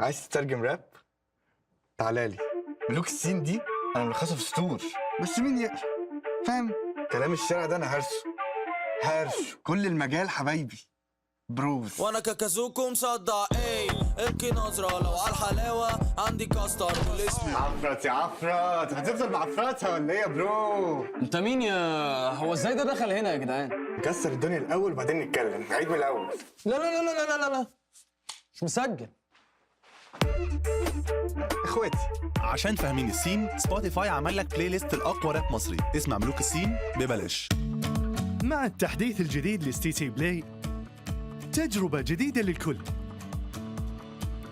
عايز تترجم راب؟ تعالى لي. ملوك السين دي انا ملخصها في سطور، بس مين يقرا؟ فاهم؟ كلام الشارع ده انا هرش كل المجال حبايبي بروز. وانا كاكازوكو مصدع ابكي نظرة لو على الحلاوة عندي كاستر والاسم عفرت يا عفرت، هتفضل معفرتها ولا ايه يا برو؟ انت مين يا هو ازاي ده دخل هنا يا جدعان؟ نكسر الدنيا الاول وبعدين نتكلم، نعيد من الاول. لا لا لا لا لا لا لا مش مسجل. اخواتي عشان فاهمين السين، سبوتيفاي عمل لك بلاي ليست الاقوى راب مصري، اسمع ملوك السين ببلاش. مع التحديث الجديد لستي تي بلاي، تجربة جديدة للكل.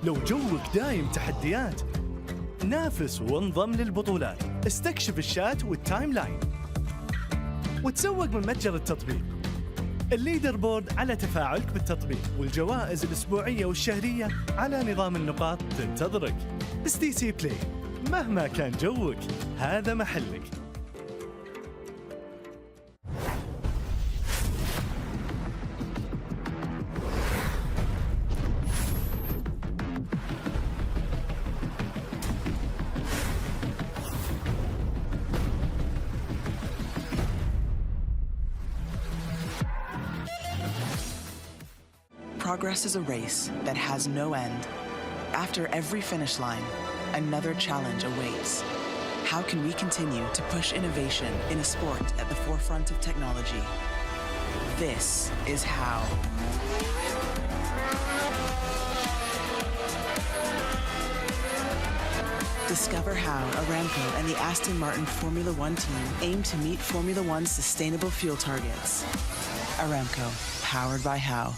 لو جوك دايم تحديات، نافس وانضم للبطولات، استكشف الشات والتايم لاين، وتسوق من متجر التطبيق. الليدر بورد على تفاعلك بالتطبيق، والجوائز الأسبوعية والشهرية على نظام النقاط تنتظرك. ستي تي بلاي، مهما كان جوك هذا محلك. Progress is a race that has no end. After every finish line, another challenge awaits. How can we continue to push innovation in a sport at the forefront of technology? This is how. Discover how Aramco and the Aston Martin Formula One team aim to meet Formula One's sustainable fuel targets. Aramco, powered by How.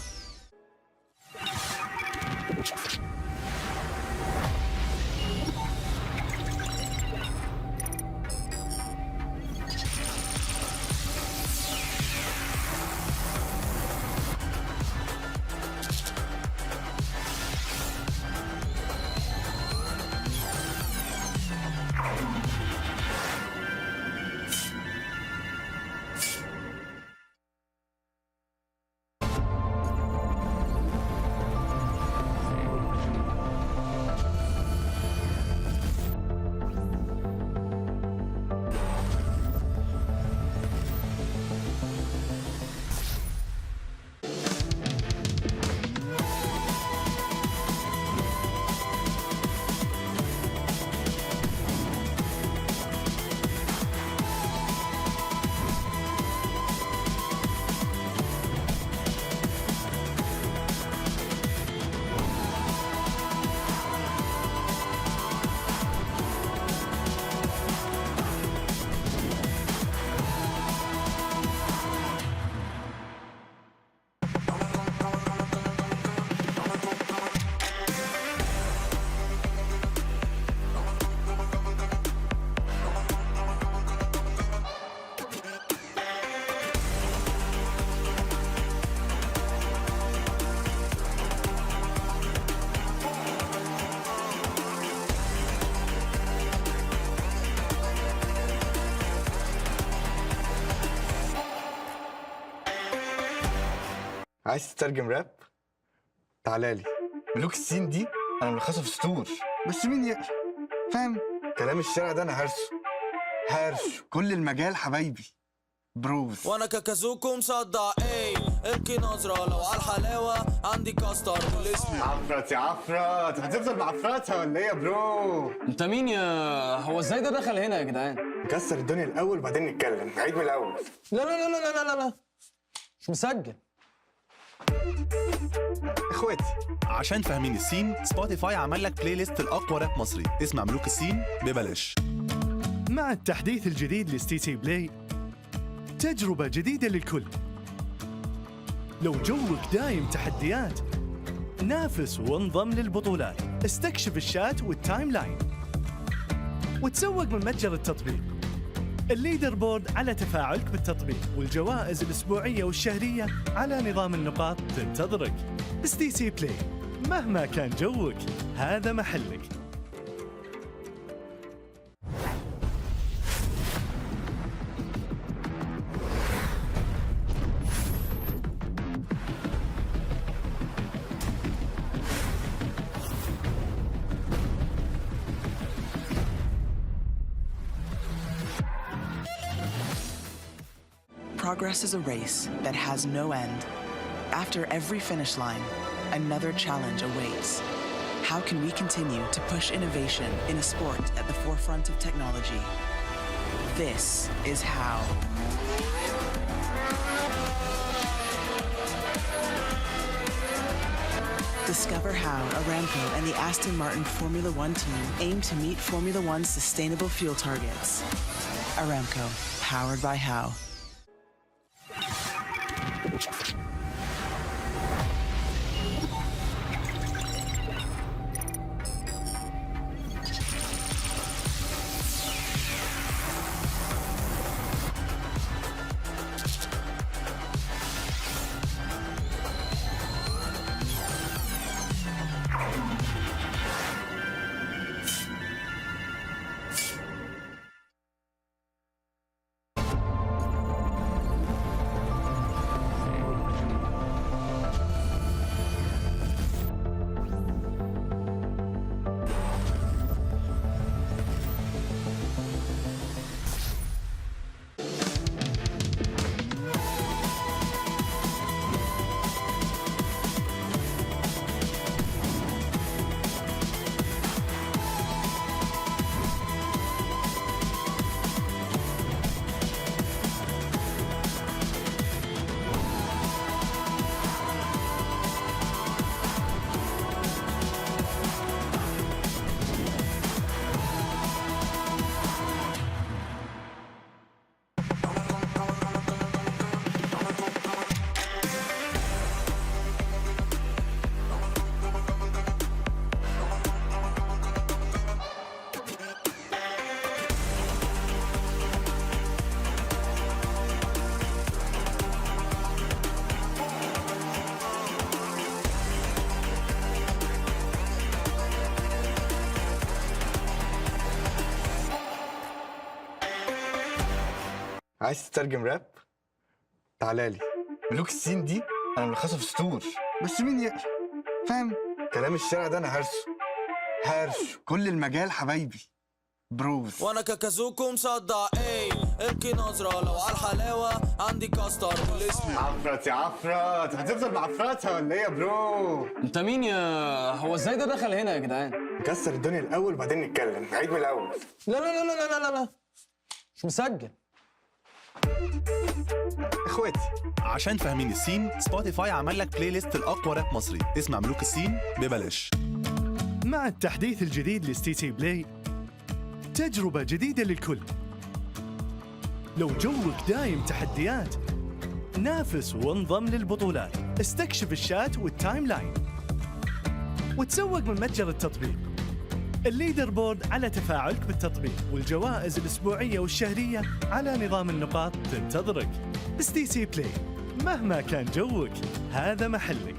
عايز تترجم راب؟ تعالى لي. ملوك السين دي انا ملخصها في سطور، بس مين يقرا؟ فاهم؟ كلام الشارع ده انا هرش كل المجال حبايبي بروز. وانا كاكازوكو مصدع ابكي نظرة لو على الحلاوة عندي كاستر والاسم عفرت يا عفرت، هتفضل معفرتها ولا ايه يا برو؟ انت مين يا هو ازاي ده دخل هنا يا جدعان؟ نكسر الدنيا الاول وبعدين نتكلم، نعيد من الاول. لا لا لا لا لا لا لا مش مسجل. اخواتي عشان فاهمين السين، سبوتيفاي عمل لك بلاي ليست الاقوى راب مصري، اسمع ملوك السين ببلاش. مع التحديث الجديد لستي تي بلاي، تجربة جديدة للكل. لو جوك دايم تحديات، نافس وانضم للبطولات، استكشف الشات والتايم لاين، وتسوق من متجر التطبيق. الليدر بورد على تفاعلك بالتطبيق، والجوائز الأسبوعية والشهرية على نظام النقاط تنتظرك. ستي تي بلاي، مهما كان جوك هذا محلك. Progress is a race that has no end. After every finish line, another challenge awaits. How can we continue to push innovation in a sport at the forefront of technology? This is how. Discover how Aramco and the Aston Martin Formula One team aim to meet Formula One's sustainable fuel targets. Aramco, powered by How. عايز تترجم راب؟ تعالى لي. ملوك السين دي انا ملخصها في سطور، بس مين يقرا؟ فاهم؟ كلام الشارع ده انا هرش كل المجال حبايبي بروز. وانا كاكازوكو مصدع ايه ابكي نظرة لو على الحلاوة عندي كاستر بالاسم. عفرت يا عفرت، هتفضل معفرتها ولا ايه يا برو؟ انت مين يا هو ازاي ده دخل هنا يا جدعان؟ نكسر الدنيا الاول وبعدين نتكلم، نعيد من الاول. لا لا لا لا لا لا لا مش مسجل. اخواتي عشان فاهمين السين، سبوتيفاي عمل لك بلاي ليست الاقوى راب مصري اسمع ملوك السين ببلاش. مع التحديث الجديد لستي تي بلاي، تجربة جديدة للكل. لو جوك دايم تحديات، نافس وانضم للبطولات. استكشف الشات والتايم لاين وتسوق من متجر التطبيق. الليدر بورد على تفاعلك بالتطبيق، والجوائز الأسبوعية والشهرية على نظام النقاط تنتظرك. ستي تي بلاي، مهما كان جوك هذا محلك.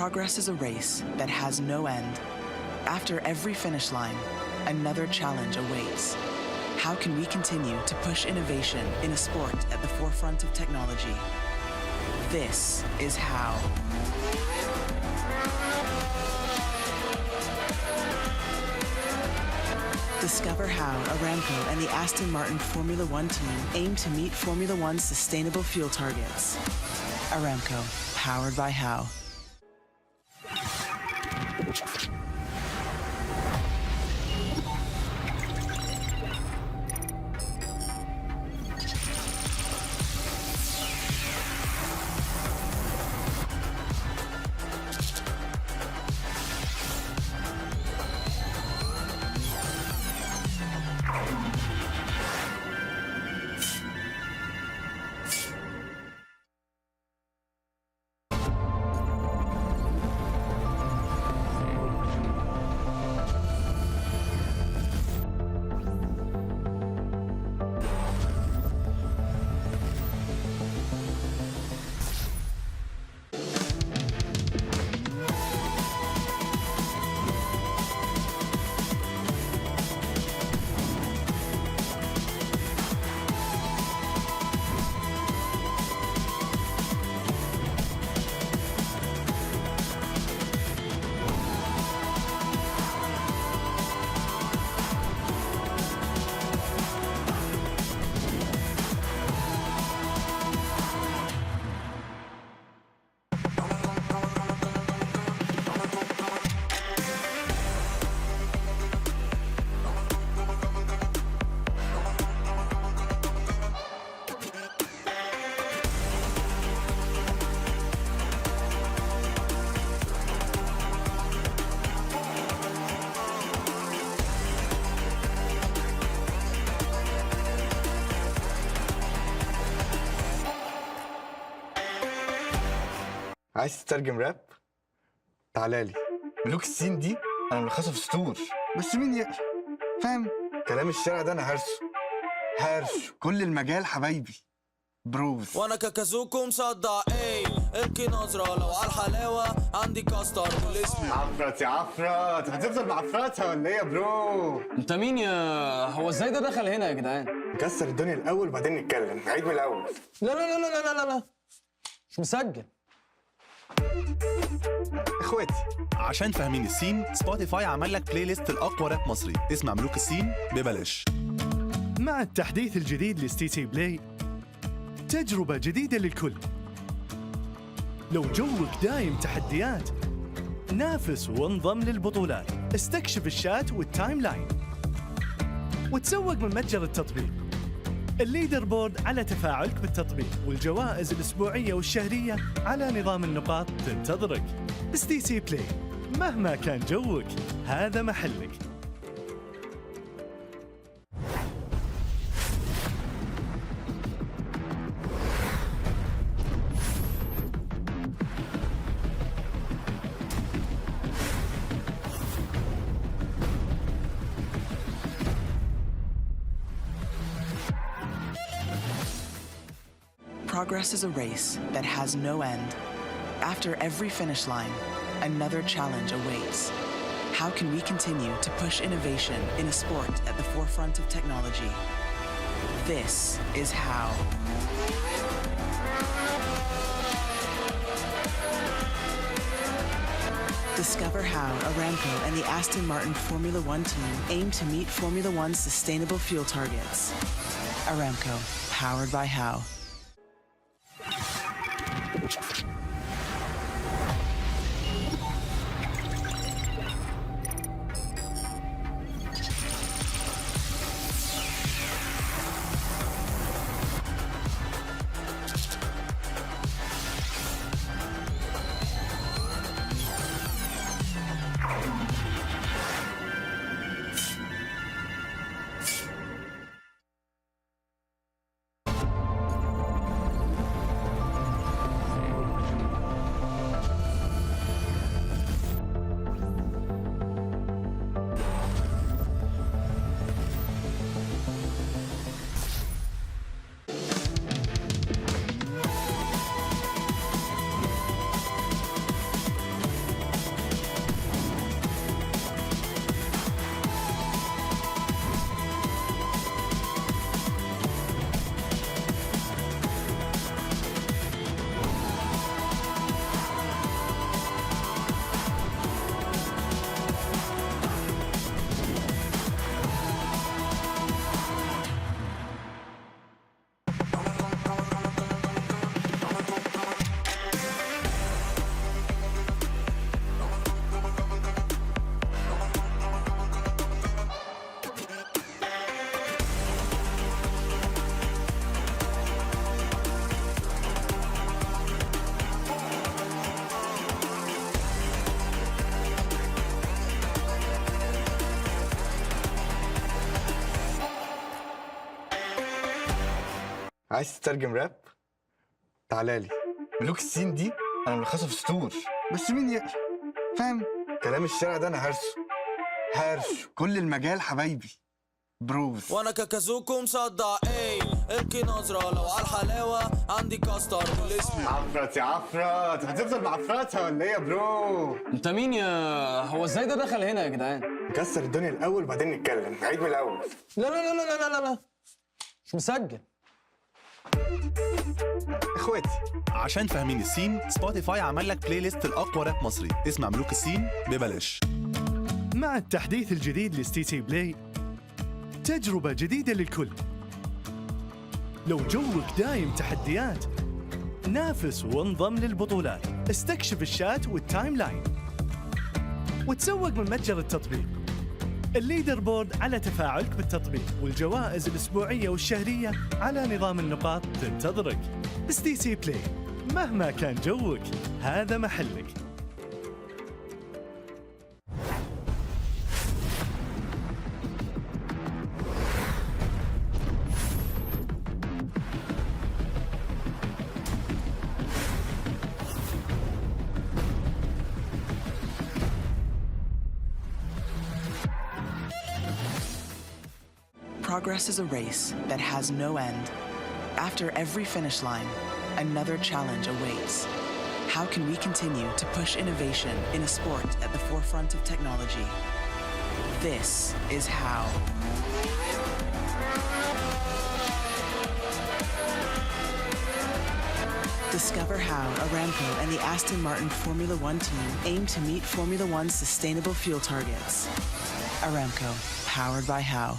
Progress is a race that has no end. After every finish line, another challenge awaits. How can we continue to push innovation in a sport at the forefront of technology? This is how. Discover how Aramco and the Aston Martin Formula One team aim to meet Formula One's sustainable fuel targets. Aramco, powered by How. عايز تترجم راب؟ تعالالي. ملوك السين دي انا ملخصها في سطور، بس مين يقرا؟ فاهم؟ كلام الشارع ده انا هرش كل المجال حبايبي بروز. وانا كاكازوكو مصدع ايه القي نظرة لو على الحلاوة عندي كاستر والاسم عفرت يا عفرت، هتفضل معفرتها ولا ايه يا برو؟ انت مين يا هو ازاي ده دخل هنا يا جدعان؟ نكسر الدنيا الاول وبعدين نتكلم، نعيد من الاول. لا لا لا لا لا لا لا مش مسجل. اخواتي عشان فاهمين السين، سبوتيفاي عمل لك بلاي ليست الاقوى راب مصري، اسمع ملوك السين ببلاش. مع التحديث الجديد لستي تي بلاي، تجربة جديدة للكل. لو جوك دايم تحديات، نافس وانضم للبطولات، استكشف الشات والتايم لاين، وتسوق من متجر التطبيق. الليدر بورد على تفاعلك بالتطبيق، والجوائز الأسبوعية والشهرية على نظام النقاط تنتظرك. ستي تي بلاي، مهما كان جوك هذا محلك. Progress is a race that has no end. After every finish line, another challenge awaits. How can we continue to push innovation in a sport at the forefront of technology? This is how. Discover how Aramco and the Aston Martin Formula One team aim to meet Formula One's sustainable fuel targets. Aramco, powered by How. عايز تترجم راب؟ تعالالي. ملوك السين دي انا ملخصها في سطور، بس مين يقرا؟ فاهم؟ كلام الشارع ده انا هرش كل المجال حبايبي بروز. وانا كاكازوكو مصدع ايه القي نظرة لو على الحلاوة عندي كاستر والاسم عفرت يا عفرت، هتفضل معفرتها ولا ايه يا برو؟ انت مين يا هو ازاي ده دخل هنا يا جدعان؟ نكسر الدنيا الاول وبعدين نتكلم، نعيد من الاول. لا لا لا لا لا لا لا مش مسجل. اخواتي عشان فاهمين السين، سبوتيفاي عمل لك بلاي ليست الاقوى راب مصري، اسمع ملوك السين ببلاش. مع التحديث الجديد لستي تي بلاي، تجربة جديدة للكل. لو جوك دايم تحديات، نافس وانضم للبطولات، استكشف الشات والتايم لاين، وتسوق من متجر التطبيق. الليدر بورد على تفاعلك بالتطبيق، والجوائز الأسبوعية والشهرية على نظام النقاط تنتظرك. ستي تي بلاي، مهما كان جوك هذا محلك. Progress is a race that has no end. After every finish line, another challenge awaits. How can we continue to push innovation in a sport at the forefront of technology? This is how. Discover how Aramco and the Aston Martin Formula One team aim to meet Formula One's sustainable fuel targets. Aramco, powered by How.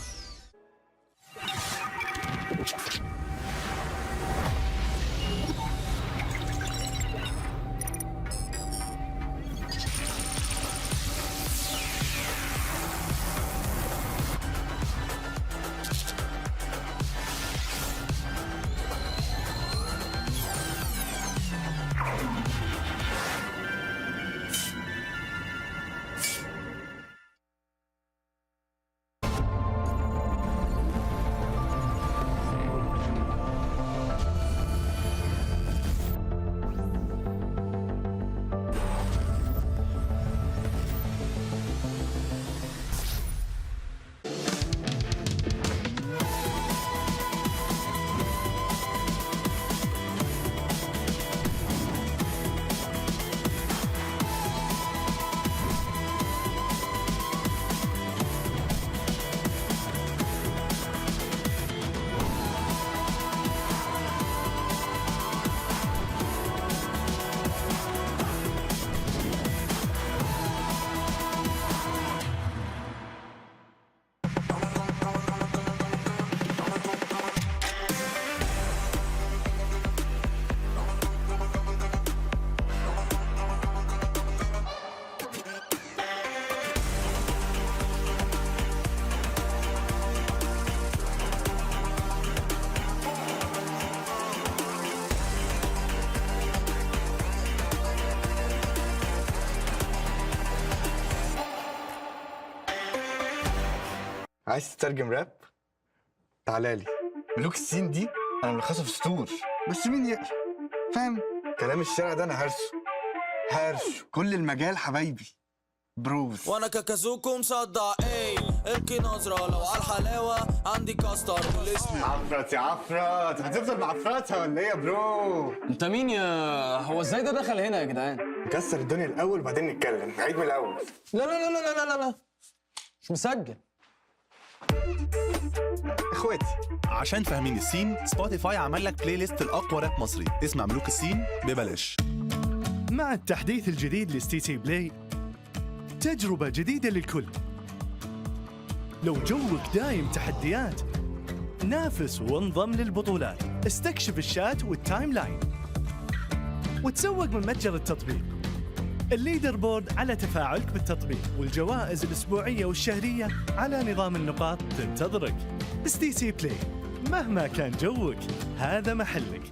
عايز تترجم راب؟ تعالى لي. ملوك السين دي انا ملخصها في سطور، بس مين يقرا؟ فاهم؟ كلام الشارع ده انا هرشه كل المجال حبايبي بروز. وانا كاكازوكو مصدع ايه القي نظرة لو على الحلاوة عندي كاستر والاسم عفرت يا عفرت، هتفضل معفرتها ولا ايه يا برو؟ انت مين يا هو ازاي ده دخل هنا يا جدعان؟ نكسر الدنيا الاول وبعدين نتكلم، نعيد من الاول. لا لا لا لا لا لا لا مش مسجل. اخواتي عشان فاهمين السين، سبوتيفاي عمل لك بلاي ليست الاقوى راب مصري، اسمع ملوك السين ببلاش. مع التحديث الجديد لستي تي بلاي، تجربة جديدة للكل. لو جوك دايم تحديات، نافس وانضم للبطولات، استكشف الشات والتايم لاين، وتسوق من متجر التطبيق. الليدر بورد على تفاعلك بالتطبيق، والجوائز الأسبوعية والشهرية على نظام النقاط تنتظرك. ستي تي بلاي، مهما كان جوك هذا محلك.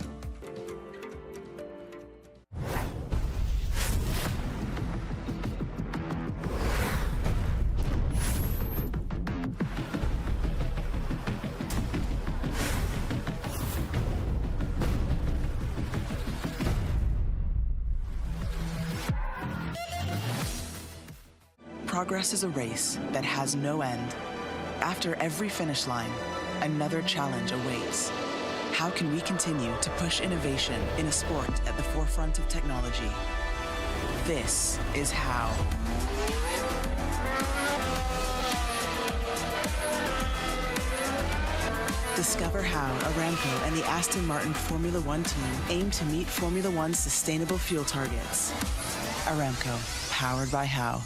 Progress is a race that has no end. After every finish line, another challenge awaits. How can we continue to push innovation in a sport at the forefront of technology? This is how. Discover how Aramco and the Aston Martin Formula One team aim to meet Formula One's sustainable fuel targets. Aramco, powered by How.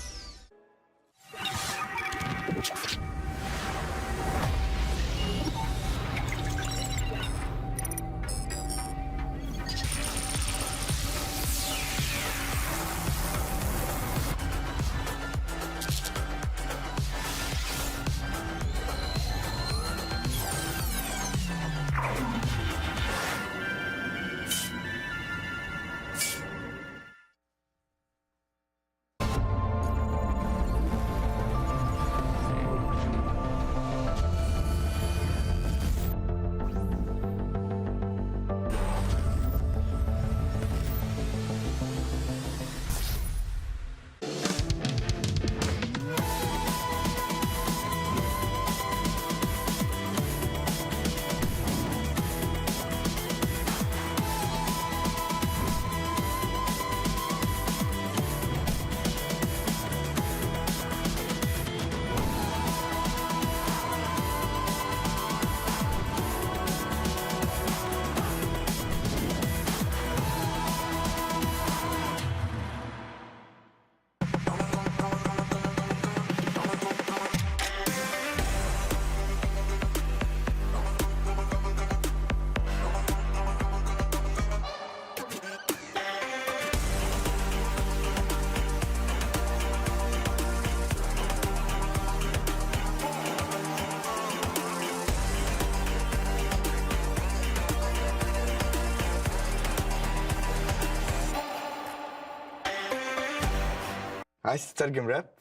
عايز تترجم راب؟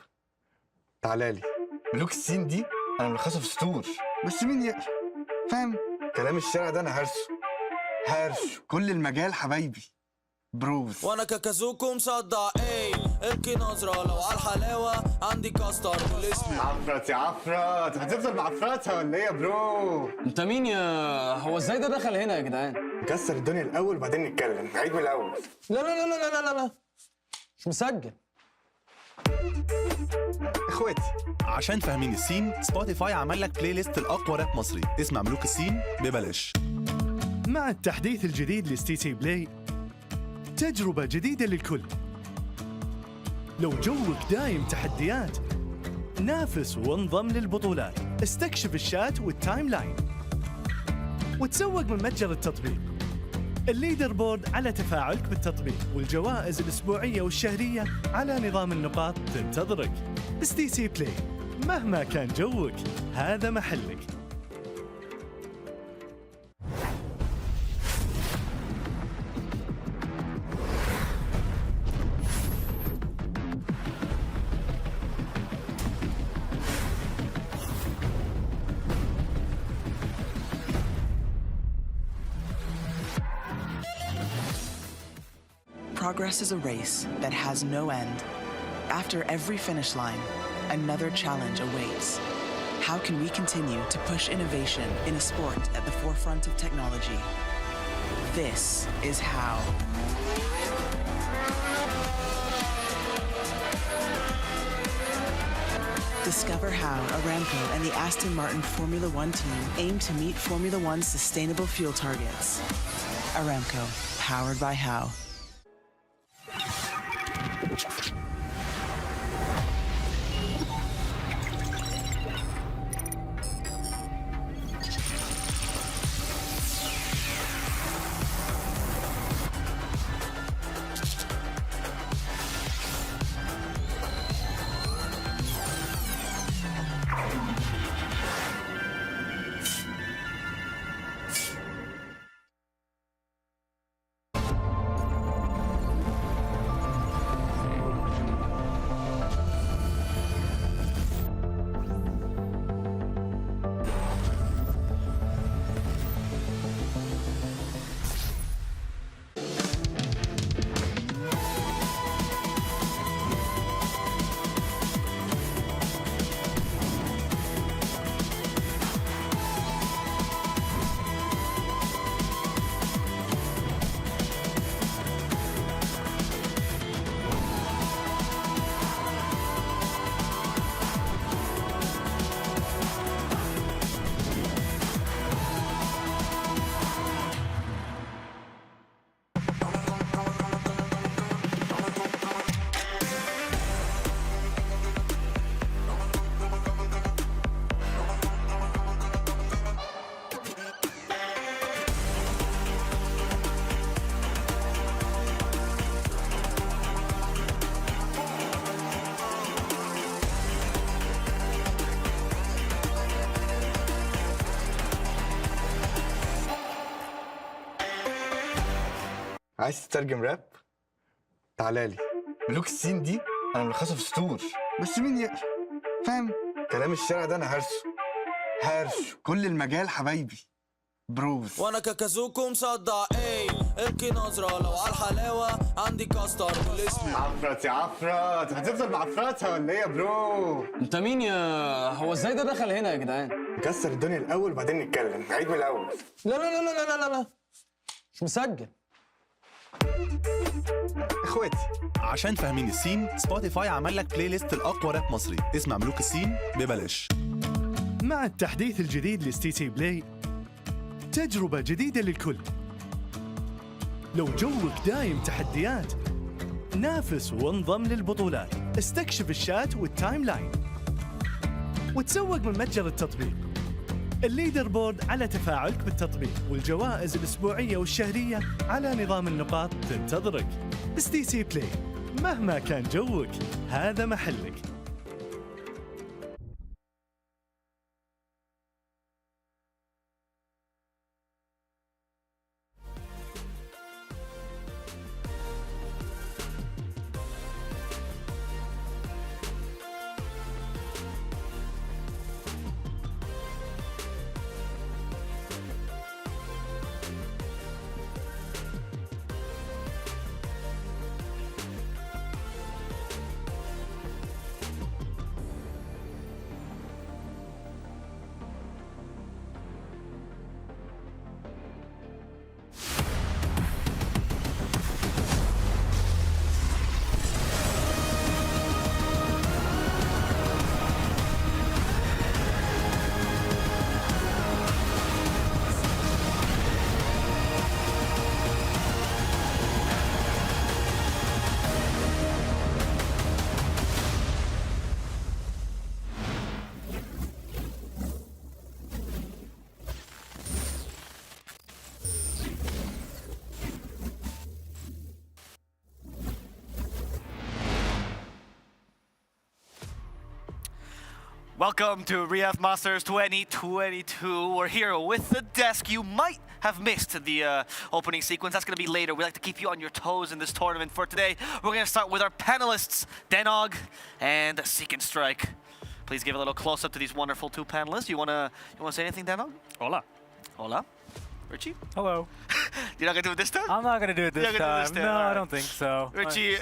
تعالالي. ملوك السين دي انا ملخصها في سطور، بس مين يقرا؟ فاهم؟ كلام الشارع ده انا هرش كل المجال حبايبي بروز. وانا كاكازوكو مصدع ايه، ابكي نظرة لو على الحلاوة عندي كاستر والاسم. عفرت يا عفرت، هتفضل معفرتها ولا ايه يا برو؟ انت مين يا هو ازاي ده دخل هنا يا جدعان؟ نكسر الدنيا الاول وبعدين نتكلم، نعيد من الاول. لا لا لا لا لا لا لا مش مسجل. اخواتي عشان فاهمين السين، سبوتيفاي عمل لك بلاي ليست الاقوى راب مصري اسمع ملوك السين ببلاش. مع التحديث الجديد لستي تي بلاي، تجربة جديدة للكل. لو جوك دايم تحديات، نافس وانضم للبطولات. استكشف الشات والتايم لاين، وتسوق من متجر التطبيق. الليدر بورد على تفاعلك بالتطبيق، والجوائز الأسبوعية والشهرية على نظام النقاط تنتظرك. ستي تي بلاي، مهما كان جوك هذا محلك. Progress is a race that has no end. After every finish line, another challenge awaits. How can we continue to push innovation in a sport at the forefront of technology? This is how. Discover how Aramco and the Aston Martin Formula One team aim to meet Formula One's sustainable fuel targets. Aramco, powered by How. عايز تترجم راب؟ تعالالي. ملوك السين دي انا ملخصها في سطور، بس مين يقرا؟ فاهم؟ كلام الشارع ده انا هرش كل المجال حبايبي بروز. وانا كاكازوكو مصدع ايه، ابكي نظرة لو على الحلاوة عندي كاستر والاسم. عفرت يا عفرت، هتفضل معفرتها ولا ايه يا برو؟ انت مين يا هو ازاي ده دخل هنا يا جدعان؟ نكسر الدنيا الاول وبعدين نتكلم، نعيد من الاول. لا لا لا لا لا لا لا مش مسجل. اخواتي عشان فاهمين السين، سبوتيفاي عمل لك بلاي ليست الاقوى راب مصري اسمع ملوك السين ببلاش. مع التحديث الجديد لستي تي بلاي، تجربة جديدة للكل. لو جوك دايم تحديات، نافس وانضم للبطولات. استكشف الشات والتايم لاين، وتسوق من متجر التطبيق. الليدر بورد على تفاعلك بالتطبيق، والجوائز الأسبوعية والشهرية على نظام النقاط تنتظرك. ستي تي بلاي، مهما كان جوك هذا محلك. Welcome to Riyadh Masters 2022. We're here with the desk. You might have missed the opening sequence. That's going to be later. We like to keep you on your toes in this tournament. For today, we're going to start with our panelists, Denog and Seek and Strike. Please give a little close-up to these wonderful two panelists. You wanna say anything, Denog? Hola. Hola. Richie? Hello. You're not going to do it this time? I'm not going to do it this time. No, I don't think so. Richie,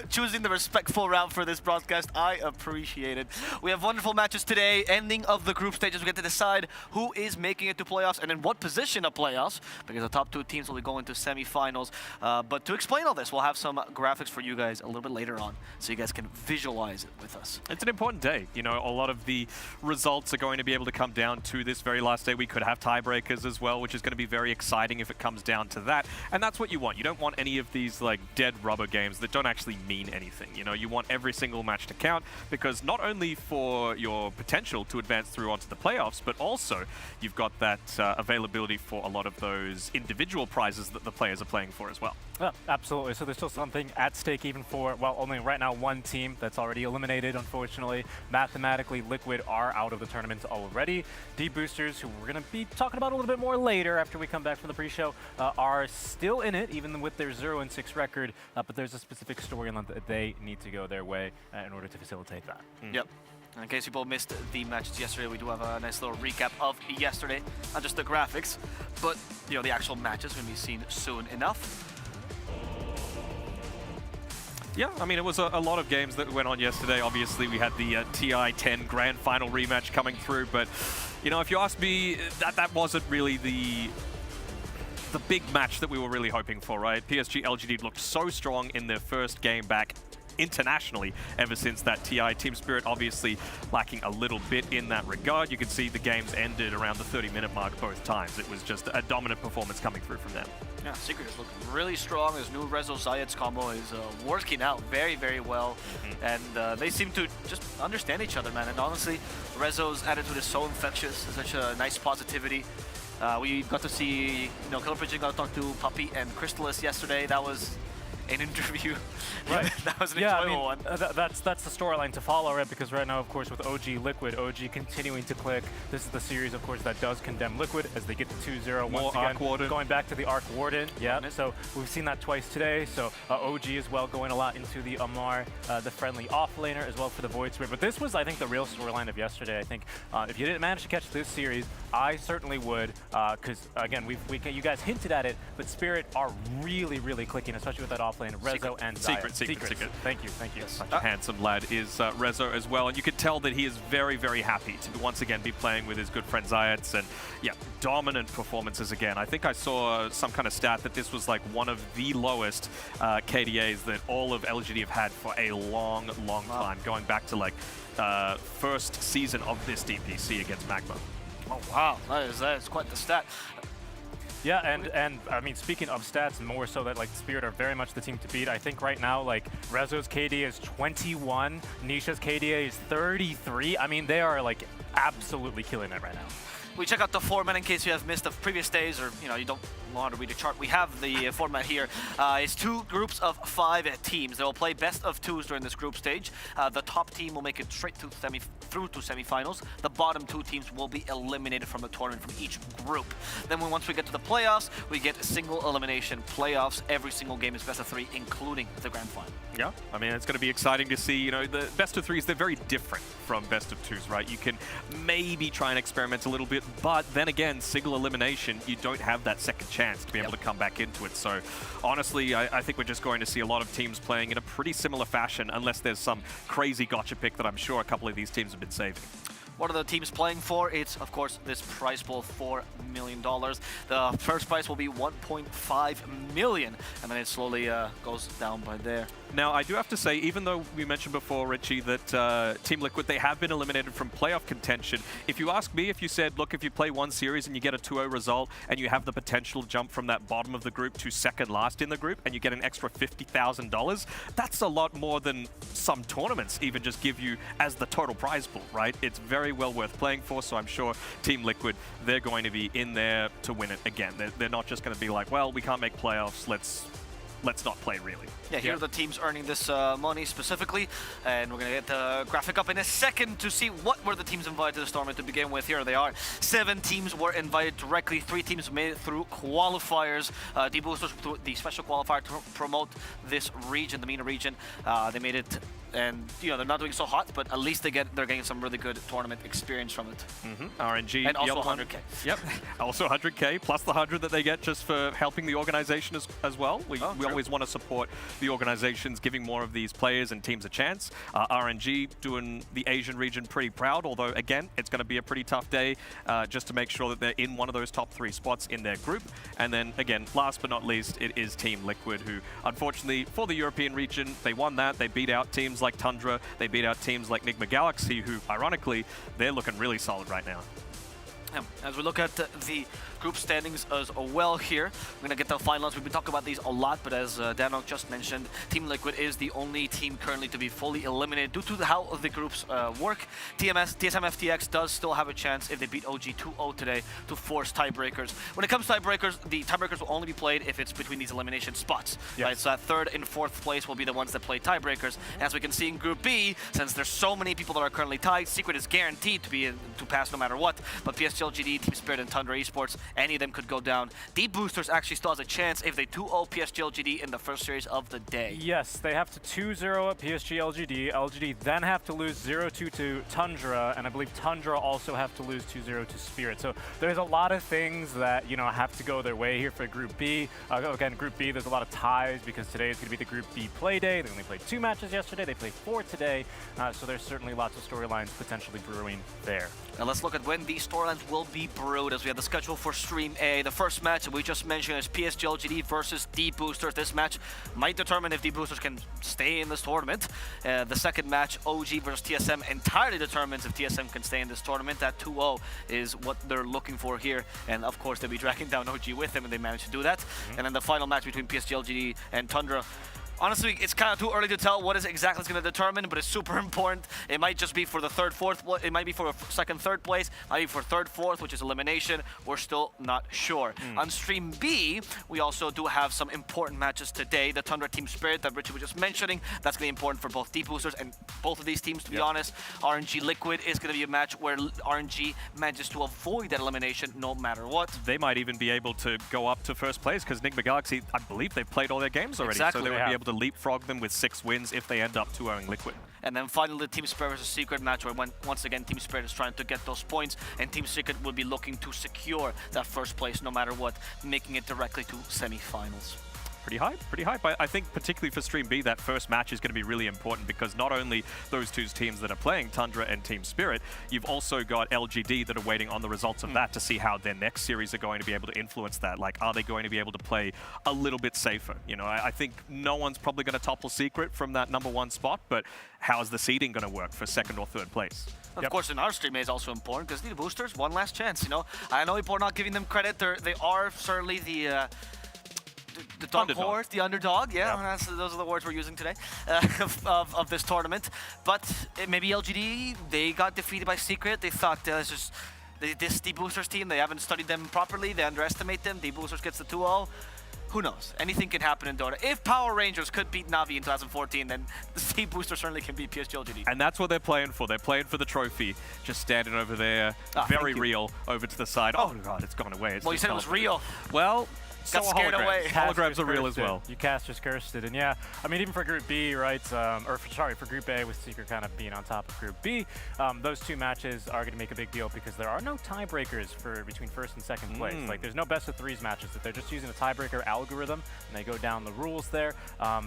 choosing the respectful route for this broadcast, I appreciate it. We have wonderful matches today, ending of the group stages. We get to decide who is making it to playoffs and in what position of playoffs, because the top two teams will be going to semifinals. But to explain all this, we'll have some graphics for you guys a little bit later on, so you guys can visualize it with us. It's an important day. You know, a lot of the results are going to be able to come down to this very last day. We could have tiebreakers as well, which is going to be very exciting if it comes down to that. And that's what you want. You don't want any of these like dead rubber games that don't actually mean anything. You know, you want every single match to count, because not only for your potential to advance through onto the playoffs, but also you've got that availability for a lot of those individual prizes that the players are playing for as well. Yeah, absolutely. So there's still something at stake even for, well, only right now one team that's already eliminated, unfortunately. Mathematically, Liquid are out of the tournament already. D-Boosters, who we're going to be talking about a little bit more later after we come back from the pre-show, are still in it, even with their 0-6 record, but there's a specific storyline that they need to go their way in order to facilitate that. Yep. And in case you both missed the matches yesterday, we do have a nice little recap of yesterday. Not just the graphics, but you know, the actual matches will be seen soon enough. Yeah, I mean, it was a lot of games that went on yesterday. Obviously, we had the TI-10 Grand Final rematch coming through, but, you know, if you ask me, that wasn't really the big match that we were really hoping for, right? PSG LGD looked so strong in their first game back internationally ever since that TI. Team Spirit obviously lacking a little bit in that regard. You can see the games ended around the 30-minute mark both times. It was just a dominant performance coming through from them. Yeah, Secret is looking really strong. His new Rezo Zayed's combo is working out very, very well. And they seem to just understand each other, man. And honestly, Rezo's attitude is so infectious, such a nice positivity. We got to see, you know, Killer Bridget got to talk to Puppy and Crystalis yesterday. That was an interview. Right. That was an yeah, enjoyable I mean, one. That's the storyline to follow, right? Because right now, of course, with OG Liquid, OG continuing to click. This is the series, of course, that does condemn Liquid as they get to 2-0 once again. Arc Warden. Going back to the Arc Warden. Yeah, so we've seen that twice today. So OG as well going a lot into the Amar, the friendly off-laner, as well for the Void Spirit. But this was, I think, the real storyline of yesterday. I think if you didn't manage to catch this series, I certainly would, because, again, you guys hinted at it, but Spirit are really, really clicking, especially with that off-lane, Rezo and Zayed. Secret. Thank you. Such a handsome lad is Rezo as well, and you can tell that he is very, very happy to once again be playing with his good friend Zayed, and yeah, dominant performances again. I think I saw some kind of stat that this was like one of the lowest KDAs that all of LGD have had for a long time, going back to like first season of this DPC against Magma. Oh, wow. That is quite the stat. Yeah, and I mean, speaking of stats, more so that like Spirit are very much the team to beat. I think right now, like Rezo's KDA is 21, Nisha's KDA is 33. I mean, they are like absolutely killing it right now. We check out the format in case you have missed the previous days, or you know, you don't want to read the chart. We have the format here. It's 2 groups of 5 teams. They will play best of 2s during this group stage. The top team will make it straight to through to semifinals. The bottom 2 teams will be eliminated from the tournament from each group. Then once we get to the playoffs, we get single elimination playoffs. Every single game is best of 3, including the grand final. Yeah, I mean, it's going to be exciting to see. You know, the best of 3s, they're very different from best of 2s, right? You can maybe try and experiment a little bit, but then again, single elimination, you don't have that second chance to be able to come back into it. So honestly, I think we're just going to see a lot of teams playing in a pretty similar fashion, unless there's some crazy gotcha pick that I'm sure a couple of these teams have been saving. What are the teams playing for? It's, of course, this prize pool, $4 million. The first prize will be $1.5 million, and then it slowly goes down by there. Now, I do have to say, even though we mentioned before, Richie, that Team Liquid, they have been eliminated from playoff contention. If you ask me, if you said, look, if you play one series and you get a 2-0 result and you have the potential to jump from that bottom of the group to second last in the group and you get an extra $50,000, that's a lot more than some tournaments even just give you as the total prize pool, right? It's very well worth playing for, so I'm sure Team Liquid, they're going to be in there to win it again. They're not just going to be like, well, we can't make playoffs, let's let's not play really. Yeah, here are the teams earning this money specifically, and we're going to get the graphic up in a second to see what were the teams invited to this tournament to begin with. Here they are. 7 teams were invited directly. 3 teams made it through qualifiers. D-Boosters through the special qualifier to promote this region, the MENA region. They made it, and you know they're not doing so hot, but at least they're getting some really good tournament experience from it. RNG, and also the other 100K. Yep, also 100K plus the 100 that they get just for helping the organization as well. We always want to support the organizations, giving more of these players and teams a chance. RNG doing the Asian region pretty proud, although again, it's going to be a pretty tough day just to make sure that they're in one of those top 3 spots in their group. And then again, last but not least, it is Team Liquid, who unfortunately for the European region, they won that. They beat out teams like Tundra, they beat out teams like Nigma Galaxy, who ironically, they're looking really solid right now. As we look at the group standings as well here, we're going to get the finals. We've been talking about these a lot, but as Danok just mentioned, Team Liquid is the only team currently to be fully eliminated due to how the groups work. TSM FTX does still have a chance if they beat OG 2-0 today to force tiebreakers. When it comes to tiebreakers, the tiebreakers will only be played if it's between these elimination spots. Yes. Right? So that 3rd and 4th place will be the ones that play tiebreakers. And as we can see in Group B, since there's so many people that are currently tied, Secret is guaranteed to pass no matter what. But PSGLGD, Team Spirit, and Tundra Esports, any of them could go down. D-Boosters actually still has a chance if they 2-0 PSGLGD in the first series of the day. Yes, they have to 2-0 at PSG LGD then have to lose 0-2 to Tundra, and I believe Tundra also have to lose 2-0 to Spirit. So there's a lot of things that, you know, have to go their way here for Group B. Again, Group B, there's a lot of ties because today is going to be the Group B play day. They only played 2 matches yesterday. They played 4 today. So there's certainly lots of storylines potentially brewing there. Now let's look at when these storylines will be brewed as we have the schedule for Stream A. The first match that we just mentioned is PSGLGD versus D-Boosters. This match might determine if D-Boosters can stay in this tournament. The second match, OG versus TSM, entirely determines if TSM can stay in this tournament. That 2-0 is what they're looking for here. And of course, they'll be dragging down OG with them, and they managed to do that. And then the final match between PSGLGD and Tundra. Honestly, it's kind of too early to tell what is exactly going to determine, but it's super important. It might just be for the 3rd, 4th, it might be for a 2nd, 3rd place, might be for 3rd, 4th, which is elimination. We're still not sure. On Stream B, we also do have some important matches today. The Tundra Team Spirit that Richie was just mentioning, that's going to be important for both D-Boosters and both of these teams, to be honest. RNG Liquid is going to be a match where RNG manages to avoid that elimination no matter what. They might even be able to go up to 1st place because Nigma Galaxy, I believe they've played all their games already, Exactly, so they would be able to leapfrog them with 6 wins if they end up 2-0ing Liquid. And then finally, the Team Spirit versus Secret match where once again Team Spirit is trying to get those points, and Team Secret will be looking to secure that 1st place no matter what, making it directly to semifinals. Pretty high. But I think particularly for Stream B, that first match is going to be really important because not only those 2 teams that are playing, Tundra and Team Spirit, you've also got LGD that are waiting on the results of that to see how their next series are going to be able to influence that. Like, are they going to be able to play a little bit safer? You know, I think no one's probably going to topple Secret from that #1 spot, but how's the seeding going to work for 2nd or 3rd place? Of course, in our Stream A is also important because the Boosters, one last chance, you know. I know people are not giving them credit. They are certainly the dark horse, the underdog, those are the words we're using today of this tournament. But maybe LGD, they got defeated by Secret. They thought this D-Boosters team, they haven't studied them properly. They underestimate them. D-Boosters gets the 2-0. Who knows? Anything can happen in Dota. If Power Rangers could beat Navi in 2014, then the D-Booster certainly can beat PSGLGD. And that's what they're playing for. They're playing for the trophy. Just standing over there, very real, over to the side. Oh God, it's gone away. Well, you said it was real. Well, got scared away. Holograms are real as well. You casters cursed it, and yeah, I mean even for Group B, right? For Group A with Secret kind of being on top of Group B, those 2 matches are going to make a big deal because there are no tiebreakers for between 1st and 2nd place. Like there's no best of 3s matches. That they're just using a tiebreaker algorithm, and they go down the rules there.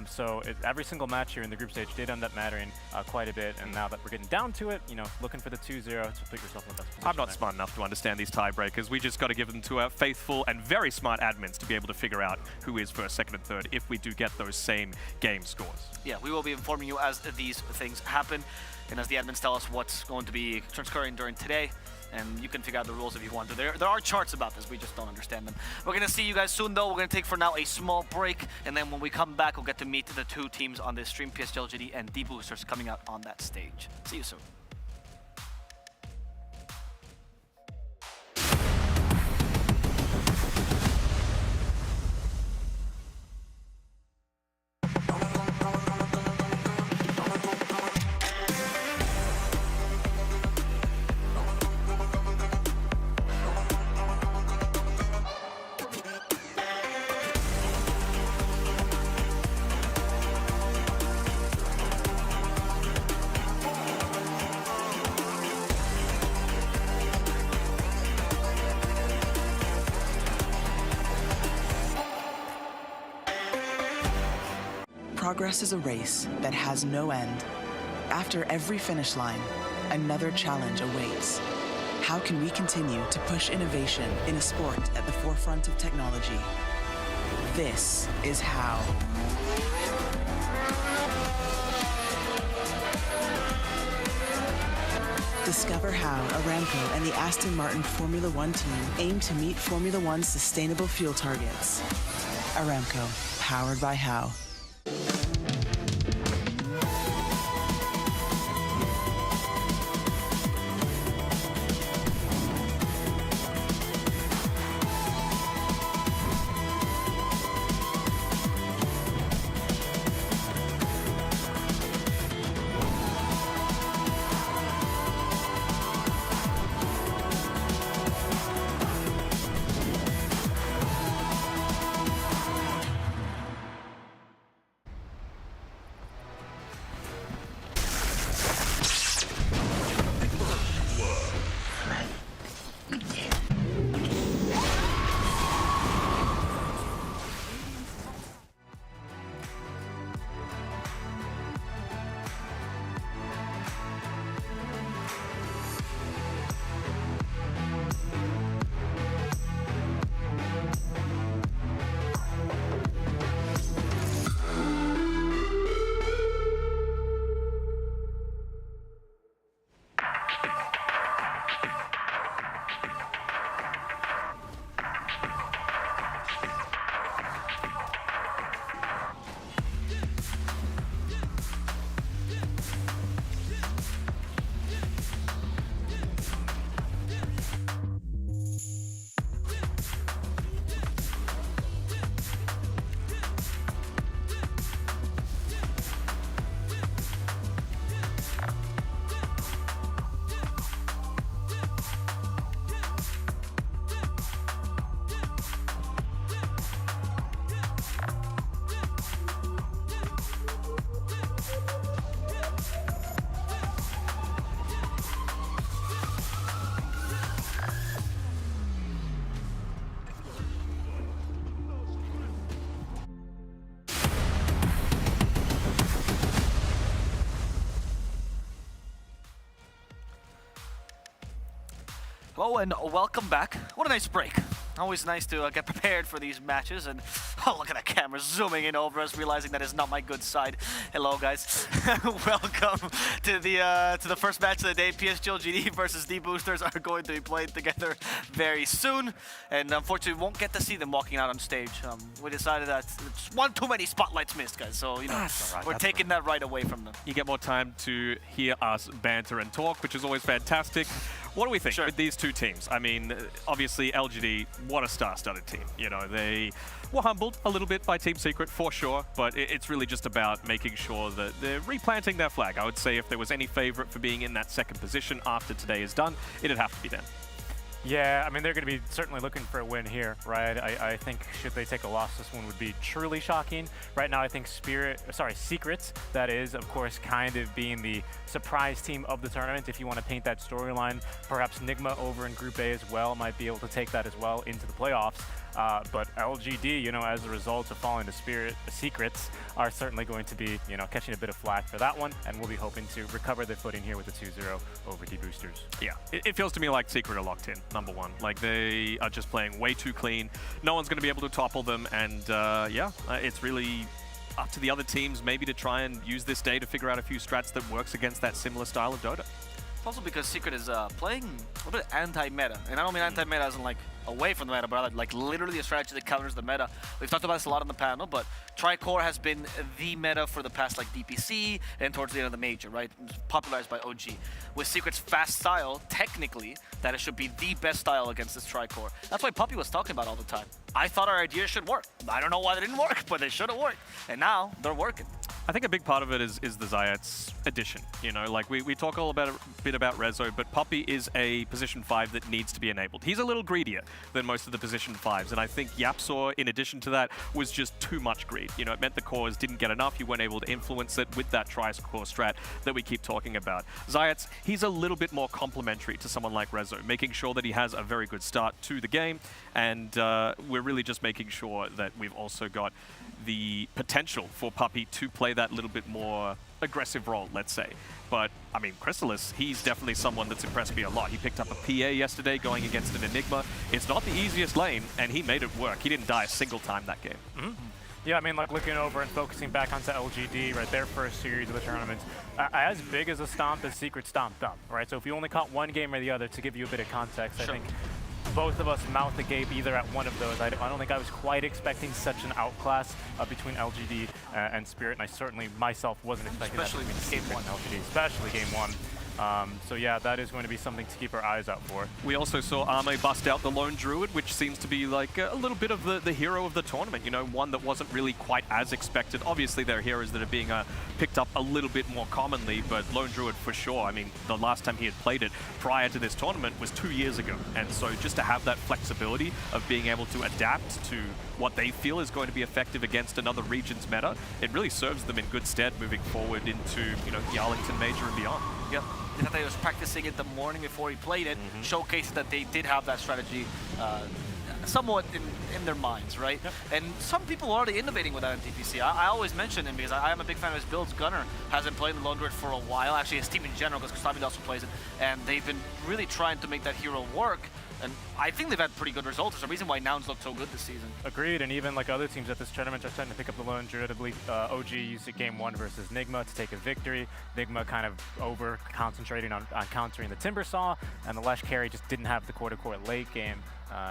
So every single match here in the group stage did end up mattering quite a bit. And now that we're getting down to it, you know, looking for the 2-0 to put yourself in the best position. I'm not smart enough to understand these tiebreakers. We just got to give them to our faithful and very smart admins to be able to figure out who is 1st, 2nd, and 3rd if we do get those same game scores. Yeah, we will be informing you as these things happen and as the admins tell us what's going to be transcurring during today. And you can figure out the rules if you want to. There are charts about this, we just don't understand them. We're going to see you guys soon, though. We're going to take for now a small break, and then when we come back, we'll get to meet the 2 teams on this stream, PSGLGD and D-Boosters coming out on that stage. See you soon. Progress is a race that has no end. After every finish line, another challenge awaits. How can we continue to push innovation in a sport at the forefront of technology? This is how. Discover how Aramco and the Aston Martin Formula One team aim to meet Formula One's sustainable fuel targets. Aramco, powered by How. Hello and welcome back. What a nice break. Always nice to get prepared for these matches, and oh, look at that camera zooming in over us, realizing that is not my good side. Hello, guys. Welcome to the first match of the day. PSG LGD versus D Boosters are going to be playing together very soon, and unfortunately, we won't get to see them walking out on stage. We decided that it's one too many spotlights missed, guys. So you know, we're taking that right away from them. You get more time to hear us banter and talk, which is always fantastic. What do we think with these two teams? I mean, obviously LGD, what a star-studded team. You know, they were humbled a little bit by Team Secret for sure, but it's really just about making sure that they're replanting their flag. I would say if there was any favorite for being in that second position after today is done, it'd have to be them. Yeah, I mean, they're going to be certainly looking for a win here, right? I think should they take a loss, this one would be truly shocking. Right now, I think Secrets, that is, of course, kind of being the surprise team of the tournament. If you want to paint that storyline, perhaps Nigma over in Group A as well might be able to take that as well into the playoffs. But LGD, you know, as a result of falling to Secrets, are certainly going to be, you know, catching a bit of flack for that one, and we'll be hoping to recover their footing here with the 2-0 over D Boosters. Yeah, it feels to me like Secret are locked in, number one. Like, they are just playing way too clean. No one's going to be able to topple them, and it's really up to the other teams maybe to try and use this day to figure out a few strats that works against that similar style of Dota. Also because Secret is playing a little bit anti-meta, and I don't mean anti-meta as in like away from the meta, but like literally a strategy that counters the meta. We've talked about this a lot on the panel, but Tricore has been the meta for the past like DPC and towards the end of the major, right? Popularized by OG. With Secret's fast style, technically, that it should be the best style against this Tricore. That's why Puppy was talking about all the time. I thought our idea should work. I don't know why they didn't work, but they should have worked. And now they're working. I think a big part of it is the Zayat's addition. You know, like we talk all about a bit about Rezo, but Puppy is a position 5 that needs to be enabled. He's a little greedier than most of the position 5s, and I think Yapsaw, in addition to that, was just too much greed. You know, it meant the cores didn't get enough. You weren't able to influence it with that tri-core strat that we keep talking about. Zayat's, he's a little bit more complementary to someone like Rezo, making sure that he has a very good start to the game, and we're really just making sure that we've also got the potential for Puppey to play that little bit more aggressive role, let's say. But, I mean, Chrysalis, he's definitely someone that's impressed me a lot. He picked up a PA yesterday going against an Enigma. It's not the easiest lane, and he made it work. He didn't die a single time that game. Yeah, I mean, like looking over and focusing back onto LGD, right, their first series of the tournament, as big as a stomp as Secret stomped up, right? So if you only caught one game or the other, to give you a bit of context, I think both of us mouthed the gape either at one of those. I don't think I was quite expecting such an outclass between LGD and Spirit, and I certainly myself wasn't expecting Especially that between game Secret one. and LGD, especially game one. So yeah, that is going to be something to keep our eyes out for. We also saw Arme bust out the Lone Druid, which seems to be like a little bit of the hero of the tournament, you know, one that wasn't really quite as expected. Obviously, there are heroes that are being picked up a little bit more commonly, but Lone Druid for sure. I mean, the last time he had played it prior to this tournament was 2 years ago. And so just to have that flexibility of being able to adapt to what they feel is going to be effective against another region's meta, it really serves them in good stead moving forward into, you know, the Arlington Major and beyond. Yep. He was practicing it the morning before he played it, showcased that they did have that strategy somewhat in their minds, right? Yep. And some people are already innovating with that in TPC. I always mention him because I am a big fan of his builds. Gunner hasn't played the Lone Druid for a while, actually his team in general, because Kostami also plays it, and they've been really trying to make that hero work. And I think they've had pretty good results. There's a reason why Nouns look so good this season. Agreed, and even like other teams at this tournament are starting to pick up the Lone Druid. I believe OG used it game 1 versus Nigma to take a victory. Nigma kind of over-concentrating on countering the Timbersaw, and the Lesh carry just didn't have the core-to-core late game,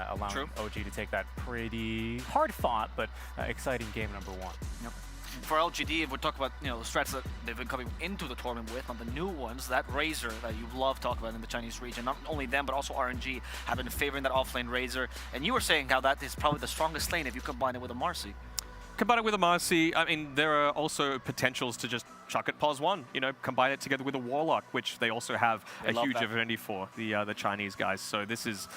allowing OG to take that pretty hard-fought but exciting game number 1. Yep. For LGD, if we talk about, you know, the strats that they've been coming into the tournament with, on the new ones, that Razor that you love talking about in the Chinese region, not only them, but also RNG have been favoring that offlane Razor. And you were saying how that is probably the strongest lane if you combine it with a Marcy. Combine it with a Marcy, I mean, there are also potentials to just chuck it pos 1, you know, combine it together with a Warlock, which they also have a huge affinity for, the Chinese guys. So this is...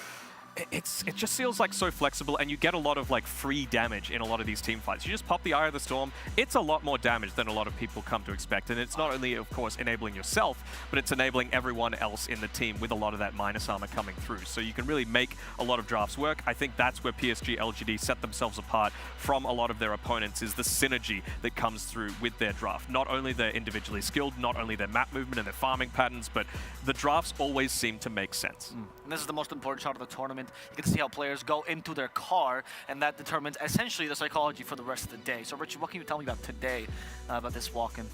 It just feels like so flexible, and you get a lot of like free damage in a lot of these team fights. You just pop the Eye of the Storm, it's a lot more damage than a lot of people come to expect, and it's not only, of course, enabling yourself, but it's enabling everyone else in the team with a lot of that minus armor coming through. So you can really make a lot of drafts work. I think that's where PSG LGD set themselves apart from a lot of their opponents, is the synergy that comes through with their draft. Not only they're individually skilled, not only their map movement and their farming patterns, but the drafts always seem to make sense. And this is the most important shot of the tournament. You can see how players go into their car, and that determines essentially the psychology for the rest of the day. So Richie, what can you tell me about today, about this walk-in?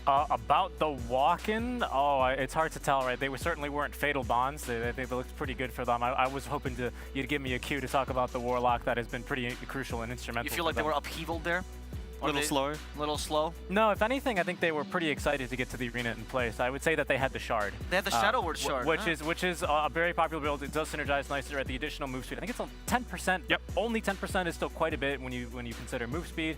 About the walk-in, it's hard to tell, right? They certainly weren't fatal bonds. They looked pretty good for them. I was hoping you'd give me a cue to talk about the Warlock that has been pretty crucial and instrumental. You feel like they were upheavaled there? A little slow. A little slow? No, if anything, I think they were pretty excited to get to the arena in place. I would say that they had the Shard. They had the Shadow Word Shard. Which is a very popular build. It does synergize nicely at the additional move speed. I think it's on 10%. Yep. Only 10% is still quite a bit when you consider move speed,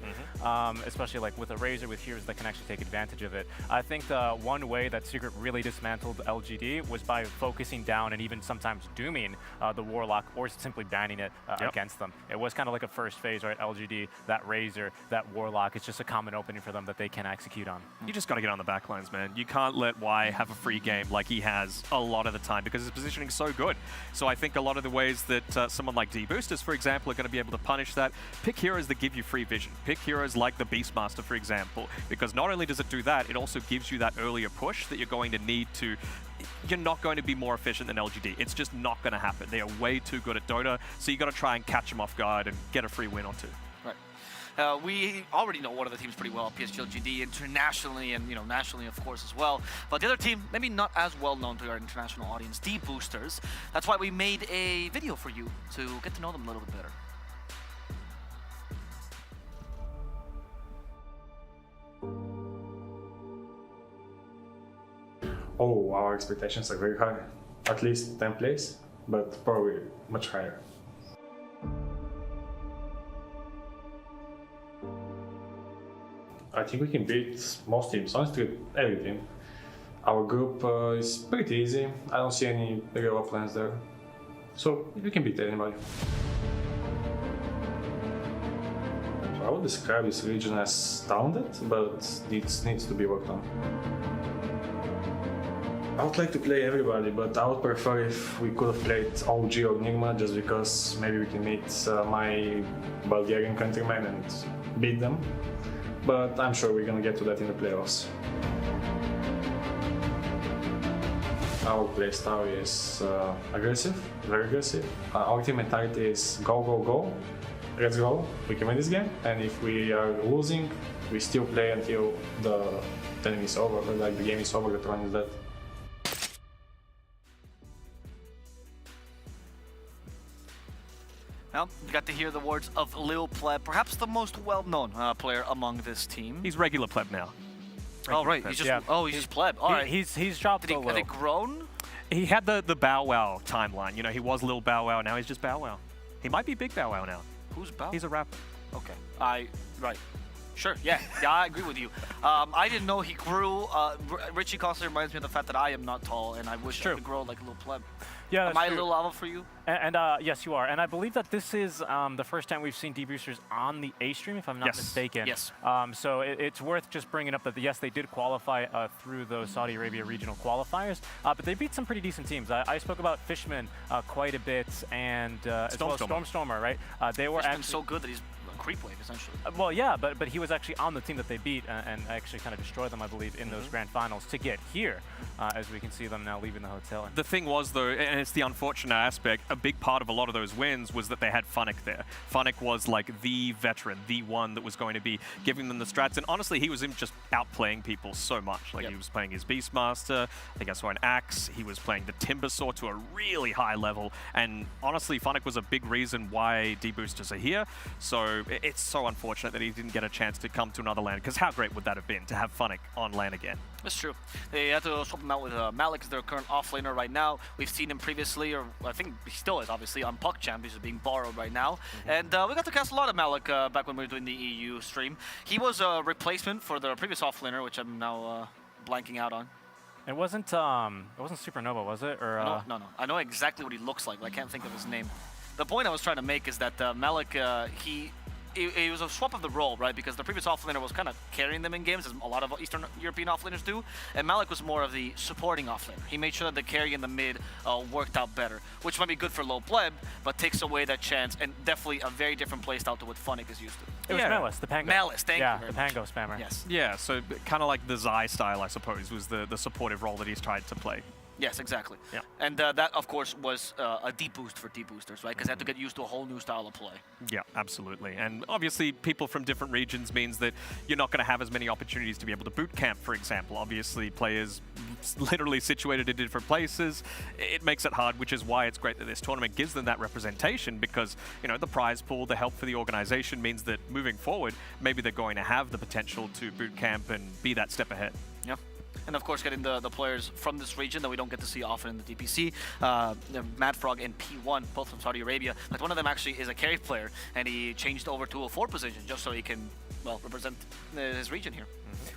especially like with a Razor, with heroes that can actually take advantage of it. I think the one way that Secret really dismantled LGD was by focusing down and even sometimes dooming the Warlock, or simply banning it against them. It was kind of like a first phase, right? LGD, that Razor, that Warlock. It's just a common opening for them that they can execute on. You just got to get on the back lines, man. You can't let Y have a free game like he has a lot of the time, because his positioning is so good. So I think a lot of the ways that someone like D-Boosters, for example, are going to be able to punish that, pick heroes that give you free vision. Pick heroes like the Beastmaster, for example, because not only does it do that, it also gives you that earlier push that you're going to need to... You're not going to be more efficient than LGD. It's just not going to happen. They are way too good at Dota, so you got to try and catch them off guard and get a free win or two. Right. We already know one of the teams pretty well, PSG LGD, internationally and, you know, nationally, of course, as well. But the other team, maybe not as well known to our international audience, D-Boosters. That's why we made a video for you to get to know them a little bit better. Oh, our expectations are very high. At least 10th place, but probably much higher. I think we can beat most teams, honestly every team. Our group is pretty easy. I don't see any real plans there. So we can beat anybody. So I would describe this region as talented, but it needs to be worked on. I would like to play everybody, but I would prefer if we could have played OG or Nigma, just because maybe we can meet my Bulgarian countrymen and beat them, but I'm sure we're gonna get to that in the playoffs. Our playstyle is aggressive, very aggressive. Our team mentality is go, go, go. Let's go, we can win this game. And if we are losing, we still play until the enemy is over, or like the game is over, the turn is dead. Well, you got to hear the words of Lil Pleb, perhaps the most well-known player among this team. He's regular pleb now. Oh, right. He's just, he's just Pleb. All right. He's dropped a Have little. they grown? He had the Bow Wow timeline. You know, he was Lil Bow Wow, now he's just Bow Wow. He might be Big Bow Wow now. Who's Bow? He's a rapper. Okay. Right. Sure, yeah, I agree with you. I didn't know he grew. Richie constantly reminds me of the fact that I am not tall, and I wish I could grow like a little Pleb. Yeah, am I a little lava for you? And yes, you are. And I believe that this is the first time we've seen D-Boosters on the A stream, if I'm not mistaken. Yes. So it's worth just bringing up that, yes, they did qualify through those Saudi Arabia regional qualifiers, but they beat some pretty decent teams. I spoke about Fishman quite a bit, and as well as Stormstormer, right? They were Fishman's actually so good that he's creep wave, essentially. Well, yeah, but he was actually on the team that they beat and actually kind of destroyed them, I believe, in those grand finals to get here, as we can see them now leaving the hotel. The thing was, though, and it's the unfortunate aspect, a big part of a lot of those wins was that they had Funnick there. Funnick was like the veteran, the one that was going to be giving them the strats, and honestly, he was just outplaying people so much. Like, he was playing his Beastmaster, I think I saw an Axe, he was playing the Timber Sword to a really high level, and honestly, Funnick was a big reason why D-Boosters are here, so it's so unfortunate that he didn't get a chance to come to another LAN, because how great would that have been to have Funnick on LAN again? That's true. They had to swap him out with Malik as their current offlaner right now. We've seen him previously, or I think he still is, obviously, on Puck Champ. He's being borrowed right now. And we got to cast a lot of Malik back when we were doing the EU stream. He was a replacement for the previous offlaner, which I'm now blanking out on. It wasn't Supernova, was it? Or No. I know exactly what he looks like, but I can't think of his name. The point I was trying to make is that Malik, it was a swap of the role, right? Because the previous offlaner was kind of carrying them in games, as a lot of Eastern European offlaners do, and Malik was more of the supporting offlaner. He made sure that the carry in the mid worked out better, which might be good for low pleb, but takes away that chance, and definitely a very different playstyle to what Funnick is used to. It was Malice, the Pango. Malice, thank you very the much. Pango spammer. Yes. Yeah, so kind of like the Zai style, I suppose, was the supportive role that he's tried to play. Yes, exactly. Yeah. And that, of course, was a deep boost for D-boosters, right? Because they had to get used to a whole new style of play. Yeah, absolutely. And obviously, people from different regions means that you're not going to have as many opportunities to be able to boot camp, for example. Obviously, players literally situated in different places. It makes it hard, which is why it's great that this tournament gives them that representation, because, you know, the prize pool, the help for the organization means that moving forward, maybe they're going to have the potential to boot camp and be that step ahead. Yeah. And of course, getting the players from this region that we don't get to see often in the DPC, Mad Frog and P1, both from Saudi Arabia. Like, one of them actually is a carry player, and he changed over to a 4 position just so he can, well, represent his region here,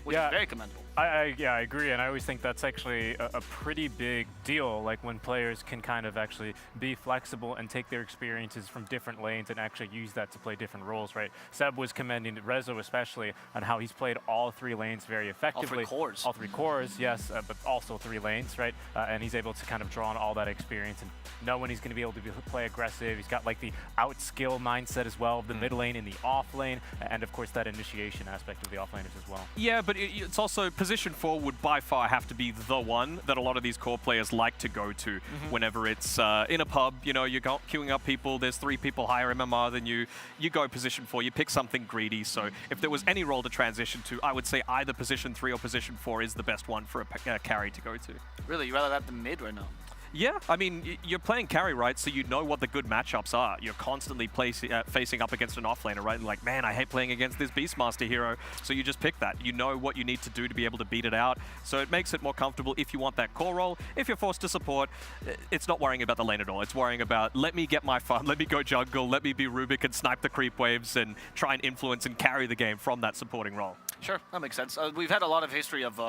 which is very commendable. I agree, and I always think that's actually a pretty big deal, like when players can kind of actually be flexible and take their experiences from different lanes and actually use that to play different roles, right? Seb was commending Rezo especially on how he's played all 3 lanes very effectively. All 3 cores, yes, but also 3 lanes, right? And he's able to kind of draw on all that experience and know when he's going to be able to play aggressive. He's got like the out-skill mindset as well, of the mid lane and the off lane, and of course that initiation aspect of the off laners as well. Yeah, but it's also position 4 would by far have to be the one that a lot of these core players like to go to whenever it's in a pub. You know, you're queuing up people, there's 3 people higher MMR than you, you go position 4, you pick something greedy. So if there was any role to transition to, I would say either position 3 or position 4 is the best one for a carry to go to. Really? You'd rather have the mid right now? Yeah, I mean, you're playing carry, right? So you know what the good matchups are. You're constantly facing up against an offlaner, right? Like, man, I hate playing against this Beastmaster hero. So you just pick that. You know what you need to do to be able to beat it out. So it makes it more comfortable if you want that core role. If you're forced to support, it's not worrying about the lane at all. It's worrying about, let me get my fun, let me go jungle, let me be Rubik and snipe the creep waves and try and influence and carry the game from that supporting role. Sure, that makes sense. We've had a lot of history of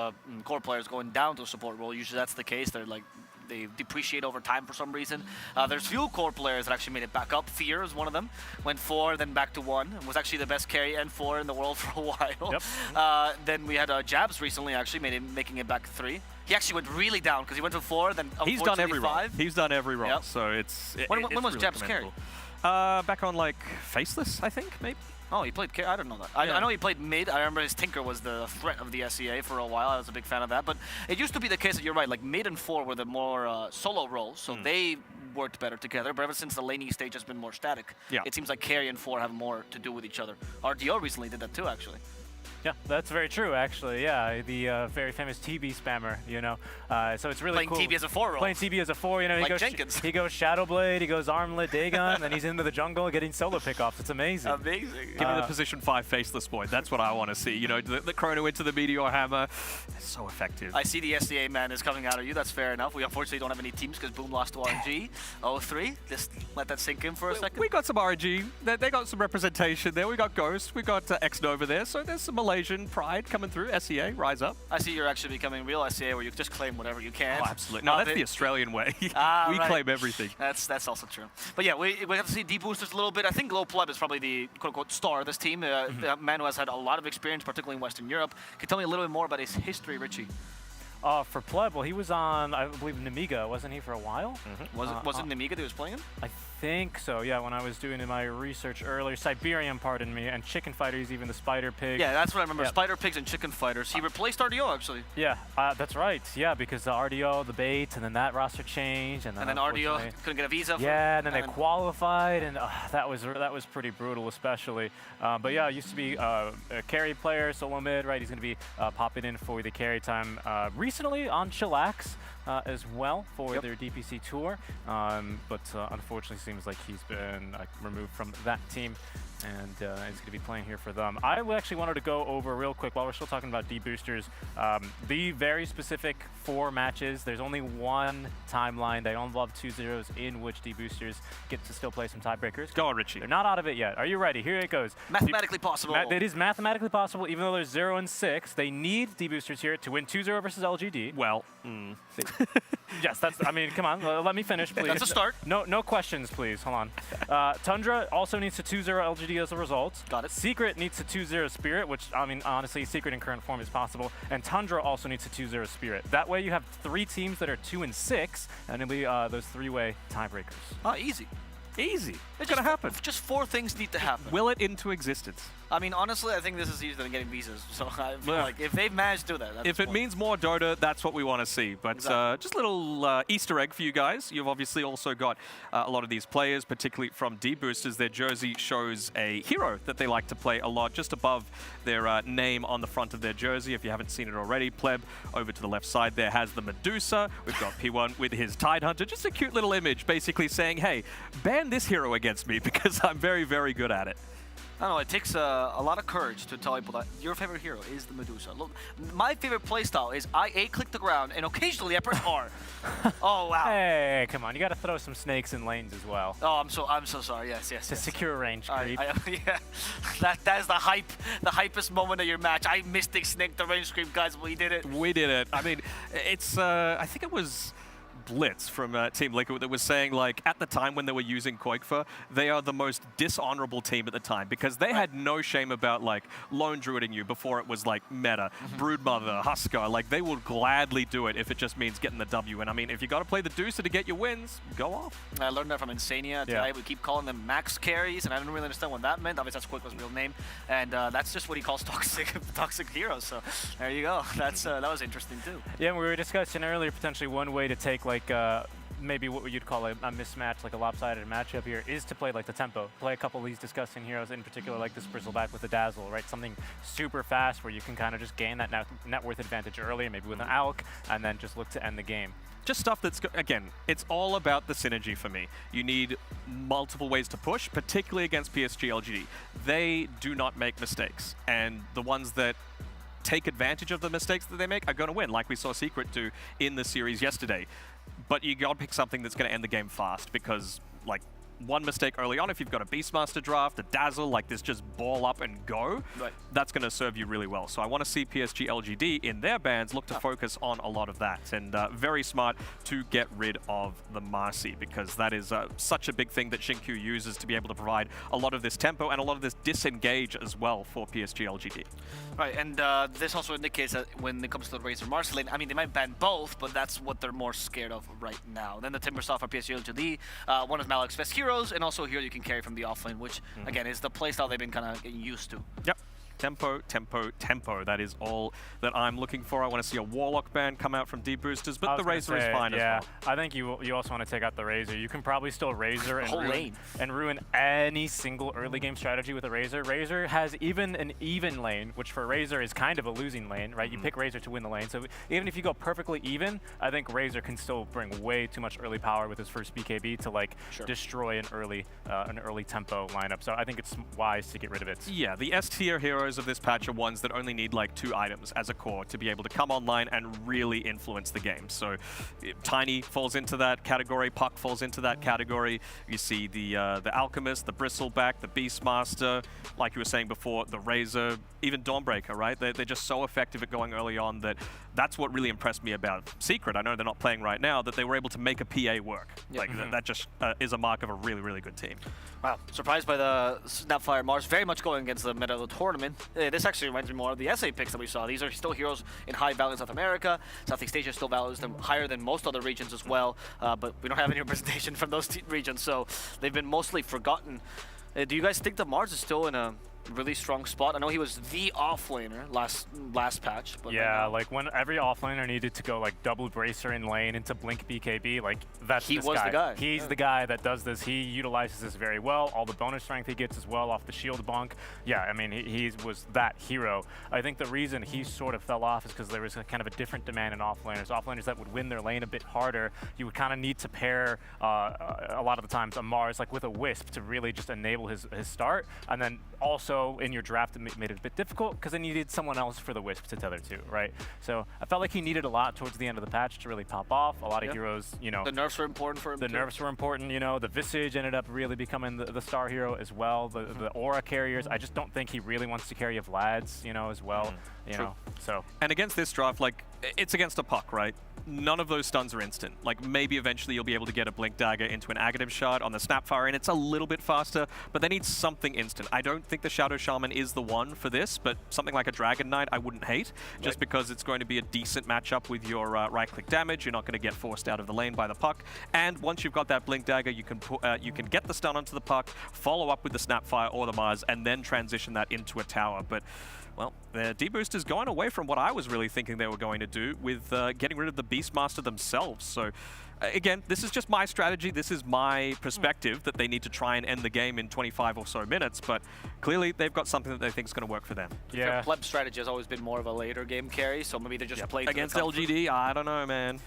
core players going down to a support role. Usually that's the case. They're like, they depreciate over time for some reason. There's few core players that actually made it back up. Fear is one of them. Went 4, then back to 1. Was actually the best carry and 4 in the world for a while. Yep. Then we had Jabs recently, actually making it back 3. He actually went really down because he went to 4, then he's done every role. 5. He's done every role. Yep. So it's when was really Jabs carry? back on like Faceless, I think, maybe. Oh, he played. I don't know that. I know he played mid. I remember his Tinker was the threat of the SEA for a while. I was a big fan of that. But it used to be the case that you're right. Like mid and 4 were the more solo roles, so they worked better together. But ever since the laning stage has been more static, it seems like carry and 4 have more to do with each other. RDO recently did that too, actually. Yeah, that's very true, actually. Yeah, the very famous TB spammer, you know. So it's really playing cool. TB as a 4 role. Playing TB as a 4, you know. Like Jenkins. He goes Shadowblade, he goes Armlet, Dagon, then he's into the jungle getting solo pickoffs. It's amazing. Amazing. Give me the position 5 faceless boy. That's what I want to see. You know, the Chrono into the Meteor Hammer. It's so effective. I see the SEA man is coming out of you. That's fair enough. We unfortunately don't have any teams because Boom lost to RNG. 0-3. Just let that sink in for a second. We got some RNG. They got some representation there. We got Ghost. We got X-Nova there. So there's some Malaysian pride coming through. SEA, rise up. I see you're actually becoming real SEA where you just claim whatever you can. Oh, absolutely. No, that's the Australian way. We claim everything. That's also true. But yeah, we have to see D-boosters a little bit. I think Low Pleb is probably the quote-unquote star of this team. The man who has had a lot of experience, particularly in Western Europe. Can you tell me a little bit more about his history, Richie? For Pleb, well, he was on, I believe, Namiga, wasn't he, for a while? Was it Namiga that he was playing in? I think so, yeah, when I was doing my research earlier. Siberian, pardon me, and Chicken Fighters, even the Spider Pig. Yeah, that's what I remember, Spider Pigs and Chicken Fighters. He replaced RDO, actually. Yeah, that's right, yeah, because the RDO, the bait, and then that roster changed, and then RDO couldn't get a visa. Yeah, and then they qualified, and that was pretty brutal, especially. But yeah, used to be a carry player, solo mid, right? He's going to be popping in for the carry time recently on Chillax as well for their DPC tour, but unfortunately seems like he's been removed from that team, and he's going to be playing here for them. I actually wanted to go over real quick while we're still talking about D-boosters, the very specific 4 matches. There's only one timeline. They all involve 2-0s in which D-boosters get to still play some tiebreakers. Go on, Richie. They're not out of it yet. Are you ready? Here it goes. Mathematically possible. It is mathematically possible, even though there's 0 and 6. They need D-boosters here to win 2-0 versus LGD. Well, yes, that's. I mean, come on, let me finish, please. That's a start. No questions, please. Hold on. Tundra also needs to 2-0 LGD as a result. Got it. Secret needs to 2-0 Spirit, which, I mean, honestly, Secret in current form is possible. And Tundra also needs to 2-0 Spirit. That way you have 3 teams that are 2 and 6, and it'll be those 3-way tiebreakers. Oh, easy. Easy. It's going to happen. Just 4 things need to happen. Will it into existence? I mean, honestly, I think this is easier than getting visas. So I feel like if they've managed to do that, that's if it means more Dota, that's what we want to see. But just a little Easter egg for you guys. You've obviously also got a lot of these players, particularly from D-boosters. Their jersey shows a hero that they like to play a lot, just above their name on the front of their jersey. If you haven't seen it already, Pleb, over to the left side there has the Medusa. We've got P1 with his Tidehunter. Just a cute little image, basically saying, hey, ban this hero against me because I'm very, very good at it. I don't know, it takes a lot of courage to tell people that your favorite hero is the Medusa. Look, my favorite playstyle is I A-click the ground and occasionally I press R. Oh, wow. Hey, come on, you got to throw some snakes in lanes as well. Oh, I'm so sorry. Yes. To secure range creep. Yeah, that is the hypest moment of your match. I Mystic Snake the range creep, guys. We did it. We did it. I mean, it's, I think it was Blitz from Team Liquid that was saying, like, at the time when they were using Koikfa, they are the most dishonorable team at the time because they had no shame about, like, lone druiding you before it was, like, meta. Broodmother, Huskar, like, they would gladly do it if it just means getting the W. And I mean, if you got to play the Deucer to get your wins, go off. I learned that from Insania. Yeah. We keep calling them max carries, and I didn't really understand what that meant. Obviously, that's Koikfa's real name, and that's just what he calls toxic heroes. So there you go. That's that was interesting too. Yeah, we were discussing earlier potentially one way to take like maybe what you'd call a mismatch, like a lopsided matchup here, is to play like the tempo. Play a couple of these disgusting heroes, in particular like this Bristleback with the Dazzle, right? Something super fast where you can kind of just gain that net worth advantage early, maybe with an Alk, and then just look to end the game. Just stuff that's, again, it's all about the synergy for me. You need multiple ways to push, particularly against PSG LGD. They do not make mistakes, and the ones that take advantage of the mistakes that they make are going to win, like we saw Secret do in the series yesterday. But you got to pick something that's going to end the game fast because, like, one mistake early on, if you've got a Beastmaster draft, a Dazzle, like this just ball up and go, that's going to serve you really well. So I want to see PSG LGD in their bans look to focus on a lot of that. And very smart to get rid of the Marcy because that is such a big thing that Xingqiu uses to be able to provide a lot of this tempo and a lot of this disengage as well for PSG LGD. Right, and this also indicates that when it comes to the Razor Marcy lane, I mean, they might ban both, but that's what they're more scared of right now. Then the Timbersaw for PSG LGD, one is Malak's best hero, heroes, and also here you can carry from the offlane, which again is the playstyle they've been kind of getting used to. Yep. Tempo, tempo, tempo. That is all that I'm looking for. I want to see a Warlock band come out from D boosters, but the Razor is fine as well. I think you also want to take out the Razor. You can probably still Razor and ruin any single early game strategy with a Razor. Razor has even an even lane, which for Razor is kind of a losing lane, right? You pick Razor to win the lane. So even if you go perfectly even, I think Razor can still bring way too much early power with his first BKB to like destroy an early tempo lineup. So I think it's wise to get rid of it. Yeah, the S tier heroes of this patch are ones that only need like 2 items as a core to be able to come online and really influence the game. So Tiny falls into that category, Puck falls into that category. You see the Alchemist, the Bristleback, the Beastmaster, like you were saying before, the Razor, even Dawnbreaker, right? They're just so effective at going early on that's what really impressed me about Secret. I know they're not playing right now, that they were able to make a PA work. Like that just is a mark of a really, really good team. Wow, surprised by the Snapfire Mars, very much going against the meta of the tournament. This actually reminds me more of the SA picks that we saw. These are still heroes in high value in South America. Southeast Asia still values them higher than most other regions as well, but we don't have any representation from those regions, so they've been mostly forgotten. Do you guys think that Mars is still in a really strong spot? I know he was the offlaner last patch. But yeah, like when every offlaner needed to go like double bracer in lane into blink BKB, like he was the guy. He's the guy that does this. He utilizes this very well. All the bonus strength he gets as well off the shield bonk. Yeah, I mean he was that hero. I think the reason he sort of fell off is because there was a kind of a different demand in offlaners. Offlaners that would win their lane a bit harder. You would kind of need to pair a lot of the times a Mars like with a Wisp to really just enable his start, and then also in your draft it made it a bit difficult because then you needed someone else for the Wisp to tether to, right? So I felt like he needed a lot towards the end of the patch to really pop off. A lot of heroes, you know. The nerfs were important for him. The nerfs were important, you know. The Visage ended up really becoming the star hero as well. The Aura carriers, I just don't think he really wants to carry a Vlad's, you know, as well. You know, so. And against this draft, like, it's against a Puck, right? None of those stuns are instant. Like, maybe eventually you'll be able to get a Blink Dagger into an Aghanim shard on the Snapfire, and it's a little bit faster, but they need something instant. I don't think the Shadow Shaman is the one for this, but something like a Dragon Knight I wouldn't hate, just because it's going to be a decent matchup with your right-click damage. You're not going to get forced out of the lane by the Puck, and once you've got that Blink Dagger, you can get the stun onto the Puck, follow up with the Snapfire or the Mars, and then transition that into a tower. But well, the D-Boosters going away from what I was really thinking they were going to do with getting rid of the Beastmaster themselves. So again, this is just my strategy. This is my perspective that they need to try and end the game in 25 or so minutes, but clearly they've got something that they think is going to work for them. Yeah. Pleb strategy has always been more of a later game carry, so maybe they just played against LGD. I don't know, man.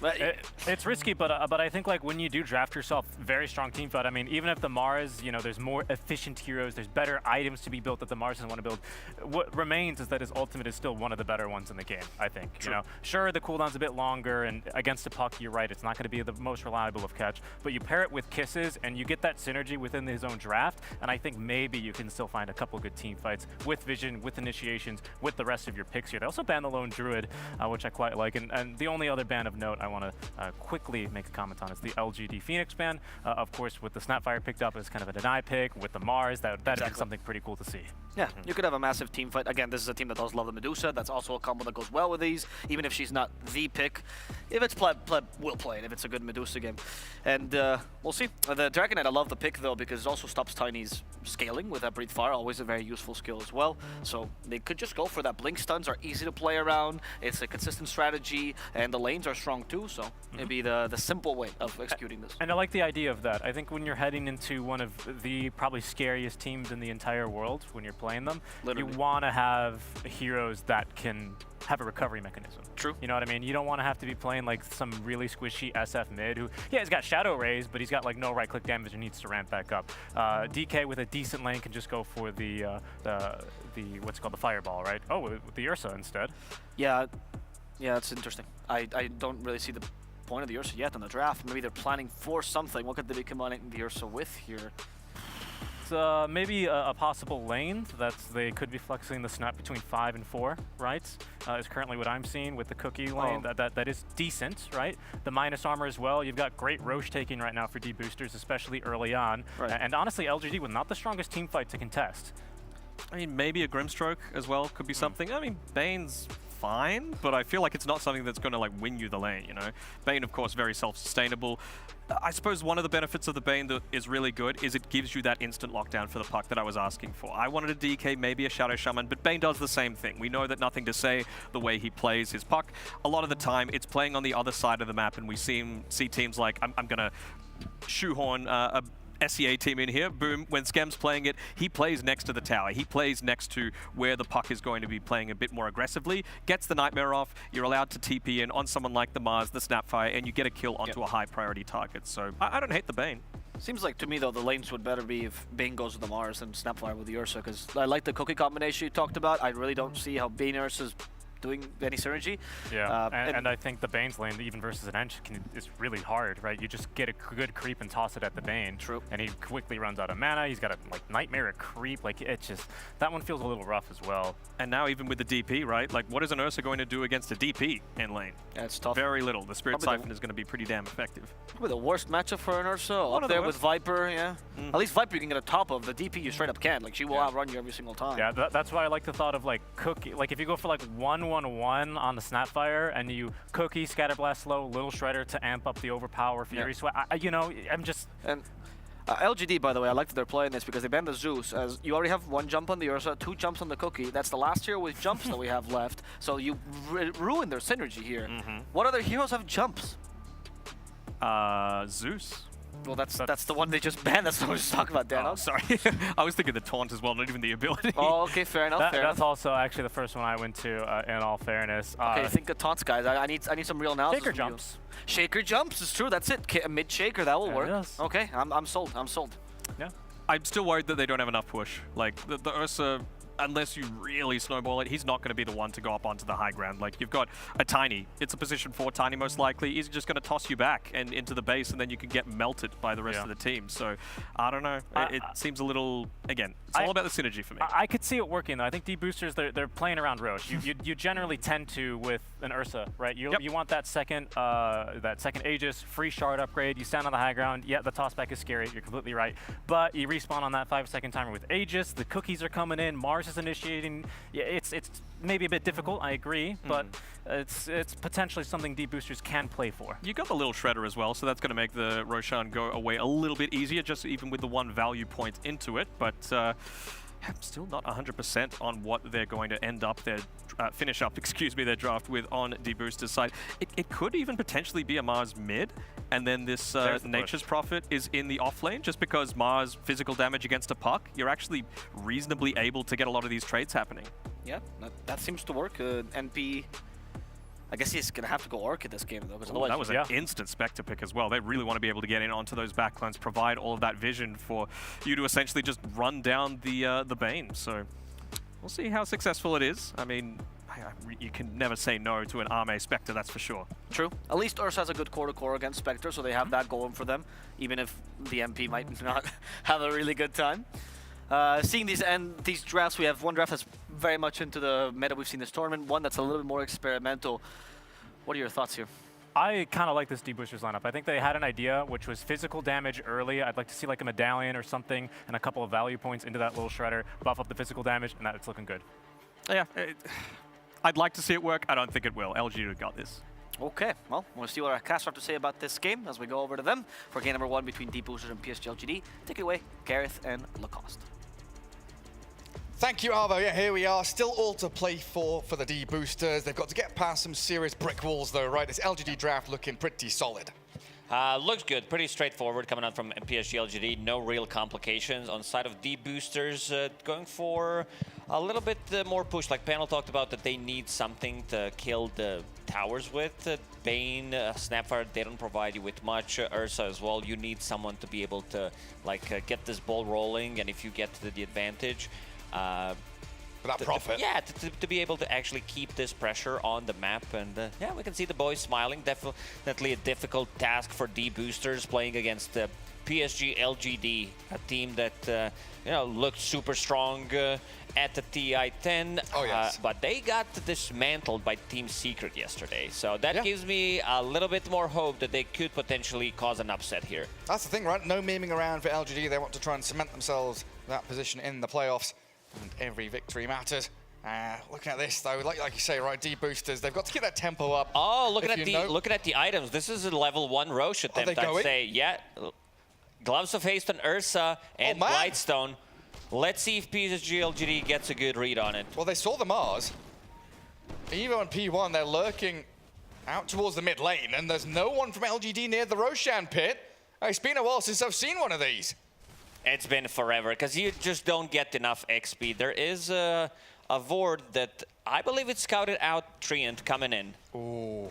It's risky, but I think like when you do draft yourself very strong team fight, I mean, even if the Mars, you know, there's more efficient heroes, there's better items to be built that the Mars doesn't want to build. What remains is that his ultimate is still one of the better ones in the game, I think. True. You know, sure, the cooldown's a bit longer, and against a Puck, you're right, it's not going to be the most reliable of catch, but you pair it with Kisses, and you get that synergy within his own draft, and I think maybe you can still find a couple good team fights with Vision, with Initiations, with the rest of your picks here. They also banned the Lone Druid, which I quite like, and the only other ban of note I want to quickly make a comment on is the LGD Phoenix ban. Of course, with the Snapfire picked up as kind of a deny pick, with the Mars, that'd be something pretty cool to see. Yeah, you could have a massive team fight. Again, this is a team that does love the Medusa. That's also a combo that goes well with these, even if she's not the pick. If it's Pleb will play it if it's a good Medusa game. And we'll see. The Dragon Knight, I love the pick though, because it also stops Tiny's scaling with that Breathe Fire, always a very useful skill as well. So they could just go for that. Blink stuns are easy to play around. It's a consistent strategy, and the lanes are strong too, so it'd be the simple way of executing this. And I like the idea of that. I think when you're heading into one of the probably scariest teams in the entire world, when you're playing them, you want to have heroes that can have a recovery mechanism. True. You know what I mean? You don't want to have to be playing like some really squishy SF mid who, yeah, he's got Shadow Rays, but he's got like no right-click damage and needs to ramp back up. DK with a decent lane can just go for the what's it called, the Fireball, right? Oh, with the Ursa instead. Yeah, that's interesting. I don't really see the point of the Ursa yet in the draft. Maybe they're planning for something. What could they be combining the Ursa with here? Maybe a possible lane that they could be flexing the snap between 5 and 4, right? Is currently what I'm seeing with the Cookie lane. That is decent, right? The minus armor as well. You've got great Roche taking right now for D-boosters, especially early on. Right. And honestly, LGD with not the strongest team fight to contest. I mean, maybe a Grimstroke as well could be something. I mean, Bane's fine, but I feel like it's not something that's going to like win you the lane, you know? Bane, of course, very self-sustainable. I suppose one of the benefits of the Bane that is really good is it gives you that instant lockdown for the puck that I was asking for. I wanted a DK, maybe a Shadow Shaman, but Bane does the same thing. We know that Nothing to Say, the way he plays his puck, a lot of the time it's playing on the other side of the map, and we see teams like, I'm going to shoehorn a SEA team in here, boom, when Skem's playing it, he plays next to the tower. He plays next to where the puck is going to be playing a bit more aggressively, gets the Nightmare off, you're allowed to TP in on someone like the Mars, the Snapfire, and you get a kill onto a high priority target. So I don't hate the Bane. Seems like to me though the lanes would better be if Bane goes with the Mars and Snapfire with the Ursa, because I like the cookie combination you talked about. I really don't see how Bane Ursa's doing any synergy. Yeah, and I think the Bane's lane, even versus an Ench, is really hard, right? You just get a good creep and toss it at the Bane. True. And he quickly runs out of mana. He's got a Nightmare, a creep. Like, it's just, that one feels a little rough as well. And now even with the DP, right? Like, what is an Ursa going to do against a DP in lane? Yeah, it's tough. Very little. The Spirit Siphon is going to be pretty damn effective. Probably the worst matchup for an Ursa. Up there with Viper, yeah. At least Viper you can get a top of. The DP you straight up can't. Like, she will outrun you every single time. Yeah, that's why I like the thought of, like, Cookie. Like, if you go for, like, 1-1-1 on the Snapfire, and you Cookie, Scatterblast slow, Little Shredder to amp up the Overpower, Fury Sweat. You know, I'm just... And LGD, by the way, I like that they're playing this because they banned the Zeus. As you already have 1 jump on the Ursa, 2 jumps on the Cookie. That's the last tier with jumps that we have left. So you ruin their synergy here. What other heroes have jumps? Zeus. Well, that's the one they just banned. That's what I was just talking about, Dan. Oh, sorry. I was thinking the taunt as well, not even the ability. Oh, okay, fair enough. That's also actually the first one I went to, in all fairness. Okay, think of taunts, guys. I need some real analysis. Shaker jumps. Shaker jumps is true. That's it. Mid shaker, that will work. Yes. Okay, I'm sold. I'm sold. Yeah. I'm still worried that they don't have enough push. Like the Ursa, unless you really snowball it, he's not going to be the one to go up onto the high ground. Like, you've got a Tiny. It's a position 4 Tiny most likely. He's just going to toss you back and into the base, and then you can get melted by the rest of the team. So, I don't know. It seems a little, again, it's all about the synergy for me. I could see it working, though. I think D-boosters, they're playing around Roche. You generally tend to with an Ursa, right? You want that second Aegis, free shard upgrade. You stand on the high ground. Yeah, the tossback is scary. You're completely right. But you respawn on that 5-second timer with Aegis. The cookies are coming in. Mars is initiating. Yeah, it's maybe a bit difficult, I agree, but it's potentially something D-boosters can play for. You got the Little Shredder as well, so that's going to make the Roshan go away a little bit easier, just even with the 1 value point into it. But I'm still not 100% on what they're going to end up their finish up, their draft with on D-boosters side. It could even potentially be a Mars mid, and then this Nature's Prophet is in the off lane, just because Mars physical damage against a puck, you're actually reasonably able to get a lot of these trades happening. Yeah, that seems to work. NP, I guess he's going to have to go Orc in this game, though. Because that was an instant Spectre pick as well. They really want to be able to get in onto those backlines, provide all of that vision for you to essentially just run down the Bane. So we'll see how successful it is. I mean, you can never say no to an Arme Spectre, that's for sure. True. At least Ursa has a good core-to-core against Spectre, so they have that going for them, even if the MP might not have a really good time. Seeing these drafts, we have one draft that's very much into the meta we've seen this tournament, one that's a little bit more experimental. What are your thoughts here? I kind of like this D-boosters lineup. I think they had an idea, which was physical damage early. I'd like to see like a medallion or something and a couple of value points into that Little Shredder, buff up the physical damage, and it's looking good. Yeah, I'd like to see it work. I don't think it will. LG got this. Okay, well, we'll see what our cast have to say about this game as we go over to them for game number 1 between D-boosters and PSG LGD. Take it away, Gareth and Lacoste. Thank you, Arvo. Yeah, here we are. Still all to play for the D-boosters. They've got to get past some serious brick walls, though, right? This LGD draft looking pretty solid. Looks good. Pretty straightforward coming out from PSG LGD. No real complications. On the side of D-boosters, going for a little bit more push. Like Panel talked about, that they need something to kill the towers with. Bane, Snapfire, they don't provide you with much. Ursa as well. You need someone to be able to get this ball rolling, and if you get the advantage, that profit. Yeah, to be able to actually keep this pressure on the map. And yeah, we can see the boys smiling. Definitely a difficult task for D-boosters playing against PSG LGD, a team that looked super strong at the TI-10. Oh, yes. But they got dismantled by Team Secret yesterday. So that gives me a little bit more hope that they could potentially cause an upset here. That's the thing, right? No memeing around for LGD. They want to try and cement themselves in that position in the playoffs. And every victory matters. Looking at this though, like you say, right, D-boosters, they've got to get that tempo up. Oh, looking at the items. This is a level 1 Roche attempt, I'd say. Yeah. Gloves of Haste on Ursa and Blightstone. Let's see if PSG LGD gets a good read on it. Well, they saw the Mars. Evo and P1, they're lurking out towards the mid lane, and there's no one from LGD near the Roshan pit. It's been a while since I've seen one of these. It's been forever, because you just don't get enough XP. There is a Vord that I believe it scouted out Treant coming in. Ooh,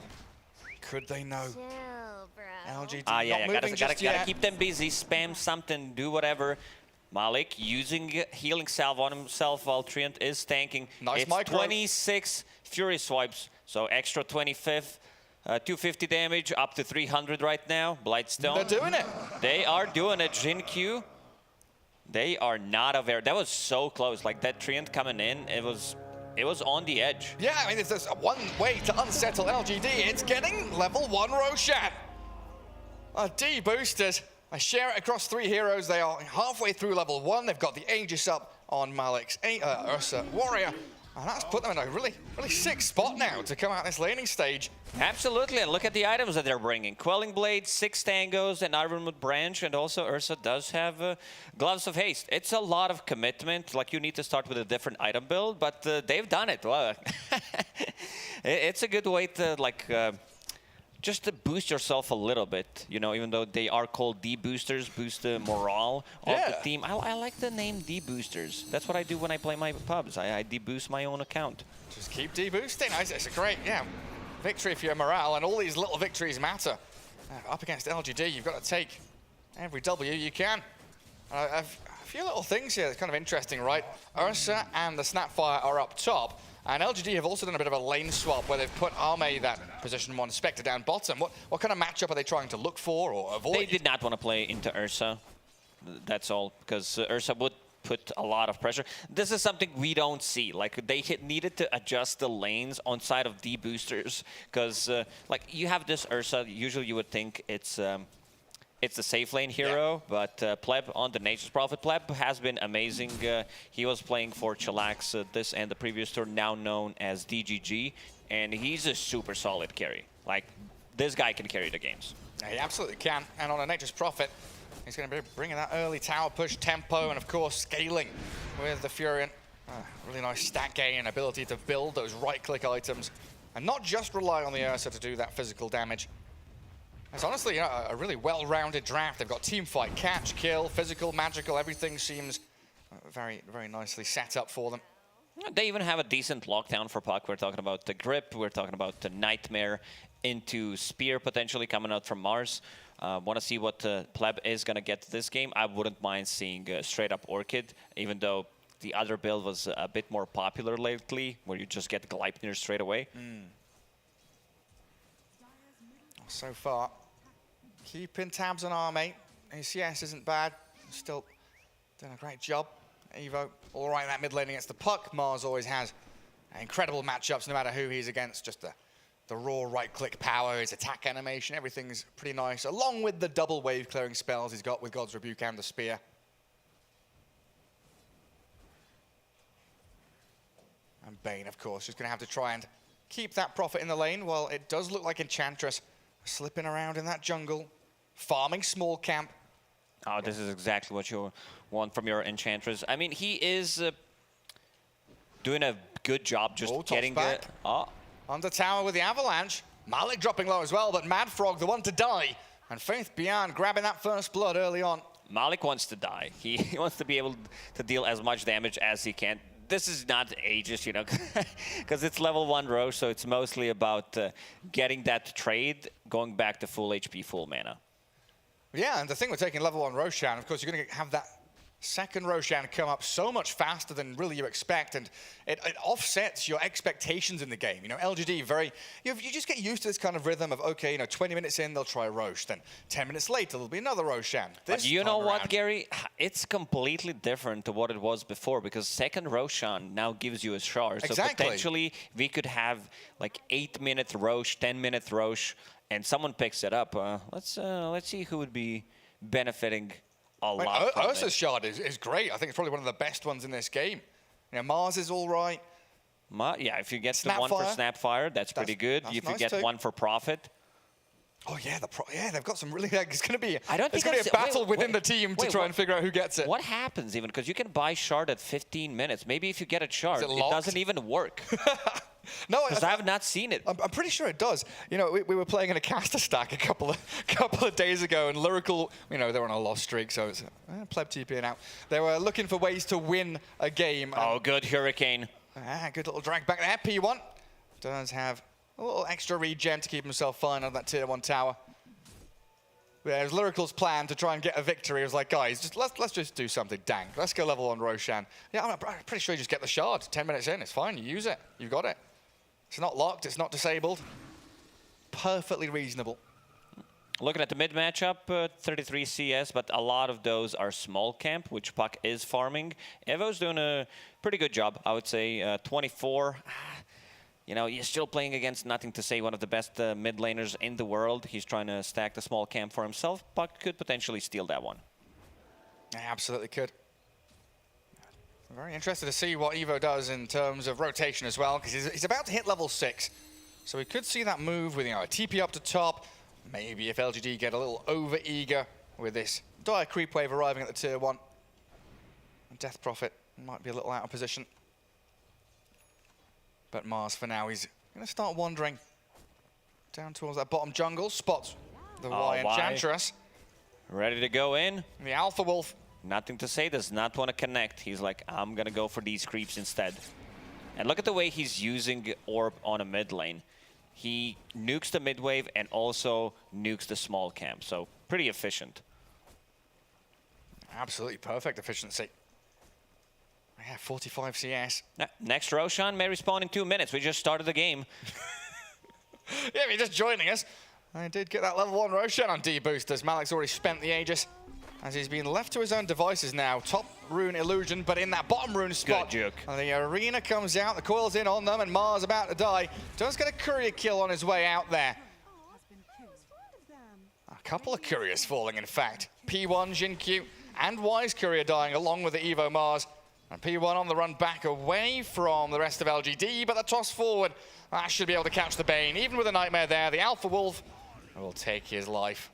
could they know? LGD yeah, not moving just yet. gotta keep them busy, spam something, do whatever. Malik using healing salve on himself while Treant is tanking. Nice it's micro. 26 Fury swipes, so extra 25th. 250 damage, up to 300 right now. Blightstone. They're doing it. They are doing it. Jin Q. They are not aware. That was so close. Like that Treant coming in, it was on the edge. Yeah, I mean, there's one way to unsettle LGD. It's getting level 1 Roshan. D-boosters. I share it across 3 heroes. They are halfway through level 1. They've got the Aegis up on Malik's Ursa Warrior. And that's put them in a really sick spot now to come out this laning stage. Absolutely, and look at the items that they're bringing. Quelling Blade, 6 Tangos, and Ironwood Branch, and also Ursa does have Gloves of Haste. It's a lot of commitment. Like, you need to start with a different item build, but they've done it. Well, it's a good way to, like, just to boost yourself a little bit, you know, even though they are called D-boosters, boost the morale of the team. I like the name D-boosters. That's what I do when I play my pubs. I D-boost my own account. Just keep D-boosting. It's a great, victory for your morale, and all these little victories matter. Up against LGD, you've got to take every W you can. A few little things here that's kind of interesting, right? Ursa and the Snapfire are up top. And LGD have also done a bit of a lane swap where they've put Arme, that position 1 Spectre, down bottom. What kind of matchup are they trying to look for or avoid? They did not want to play into Ursa. That's all, because Ursa would put a lot of pressure. This is something we don't see. Like, they needed to adjust the lanes on side of D-boosters, because like, you have this Ursa, usually you would think it's the safe lane hero, but Pleb on the Nature's Prophet. Pleb has been amazing. He was playing for Chillax this and the previous tour, now known as DGG, and he's a super solid carry. Like, this guy can carry the games. Yeah, he absolutely can, and on a Nature's Prophet, he's going to be bringing that early tower push tempo and, of course, scaling with the Furion. Really nice stat gain and ability to build those right-click items, and not just rely on the Ursa to do that physical damage. It's honestly a really well-rounded draft. They've got team fight, catch, kill, physical, magical. Everything seems very, very nicely set up for them. They even have a decent lockdown for Puck. We're talking about the Grip. We're talking about the Nightmare into Spear potentially coming out from Mars. Want to see what Pleb is going to get this game. I wouldn't mind seeing straight-up Orchid, even though the other build was a bit more popular lately, where you just get Gleipnir straight away. So far, keeping tabs on Arme. His CS isn't bad. Still doing a great job. Evo, all right in that mid lane against the Puck. Mars always has incredible matchups, no matter who he's against. Just the raw right-click power, his attack animation, everything's pretty nice. Along with the double wave-clearing spells he's got with God's Rebuke and the Spear. And Bane, of course, is going to have to try and keep that Prophet in the lane. Well, it does look like Enchantress slipping around in that jungle, farming small camp. Oh, this is exactly what you want from your Enchantress. I mean, he is doing a good job just getting back. Under tower with the Avalanche. Malik dropping low as well, but Mad Frog, the one to die. And Faith Beyond grabbing that first blood early on. Malik wants to die. He wants to be able to deal as much damage as he can. This is not Aegis, you know, because it's level 1 Roche, so it's mostly about getting that trade, going back to full HP, full mana. Yeah, and the thing with taking level 1 Roshan, of course, you're going to have that second Roshan come up so much faster than really you expect, and it offsets your expectations in the game. You know, LGD, you just get used to this kind of rhythm of, okay, you know, 20 minutes in, they'll try Roche, then 10 minutes later, there'll be another Roshan. But you know what, Gary? It's completely different to what it was before, because second Roshan now gives you a Shard. So potentially, we could have like 8-minute Roche, 10-minute Roche, and someone picks it up. Let's see who would be benefiting a lot. Ursa's Shard is great. I think it's probably one of the best ones in this game. You know, Mars is all right. Yeah, if you get the one for Snapfire, that's pretty good. If you get one for Profit. Oh yeah, they've got some really. It's going to be. I don't think it's going to be a battle within the team to try and figure out who gets it. What happens even? Because you can buy shard at 15 minutes. Maybe if you get a shard, it doesn't even work. No, because I have not seen it. I'm pretty sure it does. You know, we were playing in a caster stack a couple of days ago, and Lyrical, you know, they were on a lost streak, so it's pleb TPing out. They were looking for ways to win a game. Oh, good Hurricane. Good little drag back there. P1 does have a little extra regen to keep himself fine on that tier 1 tower. Yeah, it was Lyrical's plan to try and get a victory. It was like, guys, let's just do something dank. Let's go level 1 Roshan. Yeah, I'm pretty sure you just get the shard. 10 minutes in, it's fine. You use it. You've got it. It's not locked. It's not disabled. Perfectly reasonable. Looking at the mid matchup, 33 CS, but a lot of those are small camp, which Puck is farming. Evo's doing a pretty good job, I would say. 24. You know, he's still playing against, nothing to say, one of the best mid laners in the world. He's trying to stack the small camp for himself. Puck could potentially steal that one. Yeah, absolutely could. I'm very interested to see what Evo does in terms of rotation as well, because he's about to hit level 6. So we could see that move with, you know, a TP up to top. Maybe if LGD get a little over-eager with this dire creep wave arriving at the tier 1. Death Prophet might be a little out of position. But Mars, for now, he's going to start wandering down towards that bottom jungle. Spots the Y Enchantress. Ready to go in. The Alpha Wolf. Nothing to say, does not want to connect. He's like, I'm going to go for these creeps instead. And look at the way he's using Orb on a mid lane. He nukes the mid wave and also nukes the small camp. So pretty efficient. Absolutely perfect efficiency. Yeah, 45 CS. Next Roshan may respawn in 2 minutes. We just started the game. Yeah, if you're just joining us, I did get that level 1 Roshan on D-boosters. Malik's already spent the Aegis, as he's been left to his own devices now. Top rune illusion, but in that bottom rune spot. Good juke. And the arena comes out, the coil's in on them, and Mars about to die. Does get a courier kill on his way out there. A couple of couriers falling, in fact. P1, Jin-Q, and Wise Courier dying along with the Evo Mars. And P1 on the run back away from the rest of LGD, but the toss forward, that should be able to catch the Bane. Even with a Nightmare there, the Alpha Wolf will take his life.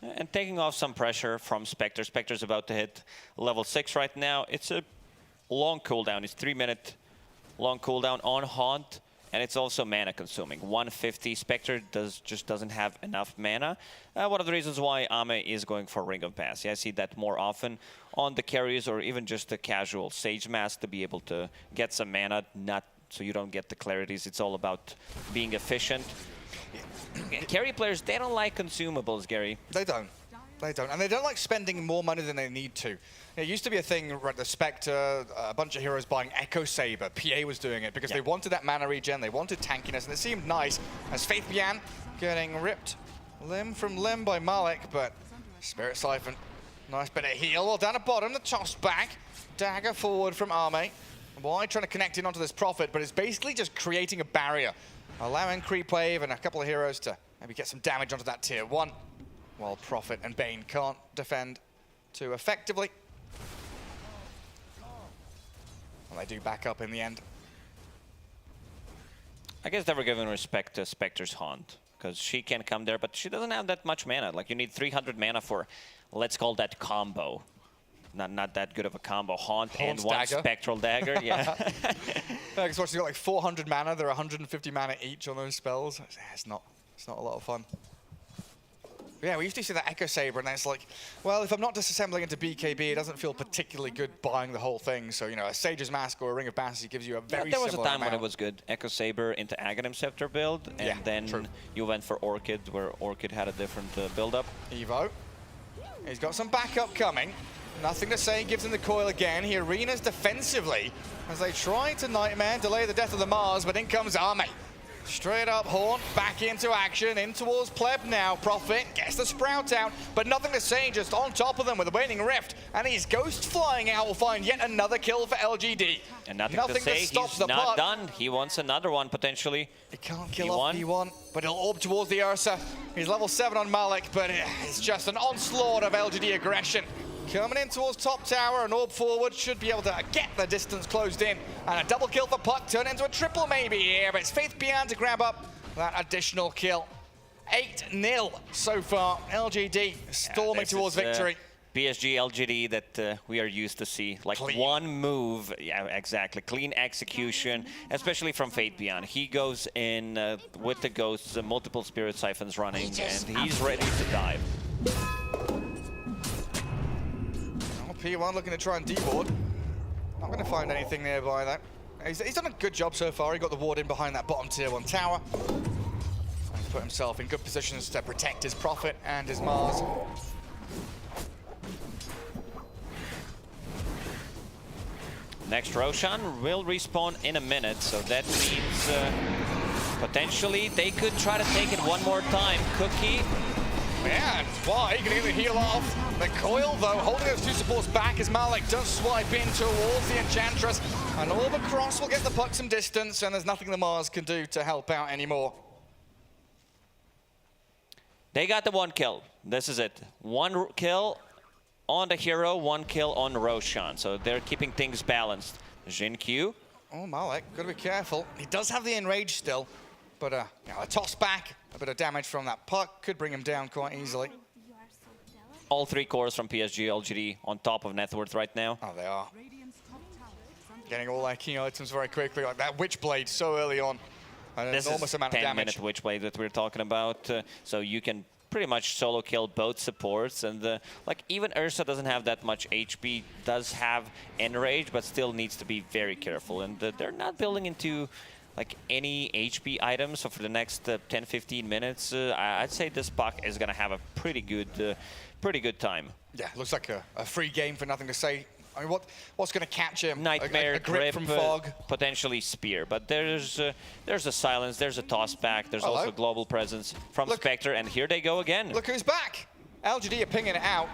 And taking off some pressure from Spectre. Spectre's about to hit level 6 right now. It's a long cooldown. It's 3-minute long cooldown on Haunt. And it's also mana consuming. 150. Spectre just doesn't have enough mana. One of the reasons why Ame is going for Ring of Pass. Yeah, I see that more often on the carries or even just the casual Sage Mask to be able to get some mana, not so you don't get the clarities. It's all about being efficient. Carry players, they don't like consumables, Gary. They don't. They don't. And they don't like spending more money than they need to. It used to be a thing, right, the Spectre, a bunch of heroes buying Echo Saber. PA was doing it because they wanted that mana regen, they wanted tankiness, and it seemed nice. As Faith Bian getting ripped limb from limb by Malik, but Spirit Siphon, nice bit of heal. Well, down at bottom, the toss back. Dagger forward from Arme. Why trying to connect in onto this Prophet, but it's basically just creating a barrier. Allowing Creep Wave and a couple of heroes to maybe get some damage onto that tier 1, while Prophet and Bane can't defend too effectively. Well, they do back up in the end. I guess they were giving respect to Spectre's Haunt, because she can come there, but she doesn't have that much mana. Like, you need 300 mana for, let's call that combo. Not that good of a combo. Haunt and one dagger. Spectral Dagger, yeah. Because she's got like 400 mana, there are 150 mana each on those spells. It's not a lot of fun. But yeah, we used to see that Echo Saber, and then it's like, well, if I'm not disassembling into BKB, it doesn't feel particularly good buying the whole thing. So, you know, a Sage's Mask or a Ring of Passage gives you a very there was a similar time when amount. it was good. Echo Saber into Aghanim Scepter build, and then you went for Orchid, where Orchid had a different build-up. Evo, he's got some backup coming. Nothing to say, gives him the coil again. He arenas defensively as they try to Nightmare, delay the death of the Mars, but in comes Arme. Straight up Haunt, back into action, in towards Pleb now. Prophet gets the Sprout out, but nothing to say, just on top of them with a Waning Rift. And his Ghost flying out will find yet another kill for LGD. And nothing to say, he's not done. He wants another one, potentially. He can't kill off P1, but he'll orb towards the Ursa. He's level 7 on Malik, but it's just an onslaught of LGD aggression. coming in towards top tower, an orb forward should be able to get the distance closed in, and a double kill for Puck, turn into a triple maybe here, but it's Faith Beyond to grab up that additional kill. 8-0 so far, LGD storming towards victory. PSG LGD that we are used to see, like Clean. one move, yeah, exactly, clean execution, especially from Fate Beyond. He goes in with the ghosts, multiple spirit siphons running, and he's ready to dive. Oh, P1 looking to try and deboard. Not going to find anything nearby though. He's done a good job so far. He got the ward in behind that bottom tier 1 tower. And put himself in good positions to protect his Prophet and his Mars. Next Roshan will respawn in a minute, so that means potentially they could try to take it one more time. Cookie. Yeah, why? Gonna get the heal off. The coil, though, holding those two supports back as Malik does swipe in towards the Enchantress. And Orb across will get the Puck some distance, and there's nothing the Mars can do to help out anymore. They got the 1 kill. This is it. 1 kill on the hero, 1 kill on Roshan. So they're keeping things balanced. Jin Q. Oh, Malik, gotta be careful. He does have the enrage still, but a toss back, a bit of damage from that Puck could bring him down quite easily. All 3 cores from PSG LGD on top of net worth right now. Oh, they are. Getting all their key items very quickly, like that Witchblade so early on. An enormous amount of damage. 10-minute Witchblade that we're talking about. So you can pretty much solo kill both supports, and like even Ursa doesn't have that much HP, does have enrage, but still needs to be very careful. And they're not building into like any HP items, so for the next 10-15 minutes, I'd say this Puck is gonna have a pretty good time. Yeah, looks like a free game for nothing to say. I mean, what's going to catch him? Nightmare, a grip from Fog. Potentially Spear, but there's a silence, there's a toss back, there's also global presence from Spectre, and here they go again. Look who's back! LGD are pinging it out.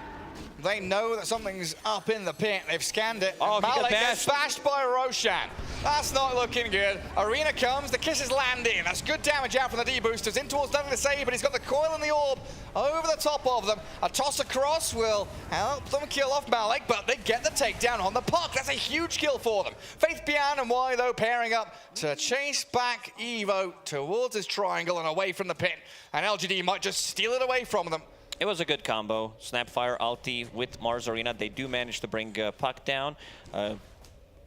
They know that something's up in the pit. They've scanned it. Oh, Malik gets bashed by Roshan. That's not looking good. Arena comes, the kisses land in. That's good damage out from the D-boosters. In towards nothing to say, but he's got the coil and the orb over the top of them. A toss across will help them kill off Malik, but they get the takedown on the Puck. That's a huge kill for them. Faith Bian and Y, though, pairing up to chase back Evo towards his triangle and away from the pit. And LGD might just steal it away from them. It was a good combo. Snapfire ulti with Mars Arena. They do manage to bring Puck down.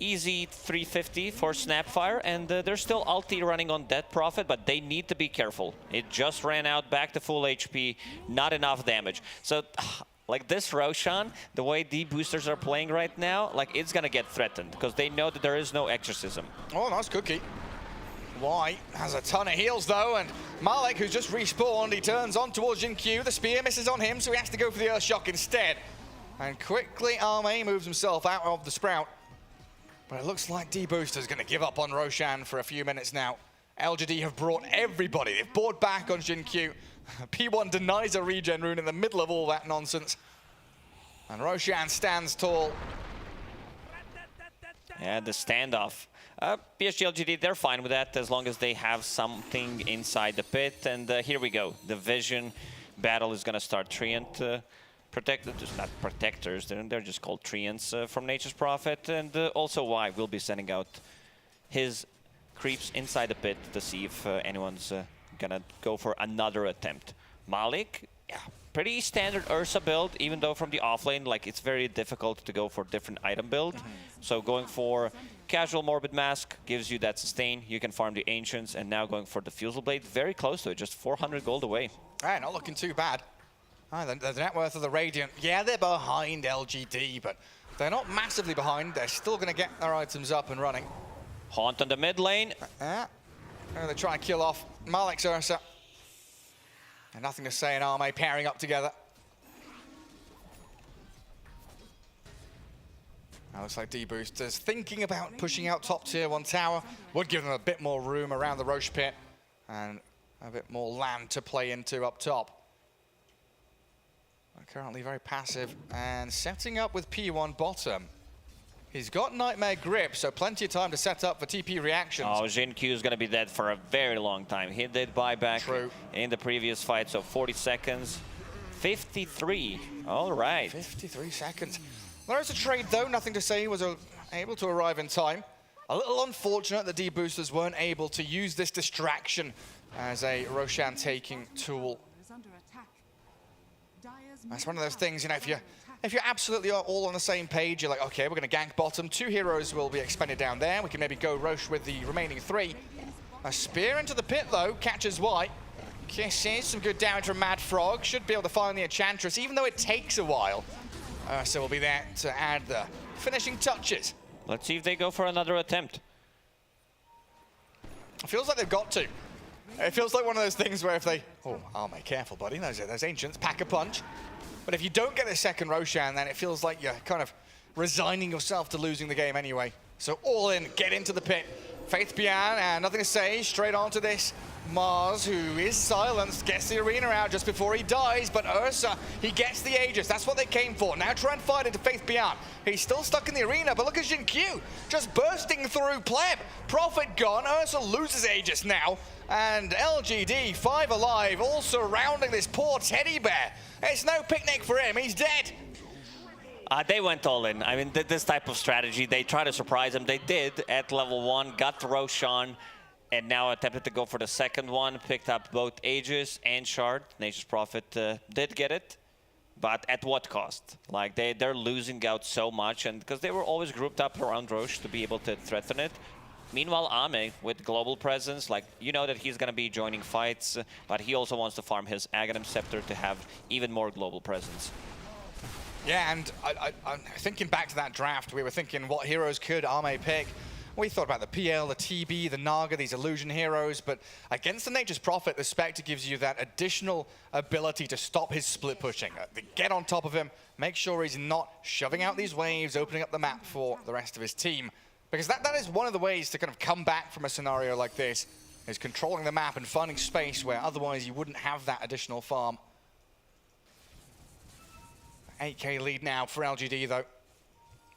Easy 350 for Snapfire, and there's still ulti running on Dead Prophet, but they need to be careful. It just ran out back to full HP, not enough damage. So, like this Roshan, the way the boosters are playing right now, like it's gonna get threatened, because they know that there is no exorcism. Oh, nice cookie. Y has a ton of heals though, and Malik, who's just respawned, he turns on towards Jin Q. The spear misses on him, so he has to go for the Earth Shock instead. And quickly, Arme moves himself out of the Sprout. But it looks like D-Booster's going to give up on Roshan for a few minutes now. LGD have brought everybody. They've brought back on Jin Q. P1 denies a regen rune in the middle of all that nonsense. And Roshan stands tall. Yeah, the standoff. PSG LGD, they're fine with that as long as they have something inside the pit. And here we go. The Vision battle is going to start. Treant protectors, not protectors, they're just called Treants from Nature's Prophet. And also Y will be sending out his creeps inside the pit to see if anyone's going to go for another attempt. Malik, yeah, pretty standard Ursa build, even though from the offlane, like it's very difficult to go for different item build. So going for casual Morbid Mask gives you that sustain. You can farm the Ancients, and now going for the Fusel Blade, very close to it, just 400 gold away. Right, not looking too bad. The net worth of the Radiant, yeah, they're behind LGD, but they're not massively behind. They're still going to get their items up and running. Haunt on the mid lane. They're trying to kill off Malik's Ursa. And nothing to say in Arme pairing up together. Now looks like D-Boosters thinking about pushing out top tier 1 tower. Would give them a bit more room around the Roche pit and a bit more land to play into up top. They're currently very passive and setting up with P1 bottom. He's got Nightmare Grip, so plenty of time to set up for TP reactions. Oh, Jin Q is going to be dead for a very long time. He did buyback in the previous fight, so 40 seconds. 53. All right. 53 seconds. There is a trade, though. Nothing to say. He was able to arrive in time. A little unfortunate that D-Boosters weren't able to use this distraction as a Roshan taking tool. That's one of those things, you know, if you're absolutely all on the same page, you're like, okay, we're going to gank bottom. 2 heroes will be expended down there. We can maybe go Rosh with the remaining 3. A spear into the pit, though, catches White. Kisses, some good damage from Mad Frog. Should be able to find the Enchantress, even though it takes a while. So we'll be there to add the finishing touches. Let's see if they go for another attempt. It feels like they've got to. It feels like one of those things where if they... Oh, Arme, careful, buddy. Those Ancients pack a punch. But if you don't get a second Roshan, then it feels like you're kind of resigning yourself to losing the game anyway. So all in, get into the pit. Faith Bian, and nothing to say, straight onto this. Mars, who is silenced, gets the arena out just before he dies, but Ursa, he gets the Aegis. That's what they came for. Now try and fight into Faith Bian. He's still stuck in the arena, but look at Jin Q, just bursting through Pleb. Prophet gone, Ursa loses Aegis now, and LGD, 5 alive, all surrounding this poor teddy bear. It's no picnic for him, he's dead. They went all in. I mean, this type of strategy, they try to surprise him. They did at level 1, got the Roshan, and now attempted to go for the second one, picked up both Aegis and Shard. Nature's Prophet did get it, but at what cost? Like, they're losing out so much, and because they were always grouped up around Rosh to be able to threaten it. Meanwhile, Ame, with global presence, like, you know that he's going to be joining fights, but he also wants to farm his Aghanim Scepter to have even more global presence. Yeah, and I'm thinking back to that draft, we were thinking what heroes could Ame pick. We thought about the PL, the TB, the Naga, these illusion heroes, but against the Nature's Prophet, the Spectre gives you that additional ability to stop his split pushing. Get on top of him, make sure he's not shoving out these waves, opening up the map for the rest of his team. Because that is one of the ways to kind of come back from a scenario like this, is controlling the map and finding space where otherwise you wouldn't have that additional farm. 8k lead now for LGD though,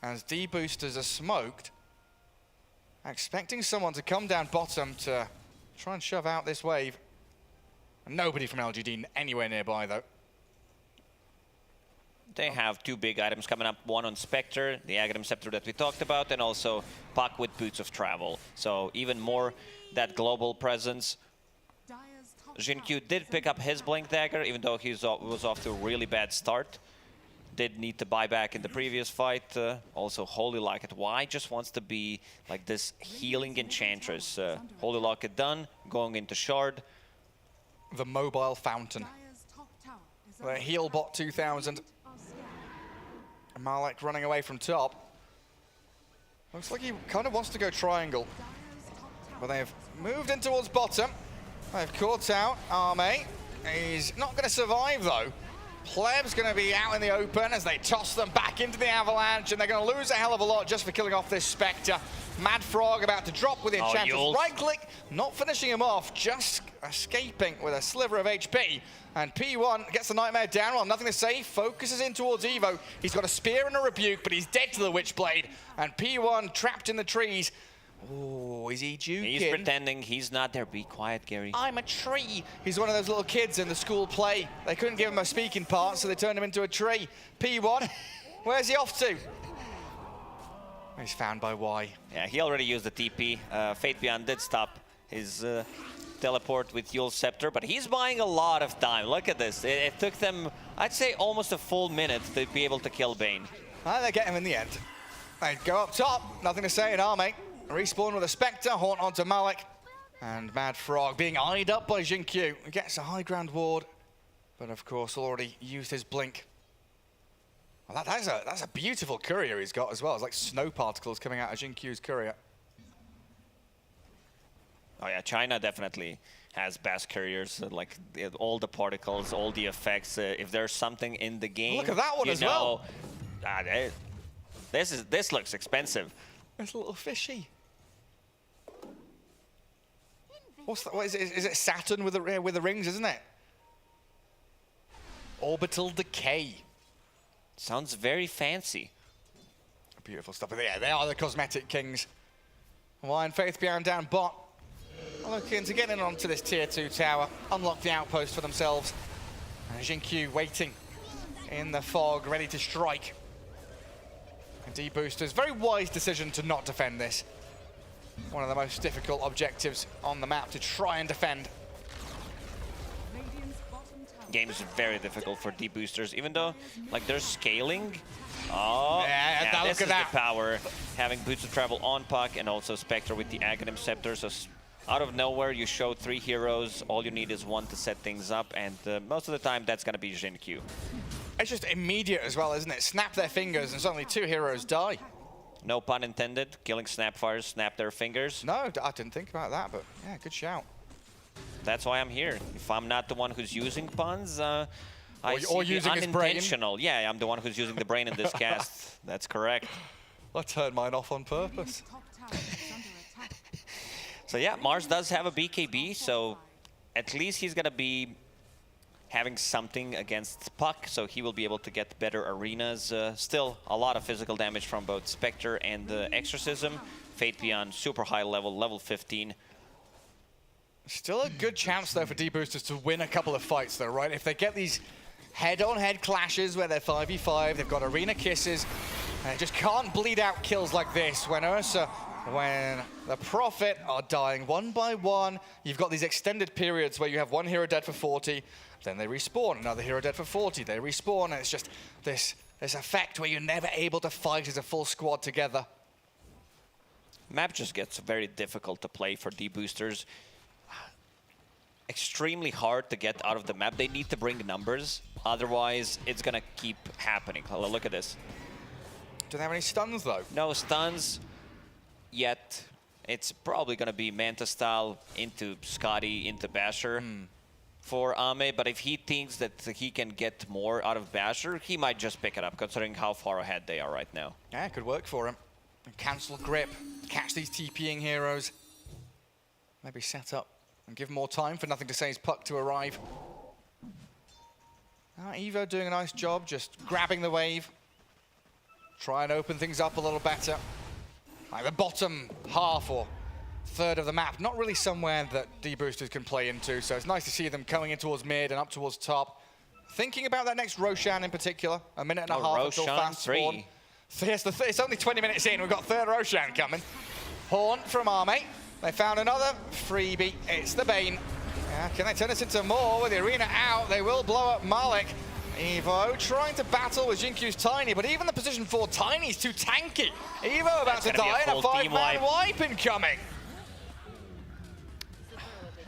as D-Boosters are smoked. Expecting someone to come down bottom to try and shove out this wave. Nobody from LGD anywhere nearby though. They have 2 big items coming up, one on Spectre, the Aghanim Scepter that we talked about, and also Puck with Boots of Travel. So even more that global presence. Jin Q did pick up his Blink Dagger, even though he was off to a really bad start. Did need to buy back in the previous fight. Also, Holy Locket Y just wants to be like this healing Enchantress. Holy Locket done, going into Shard. The mobile fountain. The heal bot 2000. Malek running away from top. Looks like he kind of wants to go triangle. But they've moved in towards bottom. They've caught out Arme. He's not going to survive though. Pleb's going to be out in the open as they toss them back into the avalanche, and they're going to lose a hell of a lot just for killing off this Spectre. Mad Frog about to drop with the Enchantress. Right click, not finishing him off, just escaping with a sliver of HP. And P1 gets the Nightmare down, well, nothing to say, focuses in towards Evo. He's got a spear and a rebuke, but he's dead to the Witchblade. And P1 trapped in the trees. Oh, is he juking? He's pretending he's not there. Be quiet, Gary. I'm a tree. He's one of those little kids in the school play. They couldn't give him a speaking part, so they turned him into a tree. P1, where's he off to? He's found by Y. Yeah, he already used the TP. Fate Beyond did stop his teleport with Yule's Scepter, but he's buying a lot of time. Look at this. It took them, I'd say, almost a full minute to be able to kill Bane. They get him in the end. They go up top. Nothing to say in Arme. Respawn with a Spectre, Haunt onto Malek. And Mad Frog being eyed up by Jin Q. He gets a high ground ward, but of course already used his blink. Well, that's a beautiful courier he's got as well. It's like snow particles coming out of Jin Q's courier. Oh yeah, China definitely has best couriers, like all the particles, all the effects. If there's something in the game, look at that one as well. This looks expensive. It's a little fishy. What's that? What is it? Is it Saturn with the rings, isn't it? Orbital Decay. Sounds very fancy. Beautiful stuff. But yeah, they are the cosmetic kings. Wine Faith behind down bot. Looking to get in onto this tier 2 tower, unlock the outpost for themselves. And Jinkyu waiting in the fog, ready to strike. And D-Boosters, very wise decision to not defend this. One of the most difficult objectives on the map to try and defend. Game is very difficult for D-Boosters, even though like they're scaling. Oh, yeah, this look is at the power. Having Boots of Travel on puck and also Spectre with the Aghanim Scepter. So out of nowhere, you show 3 heroes. All you need is 1 to set things up, and most of the time, that's going to be Jinkyu. It's just immediate as well, isn't it? Snap their fingers and suddenly 2 heroes die. No pun intended. Killing Snapfires, snap their fingers. No, I didn't think about that, but yeah, good shout. That's why I'm here. If I'm not the one who's using puns, I or using his brain. unintentional. Yeah, I'm the one who's using the brain in this cast. That's correct. I turned mine off on purpose. So yeah, Mars does have a BKB, so at least he's gonna be having something against Puck, so he will be able to get better arenas. Still, a lot of physical damage from both Spectre and Exorcism. Fate Beyond, super high level, level 15. Still a good chance, though, for D-Boosters to win a couple of fights, though, right? If they get these head-on-head clashes where they're 5v5, they've got arena kisses, and they just can't bleed out kills like this. When Ursa, when the Prophet are dying 1 by 1, you've got these extended periods where you have 1 hero dead for 40, then they respawn, another hero dead for 40, they respawn, and it's just this effect where you're never able to fight as a full squad together. Map just gets very difficult to play for D-Boosters. Extremely hard to get out of the map. They need to bring numbers, otherwise it's gonna keep happening. Look at this. Do they have any stuns, though? No stuns yet. It's probably gonna be Manta style into Scotty, into Basher for Ame, but if he thinks that he can get more out of Basher, he might just pick it up, considering how far ahead they are right now. Yeah, it could work for him. Cancel grip, catch these TPing heroes. Maybe set up and give more time for Nothing to Say's Puck to arrive. Evo doing a nice job, just grabbing the wave. Try and open things up a little better. Like the bottom half or third of the map, not really somewhere that D-Boosters can play into, so it's nice to see them coming in towards mid and up towards top. Thinking about that next Roshan in particular, a minute and a half until fast spawn. Yes, it's only 20 minutes in, we've got third Roshan coming. Horn from Arme. They found another freebie. It's the Bane. Can they turn this into more with the arena out? They will blow up Malik. Evo trying to battle with Jinkyu's Tiny, but even the position for Tiny's too tanky. Evo about to die and a 5-man wipe incoming.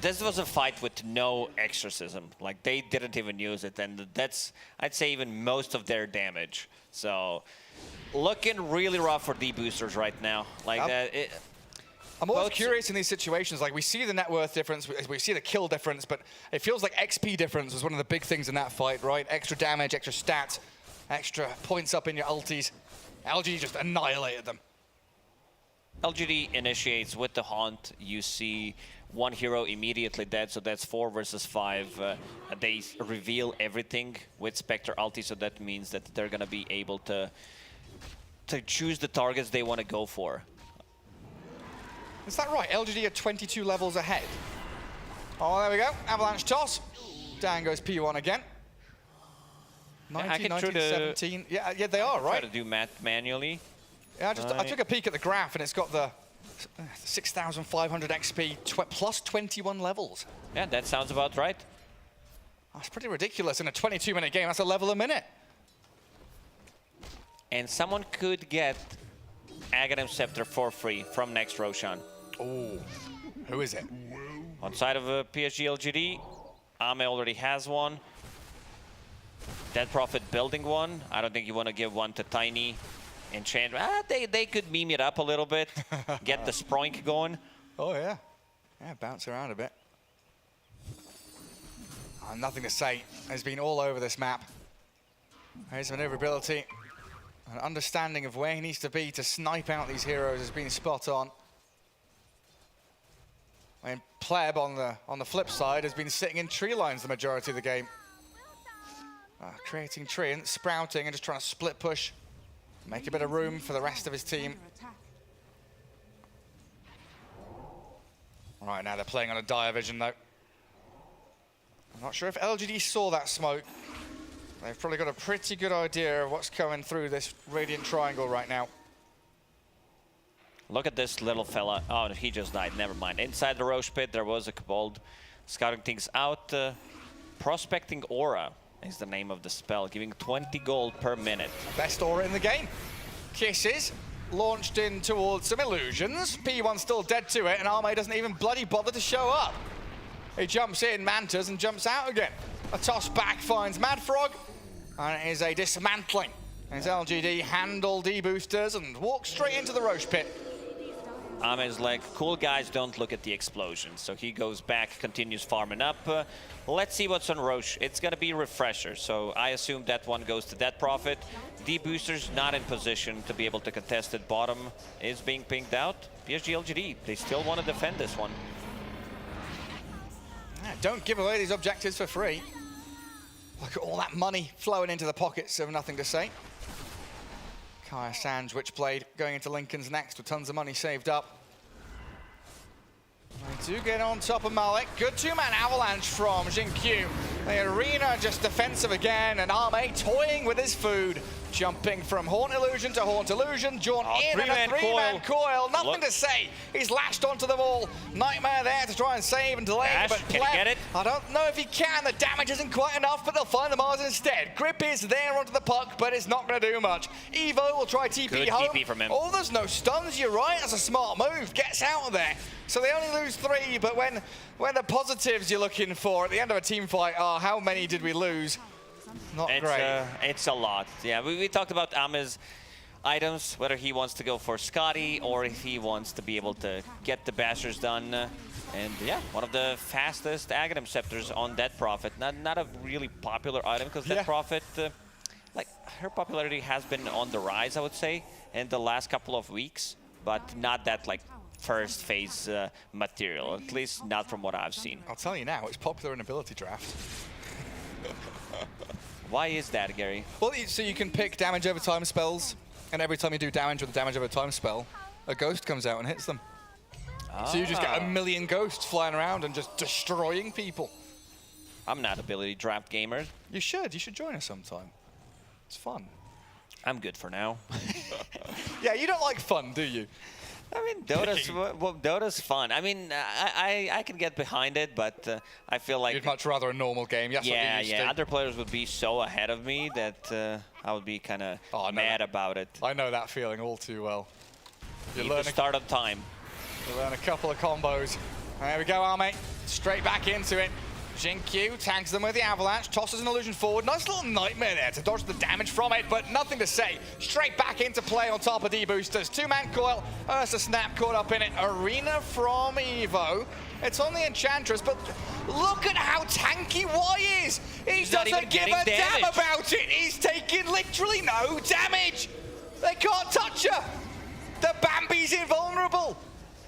This was a fight with no exorcism. Like, they didn't even use it, and that's, I'd say, even most of their damage. So, looking really rough for D-Boosters right now. Like, I'm always curious in these situations, like we see the net worth difference, we see the kill difference, but it feels like XP difference was one of the big things in that fight, right? Extra damage, extra stats, extra points up in your ultis. LG just annihilated them. LGD initiates with the Haunt. You see 1 hero immediately dead, so that's 4 versus 5. They reveal everything with Spectre ulti, so that means that they're gonna be able to choose the targets they want to go for. Is that right? LGD are 22 levels ahead. Oh, there we go. Avalanche toss. Down goes P1 again. 19, 19, 17. Yeah, they are, right? Try to do math manually. Yeah, I took a peek at the graph, and it's got the 6,500 XP plus 21 levels. Yeah, that sounds about right. That's pretty ridiculous in a 22-minute game. That's a level a minute. And someone could get Aghanim Scepter for free from next Roshan. Oh, who is it? On side of PSG LGD, Ame already has one. Dead Prophet building one. I don't think you want to give one to Tiny. Enchant. They could meme it up a little bit, get the Sproink going. Oh, yeah. Yeah, bounce around a bit. Oh, Nothing to Say has been all over this map. His maneuverability, an understanding of where he needs to be to snipe out these heroes has been spot on. And Pleb on the flip side has been sitting in tree lines the majority of the game. Creating tree and sprouting and just trying to split push. Make a bit of room for the rest of his team. Right, now they're playing on a dire vision though. Not sure if LGD saw that smoke. They've probably got a pretty good idea of what's coming through this Radiant Triangle right now. Look at this little fella. Oh, he just died. Never mind. Inside the Roche pit, there was a Kobold scouting things out. Prospecting Aura is the name of the spell, giving 20 gold per minute. Best aura in the game. Kisses launched in towards some illusions. P1 still dead to it, and Arme doesn't even bloody bother to show up. He jumps in, mantas, and jumps out again. A toss back finds Mad Frog, and it is a dismantling. As LGD handle D-boosters and walk straight into the Roche pit. Arme's like, cool guys don't look at the explosions. So he goes back, continues farming up. Let's see what's on Roche. It's gonna be Refresher, so I assume that one goes to that profit. D-boosters not in position to be able to contest it. Bottom is being pinged out. PSG LGD, they still want to defend this one. Yeah, don't give away these objectives for free. Look at all that money flowing into the pockets of Nothing to Say. Kaya Sands, Witchblade, going into Lincoln's next with tons of money saved up. They do get on top of Malik. Good two-man avalanche from Jinkyu. The arena just defensive again, and Arme toying with his food. Jumping from Haunt Illusion to Haunt Illusion. Jaunt in and a three-man coil. Nothing to say. He's lashed onto the wall. Nightmare there to try and save and delay. Ash, but can he get it? I don't know if he can. The damage isn't quite enough, but they'll find the Mars instead. Grip is there onto the puck, but it's not going to do much. Evo will try TP Good home. TP from him. Oh, there's no stuns. You're right. That's a smart move. Gets out of there. So they only lose 3, but when the positives you're looking for at the end of a team fight are how many did we lose? Not great. It's a lot. Yeah, we talked about Ame's items, whether he wants to go for Scotty or if he wants to be able to get the bashers done. And yeah, one of the fastest Aghanim Scepters on Dead Prophet. Not a really popular item because Dead Prophet, like her popularity has been on the rise, I would say, in the last couple of weeks, but not that like first phase material, at least not from what I've seen. I'll tell you now, it's popular in ability draft. Why is that, Gary? Well, so you can pick damage over time spells, and every time you do damage with a damage over time spell, a ghost comes out and hits them. So you just get a million ghosts flying around and just destroying people. I'm not ability draft gamer. You should join us sometime. It's fun. I'm good for now. Yeah, you don't like fun, do you? I mean, Dota's fun. I mean, I can get behind it, but I feel like... You'd much rather a normal game. That's what you used to. Other players would be so ahead of me that I would be kind of mad about it. I know that feeling all too well. You learn to start on time. You learn a couple of combos. There we go, Arme. Straight back into it. Jinkyu tags them with the avalanche, tosses an illusion forward. Nice little nightmare there to dodge the damage from it, but nothing to say. Straight back into play on top of D-boosters. Two-man coil, Ursa Snap caught up in it. Arena from Evo. It's on the Enchantress, but look at how tanky Y is. He doesn't give a damn about it. He's taking literally no damage. They can't touch her. The Bambi's invulnerable.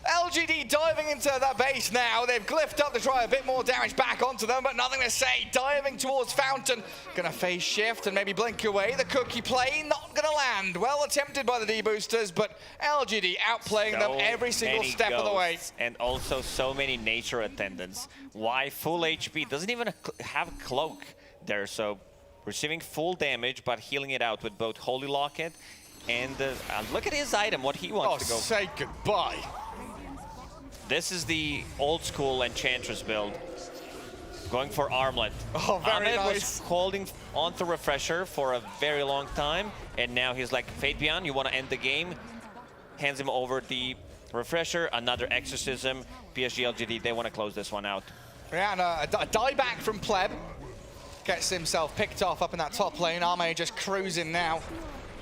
LGD diving into that base now. They've glyphed up to try a bit more damage back onto them, but nothing to say. Diving towards Fountain. Gonna phase shift and maybe blink away. The cookie play not gonna land. Well attempted by the D-boosters, but LGD outplaying them every single step of the way. And also so many nature attendants. Why full HP? Doesn't even have a cloak there, so receiving full damage, but healing it out with both Holy Locket and look at his item, what he wants to go. Say goodbye. This is the old school Enchantress build. Going for Armlet. Oh, very Armlet nice. was holding on to Refresher for a very long time, and now he's like, Fate Beyond, you want to end the game? Hands him over the Refresher, another Exorcism. PSG LGD, they want to close this one out. Yeah, and a dieback from Pleb. Gets himself picked off up in that top lane. Arme just cruising now.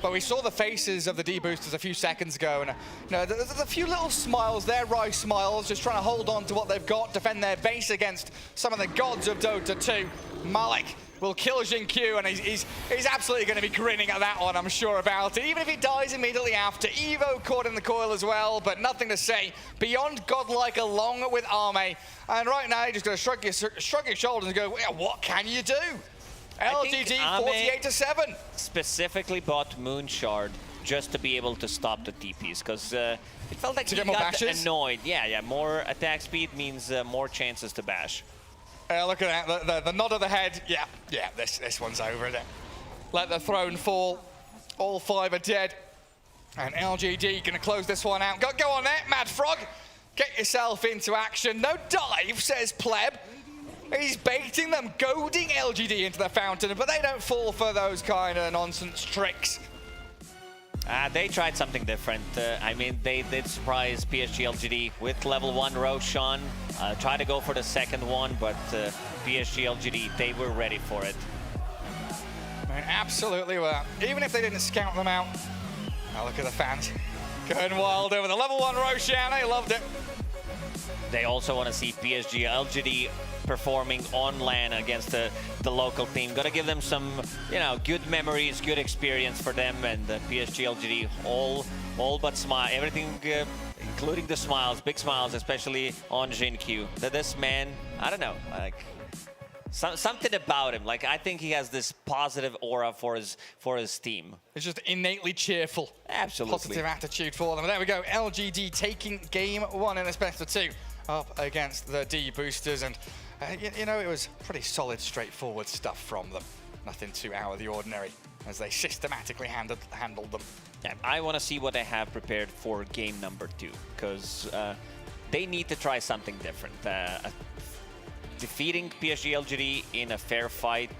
But we saw the faces of the D-boosters a few seconds ago, and you know, there's a few little smiles there, wry smiles, just trying to hold on to what they've got, defend their base against some of the gods of Dota 2. Malik will kill Jinkyu, and he's absolutely going to be grinning at that one, I'm sure about it. Even if he dies immediately after. Evo caught in the coil as well, but nothing to say. Beyond godlike along with Arme. And right now, you're just going to shrug your shoulders and go, well, what can you do? LGD 48-7. Specifically bought Moon Shard just to be able to stop the TPs, because it felt like he got annoyed. Yeah, more attack speed means more chances to bash. Look at that, the nod of the head. Yeah, this one's over, isn't it? Let the throne fall. All 5 are dead. And LGD gonna close this one out. Go on there, Mad Frog. Get yourself into action. No dive, says Pleb. He's baiting them, goading LGD into the fountain, but they don't fall for those kind of nonsense tricks. They tried something different. I mean, they did surprise PSG LGD with level 1 Roshan. Tried to go for the second one, but PSG LGD, they were ready for it. They absolutely were. Even if they didn't scout them out. Now look at the fans going wild over the level 1 Roshan. They loved it. They also want to see PSG LGD performing on LAN against the local team. Got to give them some, good memories, good experience for them, and PSG LGD all but smile. Everything, including the smiles, big smiles, especially on Jin-Q. This man, I don't know, like something about him. Like I think he has this positive aura for his team. It's just innately cheerful. Absolutely. Positive attitude for them. There we go. LGD taking game 1 in this best of 2 up against the D Boosters, and it was pretty solid, straightforward stuff from them. Nothing too out of the ordinary as they systematically handled them. Yeah, I want to see what they have prepared for game number 2, because they need to try something different. Defeating PSG LGD in a fair fight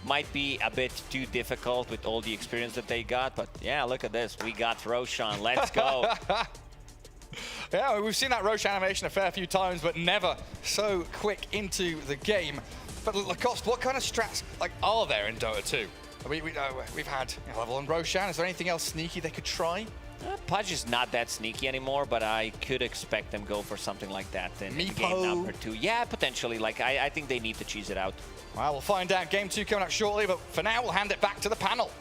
might be a bit too difficult with all the experience that they got, but yeah, look at this. We got Roshan. Let's go. Yeah, we've seen that Roshan animation a fair few times, but never so quick into the game. But Lacoste, what kind of strats are there in Dota 2? We've had level 1 Roshan. Is there anything else sneaky they could try? Pudge is not that sneaky anymore, but I could expect them go for something like that in game number 2. Yeah, potentially. I think they need to cheese it out. Well, we'll find out. Game 2 coming up shortly, but for now, we'll hand it back to the panel.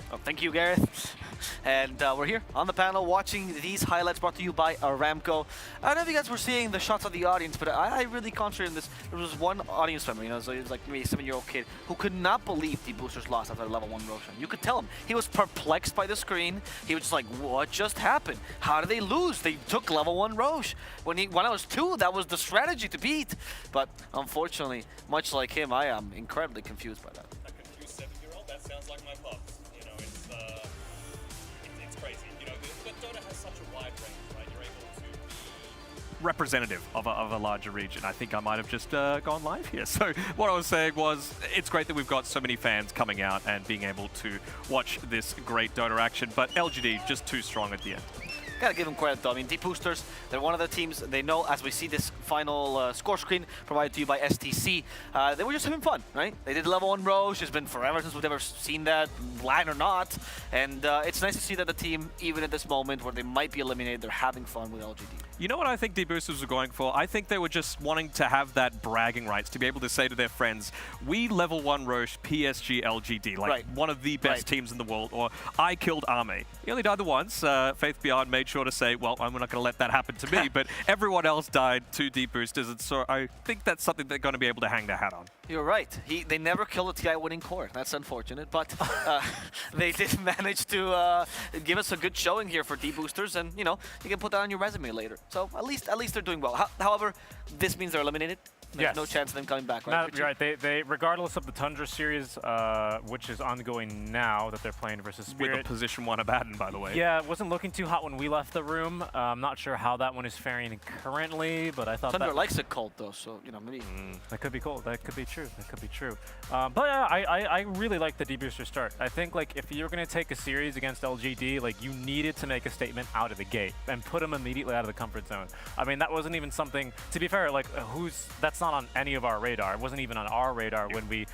Well, thank you, Gareth. And we're here on the panel watching these highlights brought to you by Aramco. I don't know if you guys were seeing the shots of the audience, but I really concentrated on this. There was one audience member, so he was like maybe a 7-year-old kid who could not believe the Boosters lost after level 1 Roshan. You could tell him. He was perplexed by the screen. He was just like, what just happened? How did they lose? They took level 1 Rosh. When I was 2, that was the strategy to beat. But unfortunately, much like him, I am incredibly confused by that. A confused 7-year-old? That sounds like my pops. It's crazy. But Dota has such a wide range, right? You're able to be representative of a larger region. I think I might have just gone live here. So what I was saying was, it's great that we've got so many fans coming out and being able to watch this great Dota action, but LGD just too strong at the end. Gotta give them credit though. I mean, D Boosters, they're one of the teams, they know, as we see this final score screen provided to you by STC, they were just having fun, right? They did level 1 Roche. It's been forever since we've ever seen that, LAN or not. And it's nice to see that the team, even at this moment where they might be eliminated, they're having fun with LGD. You know what I think D Boosters were going for? I think they were just wanting to have that bragging rights, to be able to say to their friends, we level 1 Roche PSG LGD, like one of the best teams in the world, or I killed Arme. He only died the once. Faith Beyond made sure to say, well, I'm not going to let that happen to me, but everyone else died to D Boosters, and so I think that's something they're going to be able to hang their hat on. You're right. They never killed a TI winning core. That's unfortunate, but they did manage to give us a good showing here for D Boosters, and you can put that on your resume later. So at least they're doing well. However, this means they're eliminated. There's no chance of them coming back, right? No, right. They regardless of the Tundra series, which is ongoing now that they're playing versus Spirit. With a position 1 Abaddon, by the way. Yeah, it wasn't looking too hot when we left the room. I'm not sure how that one is faring currently, but I thought Tundra likes it cold though, so maybe. That could be cold. That could be true. That could be true. But yeah, I really like the D Booster start. I think if you're gonna take a series against LGD, you needed to make a statement out of the gate and put them immediately out of the comfort zone. I mean, that wasn't even something. To be fair, that's not on any of our radar. It wasn't even on our radar when we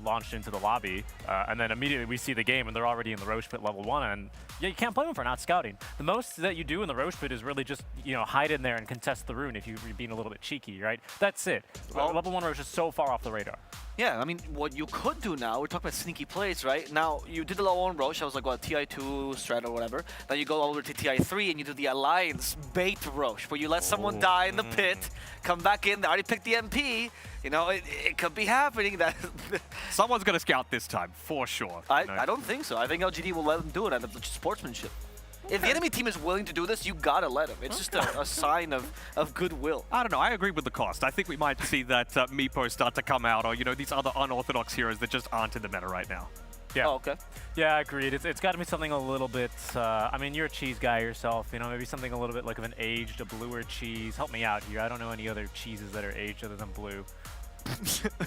launched into the lobby, and then immediately we see the game and they're already in the Roche Pit level 1, and yeah, you can't blame them for not scouting. The most that you do in the Roche Pit is really just hide in there and contest the rune if you're being a little bit cheeky, right? That's it. Level 1 Roche is so far off the radar. Yeah, I mean, what you could do now, we're talking about sneaky plays, right? Now, you did the level 1 Roche, I was like, well, TI2 strat or whatever. Then you go over to TI3 and you do the Alliance bait Roche, where you let someone die in the pit, come back in, they already picked the MP. It could be happening that someone's going to scout this time, for sure. I don't think so. I think LGD will let them do it out of sportsmanship. If the enemy team is willing to do this, you gotta let them. It's just a sign of goodwill. I don't know. I agree with the cost. I think we might see that Meepo start to come out, or these other unorthodox heroes that just aren't in the meta right now. Yeah. Oh, okay. Yeah, agreed. It's got to be something a little bit. I mean, you're a cheese guy yourself. Maybe something a little bit like of an aged, a bluer cheese. Help me out here. I don't know any other cheeses that are aged other than blue.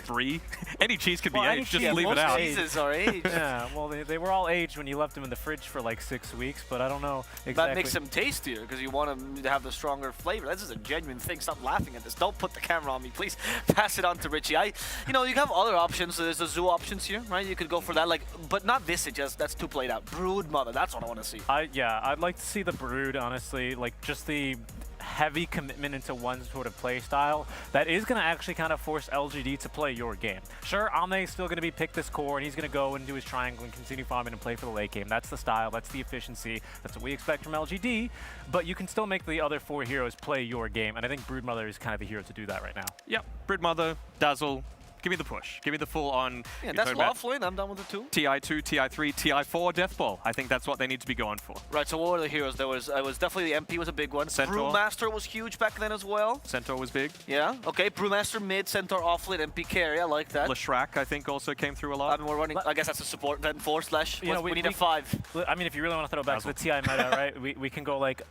Brie? Any cheese could be Well, aged, just leave it out. Most cheeses are aged. Yeah, well, they were all aged when you left them in the fridge for like 6 weeks, but I don't know exactly. That makes them tastier because you want them to have the stronger flavor. This is a genuine thing. Stop laughing at this. Don't put the camera on me, please. Pass it on to Richie. You have other options. So there's the zoo options here, right? You could go for that, but not this. That's too played out. Brood Mother. That's what I want to see. I'd like to see the Brood, honestly, just the heavy commitment into one sort of play style that is going to actually kind of force LGD to play your game. Sure, Ame's still going to be pick this core and he's going to go and do his triangle and continue farming and play for the late game. That's the style, that's the efficiency, that's what we expect from LGD, but you can still make the other 4 heroes play your game, and I think Broodmother is kind of the hero to do that right now. Yep, Broodmother, Dazzle. Give me the push. Give me the full on. Yeah, that's lawful. I'm done with the 2. TI2, TI3, TI4, Death Ball. I think that's what they need to be going for. Right, so what were the heroes? It was definitely the MP was a big one. Centaur. Brewmaster was huge back then as well. Centaur was big. Yeah, okay. Brewmaster mid, Centaur offlane, MP carry. I like that. Leshrac, I think, also came through a lot. I mean, we're running, I guess that's a support then 4 slash. We need a 5. I mean, if you really want to throw back to the TI meta, right, we can go like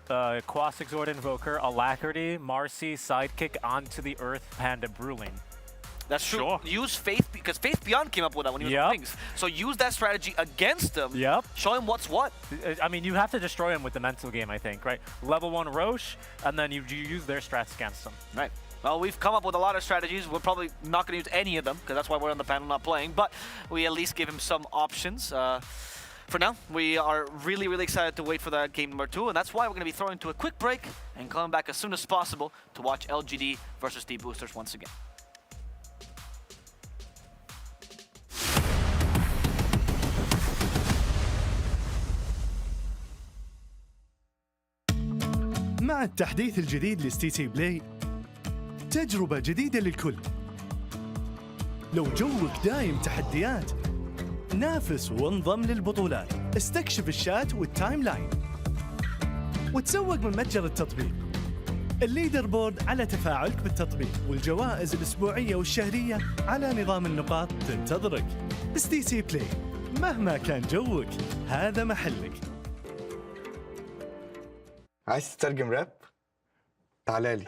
Quas Exhort Invoker, Alacrity, Marcy, Sidekick, onto the Earth, Panda, Bruling. That's true. Sure. Use Faith, because Faith Beyond came up with that when he was with Wings. So use that strategy against them. Yep. Show him what's what. I mean, you have to destroy him with the mental game, I think, right? Level 1 Roche, and then you use their strats against them. Right. Well, we've come up with a lot of strategies. We're probably not going to use any of them, because that's why we're on the panel not playing. But we at least give him some options. For now, we are really, really excited to wait for that game number 2, and that's why we're going to be throwing to a quick break and coming back as soon as possible to watch LGD versus D-Boosters once again. مع التحديث الجديد لستي تي بلاي تجربة جديدة للكل. لو جوك دايم تحديات نافس وانضم للبطولات، استكشف الشات والتايم لاين وتسوق من متجر التطبيق. الليدر بورد على تفاعلك بالتطبيق، والجوائز الأسبوعية والشهرية على نظام النقاط تنتظرك. ستي تي بلاي، مهما كان جوك هذا محلك. عايز تترجم راب؟ تعالالي.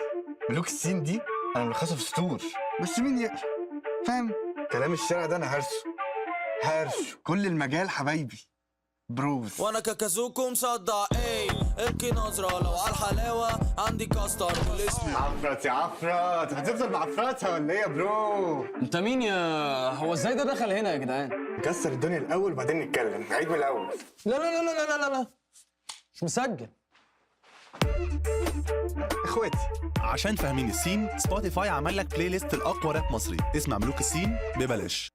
ملوك السين دي انا ملخصها في سطور، بس مين يقرا؟ فاهم؟ كلام الشارع ده انا هرشه كل المجال حبايبي. بروز. وانا كاكازوكو مصدع ابكي نظرة لو على الحلاوة عندي كاستر والاسم. عفرت يا عفرت، هتفضل معفرتها ولا ايه يا برو؟ انت مين هو ازاي ده دخل هنا يا جدعان؟ نكسر الدنيا الاول وبعدين نتكلم، نعيد من الاول. لا لا لا لا لا لا مش مسجل. اخواتي عشان فاهمين السين، سبوتيفاي عمل لك بلاي ليست الاقوى راب مصري، اسمع ملوك السين ببلاش.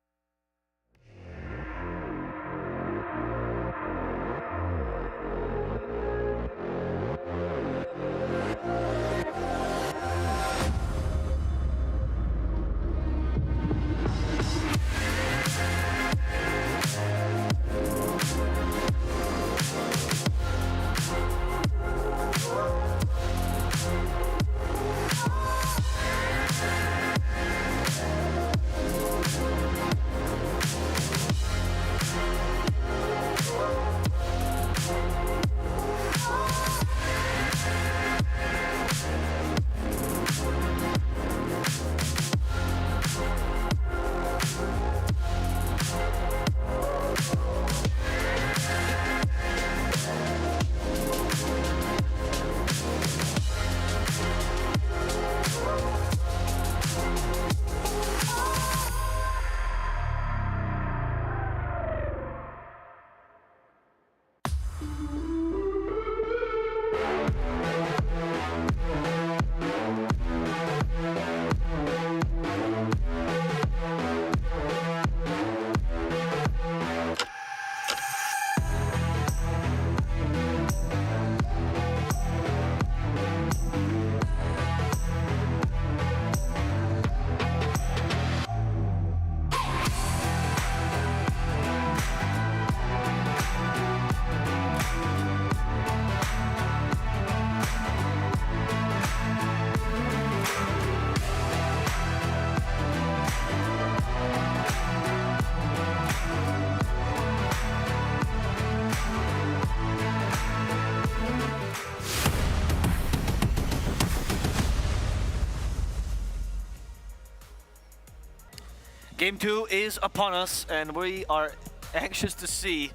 Game 2 is upon us, and we are anxious to see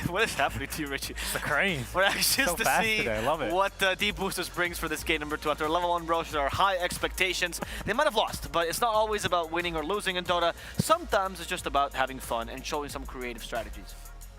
what is happening to you, Richie? The crane. We're anxious So to fast see today, I love it. what Deep Boosters brings for this game number 2. After level 1 Roche, there are high expectations. They might have lost, but it's not always about winning or losing in Dota. Sometimes it's just about having fun and showing some creative strategies.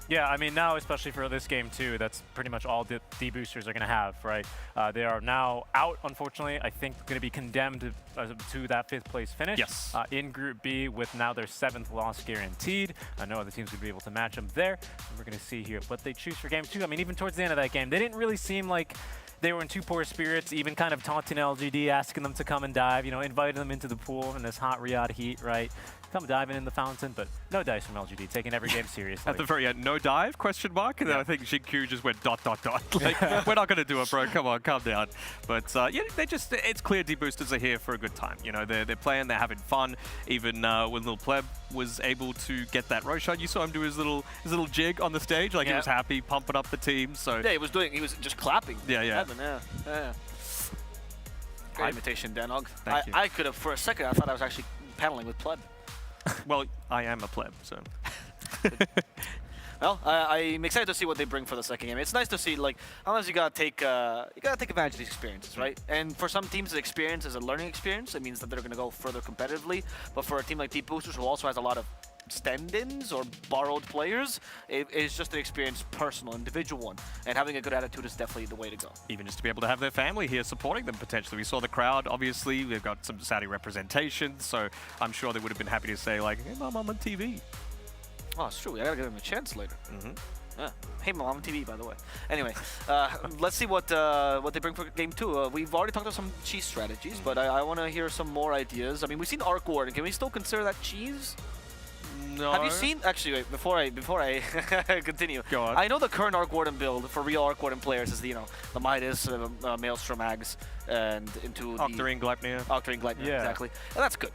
Yeah, I mean, now, especially for this game, too, that's pretty much all the D-boosters are going to have, right? They are now out, unfortunately, I think going to be condemned to that 5th place finish. Yes. In Group B with now their 7th loss guaranteed. No other teams would be able to match them there. And we're going to see here what they choose for Game 2. I mean, even towards the end of that game, they didn't really seem like they were in too poor spirits, even kind of taunting LGD, asking them to come and dive, you know, inviting them into the pool in this hot Riyadh heat, right? Come diving in the fountain, but no dice from LGD, taking every game seriously. At the very end, no dive, question mark, and then I think Xingqiu just went ... Like, we're not going to do it, bro, come on, calm down. But yeah, they just, it's clear D-boosters are here for a good time. You know, they're playing, they're having fun. Even when Lil Pleb was able to get that Roshan, you saw him do his little jig on the stage, like he was happy, pumping up the team, so. Yeah, he was just clapping. Yeah. Great imitation, Danog. Thank you. I could have, for a second, I thought I was actually paneling with Pleb. Well, I am a pleb, so. Well, I'm excited to see what they bring for the second game. It's nice to see, like, unless you gotta take advantage of these experiences, right? And for some teams, the experience is a learning experience. It means that they're gonna go further competitively. But for a team like Deep Boosters, who also has a lot of stand-ins or borrowed players, it's just an experience, personal, individual one. And having a good attitude is definitely the way to go. Even just to be able to have their family here supporting them potentially. We saw the crowd, obviously, we've got some Saudi representation, so I'm sure they would have been happy to say, like, hey, Mom, I'm on TV. Oh, it's true. I gotta give them a chance later. Yeah. Hey, Mom, I'm on TV, by the way. Anyway, let's see what they bring for Game 2. We've already talked about some cheese strategies, but I want to hear some more ideas. I mean, we've seen Arc Warden. Can we still consider that cheese? No. Have you seen? Actually, wait. Before I continue, go on. I know the current Arc Warden build for real Arc Warden players is the Midas, Maelstrom Ags, and into Octarine Gleipnir. Octarine Gleipnir, Yeah. exactly. And that's good.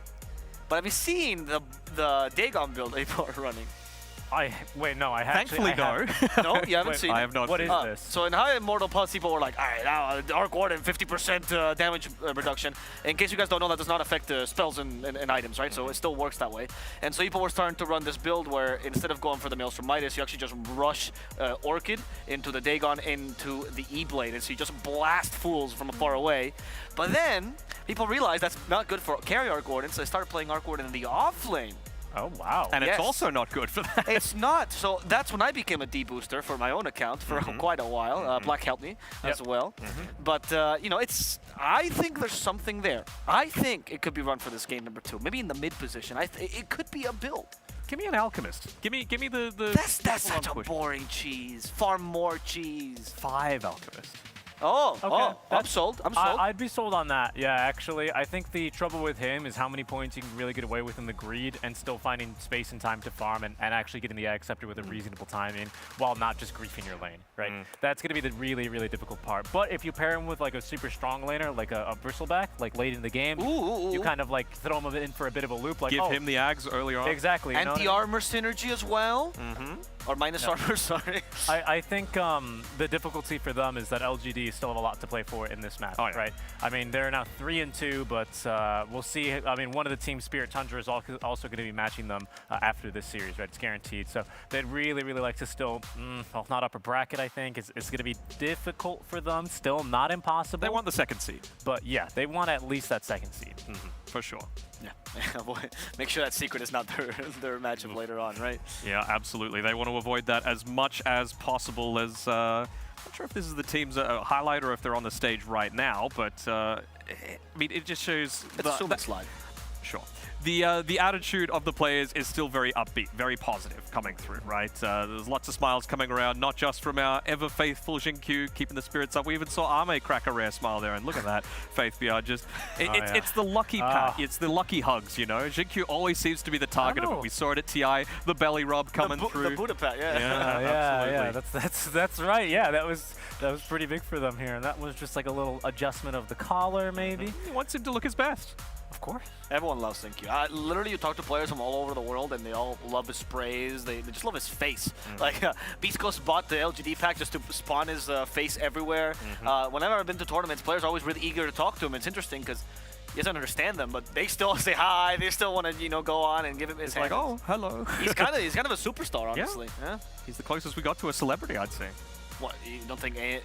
But have you seen the Dagon build people are running? Wait, no, I have. Thankfully, no. No, you haven't seen. I have not. What seen is it. this? So in High Immortal Plus, people were like, all right, now Arc Warden 50% damage reduction. In case you guys don't know, that does not affect spells and items, right? So it still works that way. And so people were starting to run this build where instead of going for the Maelstrom Midas, you actually just rush Orchid into the Dagon into the E-Blade. And so you just blast fools from far away. But then people realized that's not good for carry Arc Warden, so they started playing Arc Warden in the off lane. Oh, wow. And Yes. it's also not good for that. It's not. So that's when I became a D-booster for my own account for quite a while. Black helped me as well. But, you know, I think there's something there. I think it could be run for this game number 2. Maybe in the mid position. It could be a build. Give me an Alchemist. Give me the That's such a boring cheese. Farm more cheese. 5 Alchemist. Oh, Okay, I'm sold. I'm sold. I'd be sold on that. Yeah, actually, I think the trouble with him is how many points you can really get away with in the greed and still finding space and time to farm and actually getting the Ag Scepter with a reasonable timing while not just griefing your lane, right? That's going to be the really, really difficult part. But if you pair him with like a super strong laner, like a Bristleback, like late in the game, you kind of like throw him in for a bit of a loop. Like, Give him the Ags early on. Exactly. You know what I mean? Anti-armor synergy as well. Or minus armor, sorry. I think the difficulty for them is that LGD still have a lot to play for in this match, right? I mean, they're now 3-2, but we'll see. I mean, one of the teams, Spirit Tundra, is also going to be matching them after this series, right? It's guaranteed. So they'd really, really like to still, well, not upper bracket, I think. It's going to be difficult for them, still not impossible. They want the 2nd seed. But yeah, they want at least that 2nd seed. For sure. Yeah. Make sure that secret is not their matchup later on, right? Yeah, absolutely. They want to avoid that as much as possible. As not sure if this is the team's highlight or if they're on the stage right now, but I mean, it just shows. It's a summit slide. Sure. The attitude of the players is still very upbeat, very positive coming through, right? There's lots of smiles coming around, not just from our ever-faithful Xingqiu keeping the spirits up. We even saw Ame crack a rare smile there, and look at that, Faith BR. Just, it's the lucky pat, it's the lucky hugs, you know? Xingqiu always seems to be the target of it. We saw it at TI, the belly rub coming through. The Buddha pat, Yeah, that's right. Yeah, that was pretty big for them here, and that was just like a little adjustment of the collar, maybe. He wants him to look his best. Of course. Everyone loves Xingqiu. Literally, you talk to players from all over the world, and they all love his sprays. They just love his face. Like, Beast Coast bought the LGD pack just to spawn his face everywhere. Whenever I've been to tournaments, players are always really eager to talk to him. It's interesting because he doesn't understand them, but they still say hi. They still want to, you know, go on and give him his hand. Like, oh, hello. He's kind of a superstar, honestly. Yeah. He's the closest we got to a celebrity, I'd say. What, you don't think Ame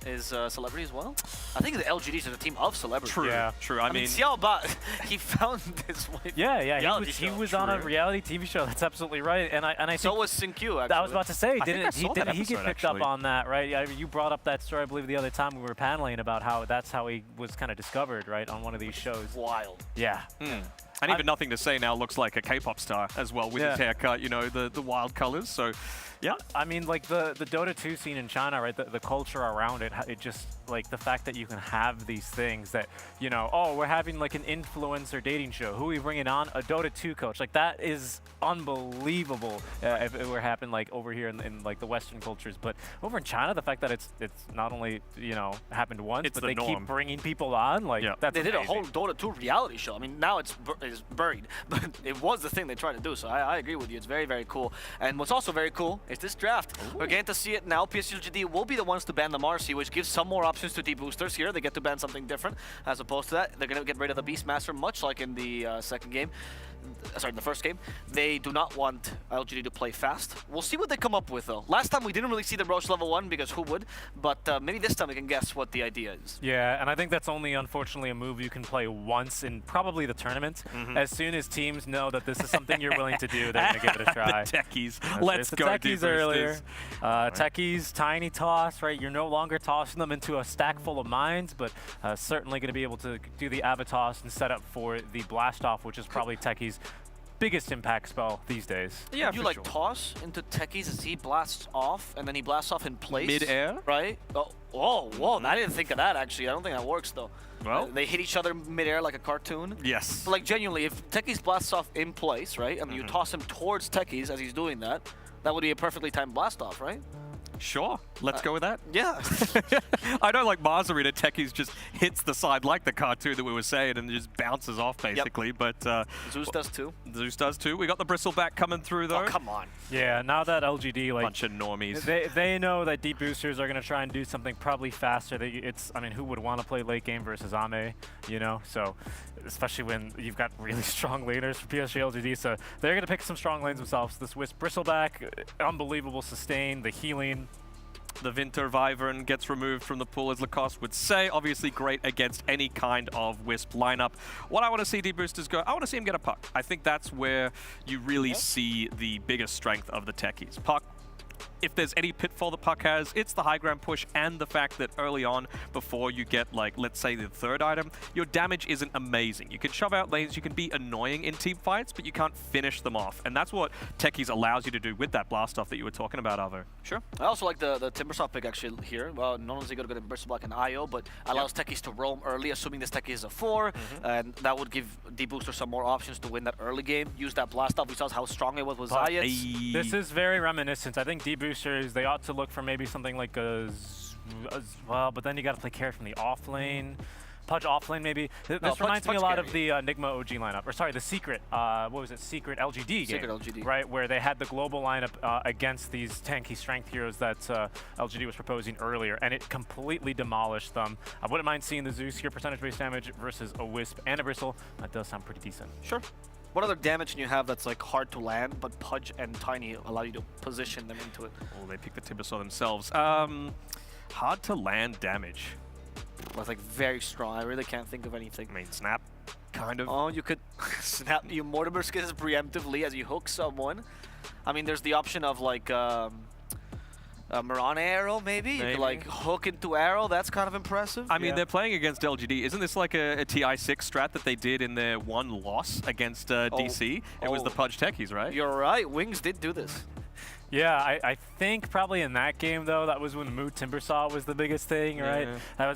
is a celebrity as well? I think the LGDs are a team of celebrities. True, true. I mean, Xiaoba, he found his way. Yeah, he was on a reality TV show. That's absolutely right. And I think so was Sinkyu, actually. I was about to say, didn't he get picked up on that, right? You brought up that story, I believe, the other time we were paneling about how that's how he was kind of discovered, right, on one of these shows. Wild. Yeah. And even Nothing to Say now looks like a K-pop star as well with his haircut, you know, the wild colors. So, yeah. I mean, like the Dota 2 scene in China, right? The culture around it just like the fact that you can have these things that, you know, oh, we're having like an influencer dating show. Who are we bringing on? A Dota 2 coach. Like that is unbelievable if it were happening like over here in like the Western cultures. But over in China, the fact that it's not only, you know, happened once, but they keep bringing people on. Like that's they did amazing. a whole Dota 2 reality show. I mean, now it's buried, but it was the thing they tried to do. So I agree with you. It's very, very cool. And what's also very cool is this draft. Ooh. We're getting to see it now. PSG will be the ones to ban the Marcy, which gives some more options to D-boosters here. They get to ban something different as opposed to that. They're going to get rid of the Beastmaster, much like in the the first game. They do not want LGD to play fast. We'll see what they come up with, though. Last time we didn't really see the Roche level 1 because who would? But maybe this time we can guess what the idea is. Yeah, and I think that's only, unfortunately, a move you can play once in probably the tournament. As soon as teams know that this is something you're willing to do, they're going to give it a try. The techies. Let's go, techies earlier. Techies, tiny toss, right? You're no longer tossing them into a stack full of mines, but certainly going to be able to do the Avatos and set up for the blast off, which is probably techies' biggest impact spell these days. Yeah, you like toss into techies as he blasts off, and then he blasts off in place. Mid-air? Right? Oh, whoa, I didn't think of that, actually. I don't think that works, though. Well, they hit each other mid-air like a cartoon. Yes. But like, genuinely, if techies blasts off in place, right, and you toss him towards techies as he's doing that, that would be a perfectly timed blast off, right? Sure, let's go with that. Yeah. I know, like Marzarita, techies just hits the side like the cartoon that we were saying and just bounces off basically. Yep. But Zeus does too. Zeus does too. We got the bristleback coming through though. Oh, come on. Yeah, now that LGD, like bunch of normies, they know that deep boosters are going to try and do something probably faster. I mean, who would want to play late game versus Ame, you know? So, especially when you've got really strong laners for PSG LGD, so they're going to pick some strong lanes themselves. This Wisp bristleback, unbelievable sustain, the healing. The Winter Wyvern gets removed from the pool, as Lacoste would say. Obviously great against any kind of Wisp lineup. What I want to see D-boosters go, I want to see him get a puck. I think that's where you really see the biggest strength of the techies. Puck, if there's any pitfall the Puck has, it's the high ground push and the fact that early on, before you get, like, let's say the third item, your damage isn't amazing. You can shove out lanes, you can be annoying in team fights, but you can't finish them off. And that's what techies allows you to do with that blast off that you were talking about, Avo. Sure. I also like the Timbersaw pick actually here. Well, not only is he going to get Bristleback and IO, but allows techies to roam early, assuming this techie is a 4, and that would give D-Booster some more options to win that early game. Use that blast off. We saw how strong it was with Zayat. This is very reminiscent. I think D-Boosters, they ought to look for maybe something like well, but then you got to play Carrot from the off lane. Pudge off lane, maybe. This reminds me a lot of the Enigma OG lineup. Or sorry, the Secret, what was it? Secret LGD game. Secret LGD. Right, where they had the global lineup against these tanky strength heroes that LGD was proposing earlier, and it completely demolished them. I wouldn't mind seeing the Zeus here, percentage-based damage versus a Wisp and a Bristle. That does sound pretty decent. Sure. What other damage can you have that's like hard to land, but Pudge and Tiny allow you to position them into it? Oh, they picked the Timbersaw themselves. Hard to land damage. That's like very strong. I really can't think of anything. I mean, snap, kind of. Oh, you could snap your Mortimer skills preemptively as you hook someone. I mean, there's the option of like a Mirana arrow, maybe? You could like hook into arrow. That's kind of impressive. I mean, they're playing against LGD. Isn't this like a TI6 strat that they did in their one loss against DC? It was the Pudge Techies, right? You're right. Wings did do this. Yeah, I think probably in that game, though, that was when Mood Timbersaw was the biggest thing, right?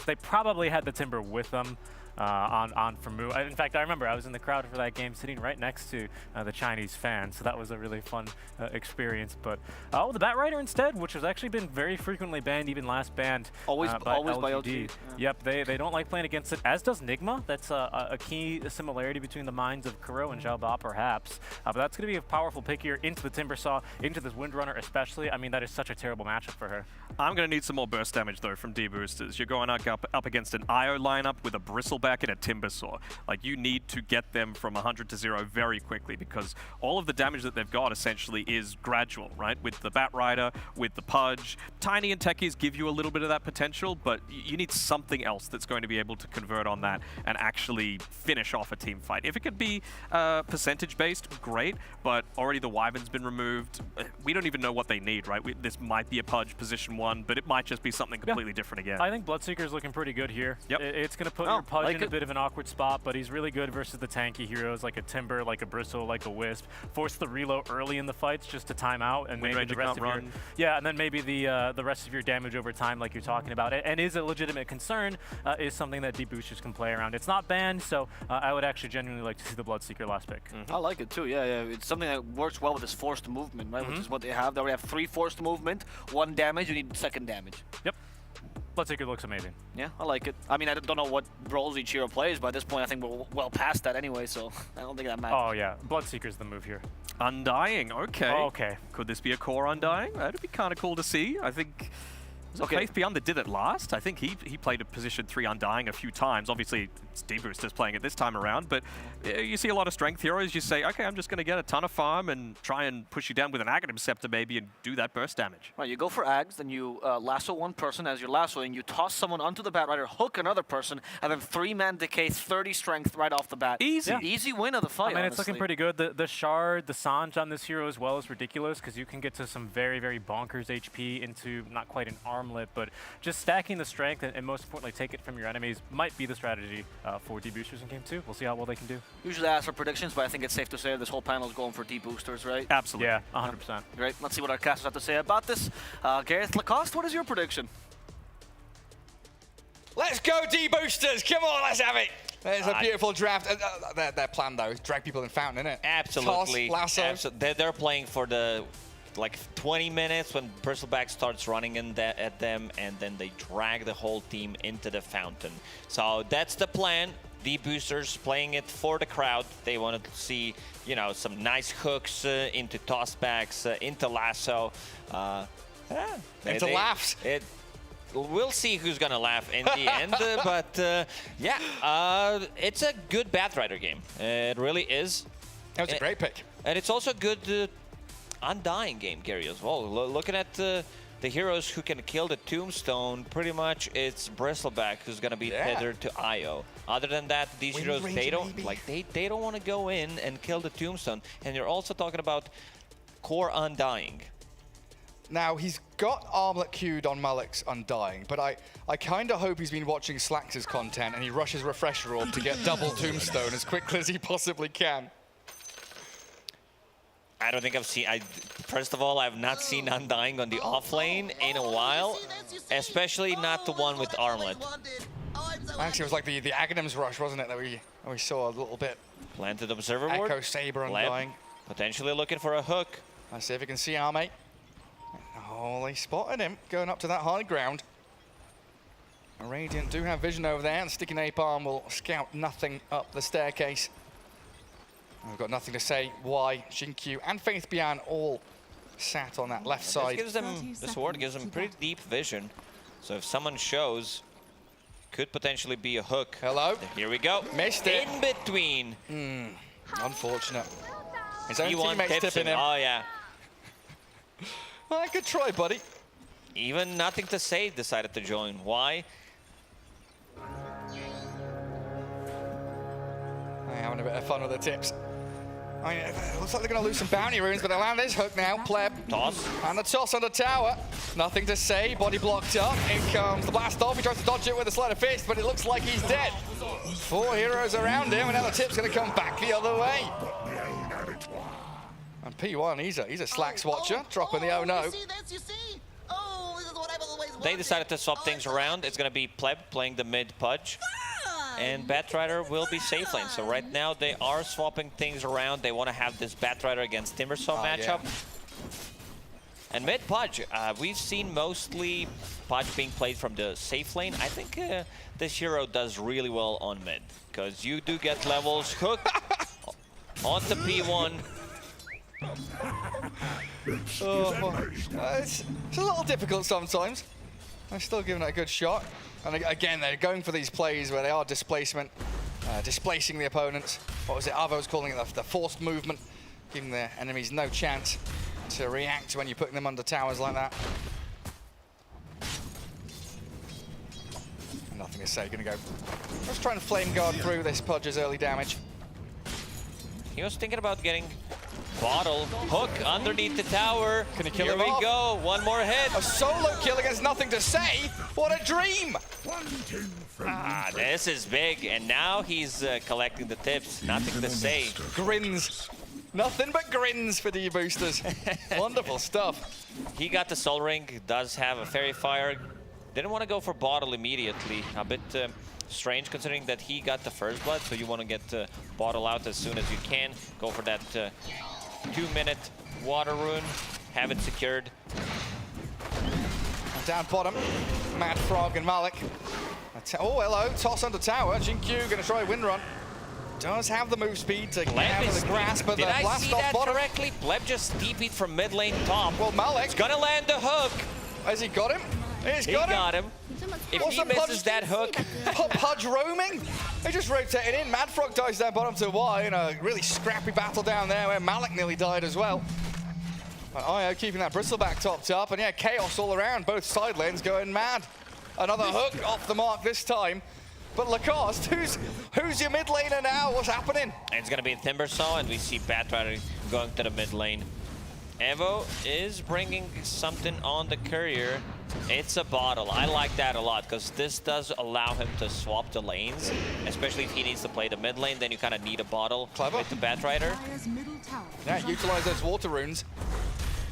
They probably had the Timber with them on for Moo. In fact, I remember I was in the crowd for that game sitting right next to the Chinese fan, so that was a really fun experience. But the Bat Rider instead, which has actually been very frequently banned, even last banned always by LGD. Yep, they don't like playing against it, as does Nigma. That's a key similarity between the minds of Kuro and Zhao Ba, perhaps. But that's going to be a powerful pick here into the Timbersaw, into this Windrunner especially. I mean, that is such a terrible matchup for her. I'm going to need some more burst damage, though, from D-Boosters. You're going up against an IO lineup with a Bristleback back in a Timbersaw. Like, you need to get them from 100 to 0 very quickly, because all of the damage that they've got essentially is gradual, right? With the Batrider, with the Pudge. Tiny and Techies give you a little bit of that potential, but you need something else that's going to be able to convert on that and actually finish off a team fight. If it could be percentage-based, great, but already the Wyvern's been removed. We don't even know what they need, right? This might be a Pudge position 1, but it might just be something completely different again. I think Bloodseeker's looking pretty good here. Yep. It's going to put your Pudge in a bit of an awkward spot, but he's really good versus the tanky heroes like a Timber, like a Bristle, like a Wisp. Force the reload early in the fights just to time out, and maybe the rest of your and then maybe the rest of your damage over time, like you're talking about. And is a legitimate concern, is something that deep boosters can play around. It's not banned, so I would actually genuinely like to see the Bloodseeker last pick. I like it too. Yeah. It's something that works well with this forced movement, right? Which is what they have. They already have 3 forced movement, 1 damage. You need 2nd damage. Yep. Bloodseeker looks amazing. Yeah, I like it. I mean, I don't know what roles each hero plays, but at this point, I think we're well past that anyway, so I don't think that matters. Oh, yeah. Bloodseeker's the move here. Undying, okay. Oh, okay. Could this be a core Undying? That'd be kind of cool to see. I think... Was it Faith Beyond that did it last? I think he played a position 3 Undying a few times. Obviously, it's D-Boosters playing it this time around, but you see a lot of strength heroes. You say, okay, I'm just going to get a ton of farm and try and push you down with an Aghanim Scepter maybe and do that burst damage. Right, you go for Ags, then you lasso one person as you're lassoing, you toss someone onto the Batrider, hook another person, and then 3-man decay, 30 strength right off the bat. Easy. Yeah. Easy win of the fight, I mean, honestly. it's looking pretty good. The Shard, the Sange on this hero as well is ridiculous, because you can get to some very, very bonkers HP into not quite an armlet, but just stacking the strength and most importantly, take it from your enemies might be the strategy for D-Boosters in Game 2. We'll see how well they can do. Usually I ask for predictions, but I think it's safe to say this whole panel is going for D-Boosters, right? Absolutely. Yeah, 100%. Great. Let's see what our casters have to say about this. Gareth Lacoste, what is your prediction? Let's go, D-Boosters! Come on, let's have it! There's a beautiful draft. Their plan, though, is drag people in Fountain, isn't it? Absolutely. Toss, lasso. They're playing for the 20 minutes when Bristleback starts running at them, and then they drag the whole team into the Fountain. So that's the plan. The boosters playing it for the crowd. They want to see, some nice hooks into tossbacks, into lasso. Into laughs. We'll see who's gonna laugh in the end, but it's a good Batrider game. It really is. That was a great pick. And it's also a good Undying game, Gary, as well. Looking at the heroes who can kill the Tombstone, pretty much it's Bristleback who's gonna be tethered to IO. Other than that, these heroes, they don't want to go in and kill the Tombstone. And you're also talking about core Undying. Now, he's got Armlet queued on Malik's Undying, but I kind of hope he's been watching Slax's content and he rushes Refresher Orb to get double Tombstone as quickly as he possibly can. I don't think I've seen... First of all, I've not seen Undying on the offlane in a while, especially not the one with Armlet. Actually, it was like the Aghanim's Rush, wasn't it, that we saw a little bit. Planted Observer Ward. Echo Saber Undying. Potentially looking for a hook. Let's see if we can see our mate. Oh, they spotted him going up to that high ground. Radiant do have vision over there, and Sticky Napalm will scout nothing up the staircase. We've got nothing to say why Shinkyu and Faith Bian all sat on that left side. This ward gives them pretty deep vision. So if someone shows, could potentially be a hook. Hello. Here we go. Missed it. In between. Unfortunate. His own T1 teammates tipping him. Oh, yeah. Well, good try, buddy. Even nothing to say decided to join. Why? They're having a bit of fun with the tips. I mean, it looks like they're going to lose some bounty runes, but they land this hook now. Pleb. Toss. And the toss on the tower. Nothing to say. Body blocked up. In comes the blast off. He tries to dodge it with a sleight of fist, but it looks like he's dead. 4 heroes around him, and now the tip's going to come back the other way. And P1, he's a Slacks watcher, dropping the oh-no. They decided to swap things around. It's going to be Pleb playing the mid Pudge. And Batrider will be safe lane. So right now they are swapping things around. They want to have this Batrider against Timbersaw matchup. Yeah. And mid Pudge, we've seen mostly Pudge being played from the safe lane. I think this hero does really well on mid, because you do get levels. Hook onto P1. It's a little difficult sometimes. They're still giving it a good shot. And again, they're going for these plays where they are displacing the opponents. What was it? Avo's calling it the forced movement, giving their enemies no chance to react when you're putting them under towers like that. Nothing to say, gonna go. Let's try and flame guard through this Pudge's early damage. He was thinking about getting bottle, hook underneath the tower. Can he kill Here him we off? go, one more hit. A solo kill against nothing to say. What a dream! Ah, this is big, and now he's collecting the tips. Nothing to say. Grins. Nothing but grins for the boosters. Wonderful stuff. He got the soul ring, does have a fairy fire. Didn't want to go for bottle immediately. A bit strange considering that he got the first blood, so you want to get bottle out as soon as you can. Go for that 2-minute water rune, have it secured. Down bottom, Mad Frog and Malik. Oh, hello, toss under tower. Jinkyu gonna try win run. Does have the move speed to get out of the grasp, but the Did I blast see off that bottom. correctly? Pleb just TP'd from mid lane top. Well, Malik's gonna land the hook. Has he got him? He got him. If he misses that hook. Pudge roaming. They just rotated in. Mad Frog dies down bottom to Y in a really scrappy battle down there where Malik nearly died as well. But IO keeping that bristleback topped up, and yeah, chaos all around. Both side lanes going mad. Another hook off the mark this time. But Lacoste, who's your mid laner now? What's happening? It's gonna be Timbersaw, and we see Batrider going to the mid lane. Evo is bringing something on the courier. It's a bottle. I like that a lot because this does allow him to swap the lanes, especially if he needs to play the mid lane. Then you kind of need a bottle with the Batrider. Yeah, utilize those water runes.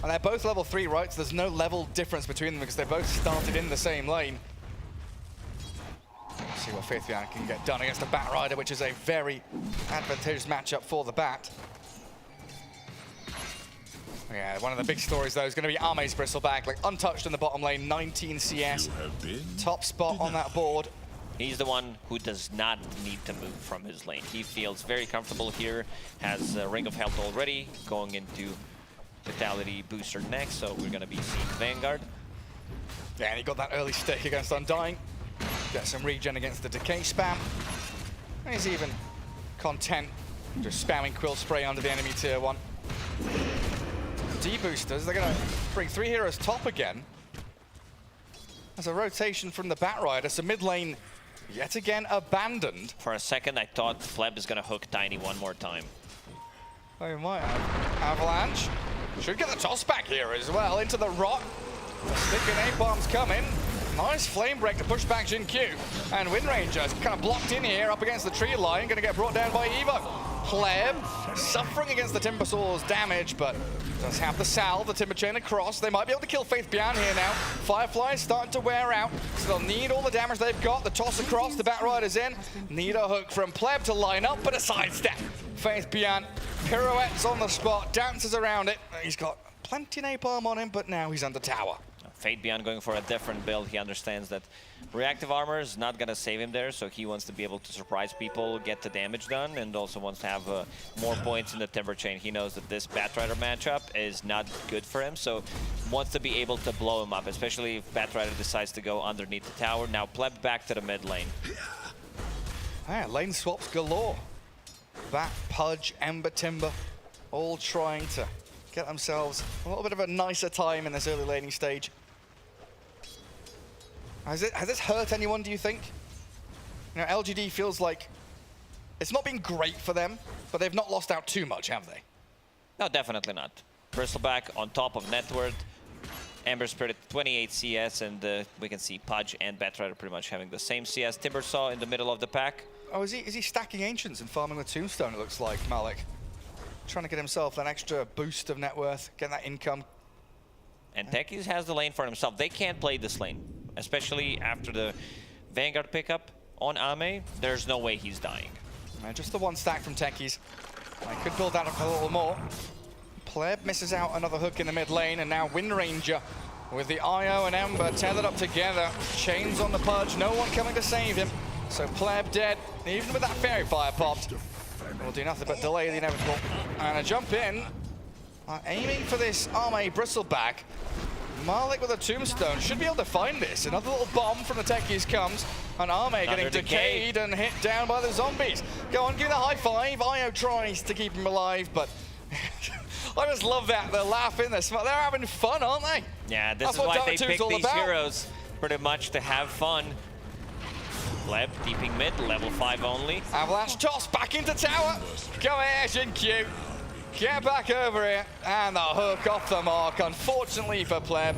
And they're both level 3, right? So there's no level difference between them because they both started in the same lane. Let's see what Faith Bian can get done against the Batrider, which is a very advantageous matchup for the Bat. Yeah, one of the big stories, though, is going to be Ame's Bristleback, like untouched in the bottom lane, 19 CS, top spot on that board. He's the one who does not need to move from his lane. He feels very comfortable here, has a Ring of Health already, going into Vitality Booster next, so we're going to be seeing Vanguard. Yeah, and he got that early stick against Undying. Get some regen against the Decay spam. And he's even content just spamming Quill Spray under the enemy tier 1. D-boosters, they're going to bring 3 heroes top again. There's a rotation from the Batrider, so mid lane yet again abandoned. For a second, I thought Fleb is going to hook Tiny one more time. Oh, he might have. Avalanche should get the toss back here as well into the rock. The stick and A-bombs coming. Nice flame break to push back Jinkyu. And Windranger is kind of blocked in here up against the tree line, going to get brought down by Evo. Pleb suffering against the Timbersaw's damage, but does have the salve, the Timber Chain across. They might be able to kill Faith Bian here now. Firefly is starting to wear out, so they'll need all the damage they've got. The toss across, the Batrider's in. Need a hook from Pleb to line up, but a sidestep. Faith Bian pirouettes on the spot, dances around it. He's got plenty of napalm on him, but now he's under tower. Fate Beyond going for a different build. He understands that reactive armor is not going to save him there, so he wants to be able to surprise people, get the damage done, and also wants to have more points in the Timber Chain. He knows that this Batrider matchup is not good for him, so wants to be able to blow him up, especially if Batrider decides to go underneath the tower. Now Pleb back to the mid lane. Yeah, lane swaps galore. Bat, Pudge, Ember, Timber, all trying to get themselves a little bit of a nicer time in this early laning stage. Has this hurt anyone, do you think? You know, LGD feels like it's not been great for them, but they've not lost out too much, have they? No, definitely not. Bristleback on top of net worth. Ember Spirit 28 CS, and we can see Pudge and Batrider pretty much having the same CS. Timbersaw in the middle of the pack. Oh, is he stacking Ancients and farming with Tombstone, it looks like, Malik? Trying to get himself an extra boost of net worth, get that income. And Techies has the lane for himself. They can't play this lane, especially after the Vanguard pickup on Ame. There's no way he's dying. Just the one stack from Techies. I could build that up a little more. Pleb misses out another hook in the mid lane, and now Windranger with the IO and Ember tethered up together. Chains on the Pudge, no one coming to save him. So Pleb dead, even with that Fairy Fire popped. Will do nothing but delay the inevitable. And a jump in. Aiming for this Ame Bristleback. Malik with a tombstone should be able to find this. Another little bomb from the techies comes, and Arme getting decayed and hit down by the zombies. Go on, give me the high five. Io tries to keep him alive, but I just love that. They're laughing, they're having fun, aren't they? Yeah, this That's is what why Dota they 2 is pick all these about. heroes, pretty much to have fun. Pleb, deeping mid, level 5 only. Avalanche toss back into tower. Go ahead, Jin-Q. Get back over here. And the hook off the mark, unfortunately for Pleb.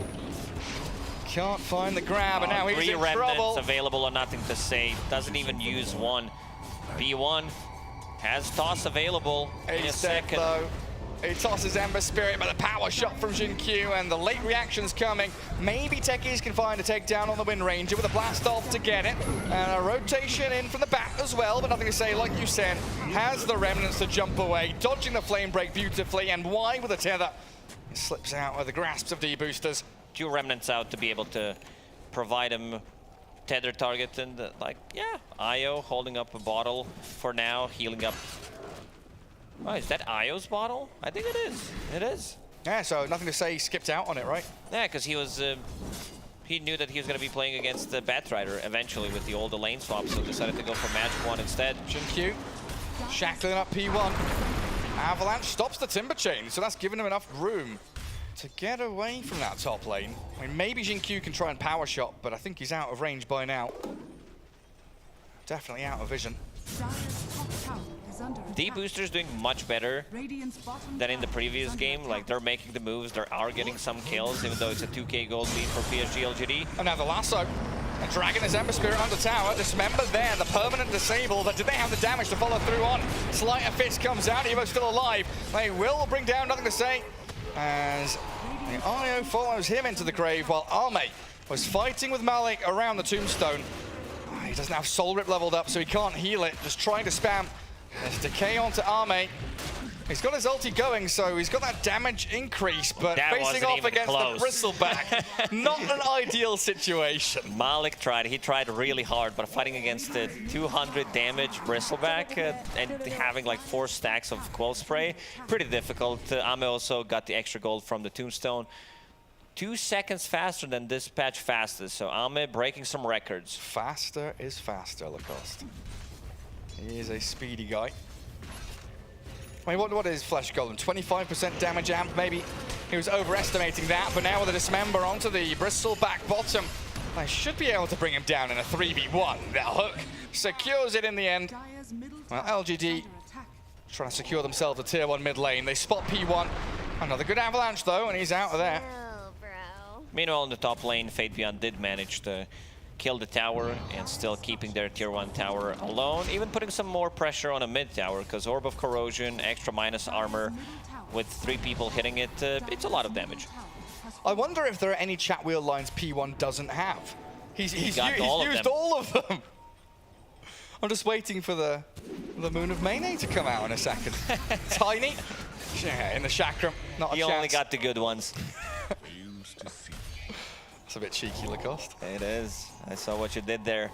Can't find the grab, and now he's 3 in remnants trouble. available or nothing to say. Doesn't even use one. B1 has toss available in a second. Though. He tosses Ember Spirit, but the power shot from Jin-Q and the late reaction's coming. Maybe techies can find a takedown on the Wind Ranger with a blast off to get it. And a rotation in from the back as well, but nothing to say, like you said. Has the remnants to jump away, dodging the flame break beautifully, and why with a tether? He slips out with the grasps of D-boosters. 2 remnants out to be able to provide him tether target, and like, yeah, Io holding up a bottle for now, healing up. Oh, is that Io's bottle? I think it is. It is. Yeah, so nothing to say, he skipped out on it, right? Yeah, because he was, he knew that he was going to be playing against the Batrider eventually with the older lane swap, so decided to go for Magic 1 instead. Jin-Q shackling up P1. Avalanche stops the Timber Chain, so that's given him enough room to get away from that top lane. I mean, maybe Jin-Q can try and power shot, but I think he's out of range by now. Definitely out of vision. D-Booster's doing much better than in the previous game. Like, they're making the moves, they are getting some kills, even though it's a 2k gold lead for PSG LGD. And now the lasso. And dragging his Ember Spirit under tower. Dismember there, the permanent disable, but did they have the damage to follow through on? Slight of Fist comes out, Evo's still alive. They will bring down, nothing to say, as the Io follows him into the grave, while Arme was fighting with Malik around the tombstone. He doesn't have Soul Rip leveled up, so he can't heal it. Just trying to spam. There's decay onto Arme. He's got his ulti going, so he's got that damage increase, but that facing off against close. the Bristleback, not an ideal situation. Malik tried, he tried really hard, but fighting against the 200 damage Bristleback and having like 4 stacks of Quell Spray, pretty difficult. Ame also got the extra gold from the Tombstone. 2 seconds faster than this patch fastest, so Ame breaking some records. Faster is faster, Lacoste. He is a speedy guy. I mean, what is Flesh Golem? 25% damage amp, maybe he was overestimating that, but now with a Dismember onto the Bristleback bottom, they should be able to bring him down in a 3v1. That hook secures it in the end. Well, LGD trying to secure themselves a tier 1 mid lane. They spot P1. Another good Avalanche though, and he's out of there. Meanwhile, in the top lane, Fate Beyond did manage to kill the tower and still keeping their tier 1 tower alone, even putting some more pressure on a mid tower, because Orb of Corrosion, extra minus armor, with 3 people hitting it, it's a lot of damage. I wonder if there are any chat wheel lines P1 doesn't have. He's used all of them. I'm just waiting for the Moon of Mayne to come out in a second. Tiny, yeah, in the chakram, not a chance. He only got the good ones. It's a bit cheeky, Lacoste. It is. I saw what you did there.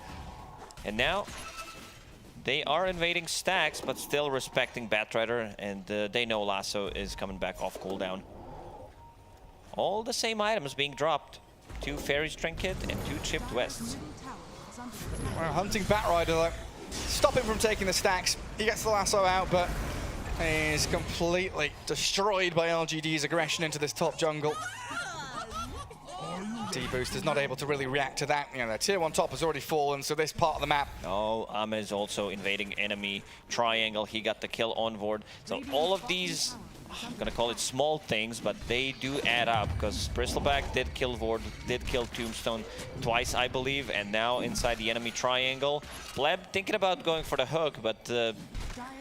And now, they are invading stacks, but still respecting Batrider, and they know Lasso is coming back off cooldown. All the same items being dropped. 2 Fairy's Trinket and 2 Chipped Wests. Well, hunting Batrider though. Stop him from taking the stacks. He gets the lasso out, but he's completely destroyed by LGD's aggression into this top jungle. D-Boost is not able to really react to that. You know, their tier 1 top has already fallen, so this part of the map. Oh, Ame is also invading enemy triangle. He got the kill on board. So all of these, I'm gonna call it small things, but they do add up, because Bristleback did kill Vord, did kill Tombstone twice, I believe, and now inside the enemy triangle. Pleb thinking about going for the hook, but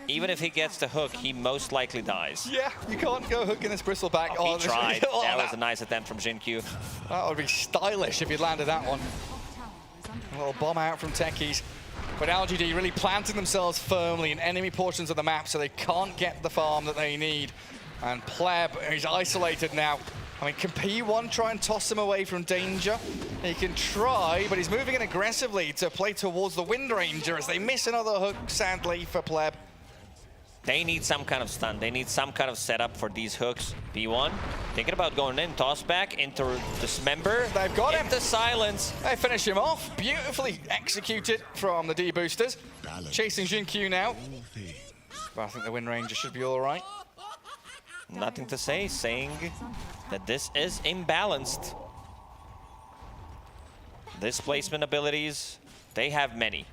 even if he gets the hook, he most likely dies. Yeah, you can't go hooking this Bristleback. Oh, he tried. That was a nice attempt from Jin-Q. That would be stylish if he'd landed that one. A little bomb out from techies. But LGD really planting themselves firmly in enemy portions of the map, so they can't get the farm that they need. And Pleb, he's isolated now. I mean, can P1 try and toss him away from danger? He can try, but he's moving in aggressively to play towards the Wind Ranger as they miss another hook, sadly, for Pleb. They need some kind of stun. They need some kind of setup for these hooks. P1 thinking about going in, toss back into dismember. They've got him. Into silence. They finish him off. Beautifully executed from the D boosters. Chasing Jin-Q now. But I think the Wind Ranger should be all right. Nothing to say, saying that this is imbalanced. Displacement abilities, they have many.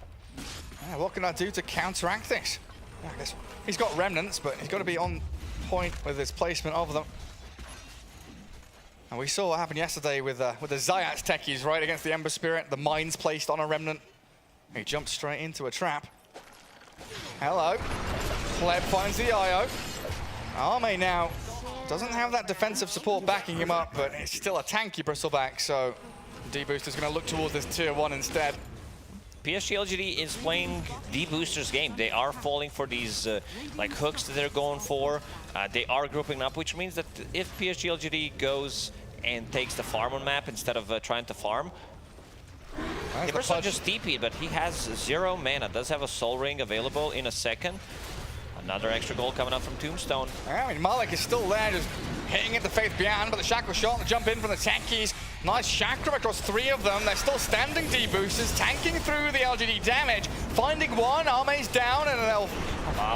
Yeah, what can I do to counteract this? Yeah, I guess he's got remnants, but he's got to be on point with his placement of them. And we saw what happened yesterday with the Zayat's techies, right, against the Ember Spirit. The mines placed on a remnant. He jumped straight into a trap. Hello. Pleb finds the IO. Arme now doesn't have that defensive support backing him up, but it's still a tanky bristleback, so D-Booster's going to look towards this tier 1 instead. PSG LGD is playing the boosters game. They are falling for these like hooks that they're going for. They are grouping up, which means that if PSG LGD goes and takes the farm on map instead of trying to farm, Timbersaw just TP'd, but he has 0 mana. Does have a Soul Ring available in a second. Another extra goal coming up from Tombstone. I mean, Malik is still there, just hitting at the Faith Beyond, but the Shackle shot, the jump in from the techies. Nice chakram across 3 of them. They're still standing D-boosters, tanking through the LGD damage. Finding one, Arme's down, and they'll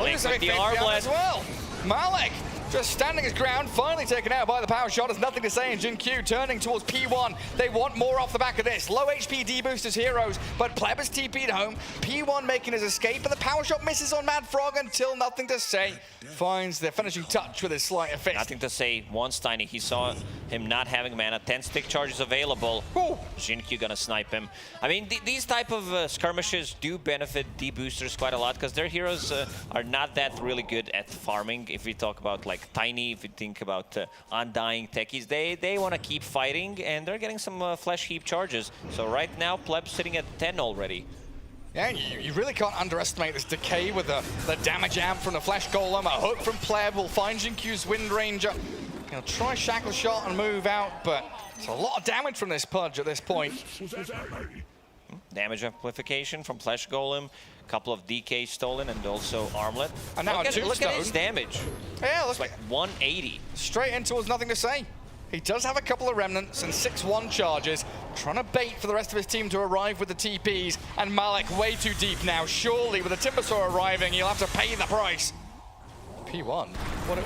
lose with the Faith arm Beyond as well. Malik just standing his ground, finally taken out by the power shot. There's nothing to say in Jin-Q, turning towards P1. They want more off the back of this. Low HP D-boosters heroes, but Pleb is TP'd home. P1 making his escape, but the power shot misses on Mad Frog until nothing to say finds the finishing touch with his slight fist. Nothing to say. Once Tiny, he saw him not having mana. 10 stick charges available. Jin-Q gonna snipe him. I mean, these type of skirmishes do benefit D-boosters quite a lot because their heroes are not that really good at farming. If we talk about like Tiny, if you think about Undying techies, they want to keep fighting, and they're getting some flesh heap charges. So right now, Pleb's sitting at 10 already. Yeah, you really can't underestimate this decay with the damage amp from the Flesh Golem. A hook from Pleb will find Jin-Q's Wind Ranger. He'll try Shackle Shot and move out, but it's a lot of damage from this Pudge at this point. Damage amplification from Flesh Golem. Couple of DK stolen and also Armlet. And now look at his damage. Yeah, it's like 180. Straight in towards nothing to say. He does have a couple of remnants and 6-1 charges. Trying to bait for the rest of his team to arrive with the TPs. And Malik way too deep now. Surely with the Timbersaw arriving, he'll have to pay the price. P1,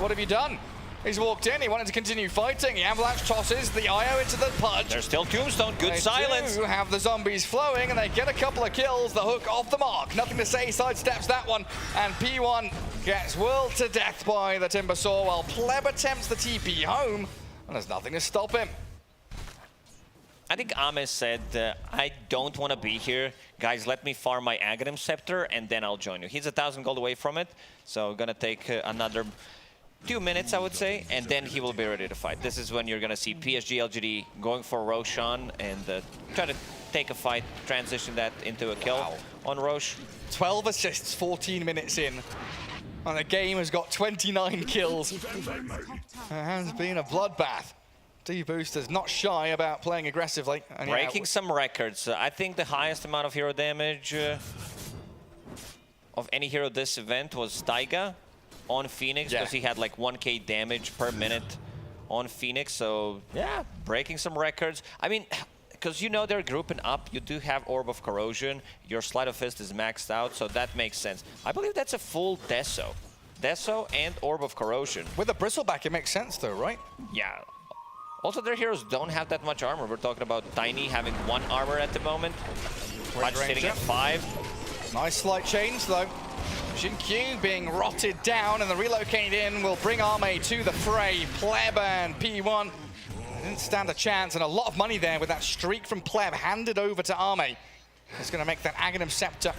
what have you done? He's walked in, he wanted to continue fighting. The Avalanche tosses the IO into the Pudge. There's still Tombstone, good silence. They do have the zombies flowing, and they get a couple of kills. The hook off the mark. Nothing to say, sidesteps that one. And P1 gets whirled to death by the Timbersaw, while Pleb attempts the TP home, and there's nothing to stop him. I think Ame said, I don't want to be here. Guys, let me farm my Aghanim Scepter, and then I'll join you. He's 1,000 gold away from it, so gonna take another 2 minutes, I would say, and then he will be ready to fight. This is when you're going to see PSG LGD going for Roshan and try to take a fight, transition that into a kill on Rosh. 12 assists, 14 minutes in. And the game has got 29 kills. It has been a bloodbath. D-Boosters not shy about playing aggressively. And breaking some records. I think the highest amount of hero damage of any hero this event was Taiga on Phoenix, because he had like 1k damage per minute on Phoenix. So yeah, breaking some records. I mean, because you know they're grouping up, you do have Orb of Corrosion, your Sleight of Fist is maxed out, so that makes sense. I believe that's a full Deso. Deso and Orb of Corrosion. With a Bristleback, it makes sense though, right? Yeah. Also, their heroes don't have that much armor. We're talking about Tiny having 1 armor at the moment. Pudge sitting at 5. Nice slight change though. Jin-Q being rotted down, and the relocate in will bring Arme to the fray. Pleb and P1 didn't stand a chance, and a lot of money there with that streak from Pleb handed over to Arme. It's going to make that Aghanim Scepter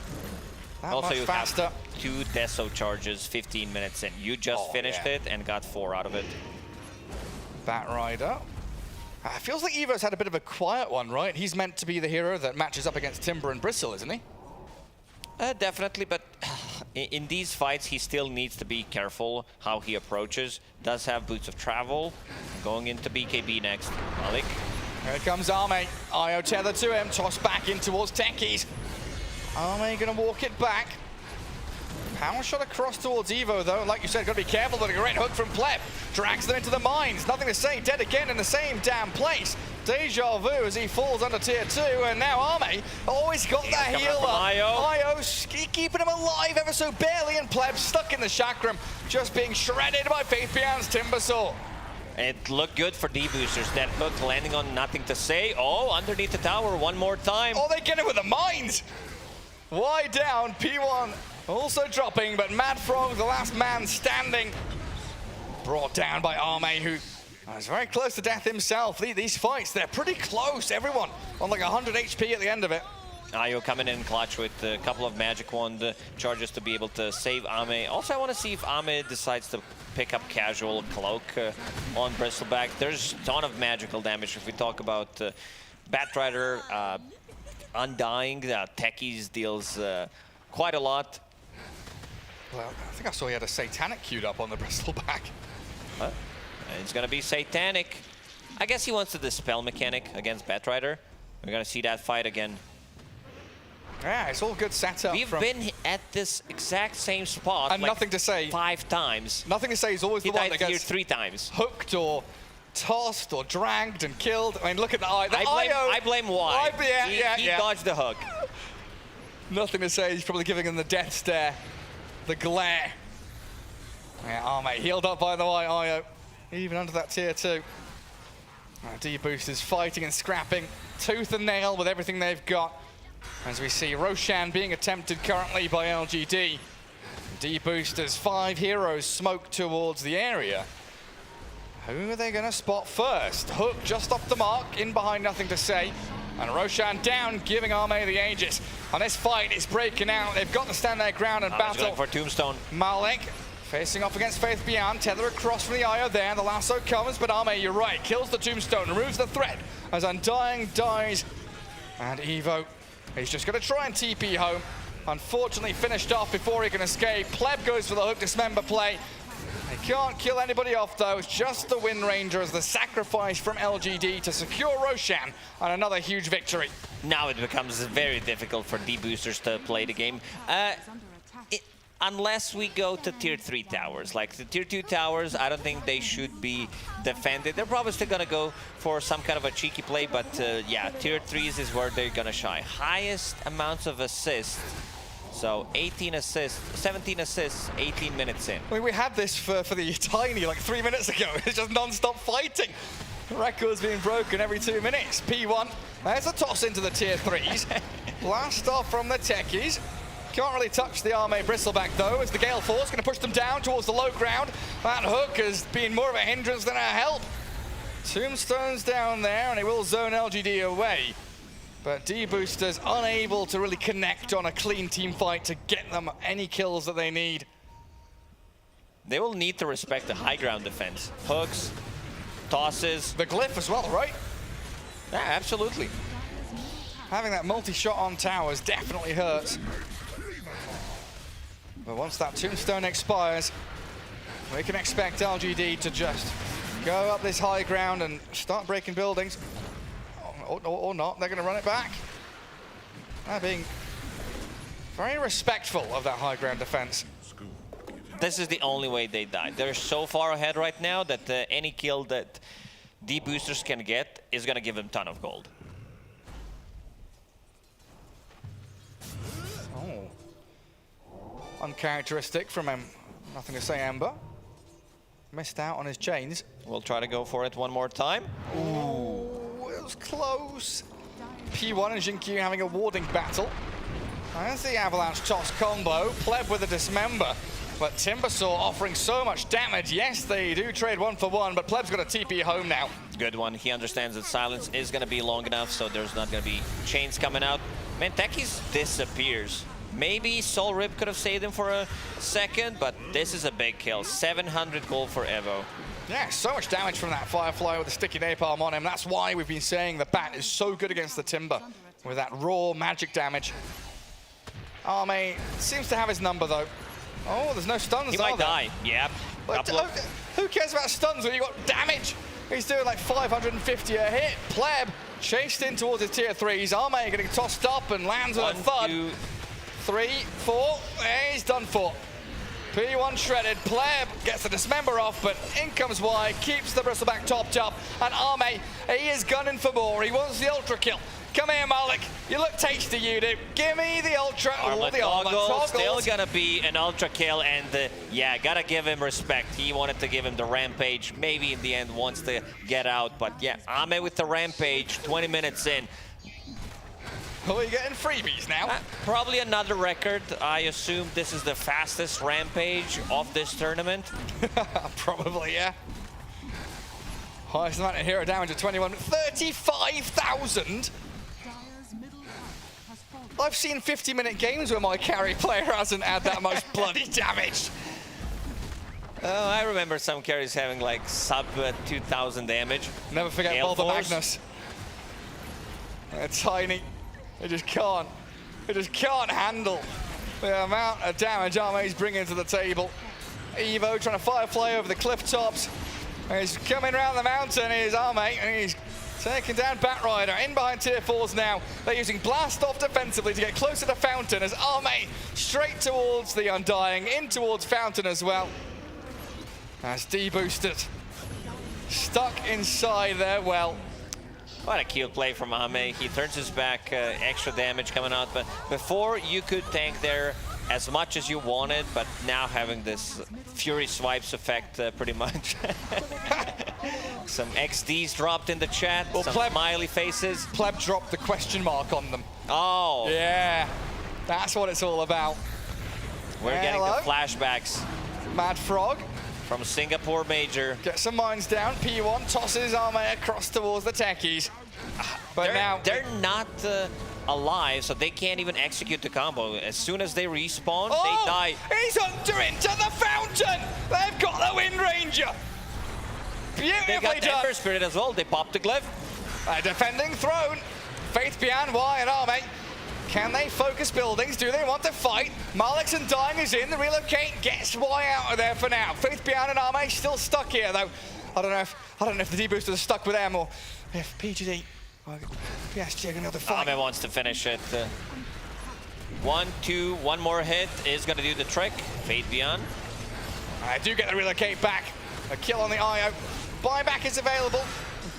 that also, much you faster. Have 2 Deso charges 15 minutes in. You just finished it and got 4 out of it. Bat Rider. Feels like Evo's had a bit of a quiet one, right? He's meant to be the hero that matches up against Timber and Bristle, isn't he? Definitely, but in these fights, he still needs to be careful how he approaches. Does have Boots of Travel. Going into BKB next. Malik. Here comes Arme. IO tether to him. Toss back in towards Techies. Arme gonna walk it back. Power shot across towards Evo, though. Like you said, got to be careful, but a great hook from Pleb. Drags them into the mines. Nothing to say. Dead again in the same damn place. Deja vu as he falls under tier 2. And now Arme always got that heal up. Io keeping him alive ever so barely. And Pleb stuck in the chakram, just being shredded by Faith Beyond's Timbersaw. It looked good for D-Boosters. That hook landing on nothing to say. Oh, underneath the tower one more time. Oh, they get it with the mines. Wide down, P1 also dropping, but Mad Frog, the last man standing, brought down by Arme, who is very close to death himself. These fights, they're pretty close, everyone on like 100 HP at the end of it. Io coming in clutch with a couple of Magic Wand charges to be able to save Ame. Also, I want to see if Ame decides to pick up Casual Cloak on Bristleback. There's a ton of magical damage if we talk about Batrider, Undying. Techies deals quite a lot. Well, I think I saw he had a Satanic queued up on the Bristleback. It's going to be Satanic. I guess he wants to dispel mechanic against Batrider. We're going to see that fight again. Yeah, it's all good setup. We've been at this exact same spot and like nothing to say 5 times. Nothing to say. He's always the one that gets 3 times. Hooked or tossed or dragged and killed. I mean, look at the eye. I blame Y. He dodged the hook. Nothing to say. He's probably giving him the death stare, the glare. Yeah, Arme healed up by the way, Io, even under that tier 2. D-Boosters fighting and scrapping, tooth and nail with everything they've got. As we see Roshan being attempted currently by LGD. D-Boosters, 5 heroes smoke towards the area. Who are they going to spot first? Hook just off the mark, in behind nothing to say. And Roshan down, giving Arme the Aegis. And this fight is breaking out. They've got to stand their ground and battle. Going for Tombstone. Malik facing off against Faith Beyond. Tether across from the Io there. The lasso comes, but Arme, you're right, kills the Tombstone, removes the threat as Undying dies. And Evo, he's just going to try and TP home. Unfortunately finished off before he can escape. Pleb goes for the hook dismember play. He can't kill anybody off though. It's just the Wind Ranger as the sacrifice from LGD to secure Roshan and another huge victory. Now it becomes very difficult for D-Boosters to play the game. Unless we go to tier 3 towers. Like the tier 2 towers, I don't think they should be defended. They're probably still gonna go for some kind of a cheeky play, but yeah, tier 3s is where they're gonna shine. Highest amounts of assists. So 18 assists, 17 assists, 18 minutes in. I mean, we had this for the Tiny like 3 minutes ago. It's just non-stop fighting. Records being broken every 2 minutes. P1, there's a toss into the tier 3s. Blast off from the techies. Can't really touch the Arme Bristleback though, as the Gale Force going to push them down towards the low ground. That hook has been more of a hindrance than a help. Tombstone's down there, and it will zone LGD away. But D-Boosters unable to really connect on a clean team fight to get them any kills that they need. They will need to respect the high ground defense. Hooks, tosses. The glyph as well, right? Yeah, absolutely. Having that multi-shot on towers definitely hurts. But once that Tombstone expires, we can expect LGD to just go up this high ground and start breaking buildings. Or not, they're going to run it back. They're being very respectful of that high ground defense. This is the only way they die. They're so far ahead right now that any kill that D-Boosters can get is going to give them a ton of gold. Oh. Uncharacteristic from him. Nothing to say, Ember. Missed out on his chains. We'll try to go for it one more time. Ooh. It was close. P1 and Jinkyu having a warding battle. There's the Avalanche toss combo. Pleb with a dismember. But Timbersaw offering so much damage. Yes, they do trade 1 for 1, but Pleb's got a TP home now. Good one. He understands that silence is going to be long enough, so there's not going to be chains coming out. Man, Techies disappears. Maybe Soul Rip could have saved him for a second, but this is a big kill. 700 gold for Evo. Yeah, so much damage from that Firefly with the sticky napalm on him. That's why we've been saying the Bat is so good against the Timber with that raw magic damage. Arme seems to have his number though. Oh, there's no stuns. He might die. Yep. But who cares about stuns when you got damage? He's doing like 550 a hit. Pleb chased in towards his tier 3s. Arme getting tossed up and lands with a thud. 3, 4. He's done for. P1 shredded. Pleb gets the dismember off, but in comes Y, keeps the bristleback topped up, and Arme, he is gunning for more. He wants the ultra kill. Come here, Malik. You look tasty, you do. Give me the ultra. Armor The armor Toggle still toggles. gonna be an ultra kill, and yeah, gotta give him respect. He wanted to give him the rampage. Maybe in the end wants to get out, but yeah, Ame with the rampage, 20 minutes in. Oh, you're getting freebies now. Probably another record. I assume this is the fastest rampage of this tournament. Probably, yeah. Highest amount of hero damage at 21. 35,000? I've seen 50-minute games where my carry player hasn't had that much bloody damage. Oh, I remember some carries having like sub 2,000 damage. Never forget Gale Balder Force. Magnus. They're tiny. They just can't. They just can't handle the amount of damage Arme's bringing to the table. Evo trying to firefly over the cliff tops. He's coming around the mountain. Here's Arme, and he's taking down Batrider. In behind tier 4s now. They're using Blast Off defensively to get closer to Fountain as Arme straight towards the Undying, in towards Fountain as well. As deboosted. Stuck inside there, well. What a cute play from Ame. He turns his back, extra damage coming out, but before you could tank there as much as you wanted, but now having this Fury Swipes effect pretty much. Some XDs dropped in the chat, well, some smiley faces. Pleb dropped the question mark on them. Oh. Yeah, that's what it's all about. We're getting the flashbacks. Mad Frog. From Singapore Major. Get some mines down. P1 tosses Arme across towards the techies. But now they're not alive, so they can't even execute the combo. As soon as they respawn, they die. He's under into the Fountain! They've got the Wind Ranger! Beautifully They got done. Ember Spirit as well. They popped the glyph. Defending throne. Faith Bian, Y and Arme. Can they focus buildings? Do they want to fight? Malik's Undying is in. The relocate gets Y out of there for now. Faith Bian and Arme still stuck here though. I don't know if the deboosters are stuck with them or if PGD or PSG are going to have to fight. Arme wants to finish it. 1-2, one more hit is going to do the trick. Fade Beyond. I do get the relocate back. A kill on the IO. Buyback is available.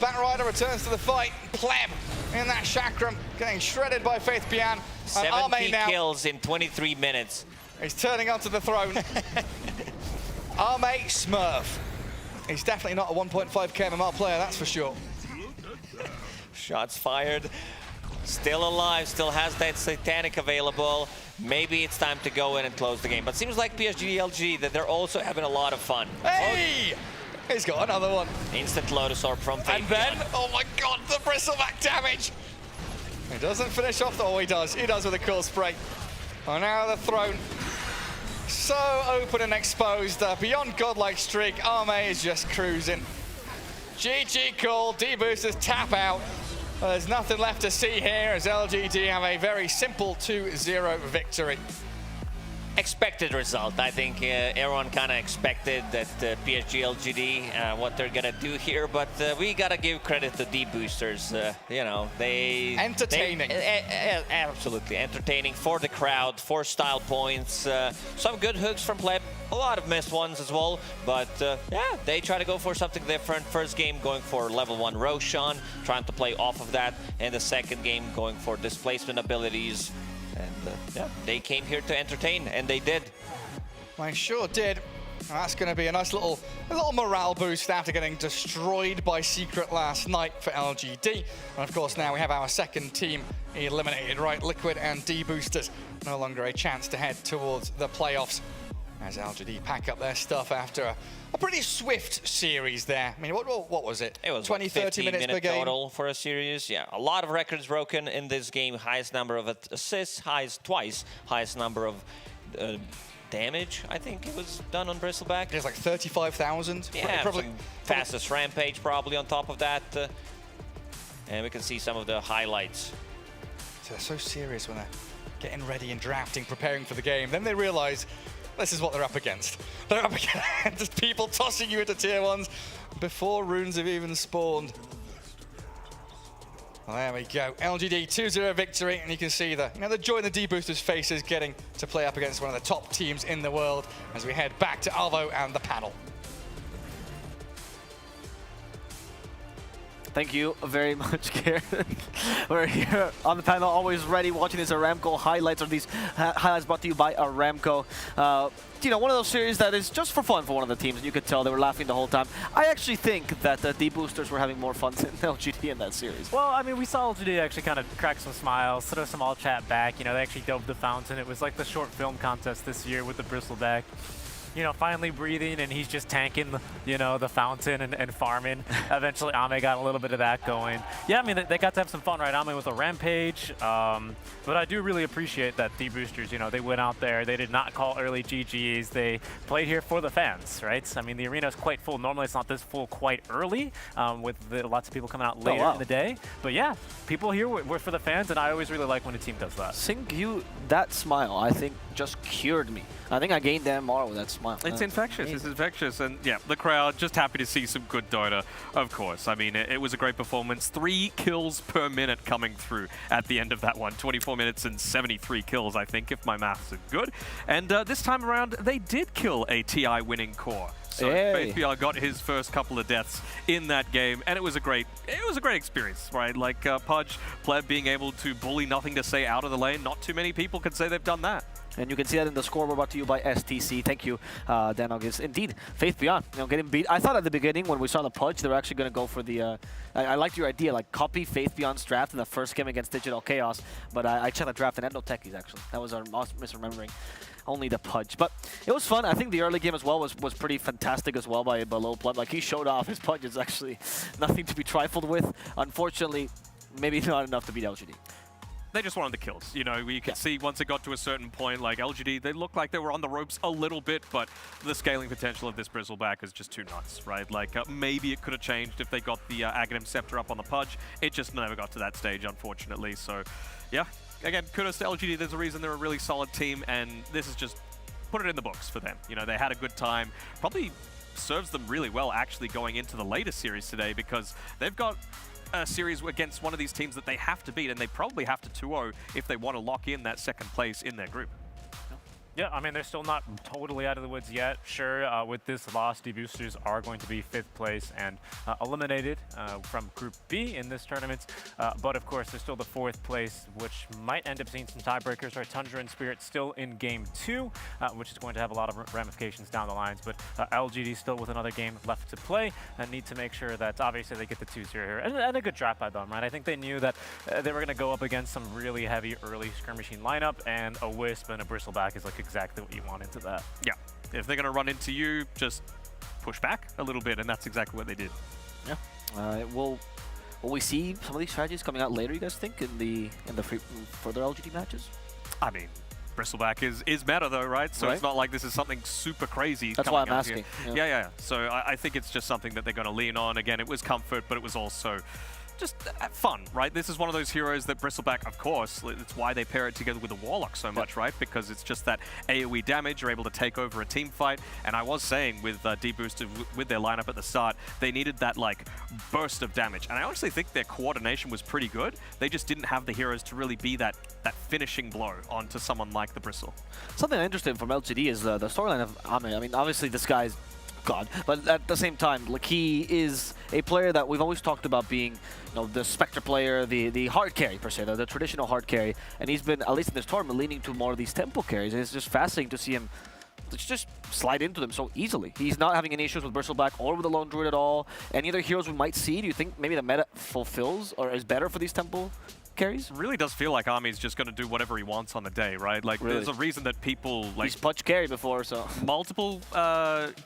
Batrider returns to the fight. Pleb in that chakram, getting shredded by Faith Bian. 17 kills in 23 minutes. He's turning onto the throne. Arme Smurf. He's definitely not a 1.5k MMR player, that's for sure. Shots fired. Still alive, still has that Satanic available. Maybe it's time to go in and close the game. But seems like PSG LG that they're also having a lot of fun. Hey! He's got another one. Instant Lotus Orb from Faith. And then, oh my god, the bristleback damage! He doesn't finish off, he does. He does with a cool spray. Oh, now the throne. So open and exposed. Beyond godlike streak, Arme is just cruising. GG call, D-boosters tap out. There's nothing left to see here as LGD have a very simple 2-0 victory. Expected result. I think everyone kind of expected that PSG LGD, what they're going to do here, but we got to give credit to D-boosters. You know, they... Entertaining. Absolutely. Entertaining for the crowd, for style points. Some good hooks from Pleb. A lot of missed ones as well, but yeah, they try to go for something different. First game going for level 1 Roshan, trying to play off of that, and the second game going for displacement abilities. And yeah, they came here to entertain, and they did. I sure did. That's going to be a nice little morale boost after getting destroyed by Secret last night for LGD. And of course, now we have our second team eliminated, right? Liquid and D-boosters. No longer a chance to head towards the playoffs as LGD pack up their stuff after a pretty swift series there. I mean, what was it? It was 20, 30 minutes per game total for a series. Yeah, a lot of records broken in this game. Highest number of assists, highest number of damage. I think it was done on Bristleback. It's like 35,000. Yeah, probably fastest rampage probably on top of that. And we can see some of the highlights. So they're so serious when they're getting ready and drafting, preparing for the game. Then they realize this is what they're up against. They're up against people tossing you into tier 1s before runes have even spawned. Well, there we go. LGD 2-0 victory, and you can see the joy in the D-Boosters' faces getting to play up against one of the top teams in the world as we head back to Alvo and the panel. Thank you very much, Karen. We're here on the panel, always ready, watching these Aramco highlights, or these highlights brought to you by Aramco. You know, one of those series that is just for fun for one of the teams, and you could tell they were laughing the whole time. I actually think that the D-Boosters were having more fun than LGD in that series. Well, I mean, we saw LGD actually kind of crack some smiles, throw some all chat back. You know, they actually dove the fountain. It was like the short film contest this year with the Bristleback. You know, finally breathing, and he's just tanking, you know, the fountain and farming. Eventually, Ame got a little bit of that going. Yeah, I mean, they got to have some fun, right? Ame with a rampage. But I do really appreciate that D-Boosters, you know, they went out there. They did not call early GGs. They played here for the fans, right? I mean, the arena is quite full. Normally, it's not this full quite early with lots of people coming out later in the day. But yeah, people here were for the fans, and I always really like when a team does that. That smile, I think, just cured me. I think I gained the MR with that smile. It's infectious. It's infectious. And yeah, the crowd just happy to see some good Dota, of course. I mean, it was a great performance. 3 kills per minute coming through at the end of that one. 24 minutes and 73 kills, I think, if my maths are good. And this time around, they did kill a TI winning core. So FaithBR got his first couple of deaths in that game, and it was a great experience, right? Like Pudge, Pleb being able to bully Nothing to Say out of the lane. Not too many people can say they've done that. And you can see that in the score brought to you by STC. Thank you, Dan August. Indeed, FaithBR, you know, getting beat. I thought at the beginning when we saw the Pudge, they were actually going to go for the... I liked your idea, like copy FaithBR's draft in the first game against Digital Chaos, but I checked the draft and had no techies, actually. That was our misremembering. Only the Pudge. But it was fun. I think the early game as well was pretty fantastic as well by Below Pleb. Like, he showed off. His Pudge is actually nothing to be trifled with. Unfortunately, maybe not enough to beat LGD. They just wanted the kills. You know, you could see once it got to a certain point, like LGD, they looked like they were on the ropes a little bit, but the scaling potential of this Bristleback is just too nuts, right? Like, maybe it could have changed if they got the Aghanim Scepter up on the Pudge. It just never got to that stage, unfortunately. So, yeah. Again, kudos to LGD. There's a reason they're a really solid team, and this is just put it in the books for them. You know, they had a good time. Probably serves them really well, actually, going into the later series today, because they've got a series against one of these teams that they have to beat, and they probably have to 2-0 if they want to lock in that second place in their group. Yeah, I mean, they're still not totally out of the woods yet. Sure, with this loss, D-Boosters are going to be 5th place and eliminated from Group B in this tournament. But of course, they're still the 4th place, which might end up seeing some tiebreakers. Right, Tundra and Spirit still in Game 2, which is going to have a lot of ramifications down the lines. But LGD still with another game left to play and need to make sure that obviously they get the 2-0 here. And a good draft by them, right? I think they knew that they were going to go up against some really heavy early skirmishing lineup, and a Wisp and a Bristleback is like exactly what you want into that. Yeah, if they're going to run into you, just push back a little bit, and that's exactly what they did. Yeah. Will we see some of these strategies coming out later, you guys think, in the further LGD matches? I mean, Bristleback is meta though, right? So it's not like this is something super crazy. That's why I'm asking. Yeah. So I think it's just something that they're going to lean on. Again, it was comfort, but it was also just fun, right? This is one of those heroes that Bristleback, of course, it's why they pair it together with the Warlock so much, right? Because it's just that AoE damage, you're able to take over a team fight. And I was saying with D-Booster, with their lineup at the start, they needed that like burst of damage. And I honestly think their coordination was pretty good. They just didn't have the heroes to really be that finishing blow onto someone like the Bristle. Something interesting from LGD is the storyline of Ame. I mean, obviously this guy's God, but at the same time, like, he is a player that we've always talked about being, you know, the Spectre player, the hard carry per se, the traditional hard carry, and he's been, at least in this tournament, leaning to more of these tempo carries. It's just fascinating to see him just slide into them so easily. He's not having any issues with Bristleback or with the Lone Druid at all. Any other heroes we might see, do you think maybe the meta fulfills or is better for these tempo carries? It really does feel like Army's just going to do whatever he wants on the day, right? Like, really? There's a reason that people... like he's Pudge carry before, so... Multiple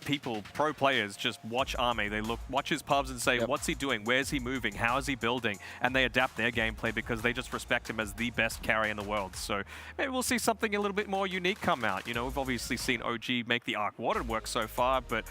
people, pro players, just watch Army. They watch his pubs and say, what's he doing? Where's he moving? How is he building? And they adapt their gameplay because they just respect him as the best carry in the world. So maybe we'll see something a little bit more unique come out. You know, we've obviously seen OG make the Arc Warden work so far, but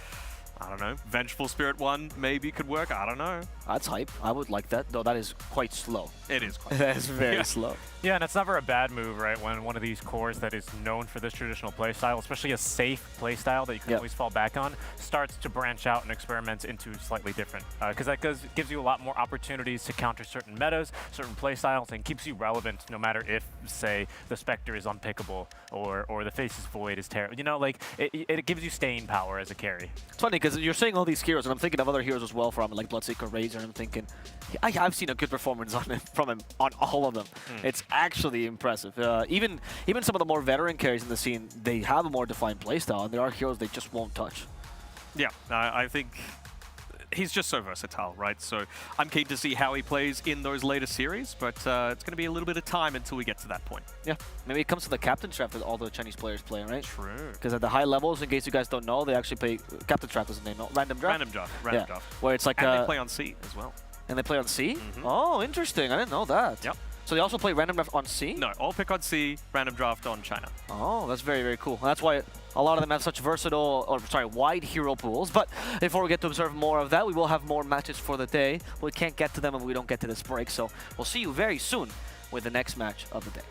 I don't know. Vengeful Spirit 1 maybe could work. I don't know. That's hype. I would like that, though that is quite slow. It is quite That is very slow. Yeah, and it's never a bad move, right? When one of these cores that is known for this traditional playstyle, especially a safe playstyle that you can always fall back on, starts to branch out and experiment into slightly different. Because that gives you a lot more opportunities to counter certain metas, certain playstyles, and keeps you relevant no matter if, say, the Spectre is unpickable or the Face's Void is terrible. You know, like, it gives you staying power as a carry. It's funny because you're saying all these heroes, and I'm thinking of other heroes as well from like Bloodseeker, Razor, and I'm thinking, I've seen a good performance from him on all of them. It's actually impressive. Even some of the more veteran carries in the scene, they have a more defined playstyle, and there are heroes they just won't touch. Yeah, I think he's just so versatile, right? So I'm keen to see how he plays in those later series, but it's going to be a little bit of time until we get to that point. Yeah, maybe it comes to the Captain's Draft that all the Chinese players play, right? True. Because at the high levels, in case you guys don't know, they actually play Captain's Draft, isn't it? No, Random Draft? Random draft. Where it's like and they play on C as well. And they play on C? Oh, interesting. I didn't know that. Yep. So they also play Random Draft on C? No, all pick on C, Random Draft on China. Oh, that's very, very cool. And that's why a lot of them have such wide hero pools. But before we get to observe more of that, we will have more matches for the day. We can't get to them if we don't get to this break. So we'll see you very soon with the next match of the day.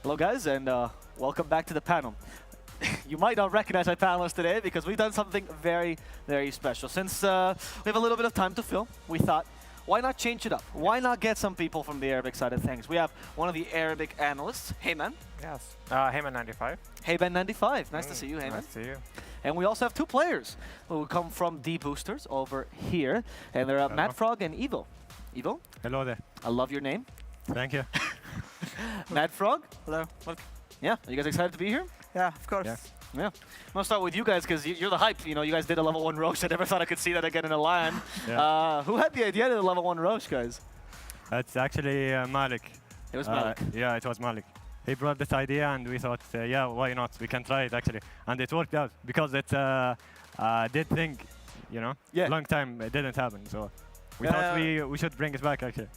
Hello guys, and welcome back to the panel. You might not recognize my panelists today because we've done something very, very special. Since we have a little bit of time to fill, we thought, why not change it up? Why not get some people from the Arabic side of things? We have one of the Arabic analysts, Heyman. Yes. Heyman95. Heyman95. Nice to see you, Heyman. Nice to see you. And we also have two players who come from D Boosters over here, and they're Matt Frog and Evo. Evo? Hello there. I love your name. Thank you. Matt Frog? Hello. Yeah, are you guys excited to be here? Yeah, of course. Yeah. I'm gonna start with you guys because you're the hype. You know, you guys did a level 1 Roche. I never thought I could see that again in a LAN. Who had the idea to the level 1 Roche, guys? It's actually Malik. It was Malik. Yeah, it was Malik. He brought this idea and we thought, yeah, why not? We can try it actually. And it worked out because it's a did thing, you know? Yeah. Long time it didn't happen, so We thought we should bring it back actually.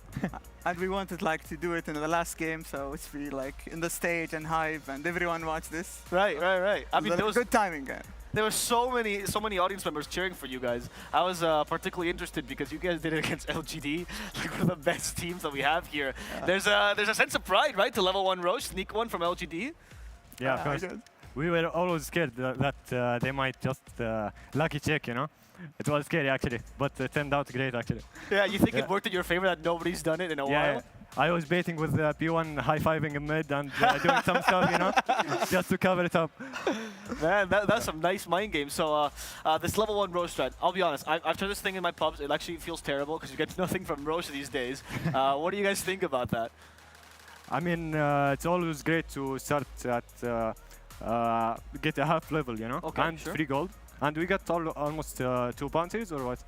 And we wanted like to do it in the last game, so it's be like in the stage and hype, and everyone watch this. Right. I mean, there was good timing. There were so many audience members cheering for you guys. I was particularly interested because you guys did it against LGD, like one of the best teams that we have here. There's a sense of pride, right, to level 1 Roche, sneak one from LGD. Yeah, of course. We were always scared that they might just lucky check, you know. It was scary actually, but it turned out great actually. Yeah, you think it worked in your favor that nobody's done it in a while? Yeah. I was baiting with P1 high-fiving in mid and doing some stuff, you know, just to cover it up. Man, that's some nice mind games. So this level 1 Roche strat, I'll be honest, I've tried this thing in my pubs. It actually feels terrible because you get nothing from Roche these days. What do you guys think about that? I mean, it's always great to start at get a half level, you know, and free gold. And we got almost 2 bounties or what?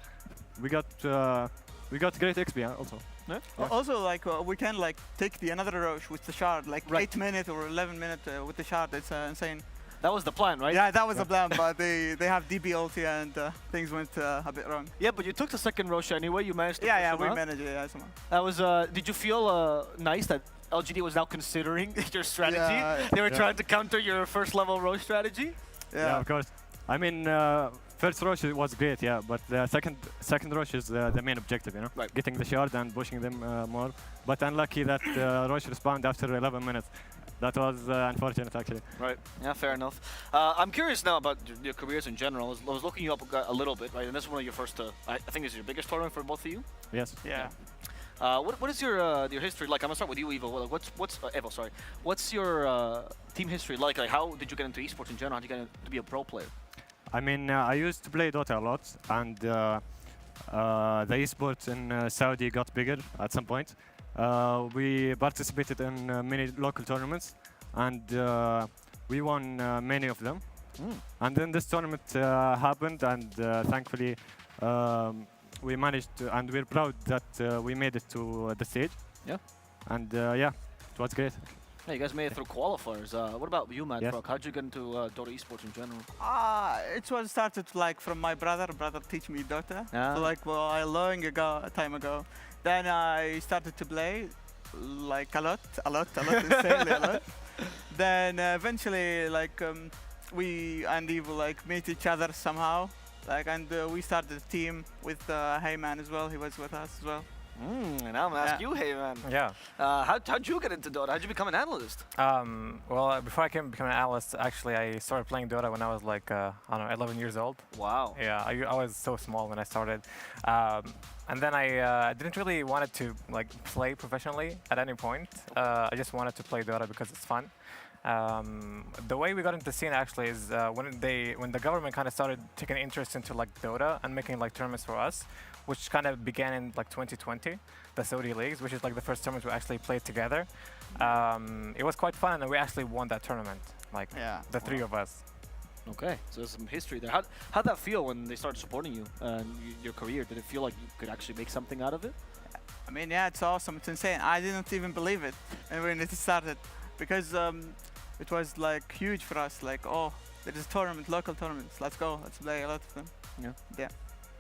We got great XP also. Yeah. Also, like we can like take the another Roche with the shard, like 8 minutes or 11 minutes with the shard. It's insane. That was the plan, right? Yeah, that was the plan, but they have DB ulti and things went a bit wrong. Yeah, but you took the second Roche anyway. You managed to. Yeah, we managed it. Yeah, somehow. That was. Did you feel nice that LGD was now considering your strategy? Yeah, they were trying to counter your first level Roche strategy. Yeah, of course. I mean, first Roche was great, yeah, but the second Roche is the main objective, you know, getting the shard and pushing them more. But unlucky that Roche respawned after 11 minutes. That was unfortunate, actually. Right. Yeah, fair enough. I'm curious now about your careers in general. I was looking you up a little bit, right? And this is one of your first. I think this is your biggest tournament for both of you. Yes. Yeah. What is your history like? I'm gonna start with you, Evo. What's Evo? Sorry. What's your team history like? Like, how did you get into esports in general? How did you get to be a pro player? I mean, I used to play Dota a lot, and the esports in Saudi got bigger at some point. We participated in many local tournaments, and we won many of them. And then this tournament happened, and thankfully we managed to, and we're proud that we made it to the stage. Yeah. And yeah, it was great. Yeah, you guys made it through qualifiers. What about you, Matt? How did you get into Dota esports in general? It was started like from my brother. Brother teach me Dota. So like a long time ago. Then I started to play like a lot, insanely a lot. Then eventually like we and Evo like meet each other somehow. Like and we started a team with Heyman as well. He was with us as well. And I'm gonna ask you, Heyman. Yeah. How'd you get into Dota? How'd you become an analyst? Well, before I became an analyst, actually, I started playing Dota when I was like, I don't know, 11 years old. Wow. Yeah, I was so small when I started. And then I didn't really want to like play professionally at any point. I just wanted to play Dota because it's fun. The way we got into the scene actually is when the government kind of started taking interest into like Dota and making like tournaments for us, which kind of began in like 2020, the Saudi leagues, which is like the first tournament we actually played together. It was quite fun, and we actually won that tournament, like the three of us. Okay, so there's some history there. How'd that feel when they started supporting you and your career? Did it feel like you could actually make something out of it? I mean, yeah, it's awesome. It's insane. I didn't even believe it when it started, because it was like huge for us. Like, oh, there is a tournament, local tournaments. Let's go. Let's play a lot of them. Yeah.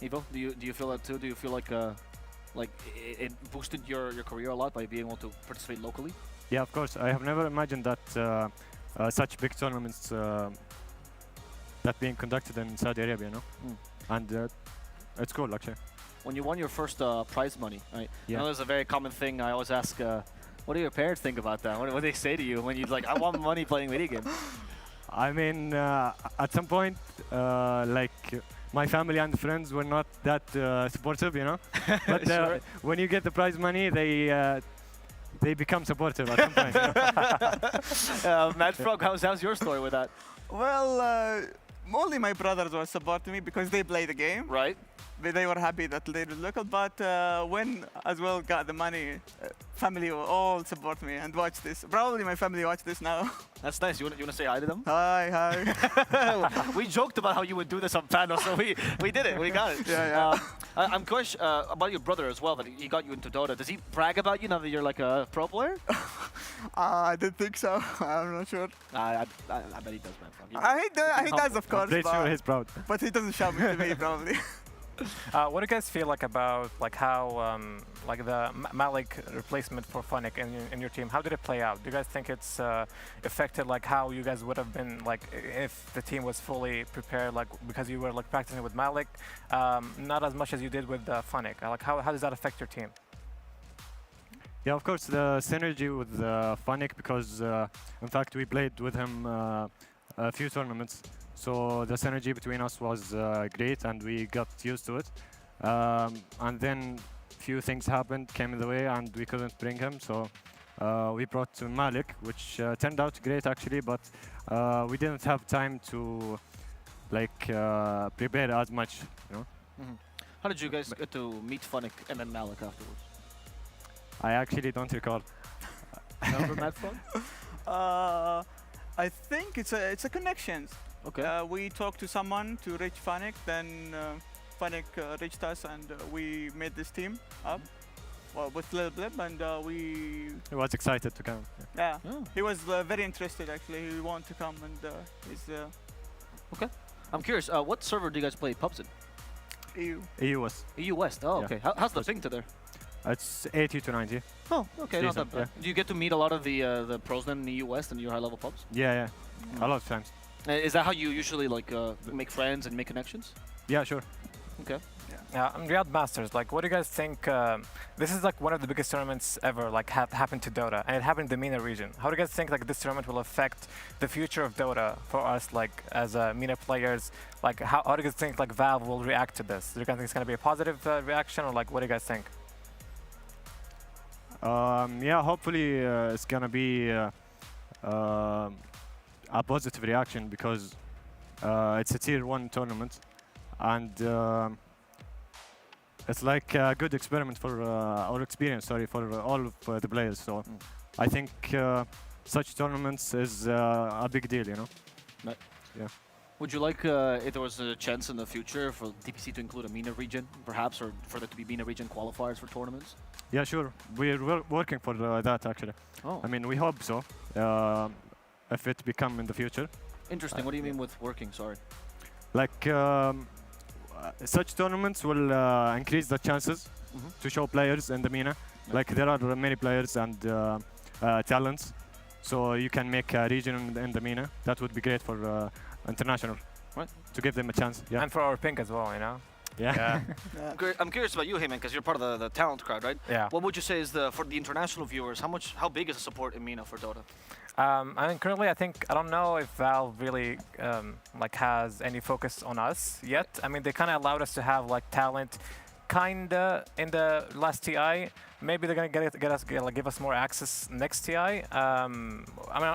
Evo, do you feel that too? Do you feel like it boosted your career a lot by being able to participate locally? Yeah, of course. I have never imagined that such big tournaments that being conducted in Saudi Arabia, you know, and it's cool actually. When you won your first prize money, right? Yeah. I know there's a very common thing. I always ask, what do your parents think about that? What do they say to you when you're like, I want money playing video games? I mean, at some point, like. My family and friends were not that supportive, you know. But when you get the prize money, they become supportive at some point. You know? Mad Frog, how's your story with that? Well, only my brothers were supporting me because they play the game. Right. They were happy that they were local, but when as well got the money, family will all support me and watch this. Probably my family watch this now. That's nice. You wanna say hi to them? Hi. We joked about how you would do this on panel, so we did it. We got it. Yeah. I'm curious about your brother as well. That he got you into Dota. Does he brag about you now that you're like a pro player? I don't think so. I'm not sure. I bet he does, man. He does, of course. I'm pretty sure he's proud. But he doesn't shout me to me, probably. What do you guys feel like about like how like the Malik replacement for Funnick in your team? How did it play out? Do you guys think it's affected like how you guys would have been like if the team was fully prepared, like because you were like practicing with Malik, not as much as you did with Funnick? Like how does that affect your team? Yeah, of course, the synergy with Funnick, because in fact we played with him a few tournaments, so the synergy between us was great and we got used to it. And then few things happened, came in the way, and we couldn't bring him, so we brought Malik, which turned out great actually, but we didn't have time to like prepare as much, you know. How did you guys get to meet Funnick and then Malik afterwards? I actually don't recall. Never met Fun? I think it's a connections. Okay. We talked to someone to reach Funnick, then Funnick reached us, and we made this team up. Well, with Lil Blip, and He was excited to come. Yeah, he was very interested actually. He wanted to come, and he's. Okay. I'm curious. What server do you guys play pubs in? EU. EU West. EU West. Oh, Yeah. okay. How's the ping to there? It's 80 to 90. Oh, okay. Not Decent, that bad. Do you get to meet a lot of the pros then in the EU West and your high level pubs? Yeah, a lot of times. Is that how you usually like make friends and make connections? Yeah, sure. Okay. Yeah, Riyadh Masters, like, what do you guys think? This is like one of the biggest tournaments ever, like, happened to Dota, and it happened in the MENA region. How do you guys think like this tournament will affect the future of Dota for us, like, as MENA players? Like, how do you guys think like Valve will react to this? Do you guys think it's gonna be a positive reaction, or like, what do you guys think? Yeah, hopefully it's gonna be a positive reaction, because it's a tier 1 tournament, and it's like a good experiment for or experience, sorry, for all of the players. So I think such tournaments is a big deal, you know. Yeah. Would you like, if there was a chance in the future for DPC to include a MENA region, perhaps, or for there to be MENA region qualifiers for tournaments? Yeah, sure. We're working for that actually. Oh. I mean, we hope so. If it become in the future. Interesting. What do you mean with working? Sorry. Like such tournaments will increase the chances to show players in the MENA. Like there are many players and talents, so you can make a region in the MENA. That would be great for international. Right. To give them a chance. Yeah. And for our pink as well, you know. Yeah. I'm curious about you, Heyman, because you're part of the talent crowd, right? Yeah. What would you say is for the international viewers? How big is the support in MENA for Dota? I mean, currently, I don't know if Valve really like has any focus on us yet. I mean, they kind of allowed us to have like talent, kinda in the last TI. Maybe they're gonna give us more access next TI. I mean,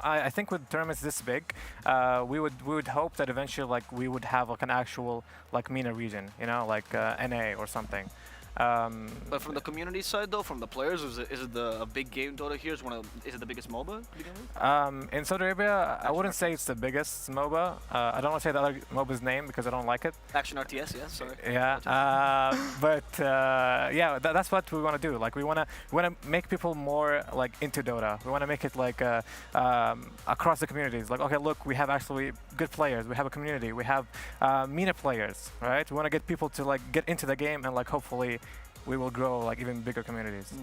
I think with tournaments this big, we would hope that eventually like we would have like an actual like MENA region, you know, like NA or something. But from the community side, though, from the players, is it a big game Dota here? Is it the biggest MOBA to begin with? In Saudi Arabia, I wouldn't say it's the biggest MOBA. I don't want to say the other MOBA's name because I don't like it. Action RTS, yeah, sorry. Yeah, but yeah, that's what we want to do. Like we want to make people more like into Dota. We want to make it like across the communities. Like, okay, look, we have actually good players. We have a community. We have MENA players, right? We want to get people to like get into the game, and like hopefully we will grow like even bigger communities.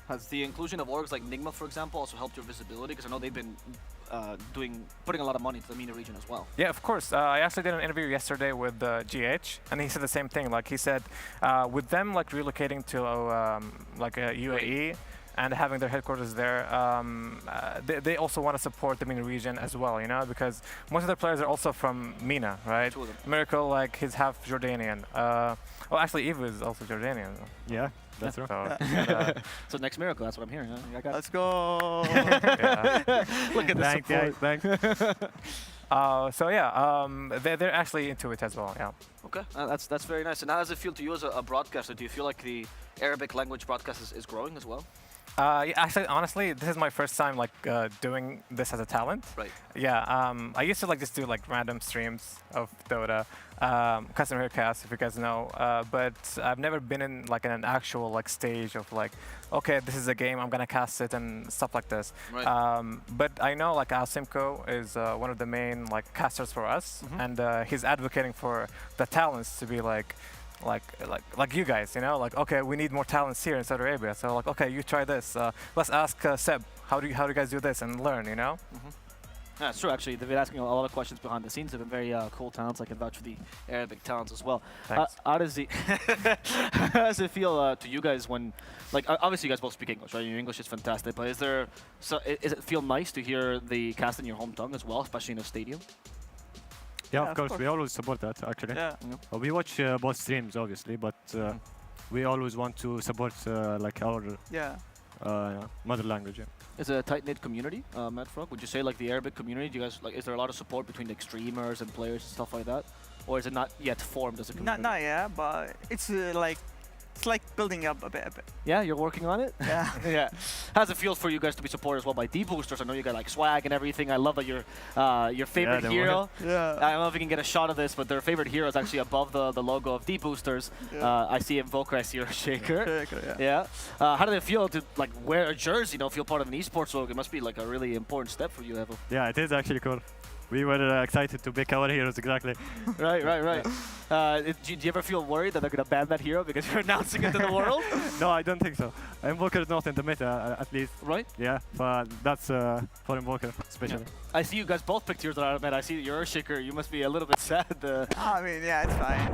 Has the inclusion of orgs like Nigma, for example, also helped your visibility? Because I know they've been putting a lot of money into the MENA region as well. Yeah, of course. I actually did an interview yesterday with GH, and he said the same thing. Like he said, with them like relocating to like UAE and having their headquarters there, they also want to support the MENA region as well, you know, because most of their players are also from MENA, right? Miracle, like he's half Jordanian. Well, actually, Eva is also Jordanian. Yeah. That's right. So, so next Miracle, that's what I'm hearing. Huh? Let's go. Look at the support. Thanks. So yeah, they're actually into it as well. Yeah. Okay, that's very nice. And how does it feel to you as a broadcaster? Do you feel like the Arabic language broadcast is growing as well? Yeah, actually, honestly, this is my first time like doing this as a talent. Right. Yeah. I used to like just do like random streams of Dota, custom haircasts, if you guys know. But I've never been in like in an actual like stage of like, okay, this is a game, I'm gonna cast it and stuff like this. Right. But I know like Aramco is one of the main like casters for us, and he's advocating for the talents to be like you guys, you know, like, okay, we need more talents here in Saudi Arabia. So like, okay, you try this. Let's ask Seb, how do you guys do this and learn, you know? Yeah, it's true, actually. They've been asking a lot of questions behind the scenes. They've been very cool talents. I can vouch for the Arabic talents as well. Thanks. How does it feel to you guys when, like, obviously you guys both speak English, right? Your English is fantastic, but is it feel nice to hear the cast in your home tongue as well, especially in a stadium? Yeah, of course. We always support that, actually. Yeah. We watch both streams, obviously, but we always want to support like our mother language. Yeah. It's a tight-knit community, Matt Frog. Would you say like the Arabic community? Do you guys like? Is there a lot of support between like streamers and players and stuff like that, or is it not yet formed as a community? Not yet, but it's like building up a bit. Yeah, you're working on it? Yeah. Yeah. How's it feel for you guys to be supported as well by D-Boosters? I know you got like swag and everything. I love that your favorite hero. Yeah. I don't know if you can get a shot of this, but their favorite hero is actually above the logo of D-Boosters. Yeah. I see Invoker, I see your Shaker. Yeah. How did it feel to like wear a jersey, feel part of an esports logo? It must be like a really important step for you, Evo. Yeah, it is actually cool. We were excited to pick our heroes, exactly. Right. Do you ever feel worried that they're going to ban that hero because you're announcing it to the world? No, I don't think so. Invoker is not in the meta, at least. Right? Yeah, but that's for Invoker, especially. Yeah. I see you guys both picked heroes that are meta. I see you're a Shaker. You must be a little bit sad. I mean, yeah, it's fine.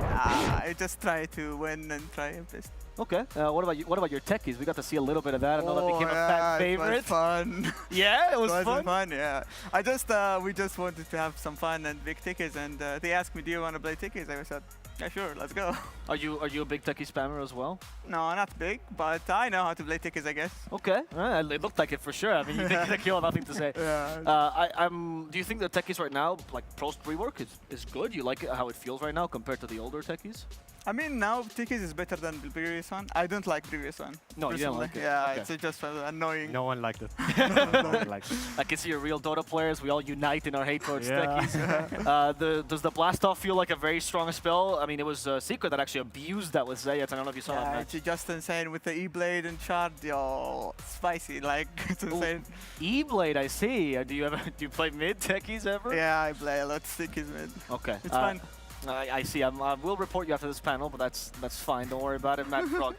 I just try to win and try and best. Okay. What about you? What about your techies? We got to see a little bit of that. I know that became a fan favorite. It was fun. Yeah, it was fun. Yeah. We just wanted to have some fun and big tickets, and they asked me, "Do you want to play tickets?" I said, "Yeah, sure, let's go." Are you a big techie spammer as well? No, not big, but I know how to play tickets, I guess. Okay. It looked like it for sure. I mean, you think you'll have nothing to say. Yeah. Do you think the techies right now, like post rework, is good? You like how it feels right now compared to the older techies? I mean, now tickets is better than the previous one. I don't like previous one. No, you don't like it. Yeah, okay. it's just annoying. No one liked it. No one liked it. I can see you're real Dota players. We all unite in our hate towards techies. Does the blast off feel like a very strong spell? I mean, it was Secret that actually abused that with Zayat. I don't know if you saw that match. It's just insane with the E-Blade and Shard. Yo, spicy, like, it's insane. E-Blade, I see. Do you play mid techies ever? Yeah, I play a lot of techies mid. Okay. It's fun. I see. We'll report you after this panel, but that's fine. Don't worry about it, Matt Frog.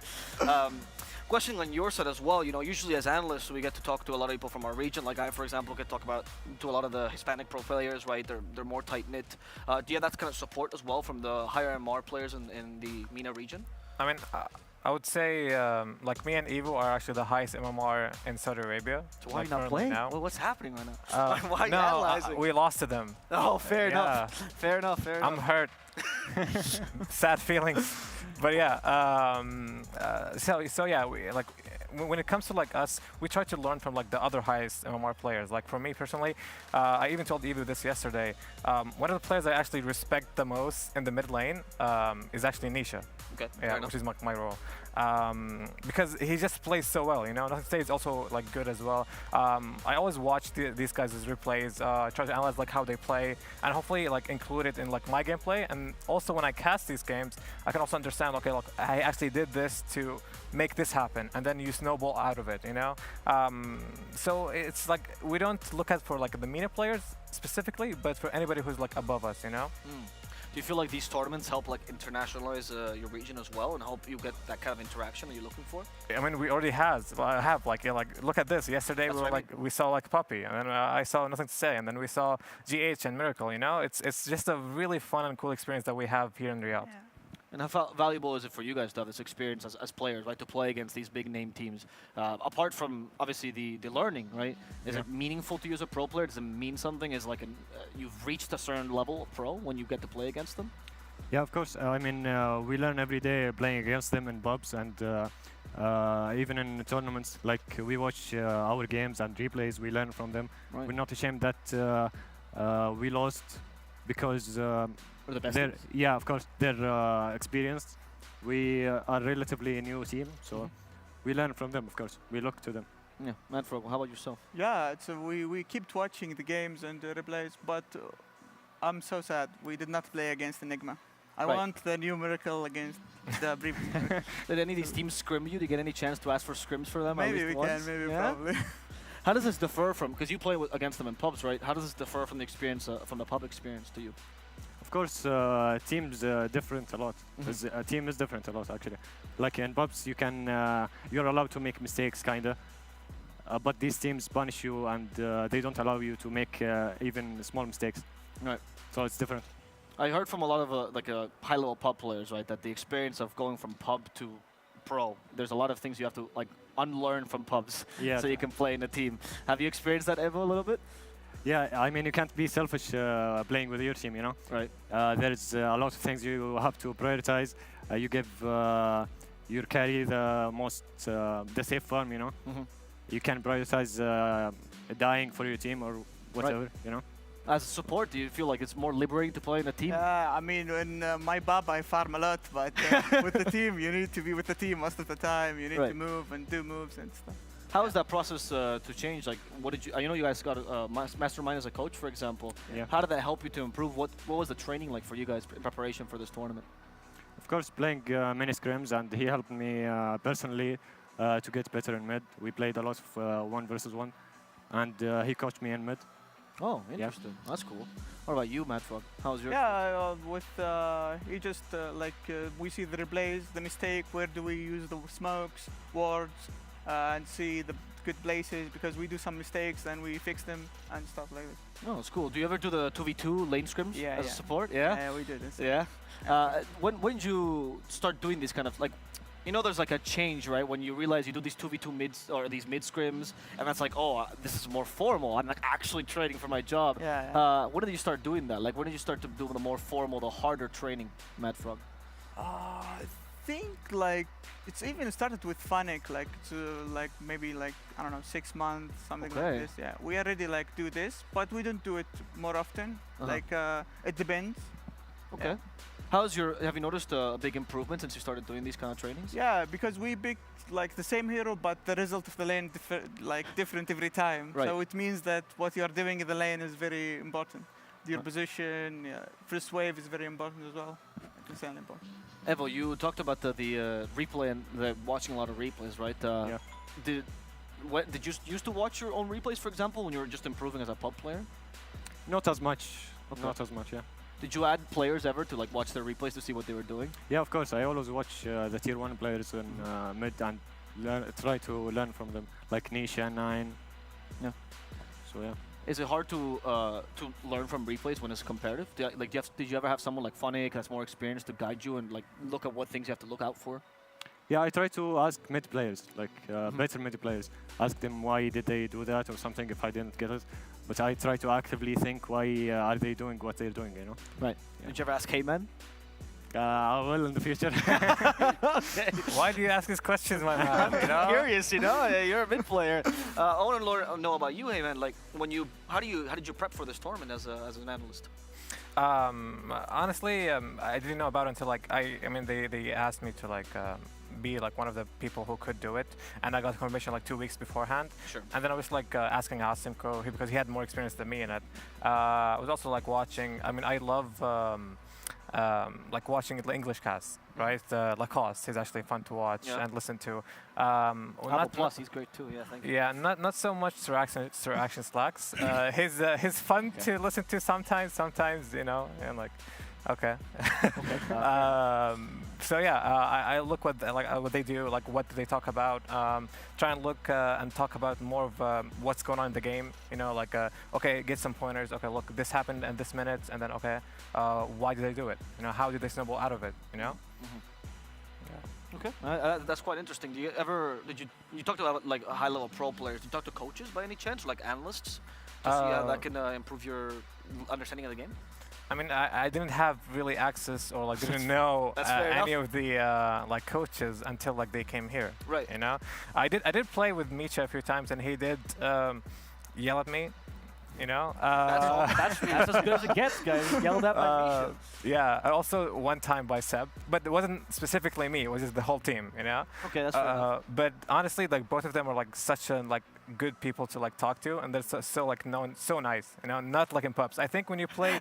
Question on your side as well. Usually as analysts, we get to talk to a lot of people from our region. Like I, for example, get to talk to a lot of the Hispanic pro players, right? They're more tight-knit. Do you have that kind of support as well from the higher MR players in the MENA region? I mean, I would say like me and Evo are actually the highest MMR in Saudi Arabia. So why are you not playing? Now. Well, what's happening right now? Why are you no, analyzing? We lost to them. Oh, fair enough. Fair enough. I'm hurt. Sad feelings. But yeah, so yeah, when it comes to like us, we try to learn from like the other highest MMR players. Like for me personally, I even told Evo this yesterday. One of the players I actually respect the most in the mid lane is actually Nisha. Okay. Yeah, which is my role. Because he just plays so well, Nothing to say is also like good as well. I always watch these guys' replays, try to analyze like how they play, and hopefully like include it in like my gameplay. And also when I cast these games, I can also understand, okay, look, I actually did this to make this happen, and then you snowball out of it, So it's like we don't look at for like the MENA players specifically, but for anybody who's like above us, Do you feel like these tournaments help like internationalize your region as well and help you get that kind of interaction that you're looking for? I mean, we already have like look at this. Yesterday we saw like Puppy, and then I saw Nothing to Say, and then we saw GH and Miracle. It's just a really fun and cool experience that we have here in Riyadh. Yeah. And how valuable is it for you guys to have this experience as players, right, to play against these big name teams? Apart from obviously the learning, right? Is it meaningful to you as a pro player? Does it mean something? Is like you've reached a certain level of pro when you get to play against them? Yeah, of course. I mean, we learn every day playing against them in pubs and even in tournaments. Like we watch our games and replays, we learn from them. Right. We're not ashamed that we lost because. Or the best of course, they're experienced. We are relatively a new team, so we learn from them, of course. We look to them. Yeah, Manfred, how about yourself? Yeah, so we kept watching the games and the replays, but I'm so sad we did not play against Enigma. I Right. want the new miracle against the brief. Did any of these teams scrim you? Did you get any chance to ask for scrims for them? at Maybe least we can, once? maybe Yeah? probably. How does this differ from, because you play against them in pubs, right? How does this differ from the experience, from the pub experience to you? Of course, teams different a lot. A team is different a lot, actually. Like in pubs, you're allowed to make mistakes, kinda. But these teams punish you, and they don't allow you to make even small mistakes. Right. So it's different. I heard from a lot of high-level pub players, right, that the experience of going from pub to pro, there's a lot of things you have to like unlearn from pubs, Yeah. so you can play in a team. Have you experienced that, Evo, a little bit? Yeah, I mean, you can't be selfish playing with your team, you know? Right. There's a lot of things you have to prioritize. You give your carry the safe farm, you know? You can prioritize dying for your team or whatever, you know? As a support, do you feel like it's more liberating to play in a team? I mean, in my pub, I farm a lot, but with the team, you need to be with the team most of the time. You need Right. to move and do moves and stuff. How is that process to change? Like, what did you? I know you guys got a mastermind as a coach, for example. Yeah. How did that help you to improve? What was the training like for you guys in preparation for this tournament? Of course, playing many scrims, and he helped me personally to get better in mid. We played a lot of 1 versus 1, and he coached me in mid. Oh, interesting. That's cool. What about you, Madfrog? How's your? Yeah, he just we see the replays, the mistake, where do we use the smokes, wards, and see the good places, because we do some mistakes and we fix them and stuff like that. Oh, it's cool. Do you ever do the 2v2 lane scrims as a support? Yeah. Yeah, we did. Yeah. When did you start doing this kind of like? You know, there's like a change, right? When you realize you do these 2v2 mids or these mid scrims, and that's like, oh, this is more formal. I'm like actually training for my job. Yeah. When did you start doing that? Like, when did you start to do the more formal, the harder training, Madfrog? I think like it's even started with Fanic, like maybe I don't know, 6 months, something Okay. like this. Yeah, we already like do this, but we don't do it more often. Like it depends. Okay. Have you noticed a big improvement since you started doing these kind of trainings? Yeah, because we pick like the same hero, but the result of the lane different every time. Right. So it means that what you are doing in the lane is very important. Your position, first wave is very important as well. It's really important. Evo, you talked about the replay and watching a lot of replays, right? Yeah. Did you used to watch your own replays, for example, when you were just improving as a pub player? Not as much. Okay. Not as much, yeah. Did you add players ever to like watch their replays to see what they were doing? Yeah, of course. I always watch the tier 1 players in mid and try to learn from them, like Nisha, 9. Yeah. So yeah. Is it hard to learn from replays when it's competitive? Did you ever have someone like Funny that's more experienced to guide you and like look at what things you have to look out for? Yeah, I try to ask mid players, like better mid players. Ask them why did they do that or something if I didn't get it. But I try to actively think why are they doing what they're doing, you know? Right. Yeah. Did you ever ask K-Man? I will in the future. Okay. Why do you ask these questions, my man? I'm you know? curious, you know. You're a mid player. I want to know about you, hey man. Like, how did you prep for this tournament as an analyst? Honestly, I didn't know about it until they asked me to be like one of the people who could do it, and I got confirmation like 2 weeks beforehand. Sure. And then I was like asking Asimco because he had more experience than me in it. I was also like watching. I mean, I love like watching the English cast, right? Lacoste is actually fun to watch and listen to. Plus, he's great too. Yeah, thank you. Yeah, not so much Sir Action Slacks. He's fun to listen to sometimes, you know, and like, okay. So yeah, I look what they do, like what do they talk about. Try and look and talk about more of what's going on in the game. You know, like okay, get some pointers. Okay, look, this happened in this minute, and then okay, why did they do it? You know, how did they snowball out of it? You know. Okay, that's quite interesting. You talked about like high-level pro players? Did you talk to coaches by any chance, or like analysts, to see how that can improve your understanding of the game? I mean, I didn't have really access or like didn't know any of the like coaches until like they came here. Right. You know, I did play with Misha a few times, and he did yell at me you know? That's as good as it gets, guys. Yelled at by Misha. Yeah, and also one time by Seb, but it wasn't specifically me. It was just the whole team, you know. Okay, that's fair enough. But honestly, like both of them are like such a like good people to like talk to, and they're so like known, so nice, you know. Not like in pubs. I think when you play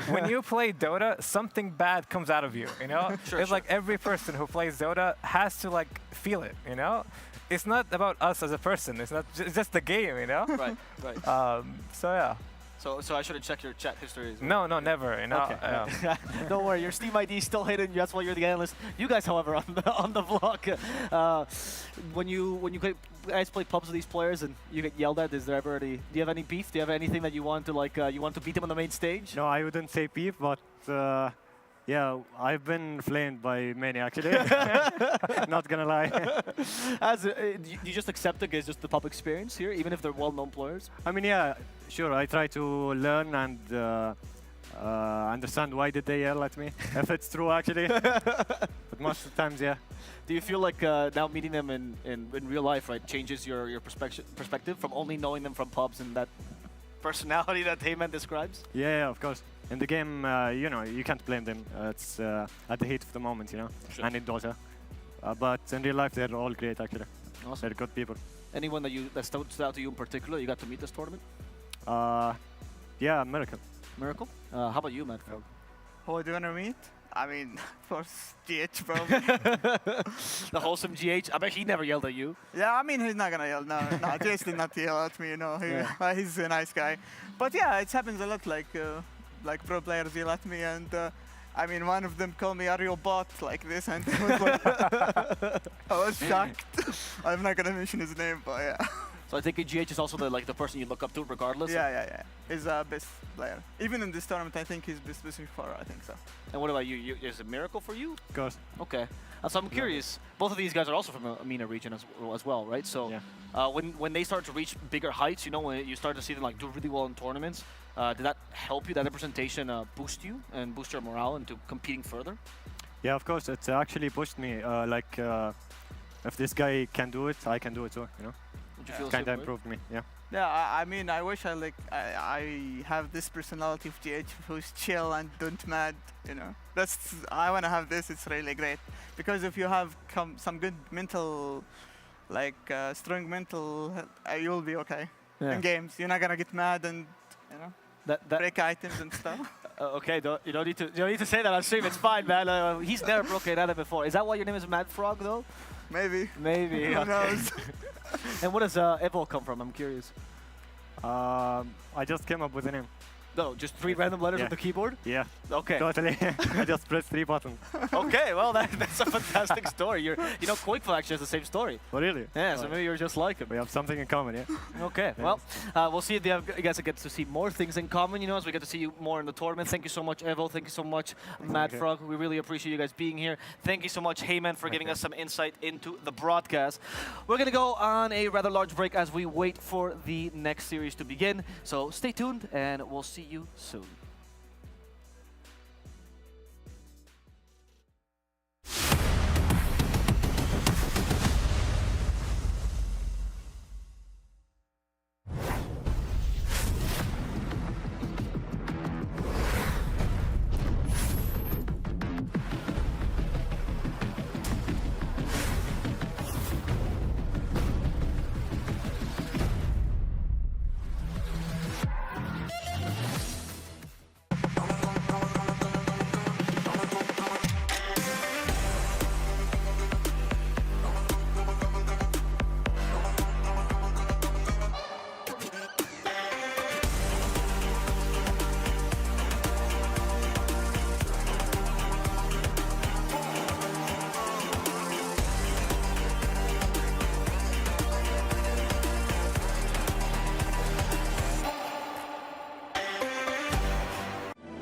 Dota, something bad comes out of you, you know. It's like every person who plays Dota has to like feel it, you know. It's not about us as a person. It's not. It's just the game, you know. Right. So yeah. So I shouldn't check your chat history as No, well. never. You know. Okay. Don't worry, your Steam ID is still hidden. That's why you're the analyst. You guys, however, on the vlog, when you guys play pubs with these players and you get yelled at, is there ever any? Do you have any beef? Do you have anything that you want to like? You want to beat them on the main stage? No, I wouldn't say beef, but yeah, I've been flamed by many actually. Not gonna lie. You just accept it as just the pub experience here, even if they're well-known players? I mean, yeah, sure. I try to learn and understand why did they yell at me, if it's true actually. But most of the times, yeah. Do you feel like now meeting them in real life, right, changes your perspective from only knowing them from pubs and that personality that Heyman describes? Yeah, of course. In the game, you know, you can't blame them. It's at the heat of the moment, you know, and in Dota. But in real life, they're all great, actually. Awesome. They're good people. Anyone that stood out to you in particular you got to meet this tournament? Yeah, Miracle. Miracle? How about you, Matt? Who do you want to meet? I mean, of course, GH, bro. The wholesome GH? I bet he never yelled at you. Yeah, I mean, he's not going to yell. No, GH did not yell at me, you know. He's a nice guy. But yeah, it happens a lot, like pro players yell at me, and I mean, one of them called me, "Are you a bot?" like this, and I was, like, I was shocked. I'm not gonna mention his name, but yeah. So I think GH is also the person you look up to, regardless. Yeah. He's a best player. Even in this tournament, I think he's best before. I think so. And what about you? Is it Miracle for you? Of course. Okay. So I'm curious. Both of these guys are also from the MENA region as well, right? So when they start to reach bigger heights, you know, when you start to see them like do really well in tournaments. Did that help you? That representation boost you and boost your morale into competing further? Yeah, of course. It's actually pushed me. If this guy can do it, I can do it too. You know. Would you feel kind of improved me? Yeah. Yeah, I mean, I wish I have this personality of GH who's chill and don't mad. You know, I want to have this. It's really great because if you have some good mental, strong mental, you'll be okay in games. You're not gonna get mad and you know. Break items and stuff. Okay, you don't need to say that on stream. It's fine, man. He's never broken item before. Is that why your name is Mad Frog, though? Maybe. Who knows? And what does Evo come from? I'm curious. I just came up with a name. No, just 3 random letters on the keyboard? Yeah. Okay. Totally. I just pressed 3 buttons. Okay, well, that's a fantastic story. You know, Quakeful actually has the same story. Oh, really? Yeah, so maybe you're just like him. We have something in common, yeah. Okay, well, we'll see if you guys get to see more things in common, you know, as we get to see you more in the tournament. Thank you so much, Evo. Thank you so much, Mad Frog. We really appreciate you guys being here. Thank you so much, Heyman, for giving us some insight into the broadcast. We're going to go on a rather large break as we wait for the next series to begin. So stay tuned, and we'll see you soon.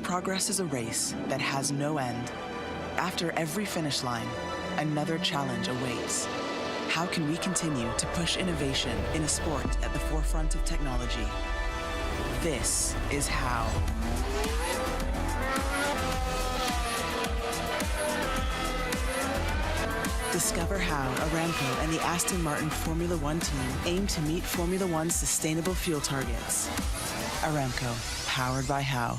Progress is a race that has no end. After every finish line, another challenge awaits. How can we continue to push innovation in a sport at the forefront of technology? This is how. Discover how Aramco and the Aston Martin Formula One team aim to meet Formula One's sustainable fuel targets. Aramco, powered by How.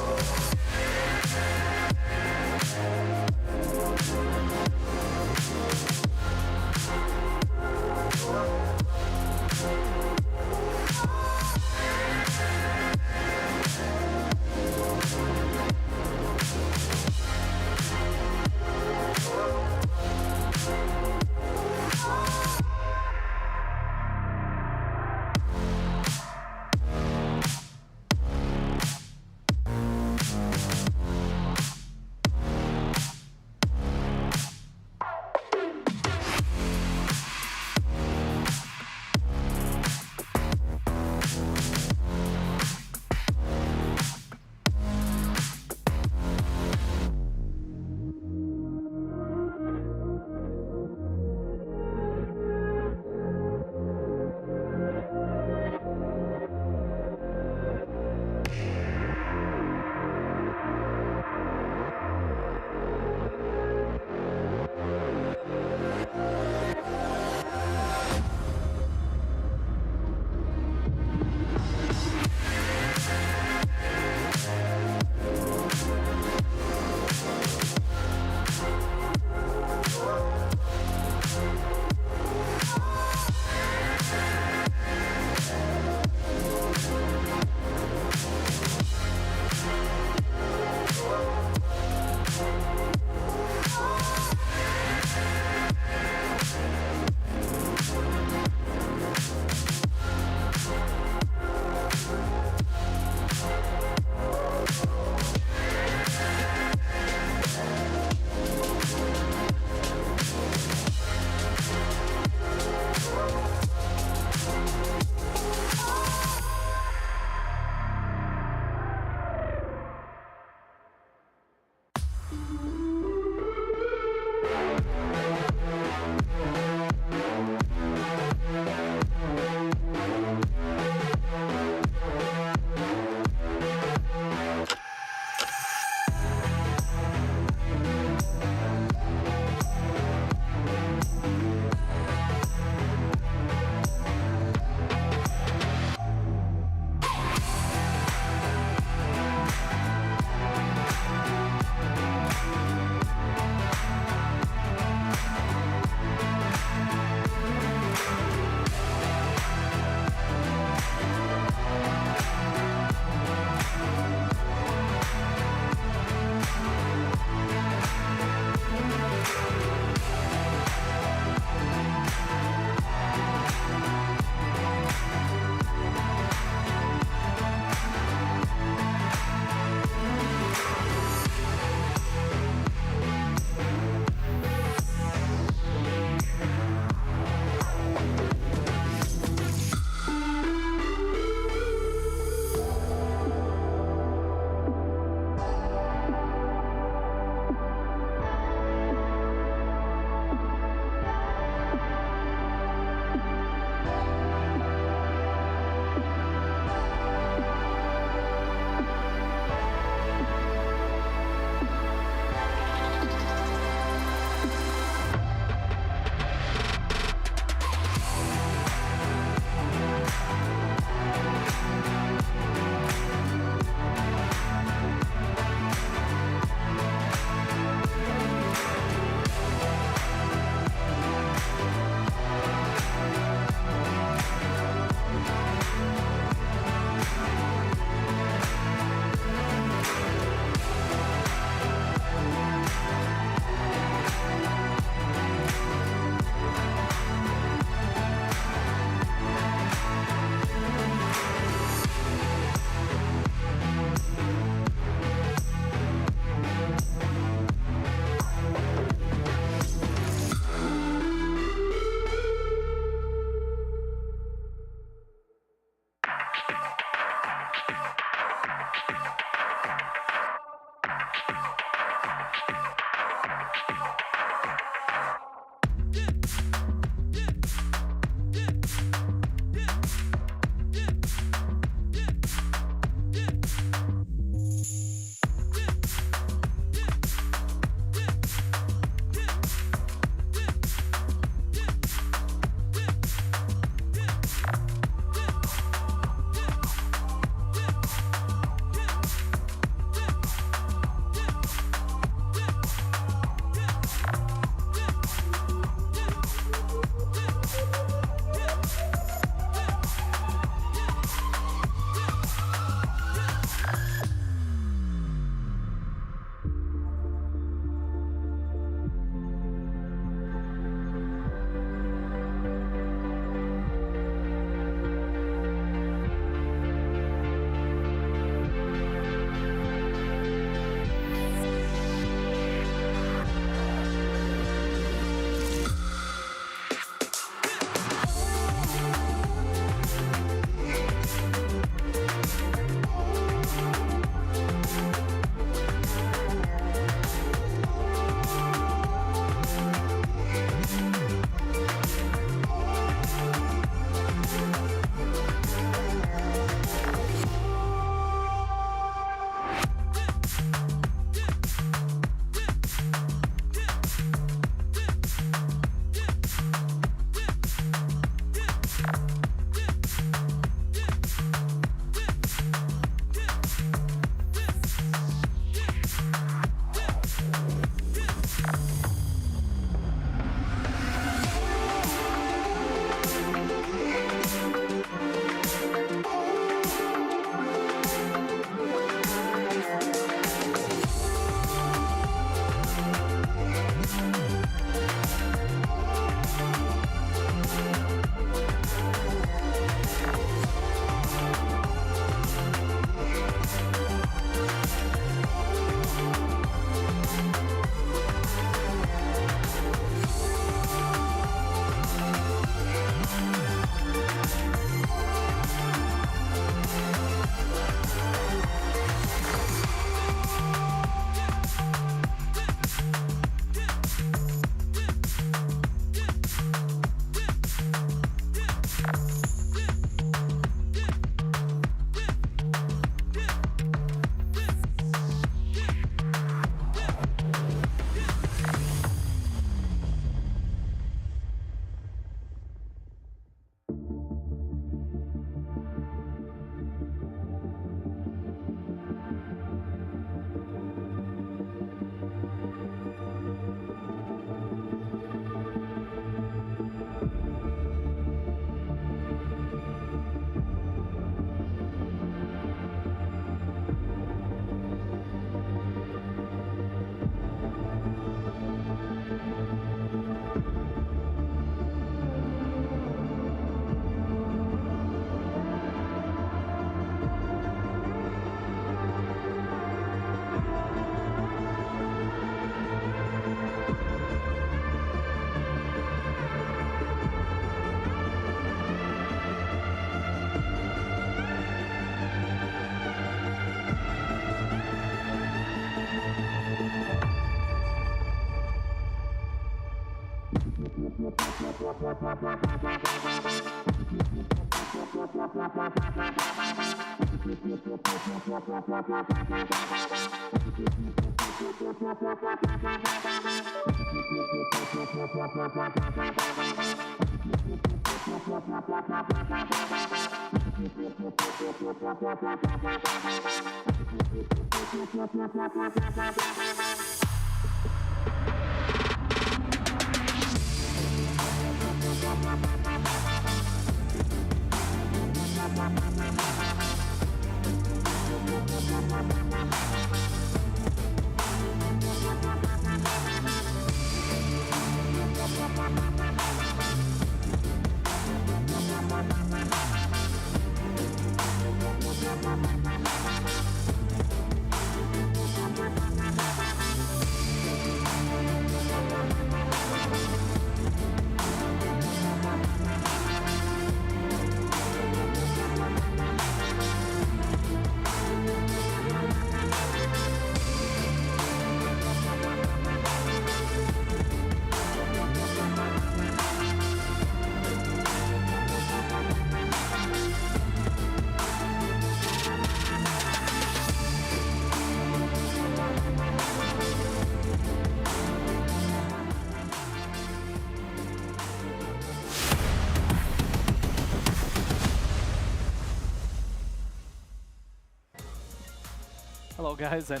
Hello guys and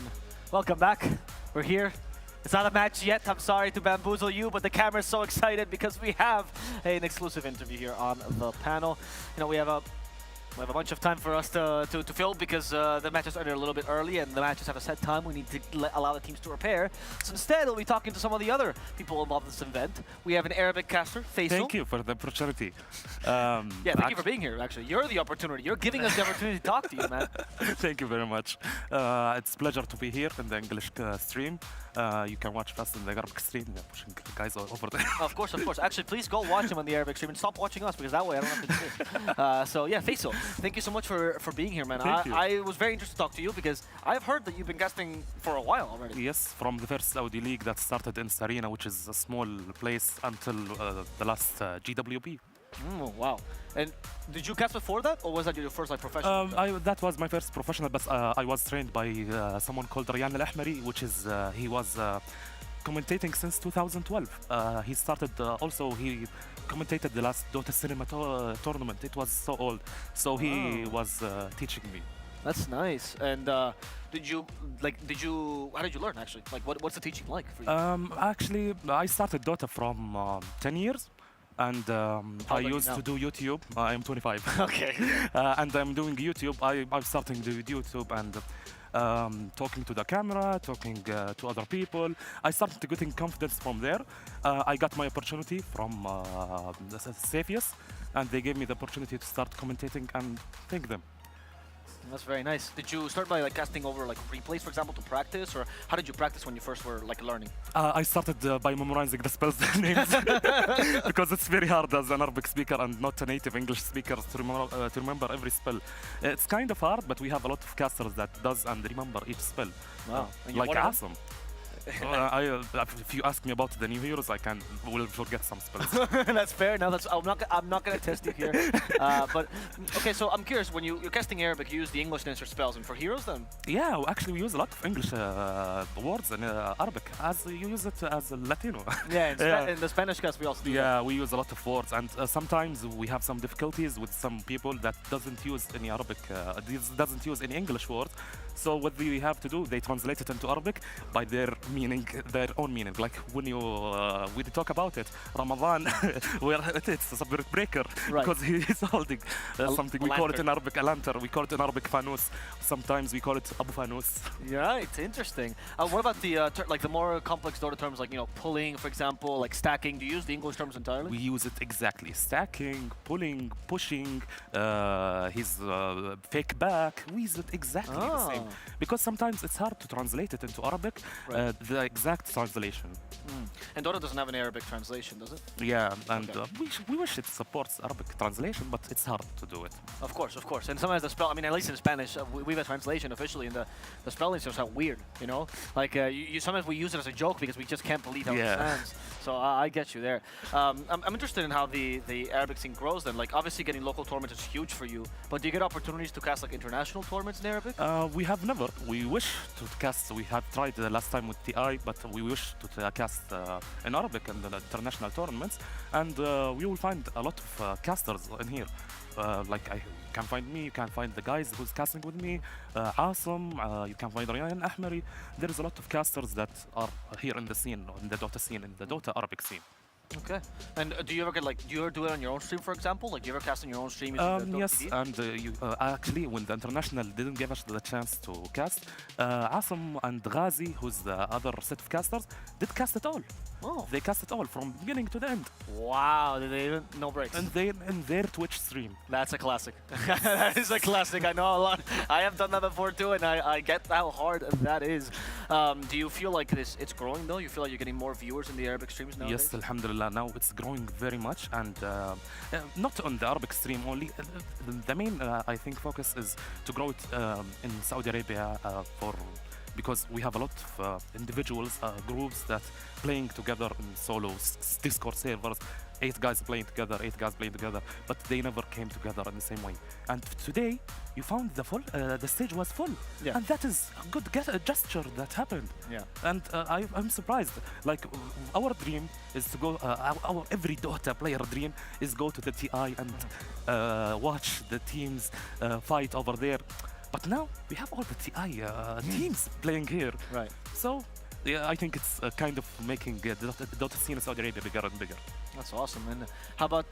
welcome back. We're here. It's not a match yet. I'm sorry to bamboozle you, but the camera's so excited because we have an exclusive interview here on the panel. You know, we have a bunch of time for us to fill because the matches are a little bit early and the matches have a set time. We need to allow the teams to prepare. So instead, we'll be talking to some of the other people involved in this event. We have an Arabic caster, Faisal. Thank you for the opportunity. Yeah, thank you for being here, actually. You're the opportunity. You're giving us the opportunity to talk to you, man. Thank you very much. It's a pleasure to be here in the English stream. You can watch us in the Arabic stream. They're pushing guys over there. Of course, of course. Actually, please go watch him on the Arabic stream and stop watching us because that way I don't have to do it. So yeah, Faisal, thank you so much for being here, man. I was very interested to talk to you because I've heard that you've been casting for a while already. Yes, from the first Saudi league that started in Sarina, which is a small place, until the last GWP. Wow. And did you cast before that, or was that your first professional? That was my first professional, but I was trained by someone called Riyadh Al-Ahmari, which is he was commentating since 2012. He started he commentated the last Dota Cinema tournament. It was so old, so he was teaching me. That's nice. And how did you learn actually? Like, what's the teaching like for you? Actually, I started Dota from 10 years. And I used to do YouTube. I'm 25. Okay. And I'm doing YouTube. I'm starting to do YouTube and talking to the camera, talking to other people. I started getting confidence from there. I got my opportunity from Safius, and they gave me the opportunity to start commentating, and thank them. That's very nice. Did you start by casting over replays, for example, to practice, or how did you practice when you first were learning? I started by memorizing the spells names because it's very hard as an Arabic speaker and not a native English speaker to remember every spell. It's kind of hard, but we have a lot of casters that does and remember each spell. Wow, like awesome. If you ask me about the new heroes, I will forget some spells. That's fair. No, I'm not gonna test you here. But okay, so I'm curious. When you're casting Arabic, you use the English names for spells, and for heroes, then? Yeah, actually, we use a lot of English words in Arabic, as you use it as a Latino. Yeah, in the Spanish cast, we also do. Yeah, we use a lot of words, and sometimes we have some difficulties with some people that doesn't use any Arabic, doesn't use any English words. So what we have to do, they translate it into Arabic by their meaning, their own meaning. Like when you we talk about it, Ramadan, it's a Tiebreaker because he is holding something. We call it in Arabic a lantern. We call it in Arabic fanus. Sometimes we call it Abu Fanus. Yeah, it's interesting. What about the more complex Dota terms, like pulling, for example, like stacking? Do you use the English terms entirely? We use it exactly. Stacking, pulling, pushing. His fake back. We use it exactly the same because sometimes it's hard to translate it into Arabic, the exact translation. And Dota doesn't have an Arabic translation, does it? Yeah, and we wish it supports Arabic translation, but it's hard to do it. Of course. And sometimes the spell, I mean, at least in Spanish, we have a translation officially, and the spellings just sound weird, you know? Like, sometimes we use it as a joke because we just can't believe how it sounds. So I get you there. I'm interested in how the Arabic scene grows then. Like, obviously getting local tournaments is huge for you, but do you get opportunities to cast like international tournaments in Arabic? We have never. We wish to cast. We have tried the last time with TI, but we wish to cast in Arabic in the international tournaments, and we will find a lot of casters in here. Like you can find me, you can find the guys who's casting with me, Asim, you can find Ryan Ahmeri. There is a lot of casters that are here in the scene, in the Dota scene, in the Dota Arabic scene. Okay. And do you ever get do you ever do it on your own stream, for example? Like, do you ever cast on your own stream using the Dota yes, TV? and actually, when the international didn't give us the chance to cast, Asim and Ghazi, who's the other set of casters, did cast it all. Oh. They cast it all from beginning to the end. Wow, no breaks. And they in their Twitch stream. That's a classic. That is a classic. I know a lot. I have done that before too, and I get how hard that is. Do you feel like it's growing though? You feel like you're getting more viewers in the Arabic streams nowadays? Yes, alhamdulillah. Now it's growing very much, and not on the Arabic stream only. The main, I think, focus is to grow it in Saudi Arabia because we have a lot of individuals, groups that playing together in solos, Discord servers, 8 guys playing together, 8 guys playing together, but they never came together in the same way. And today, you found the stage was full, and that is a good gesture that happened. Yeah. And I'm surprised. Like, our dream is to go. Our every Dota player dream is go to the TI and watch the teams fight over there. But now we have all the TI teams playing here. Right. So, yeah, I think it's kind of making the Dota scene in Saudi Arabia bigger and bigger. That's awesome. And how about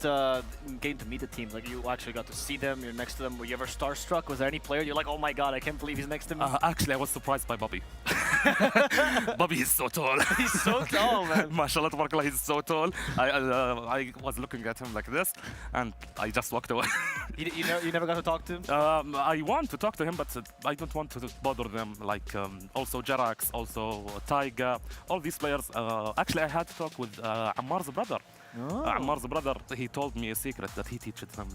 getting to meet the team? Like, you actually got to see them, you're next to them. Were you ever starstruck? Was there any player you're like, oh my god, I can't believe he's next to me? Actually, I was surprised by Bobby. Bobby is so tall. He's so tall, man. MashaAllah, tabarakallah, he's so tall. I was looking at him like this, and I just walked away. You never got to talk to him? I want to talk to him, but I don't want to bother them. Like, also Jarax, also Taiga, all these players. Actually, I had to talk with Ammar's brother. Ammar's brother, he told me a secret that he teaches him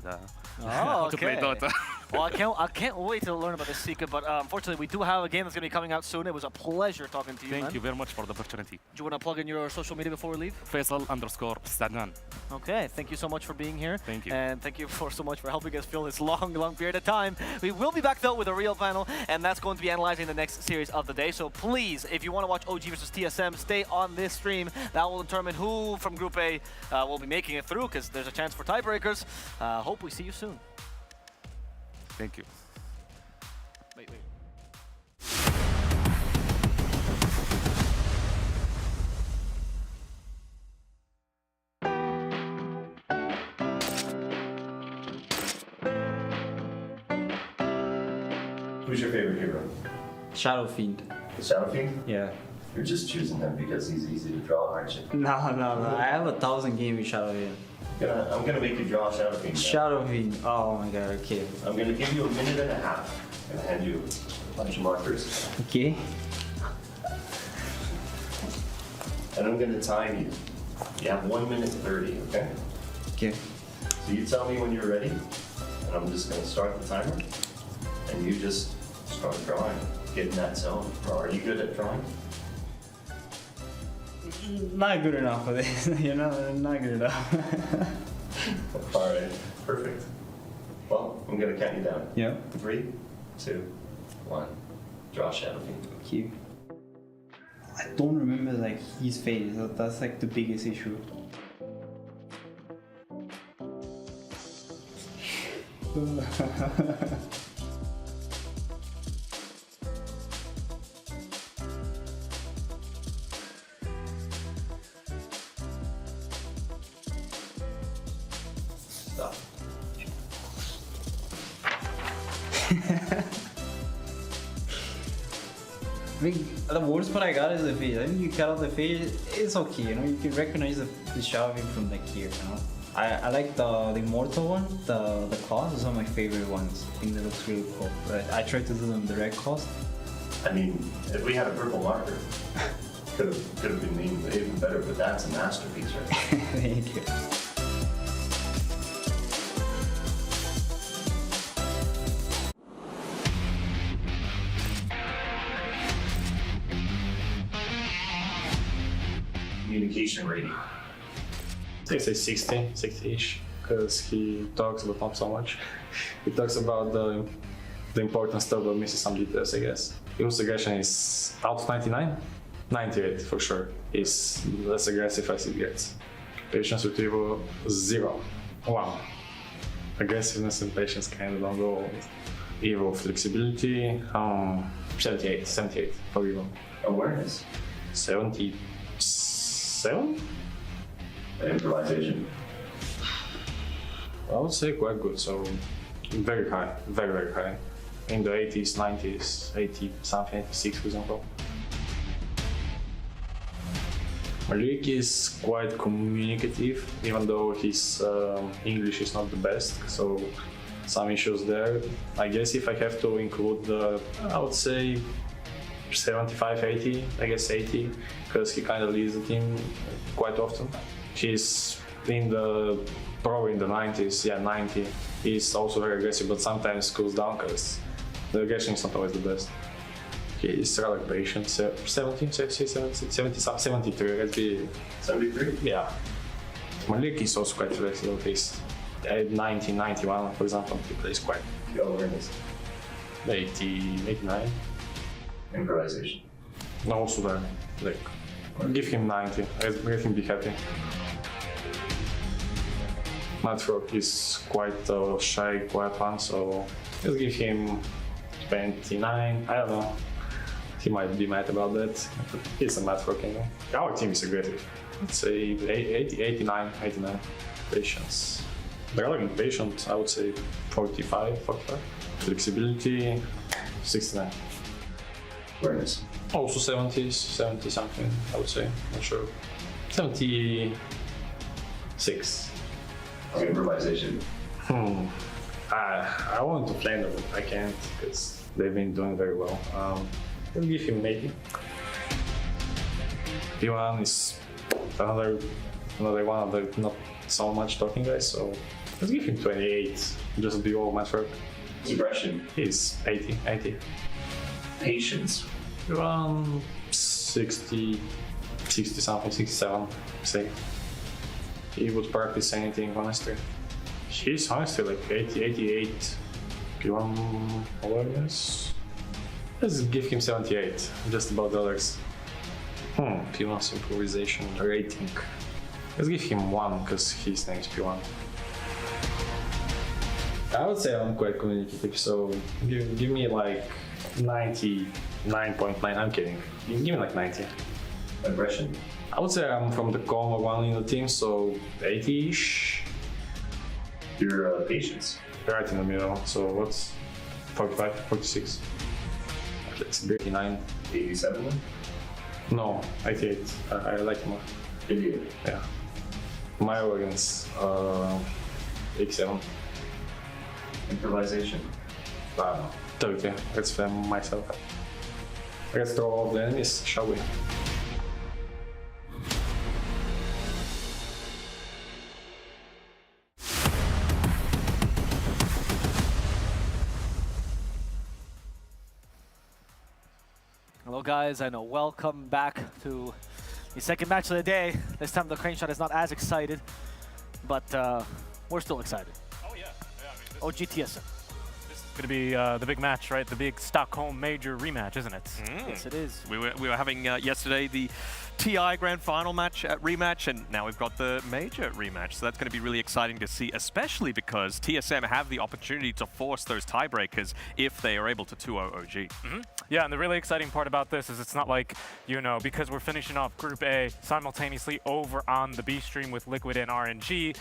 how to play Dota. Well, I can't wait to learn about this secret, but unfortunately, we do have a game that's going to be coming out soon. It was a pleasure talking to you, Thank you very much for the opportunity. Do you want to plug in your social media before we leave? Faisal_Stadnan. Okay, thank you so much for being here. Thank you. And thank you so much for helping us fill this long period of time. We will be back, though, with a real panel, and that's going to be analyzing the next series of the day. So please, if you want to watch OG versus TSM, stay on this stream. That will determine who from Group A will be making it through, because there's a chance for tiebreakers. Hope we see you soon. Thank you. Wait. Who's your favorite hero? Shadow Fiend. Shadow Fiend? Yeah. You're just choosing him because he's easy to draw, aren't you? No. I have 1,000 games with Shadow Fiend. I'm gonna make you draw Shadow Fiend. Now. Shadow Fiend. Oh my god, okay. I'm gonna give you a minute and a half and hand you a bunch of markers. Okay. And I'm gonna time you. You have 1 minute 30, okay? Okay. So you tell me when you're ready, and I'm just gonna start the timer, and you just start drawing. Get in that zone. Are you good at drawing? Not good enough for this, you know, not good enough. All right, perfect. Well, I'm gonna count you down. Yeah. 3, 2, 1. Draw Shadow Fiend. Okay. I don't remember like his face. That's like the biggest issue. Stop. I mean, the worst part I got is the face. I think you cut out the face, it's okay, you know, you can recognize the Shadow Fiend from like here, you know. I like the immortal one, the claws is one of my favorite ones. I think that looks really cool. But I tried to do them direct claws, I mean, if we had a purple marker, could have been even better, but that's a masterpiece right there. Thank you. Communication rating. I say 60-ish, because he talks, but not so much. He talks about the important stuff, but misses some details, I guess. His aggression is out of 99? 98 for sure. He's less aggressive as it gets. Patience retrieval 0. 1. Aggressiveness and patience kind of don't go. Evo flexibility 78 for Evo. Awareness 77? Improvisation. I would say quite good, so very high, very high. In the 80s, 90s, 80 something, 86 for example. Malik is quite communicative, even though his English is not the best, so some issues there. I guess if I have to include the, I would say 75, 80, I guess 80, because he kind of leads the team quite often. He's probably in the 90s, yeah, 90. He's also very aggressive, but sometimes cools down because the aggression is not always the best. He's rather patient, 73, let's be... 73? Yeah. Malik is also quite flexible. He's at 90, 91, for example. He plays quite... Awareness 80, 89. Improvisation. No, also there. Like, give him 90. Let him be happy. Matchrock is quite shy, quiet one, so let's give him 29. I don't know. He might be mad about that. He's a Matchrock, you know. Our team is aggressive. Let's say 89. Patience. Rather than patient, I would say 45. Flexibility 69. Awareness. Also 70 something, I would say. Not sure. 76. Improvisation. I want to flame them, but I can't because they've been doing very well. Let's give him 80. P1 is another one of the not so much talking guys, so let's give him 28. Just be all Matchrock. Aggression. He's 80. Patience. Around 60 something, 67, say. He would practice anything, honestly. He's honestly like 80, 88. P1 awareness. Let's give him 78, just about the others. P1's improvisation rating. Let's give him 1, because his name is P1. I would say I'm quite communicative, so give me like 99.9, I'm kidding. Give me like 90. Aggression? I would say I'm from the calmer one in the team, so 80-ish. Your patience? Right in the middle, so what's 45, 46? Let's be 89. 87 then? No, 88. I like more. 88? Yeah. My organs, 87. Improvisation? I don't know. 30. Let's flame myself. Let's throw off the enemies, shall we? Hello guys, and welcome back to the second match of the day. This time the crane shot is not as excited, but we're still excited. Oh yeah, OGTSM. This is going to be the big match, right? The big Stockholm major rematch, isn't it? Yes, it is. We were having yesterday the TI Grand Final match rematch, and now we've got the major rematch. So that's going to be really exciting to see, especially because TSM have the opportunity to force those tiebreakers if they are able to 2-0 OG. Yeah, and the really exciting part about this is it's not like, you know, because we're finishing off Group A simultaneously over on the B stream with Liquid and RNG,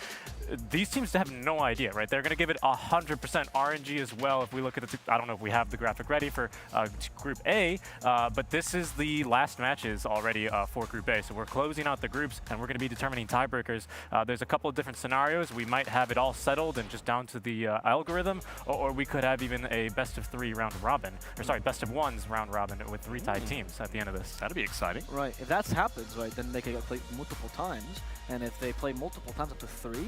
these teams have no idea, right? They're going to give it 100% RNG as well. If we look at the, I don't know if we have the graphic ready for Group A, but this is the last matches already for Group A. So we're closing out the groups, and we're going to be determining tiebreakers. There's a couple of different scenarios. We might have it all settled and just down to the algorithm, or we could have even a best of 3 round robin, or sorry, best of 1s round robin with 3 tied teams at the end of this. That'd be exciting. Right. If that happens, right, then they could play multiple times, and if they play multiple times up to 3,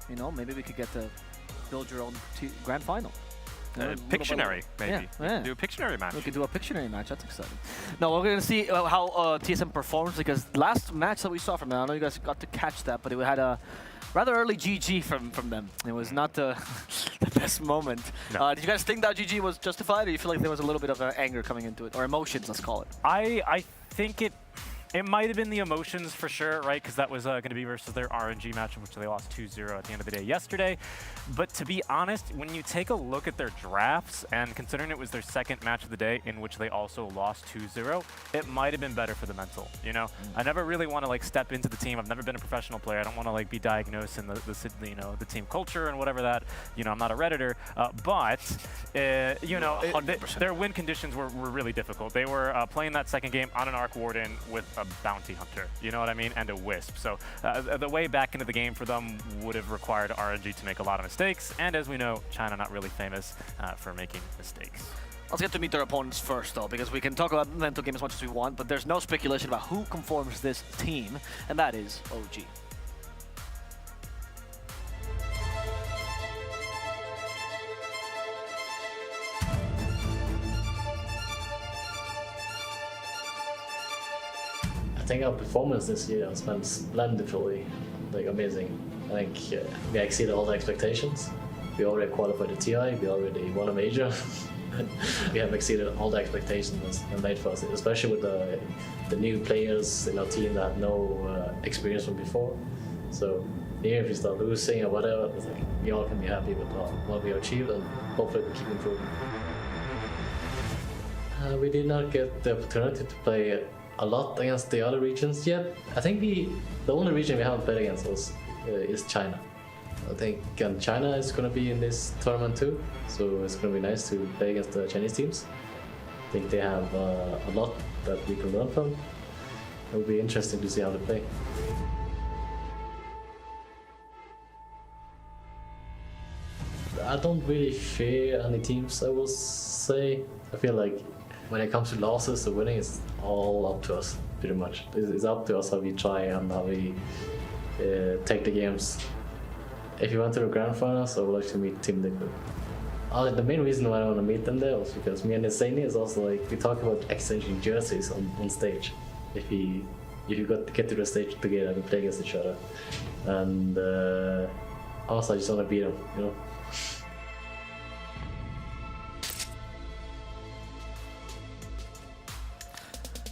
you know, maybe we could get to build your own grand final. Pictionary, maybe. Yeah. Do a Pictionary match. We could do a Pictionary match. That's exciting. No, we're going to see how TSM performs, because last match that we saw from them, I know you guys got to catch that, but it had a rather early GG from them. It was not the best moment. No. Did you guys think that GG was justified, or you feel like there was a little bit of anger coming into it, or emotions, let's call it? I think it might have been the emotions for sure, right? Because that was going to be versus their RNG match, in which they lost 2-0 at the end of the day yesterday. But to be honest, when you take a look at their drafts, and considering it was their second match of the day in which they also lost 2-0, it might have been better for the mental, you know? I never really want to like step into the team. I've never been a professional player. I don't want to like be diagnosed in the team culture and whatever that, you know, I'm not a Redditor. But, you know, their win conditions were really difficult. They were playing that second game on an Arc Warden with a bounty hunter, you know what I mean, and a Wisp. So the way back into the game for them would have required RNG to make a lot of mistakes, and as we know, China not really famous for making mistakes. Let's get to meet their opponents first, though, because we can talk about mental game as much as we want, but there's no speculation about who conforms this team, and that is OG. I think our performance this year has been splendidly, like, amazing. I think we exceeded all the expectations. We already qualified the TI, we already won a major. We have exceeded all the expectations made for us, especially with the new players in our team that had no experience from before. So even if we start losing or whatever, it's like, we all can be happy with what we achieved, and hopefully we keep improving. We did not get the opportunity to play a lot against the other regions yet. I think the only region we haven't played against is China. I think China is going to be in this tournament too, so it's going to be nice to play against the Chinese teams. I think they have a lot that we can learn from. It will be interesting to see how they play. I don't really fear any teams, I will say. I feel like when it comes to losses or winning, it's all up to us, pretty much. It's up to us how we try and how we take the games. If you went to the grand finals, I would like to meet Team Liquid. The main reason why I want to meet them there was because me and Nisani is also like, we talk about exchanging jerseys on stage. If you get to the stage together, we play against each other. And also I just want to beat them, you know?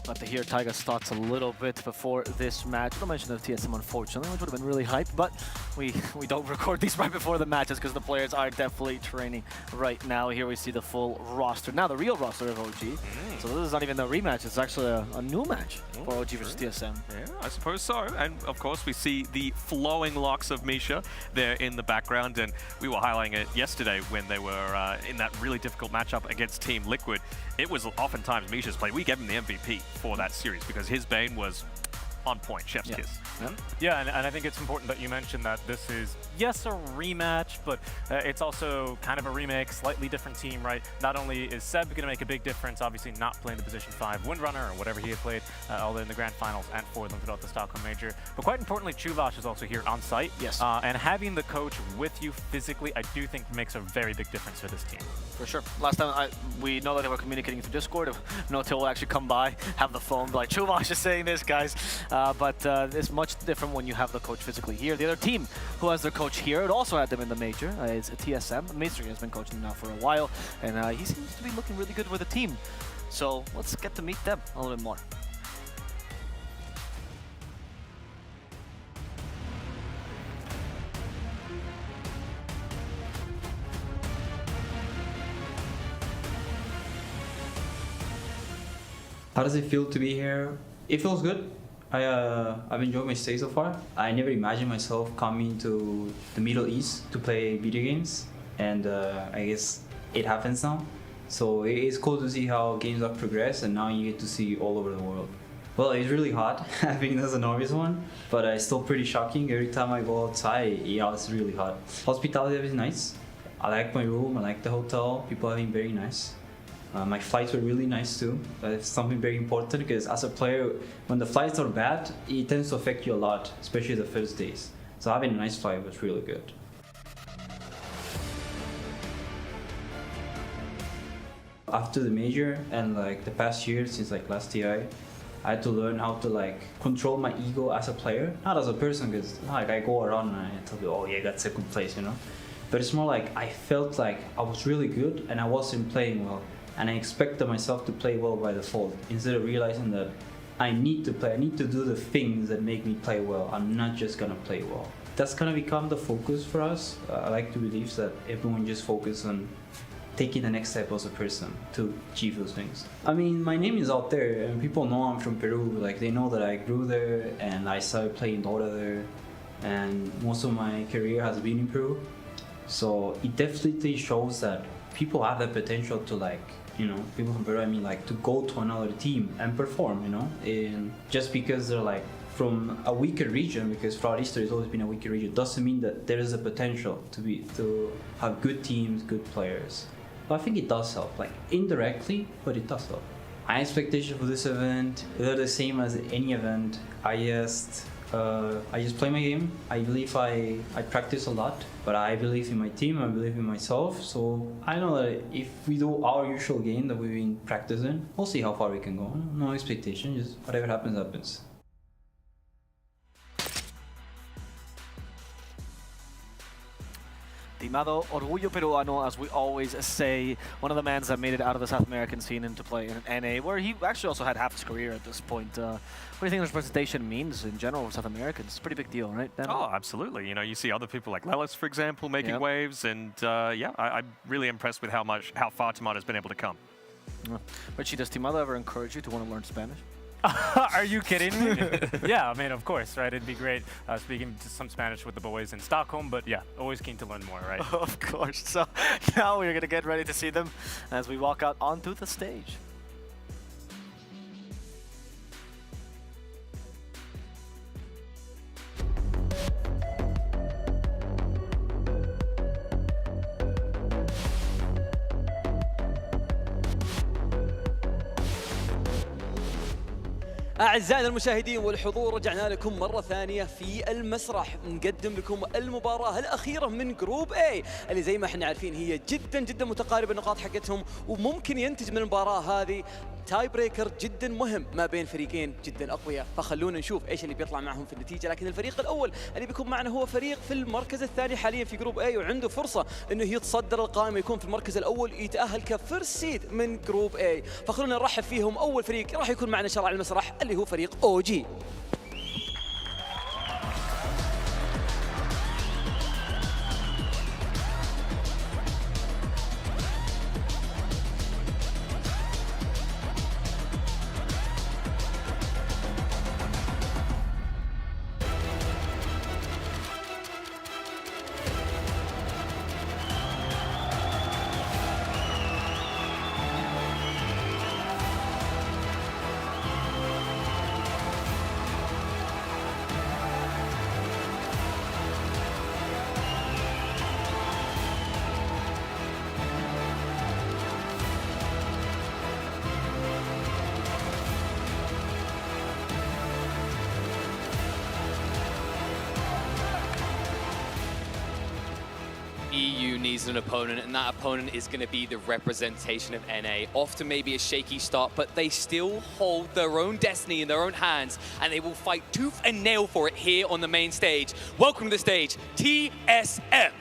Got to hear Taiga's thoughts a little bit before this match. No mention of TSM, unfortunately, which would have been really hyped, but we don't record these right before the matches because the players are definitely training right now. Here we see the full roster. Now the real roster of OG. So this is not even a rematch, it's actually a new match for OG versus TSM. Yeah, I suppose so. And of course we see the flowing locks of Misha there in the background, and we were highlighting it yesterday when they were in that really difficult matchup against Team Liquid. It was oftentimes Misha's play. We gave him the MVP for that series because his Bane was on point, chef's kiss. Yeah, and I think it's important that you mentioned that this is, yes, a rematch, but it's also kind of a remake, slightly different team, right? Not only is Seb going to make a big difference, obviously not playing the position 5 Windrunner or whatever he had played, all in the grand finals and for them throughout the Stockholm Major, but quite importantly, Chuvash is also here on site. Yes. And having the coach with you physically, I do think makes a very big difference for this team. For sure. Last time we know that they were communicating through Discord. No Till will actually come by, have the phone, be like, Chuvash is saying this, guys. But it's much different when you have the coach physically here. The other team who has their coach here, it also had them in the major, is TSM. Mystery has been coaching them now for a while, and he seems to be looking really good with the team. So let's get to meet them a little bit more. How does it feel to be here? It feels good. I've enjoyed my stay so far. I never imagined myself coming to the Middle East to play video games, and I guess it happens now. So it's cool to see how games have progressed, and now you get to see all over the world. Well, it's really hot. I think that's an obvious one, but it's still pretty shocking. Every time I go outside, it's really hot. Hospitality is nice. I like my room. I like the hotel. People have been very nice. My flights were really nice too. That's something very important because as a player, when the flights are bad, it tends to affect you a lot, especially the first days. So having a nice flight was really good. After the major and like the past year since like last TI, I had to learn how to like control my ego as a player, not as a person, because like I go around and I tell you, oh yeah, I got second place, you know. But it's more like I felt like I was really good and I wasn't playing well, and I expected myself to play well by default instead of realizing that I need to play. I need to do the things that make me play well. I'm not just gonna play well. That's gonna become the focus for us. I like to believe that everyone just focus on taking the next step as a person to achieve those things. I mean, my name is out there and people know I'm from Peru. Like they know that I grew there and I started playing Dota there, and most of my career has been in Peru. So it definitely shows that people have the potential to like, you know, people from Peru, I mean like to go to another team and perform, you know, and just because they're like from a weaker region, because throughout history it's always been a weaker region, doesn't mean that there is a potential to have good teams, good players. But I think it does help, like indirectly, but it does help. My expectations for this event, they're the same as any event. I just play my game. I believe I practice a lot, but I believe in my team, I believe in myself. So I know that if we do our usual game that we've been practicing, we'll see how far we can go. No expectation, just whatever happens, happens. Estimado Orgullo Peruano, as we always say, one of the men that made it out of the South American scene into play in NA, where he actually also had half his career at this point. What do you think this representation means in general for South Americans? It's a pretty big deal, right, Dan? Oh, absolutely. You know, you see other people like Lelis, for example, making waves, and yeah, I'm really impressed with how far Timado has been able to come. Richie, does Timado ever encourage you to want to learn Spanish? Are you kidding me? Yeah, I mean, of course, right? It'd be great speaking some Spanish with the boys in Stockholm, but yeah, always keen to learn more, right? Of course. So now we're going to get ready to see them as we walk out onto the stage. أعزائنا المشاهدين والحضور، رجعنا لكم مرة ثانية في المسرح نقدم لكم المباراة الأخيرة من جروب A اللي زي ما احنا عارفين هي جدا جدا متقاربة النقاط حقتهم، وممكن ينتج من المباراة هذه تاي بريكر جدا مهم ما بين فريقين جدا أقوياء، فخلونا نشوف ايش اللي بيطلع معهم في النتيجة. لكن الفريق الأول اللي بيكون معنا هو فريق في المركز الثاني حاليا في جروب A، وعنده فرصة انه يتصدر القائمة، يكون في المركز الأول، يتأهل كفيرست سيد من جروب A. فخلونا نرحب فيهم. أول فريق راح يكون معنا إن شاء الله على المسرح اللي هو فريق OG. EU needs an opponent, and that opponent is going to be the representation of NA. Off to maybe a shaky start, but they still hold their own destiny in their own hands, and they will fight tooth and nail for it here on the main stage. Welcome to the stage, TSM.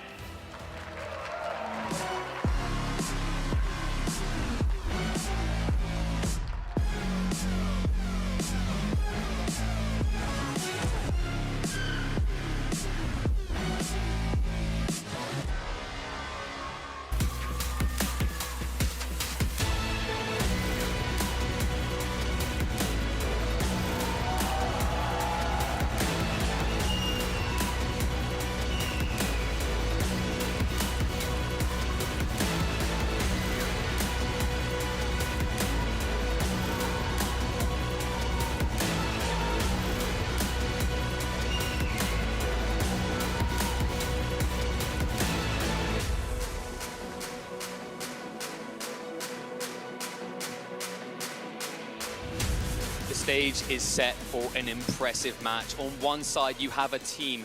stage is set for an impressive match. On one side, you have a team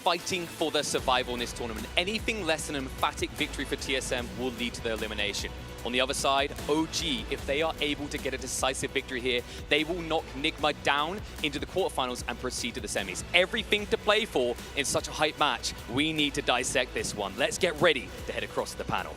fighting for their survival in this tournament. Anything less than an emphatic victory for TSM will lead to their elimination. On the other side, OG, if they are able to get a decisive victory here, they will knock Nigma down into the quarterfinals and proceed to the semis. Everything to play for in such a hype match. We need to dissect this one. Let's get ready to head across to the panel.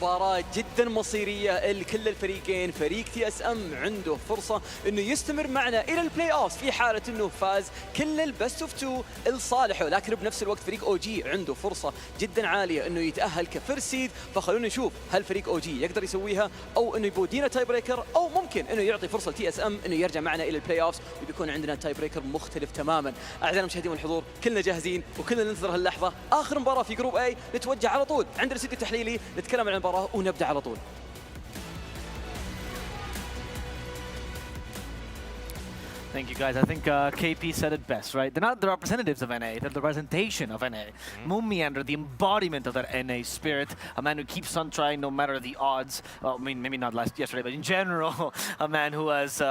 مباراة جدا مصيرية لكل الفريقين. فريق TSM عنده فرصة انه يستمر معنا الى البلاي اوف في حالة انه فاز كل البست اوف 2 لصالحه، لكن بنفس الوقت فريق OG عنده فرصة جدا عالية انه يتأهل كفيرست سيد. فخلونا نشوف هل فريق OG يقدر يسويها او انه يبودينا تاي بريكر، او ممكن انه يعطي فرصة لTSM انه يرجع معنا الى البلاي اوف وبيكون عندنا تاي بريكر مختلف تماما. اعزائنا المشاهدين والحضور، كلنا جاهزين وكلنا ننتظر هاللحظة. اخر مباراة في جروب A، نتوجه على طول عند الاستديو التحليلي نتكلم عن المباراة ونبدأ على طول. Thank you, guys. I think KP said it best, right? They're not the representatives of NA, they're the representation of NA. Moonmeander, the embodiment of that NA spirit, a man who keeps on trying no matter the odds. Well, I mean, maybe not yesterday, but in general, a man who has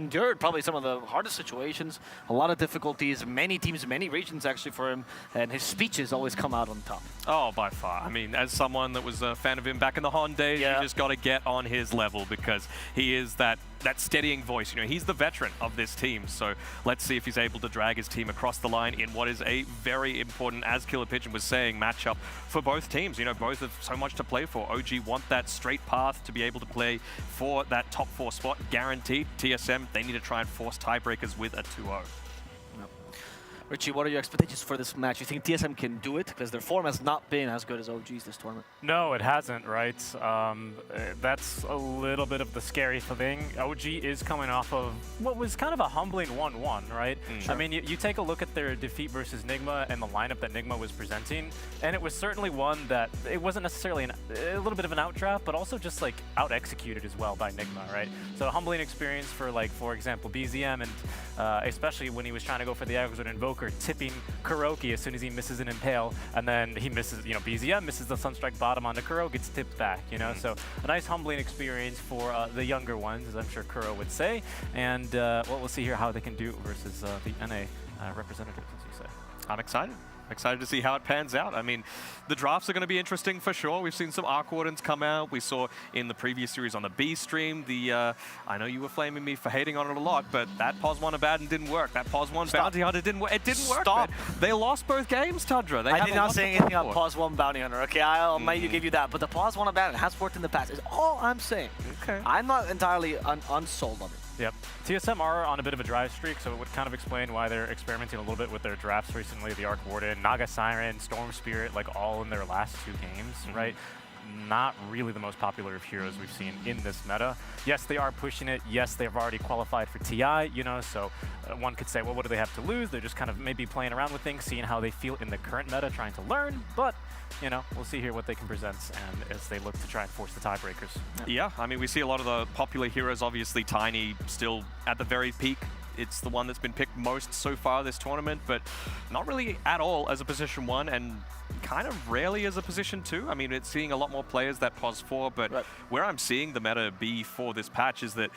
endured probably some of the hardest situations, a lot of difficulties, many teams, many regions actually for him, and his speeches always come out on top. Oh, by far. I mean, as someone that was a fan of him back in the Hon days, you just got to get on his level because he is that steadying voice. You know, he's the veteran of this team. So let's see if he's able to drag his team across the line in what is a very important, as Killer Pigeon was saying, matchup for both teams. You know, both have so much to play for. OG want that straight path to be able to play for that top 4 spot, guaranteed. TSM, they need to try and force tiebreakers with a 2-0. Richie, what are your expectations for this match? You think TSM can do it? Because their form has not been as good as OG's this tournament. No, it hasn't, right? That's a little bit of the scary thing. OG is coming off of what was kind of a humbling 1-1, right? Sure. I mean, you take a look at their defeat versus Nigma and the lineup that Nigma was presenting, and it was certainly one that it wasn't necessarily a little bit of an outdraft, but also just like out-executed as well by Nigma, right? So a humbling experience for, like, for example, BZM, and especially when he was trying to go for the Aggro Invoker, tipping Kuroki as soon as he misses an Impale, and then he misses, you know, BZM misses the Sunstrike bottom onto Kuro, gets tipped back, you know? So a nice humbling experience for the younger ones, as I'm sure Kuro would say, and well, we'll see here how they can do versus the NA representatives, as you say. I'm excited. Excited to see how it pans out. I mean, the drafts are going to be interesting for sure. We've seen some Arc Wardens come out. We saw in the previous series on the B stream, I know you were flaming me for hating on it a lot, but that POS 1 Abaddon didn't work. That POS 1 Bounty Hunter didn't work. It didn't work. Stop. They lost both games, Tundra. I did not say anything about POS 1 Bounty Hunter, okay? I'll maybe give you that, but the POS 1 Abaddon has worked in the past, is all I'm saying. Okay. I'm not entirely unsold on it. Yep. TSM are on a bit of a drive streak, so it would kind of explain why they're experimenting a little bit with their drafts recently. The Arc Warden, Naga Siren, Storm Spirit, like all in their last 2 games, right? Not really the most popular of heroes we've seen in this meta. Yes, they are pushing it. Yes, they've already qualified for TI, you know, so one could say, well, what do they have to lose? They're just kind of maybe playing around with things, seeing how they feel in the current meta, trying to learn, but you know, we'll see here what they can present and as they look to try and force the tiebreakers. Yeah, I mean, we see a lot of the popular heroes, obviously Tiny still at the very peak. It's the one that's been picked most so far this tournament, but not really at all as a position 1 and kind of rarely as a position 2. I mean, it's seeing a lot more players that POS 4, but where I'm seeing the meta be for this patch is that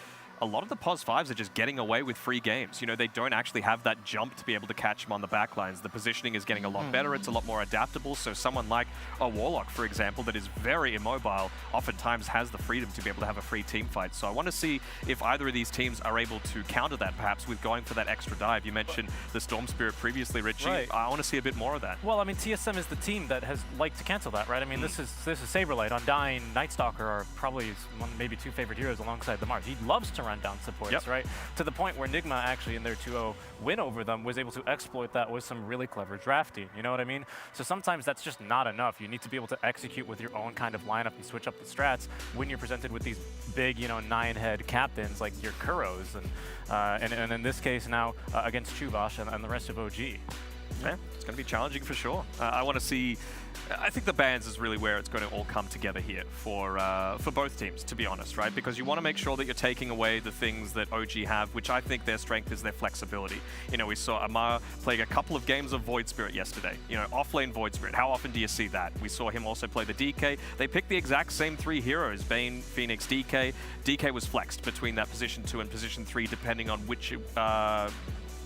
a lot of the POS 5s are just getting away with free games. You know, they don't actually have that jump to be able to catch them on the backlines. The positioning is getting a lot better. It's a lot more adaptable. So someone like a Warlock, for example, that is very immobile, oftentimes has the freedom to be able to have a free team fight. So I want to see if either of these teams are able to counter that, perhaps with going for that extra dive. You mentioned the Storm Spirit previously, Richie. Right. I want to see a bit more of that. Well, I mean, TSM is the team that has liked to cancel that, right? I mean, this is Saberlight, Undying, Nightstalker are probably his maybe 2 favorite heroes alongside the Mars. He loves to run down supports, right? To the point where Nigma actually in their 2-0 win over them was able to exploit that with some really clever drafting, you know what I mean? So sometimes that's just not enough. You need to be able to execute with your own kind of lineup and switch up the strats when you're presented with these big, you know, 9-head captains like your Kuros and in this case now against Chuvash and the rest of OG. Yeah, it's going to be challenging for sure. I want to see. I think the bans is really where it's going to all come together here for both teams, to be honest, right? Because you want to make sure that you're taking away the things that OG have, which I think their strength is their flexibility. You know, we saw Amar playing a couple of games of Void Spirit yesterday. You know, off-lane Void Spirit. How often do you see that? We saw him also play the DK. They picked the exact same 3 heroes, Bane, Phoenix, DK. DK was flexed between that position 2 and position 3, depending on which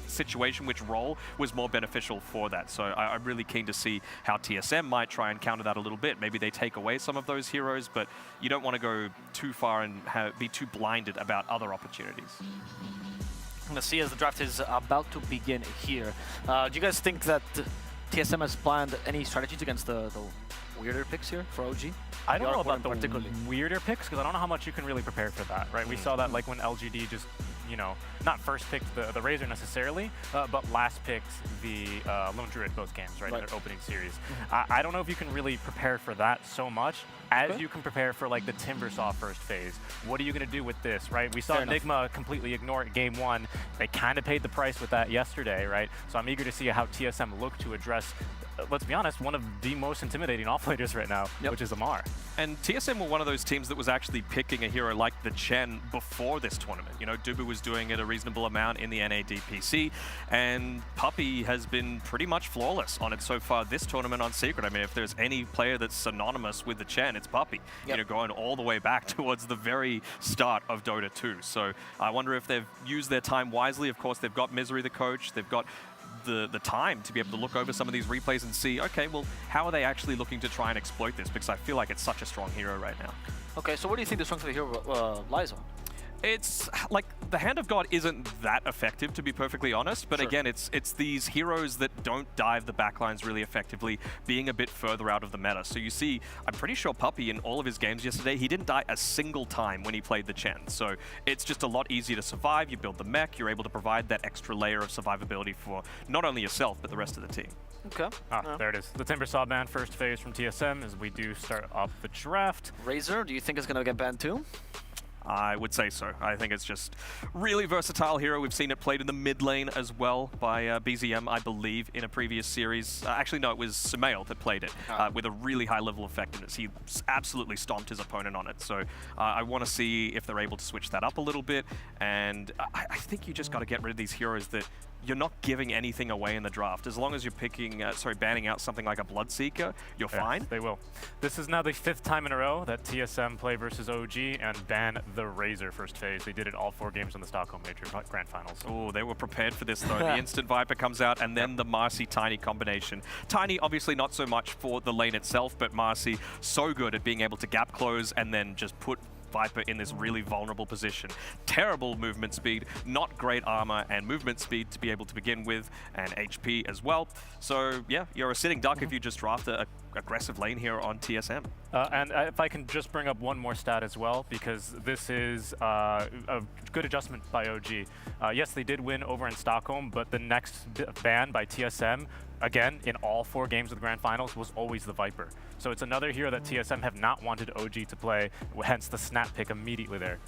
situation, which role was more beneficial for that. So I'm really keen to see how TSM might try and counter that a little bit. Maybe they take away some of those heroes, but you don't want to go too far and be too blinded about other opportunities. Let's see as the draft is about to begin here. Do you guys think that TSM has planned any strategies against the weirder picks here for OG? I don't know about the weirder picks because I don't know how much you can really prepare for that, right? We saw that like when LGD just, you know, not first picked the Razor necessarily, but last picked the Lone Druid both games, right, in their opening series. I don't know if you can really prepare for that so much as you can prepare for like the Timbersaw first phase. What are you going to do with this, right? We saw Enigma completely ignore it game 1. They kind of paid the price with that yesterday, right? So I'm eager to see how TSM look to address, let's be honest, one of the most intimidating offlaners right now, which is Amar. And TSM were one of those teams that was actually picking a hero like the Chen before this tournament. You know, Dubu was doing it a reasonable amount in the NADPC, and Puppey has been pretty much flawless on it so far this tournament on Secret. I mean, if there's any player that's synonymous with the Chen, it's Puppey. You know, going all the way back towards the very start of Dota 2. So I wonder if they've used their time wisely. Of course, they've got Misery the coach. They've got the time to be able to look over some of these replays and see, okay, well, how are they actually looking to try and exploit this? Because I feel like it's such a strong hero right now. Okay, so where do you think the strength of the hero lies on? It's like the Hand of God isn't that effective, to be perfectly honest, but again, it's these heroes that don't dive the backlines really effectively, being a bit further out of the meta. So you see, I'm pretty sure Puppey in all of his games yesterday, he didn't die a single time when he played the Chen. So it's just a lot easier to survive. You build the mech, you're able to provide that extra layer of survivability for not only yourself, but the rest of the team. Okay. There it is. The Timbersaw ban first phase from TSM as we do start off the draft. Razor, do you think it's going to get banned too? I would say so. I think it's just really versatile hero. We've seen it played in the mid lane as well by BZM, I believe, in a previous series. Actually, no, it was Sumail that played it with a really high level of effectiveness. He absolutely stomped his opponent on it. So I want to see if they're able to switch that up a little bit. And I think you just got to get rid of these heroes that you're not giving anything away in the draft. As long as you're picking, banning out something like a Bloodseeker, you're fine. They will. This is now the 5th time in a row that TSM play versus OG and ban the Razor first phase. They did it all 4 games in the Stockholm Major Grand Finals. Oh, they were prepared for this though. The instant Viper comes out and then the Marcy Tiny combination. Tiny obviously not so much for the lane itself, but Marcy so good at being able to gap close and then just put Viper in this really vulnerable position. Terrible movement speed, not great armor and movement speed to be able to begin with, and HP as well. So yeah, you're a sitting duck if you just draft a aggressive lane here on TSM. And if I can just bring up one more stat as well, because this is a good adjustment by OG. Yes, they did win over in Stockholm, but the next ban by TSM, again, in all 4 games of the Grand Finals, was always the Viper. So it's another hero that TSM have not wanted OG to play, hence the snap pick immediately there.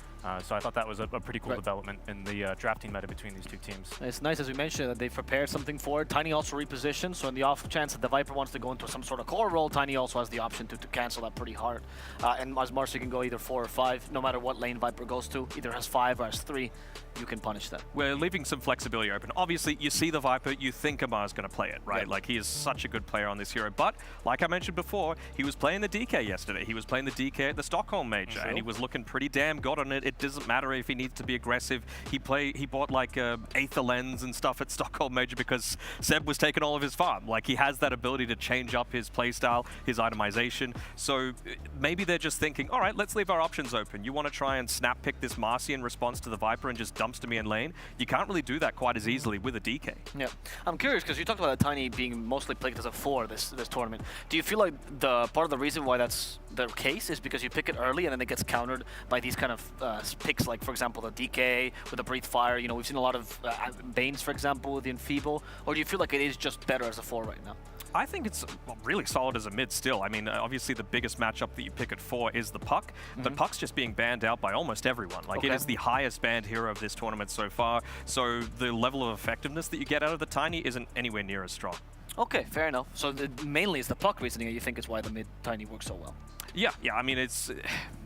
So I thought that was a pretty cool development in the drafting meta between these 2 teams. It's nice, as we mentioned, that they've prepared something for it. Tiny also repositioned, so in the off chance that the Viper wants to go into some sort of core role, Tiny also has the option to cancel that pretty hard. And as Marcy can go either 4 or 5, no matter what lane Viper goes to, either has 5 or has 3, you can punish that. We're leaving some flexibility open. Obviously, you see the Viper, you think Amar's going to play it, right? Like, he is such a good player on this hero. But, like I mentioned before, he was playing the DK yesterday. He was playing the DK at the Stockholm Major, and he was looking pretty damn good on it. It doesn't matter if he needs to be aggressive. He bought, like, Aether Lens and stuff at Stockholm Major because Seb was taking all of his farm. Like, he has that ability to change up his playstyle, his itemization. So, maybe they're just thinking, all right, let's leave our options open. You want to try and snap pick this Marcy in response to the Viper and just dumpster me in lane? You can't really do that quite as easily with a DK. Yeah. I'm curious, because you talked about Tiny being mostly played as a 4 this tournament. Do you feel like the part of the reason why that's the case is because you pick it early and then it gets countered by these kind of picks, like, for example, the DK with the Breathe Fire? You know, we've seen a lot of Banes, for example, with the Enfeeble. Or do you feel like it is just better as a 4 right now? I think it's really solid as a mid still. I mean, obviously the biggest matchup that you pick at 4 is the Puck, but Puck's just being banned out by almost everyone. Like, it is the highest banned hero of this tournament so far, so the level of effectiveness that you get out of the Tiny isn't anywhere near as strong. Okay, fair enough. So mainly it's the Puck reasoning you think is why the mid Tiny works so well. Yeah, I mean, it's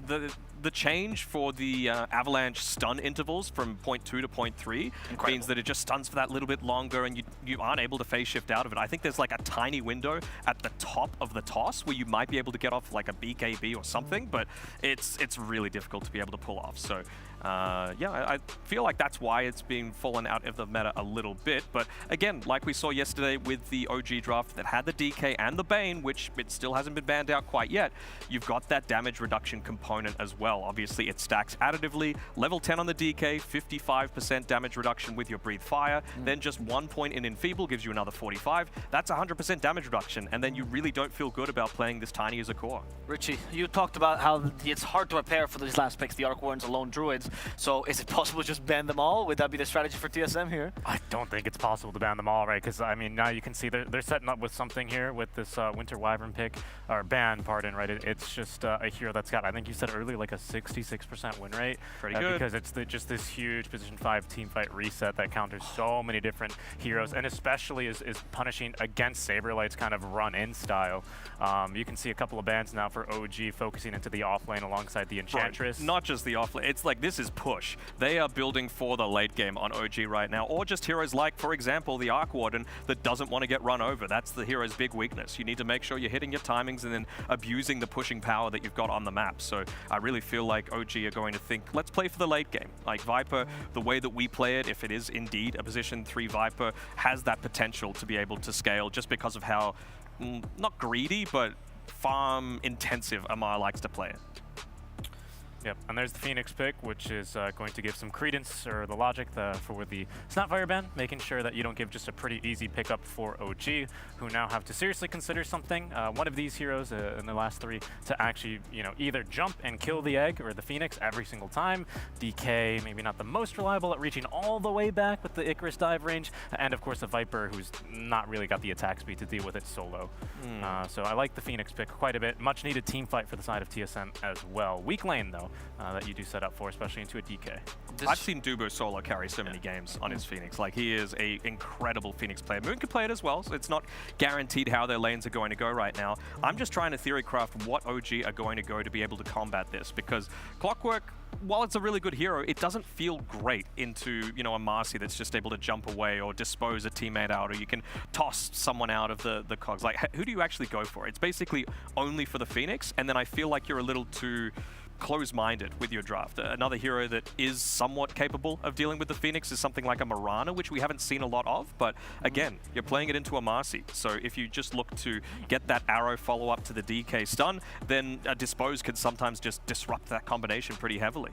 the change for the Avalanche stun intervals from 0.2 to 0.3 means that it just stuns for that little bit longer and you aren't able to phase shift out of it. I think there's like a tiny window at the top of the toss where you might be able to get off like a BKB or something, but it's really difficult to be able to pull off. So yeah, I feel like that's why it's been fallen out of the meta a little bit. But again, like we saw yesterday with the OG draft that had the DK and the Bane, which it still hasn't been banned out quite yet, you've got that damage reduction component as well. Obviously, it stacks additively. Level 10 on the DK, 55% damage reduction with your Breathe Fire. Then just 1 point in Enfeeble gives you another 45. That's 100% damage reduction, and then you really don't feel good about playing this Tiny as a core. Richie, you talked about how it's hard to prepare for these last picks, the Arc Warrens, the Lone Druids. So is it possible to just ban them all? Would that be the strategy for TSM here? I don't think it's possible to ban them all, right? Because, I mean, now you can see they're setting up with something here with this Winter Wyvern pick, or ban, pardon, right? It's just a hero that's got, I think you said earlier, like a 66% win rate. Pretty good. Because it's just this huge position 5 teamfight reset that counters so many different heroes, and especially is punishing against Saberlight's kind of run-in style. You can see a couple of bans now for OG focusing into the off lane alongside the Enchantress. Right. Not just the off lane, it's like this is push. They are building for the late game on OG right now, or just heroes like, for example, the Arc Warden that doesn't want to get run over. That's the hero's big weakness. You need to make sure you're hitting your timings and then abusing the pushing power that you've got on the map. So I really feel like OG are going to think, let's play for the late game. Like Viper, the way that we play it, if it is indeed a position 3 Viper, has that potential to be able to scale just because of how, not greedy, but farm intensive Amar likes to play it. Yep, and there's the Phoenix pick, which is going to give some credence, or the logic for the Snapfire ban, making sure that you don't give just a pretty easy pickup for OG, who now have to seriously consider something. One of these heroes in the last 3 to actually, either jump and kill the egg or the Phoenix every single time. DK, maybe not the most reliable at reaching all the way back with the Icarus dive range, and of course the Viper, who's not really got the attack speed to deal with it solo. So I like the Phoenix pick quite a bit. Much needed team fight for the side of TSM as well. Weak lane though. That you do set up for, especially into a DK. I've seen Dubo solo carry so many games on his Phoenix. Like, he is a incredible Phoenix player. Moon can play it as well, so it's not guaranteed how their lanes are going to go right now. I'm just trying to theory craft what OG are going to go to be able to combat this, because Clockwork, while it's a really good hero, it doesn't feel great into, a Marcy that's just able to jump away or dispose a teammate out, or you can toss someone out of the cogs. Like, who do you actually go for? It's basically only for the Phoenix, and then I feel like you're a little too close-minded with your draft. Another hero that is somewhat capable of dealing with the Phoenix is something like a Mirana, which we haven't seen a lot of, but again, you're playing it into a Marcy. So if you just look to get that arrow follow-up to the DK stun, then a Dispose could sometimes just disrupt that combination pretty heavily.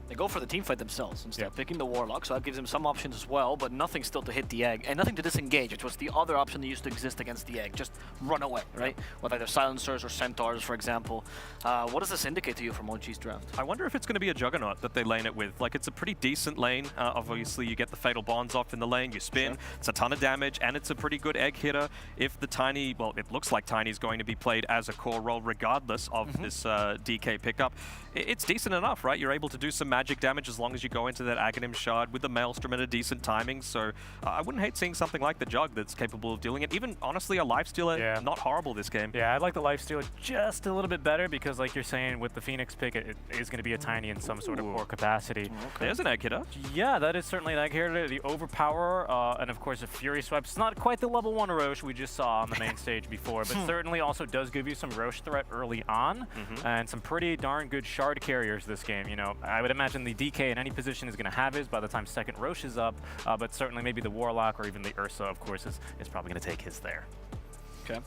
They go for the teamfight themselves instead, picking the Warlock, so that gives them some options as well, but nothing still to hit the egg, and nothing to disengage, which was the other option that used to exist against the egg. Just run away, right? With either Silencers or Centaurs, for example. What does this indicate to you from OG's draft? I wonder if it's going to be a Juggernaut that they lane it with. Like, it's a pretty decent lane. Obviously, you get the Fatal Bonds off in the lane, you spin, it's a ton of damage, and it's a pretty good egg hitter. If the Tiny, well, it looks like Tiny is going to be played as a core role regardless of this DK pickup, it's decent enough, right? You're able to do some magic damage as long as you go into that Aghanim Shard with the Maelstrom at a decent timing, so I wouldn't hate seeing something like the Jug that's capable of dealing it. Even, honestly, a Lifestealer, not horrible this game. Yeah, I'd like the Lifestealer just a little bit better, because like you're saying, with the Phoenix pick, it is going to be a Tiny in some sort of core capacity. There's an egg hitter. Yeah, that is certainly an egg hitter. The Overpower, and of course a Fury Swipe. It's not quite the level 1 Roche we just saw on the main stage before, but certainly also does give you some Roche threat early on, and some pretty darn good Shard carriers this game. I would imagine the DK in any position is going to have his by the time second Roche is up, but certainly maybe the Warlock or even the Ursa, of course, is probably going to take his there. Okay.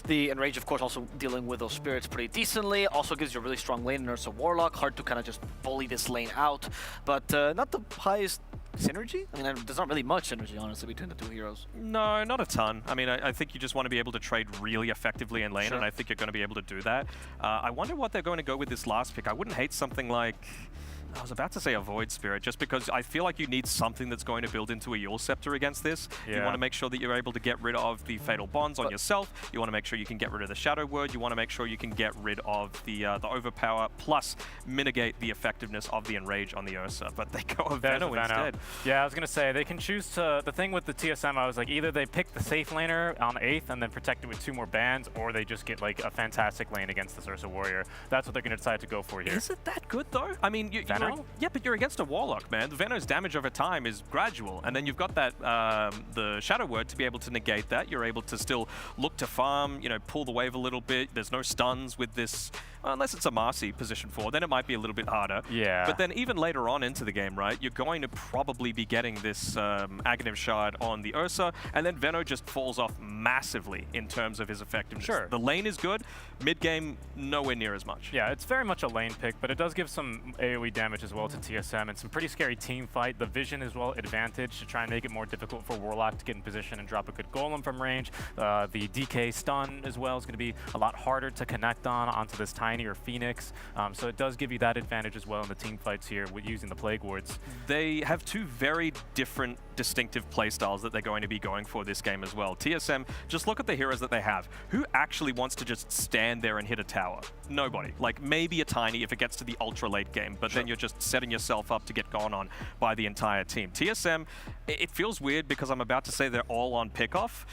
The Enrage, of course, also dealing with those spirits pretty decently. Also gives you a really strong lane in Ursa Warlock. Hard to kind of just bully this lane out, but not the highest synergy? I mean, there's not really much synergy, honestly, between the two heroes. No, not a ton. I mean, I think you just want to be able to trade really effectively in lane, and I think you're going to be able to do that. I wonder what they're going to go with this last pick. I wouldn't hate something like I was about to say a Void Spirit, just because I feel like you need something that's going to build into a Yule Scepter against this. You Yeah. want to make sure that you're able to get rid of the Fatal Bonds on yourself. You want to make sure you can get rid of the Shadow Word. You want to make sure you can get rid of the Overpower, plus mitigate the effectiveness of the Enrage on the Ursa. But they go with There's Veno a instead. Yeah, I was going to say, they can choose to... The thing with the TSM, I was like, either they pick the safe laner on 8th and then protect it with 2 more bans, or they just get like a fantastic lane against this Ursa Warrior. That's what they're going to decide to go for here. Is it that good, though? I mean, Veno? yeah, but you're against a Warlock, man. Veno's damage over time is gradual, and then you've got that the Shadow Word to be able to negate that. You're able to still look to farm, you know, pull the wave a little bit. There's no stuns with this, unless it's a Marcy position 4, then it might be a little bit harder. Yeah. But then even later on into the game, right, you're going to probably be getting this Aghanim Shard on the Ursa, and then Veno just falls off massively in terms of his effectiveness. Sure. The lane is good, mid-game, nowhere near as much. Yeah, it's very much a lane pick, but it does give some AoE damage as well to TSM and some pretty scary team fight. The vision as well, advantage to try and make it more difficult for Warlock to get in position and drop a good golem from range. The DK stun as well is going to be a lot harder to connect onto this Tiny or Phoenix. So it does give you that advantage as well in the team fights here with using the Plague Wards. They have two very different distinctive playstyles that they're going to be going for this game as well. TSM, just look at the heroes that they have. Who actually wants to just stand there and hit a tower? Nobody. Like maybe a Tiny if it gets to the ultra late game, but then you're just setting yourself up to get gone on by the entire team. TSM, it feels weird because I'm about to say they're all on pickoff,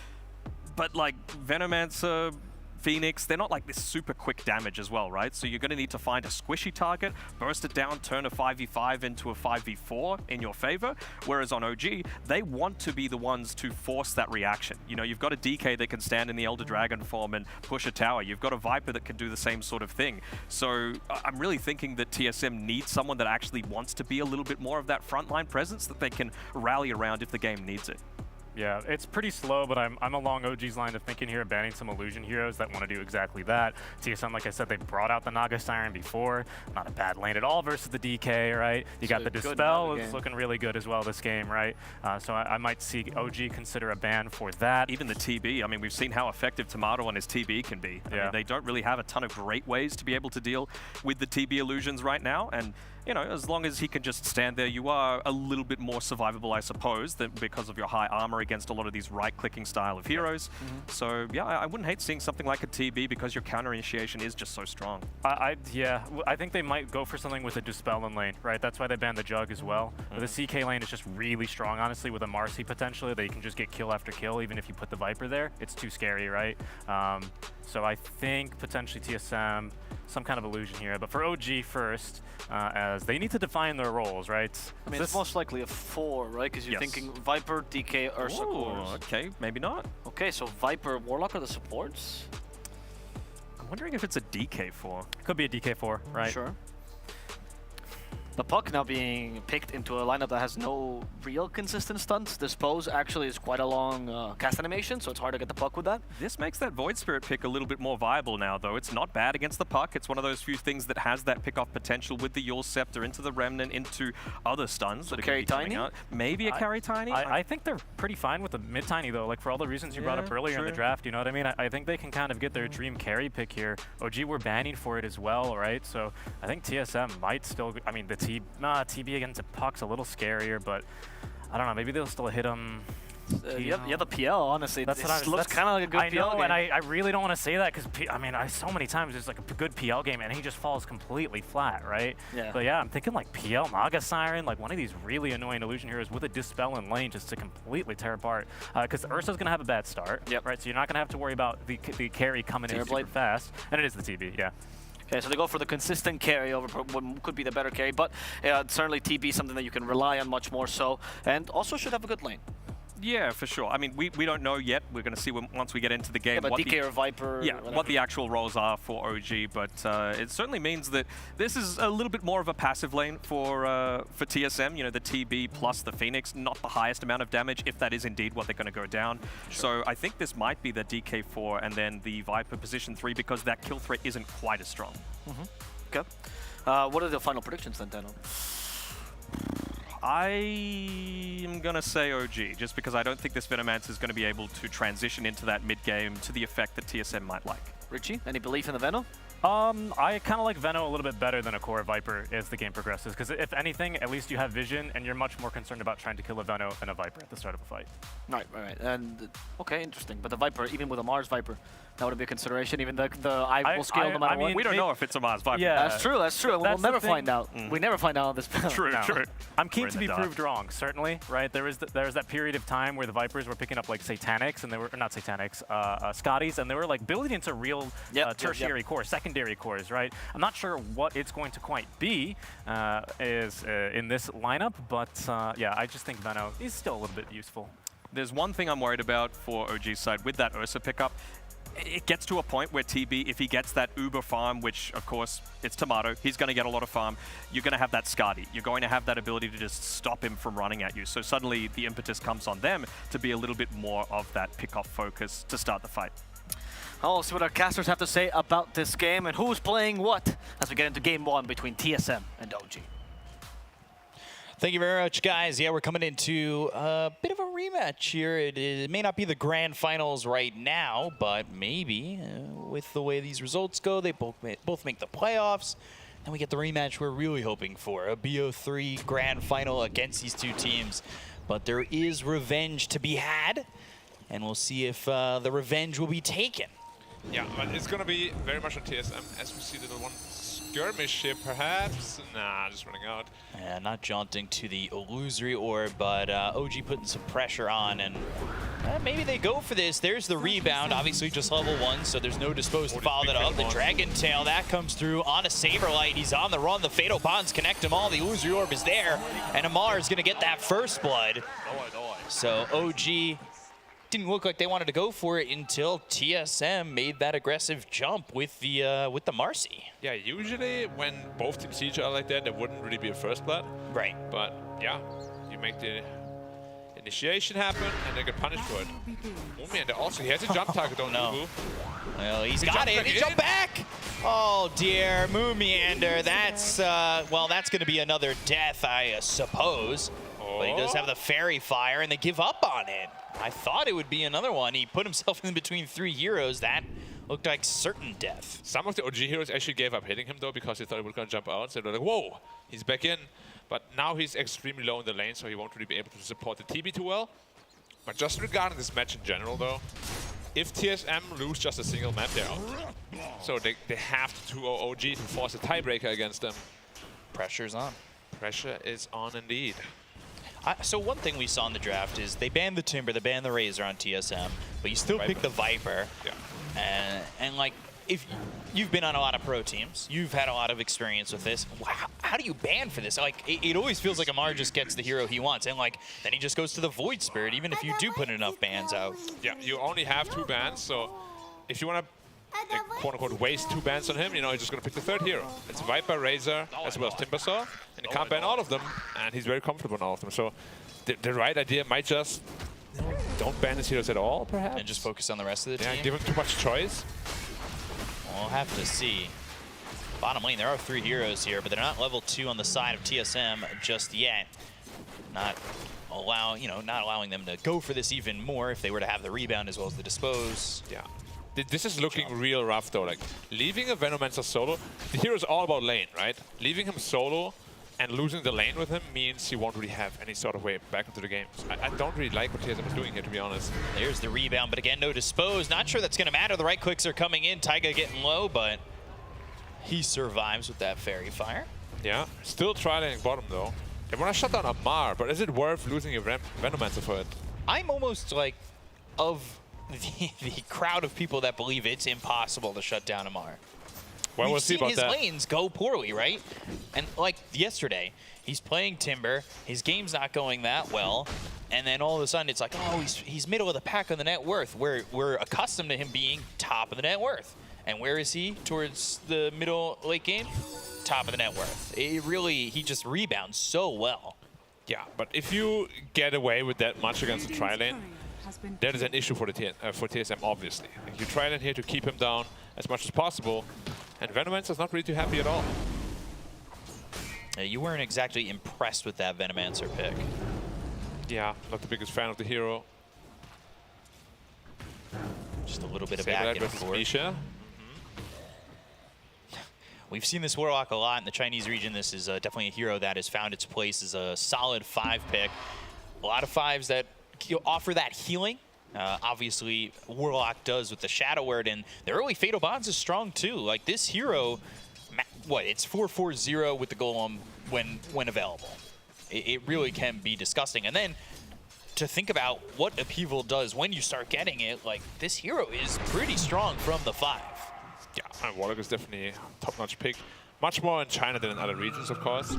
but like Venomancer, Phoenix, they're not like this super quick damage as well, right? So you're going to need to find a squishy target, burst it down, turn a 5v5 into a 5v4 in your favor. Whereas on OG, they want to be the ones to force that reaction. You know, you've got a DK that can stand in the Elder Dragon form and push a tower. You've got a Viper that can do the same sort of thing. So I'm really thinking that TSM needs someone that actually wants to be a little bit more of that frontline presence that they can rally around if the game needs it. Yeah, it's pretty slow, but I'm along OG's line of thinking here, banning some illusion heroes that want to do exactly that. TSM, like I said, they brought out the Naga Siren before. Not a bad lane at all versus the DK, right? You got the Dispel, it's looking really good as well this game, right? So I might see OG consider a ban for that. Even the TB, I mean, we've seen how effective Tomato on his TB can be. I mean, they don't really have a ton of great ways to be able to deal with the TB illusions right now, and you know, as long as he can just stand there, you are a little bit more survivable, I suppose, because of your high armor against a lot of these right-clicking style of heroes. So, yeah, I wouldn't hate seeing something like a TB because your counter initiation is just so strong. Yeah, I think they might go for something with a Dispel in lane, right? That's why they banned the Jug as well. But the CK lane is just really strong, honestly, with a Marcy potentially, that you can just get kill after kill, even if you put the Viper there. It's too scary, right? So I think potentially TSM, some kind of illusion here. But for OG first, as they need to define their roles, right? I mean, it's most likely a 4, right? Because you're thinking Viper, DK, Ursa cores. Okay, maybe not. Okay, so Viper, Warlock are the supports? I'm wondering if it's a DK4. Could be a DK4, right? Sure. The Puck now being picked into a lineup that has no real consistent stunts. Dispose actually is quite a long cast animation, so it's hard to get the Puck with that. This makes that Void Spirit pick a little bit more viable now, though. It's not bad against the Puck. It's one of those few things that has that pick-off potential with the Yule Scepter into the Remnant, into other stuns that are going to be coming out. Maybe a carry Tiny? I think they're pretty fine with the mid-Tiny, though, like for all the reasons you brought up earlier in the draft, you know what I mean? I think they can kind of get their dream carry pick here. OG were banning for it as well, right? So I think TSM might still, I mean, the TB against the Puck's a little scarier, but I don't know, maybe they'll still hit him. Yeah, the PL, honestly, that's it looks kind of like a good I know, PL game. and I really don't want to say that because, I mean, so many times there's like a good PL game and he just falls completely flat, right? Yeah. But yeah, I'm thinking like PL, Naga Siren, like one of these really annoying illusion heroes with a Dispel in lane just to completely tear apart. Because Ursa's going to have a bad start, right? So you're not going to have to worry about the carry coming in super fast. And it is the TB, yeah. Okay, so they go for the consistent carry over what could be the better carry, but certainly TB something that you can rely on much more so, and also should have a good lane. Yeah, for sure. I mean, we don't know yet. We're going to see once we get into the game. Yeah, but what DK or Viper. Yeah, what the actual roles are for OG, but it certainly means that this is a little bit more of a passive lane for TSM. You know, the TB plus the Phoenix, not the highest amount of damage, if that is indeed what they're going to go down. So I think this might be the DK4 and then the Viper position 3 because that kill threat isn't quite as strong. Okay. What are the final predictions then, Dano? I am going to say OG, just because I don't think this Venomancer is going to be able to transition into that mid-game to the effect that TSM might like. Richie, any belief in the Venom? I kind of like Veno a little bit better than a core Viper as the game progresses, because if anything, at least you have vision, and you're much more concerned about trying to kill a Veno than a Viper at the start of a fight. Right. And okay, interesting. But the Viper, even with a Mars Viper, that would be a consideration. Even the I will scale no matter what. We don't know if it's a Mars Viper. Yeah, that's true. That's true. We'll never find out. We never find out on this panel. True. I'm keen to be proved wrong, certainly, right? There was that period of time where the Vipers were picking up like Satanics, and they were not Satanics, Scotties, and they were like building into real tertiary cores, secondary cores, right? I'm not sure what it's going to quite be in this lineup, but yeah, I just think Veno is still a little bit useful. There's one thing I'm worried about for OG's side with that Ursa pickup. It gets to a point where TB, if he gets that uber farm, which of course it's Tomato, he's going to get a lot of farm, you're going to have that Skadi. You're going to have that ability to just stop him from running at you. So suddenly the impetus comes on them to be a little bit more of that pick-off focus to start the fight. I'll see what our casters have to say about this game and who's playing what as we get into game 1 between TSM and OG. Thank you very much, guys. Yeah, we're coming into a bit of a rematch here. It may not be the grand finals right now, but maybe with the way these results go, they both make the playoffs. And we get the rematch we're really hoping for, a BO3 grand final against these two teams. But there is revenge to be had, and we'll see if the revenge will be taken. Yeah, but it's going to be very much on TSM, as we see the one skirmish ship, perhaps. Nah, just running out. Yeah, not jaunting to the illusory orb, but OG putting some pressure on, and maybe they go for this. There's the rebound, obviously just level 1, so there's no disposed to follow that up. The Dragon Tail, that comes through on a Saberlight. He's on the run. The Fatal Bonds connect them all. The illusory orb is there, and Amar is going to get that first blood. So OG didn't look like they wanted to go for it until TSM made that aggressive jump with the Marcy. Yeah, usually when both teams see each other like that, there wouldn't really be a first blood. Right. But yeah, you make the initiation happen and they get punished for it. Moomiander also, he has a jump target on Ubu. Well, he's got it. He jumped back. Oh dear, Moomiander. That's well, that's going to be another death, I suppose. But he does have the Fairy Fire, and they give up on it. I thought it would be another one. He put himself in between 3 heroes. That looked like certain death. Some of the OG heroes actually gave up hitting him, though, because they thought he was going to jump out. So they're like, whoa, he's back in. But now he's extremely low in the lane, so he won't really be able to support the TB too well. But just regarding this match in general, though, if TSM lose just a single map, they're out. So they have to 2-0 OG to force a tiebreaker against them. Pressure's on. Pressure is on indeed. So one thing we saw in the draft is they banned the Timber, they banned the Razor on TSM, but you still pick the Viper. Yeah. And like, if you've been on a lot of pro teams, you've had a lot of experience with this. How do you ban for this? Like, it always feels like Amar just gets the hero he wants, and like then he just goes to the Void Spirit, even if you do put enough bans out. Yeah, you only have 2 bans, so if you want to quote-unquote waste 2 bans on him, you know, he's just going to pick the 3rd hero. It's Viper, Razor, as well as Timbersaw, and he can't ban all of them, and he's very comfortable on all of them. So the right idea might just, you know, don't ban his heroes at all, perhaps. And just focus on the rest of the team. Yeah, give him too much choice. We'll have to see. Bottom lane, there are 3 heroes here, but they're not level 2 on the side of TSM just yet. Not allowing them to go for this even more if they were to have the rebound as well as the dispose. Yeah. This is looking real rough, though. Like, leaving a Venomancer solo, the hero is all about lane, right? Leaving him solo and losing the lane with him means he won't really have any sort of way back into the game. So I don't really like what TSM is doing here, to be honest. There's the rebound, but again, no dispose. Not sure that's going to matter. The right clicks are coming in. Taiga getting low, but he survives with that Fairy Fire. Yeah, still trialing bottom, though. They want to shut down Amar, but is it worth losing a Venomancer for it? I'm almost like of the crowd of people that believe it's impossible to shut down Amar. Well, we'll see about that. We've seen his lanes go poorly, right? And like yesterday, he's playing Timber, his game's not going that well, and then all of a sudden it's like, oh, he's middle of the pack on the net worth. We're accustomed to him being top of the net worth. And where is he towards the middle late game? Top of the net worth. He just rebounds so well. Yeah, but if you get away with that much against the tri-lane, that is an issue for TSM, obviously. Like, you try in here to keep him down as much as possible, and Venomancer's not really too happy at all. You weren't exactly impressed with that Venomancer pick. Yeah, not the biggest fan of the hero. Just a little bit of back and forth. Misha. we've seen this Warlock a lot in the Chinese region. This is definitely a hero that has found its place as a solid 5 pick. A lot of 5s that offer that healing. Obviously, Warlock does with the Shadow Word, and the early Fatal Bonds is strong too. Like this hero, what, it's 4/4/0 with the Golem when available. It really can be disgusting. And then to think about what Upheaval does when you start getting it, like this hero is pretty strong from the 5. Yeah, and Warlock is definitely a top-notch pick. Much more in China than in other regions, of course.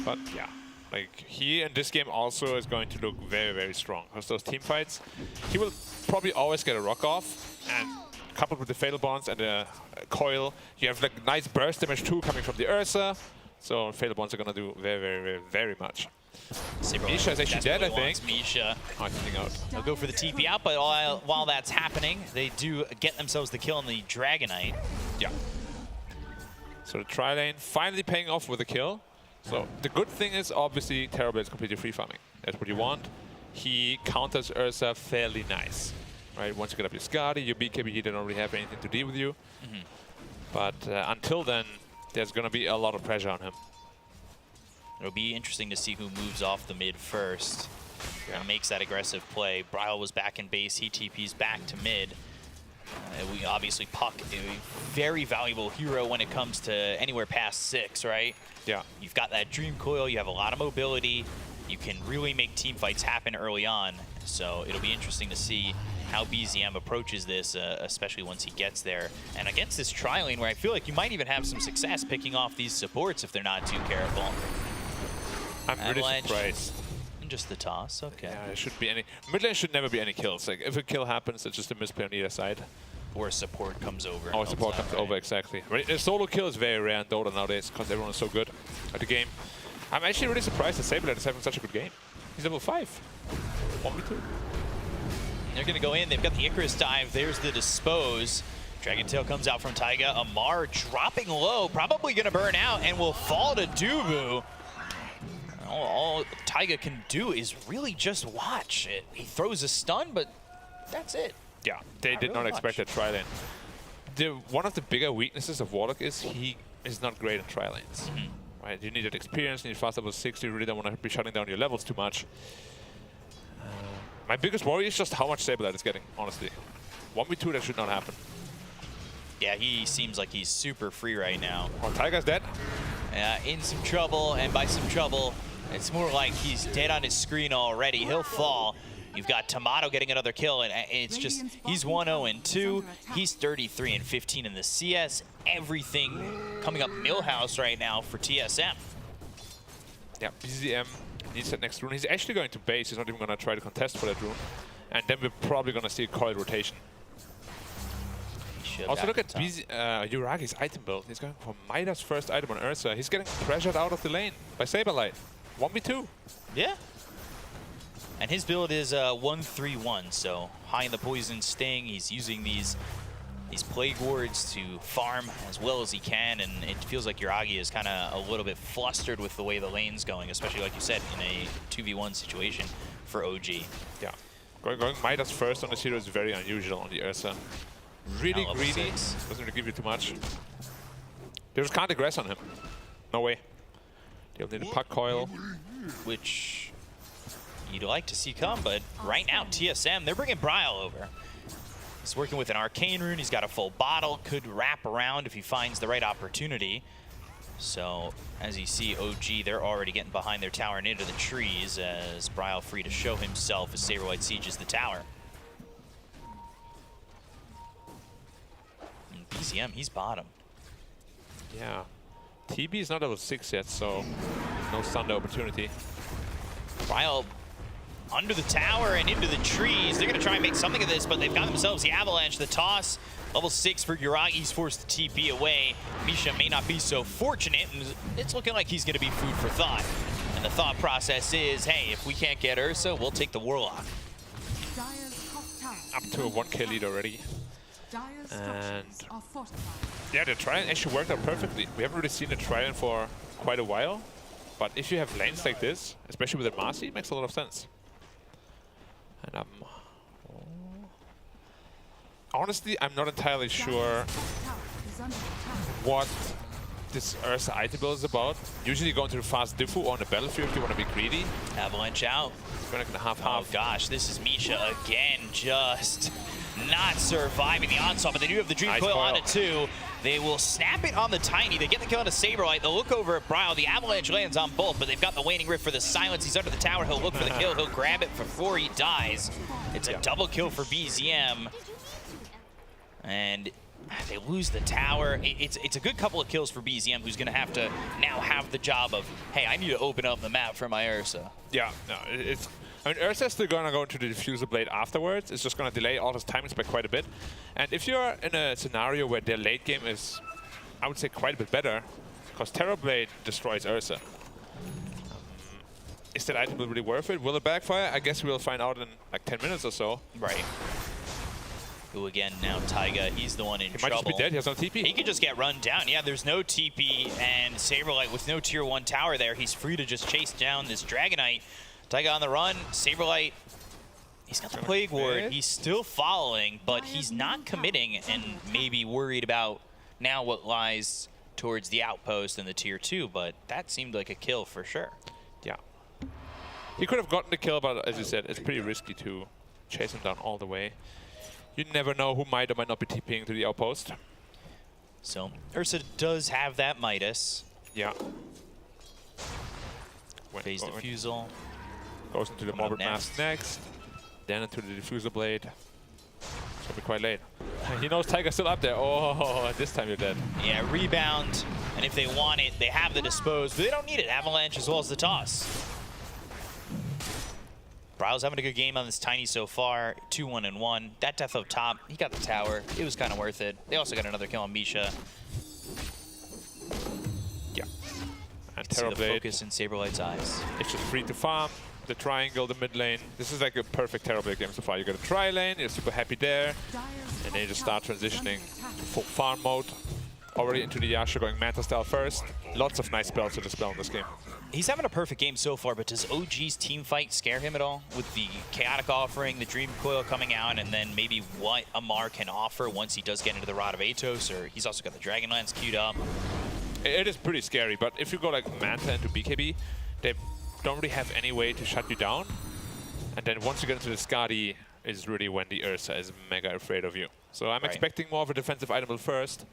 But yeah, like he in this game also is going to look very, very strong. Because those team fights, he will probably always get a rock off, and coupled with the Fatal Bonds and the coil, you have like nice burst damage too coming from the Ursa. So Fatal Bonds are gonna do very, very, very, very much. Misha is actually dead, I think. Misha. Oh, out. They'll go for the TP out, but while that's happening, they do get themselves the kill on the Dragonite. Yeah. So the tri-lane finally paying off with a kill. So the good thing is obviously Terrorblade is completely free farming. That's what you want. He counters Ursa fairly nice. Right, once you get up your Skadi, your BKB, they don't really have anything to deal with you. But until then, there's going to be a lot of pressure on him. It'll be interesting to see who moves off the mid first and makes that aggressive play. Bryle was back in base, he TP's back to mid. We obviously Puck, a very valuable hero when it comes to anywhere past 6, right? Yeah. You've got that Dream Coil, you have a lot of mobility, you can really make team fights happen early on. So it'll be interesting to see how BZM approaches this, especially once he gets there. And against this tri-lane where I feel like you might even have some success picking off these supports if they're not too careful. I'm really surprised. And just the toss, okay. Yeah, there shouldn't be any. Mid lane should never be any kills. Like if a kill happens, it's just a misplay on either side. Or support comes over. Or support comes over, exactly. A solo kill is very rare in Dota nowadays because everyone is so good at the game. I'm actually really surprised that Saberlight is having such a good game. He's level 5. 1v2. They're going to go in. They've got the Icarus dive. There's the dispose. Dragon Tail comes out from Taiga. Amar dropping low, probably going to burn out and will fall to Dubu. All Taiga can do is really just watch it. He throws a stun, but that's it. Yeah, they did not expect that tri-lane. One of the bigger weaknesses of Warlock is he is not great in tri-lanes. Right? You need that experience, you need fast level 6, you really don't want to be shutting down your levels too much. My biggest worry is just how much Saberlight is getting, honestly. 1v2, that should not happen. Yeah, he seems like he's super free right now. Oh, Taiga's dead. In some trouble, and by some trouble, it's more like he's dead on his screen already. He'll fall. You've got Tomato getting another kill, and it's just, he's 1-0-2. He's 33-15 in the CS. Everything coming up Millhouse right now for TSM. Yeah, BZM needs that next rune. He's actually going to base. He's not even going to try to contest for that rune. And then we're probably going to see a coil rotation. Also look at Uragi's item build. He's going for Midas first item on Ursa. He's getting pressured out of the lane by Saberlight. 1v2. Yeah. And his build is 1-3-1, so high in the poison sting. He's using these plague wards to farm as well as he can, and it feels like Uragi is kind of a little bit flustered with the way the lane's going, especially like you said, in a 2v1 situation for OG. Yeah. Going Midas first on the hero is very unusual on the Ursa. Really greedy, doesn't really give you too much. They just can't aggress on him. No way. They'll need a Puck coil. Which you'd like to see come, but right now TSM, they're bringing Bryle over. He's working with an arcane rune, he's got a full bottle, could wrap around if he finds the right opportunity. So, as you see, OG, they're already getting behind their tower and into the trees as Bryle free to show himself as Saberlight sieges the tower. And BZM, he's bottom. Yeah. TB is not level 6 yet, so no Thunder opportunity. Bryle under the tower and into the trees. They're going to try and make something of this, but they've got themselves the avalanche, the toss. Level 6 for Uragi's forced to TP away. Misha may not be so fortunate, and it's looking like he's going to be food for thought. And the thought process is, hey, if we can't get Ursa, we'll take the Warlock. Up to a 1k lead already. And yeah, the Trident actually worked out perfectly. We haven't really seen a Trident for quite a while. But if you have lanes like this, especially with the Marcy, it makes a lot of sense. And honestly, I'm not entirely sure what this Ursa item build is about. Usually you go into the fast diffu on the battlefield if you want to be greedy. Avalanche out. Gonna half. Oh gosh, this is Misha again, just not surviving the onslaught, but they do have the Dream Nice Coil coil. on it too. They will snap it on the Tiny. They get the kill on a Saberlight. They'll look over at Bryle. The Avalanche lands on both, but they've got the Waning Rift for the silence. He's under the tower. He'll look for the kill. He'll grab it before he dies. It's a double kill for BZM. And they lose the tower. It's a good couple of kills for BZM, who's going to have to now have the job of, hey, I need to open up the map for my Ursa. Yeah, no, I mean, Ursa's still going to go into the Diffuser Blade afterwards. It's just going to delay all his timings by quite a bit. And if you're in a scenario where their late game is, I would say, quite a bit better, because Terror Blade destroys Ursa. Is that item really worth it? Will it backfire? I guess we'll find out in like 10 minutes or so. Right. Who again now, Taiga, he's the one in trouble. He might just be dead, he has no TP. He could just get run down. Yeah, there's no TP, and Saberlight with no tier 1 tower there, he's free to just chase down this Dragonite. Taiga on the run, Saberlight, he's got the Plague Ward, he's still following, but he's not committing and maybe worried about now what lies towards the outpost and the tier 2, but that seemed like a kill for sure. Yeah. He could have gotten the kill, but as you said, it's pretty risky to chase him down all the way. You never know who might or might not be TPing to the outpost. So, Ursa does have that Midas. Yeah. Phase Diffusal. Goes into the Morbid Mask next. Then into the Diffuser Blade. It's going to be quite late. He knows Tiger's still up there. Oh, this time you're dead. Yeah, rebound. And if they want it, they have the Dispose, but they don't need it. Avalanche as well as the Toss. Bryle's having a good game on this Tiny so far. 2-1-1. That death up top, he got the tower. It was kind of worth it. They also got another kill on Misha. Yeah. And See Terror the Blade. focus in Saberlight's eyes. It's just free to farm. The triangle, the mid lane. This is like a perfect Terror Blade game so far. You got a tri lane, you're super happy there. And then you just start transitioning to full farm mode. Already into the Yasha, going Manta style first. Lots of nice spells to dispel in this game. He's having a perfect game so far, but does OG's team fight scare him at all? With the Chaotic offering, the Dream Coil coming out, and then maybe what Amar can offer once he does get into the Rod of Atos, or he's also got the Dragonlance queued up. It is pretty scary, but if you go like Manta into BKB, they don't really have any way to shut you down. And then once you get into the Skadi, is really when the Ursa is mega afraid of you. So I'm expecting more of a defensive item build first,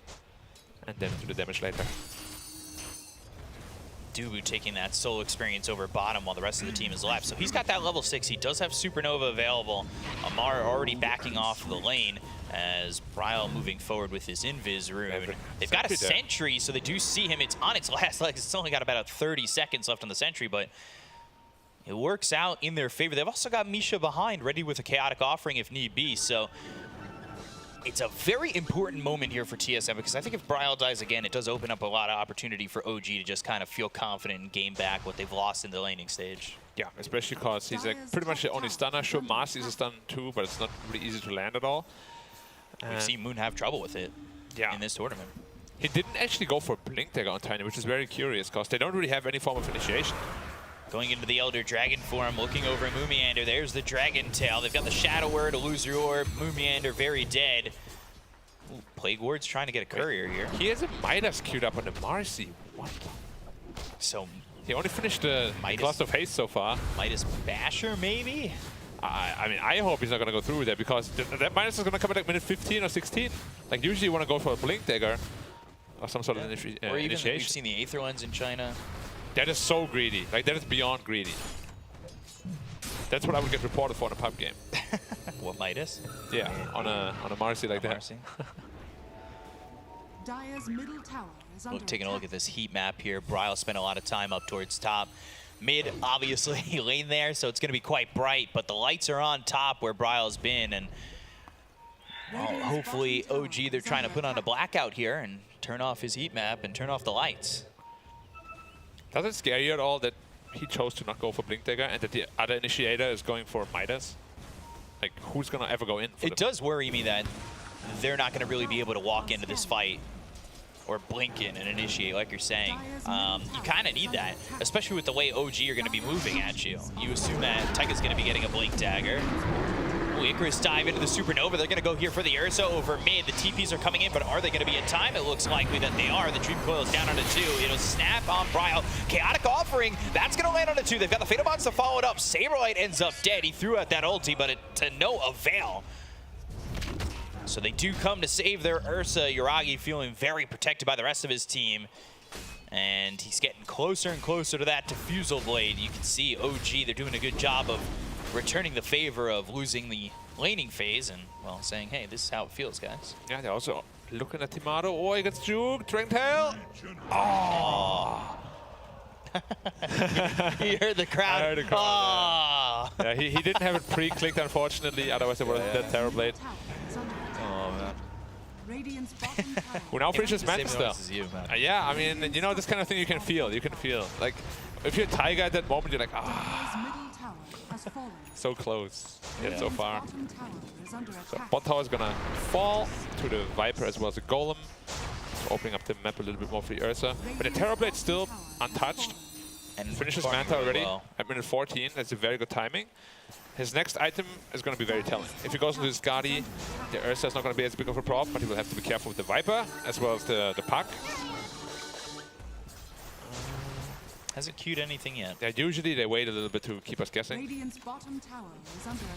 and then do the damage later. Dubu taking that solo experience over bottom while the rest of the team is left. So he's got that level 6. He does have Supernova available. Amar already backing off the lane as Bryle moving forward with his Invis rune. They've got a Sentry, so they do see him. It's on its last legs. It's only got about 30 seconds left on the Sentry, but it works out in their favor. They've also got Misha behind, ready with a Chaotic offering if need be. So it's a very important moment here for TSM, because I think if Bryle dies again, it does open up a lot of opportunity for OG to just kind of feel confident and gain back what they've lost in the laning stage. Yeah, especially because he's like pretty much the only stunner. Sure, Mars is a stun too, but it's not really easy to land at all. We've seen Moon have trouble with it in this tournament. He didn't actually go for Blink Dagger on Tiny, which is very curious, because they don't really have any form of initiation. Going into the Elder Dragon form, looking over at Moomiander. There's the Dragon Tail. They've got the Shadow Word, Illusory Orb, Moomiander very dead. Ooh, Plague Ward's trying to get a courier here. He has a Midas queued up on the Marcy. What? So he only finished the Cluster of Haste so far. Midas Basher, maybe? I mean, I hope he's not going to go through with that, because that Midas is going to come at like minute 15 or 16. Like, usually you want to go for a Blink Dagger or some sort of or even initiation. We've seen the Aether Lens in China. That is so greedy. Like, that is beyond greedy. That's what I would get reported for in a pub game. What, Midas? Yeah, on a Marcy like that. Marcy. Taking a look at this heat map here, Bryle spent a lot of time up towards top. Mid, obviously, lane there, so it's going to be quite bright, but the lights are on top where Bryle's been, and well, hopefully OG, they're trying to put on a blackout here and turn off his heat map and turn off the lights. Does it scare you at all that he chose to not go for Blink Dagger and that the other initiator is going for Midas? Like, who's going to ever go in for It does worry me that they're not going to really be able to walk into this fight or blink in and initiate, like you're saying. You kind of need that, especially with the way OG are going to be moving at you. You assume that Taiga's going to be getting a Blink Dagger. Icarus dive into the Supernova. They're going to go here for the Ursa over mid. The TPs are coming in, but are they going to be in time? It looks likely that they are. The Dream Coil is down on a 2. It'll snap on Bryle. Chaotic Offering, that's going to land on a 2. They've got the Fatal Bonds to follow it up. Saberlight ends up dead. He threw out that ulti, but to no avail. So they do come to save their Ursa. Yuragi feeling very protected by the rest of his team. And he's getting closer and closer to that Diffusal Blade. You can see OG, they're doing a good job of returning the favor of losing the laning phase and, well, saying, hey, this is how it feels, guys. Yeah, they're also looking at Timado. Oh, he gets juked. Dragon Tail. Oh. You heard the crowd. I heard the crowd. Oh. Yeah, he didn't have it pre-clicked, unfortunately. Otherwise, it would have been Terror Blade. Oh, man. Who now finishes Same Manchester. noise as you, man. Yeah, I mean, you know, this kind of thing you can feel. You can feel. Like, if you're Tiger at that moment, you're like, ah. So close, yet so far. So bot tower is gonna fall to the Viper as well as the Golem. So opening up the map a little bit more for the Ursa. But the Terror Blade still untouched. And finishes Manta already at minute 14. That's a very good timing. His next item is going to be very telling. If he goes into his Skadi, the Ursa is not going to be as big of a problem, but he will have to be careful with the Viper as well as the Puck. Hasn't queued anything yet. Yeah, usually they wait a little bit to keep us guessing.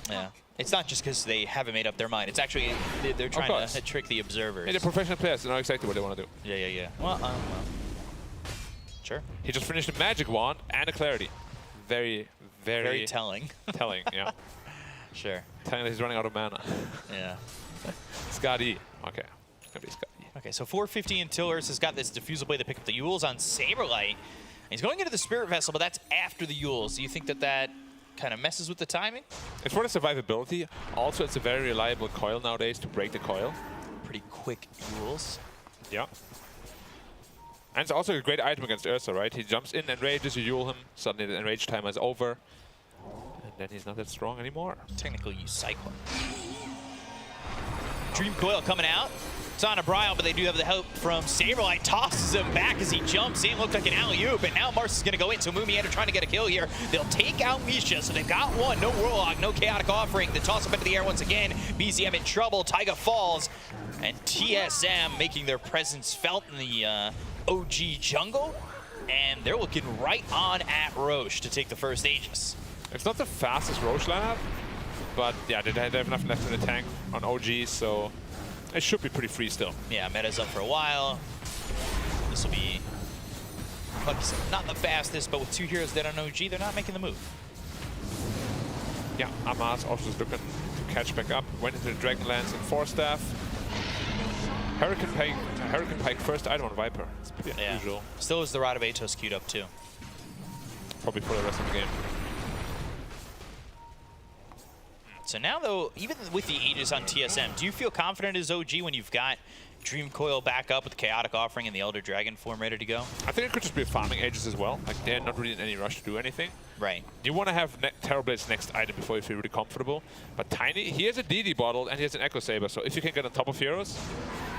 Yeah, it's not just because they haven't made up their mind. It's actually they're trying to trick the observers. Yeah, they're professional players. They know exactly what they want to do. Yeah. Well, sure. He just finished a Magic Wand and a Clarity. Very telling. Telling, yeah. Sure. Telling that he's running out of mana. Yeah. Skadi. Okay. It's gonna be Skadi. Okay, so 450 until Ursa's got this Diffusal Blade to pick up the Yules on Saberlight. He's going into the Spirit Vessel, but that's after the Yules. Do you think that kind of messes with the timing? It's for the survivability. Also, it's a very reliable coil nowadays to break the coil. Pretty quick Yules. Yeah. And it's also a great item against Ursa, right? He jumps in, enrages, you Yule him, suddenly the enrage time is over. And then he's not that strong anymore. Technically, you Cyclone. Dream Coil coming out. It's on a Bryle, but they do have the help from Saberlight. Tosses him back as he jumps in. Looked like an alley-oop, but now Mars is going to go in. So Mumiander trying to get a kill here. They'll take out Misha, so they've got one. No Warlock, no Chaotic Offering. The toss up into the air once again. BZM in trouble. Taiga falls. And TSM making their presence felt in the OG jungle. And they're looking right on at Roche to take the first Aegis. It's not the fastest Roche lineup, but yeah, they have enough left in the tank on OG, so it should be pretty free still. Yeah, meta's up for a while. This will be, like you said, not the fastest, but with 2 heroes dead on OG, they're not making the move. Yeah, Amas also is looking to catch back up. Went into the Dragonlance and 4-staff. Hurricane Pike first item on Viper. It's pretty unusual. Still has the Rod of Atos queued up too. Probably for the rest of the game. So now though, even with the Aegis on TSM, do you feel confident as OG when you've got Dream Coil back up with Chaotic Offering and the Elder Dragon form ready to go? I think it could just be a farming Aegis as well. Like, they're not really in any rush to do anything. Right. You want to have Terrorblade's next item before you feel really comfortable. But Tiny, he has a DD bottle and he has an Echo Saber, so if you can get on top of heroes,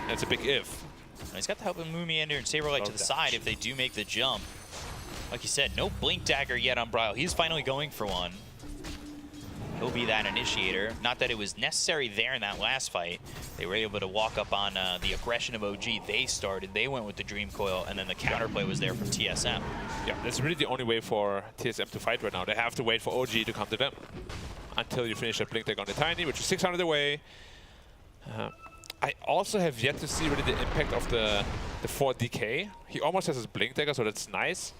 that's a big if. He's got the help of Mumiander and Saberlight to the side if they do make the jump. Like you said, no Blink Dagger yet on Bryle. He's finally going for one. He'll be that initiator. Not that it was necessary there in that last fight. They were able to walk up on the aggression of OG. They started, they went with the Dream Coil, and then the counterplay was there from TSM. Yeah, that's really the only way for TSM to fight right now. They have to wait for OG to come to them until you finish that Blink Dagger on the Tiny, which is 600 away. I also have yet to see really the impact of the 4 DK. He almost has his Blink Dagger, so that's nice.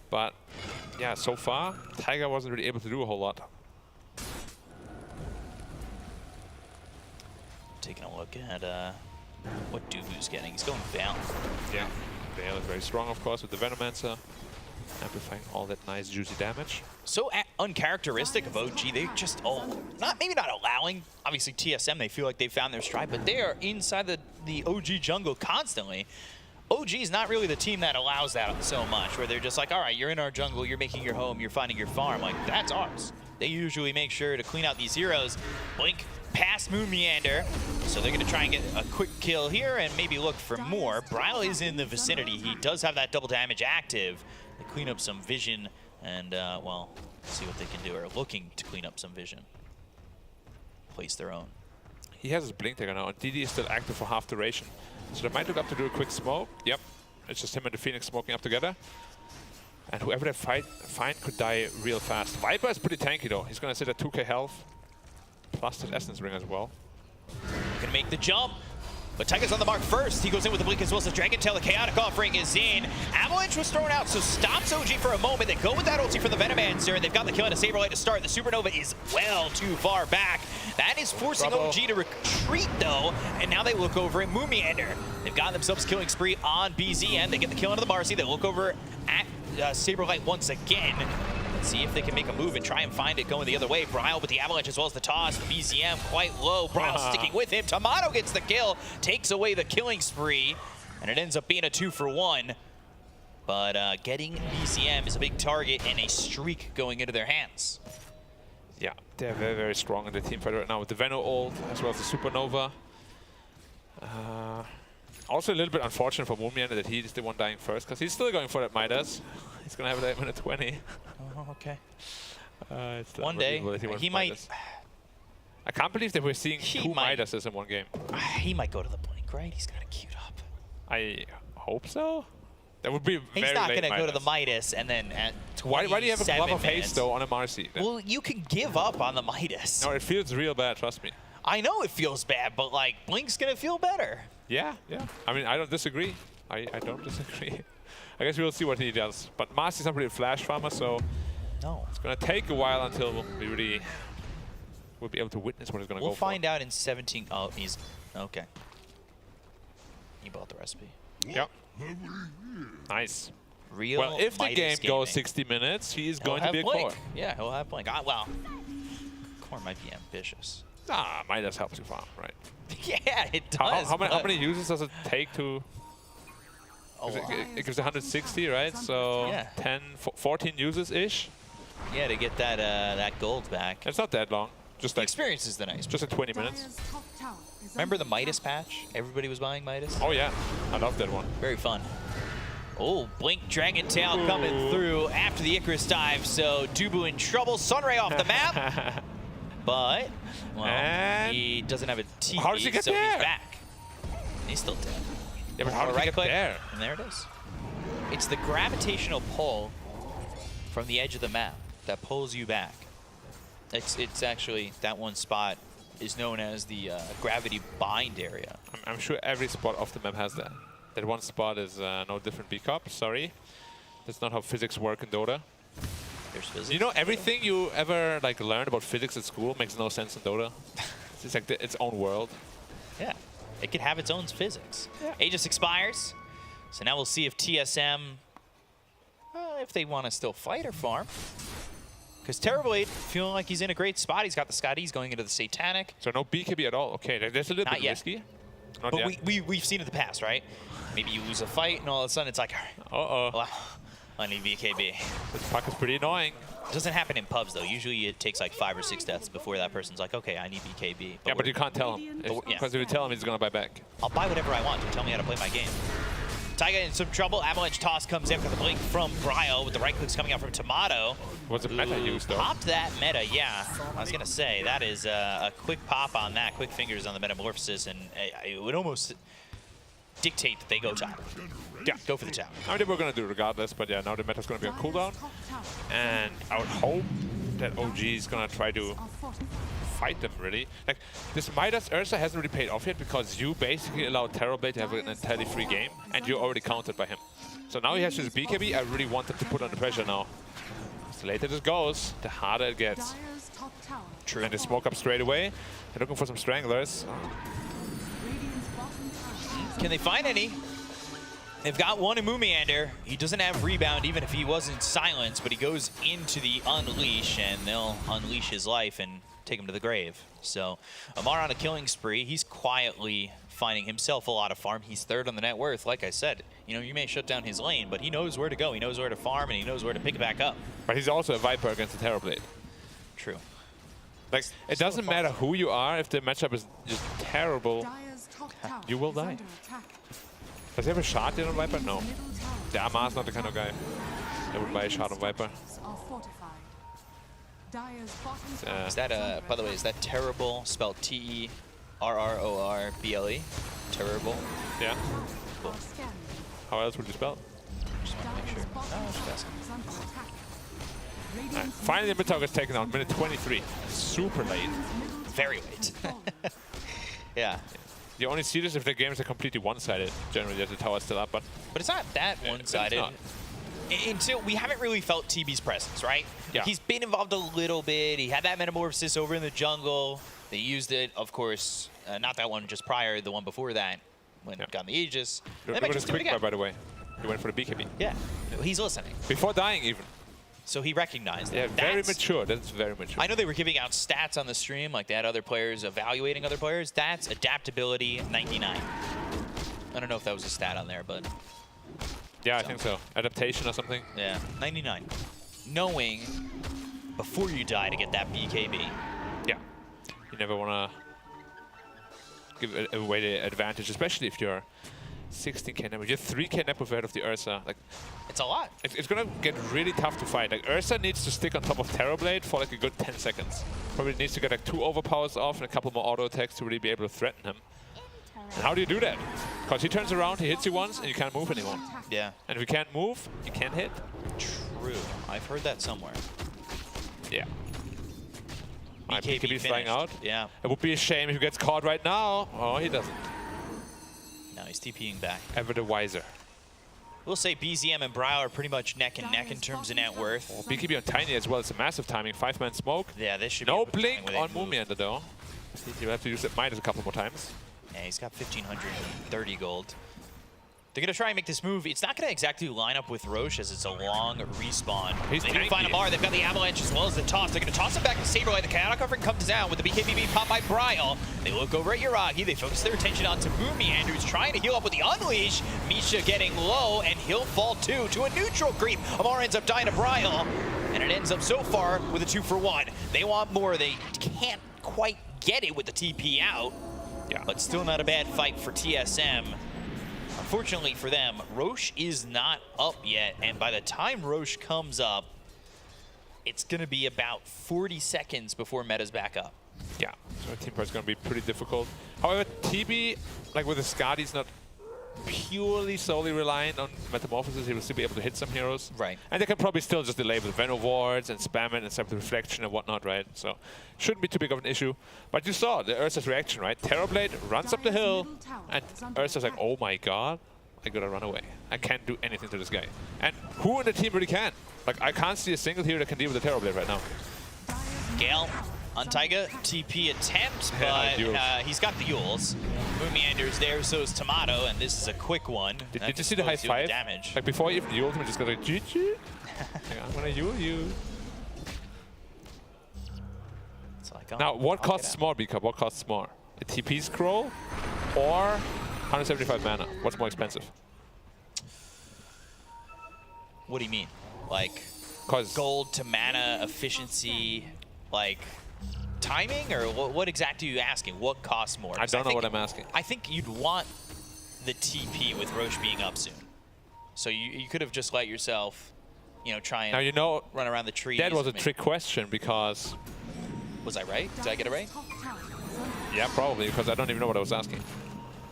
But yeah, so far, Tiger wasn't really able to do a whole lot. Taking a look at what Dubu's getting. He's going Veil. Yeah, Veil is very strong, of course, with the Venomancer. Amplifying all that nice, juicy damage. So uncharacteristic of OG. They just, maybe not allowing. Obviously, TSM, they feel like they found their stride, but they are inside the OG jungle constantly. OG is not really the team that allows that so much, where they're just like, all right, you're in our jungle, you're making your home, you're finding your farm. Like, that's ours. They usually make sure to clean out these heroes. Blink past Mumiander, so they're going to try and get a quick kill here and maybe look for more. Bryle is in the vicinity. He does have that double damage active. They clean up some vision and, well, see what they can do, or looking to clean up some vision. place their own. He has his blink dagger now, and DD is still active for half duration. So they might look up to do a quick smoke. Yep, it's just him and the Phoenix smoking up together. And whoever they find could die real fast. Viper is pretty tanky though. He's gonna sit at 2k health, plus his Essence Ring as well. Gonna make the jump. But Tiger's on the mark first. He goes in with the blink as well. So Dragon Tail, the Chaotic offering is in. Avalanche was thrown out, so stops OG for a moment. They go with that ulti from the Venomancer, and they've got the kill and a Saberlight to start. The Supernova is well too far back. That is forcing OG to retreat, though. And now they look over at Moomiander. They've got themselves killing spree on BZN. They get the kill into the Marcy. They look over at Saberlight once again. See if they can make a move and try and find it going the other way. Bryle with the Avalanche as well as the toss. The BZM quite low. Bryle sticking with him. Tomato gets the kill, takes away the killing spree, and it ends up being a 2-for-1. But getting BZM is a big target and a streak going into their hands. Yeah, they're very, very strong in the team fight right now with the Veno ult as well as the Supernova. Also a little bit unfortunate for Moomiander that he's the one dying first, because he's still going for that Midas. He's going to have it at minute 20. Oh, okay. One day, he might... I can't believe that we're seeing two Midases in one game. He might go to the blink, right? He's got it queued up. I hope so. That would be very He's not late going to go to the Midas. Midas and then at Why do you have a glove of haste, though, on a Marcy? Well, you can give up on the Midas. No, it feels real bad, trust me. I know it feels bad, but, like, Blink's going to feel better. Yeah, yeah. I mean, I don't disagree. I don't disagree. I guess we'll see what he does. But Marcy's not really a flash farmer, so it's going to take a while until we really will be able to witness what it's going to go for. We'll find out in 17. Oh, he's... Okay. He bought the recipe. Yep. Nice. Real well, if the game Midas goes 60 minutes, he is going to be a core. Yeah, he'll have Blink. Well, core might be ambitious. Ah, Midas helps you farm, right? Yeah, it does. How many uses does it take to... It gives 160, right? So 10, 14 uses-ish? Yeah, to get that that gold back. It's not that long. Just like experience is the nice. Just 20 minutes. Remember the Midas patch? Everybody was buying Midas. Oh yeah, I love that one. Very fun. Oh, Blink Dragon Tail coming through after the Icarus dive. So Dubu in trouble. Sunray off the map. But well, he doesn't have a TP, how does he get so there? He's back. He's still dead. Yeah, but how did he get there? And there it is. It's the gravitational pull from the edge of the map that pulls you back. It's actually, that one spot is known as the gravity bind area. I'm sure every spot off the map has that. That one spot is no different B-Cup, sorry. That's not how physics work in Dota. There's physics. You know, everything you ever learned about physics at school makes no sense in Dota. It's like its own world. Yeah, it could have its own physics. Yeah. Aegis expires, so now we'll see if TSM, if they want to still fight or farm. Because Terrorblade feeling like he's in a great spot. He's got the Scotties going into the Satanic. So no BKB at all. Okay, that's a little bit risky. Not but yet. we've seen it in the past, right? Maybe you lose a fight and all of a sudden it's like, well, I need BKB. This puck is pretty annoying. It doesn't happen in pubs though. Usually it takes like 5 or 6 deaths before that person's like, okay, I need BKB. But yeah, but you can't tell him. Because if you tell him, he's going to buy back. I'll buy whatever I want. Don't tell me how to play my game. Taiga in some trouble. Avalanche toss comes in for the blink from Bryle with the right clicks coming out from Tomato. What's the meta used though? Popped that meta, yeah. I was going to say, that is a quick pop on that. Quick fingers on the Metamorphosis, and it would almost dictate that they go tower. Yeah, go for the tower. I mean, we're going to do it regardless, but yeah, now the meta's going to be on cooldown. And I would hope that OG is going to try to fight them, really. Like, this Midas Ursa hasn't really paid off yet because you basically allowed Terrorblade to have an entirely free game, and you're already countered by him. So now he has his BKB. I really want him to put under pressure now. The later this goes, the harder it gets. True. And they smoke up straight away. They're looking for some Stranglers. Can they find any? They've got one in Moomiander. He doesn't have rebound, even if he wasn't silenced, but he goes into the Unleash, and they'll unleash his life and take him to the grave. So Amar on a killing spree. He's quietly finding himself a lot of farm. He's third on the net worth. Like I said, you know, you may shut down his lane, but he knows where to go. He knows where to farm, and he knows where to pick it back up. But he's also a Viper against the Terrorblade. True. Like, it doesn't matter who you are. If the matchup is just terrible, you will die. Does he have a shard in a Viper? No. The Amar's not the kind of guy that would buy a shard on Viper. Is that, by the way, is that terrible spelled T-E-R-R-O-R-B-L-E? Terrible? Yeah. Cool. How else would you spell it? Just want to make sure. No, just asking. Right. Finally, the mid-tower is taken out, minute 23. Super late. Very late. Yeah. You only see this if the games are completely one-sided. Generally, the tower is still up, but it's not that one-sided. Until we haven't really felt TB's presence, right? Yeah. He's been involved a little bit. He had that metamorphosis over in the jungle. They used it, of course, not that one, just prior, the one before that, when it got in the Aegis. look at his quick by the way. He went for the BKB. Yeah, he's listening. Before dying, even. So he recognized Yeah, it. very mature. That's very mature. I know they were giving out stats on the stream, like they had other players evaluating other players. That's adaptability 99. I don't know if that was a stat on there, but... Yeah, I think so. Adaptation or something. Yeah, 99. Knowing before you die to get that BKB. Yeah. You never want to give away the advantage, especially if you're 16k net. You're 3k net ahead of the Ursa. Like, it's a lot. It's gonna get really tough to fight. Like, Ursa needs to stick on top of Terrorblade for like a good 10 seconds. Probably needs to get like 2 overpowers off and a couple more auto attacks to really be able to threaten him. And how do you do that? Because he turns around, he hits you once, and you can't move anymore. Yeah. And if you can't move, you can't hit. True. I've heard that somewhere. Yeah. BKB flying out. Yeah. It would be a shame if he gets caught right now. Oh, he doesn't. Now he's TPing back. Ever the wiser. We'll say BZM and Brow are pretty much neck and neck in terms of net worth. Oh, BKB on Tiny as well. It's a massive timing. 5-man smoke. Yeah, this should no be blink on Moomiander though. You have to use that Midas a couple more times. Yeah, he's got 1,530 gold. They're going to try and make this move. It's not going to exactly line up with Roche as it's a long respawn. They do find Amar. They've got the Avalanche as well as the toss. They're going to toss him back to Saberlight. The Chaotic Offering comes down with the BKB pop by Bryle. They look over at Yuragi. They focus their attention onto Moomiander, who's trying to heal up with the Unleash. Misha getting low, and he'll fall too to a neutral creep. Amar ends up dying to Bryle, and it ends up so far with a 2-for-1. They want more. They can't quite get it with the TP out. Yeah. But still not a bad fight for TSM. Unfortunately for them, Roche is not up yet, and by the time Roche comes up, it's going to be about 40 seconds before Meta's back up. Yeah, so team fight is going to be pretty difficult. However, TB, like with the Skadi, he's not purely solely reliant on Metamorphosis. He will still be able to hit some heroes. Right. And they can probably still just delay with Venom Wards and spam it and some reflection and whatnot, right? So shouldn't be too big of an issue. But you saw the Ursa's reaction, right? Terrorblade runs up the hill, and Ursa's like, oh my god, I gotta run away. I can't do anything to this guy. And who in the team really can? Like, I can't see a single hero that can deal with the Terrorblade right now. Gale on Taiga, TP attempts, but he's got the Yules. Moomiander's there, so is Tomato, and this is a quick one. Did you see the high five? Damage. Like before even the ultimate, just got like, GG. I'm gonna Yule you. Now, what costs more, B-Cup? What costs more? A TP scroll or 175 mana? What's more expensive? What do you mean? Like, gold to mana efficiency, like timing, or what exactly are you asking? What costs more? I don't know what I'm asking. I think you'd want the TP with Roche being up soon. So you could have just let yourself, try and run around the trees. That was a trick question because... Was I right? Did I get it right? Yeah, probably, because I don't even know what I was asking.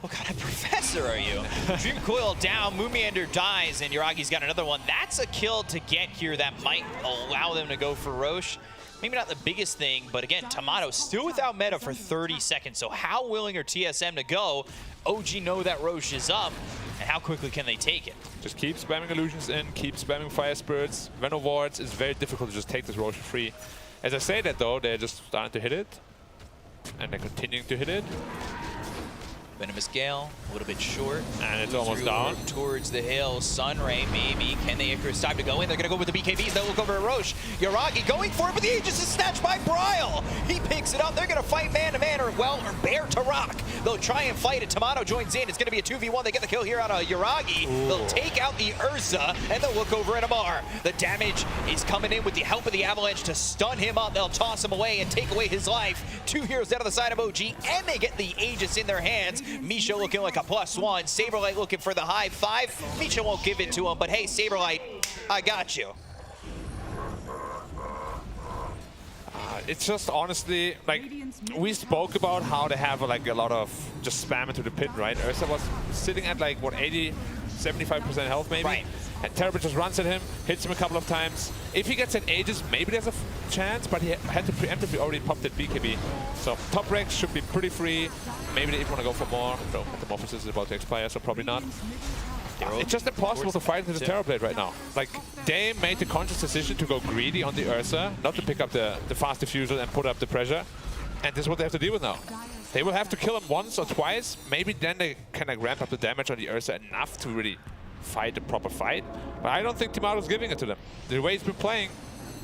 What kind of professor are you? Dream Coil down, Moomiander dies, and Yuragi's got another one. That's a kill to get here that might allow them to go for Roche. Maybe not the biggest thing, but again, Tomato still without meta for 30 seconds. So how willing are TSM to go? OG know that Roche is up, and how quickly can they take it? Just keep spamming illusions in, keep spamming fire spirits. Venom Wards. It's very difficult to just take this Roche free. As I say that though, they're just starting to hit it. And they're continuing to hit it. Venomous Gale, a little bit short. And it's almost down. Towards the hill. Sunray, maybe. Can they? It's time to go in. They're going to go with the BKBs. They'll look over at Roche. Yuragi going for it, but the Aegis is snatched by Bryle. He picks it up. They're going to fight man-to-man or bear to rock. They'll try and fight it. Tomato joins in. It's going to be a 2v1. They get the kill here on Yuragi. Ooh. They'll take out the Ursa, and they'll look over at Amar. The damage is coming in with the help of the Avalanche to stun him up. They'll toss him away and take away his life. 2 heroes down on the side of OG, and they get the Aegis in their hands. Misha looking like a +1. Saberlight looking for the high 5. Misha won't give it to him, but hey, Saberlight, I got you. it's just honestly, like, we spoke about how they have like a lot of just spam into the pit, right? Ursa was sitting at like, what, 80, 75% health maybe? Right. And Terrible just runs at him, hits him a couple of times. If he gets an Aegis, maybe there's a chance, but he had to preemptively already popped that BKB. So top ranks should be pretty free. Maybe they even want to go for more. No, Metamorphosis is about to expire, so probably not. It's just impossible to fight into the Terrorblade right now. Like, they made the conscious decision to go greedy on the Ursa, not to pick up the fast diffusal and put up the pressure. And this is what they have to deal with now. They will have to kill him once or twice. Maybe then they can like ramp up the damage on the Ursa enough to really fight a proper fight. But I don't think Timaru's giving it to them. The way he's been playing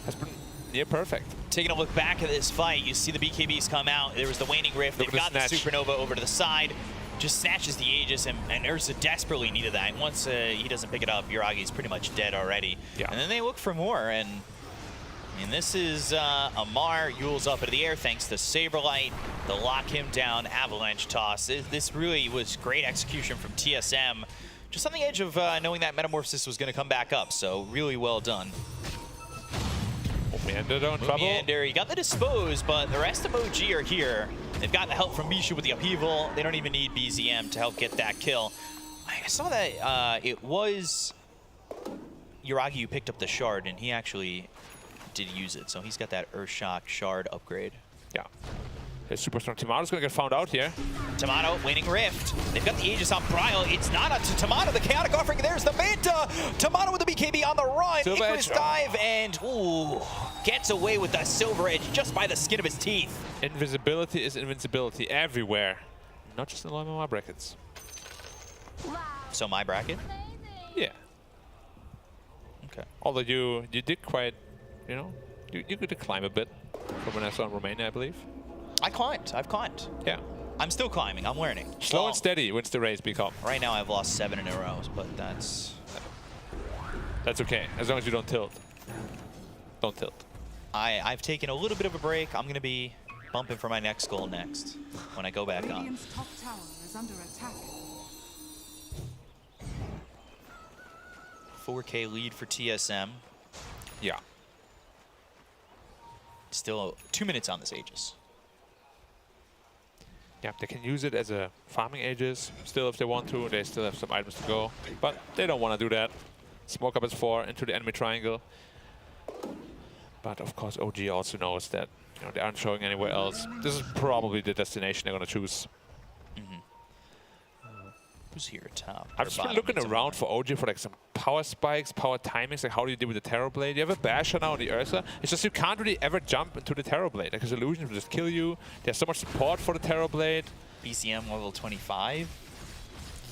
has been near perfect. Taking a look back at this fight, you see the BKBs come out. There was the Waning Rift. They've got the Supernova over to the side. Just snatches the Aegis, and Ursa desperately needed that. And once he doesn't pick it up, Yuragi's pretty much dead already. Yeah. And then they look for more, and I mean, this is Amar. Yule's up into the air thanks to Saberlight. They'll lock him down, Avalanche Toss. This really was great execution from TSM. Just on the edge of knowing that Metamorphosis was going to come back up, so really well done. Meander in trouble. Meander, he got the dispose, but the rest of OG are here. They've got the help from Mishu with the upheaval. They don't even need BZM to help get that kill. I saw that it was Yuragi who picked up the shard, and he actually did use it. So he's got that Earthshock shard upgrade. Yeah. His super strong Timaru's going to get found out here. Tomato winning Rift. They've got the Aegis on Bryle. It's not up to Tomato. The chaotic offering. There's the Manta. Tomato with the BKB on the run. Icarus dive and ooh, gets away with the Silver Edge just by the skin of his teeth. Invisibility is invincibility everywhere, not just in my brackets. So my bracket? Yeah. Okay. Although you did quite, you know, you could climb a bit from when I saw in Romania, I believe. I climbed. I've climbed. Yeah. I'm still climbing. I'm learning. Slow and steady wins the race, become. Right now I've lost 7 in a row, but that's okay, as long as you don't tilt. Don't tilt. I've taken a little bit of a break. I'm going to be bumping for my next goal next when I go back on. Radiant's top tower is under attack. 4K lead for TSM. Yeah. Still 2 minutes on this Aegis. Yeah, they can use it as a farming Aegis. Still, if they want to, they still have some items to go. But they don't want to do that. Smoke up as 4 into the enemy triangle. But of course, OG also knows that they aren't showing anywhere else. This is probably the destination they're going to choose. Who's here top? I've just been looking around for OG for like some power spikes, power timings, like how do you deal with the Terrorblade? You have a Basher now on the Ursa. It's just you can't really ever jump into the Terrorblade. Like his illusion will just kill you. There's so much support for the Terrorblade. BCM level 25.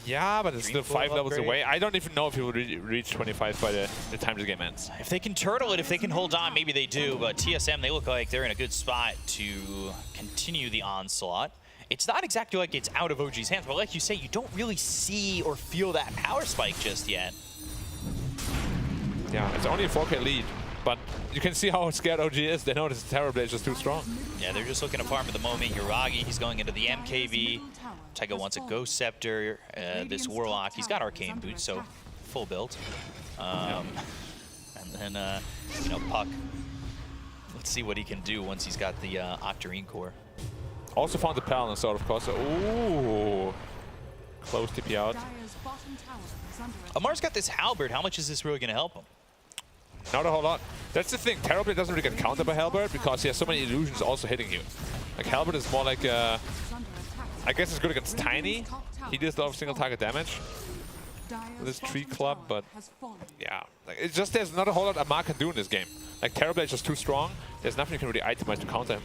Yeah, but it's still 5 levels away. I don't even know if he will reach 25 by the time the game ends. If they can turtle it, if they can hold on, maybe they do. But TSM, they look like they're in a good spot to continue the onslaught. It's not exactly like it's out of OG's hands, but like you say, you don't really see or feel that power spike just yet. Yeah, it's only a 4K lead, but you can see how scared OG is. They know this Terrorblade is just too strong. Yeah, they're just looking to farm at the moment. Yuragi, he's going into the MKV. Tycho wants a Ghost Scepter. This Warlock, he's got Arcane Boots, so full build. And then, you know, Puck. Let's see what he can do once he's got the Octarine Core. Also found the Paladin Sword, of course. Ooh. Close TP out. Amar's got this Halberd. How much is this really going to help him? Not a whole lot. That's the thing. Terrorblade doesn't really get countered by Halberd because he has so many illusions also hitting you. Like Halberd is more like, I guess it's good against Tiny. He does a lot of single target damage with his tree club, but yeah. Like, it's just there's not a whole lot Amar can do in this game. Like Terrorblade is just too strong. There's nothing you can really itemize to counter him.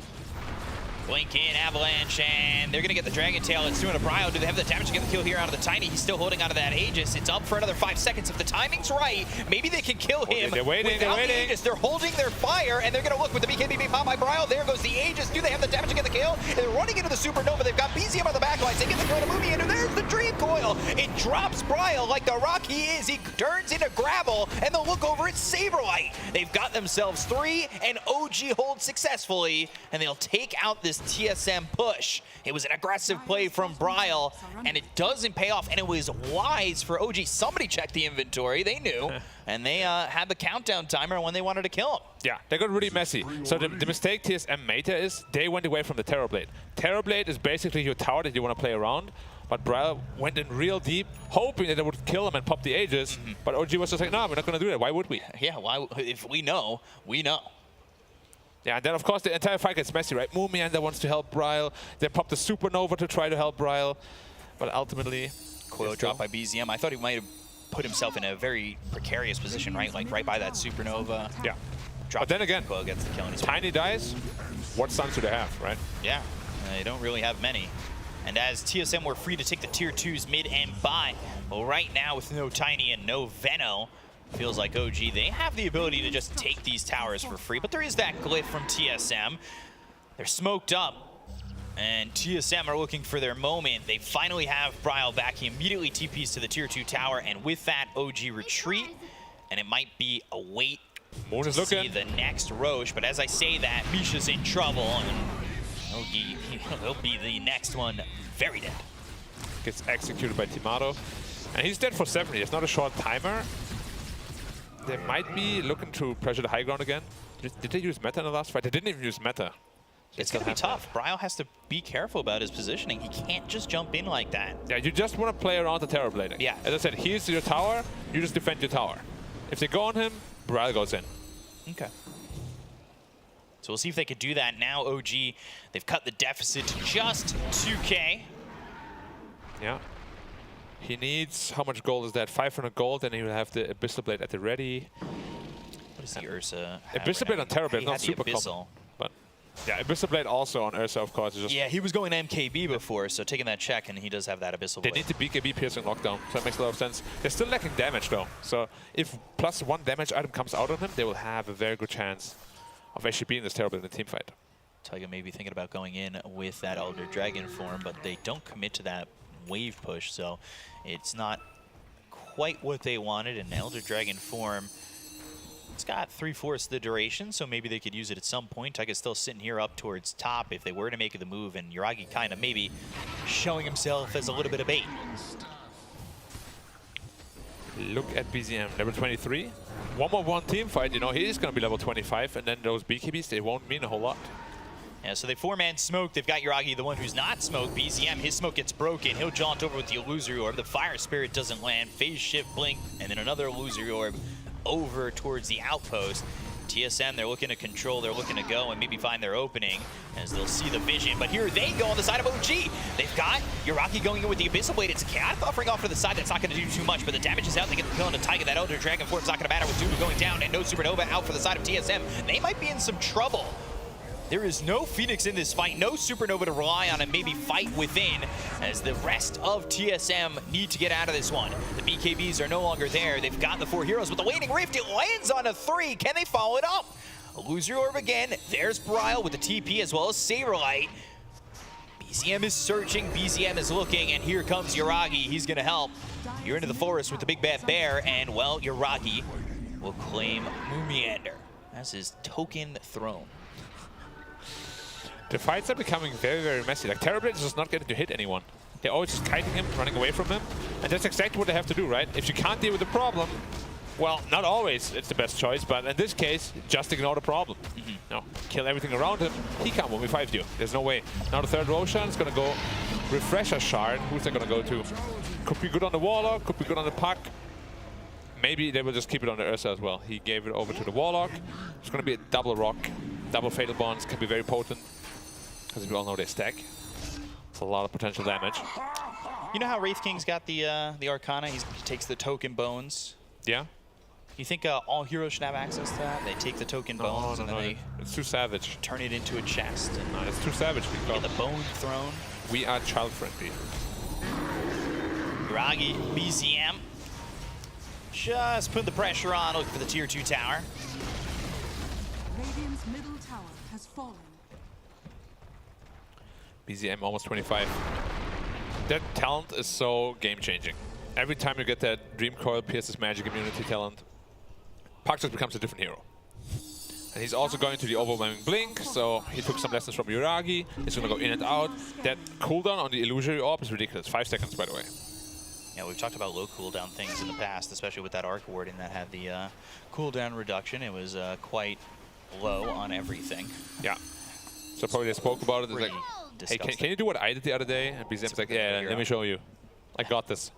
Blink in, Avalanche, and they're going to get the Dragon Tail. It's doing a Bryo. Do they have the damage to get the kill here out of the Tiny? He's still holding onto that Aegis. It's up for another 5 seconds. If the timing's right, maybe they can kill him. They're waiting, without they're waiting. The Aegis. They're holding their fire, and they're going to look with the BKB pop by Bryo. There goes the Aegis. Do they have the damage to get the kill? They're running into the Supernova. They've got BZM on the back sacrifice. They get the throw to Moomiander. There's the Dream Coil. It drops Bryle like the rock he is. He turns into gravel, and they'll look over at Saberlight. They've got themselves 3, and OG holds successfully, and they'll take out this TSM push. It was an aggressive play from Bryle, and it doesn't pay off, and it was wise for OG. Somebody checked the inventory. They knew, and they had the countdown timer when they wanted to kill him. Yeah, they got really messy. So the mistake TSM made here is they went away from the Terrorblade. Terrorblade is basically your tower that you want to play around, but Bryle went in real deep, hoping that they would kill him and pop the Aegis, but OG was just like, no, we're not going to do that. Why would we? Yeah, why? If we know, we know. Yeah, and then of course the entire fight gets messy, right? Moomiander wants to help Bryle. They pop the Supernova to try to help Bryle, but ultimately... Coil dropped by BZM. I thought he might have put himself in a very precarious position, right? Like right by that Supernova. Yeah. But then again, Coil gets the kill. And Tiny dies. What stuns do they have, right? Yeah, they don't really have many. And as TSM were free to take the tier 2s mid and buy, well, right now with no Tiny and no Veno, feels like OG, they have the ability to just take these towers for free. But there is that glyph from TSM. They're smoked up. And TSM are looking for their moment. They finally have Bryle back. He immediately TPs to the tier 2 tower, and with that, OG retreat. And it might be a wait Moon is to looking. see the next Roche. But as I say that, Misha's in trouble, and he'll be the next one very dead. Gets executed by Timato. And he's dead for 70. It's not a short timer. They might be looking to pressure the high ground again. Did they use meta in the last fight? They didn't even use meta. It's going to be tough. Bryle has to be careful about his positioning. He can't just jump in like that. Yeah, you just want to play around the Terrorblading. Yeah. As I said, here's your tower. You just defend your tower. If they go on him, Bryle goes in. Okay. So we'll see if they could do that now. OG, they've cut the deficit to just 2K. Yeah. He needs, how much gold is that? 500 gold, and he will have the Abyssal Blade at the ready. What is the Ursa? Abyssal Blade on Terrorblade, not super common. Abyssal. But yeah, Abyssal Blade also on Ursa, of course. Is just yeah, he was going MKB before, so taking that check, and he does have that Abyssal They Blade. need the BKB piercing lockdown, so that makes a lot of sense. They're still lacking damage, though. So if +1 damage item comes out on him, they will have a very good chance of actually being this Terrorblade in the team fight. Taiga may be thinking about going in with that Elder Dragon form, but they don't commit to that wave push, so it's not quite what they wanted. An Elder Dragon form, it's got 3/4 the duration, so maybe they could use it at some point. Taiga's still sitting here up towards top if they were to make the move, and Yuragi kind of maybe showing himself as a little bit of bait. Look at BZM, level 23. One more team fight, you know, he's going to be level 25, and then those BKBs, they won't mean a whole lot. Yeah, so they 4-man smoke. They've got Yuragi, the one who's not smoked. BZM, his smoke gets broken. He'll jaunt over with the Illusory Orb. The Fire Spirit doesn't land. Phase Shift Blink, and then another Illusory Orb over towards the outpost. TSM, they're looking to control, they're looking to go and maybe find their opening as they'll see the vision. But here they go on the side of OG. They've got Yuragi going in with the Abyssal Blade. It's Cat buffering off to the side. That's not going to do too much, but the damage is out. They get the kill on the Taiga. That Elder Dragon form's not going to matter with Dudu going down and no Supernova out for the side of TSM. They might be in some trouble. There is no Phoenix in this fight, no Supernova to rely on and maybe fight within, as the rest of TSM need to get out of this one. The BKBs are no longer there. They've got the 4 heroes with the Waning Rift. It lands on a 3. Can they follow it up? Illusory Orb again. There's Bryle with the TP as well as Saberlight. BZM is searching, BZM is looking, and here comes Yuragi. He's going to help. You're into the forest with the big bad bear, and well, Yuragi will claim Moomiander as his token throne. The fights are becoming very, very messy. Like, Terrorblade is just not getting to hit anyone. They're always just kiting him, running away from him. And that's exactly what they have to do, right? If you can't deal with the problem, well, not always it's the best choice, but in this case, just ignore the problem. No, kill everything around him. He can't 1v5 you. There's no way. Now the third Roshan is going to go Refresher Shard. Who's that going to go to? Could be good on the Warlock, could be good on the Puck. Maybe they will just keep it on the Ursa as well. He gave it over to the Warlock. It's going to be a double Rock. Double Fatal Bonds can be very potent, because we all know they stack. It's a lot of potential damage. You know how Wraith King's got the Arcana? He takes the token bones. Yeah. You think all heroes should have access to that? They take the token bones and then they it's too savage. Turn it into a chest. And no, it's too savage. Get the bone throne. We are child friendly. Yuragi, BZM. Just put the pressure on, looking for the tier 2 tower. Radiant's middle tower has fallen. BZM almost 25. That talent is so game-changing. Every time you get that Dream Coil Pierce's Magic Immunity talent, Puck just becomes a different hero. And he's also going to the Overwhelming Blink, so he took some lessons from Yuragi. He's going to go in and out. That cooldown on the Illusory Orb is ridiculous. 5 seconds, by the way. Yeah, we've talked about low cooldown things in the past, especially with that Arc Warden that had the cooldown reduction. It was quite low on everything. Yeah. So probably they spoke about it. It's like, hey, can you do what I did the other day? And BZM's like, yeah, let me show you. I got this.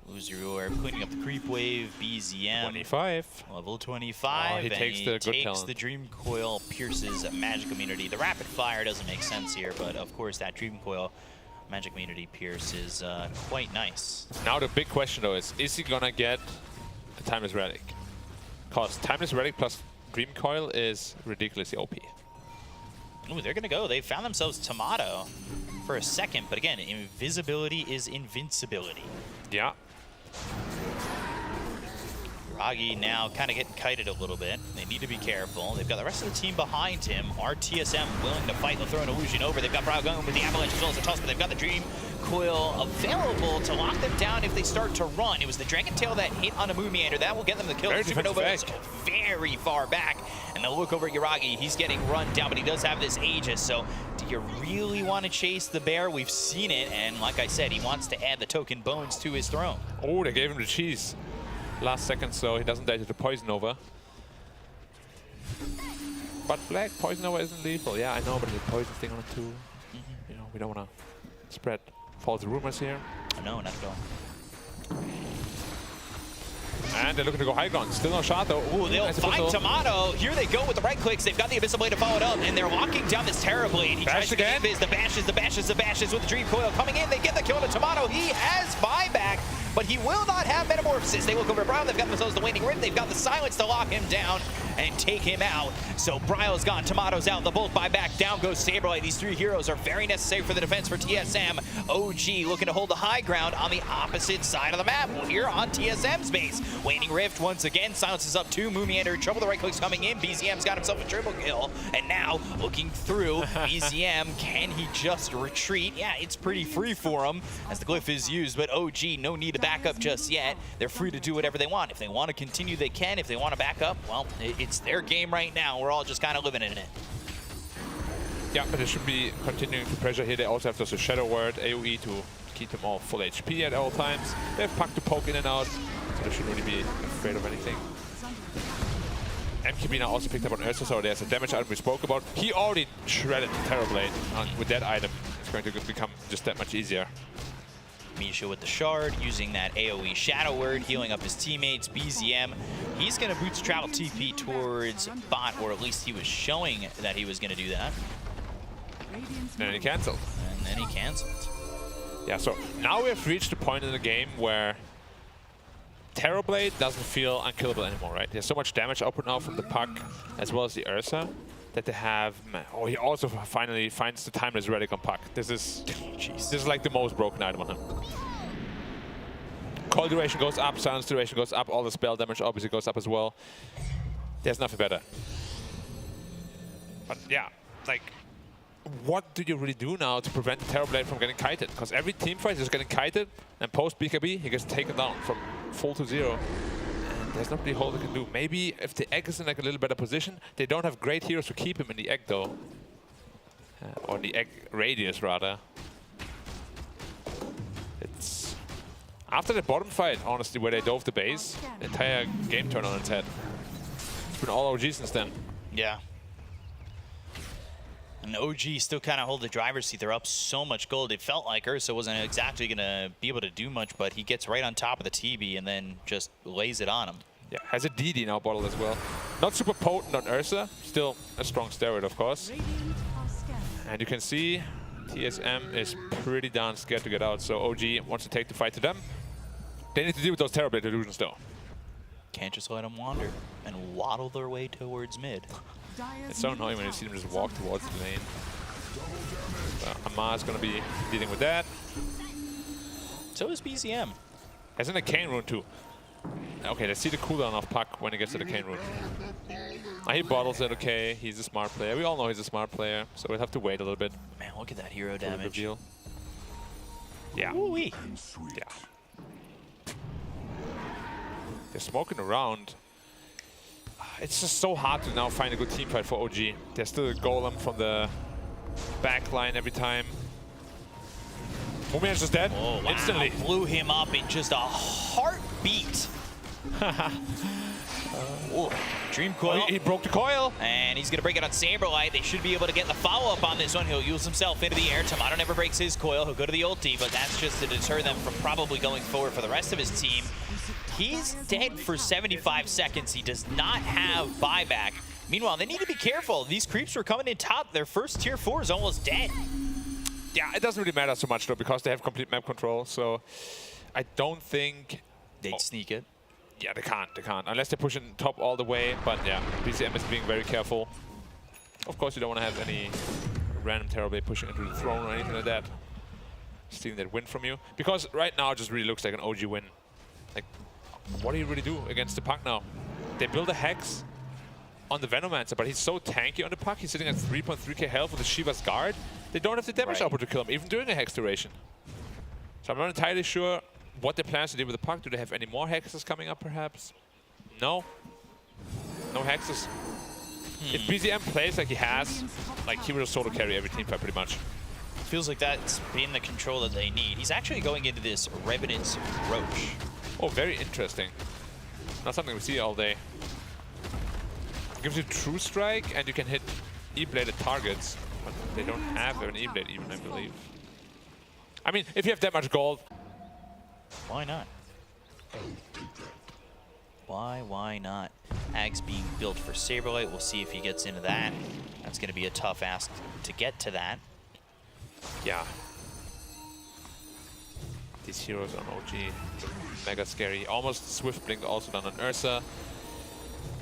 Illusory Orb cleaning up the creep wave. BZM. 25. Level 25. Oh, he takes the good talent. The Dream Coil, Pierce's Magic Immunity. The Rapid Fire doesn't make sense here, but of course that Dream Coil Magic Immunity Pierce is quite nice. Now the big question though is he gonna get a Timeless Relic? Because Timeless Relic plus Dream Coil is ridiculously OP. Ooh, they're gonna go. They found themselves Tomato for a second, but again, invisibility is invincibility. Yeah. Yuragi now kind of getting kited a little bit. They need to be careful. They've got the rest of the team behind him. Are TSM willing to fight? They'll throw an illusion over. They've got Brau going with the Avalanche as well as the toss, but they've got the Dream Coil available to lock them down if they start to run. It was the Dragon Tail that hit on a Moon Meander. That will get them the kill. Supernova is very far back. And they'll look over at Yuragi. He's getting run down, but he does have this Aegis. So do you really want to chase the bear? We've seen it. And like I said, he wants to add the token bones to his throne. Oh, they gave him the cheese last second, so he doesn't die to the Poison Nova. But Black Poison Nova isn't lethal. Yeah, I know, but the poison thing on it too. You know, we don't want to spread false rumors here. No, not at all. And they're looking to go high ground. Still no shot though. Ooh, they'll find Tomato. Here they go with the right clicks. They've got the Abyssal Blade to follow it up, and they're locking down this Terror Blade. He tries to get the bashes with the Dream Coil coming in. They get the kill to Tomato. He has buyback, but he will not have Metamorphosis. They look over at Bryle. They've got themselves the Waning Rift. They've got the Silence to lock him down and take him out. So Bryle's gone, Tomato's out, the Bolt buyback, down goes Saberlight. These three heroes are very necessary for the defense for TSM. OG looking to hold the high ground on the opposite side of the map. Well, here on TSM's base. Waning Rift once again, Silence is up two, Moomiander in trouble, the right click's coming in, BZM's got himself a triple kill, and now looking through, BZM, can he just retreat? Yeah, it's pretty free for him as the glyph is used, but OG, no need to back up just yet. They're free to do whatever they want. If they want to continue, they can. If they want to back up, well, it's their game right now. We're all just kind of living in it. Yeah, but they should be continuing to pressure here. They also have those Shadow Word, AoE to keep them all full HP at all times. They have Puck to poke in and out, so they shouldn't really be afraid of anything. MKB now also picked up on Ursa, so there's a damage item we spoke about. He already shredded Terror Blade, and with that item, it's going to become just that much easier. Misha with the shard, using that AoE Shadow Word, healing up his teammates. BZM, he's going to bootstrap TP towards bot, or at least he was showing that he was going to do that. And then he canceled. And then he canceled. Yeah, so now we have reached the point in the game where Terror Blade doesn't feel unkillable anymore, right? There's so much damage output now from the Puck as well as the Ursa that they have. Oh, he also finally finds the Timeless Relic on Puck. This is like the most broken item on him. Call duration goes up, silence duration goes up, all the spell damage obviously goes up as well. There's nothing better. But yeah, like, what do you really do now to prevent the Terror Blade from getting kited? Because every team fight is getting kited, and post BKB, he gets taken down from full to zero. And there's not really a whole they can do. Maybe if the egg is in like a little better position, they don't have great heroes to keep him in the egg though. Or the egg radius rather. It's after the bottom fight, honestly, where they dove the base, the entire game turned on its head. It's been all OG since then. Yeah. And OG still kind of hold the driver's seat. They're up so much gold. It felt like Ursa wasn't exactly going to be able to do much, but he gets right on top of the TB and then just lays it on him. Yeah, has a DD now bottled as well. Not super potent on Ursa, still a strong steroid, of course. And you can see TSM is pretty darn scared to get out, so OG wants to take the fight to them. They need to deal with those Terror Blade illusions though. Can't just let them wander and waddle their way towards mid. It's so annoying when you see them just walk towards the lane. So Amar's going to be dealing with that. So is BZM. Has an Arcane Rune too. Okay, let's see the cooldown of Puck when he gets to the Arcane Rune. He bottles it, okay. He's a smart player. We all know he's a smart player, so we'll have to wait a little bit. Man, look at that hero damage. Yeah. Ooh-wee. Yeah. They're smoking around. It's just so hard to now find a good team fight for OG. There's still a golem from the back line every time. Mumian's just dead. Oh, wow. Instantly. Blew him up in just a heartbeat. Dream coil. Oh, he broke the coil. And he's going to break it on Saberlight. They should be able to get the follow-up on this one. He'll use himself into the air. Tomato never breaks his coil. He'll go to the ulti, but that's just to deter them from probably going forward for the rest of his team. He's dead for 75 seconds. He does not have buyback. Meanwhile, they need to be careful. These creeps were coming in top. Their first tier 4 is almost dead. Yeah, it doesn't really matter so much, though, because they have complete map control. So I don't think... They'd sneak it. Yeah, they can't. Unless they're pushing top all the way. But yeah, BCM is being very careful. Of course, you don't want to have any random Terrorblade pushing into the throne or anything like that. Stealing that win from you. Because right now it just really looks like an OG win. Like, what do you really do against the Puck now? They build a Hex on the Venomancer, but he's so tanky on the Puck. He's sitting at 3.3k health with the Shiva's Guard. They don't have the damage output to kill him, even during a Hex duration. So I'm not entirely sure what they plan to do with the Puck. Do they have any more Hexes coming up, perhaps? No. No Hexes. If BZM plays like he has, like, he will solo carry every team fight pretty much. Feels like that's been the control that they need. He's actually going into this Revenant's Roach. Oh, very interesting. Not something we see all day. Gives you True Strike, and you can hit E-bladed targets, but they don't have an E-blade even, I believe. I mean, if you have that much gold... Why not? Why not? Ag's being built for Saberlight. We'll see if he gets into that. That's going to be a tough ask to get to that. Yeah. These heroes on OG, mega scary. Almost Swift Blink also done on Ursa.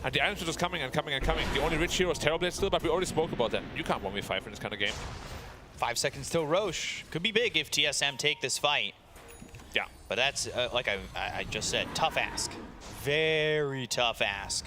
And the items are just coming and coming and coming. The only rich hero is Terrorblade still, but we already spoke about that. You can't 1v5 in this kind of game. 5 seconds till Roche. Could be big if TSM take this fight. Yeah. But that's, like I just said, tough ask. Very tough ask.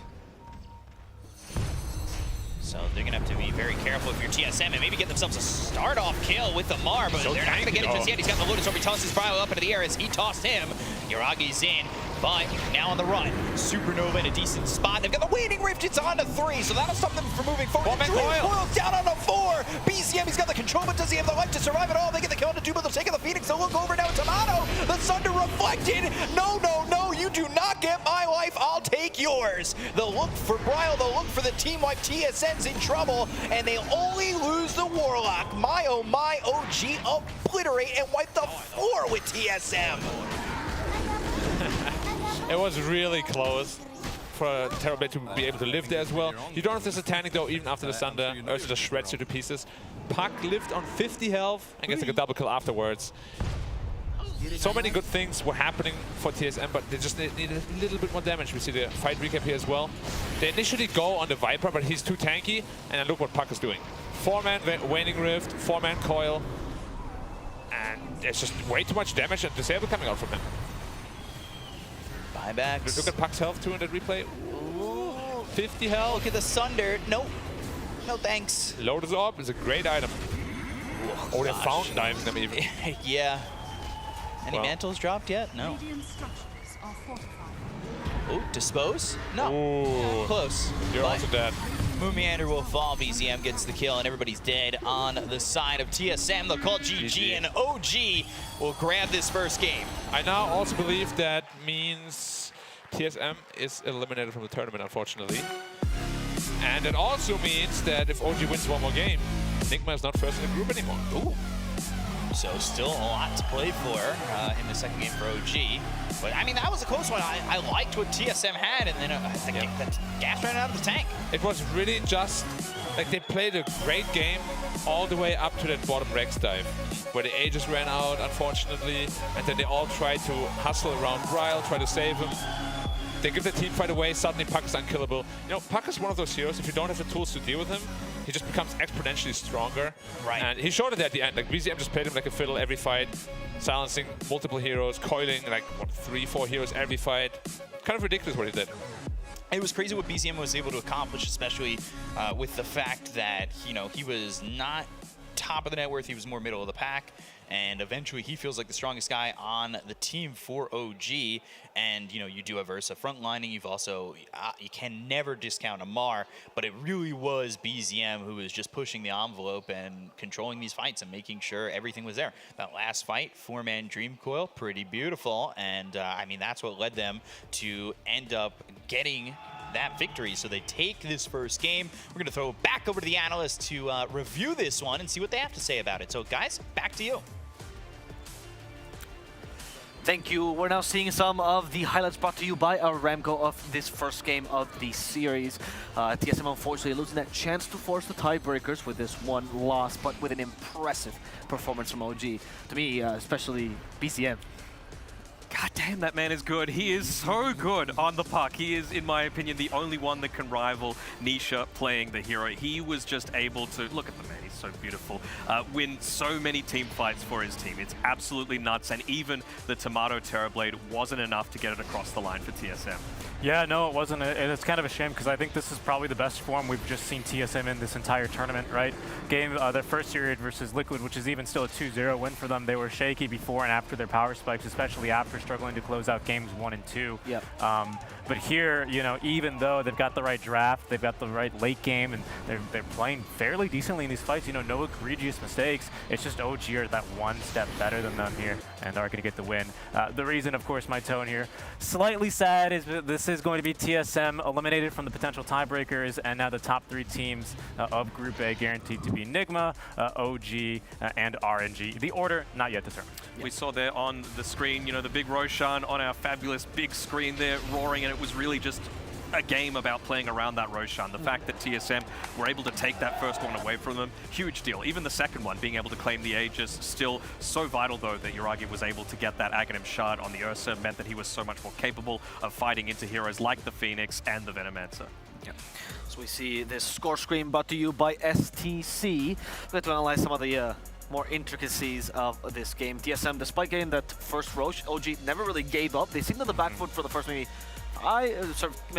So they're going to have to be very careful if you're TSM and maybe get themselves a start-off kill with the Mar, but they're not going to get it just yet. He's got the Lotus Orb. He tosses Brilo up into the air as he tossed him. Yuragi's in, but now on the run. Supernova in a decent spot. They've got the Waning Rift. It's on to 3, so that'll stop them from moving forward. Coil's down on a 4. BCM, he's got the control, but does he have the life to survive at all? They get the kill on the 2, but they'll take the Phoenix. They'll look over now at Tomato. The Sunder reflected. No, you do not get my life. I'll take yours. They'll look for Bryle. They'll look for the team wipe. TSM's in trouble, and they only lose the Warlock. My, oh my, OG obliterate and wipe the floor with TSM. It was really close for Terrorblade to be able to live there as well. You don't have the Satanic though, even after the Sunder. Ursa just shreds you to pieces. Puck lived on 50 health and gets like a double kill afterwards. So many good things were happening for TSM, but they just needed a little bit more damage. We see the fight recap here as well. They initially go on the Viper, but he's too tanky, and then look what Puck is doing. 4-man Waning Rift, 4-man Coil, and there's just way too much damage and Disable coming out from him. Buybacks. Look at Puck's health too in that replay. Ooh, 50 health. Look at the Sunder. Nope. No thanks. Lotus Orb is a great item. Oh, they're fountain diving them even. Yeah. Any mantles dropped yet? No. Oh, dispose? No. Ooh. Close. You're also dead. Moomeander will fall. BZM gets the kill, and everybody's dead on the side of TSM. They'll call GG, and OG will grab this first game. I now also believe that means TSM is eliminated from the tournament, unfortunately. And it also means that if OG wins one more game, Nigma is not first in the group anymore. Ooh. So still a lot to play for in the second game for OG. But I mean, that was a close one. I liked what TSM had, and then the gas ran out of the tank. It was really just like they played a great game all the way up to that bottom Rex dive, where the Aegis ran out, unfortunately, and then they all tried to hustle around Bryle, try to save him. They give the team fight away, suddenly Puck is unkillable. You know, Puck is one of those heroes, if you don't have the tools to deal with him, he just becomes exponentially stronger. Right. And he showed it at the end. Like, BZM just played him like a fiddle every fight, silencing multiple heroes, coiling like, what, 3-4 heroes every fight. Kind of ridiculous what he did. It was crazy what BZM was able to accomplish, especially with the fact that, you know, he was not top of the net worth. He was more middle of the pack. And eventually he feels like the strongest guy on the team for OG. And, you know, you do have Ursa frontlining. You've also, you can never discount Amar, but it really was BZM who was just pushing the envelope and controlling these fights and making sure everything was there. That last fight, 4-man Dream Coil, pretty beautiful. And, I mean, that's what led them to end up getting that victory. So they take this first game. We're going to throw it back over to the analysts to review this one and see what they have to say about it. So, guys, back to you. Thank you. We're now seeing some of the highlights brought to you by Aramco of this first game of the series. TSM unfortunately losing that chance to force the tiebreakers with this one loss, but with an impressive performance from OG. To me, especially BCM. God damn, that man is good. He is so good on the puck. He is, in my opinion, the only one that can rival Nisha playing the hero. He was just able to, look at the man, he's so beautiful, win so many team fights for his team. It's absolutely nuts, and even the Tomato Terrorblade wasn't enough to get it across the line for TSM. Yeah, no, it wasn't, and it's kind of a shame because I think this is probably the best form we've just seen TSM in this entire tournament, right? Their first series versus Liquid, which is even still a 2-0 win for them. They were shaky before and after their power spikes, especially after struggling to close out games 1 and 2. Yep. But here, you know, even though they've got the right draft, they've got the right late game, and they're playing fairly decently in these fights, you know, no egregious mistakes. It's just OG are that one step better than them here, and are going to get the win. The reason, of course, my tone here, slightly sad, is this is going to be TSM eliminated from the potential tiebreakers, and now the top 3 teams of Group A guaranteed to be Nigma, OG, and RNG. The order, not yet determined. We saw there on the screen, you know, the big Roshan on our fabulous big screen there roaring, and it was really just a game about playing around that Roshan. The fact that TSM were able to take that first one away from them, huge deal. Even the second one, being able to claim the Aegis, still so vital though that Yuragi was able to get that Aghanim Shard on the Ursa, meant that he was so much more capable of fighting into heroes like the Phoenix and the Venomancer. Yep. So we see this score screen brought to you by STC. We're going to analyze some of the more intricacies of this game. TSM, despite getting that first Roche, OG never really gave up. They seemed on the back foot for the first maybe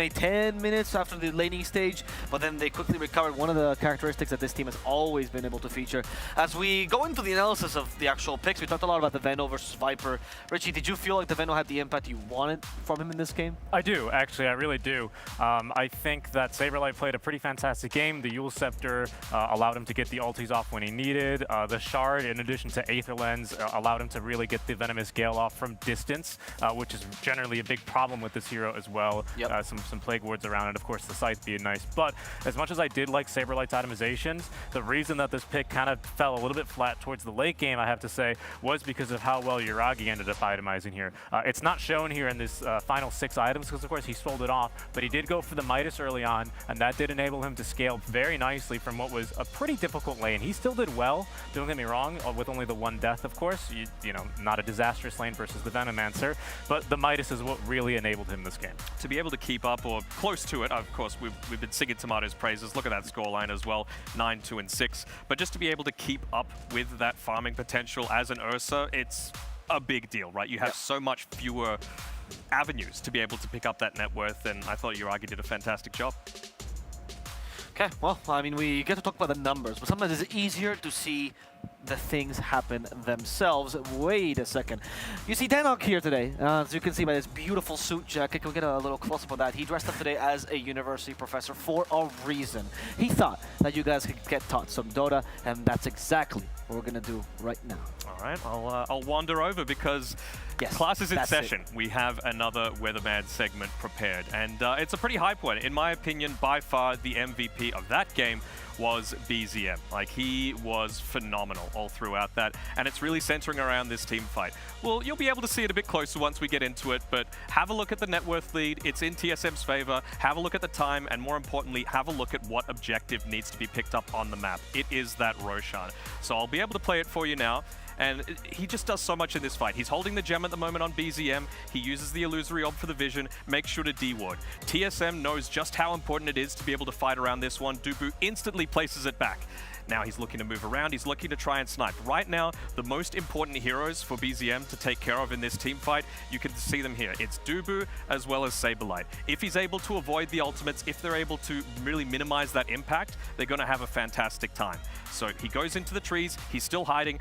10 minutes after the laning stage, but then they quickly recovered. One of the characteristics that this team has always been able to feature. As we go into the analysis of the actual picks, we talked a lot about the Veno versus Viper. Richie, did you feel like the Veno had the impact you wanted from him in this game? I do, actually, I really do. I think that Saberlight played a pretty fantastic game. The Yule Scepter allowed him to get the ultis off when he needed. The Shard, in addition to Aether Lens, allowed him to really get the Venomous Gale off from distance, which is generally a big problem with this hero as well. Yep. Some Plague Wards around, and of course the Scythe being nice. But as much as I did like Saberlight's itemizations, the reason that this pick kind of fell a little bit flat towards the late game, I have to say, was because of how well Yuragi ended up itemizing here. It's not shown here in this final 6 items, because of course he sold it off, but he did go for the Midas early on, and that did enable him to scale very nicely from what was a pretty difficult lane. He still did well, don't get me wrong, with only the 1 death, of course. You know, not a disastrous lane versus the Venomancer, but the Midas is what really enabled him this game. To be able to keep up or close to it, of course, we've been singing Tomato's praises. Look at that scoreline as well, 9, 2, and 6. But just to be able to keep up with that farming potential as an Ursa, it's a big deal, right? You have so much fewer avenues to be able to pick up that net worth, and I thought Yuragi did a fantastic job. Okay, well, I mean, we get to talk about the numbers, but sometimes it's easier to see the things happen themselves. Wait a second. You see Danok here today, as you can see by this beautiful suit jacket. Can we get a little close-up of that? He dressed up today as a university professor for a reason. He thought that you guys could get taught some Dota, and that's exactly what we're going to do right now. All right, I'll wander over because class is in session. We have another Weatherman segment prepared, and it's a pretty hype one. In my opinion, by far the MVP of that game was BZM. Like, he was phenomenal all throughout that, and it's really centering around this team fight. Well, you'll be able to see it a bit closer once we get into it, but have a look at the net worth lead. It's in TSM's favor. Have a look at the time, and more importantly, have a look at what objective needs to be picked up on the map. It is that Roshan. So I'll be able to play it for you now. And he just does so much in this fight. He's holding the gem at the moment on BZM. He uses the illusory orb for the vision, makes sure to D-ward. TSM knows just how important it is to be able to fight around this one. Dubu instantly places it back. Now he's looking to move around. He's looking to try and snipe. Right now, the most important heroes for BZM to take care of in this team fight, you can see them here. It's Dubu as well as Saberlight. If he's able to avoid the ultimates, if they're able to really minimize that impact, they're going to have a fantastic time. So he goes into the trees. He's still hiding.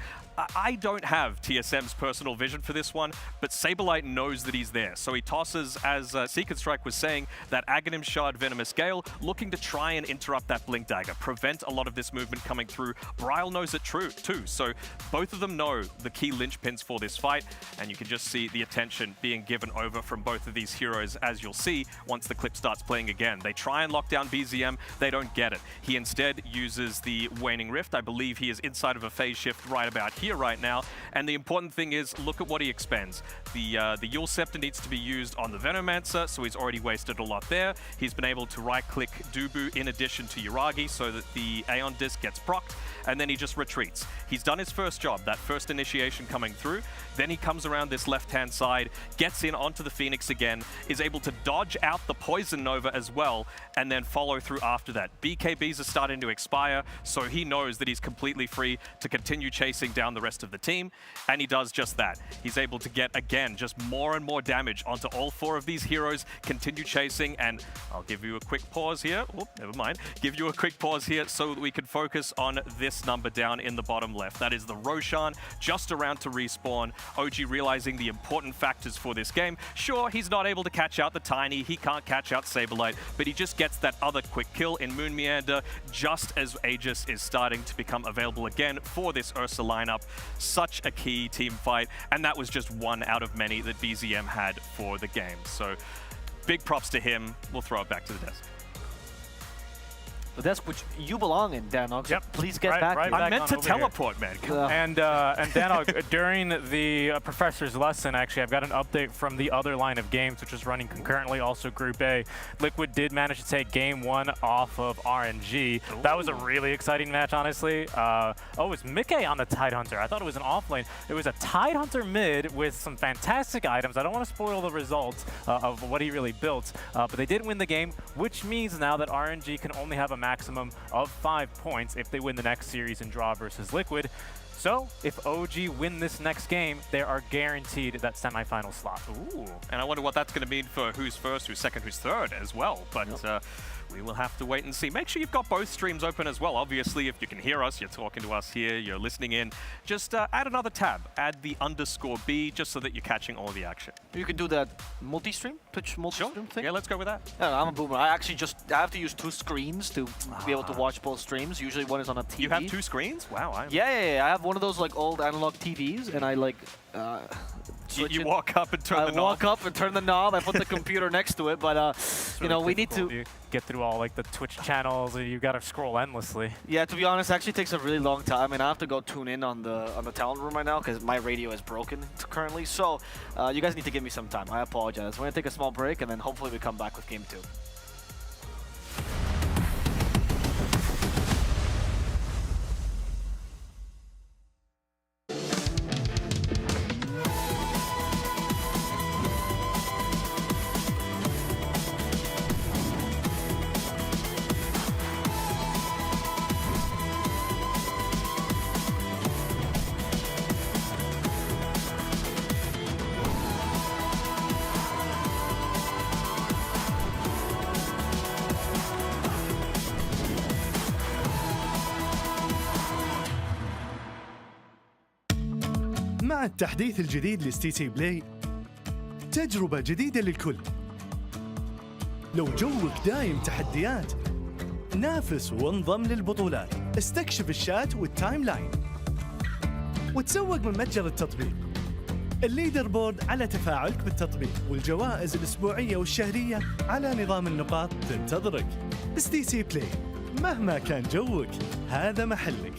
I don't have TSM's personal vision for this one, but Saberlight knows that he's there. So he tosses, as Secret Strike was saying, that Aghanim Shard Venomous Gale, looking to try and interrupt that Blink Dagger, prevent a lot of this movement coming through. Bryle knows it too, so both of them know the key linchpins for this fight, and you can just see the attention being given over from both of these heroes, as you'll see once the clip starts playing again. They try and lock down BZM, they don't get it. He instead uses the Waning Rift. I believe he is inside of a phase shift right about here right now, and the important thing is, look at what he expends. The Yule Scepter needs to be used on the Venomancer, so he's already wasted a lot there. He's been able to right-click Dubu in addition to Yuragi so that the Aeon Disc gets procced, and then he just retreats. He's done his first job, that first initiation coming through. Then he comes around this left-hand side, gets in onto the Phoenix again, is able to dodge out the Poison Nova as well, and then follow through after that. BKBs are starting to expire, so he knows that he's completely free to continue chasing down the rest of the team, and he does just that. He's able to get, again, just more and more damage onto all four of these heroes, continue chasing, and I'll give you a quick pause here. Oh, never mind. Give you a quick pause here so that we can focus on this number down in the bottom left. That is the Roshan, just around to respawn. OG realizing the important factors for this game. Sure, he's not able to catch out the Tiny, he can't catch out Saberlight, but he just gets that other quick kill in Moon Meander just as Aegis is starting to become available again for this Ursa lineup. Such a key team fight, and that was just one out of many that BZM had for the game. So big props to him. We'll throw it back to the desk. The desk which you belong in, Danog. So please get back. I meant to teleport, man. And Danog, during the professor's lesson, actually, I've got an update from the other line of games, which is running concurrently, also Group A. Liquid did manage to take Game 1 off of RNG. Ooh. That was a really exciting match, honestly. Oh, it was Mickey on the Tidehunter. I thought it was an off lane. It was a Tidehunter mid with some fantastic items. I don't want to spoil the results of what he really built, but they did win the game, which means now that RNG can only have a maximum of 5 points if they win the next series and draw versus Liquid. So if OG win this next game, they are guaranteed that semifinal slot. Ooh, and I wonder what that's going to mean for who's first, who's second, who's third as well. But we will have to wait and see. Make sure you've got both streams open as well. Obviously, if you can hear us, you're talking to us here, you're listening in, just add another tab. Add the _B just so that you're catching all of the action. You can do that multi-stream, Twitch multi-stream thing? Yeah, let's go with that. I'm a boomer. I actually I have to use 2 screens to be able to watch both streams. Usually one is on a TV. You have 2 screens? Wow. Yeah. I have one of those like old analog TVs, and I like you walk up and turn the knob. I walk up and turn the knob. I put the computer next to it, but you know, we need to you get through all like the Twitch channels, and you got to scroll endlessly. Yeah, to be honest, it actually takes a really long time, and I have to go tune in on the talent room right now because my radio is broken currently. So you guys need to give me some time. I apologize. We're gonna take a small break, and then hopefully we come back with Game 2. مع التحديث الجديد لستيتي بلاي، تجربة جديدة للكل. لو جوك دايم تحديات، نافس وانضم للبطولات، استكشف الشات والتايم لاين، وتسوق من متجر التطبيق. الليدر بورد على تفاعلك بالتطبيق، والجوائز الأسبوعية والشهرية على نظام النقاط تنتظرك. ستيتي بلاي، مهما كان جوك، هذا محلك.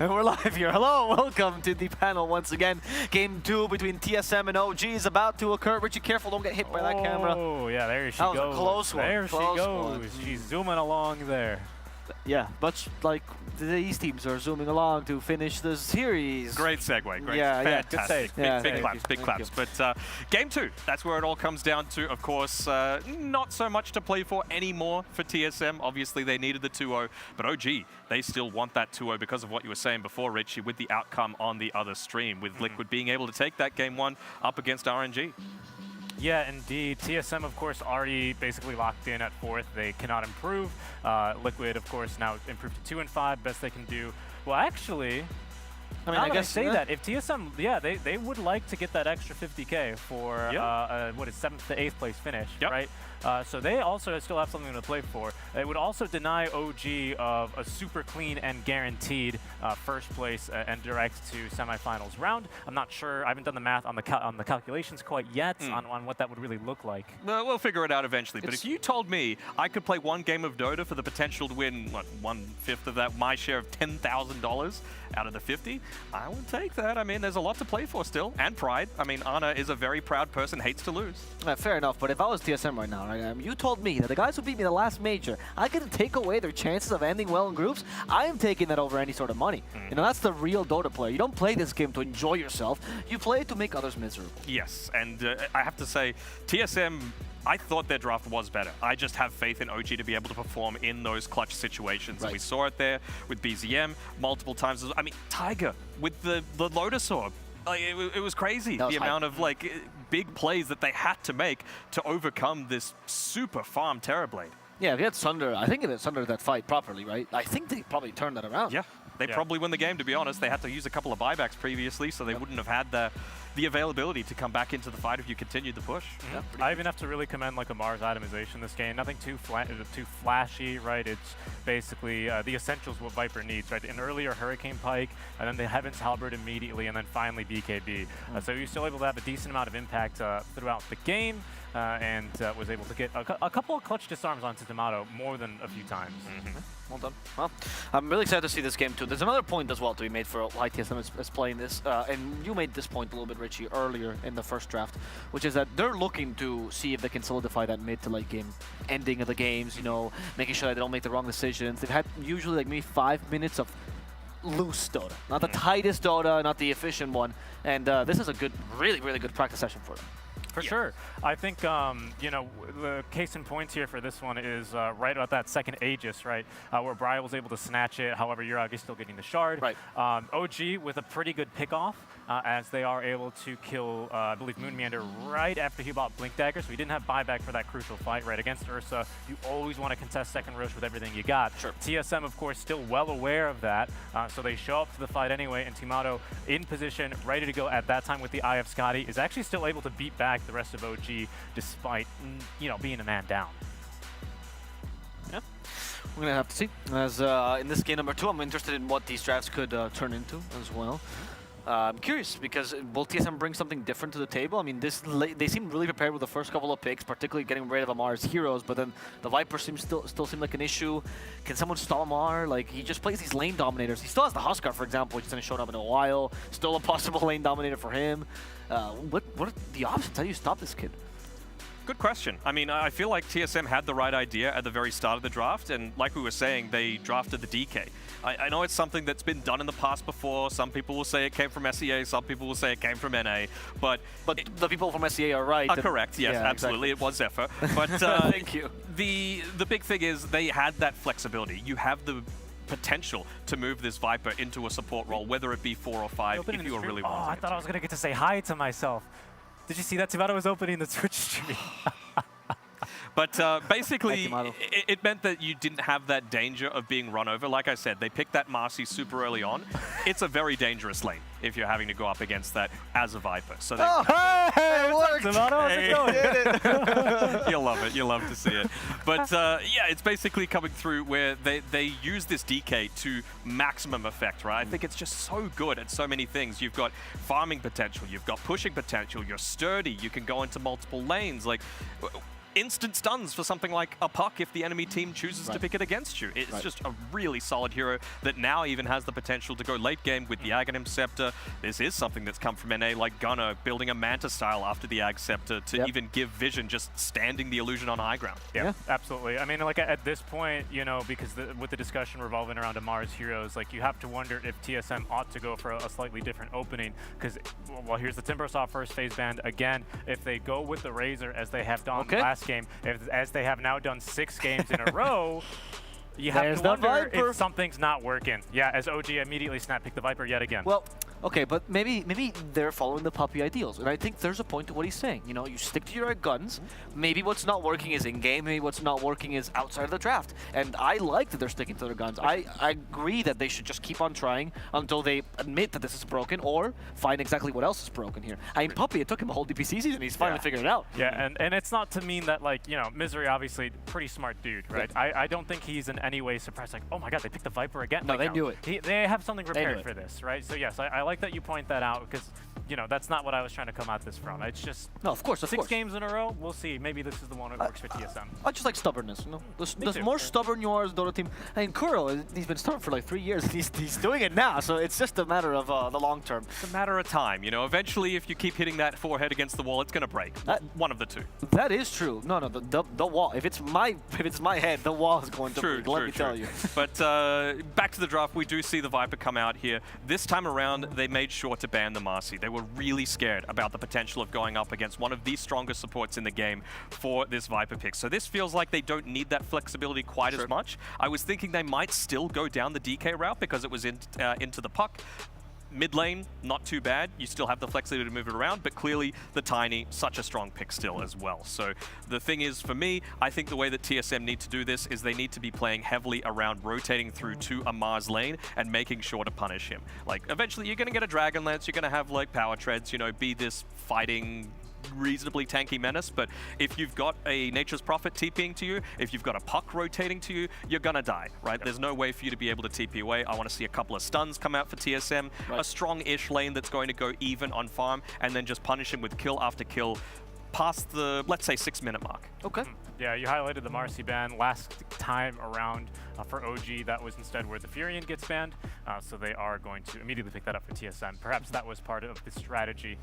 And we're live here. Hello, welcome to the panel once again. Game 2 between TSM and OG is about to occur. Richie, careful, don't get hit by that camera. Oh, yeah, there she goes. goes. That was a close one. There she goes. She's zooming along there. Yeah, much like these teams are zooming along to finish the series. Great segue. Great. Yeah, Fantastic. Yeah, big claps, big claps. But game 2, that's where it all comes down to. Of course, not so much to play for anymore for TSM. Obviously, they needed the 2-0. But OG, they still want that 2-0 because of what you were saying before, Richie, with the outcome on the other stream, with Liquid being able to take that game 1 up against RNG. Yeah, indeed. TSM, of course, already basically locked in at 4th. They cannot improve. Liquid, of course, now improved to 2 and 5. Best they can do. Well, actually, I guess say that if TSM, yeah, they would like to get that extra 50K for what is 7th to 8th place finish, right? So they also still have something to play for. It would also deny OG of a super clean and guaranteed first place and direct to semifinals round. I'm not sure. I haven't done the math on the calculations quite yet on what that would really look like. We'll figure it out eventually. But if you told me I could play 1 game of Dota for the potential to win, what, 1/5 of that, my share of $10,000 out of the 50, I would take that. I mean, there's a lot to play for still, and pride. I mean, Anna is a very proud person, hates to lose. Fair enough, but if I was TSM right now, you told me that the guys who beat me the last major, I could take away their chances of ending well in groups. I am taking that over any sort of money. You know, that's the real Dota player. You don't play this game to enjoy yourself. You play it to make others miserable. Yes, and I have to say, TSM, I thought their draft was better. I just have faith in OG to be able to perform in those clutch situations. And we saw it there with BZM multiple times. I mean, Tiger with the Lotus Orb. Like, it was crazy, the amount of like big plays that they had to make to overcome this super farm Terrorblade. Yeah, if you had Sunder, I think if Sunder that fight properly, right? I think they probably turned that around. Yeah, they probably win the game, to be honest. They had to use a couple of buybacks previously, so they wouldn't have had the availability to come back into the fight if you continued the push. I even have to really commend like Amar's itemization this game. Nothing too flashy, right? It's basically the essentials what Viper needs, right? An earlier Hurricane Pike, and then the Heaven's Halberd immediately, and then finally BKB. So you're still able to have a decent amount of impact throughout the game, and was able to get a couple of clutch disarms onto Tomato more than a few times. Well done. Well, I'm really excited to see this game too. There's another point as well to be made for why TSM is playing this, and you made this point a little bit, Richie, earlier in the first draft, which is that they're looking to see if they can solidify that mid to late game ending of the games, you know, making sure that they don't make the wrong decisions. They've had usually like maybe 5 minutes of loose Dota, not the tightest Dota, not the efficient one, and this is a good, really good practice session for them. For sure. I think, you know, the case in point here for this one is right about that second Aegis, right, where Brian was able to snatch it. However, Yuragi still getting the shard. Right. OG with a pretty good pick-off as they are able to kill, I believe, Moonmeander right after he bought Blink Dagger, so he didn't have buyback for that crucial fight, right? Against Ursa, you always want to contest second Roche with everything you got. Sure. TSM, of course, still well aware of that, so they show up to the fight anyway, and Timato in position, ready to go at that time with the Eye of Scotty, is actually still able to beat back the rest of OG despite, you know, being a man down. Yeah, we're gonna have to see. As in this game number 2, I'm interested in what these drafts could turn into as well. I'm curious because will TSM bring something different to the table? I mean, they seem really prepared with the first couple of picks, particularly getting rid of Amar's heroes, but then the Viper still seem like an issue. Can someone stop Amar? Like, he just plays these lane dominators. He still has the Huskar, for example, which hasn't shown up in a while. Still a possible lane dominator for him. What are the options? How do you stop this kid? Good question. I mean, I feel like TSM had the right idea at the very start of the draft, and like we were saying, they drafted the DK. I know it's something that's been done in the past before. Some people will say it came from SEA, some people will say it came from NA, but the people from SEA are right. Correct, yes, yeah, absolutely. Exactly. It was Zephyr. But thank you. The big thing is they had that flexibility. You have the potential to move this Viper into a support role, whether it be 4 or 5, if you really want. Oh, I thought I was going to get to say hi to myself. Did you see that? Timato was opening the Twitch stream. But basically, it meant that you didn't have that danger of being run over. Like I said, they picked that Marcy super early on. It's a very dangerous lane if you're having to go up against that as a Viper. So they it worked! How's it going? You'll love it. You'll love to see it. But yeah, it's basically coming through where they use this DK to maximum effect, right? I think it's just so good at so many things. You've got farming potential. You've got pushing potential. You're sturdy. You can go into multiple lanes. Like, instant stuns for something like a puck if the enemy team chooses to pick it against you. It's just a really solid hero that now even has the potential to go late game with the Aghanim Scepter. This is something that's come from NA, like Gunnar building a Manta style after the Ag Scepter to even give Vision just standing the illusion on high ground. Yeah, absolutely. I mean, like at this point, you know, because with the discussion revolving around Amar's heroes, like you have to wonder if TSM ought to go for a slightly different opening, because, well, here's the Timbersaw first phase band again. If they go with the Razor as they have done last game, as they have now done 6 games in a row, you have to wonder if something's not working. Yeah, as OG immediately picked the Viper yet again. Well, okay, but maybe they're following the Puppey ideals, and I think there's a point to what he's saying. You know, you stick to your guns. Maybe what's not working is in-game. Maybe what's not working is outside of the draft. And I like that they're sticking to their guns. I agree that they should just keep on trying until they admit that this is broken or find exactly what else is broken here. I mean, Puppey, it took him a whole DPC season. He's finally figured it out. Yeah, and it's not to mean that, like, you know, Misery obviously pretty smart dude, right? I don't think he's in any way surprised, like, oh my god, they picked the Viper again. No, like, they knew it. They have something prepared for this, right? So yes, I like that you point that out, because, you know, that's not what I was trying to come at this from. It's just of course, 6 games in a row. We'll see. Maybe this is the one that works for TSM. I just like stubbornness. You know, the more stubborn you are as a Dota team. I mean, Kuro, he's been stubborn for like 3 years. He's doing it now, so it's just a matter of the long term. It's a matter of time. You know, eventually, if you keep hitting that forehead against the wall, it's gonna break. One of the two. That is true. No, the wall. If it's my head, the wall is going to break. Let me tell you. But back to the draft, we do see the Viper come out here. This time around, they made sure to ban the Marcy. They were really scared about the potential of going up against one of the strongest supports in the game for this Viper pick. So this feels like they don't need that flexibility quite as much. I was thinking they might still go down the DK route because it was into the puck. Mid lane, not too bad. You still have the flexibility to move it around, but clearly the Tiny, such a strong pick still as well. So the thing is, for me, I think the way that TSM need to do this is they need to be playing heavily around rotating through to Amar's lane and making sure to punish him. Like, eventually you're going to get a Dragon Lance, you're going to have, like, Power Treads, you know, be this fighting reasonably tanky menace, but if you've got a Nature's Prophet TPing to you, if you've got a puck rotating to you, you're gonna die, right? There's no way for you to be able to TP away. I want to see a couple of stuns come out for TSM, a strong-ish lane that's going to go even on farm, and then just punish him with kill after kill past the, let's say, 6-minute mark. Okay. Yeah, you highlighted the Marcy ban last time around for OG. That was instead where the Furion gets banned, so they are going to immediately pick that up for TSM. Perhaps that was part of the strategy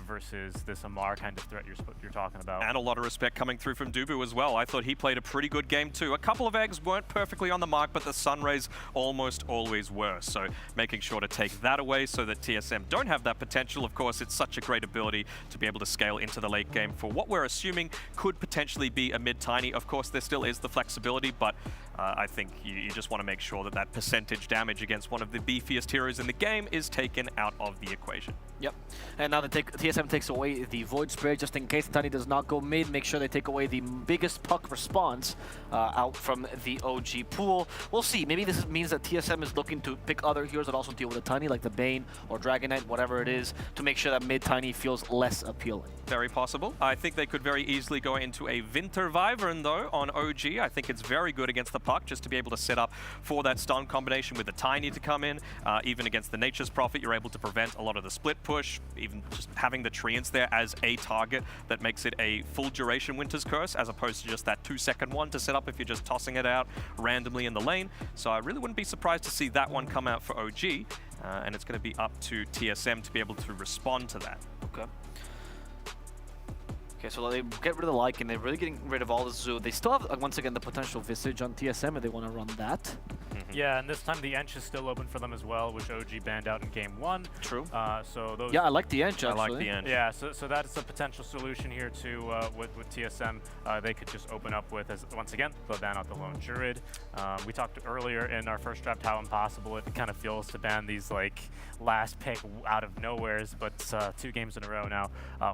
versus this Amar kind of threat you're talking about. And a lot of respect coming through from Dubu as well. I thought he played a pretty good game too. A couple of eggs weren't perfectly on the mark, but the Sunrays almost always were. So making sure to take that away so that TSM don't have that potential. Of course, it's such a great ability to be able to scale into the late game for what we're assuming could potentially be a mid-tiny. Of course, there still is the flexibility, but I think you just want to make sure that that percentage damage against one of the beefiest heroes in the game is taken out of the equation. Yep. And now TSM takes away the Void Spray just in case Tiny does not go mid. Make sure they take away the biggest puck response out from the OG pool. We'll see. Maybe this means that TSM is looking to pick other heroes that also deal with a Tiny, like the Bane or Dragon Knight, whatever it is, to make sure that mid-Tiny feels less appealing. Very possible. I think they could very easily go into a Winter Wyvern, though, on OG. I think it's very good against the puck, just to be able to set up for that stun combination with the Tiny to come in. Even against the Nature's Prophet, you're able to prevent a lot of the split push. Even just having the Treants there as a target that makes it a full duration Winter's Curse, as opposed to just that 2-second one to set up if you're just tossing it out randomly in the lane. So I really wouldn't be surprised to see that one come out for OG. And it's going to be up to TSM to be able to respond to that. Okay. Okay, so they get rid of the Lycan, they're really getting rid of all the Zoo. They still have, once again, the potential Visage on TSM if they want to run that. Yeah, and this time the Ench is still open for them as well, which OG banned out in game 1. True. So those. Yeah, I like the Ench, actually. I like the Ench. Yeah, so that's a potential solution here too with TSM. They could just open up with, as once again, they'll ban out the Lone Druid. We talked earlier in our first draft how impossible it kind of feels to ban these like last pick out of nowheres, but 2 games in a row now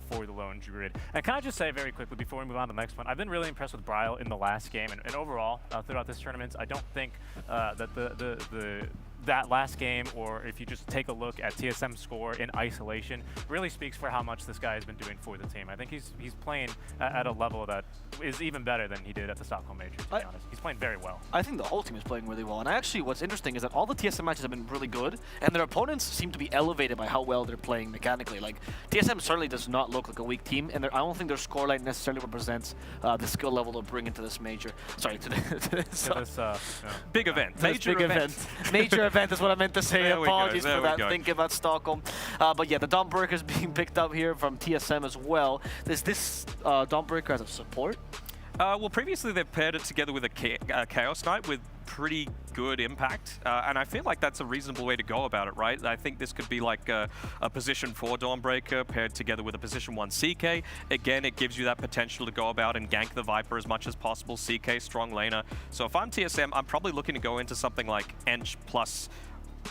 for the Lone Druid. And can I just say very quickly before we move on to the next one, I've been really impressed with Bryle in the last game and overall throughout this tournament. I don't think that the that last game, or if you just take a look at TSM's score in isolation, really speaks for how much this guy has been doing for the team. I think he's playing at a level that is even better than he did at the Stockholm Major, to be honest. He's playing very well. I think the whole team is playing really well. And actually, what's interesting is that all the TSM matches have been really good, and their opponents seem to be elevated by how well they're playing mechanically. Like, TSM certainly does not look like a weak team, and I don't think their scoreline necessarily represents the skill level they'll bring into this major. Sorry, to this big event. Major event. Major event is what I meant to say. Apologies for that. Thinking about Stockholm. But yeah, the Dawnbreaker is being picked up here from TSM as well. Is this Dawnbreaker as a support? Well, previously they've paired it together with a Chaos Knight with pretty good impact, and I feel like that's a reasonable way to go about it, right? I think this could be like a position 4 Dawnbreaker paired together with a position 1 CK. Again, it gives you that potential to go about and gank the Viper as much as possible. CK, strong laner. So if I'm TSM, I'm probably looking to go into something like Ench plus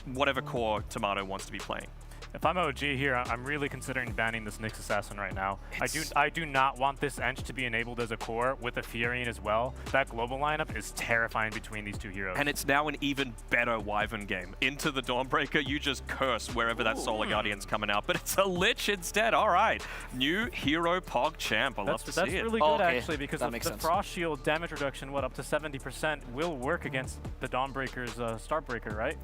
whatever core Tomato wants to be playing. If I'm OG here, I'm really considering banning this Nyx Assassin right now. I do not want this Ench to be enabled as a core with a Furion as well. That global lineup is terrifying between these two heroes. And it's now an even better Wyvern game. Into the Dawnbreaker, you just curse wherever that Solar Guardian's coming out. But it's a Lich instead. All right. New hero Pog champ. I love to see it. That's really good, actually, because the Frost Shield damage reduction, up to 70%, will work against the Dawnbreaker's Starbreaker, right?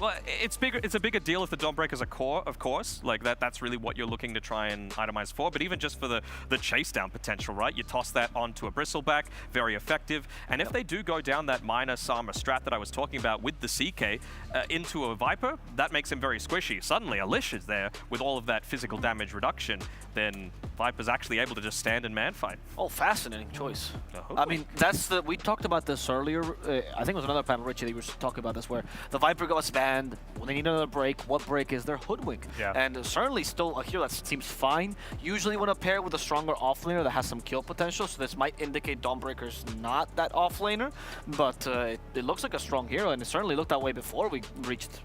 Well, it's bigger. It's a bigger deal if the Dawnbreaker's a core, of course. Like that's really what you're looking to try and itemize for. But even just for the chase down potential, right? You toss that onto a Bristleback, very effective. And if they do go down that minus armor strat that I was talking about with the CK into a Viper, that makes him very squishy. Suddenly a Lich is there with all of that physical damage reduction, then Viper's actually able to just stand and man fight. Oh, fascinating choice. I mean, we talked about this earlier. I think it was another panel, Richie, that we were talking about this, where the Viper got banned. Well, they need another break. What break is their Hoodwink? Yeah. And certainly still a hero that seems fine. Usually when a pair with a stronger offlaner that has some kill potential, so this might indicate Dawnbreaker's not that offlaner, but it looks like a strong hero, and it certainly looked that way before we reached.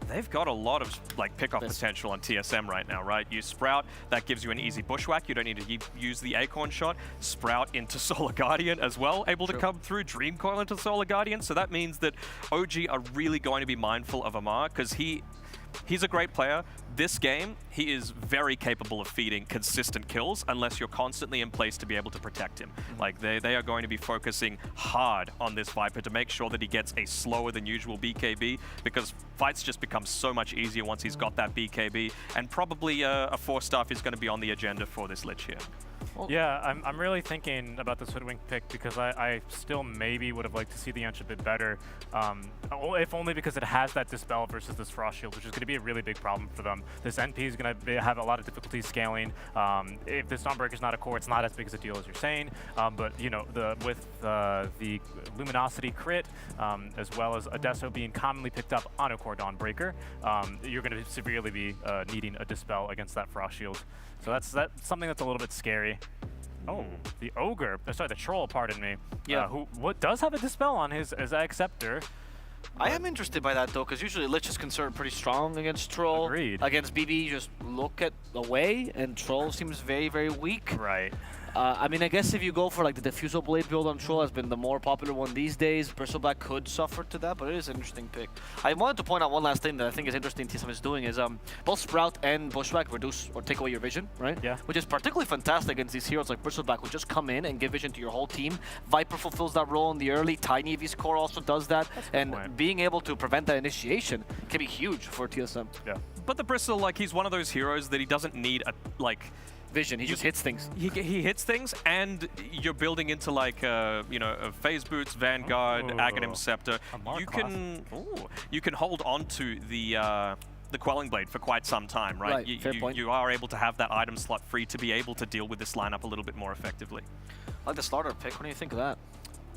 They've got a lot of pickoff potential on TSM right now, right? You Sprout, that gives you an easy bushwhack. You don't need to use the Acorn shot. Sprout into Solar Guardian as well, able to come through. Dream Coil into Solar Guardian. So that means that OG are really going to be mindful of Amar, because he's a great player. This game, he is very capable of feeding consistent kills unless you're constantly in place to be able to protect him. Like, they are going to be focusing hard on this Viper to make sure that he gets a slower than usual BKB, because fights just become so much easier once he's got that BKB, and probably a 4-staff is going to be on the agenda for this Lich here. Yeah, I'm really thinking about this Hoodwink pick because I still maybe would have liked to see the Ench a bit better, if only because it has that Dispel versus this Frost Shield, which is going to be a really big problem for them. This NP is going to have a lot of difficulty scaling. If this Dawnbreaker is not a core, it's not as big as a deal as you're saying, but you know, with the Luminosity crit, as well as Adesso being commonly picked up on a core Dawnbreaker, you're going to severely be needing a Dispel against that Frost Shield. So that's something that's a little bit scary. Oh, the Ogre, sorry, the Troll, pardon me. Yeah. What does have a Dispel on his Acceptor. I am interested by that though, because usually Lich is considered pretty strong against Troll. Agreed. Against BB, you just look at away, and Troll seems very, very weak. Right. I mean, I guess if you go for like the Diffusal Blade build on Troll has been the more popular one these days. Bristleback could suffer to that, but it is an interesting pick. I wanted to point out one last thing that I think is interesting TSM is doing is both Sprout and Bushwhack reduce or take away your vision, right? Yeah. Which is particularly fantastic against these heroes like Bristleback, who just come in and give vision to your whole team. Viper fulfills that role in the early. Tiny Eevee's core also does that. And being able to prevent that initiation can be huge for TSM. Yeah. But the Bristle, like, he's one of those heroes that he doesn't need a, vision. He just hits things. He hits things, and you're building into like you know, Phase Boots, Vanguard, Aghanim Scepter. You can hold on to the Quelling Blade for quite some time, right? You are able to have that item slot free to be able to deal with this lineup a little bit more effectively. I like the starter pick. What do you think of that?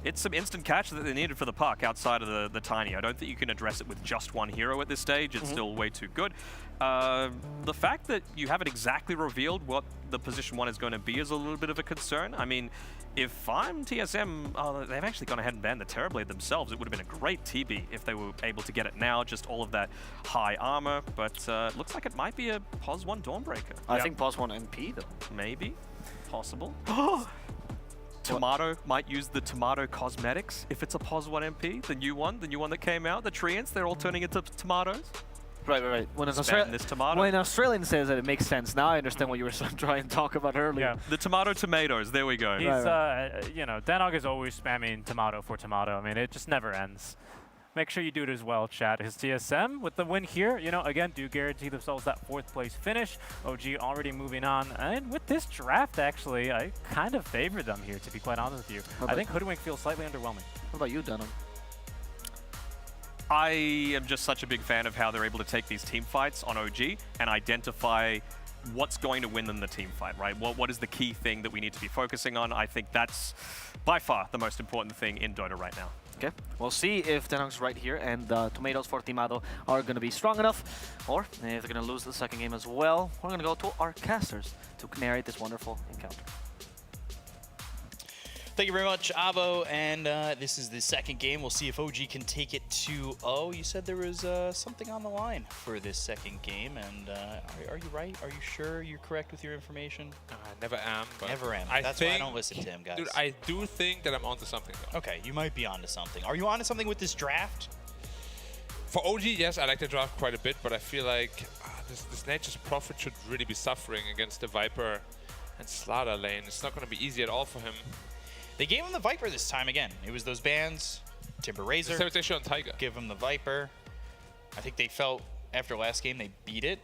It's some instant catch that they needed for the puck outside of the Tiny. I don't think you can address it with just one hero at this stage. It's still way too good. The fact that you haven't exactly revealed what the position 1 is going to be is a little bit of a concern. I mean, if I'm TSM, they've actually gone ahead and banned the Terrorblade themselves. It would have been a great TB if they were able to get it now, just all of that high armor. But it looks like it might be a POS 1 Dawnbreaker. I think POS 1 NP, though. Maybe. Possible. Tomato might use the Tomato cosmetics if it's a POS 1 MP, the new one that came out, the Treants, they're all turning into tomatoes. Right. When an, this tomato. when an Australian says that, it makes sense. Now I understand what you were trying to talk about earlier. Yeah. The tomato tomatoes, there we go. He's, you know, Danog is always spamming tomato for tomato. I mean, it just never ends. Make sure you do it as well, chat. His TSM with the win here, you know, again, do guarantee themselves that 4th place finish. OG already moving on. And with this draft, actually, I kind of favor them here, to be quite honest with you. I think Hoodwink feels slightly underwhelming. What about you, Danog? I am just such a big fan of how they're able to take these team fights on OG and identify what's going to win them the team fight, right? What is the key thing that we need to be focusing on? I think that's by far the most important thing in Dota right now. Okay, we'll see if Danog's right here and the tomatoes for Timado are going to be strong enough, or if they're going to lose the second game as well. We're going to go to our casters to narrate this wonderful encounter. Thank you very much, Avo, and this is the second game. We'll see if OG can take it 2-0. You said there was something on the line for this second game, and are you right? Are you sure you're correct with your information? I never am. But never am. That's why I don't listen to him, guys. Dude, I do think that I'm onto something, though. Okay, you might be onto something. Are you onto something with this draft? For OG, yes, I like the draft quite a bit, but I feel like this Nature's Prophet should really be suffering against the Viper and Slaughter lane. It's not going to be easy at all for him. They gave him the Viper this time again. It was those bans, Timber Razor. Same they show on Tiger. Give him the Viper. I think they felt after last game they beat it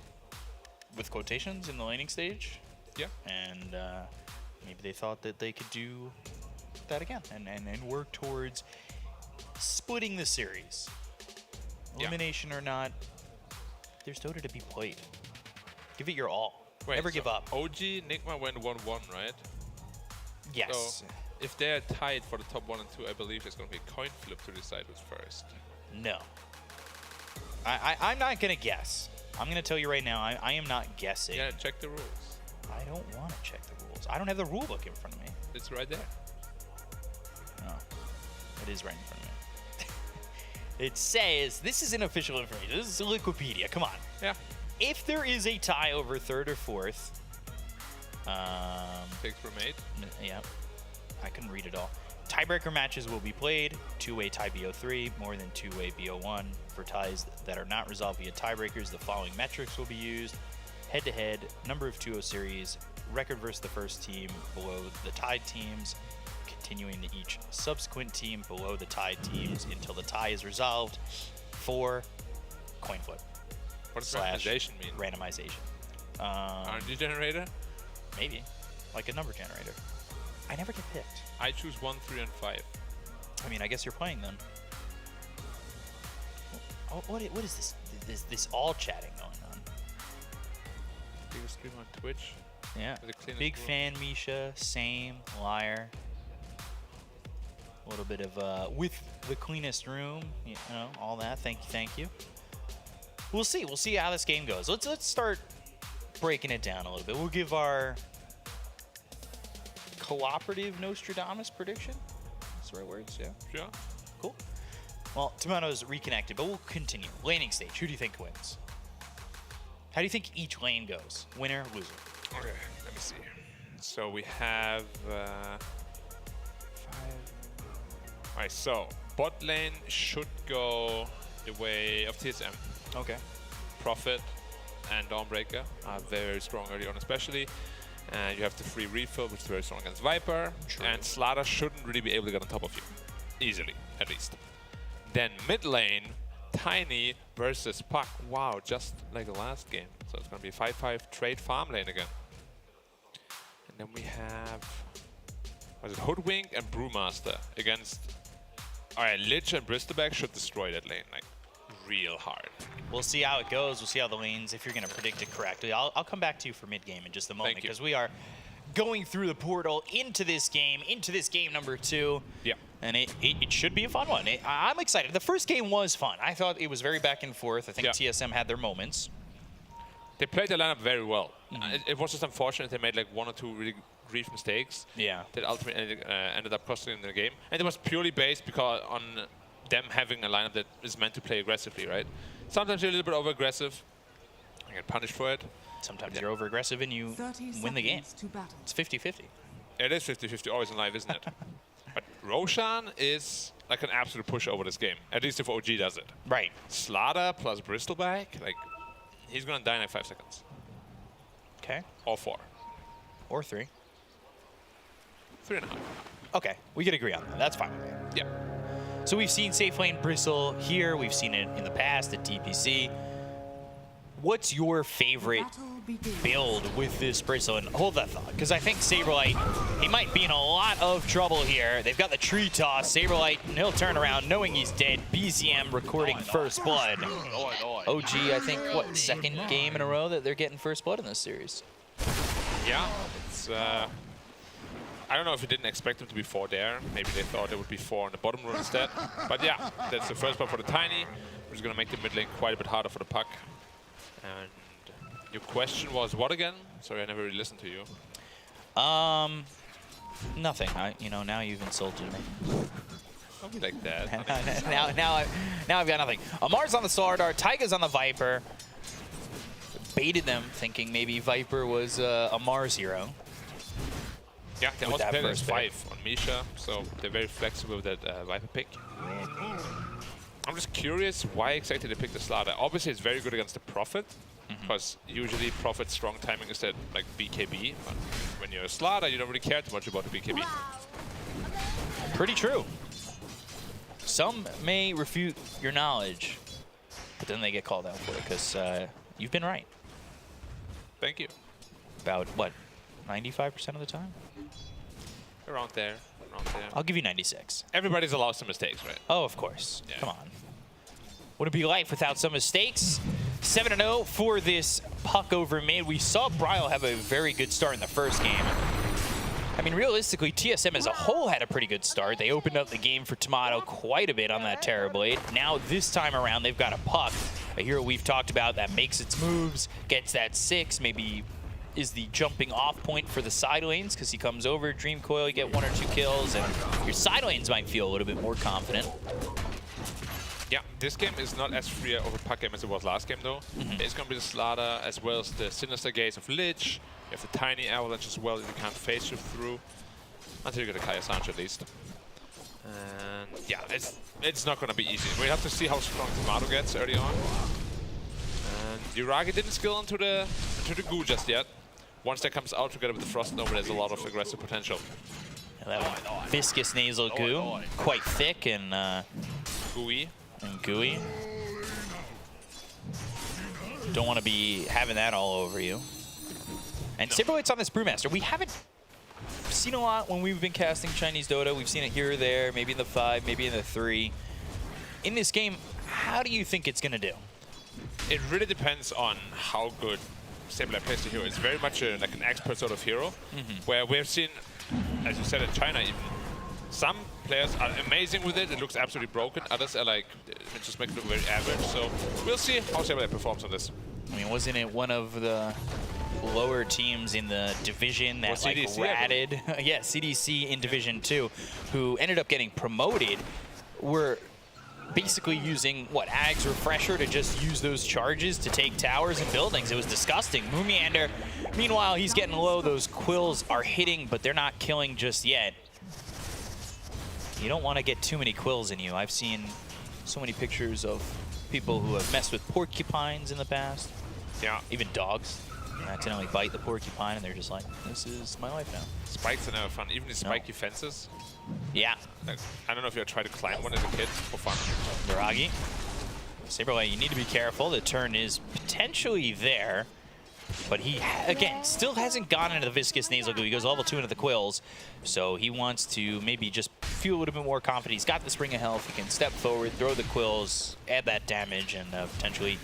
with quotations in the laning stage. Yeah. And maybe they thought that they could do that again and work towards splitting the series. Elimination or not, there's Dota to be played. Give it your all. Wait, Never give up. OG, Nigma went 1-1, right? Yes. So if they're tied for the top 1 and 2, I believe there's going to be a coin flip to decide who's first. No. I'm not going to guess. I'm going to tell you right now, I am not guessing. Yeah, check the rules. I don't want to check the rules. I don't have the rule book in front of me. It's right there. Oh, it is right in front of me. It says, this is official information. This is Wikipedia. Come on. Yeah. If there is a tie over 3rd or 4th, picks were made. Yeah. I couldn't read it all. Tiebreaker matches will be played. 2-way tie BO3, more than 2-way BO1. For ties that are not resolved via tiebreakers, the following metrics will be used. Head-to-head, number of 2-0 series, record versus the first team below the tied teams, continuing to each subsequent team below the tied teams until the tie is resolved. 4, coin flip. What does randomization mean? Randomization. RNG generator? Maybe. Like a number generator. I never get picked. I choose 1, 3, and 5. I mean, I guess you're playing them. Oh, what is this all chatting going on? Biggest stream on Twitch. Yeah. Big fan, Misha. Same. Liar. A little bit of with the cleanest room. You know, all that. Thank you. We'll see. We'll see how this game goes. Let's start breaking it down a little bit. We'll give our cooperative Nostradamus prediction. That's the right words, yeah? Sure. Cool. Well, Tomato's reconnected, but we'll continue. Laning stage, who do you think wins? How do you think each lane goes? Winner, loser? Okay, let me see. So we have 5. Alright, so bot lane should go the way of TSM. Okay. Prophet and Dawnbreaker are very strong early on, especially. And you have the free refill, which is very strong against Viper. True. And Slaughter shouldn't really be able to get on top of you. Easily, at least. Then mid lane, Tiny versus Puck. Wow, just like the last game. So it's going to be 5-5 trade farm lane again. And then we have Hoodwink and Brewmaster against... Alright, Lich and Bristleback should destroy that lane, like, real hard. We'll see how it goes. We'll see how the lanes, if you're going to predict it correctly. I'll come back to you for mid-game in just a moment, because we are going through the portal into this game number 2. Yeah. And it should be a fun one. I'm excited. The first game was fun. I thought it was very back and forth. I think TSM had their moments. They played the lineup very well. It was just unfortunate they made like 1 or 2 really grief mistakes. Yeah. That ultimately ended up costing them the game. And it was purely based because on them having a lineup that is meant to play aggressively, right? Sometimes you're a little bit over-aggressive. You get punished for it. Sometimes you're over-aggressive and you win the game. It's 50-50. It is 50-50 always in life, isn't it? But Roshan is like an absolute pushover this game. At least if OG does it. Right. Slaughter plus Bristleback, like, he's gonna die in like 5 seconds. Okay. Or 4. Or 3. 3.5. Okay, we can agree on that. That's fine. Yeah. So we've seen safe lane Bristle here. We've seen it in the past at TPC. What's your favorite build with this Bristle? And hold that thought, because I think Saberlight, he might be in a lot of trouble here. They've got the tree toss. Saberlight, he'll turn around knowing he's dead. BZM recording first blood. OG, I think, what, 2nd game in a row that they're getting first blood in this series? Yeah, it's, I don't know if you didn't expect them to be 4 there. Maybe they thought it would be 4 on the bottom row instead. But yeah, that's the first blood for the Tiny, which is going to make the mid lane quite a bit harder for the puck. And your question was what again? Sorry, I never really listened to you. Nothing. You know, now you've insulted me. Don't be like that. now I've got nothing. Amar's on the Slardar, Taiga's on the Viper. Baited them, thinking maybe Viper was Amar's hero. Yeah, they also played as 5 on Misha, so they're very flexible with that Viper pick. I'm just curious why exactly they picked the Slaughter. Obviously, it's very good against the Prophet, because usually Prophet's strong timing is that like BKB. But when you're a Slaughter, you don't really care too much about the BKB. Pretty true. Some may refute your knowledge, but then they get called out for it because you've been right. Thank you. About what, 95% of the time? Around there. I'll give you 96. Everybody's allowed some mistakes, right? Oh, of course. Yeah. Come on. Wouldn't be life without some mistakes. 7-0 for this puck over mid. We saw Bryle have a very good start in the first game. I mean, realistically, TSM as a whole had a pretty good start. They opened up the game for Tomato quite a bit on that Terrorblade. Now, this time around, they've got a puck, a hero we've talked about that makes its moves, gets that 6, maybe is the jumping off point for the side lanes because he comes over, Dream Coil, you get 1 or 2 kills, and your side lanes might feel a little bit more confident. Yeah, this game is not as free of a puck game as it was last game, though. It's going to be the Slaughter as well as the Sinister Gaze of Lich. You have the Tiny Avalanche as well that you can't phase shift through. Until you get a Kaya Sancho at least. And yeah, it's not going to be easy. We have to see how strong Tomato gets early on. And Yuragi didn't skill into the goo just yet. Once that comes out together with the Frost Nova, there's a lot of aggressive potential. Yeah, that viscous nasal goo, quite thick and gooey. Don't want to be having that all over you. And Saberlight's on this Brewmaster. We haven't seen a lot when we've been casting Chinese Dota. We've seen it here or there, maybe in the 5, maybe in the 3. In this game, how do you think it's going to do? It really depends on how good Saberlight plays the hero. It's very much like an expert sort of hero, where we've seen, as you said, in China even, some players are amazing with it. It looks absolutely broken. Others are like, it just makes it look very average. So we'll see how Saberlight performs on this. I mean, wasn't it one of the lower teams in the division that like CDC, ratted? Yeah, CDC in Division 2, who ended up getting promoted, were basically using, what, Ag's Refresher to just use those charges to take towers and buildings. It was disgusting. Moomiander, meanwhile, he's getting low. Those quills are hitting, but they're not killing just yet. You don't want to get too many quills in you. I've seen so many pictures of people who have messed with porcupines in the past. Yeah. Even dogs. Accidentally bite the porcupine and they're just like, this is my life now. Spikes are never fun. Even the spiky fences. Yeah. Like, I don't know if you tried to climb one as a kid for fun. Miragi. Saberlight, you need to be careful. The turn is potentially there. But he, again, still hasn't gone into the Viscous Nasal Goo. He goes level 2 into the Quills. So he wants to maybe just feel a little bit more confident. He's got the Spring of Health. He can step forward, throw the Quills, add that damage, and potentially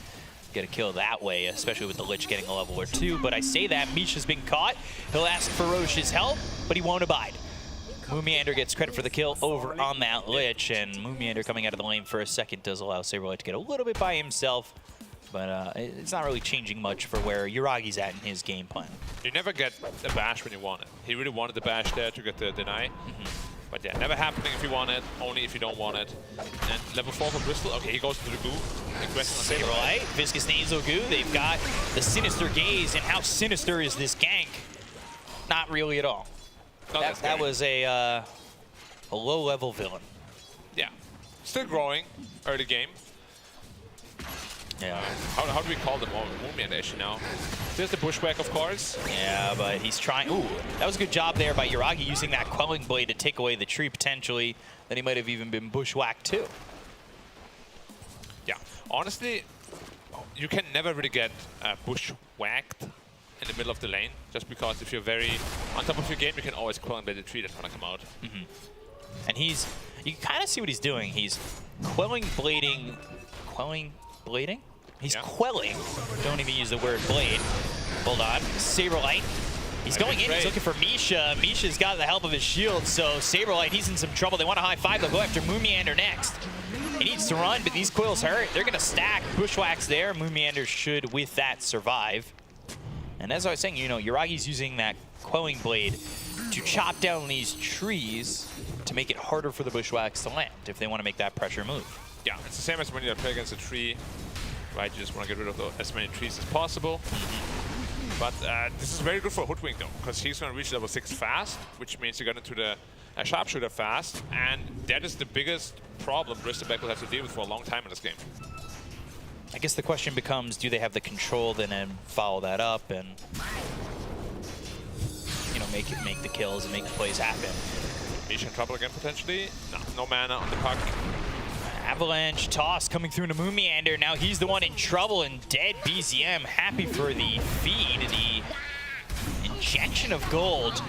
get a kill that way, especially with the Lich getting a level or 2. But I say that, Misha's been caught. He'll ask for Roche's help, but he won't abide. Moomiander gets credit for the kill over on that Lich, and Moomiander coming out of the lane for a second does allow Saberlight to get a little bit by himself. But it's not really changing much for where Yuragi's at in his game plan. You never get a bash when you want it. He really wanted the bash there to get the deny. But yeah, never happening if you want it, only if you don't want it. And level 4 for Bristol. Okay, he goes to the goo. Saberlight, Viscous Nasal Goo. They've got the Sinister Gaze, and how sinister is this gank? Not really at all. That was a low-level villain. Yeah. Still growing early game. Yeah. How do we call them? Oh, movement actually now. There's the bushwhack, of course. Yeah, but he's trying. Ooh, that was a good job there by Yuragi using that quelling blade to take away the tree potentially. Then he might have even been bushwhacked too. Yeah. Honestly, you can never really get bushwhacked in the middle of the lane, just because if you're very on top of your game, you can always quelling blade the tree that's gonna come out. And you can kind of see what he's doing. He's quelling blading. He's quelling. Don't even use the word blade. Hold on. Saberlight. He's going in. He's looking for Misha. Misha's got the help of his shield, so Saberlight, he's in some trouble. They want a high five. They'll go after Moomiander next. He needs to run, but these coils hurt. They're going to stack. Bushwhacks there. Moomiander should, with that, survive. And as I was saying, you know, Yuragi's using that quelling blade to chop down these trees to make it harder for the bushwhacks to land if they want to make that pressure move. Yeah, it's the same as when you play against a tree, right? You just want to get rid of as many trees as possible. But this is very good for Hoodwink though, because he's going to reach level 6 fast, which means you get into the sharpshooter fast, and that is the biggest problem Bristleback will have to deal with for a long time in this game. I guess the question becomes, do they have the control then follow that up and make the kills and make the plays happen? Misha in trouble again potentially. No mana on the puck. Avalanche toss coming through into Moomiander. Now he's the one in trouble and dead. BZM happy for the feed, the injection of gold.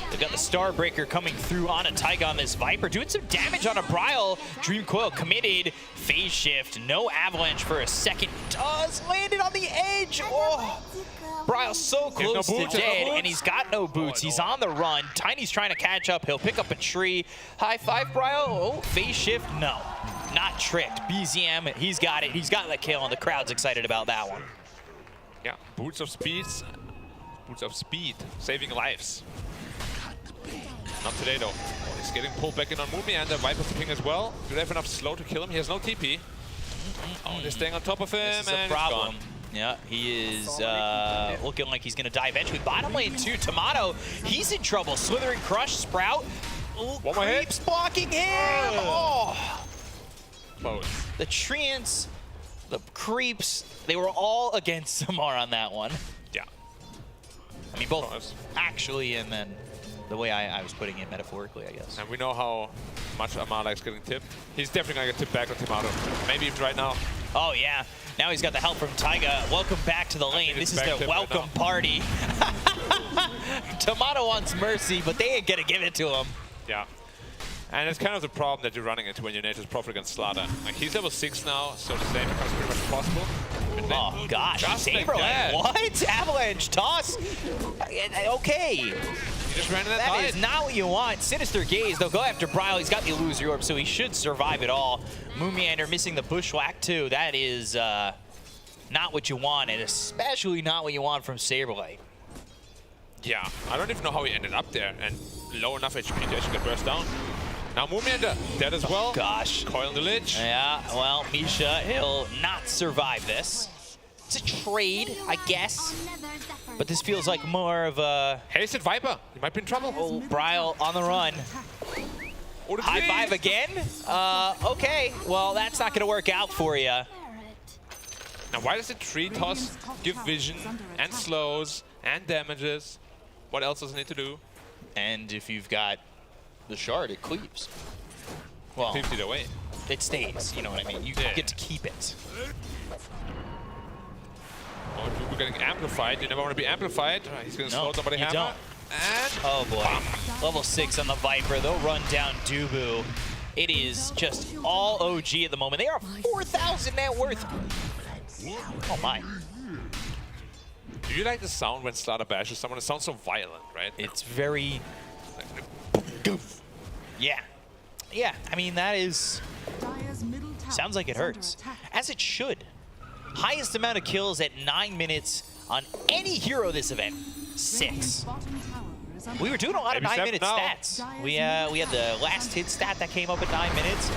They've got the Starbreaker coming through on a Taiga on this Viper, doing some damage on a Bryle. Dream Coil committed. Phase shift. No Avalanche for a second. Does landed on the edge. Oh, Bryle's so close to dead, and he's got no boots. He's on the run. Tiny's trying to catch up. He'll pick up a tree. High five, Bryle. Oh, phase shift. No. Not tricked. BZM, he's got it. He's got the kill, and the crowd's excited about that one. Yeah, boots of speed, saving lives. Not today though. He's getting pulled back in on Moomiander. Viper's ping as well. Do they have enough slow to kill him? He has no TP. Oh, they're staying on top of him, this is and a problem. he's gone. Yeah, he is looking like he's gonna die eventually. Bottom lane too, Tomato, he's in trouble. Slithering Crush, Sprout. Ooh, one more hit. Creeps blocking him. Oh. Both. The Treants, the Creeps, they were all against Samar on that one. Yeah. I mean, both actually, and then the way I was putting it metaphorically, I guess. And we know how much Amar likes getting tipped. He's definitely gonna get tipped back on Tomato. Maybe even right now. Oh yeah. Now he's got the help from Taiga. Welcome back to the lane. This is their welcome party. Tomato wants mercy, but they ain't gonna give it to him. Yeah. And it's kind of the problem that you're running into when you're Nature's Prophet against Slaughter. Like, he's level 6 now, so the same becomes pretty much impossible. Oh gosh, Saberlight, like what? Avalanche toss? Okay. You just ran in that is not what you want. Sinister Gaze, they'll go after Bryle. He's got the Illusory Orb, so he should survive it all. Moomiander missing the Bushwhack too. That is not what you want, and especially not what you want from Saberlight. Yeah, I don't even know how he ended up there, and low enough HP to actually get burst down. Now Moomiander, dead as well. Gosh. Coil the Lich. Yeah, well, Misha, he'll not survive this. It's a trade, I guess. But this feels like more of a... Hasted Viper, you might be in trouble. Oh, Bryle on the run. High five again? Okay, well, that's not going to work out for you. Now, why does the tree toss give vision and slows and damages? What else does it need to do? And if you've got the shard, it cleaves. Well, it cleaves either way. It stays, you know what I mean? You get to keep it. Or if we're getting amplified, you never want to be amplified. He's going to slow somebody hammer. Don't. And oh boy, level 6 on the Viper. They'll run down Dubu. It is just all OG at the moment. They are 4,000 net worth. Oh my. Do you like the sound when Slaughter bashes someone? It sounds so violent, right? It's very... Yeah. Yeah, I mean, that is... Sounds like it hurts. As it should. Highest amount of kills at 9 minutes on any hero this event. 6. We were doing a lot of 9-minute stats. We had the last hit stat that came up at 9 minutes.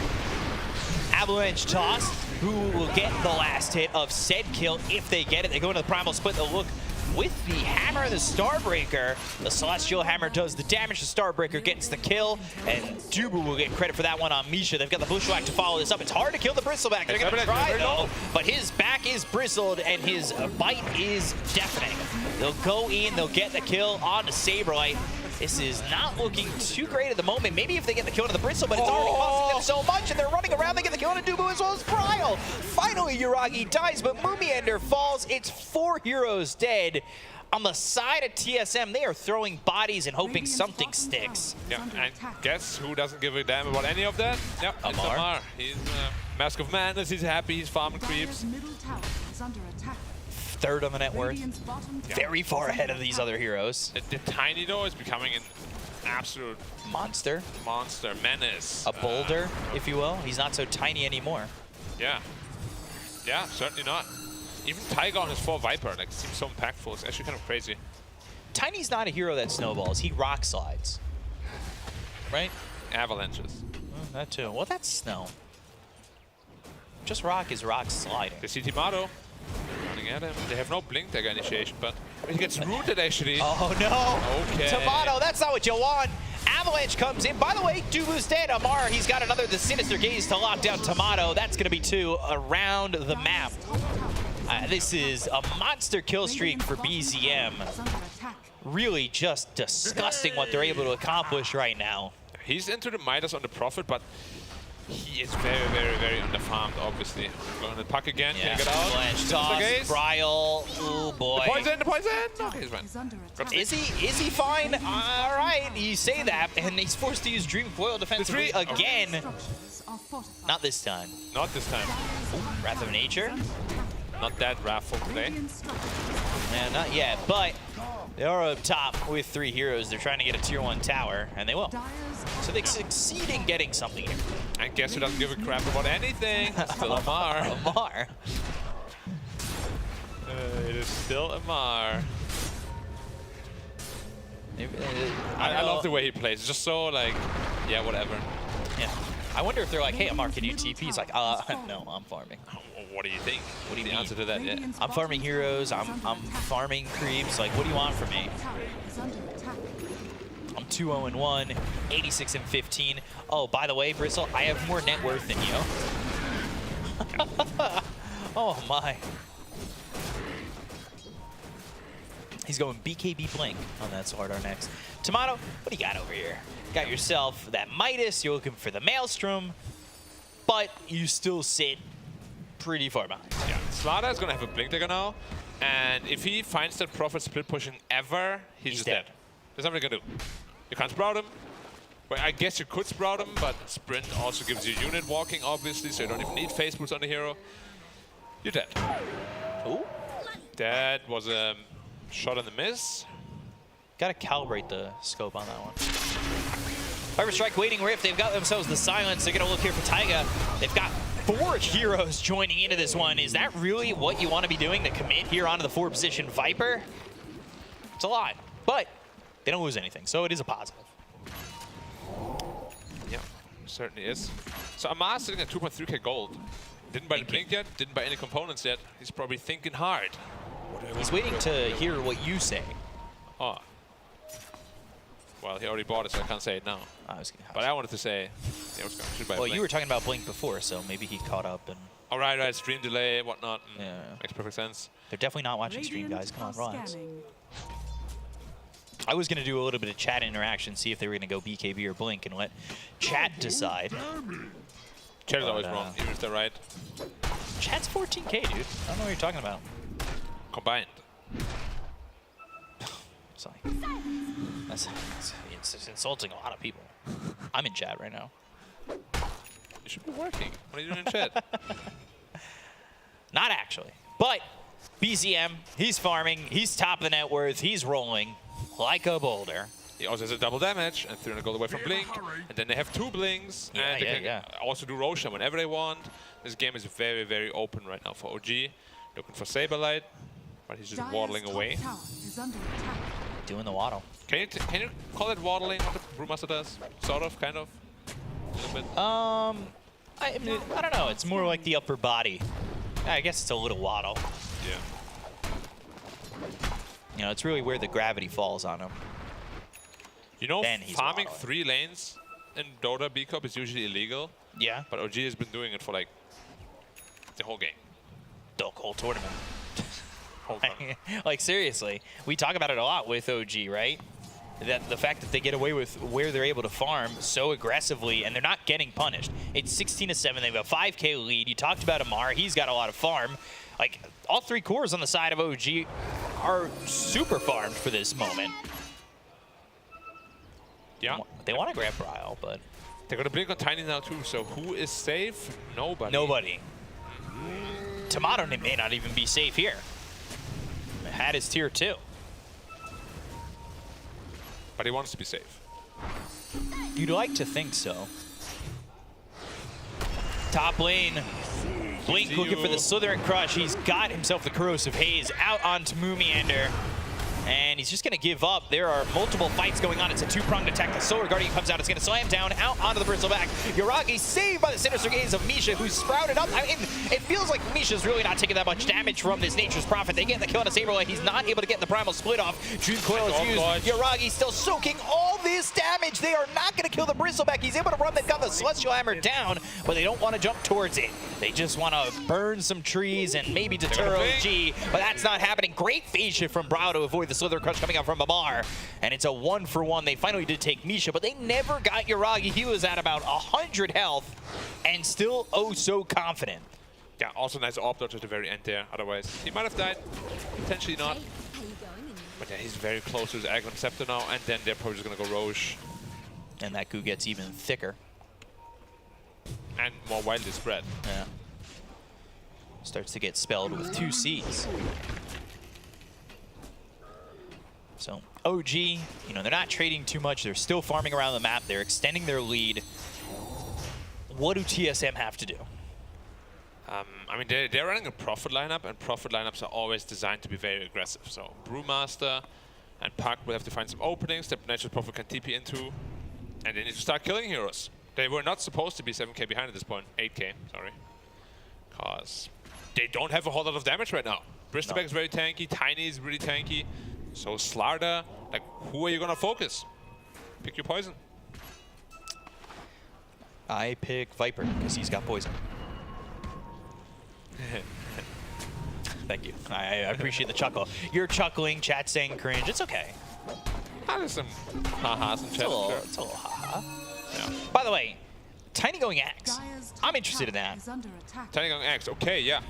Avalanche toss, who will get the last hit of said kill if they get it. They go into the primal split. They'll look with the hammer and the Starbreaker. The Celestial Hammer does the damage. The Starbreaker gets the kill, and Dubu will get credit for that one on Misha. They've got the Bushwhack to follow this up. It's hard to kill the Bristleback. They're going to try, though, but his back is bristled, and his bite is deafening. They'll go in, they'll get the kill on the Saberlight. This is not looking too great at the moment. Maybe if they get the kill on the Bristle, but it's already costing them so much, and they're running around. They get the kill on the Dubu as well as Bryle. Finally, Yuragi dies, but Mumiender falls. It's 4 heroes dead. On the side of TSM, they are throwing bodies and hoping something sticks. Yeah, and guess who doesn't give a damn about any of that? Yep, it's Amar. He's Mask of Madness. He's happy. He's farming creeps. Third on the net worth. Very far ahead of these other heroes. The Tiny, though, is becoming an absolute monster. Monster, menace. A boulder, if you will. He's not so tiny anymore. Yeah. Yeah, certainly not. Even Tiger on his 4 Viper, like, seems so impactful. It's actually kind of crazy. Tiny's not a hero that snowballs. He rock slides. Right? Avalanches. That too. Well, that's snow. Just rock is rock sliding. They see Timato running at him. They have no Blink Dagger initiation, but he gets rooted, actually. Oh, no. Okay. Timato, that's not what you want. Avalanche comes in. By the way, Dubu's dead. Amar, he's got another the Sinister Gaze to lock down Timato. That's going to be 2 around the map. This is a monster kill streak for BZM. Really just disgusting what they're able to accomplish right now. He's into the Midas on the Prophet, but he is very, very, very underfarmed, obviously. Going to puck again. Yeah, Can he get out? Avalanche toss, Bryle. Oh, boy. The poison, the poison! Okay, he's fine. Is he fine? All right, you say that, and he's forced to use Dream Foil defensively again. Not this time. Not this time. Ooh, Wrath of Nature. Not that wrathful today. Yeah, not yet, but they are up top with 3 heroes. They're trying to get a tier 1 tower, and they will. So they succeed in getting something here. And guess who doesn't give a crap about anything? Still Amar. Amar. It is still Amar. I love the way he plays. It's just so, like, yeah, whatever. Yeah. I wonder if they're like, hey, Amar, can you TP? He's like, no, I'm farming. What do you think? What do you the mean? answer to that? Yeah. I'm farming heroes. I'm farming creeps. Like, what do you want from me? I'm 2-0-1, 86-15. Oh, by the way, Bristle, I have more net worth than you. Oh my. He's going BKB Blink on that sword. Our next. Tomato, what do you got over here? Got yourself that Midas. You're looking for the Maelstrom, but you still sit pretty far behind. Yeah, Slada is gonna have a Blink Dagger now, and if he finds that Prophet split pushing ever, he's just dead. There's nothing you can do. You can't sprout him. Well, I guess you could sprout him, but sprint also gives you unit walking, obviously, so you don't even need face boots on the hero. You're dead. Ooh. That was a shot in the miss. Gotta calibrate the scope on that one. Viper Strike waiting Rift. They've got themselves the silence. They're gonna look here for Taiga. They've got 4 heroes joining into this one. Is that really what you want to be doing to commit here onto the 4 position Viper? It's a lot, but they don't lose anything, so it is a positive. Yeah, certainly is. So Amar's sitting at 2.3k gold. Didn't buy the Blink yet, didn't buy any components yet. He's probably thinking hard. He's waiting to hear what you say. Oh. Well, he already bought it, so I can't say it now. But I wanted to say, yeah, should buy a well, Blink. you were talking about Blink before, so maybe he caught up and. All right, stream delay, whatnot. Yeah, makes perfect sense. They're definitely not watching stream, guys. Come on, relax. I was gonna do a little bit of chat interaction, see if they were gonna go BKB or Blink, and let chat decide. Chat is always wrong, even if they're right. Chat's 14k, dude. I don't know what you're talking about. Combined. Sorry. It's insulting a lot of people. I'm in chat right now. You should be working. What are you doing in chat? Not actually. But BZM, he's farming. He's top of the net worth. He's rolling like a boulder. He also has a double damage and 300 gold away from Blink. And then they have 2 Blinks. Yeah, and they can also do Roshan whenever they want. This game is very, very open right now for OG. Looking for Saberlight, but he's just waddling away. Doing the waddle. Can you call it waddling what the Brewmaster does? Sort of, kind of? A little bit? I don't know. It's more like the upper body. I guess it's a little waddle. Yeah. You know, it's really where the gravity falls on him. You know, Then he's farming wilding. 3 lanes in Dota B Cup is usually illegal. Yeah. But OG has been doing it for like the whole game. The whole tournament. Whole tournament. Like, seriously, we talk about it a lot with OG, right? That the fact that they get away with where they're able to farm so aggressively and they're not getting punished. It's 16-7. They have a 5K lead. You talked about Amar. He's got a lot of farm. Like, all 3 cores on the side of OG are super farmed for this moment. Yeah. They want to grab Bryle, but they're going to blink on Tiny now too, so who is safe? Nobody. Nobody. Tomato may not even be safe here. Had his tier 2. But he wants to be safe. You'd like to think so. Top lane. Blink looking for the Slytherin Crush. He's got himself the Corrosive Haze out onto Moomiander. And he's just going to give up. There are multiple fights going on. It's a 2-pronged attack. The Solar Guardian comes out. It's going to slam down out onto the Bristleback. Yuragi saved by the Sinister Gaze of Misha, who's sprouted up. I mean, it feels like Misha's really not taking that much damage from this Nature's Prophet. They get the kill on a Saberlight. He's not able to get the Primal Split off. Dream Coil is used. Yuragi still soaking all this damage. They are not going to kill the Bristleback. He's able to run. They've got the Celestial Hammer down, but they don't want to jump towards it. They just want to burn some trees and maybe deter OG, but that's not happening. Great phase shift from Brau to avoid the Slither Crush coming out from Amar, and it's a 1-for-1. They finally did take Misha, but they never got Yuragi. He was at about 100 health and still oh so confident. Yeah, also nice AWP dodge at the very end there. Otherwise, he might have died. Potentially not. But yeah, he's very close to his Aghanim Scepter now, and then they're probably just going to go Roche. And that goo gets even thicker. And more widely spread. Yeah. Starts to get spelled with 2 Cs. So OG, you know, they're not trading too much. They're still farming around the map. They're extending their lead. What do TSM have to do? I mean, they're running a Prophet lineup, and Prophet lineups are always designed to be very aggressive. So Brewmaster and Puck will have to find some openings that Natural Prophet can TP into, and they need to start killing heroes. They were not supposed to be 7k behind at this point. 8k, sorry. Because they don't have a whole lot of damage right now. Bristleback is very tanky, Tiny is really tanky. So Slarda, like, who are you gonna focus? Pick your poison. I pick Viper, because he's got poison. Thank you. I appreciate the chuckle. You're chuckling, chat saying cringe. It's okay. There's some ha-has in chat. It's a little ha-ha. Yeah. By the way, Tiny going Axe. I'm interested in that. Tiny going Axe, okay, yeah.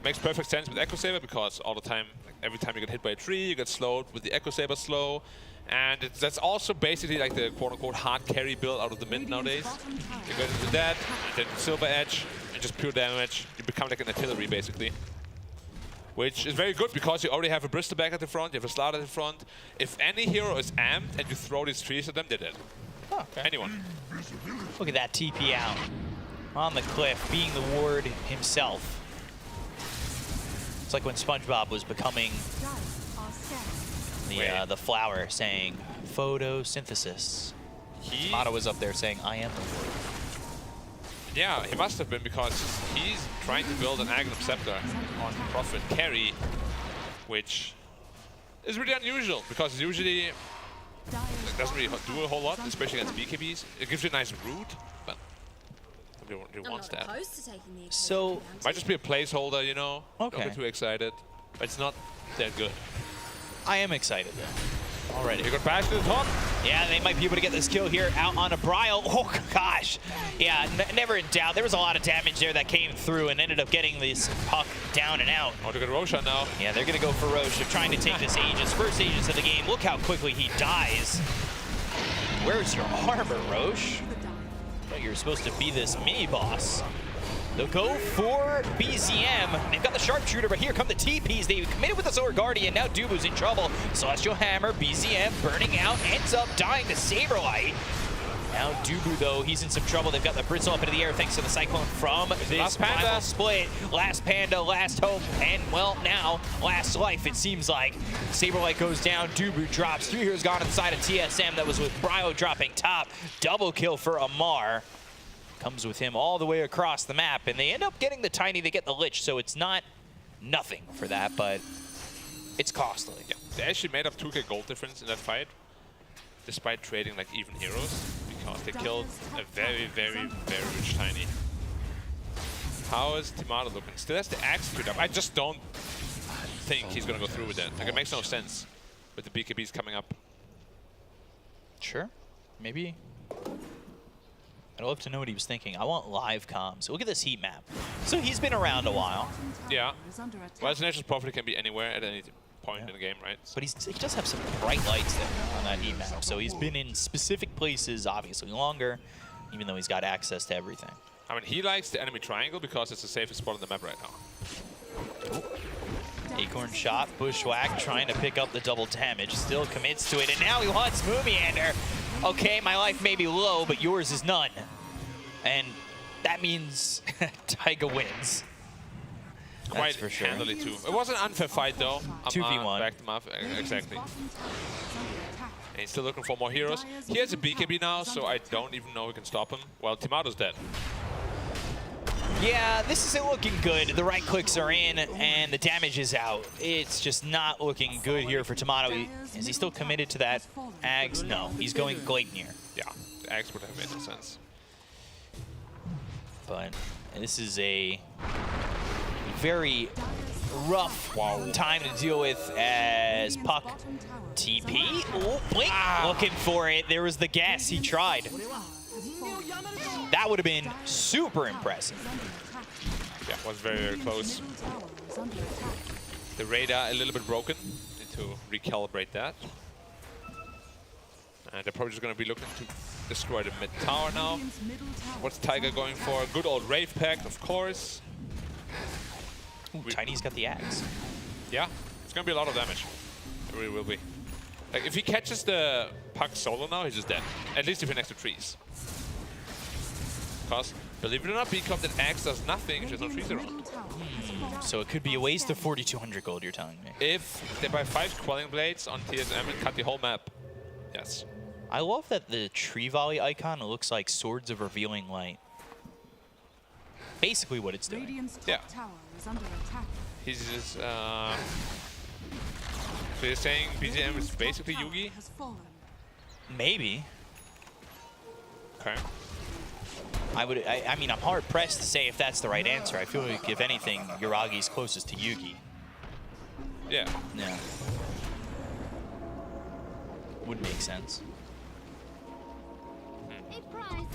Makes perfect sense with Echo Saber because all the time, like, every time you get hit by a tree, you get slowed with the Echo Saber slow. And that's also basically like the quote-unquote hard carry build out of the mid nowadays. You go into that, and then Silver Edge, and just pure damage. You become like an artillery, basically. Which is very good because you already have a Bristleback at the front, you have a Slard at the front. If any hero is amped and you throw these trees at them, they're dead. Oh, okay. Anyone. Look at that TP out on the cliff, being the ward himself. It's like when SpongeBob was becoming the flower, saying photosynthesis. Otto was up there saying, I am the ward. Yeah, he must have been because he's trying to build an Aghanim Scepter on Prophet carry, which is really unusual because usually it doesn't really do a whole lot, especially against BKBs. It gives you a nice root, but nobody wants that. So might just be a placeholder, you know. Okay. Don't get too excited. But it's not that good. I am excited though. Already. You got bash to the top. Yeah, they might be able to get this kill here out on a Bryle. Oh gosh. Yeah, never in doubt. There was a lot of damage there that came through and ended up getting this puck down and out. Oh, they're gonna Roche now. Yeah, they're gonna go for Roche. They're trying to take this Aegis. First Aegis of the game. Look how quickly he dies. Where's your armor, Roche? Well, you're supposed to be this mini boss. They'll go for BZM. They've got the sharpshooter, but here come the TPs. They committed with the Solar Guardian. Now Dubu's in trouble. Celestial Hammer, BZM burning out, ends up dying to Saberlight. Now Dubu, though, he's in some trouble. They've got the Brittle up into the air thanks to the Cyclone from this final split. Last Panda, last hope, and, well, now, last life, it seems like. Saberlight goes down, Dubu drops. 3 heroes gone inside of TSM. That was with Bryo dropping top. Double kill for Amar. Comes with him all the way across the map, and they end up getting the Tiny. They get the Lich, so it's not nothing for that, but it's costly. Yeah, they actually made up 2k gold difference in that fight, despite trading like even heroes, because they killed a very, very, very rich Tiny. How is Timato looking? Still has the axe queued up. I just don't think he's gonna go through with that. Like, it makes no sense with the BKBs coming up. Sure, maybe. I'd love to know what he was thinking. I want live comms. Look at this heat map. So he's been around a while. Yeah. Well, his Nature's Prophet can be anywhere at any point in the game, right? But he does have some bright lights there on that heat map. So he's been in specific places, obviously longer, even though he's got access to everything. I mean, he likes the enemy triangle because it's the safest spot on the map right now. Acorn shot, Bushwhack trying to pick up the double damage, still commits to it, and now he wants Moomiander. Okay, my life may be low, but yours is none. And that means Taiga wins. Quite for sure. handily too. It was an unfair fight though. 2v1. Backed him up, exactly. And he's still looking for more heroes. He has a BKB now, so I don't even know who can stop him. Well, Timato's dead. Yeah, this isn't looking good. The right clicks are in, and the damage is out. It's just not looking good here for Timato. Is he still committed to that Ags? No, he's going Gleipnir. Yeah, the Ags would have made no sense. But this is a very rough time to deal with as Puck TP. Oh, Blink looking for it. There was the gas. He tried. That would have been super impressive. Yeah, was very, very close. The radar a little bit broken. Need to recalibrate that. And they're probably just going to be looking to destroy the mid tower now. What's Tiger going for? Good old Rave Pact, of course. Ooh, Tiny's got the axe. Yeah, it's going to be a lot of damage. It really will be. Like, if he catches the Puck solo now, he's just dead. At least if you're next to trees. Because, believe it or not, Beacon that axe does nothing if there's no trees around. So it could be a waste of 4,200 gold, you're telling me. If they buy 5 Quelling Blades on TSM and cut the whole map, yes. I love that the tree volley icon looks like Swords of Revealing Light. Basically what it's doing. Yeah. He's just, so you're saying BGM is basically Yugi? Maybe. Okay. I mean, I'm hard pressed to say if that's the right answer. I feel like, if anything, Yuragi's closest to Yugi. Yeah. Yeah. Would make sense.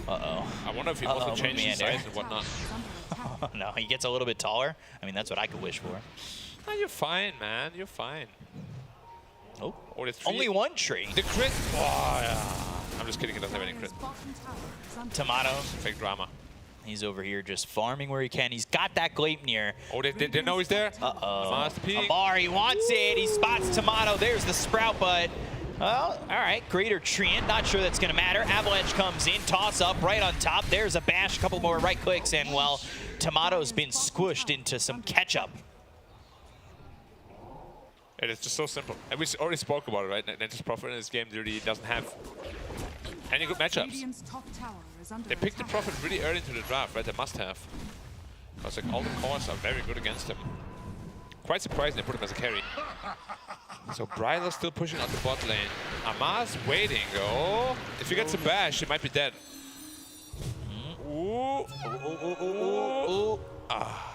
Uh-oh. I wonder if he also changed his size and whatnot. No, he gets a little bit taller. I mean, that's what I could wish for. Oh, you're fine, man. You're fine. Oh, the only one tree. The crit. Oh, yeah. I'm just kidding. He doesn't have any crit. Tomato. Fake drama. He's over here just farming where he can. He's got that Gleipnir. Oh, they know he's there? Uh-oh. Must peek. Amar, he wants it. He spots Tomato. There's the Sprout, but... Well, all right. Greater Treant. Not sure that's going to matter. Avalanche comes in. Toss up right on top. There's a bash. A couple more right clicks. And, well, Tomato's been squished into some ketchup. It is just so simple. And we already spoke about it, right? Nature's Prophet in this game really doesn't have any good matchups. They picked the Prophet really early into the draft, right? They must have. Because like, all the cores are very good against him. Quite surprising they put him as a carry. So Bridal's still pushing out the bot lane. Amar's waiting. Oh, if he gets a bash, he might be dead. Ooh. Ooh. Ah.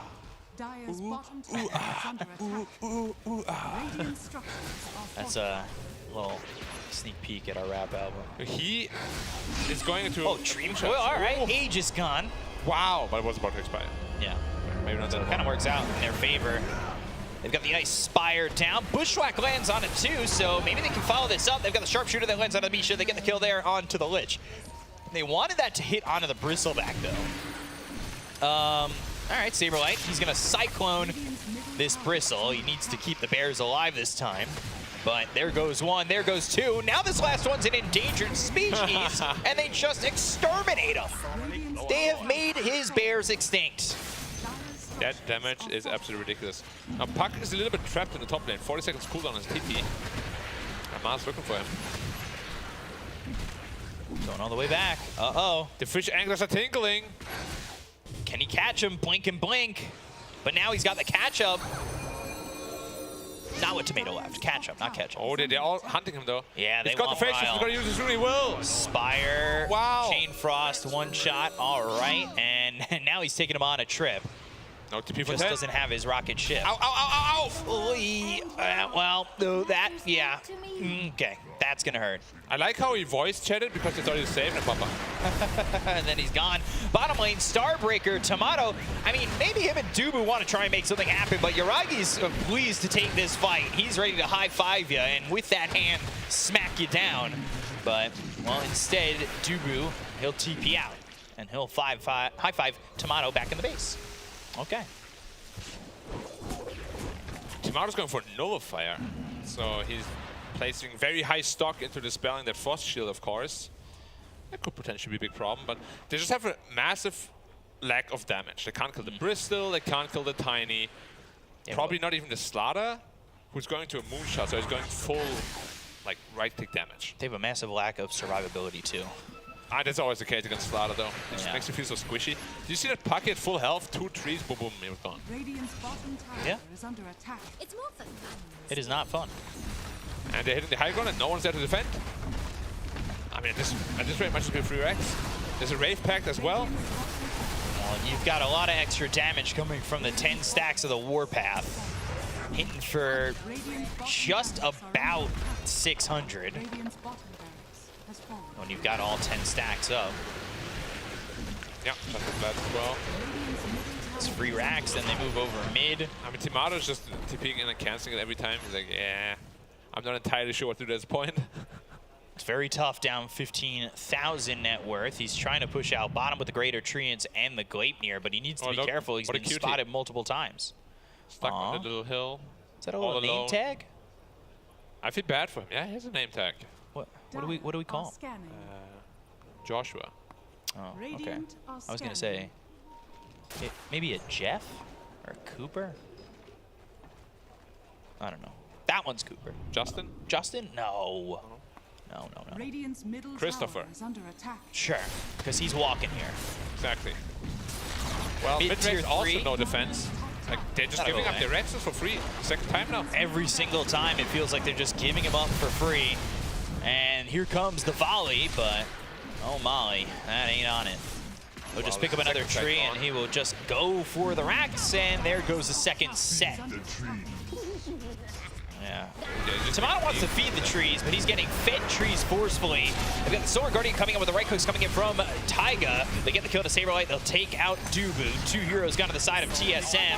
That's a little sneak peek at our rap album. He is going into... Oh, Dream Coil. All right, Age is gone. Wow, but it was about to expire. Yeah. Maybe not that. Kind of works out in their favor. They've got the Ice Spire down. Bushwhack lands on it too, so maybe they can follow this up. They've got the Sharpshooter that lands on the Misha. They get the kill there onto the Lich. They wanted that to hit onto the Bristleback though. All right, Saberlight. He's gonna Cyclone this Bristle. He needs to keep the bears alive this time. But there goes one, there goes two. Now this last one's an endangered species, and they just exterminate him. They have made his bears extinct. That damage is absolutely ridiculous. Now Puck is a little bit trapped in the top lane. 40 seconds cooldown on his TP. Amar's looking for him. Going all the way back. Uh-oh. The fish anglers are tinkling. Can he catch him? Blink and blink. But now he's got the catch-up. Not with tomato left. Ketchup, not ketchup. Oh, they're all hunting him though. Yeah, they He's got want the facials. He's going to use this really well. Spire. Wow. Chain Frost, one shot. All right, and now he's taking him on a trip. No TP for Just 10. doesn't have his rocket ship. Ow, ow, ow, ow, ow! Well, that, yeah. Okay, that's gonna hurt. I like how he voice chatted because he thought he was safe and blah. And then he's gone. Bottom lane, Starbreaker, Tomato. I mean, maybe him and Dubu want to try and make something happen, but Yuragi's pleased to take this fight. He's ready to high-five you, and with that hand, smack you down. But, well, instead, Dubu, he'll TP out, and he'll high-five Tomato back in the base. Okay. Tomato's going for Nullifier, so he's placing very high stock into dispelling that Frost Shield, of course. That could potentially be a big problem, but they just have a massive lack of damage. They can't kill the Bristol, they can't kill the Tiny, probably not even the Slaughter, who's going to a Moonshot, so he's going full like right-click damage. They have a massive lack of survivability, too. That's always the case against Slaughter, though. It just makes you feel so squishy. Do you see that Puck at full health? 2 trees, boom, boom, he was gone. Radiant's bottom tower Yeah. is under attack. It's more fun. It is not fun. And they're hitting the high ground and no one's there to defend. I mean, at this rate, it might just be a free Rex. There's a Wraith Pact as well. Well, you've got a lot of extra damage coming from the 10 stacks of the Warpath. Hitting for just about 600. When you've got all 10 stacks up. Yeah, that's that as well. It's free racks, then they move over mid. I mean, Timato's just TPing in and canceling it every time. He's like, yeah, I'm not entirely sure what to do at this point. It's very tough, down 15,000 net worth. He's trying to push out bottom with the Greater Treants and the Gleipnir, but he needs to be careful. He's been spotted multiple times. Stuck on the little hill. Is that a little name tag? I feel bad for him. Yeah, he has a name tag. What do we call him? Joshua. Oh, okay. I was gonna say maybe a Jeff or a Cooper. I don't know. That one's Cooper. Justin? Justin? No. No. Radiant's middle Christopher. tower is under attack. Sure, because he's walking here. Exactly. Well, mid-tier also no defense. Like, they're just giving up their Rexes for free. Second time now. Every single time it feels like they're just giving him up for free. And here comes the volley, but oh Molly, that ain't on it. He'll just pick up another tree and he will just go for the racks, and there goes the second set. Yeah. Tomato wants to feed the trees, but he's getting fed trees forcefully. They've got the Solar Guardian coming in with the right hooks coming in from Taiga. They get the kill to Saberlight. They'll take out Dubu. 2 heroes gone to the side of TSM.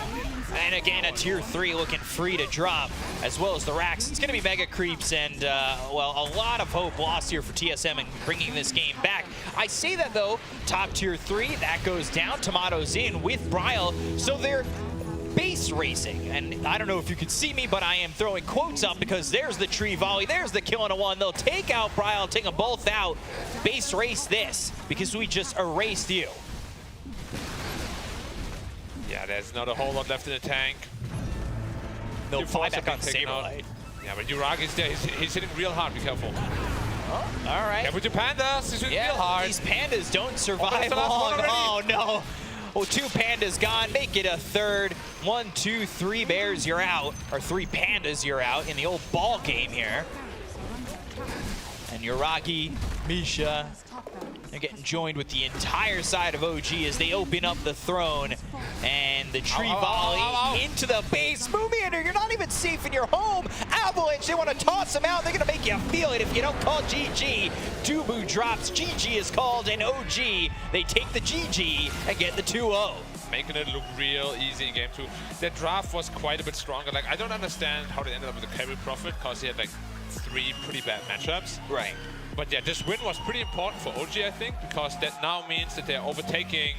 And again, a tier 3 looking free to drop, as well as the racks. It's going to be mega creeps and, well, a lot of hope lost here for TSM in bringing this game back. I say that, though, top tier 3, that goes down. Tomato's in with Bryle, so they're base racing, and I don't know if you can see me, but I am throwing quotes up because there's the tree volley, there's the kill on a 1. They'll take out Bryle, take them both out. Base race this because we just erased you. Yeah, there's not a whole lot left in the tank. They'll fly back on Saberlight. Yeah, but Yuragi's there. He's hitting real hard. Be careful. Oh, all right. Careful with your pandas. He's hitting real hard. These pandas don't survive long. Oh, no. Well, 2 pandas gone. Make it a third. 1, 2, 3 bears, you're out. Or 3 pandas, you're out in the old ball game here. And Yuragi, Misha, they're getting joined with the entire side of OG as they open up the throne. And the tree volley into the base. Moomiander, you're not even safe in your home. Avalanche, they want to toss him out. They're going to make you feel it if you don't call GG. Dubu drops. GG is called, and OG, they take the GG and get the 2-0. Making it look real easy in game 2. Their draft was quite a bit stronger. Like, I don't understand how they ended up with the carry profit, because he had like 3 pretty bad matchups. Right. But yeah, this win was pretty important for OG, I think, because that now means that they're overtaking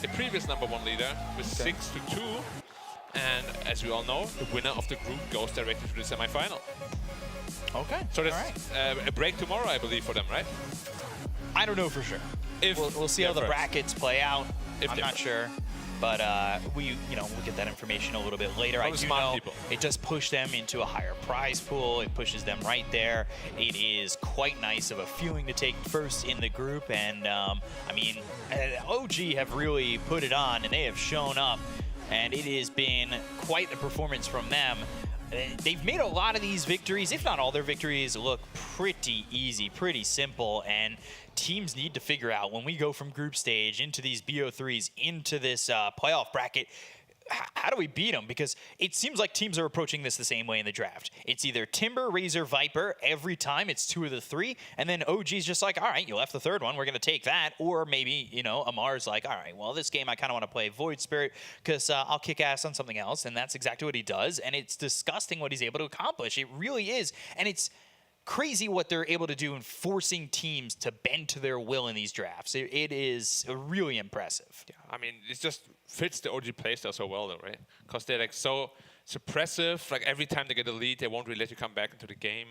the previous #1 leader with 6-2. And as we all know, the winner of the group goes directly to the semifinal. Okay. So there's a break tomorrow, I believe, for them, right? I don't know for sure. We'll see how the brackets play out. I'm not sure. But we'll get that information a little bit later. I do know it does push them into a higher prize pool. It pushes them right there. It is quite nice of a feeling to take first in the group. And I mean, OG have really put it on, and they have shown up. And it has been quite the performance from them. they've made a lot of these victories, if not all their victories, look pretty easy, pretty simple, and teams need to figure out when we go from group stage into these BO3s, into this playoff bracket, how do we beat them? Because it seems like teams are approaching this the same way in the draft. It's either Timber, Razor, Viper every time. It's 2 of the 3. And then OG's just like, all right, you left the 3rd one. We're going to take that. Or maybe, you know, Amar's like, all right, well, this game I kind of want to play Void Spirit because I'll kick ass on something else. And that's exactly what he does. And it's disgusting what he's able to accomplish. It really is. And it's crazy what they're able to do in forcing teams to bend to their will in these drafts. It is really impressive. Yeah, I mean, it just fits the OG playstyle so well, though, right? Because they're like so suppressive. Like every time they get a lead, they won't really let you come back into the game.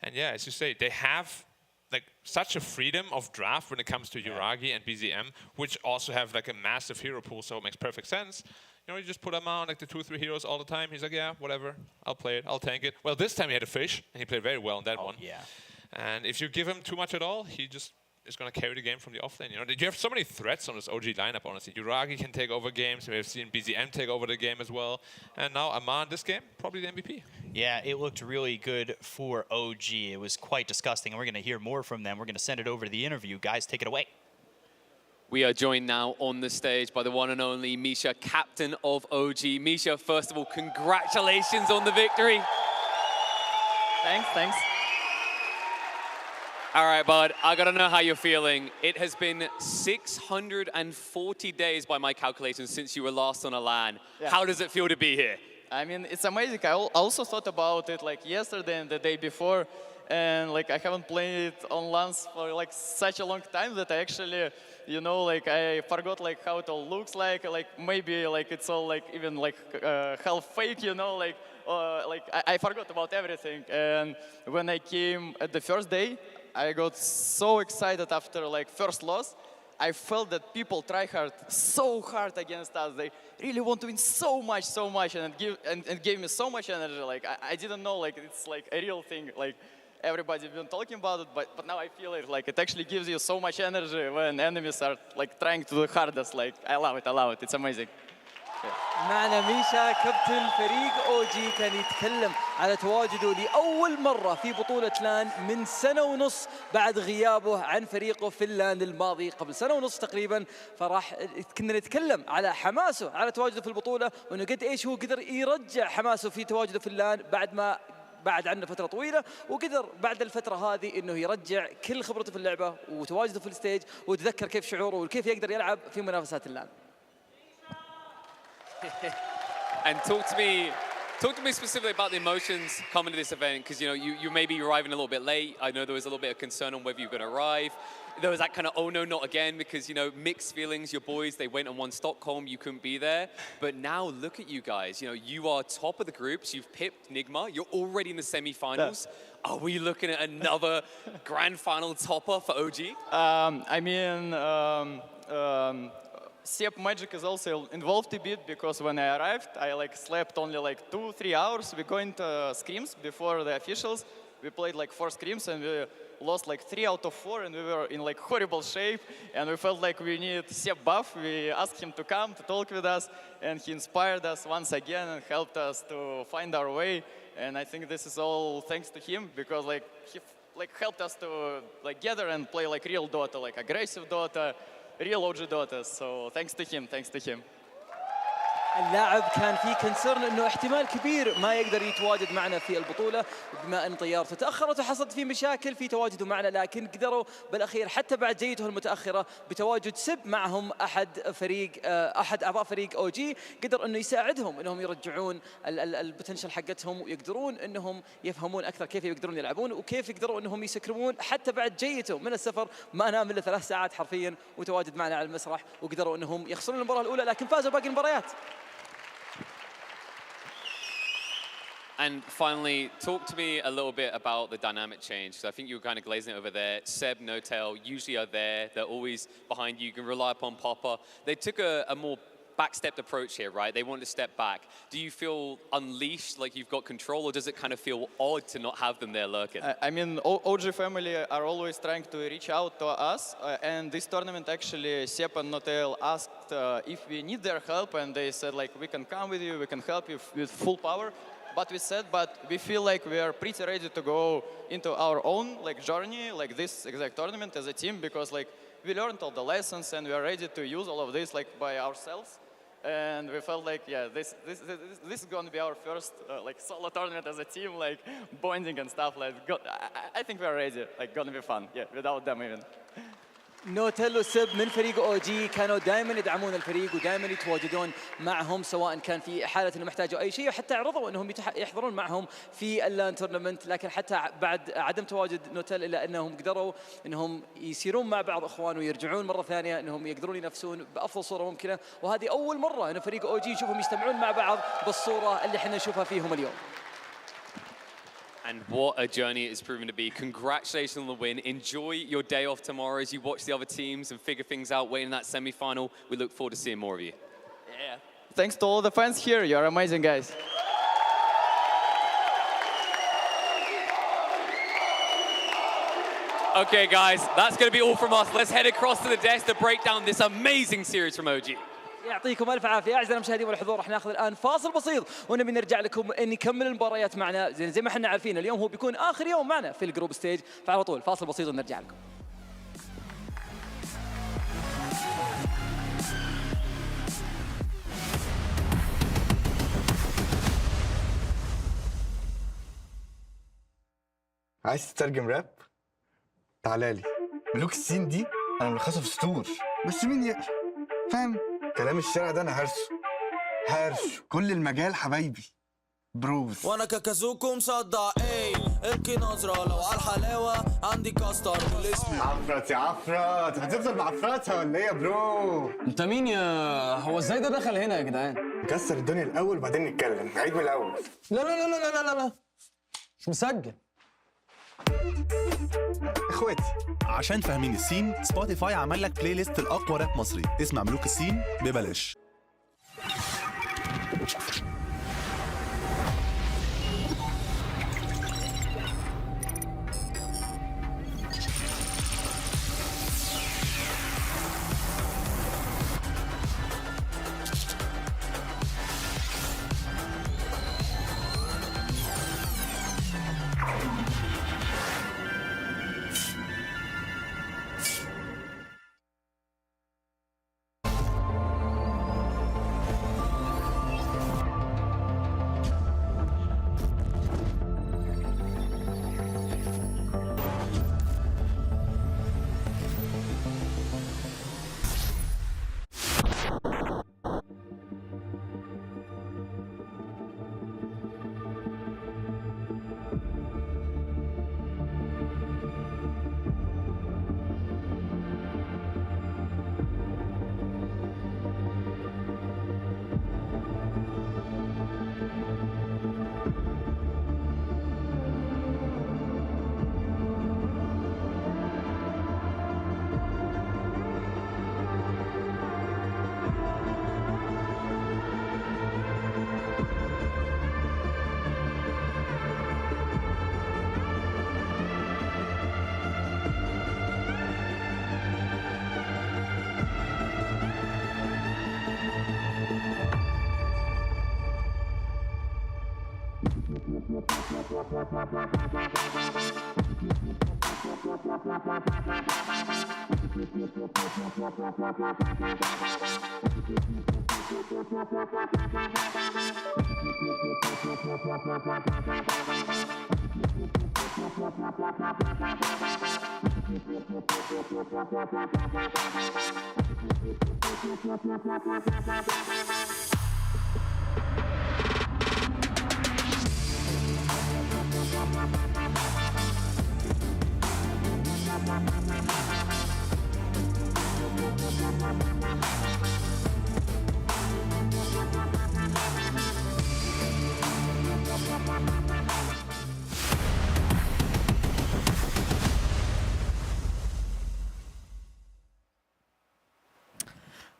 And yeah, as you say, they have like such a freedom of draft when it comes to Yuragi and BZM, which also have like a massive hero pool, so it makes perfect sense. You know, you just put him on like the 2 or 3 heroes all the time. He's like, yeah, whatever, I'll play it, I'll tank it. Well, this time he had a fish, and he played very well in that one. Yeah. And if you give him too much at all, he just is going to carry the game from the offlane. You know, you have so many threats on this OG lineup, honestly. Yuragi can take over games. We have seen BZM take over the game as well. And now Aman, this game, probably the MVP. Yeah, it looked really good for OG. It was quite disgusting, and we're going to hear more from them. We're going to send it over to the interview. Guys, take it away. We are joined now on the stage by the one and only Misha, captain of OG. Misha, first of all, congratulations on the victory. Thanks. All right, bud, I gotta know how you're feeling. It has been 640 days by my calculations since you were last on a LAN. Yeah. How does it feel to be here? I mean, it's amazing. I also thought about it like yesterday and the day before. And like I haven't played on LANs for like such a long time that I actually, you know, like I forgot like how it all looks like maybe like it's all like even like half fake, you know, like I forgot about everything. And when I came at the first day, I got so excited after like first loss. I felt that people try so hard against us. They really want to win so much, and it gave me so much energy. Like I didn't know like it's like a real thing. Like everybody's been talking about it, but now I feel it. Like it actually gives you so much energy when enemies are like trying to do the hardest. Like I love it. It's amazing. معنا ميشا كابتن فريق OG كان يتكلم على تواجده لأول مرة في بطولة لان من سنة ونص بعد غيابه عن فريقه في اللان الماضي قبل سنة ونص تقريبا. فراح كنا نتكلم على حماسه على تواجده في البطولة وإنه قد إيش هو قدر يرجع حماسه في تواجده في اللان بعد عنه فترة طويلة، وقدر بعد الفترة هذه إنه يرجع كل خبرته في اللعبة وتواجده في الستيج وتذكر كيف شعوره وكيف يقدر يلعب في منافسات اللان. And talk to me specifically about the emotions coming to this event, because you know you may be arriving a little bit late. I know there was a little bit of concern on whether you're going to arrive. There was that kind of oh no, not again, because you know mixed feelings. Your boys, they went and won Stockholm. You couldn't be there, but now look at you guys. You know you are top of the groups. You've pipped Nigma. You're already in the semi-finals. Are we looking at another grand final topper for OG? Sep Magic is also involved a bit because when I arrived, I like slept only like 2-3 hours. We going to scrims before the officials. We played like 4 scrims and we lost like 3 out of 4 and we were in like horrible shape and we felt like we need Sep buff. We asked him to come to talk with us and he inspired us once again and helped us to find our way. And I think this is all thanks to him because like he helped us to like gather and play like real Dota, like aggressive Dota. Real OG Dota, so thanks to him. اللاعب كان في كونسيرن انه احتمال كبير ما يقدر يتواجد معنا في البطوله بما ان طيارته تاخرت وحصلت في مشاكل في تواجده معنا، لكن قدروا بالاخير حتى بعد جيته المتاخره بتواجد سب معهم احد اعضاء فريق او جي، قدر انه يساعدهم انهم يرجعون البوتنشل حقتهم ويقدرون انهم يفهمون اكثر كيف يقدرون يلعبون وكيف يقدروا انهم يسكرون حتى بعد جيته من السفر. ما نام الا 3 ساعات حرفيا وتواجد معنا على المسرح وقدروا انهم يخسرون المباراه الاولى لكن فازوا باقي المباريات. And finally, talk to me a little bit about the dynamic change. So I think you were kind of glazing it over there. Seb, No-Tail usually are there. They're always behind you. You can rely upon Papa. They took a more backstepped approach here, right? They wanted to step back. Do you feel unleashed, like you've got control, or does it kind of feel odd to not have them there lurking? I mean, OG family are always trying to reach out to us. And this tournament, actually, Sep and No-Tail asked if we need their help. And they said, like, we can come with you. We can help you with full power. but we feel like we are pretty ready to go into our own like journey, like this exact tournament as a team, because like we learned all the lessons and we are ready to use all of this like by ourselves. And we felt like, yeah, this is going to be our first like solo tournament as a team, like bonding and stuff. Like, I think we are ready. Like, going to be fun. Yeah, without them even. نوتيل وسب من فريق او جي كانوا دائما يدعمون الفريق ودائما يتواجدون معهم سواء كان في حاله انهم يحتاجوا اي شيء، وحتى عرضوا انهم يحضرون معهم في اللان تورنمنت، لكن حتى بعد عدم تواجد نوتيل الا انهم قدروا انهم يسيرون مع بعض اخوان ويرجعون مره ثانيه انهم يقدرون ينافسون بافضل صوره ممكنه، وهذه اول مره ان فريق او جي نشوفهم يجتمعون مع بعض بالصوره اللي احنا نشوفها فيهم اليوم. And what a journey it is proven to be. Congratulations on the win. Enjoy your day off tomorrow as you watch the other teams and figure things out, waiting in that semi-final. We look forward to seeing more of you. Yeah. Thanks to all the fans here. You're amazing, guys. Okay, guys, that's going to be all from us. Let's head across to the desk to break down this amazing series from OG. يعطيكم الف عافيه اعزائي المشاهدين والحضور. راح ناخذ الان فاصل بسيط ونبي نرجع لكم نكمل المباريات معنا زي ما احنا عارفين اليوم هو بيكون اخر يوم معنا في الجروب ستيج، فعلى طول فاصل بسيط ونرجع لكم. عايز تترجم راب؟ تعالى لي. ملوك السين دي انا ملخصها في سطور، بس مين يقرا؟ فاهم؟ كلام الشارع ده انا هرشه كل المجال حبايبي بروز. وانا كاكازوكو مصدع ايه اركي نظره لو على الحلاوه عندي كاستر والاسم عفرت يا عفرت، هتفضل معفرتها ولا ايه يا برو؟ انت مين يا هو ازاي ده دخل هنا يا جدعان؟ نكسر الدنيا الاول وبعدين نتكلم، نعيد من الاول. لا لا لا لا لا لا مش مسجل. اخواتي عشان فاهمين السين، سبوتيفاي عمل لك بلاي ليست الاقوى راب مصري، اسمع ملوك السين ببلاش.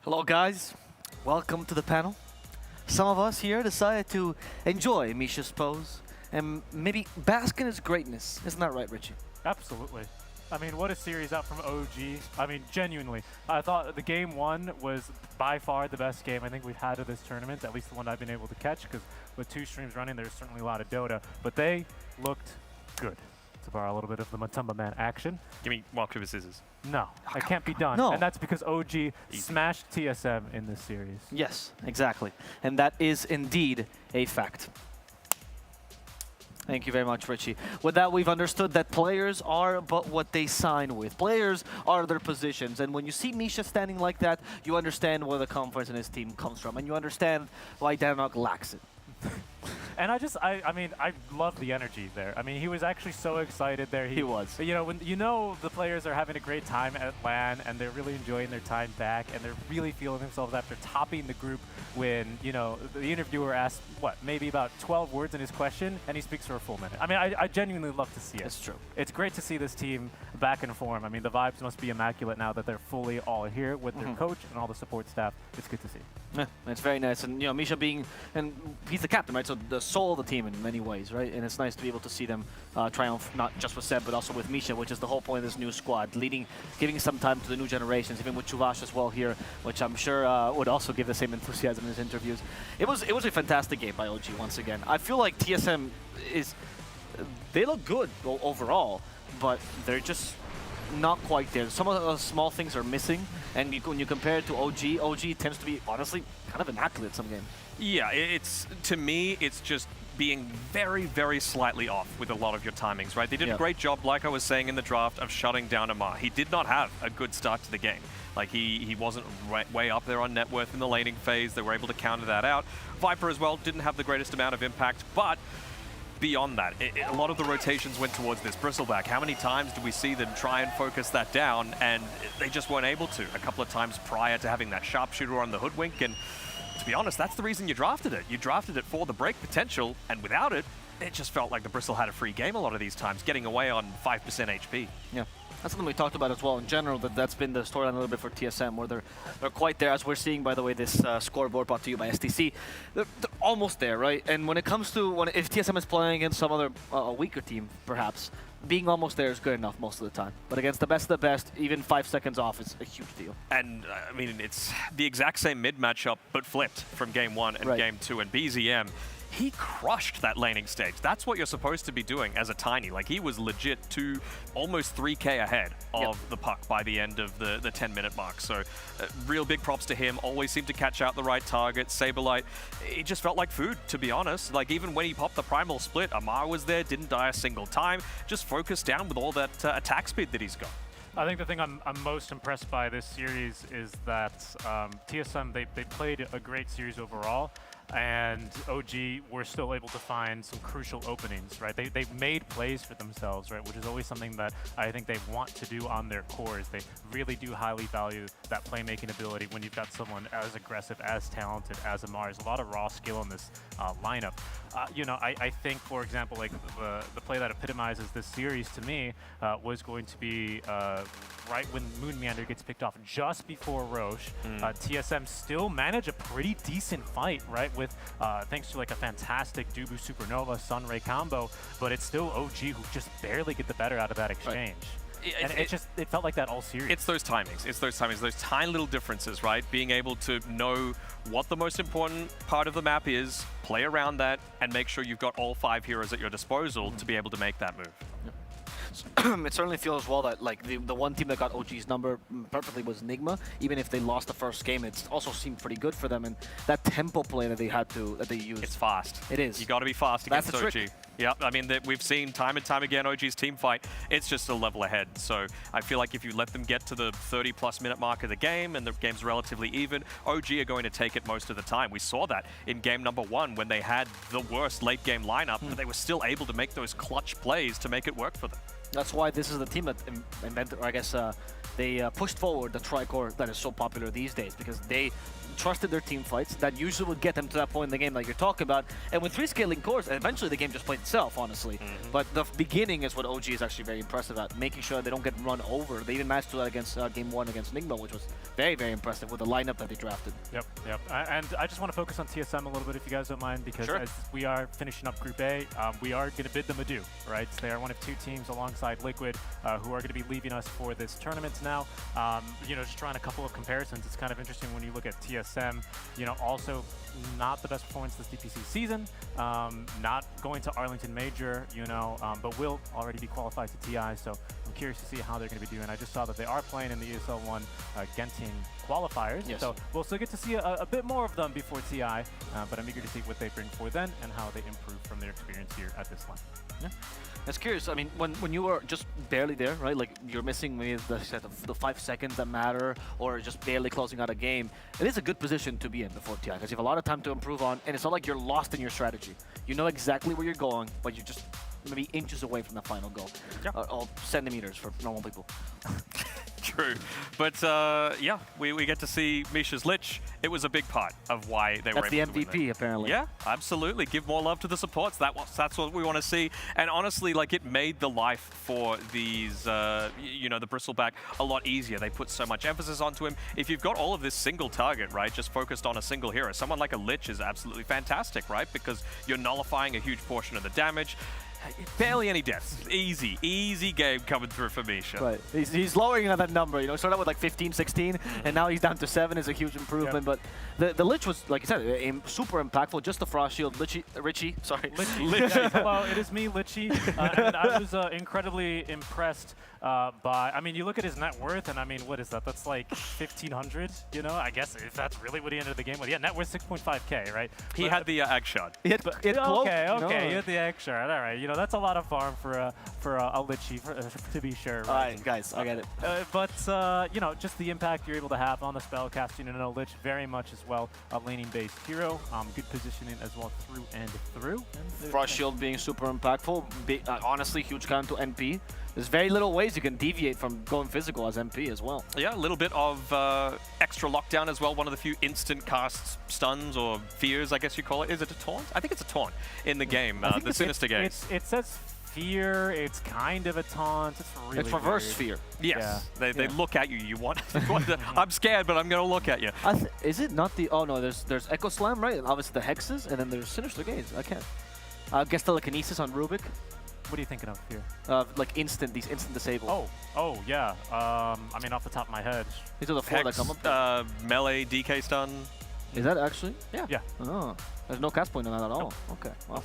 Hello guys, welcome to the panel. Some of us here decided to enjoy Misha's pose and maybe bask in his greatness. Isn't that right, Richie? Absolutely. I mean, what a series out from OG. I mean, genuinely. I thought the game 1 was by far the best game I think we've had of this tournament, at least the one I've been able to catch, because with 2 streams running, there's certainly a lot of Dota, but they looked good. To borrow a little bit of the Matumba Man action. Give me rock, paper, scissors. No, it can't be done. No. And that's because OG smashed TSM in this series. Yes, exactly. And that is indeed a fact. Thank you very much, Richie. With that, we've understood that players are but what they sign with. Players are their positions. And when you see Misha standing like that, you understand where the confidence in his team comes from. And you understand why Danok lacks it. And I mean, I love the energy there. I mean, he was actually so excited there. He was. You know, when the players are having a great time at LAN and they're really enjoying their time back and they're really feeling themselves after topping the group when, you know, the interviewer asked, what, maybe about 12 words in his question and he speaks for a full minute. I mean, I genuinely love to see it. It's true. It's great to see this team back in form. I mean, the vibes must be immaculate now that they're fully all here with their coach and all the support staff. It's good to see. Yeah, it's very nice. And, you know, Misha being, and he's the captain, right? So the soul of the team in many ways, right? And it's nice to be able to see them triumph, not just with Seb, but also with Misha, which is the whole point of this new squad, giving some time to the new generations, even with Chuvash as well here, which I'm sure would also give the same enthusiasm in his interviews. It was a fantastic game by OG once again. I feel like TSM they look good overall, but they're just not quite there. Some of the small things are missing, and when you compare it to OG tends to be, honestly, kind of immaculate some games. Yeah, to me, it's just being very, very slightly off with a lot of your timings, right? They did a great job, like I was saying in the draft, of shutting down Amar. He did not have a good start to the game. Like, he wasn't way up there on net worth in the laning phase. They were able to counter that out. Viper as well didn't have the greatest amount of impact, but beyond that, a lot of the rotations went towards this bristleback. How many times do we see them try and focus that down, and they just weren't able to? A couple of times prior to having that sharpshooter on the hoodwink, and to be honest, that's the reason you drafted it. You drafted it for the break potential, and without it, it just felt like the Bristle had a free game a lot of these times, getting away on 5% HP. Yeah. That's something we talked about as well in general, that's been the storyline a little bit for TSM, where they're quite there, as we're seeing, by the way, this scoreboard brought to you by STC. They're almost there, right? And when it comes to, if TSM is playing against some other weaker team, perhaps, being almost there is good enough most of the time. But against the best of the best, even 5 seconds off is a huge deal. And, I mean, it's the exact same mid matchup, but flipped from Game 1 and Game 2, and BZM, he crushed that laning stage. That's what you're supposed to be doing as a Tiny. Like, he was legit almost 3K ahead of the puck by the end of the 10-minute mark. So, real big props to him. Always seemed to catch out the right target. Saberlight, it just felt like food, to be honest. Like, even when he popped the primal split, Amar was there, didn't die a single time. Just focused down with all that attack speed that he's got. I think the thing I'm most impressed by this series is that TSM, they played a great series overall, and OG were still able to find some crucial openings, right? They made plays for themselves, right? Which is always something that I think they want to do on their cores. They really do highly value that playmaking ability when you've got someone as aggressive, as talented as Amar. There's a lot of raw skill in this lineup. You know, I think, for example, like the play that epitomizes this series to me was going to be right when Moon Meander gets picked off just before Roche. TSM still manage a pretty decent fight, right? With thanks to like a fantastic Dubu Supernova Sunray combo, but it's still OG who just barely get the better out of that exchange. And it felt like that all series. It's those timings. It's those timings, those tiny little differences, right? Being able to know what the most important part of the map is, play around that, and make sure you've got all 5 heroes at your disposal to be able to make that move. It certainly feels well that like the one team that got OG's number perfectly was Nigma. Even if they lost the first game, it also seemed pretty good for them. And that tempo play that they used. It's fast. It is. You got to be fast against OG. Yeah, I mean, we've seen time and time again OG's team fight. It's just a level ahead. So I feel like if you let them get to the 30+ minute mark of the game and the game's relatively even, OG are going to take it most of the time. We saw that in game number 1 when they had the worst late game lineup, but they were still able to make those clutch plays to make it work for them. That's why this is the team that invented, or I guess they pushed forward the Tricore that is so popular these days, because they trusted their team fights. That usually would get them to that point in the game like you're talking about. And with 3 scaling cores, eventually the game just played itself, honestly. But the beginning is what OG is actually very impressive at, making sure they don't get run over. They even managed to do that against Game 1 against Nigma, which was very, very impressive with the lineup that they drafted. Yep. And I just want to focus on TSM a little bit, if you guys don't mind, because as we are finishing up Group A, we are going to bid them adieu, right? So they are one of 2 teams alongside Liquid who are going to be leaving us for this tournament now. You know, just trying a couple of comparisons, it's kind of interesting when you look at TSM, you know, also not the best performance this DPC season, not going to Arlington Major, you know, but will already be qualified to TI, so I'm curious to see how they're going to be doing. I just saw that they are playing in the ESL 1 Genting qualifiers, so we'll still get to see a bit more of them before TI, but I'm eager to see what they bring for then and how they improve from their experience here at this line. Yeah. That's curious. I mean, when you were just barely there, right? Like you're missing maybe the 5 seconds that matter, or just barely closing out a game. It is a good position to be in before TI because you have a lot of time to improve on, and it's not like you're lost in your strategy. You know exactly where you're going, but you're just maybe inches away from the final goal, or centimeters for normal people. True. But yeah, we get to see Misha's Lich. It was a big part of why they were able to win. That's the MVP, apparently. Yeah, absolutely. Give more love to the supports. That's what we want to see. And honestly, like, it made the life for these, you know, the Bristleback a lot easier. They put so much emphasis onto him. If you've got all of this single target, right, just focused on a single hero, someone like a Lich is absolutely fantastic, right? Because you're nullifying a huge portion of the damage. Barely any deaths. Easy game coming through for Misha. Right. He's lowering on that number. You know, started out with like 15, 16, and now he's down to 7 is a huge improvement. But the Lich was, like you said, super impactful. Just the Frost Shield. Richie, sorry. Yeah, hello, it is me, Litchi. And I was incredibly impressed by, I mean, you look at his net worth, and I mean, what is that? That's like 1,500, you know? I guess if that's really what he ended the game with. Yeah, net worth 6.5K, right? He had the egg shot. Okay, he had the egg shot. All right, you know, that's a lot of farm for a Litchi, to be sure. Right? All right, guys, I get it. But, you know, just the impact you're able to have on the spell casting and a Lich very much as well, a laning-based hero. Good positioning as well through and through. Frost Shield being super impactful. Honestly, huge count to NP. There's very little ways you can deviate from going physical as MP as well. Yeah, a little bit of extra lockdown as well. One of the few instant cast stuns or fears, I guess you call it. Is it a taunt? I think it's a taunt in the game, the Sinister game. It says fear. It's kind of a taunt. It's really It's reverse fear. Yes, yeah. They look at you. You want I'm scared, but I'm going to look at you. Is it not the... Oh, no, there's Echo Slam, right? And obviously the Hexes, and then there's Sinister Gaze. I can't. I guess telekinesis on Rubik. What are you thinking of here? Like these instant disable. Oh yeah. I mean, off the top of my head. These are the 4 that come up. Melee, DK stun. Is that actually? Yeah. Oh, there's no cast point on that at all. Okay, well.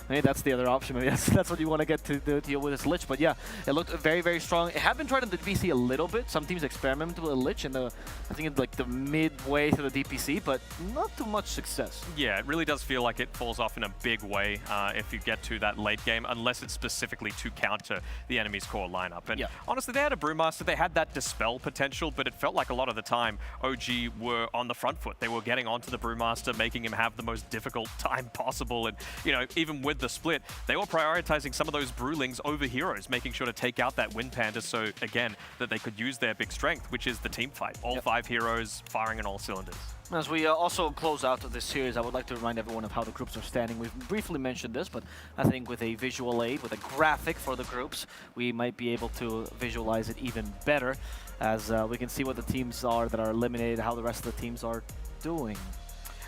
Maybe that's the other option. Maybe that's what you want to get to deal with this Lich. But yeah, it looked very, very strong. It had been tried in the DPC a little bit. Some teams experimented with a Lich in I think it's like the midway through the DPC, but not too much success. Yeah, it really does feel like it falls off in a big way if you get to that late game, unless it's specifically to counter the enemy's core lineup. And honestly, they had a Brewmaster. They had that Dispel potential, but it felt like a lot of the time OG were on the front foot. They were getting onto the Brewmaster, making him have the most difficult time possible. And, you know, even with the split, they were prioritizing some of those Brewlings over heroes, making sure to take out that Wind Panda so, again, that they could use their big strength, which is the team fight. All 5 heroes firing on all cylinders. As we also close out this series, I would like to remind everyone of how the groups are standing. We've briefly mentioned this, but I think with a visual aid, with a graphic for the groups, we might be able to visualize it even better, as we can see what the teams are that are eliminated, how the rest of the teams are doing.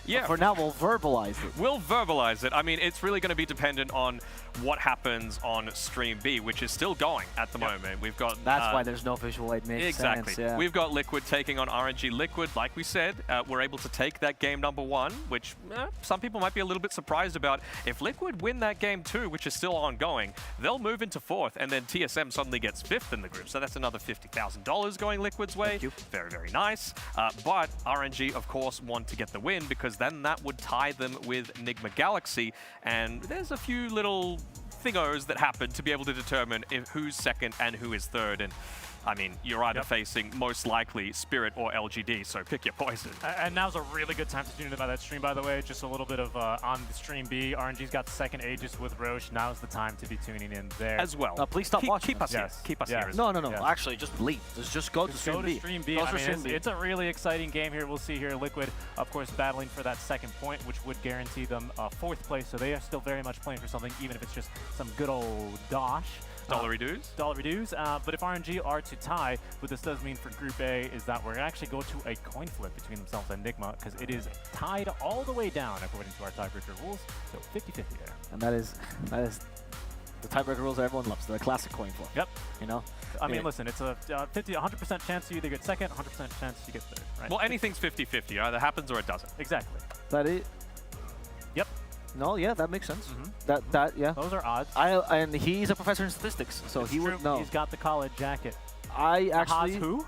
Yeah. But for now, we'll verbalize it. We'll verbalize it. I mean, it's really going to be dependent on what happens on Stream B, which is still going at the moment. We've got... That's why there's no visual aid. Makes sense, yeah. We've got Liquid taking on RNG. Liquid, like we said, we're able to take that game #1, which some people might be a little bit surprised about. If Liquid win that game 2, which is still ongoing, they'll move into 4th, and then TSM suddenly gets 5th in the group. So that's another $50,000 going Liquid's way. Very, very nice. But RNG, of course, want to get the win, because then that would tie them with Nigma Galaxy, and there's a few little thingos that happen to be able to determine who's second and who is third. And I mean, you're either facing most likely Spirit or LGD, so pick your poison. And now's a really good time to tune into that stream, by the way. Just a little bit of on the stream B. RNG's got second Aegis with Roche. Now's the time to be tuning in there. As well. Please stop watching. Keep us here. Keep us here. No. Actually, just leave. Just go to stream B. Stream B. I mean, it's a really exciting game here. We'll see here Liquid, of course, battling for that second point, which would guarantee them fourth place. So they are still very much playing for something, even if it's just some good old dosh. Dollary dues? Dollary dues. But if RNG are to tie, what this does mean for Group A is that we're going to actually go to a coin flip between themselves and Enigma, because it is tied all the way down according to our tiebreaker rules. So 50-50 there. And that is the tiebreaker rules that everyone loves. The classic coin flip. Yep. You know? I mean, listen, it's a 100% chance you either get second, 100% chance you get third, right? Well, anything's 50-50. Either happens or it doesn't. Exactly. That is. Yep. No, yeah, that makes sense. Yeah. Those are odds. And he's a professor in statistics, so he would know. He's got the college jacket. I actually. who?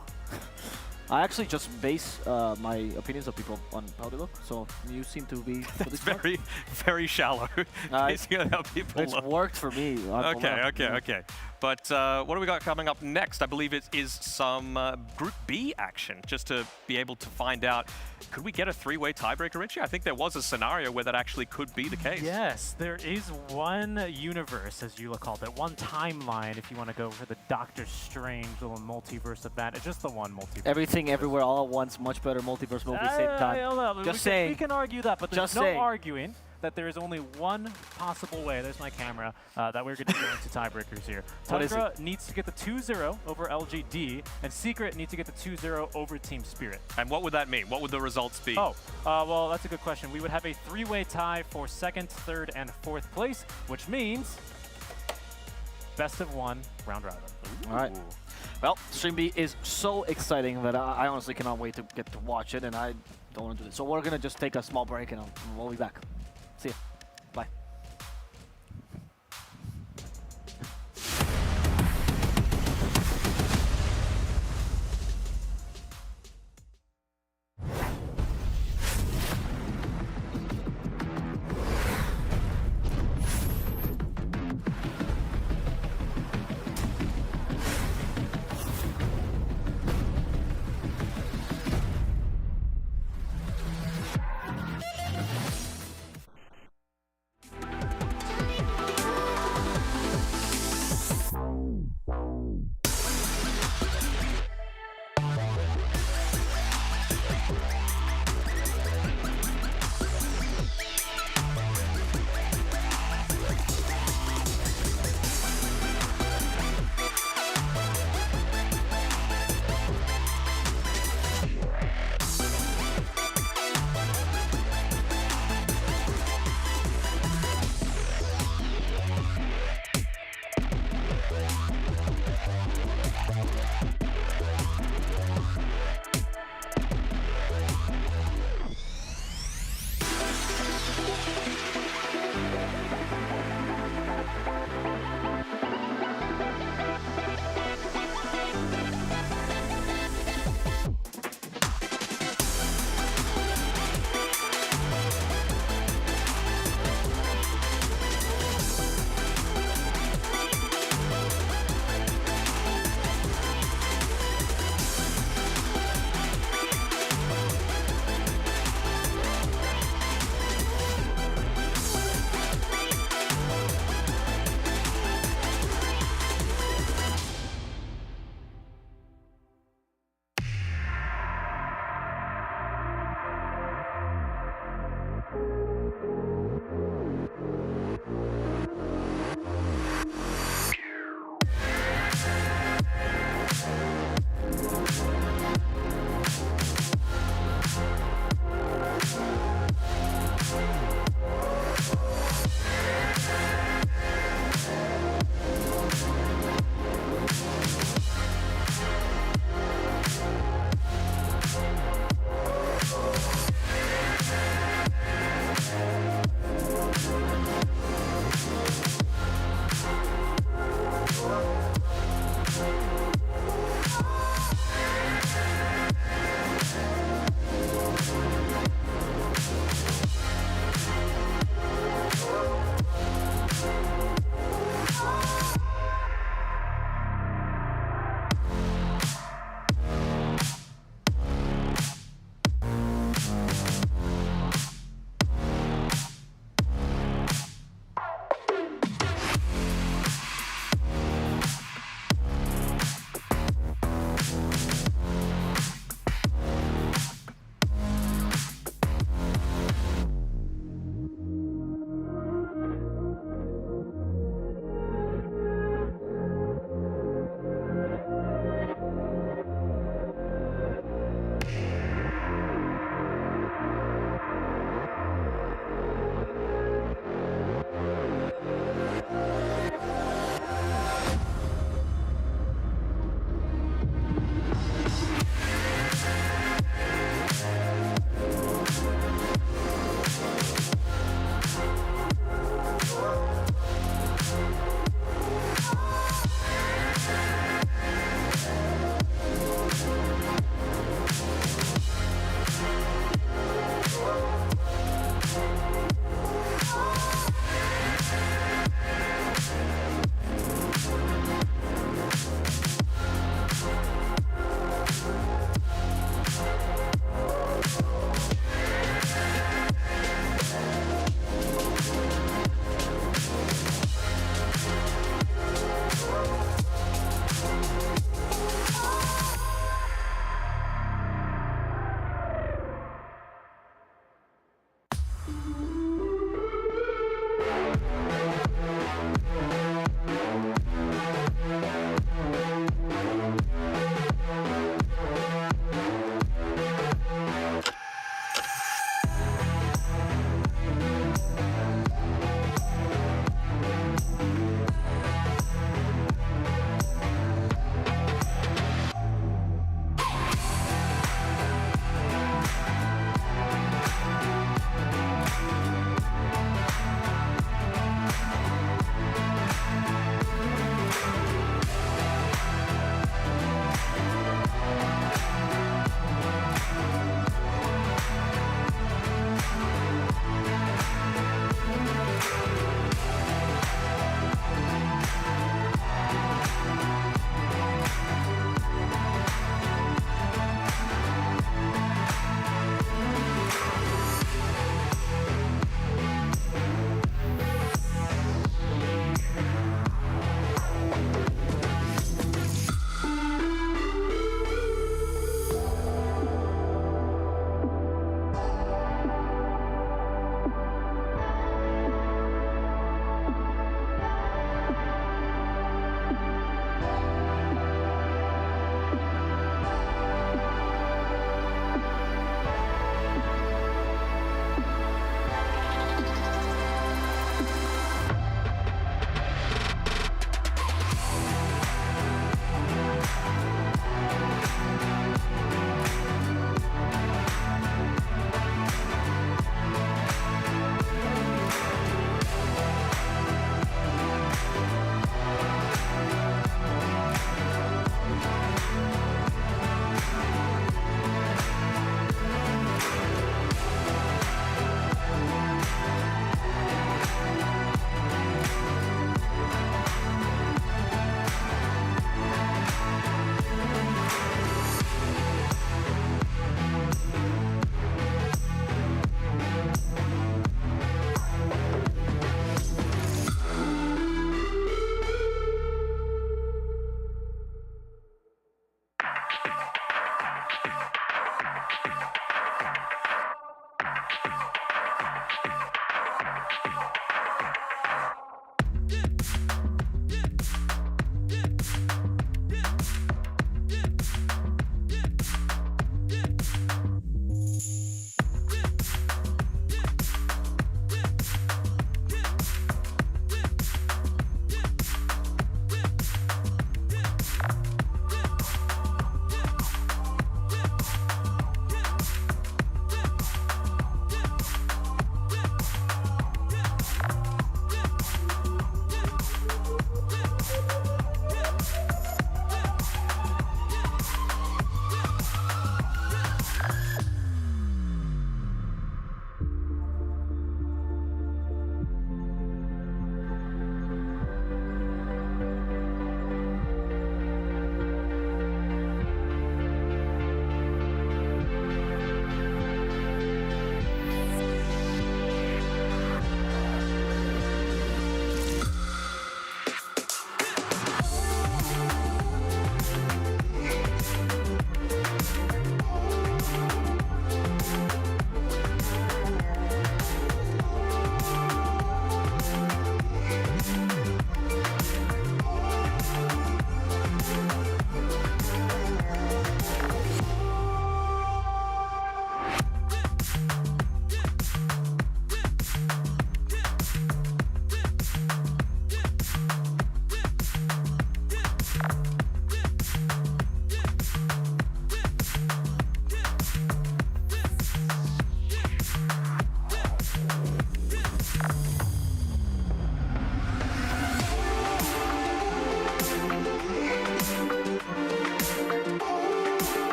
I actually just base my opinions of people on how they look. So you seem to be That's very, very shallow. Basing on how people it's look. worked for me. Okay. But what do we got coming up next? I believe it is some Group B action, just to be able to find out, could we get a three-way tiebreaker, Richie? I think there was a scenario where that actually could be the case. Yes, there is one universe, as you call it, one timeline, if you want to go for the Doctor Strange little multiverse of that. It's just the one multiverse. Everything, everywhere, all at once, much better multiverse movie, same time. Just saying. We can argue that, but there's Just no saying. arguing that there is only one possible way, there's my camera, that we're going to go into tiebreakers here. Tundra needs to get the 2-0 over LGD, and Secret needs to get the 2-0 over Team Spirit. And what would that mean? What would the results be? Well, that's a good question. We would have a three-way tie for second, third, and fourth place, which means best of one, round robin. All right. Well, Stream B is so exciting that I honestly cannot wait to get to watch it, and I don't want to do this. So we're going to just take a small break, and we'll be back. See ya. Bye.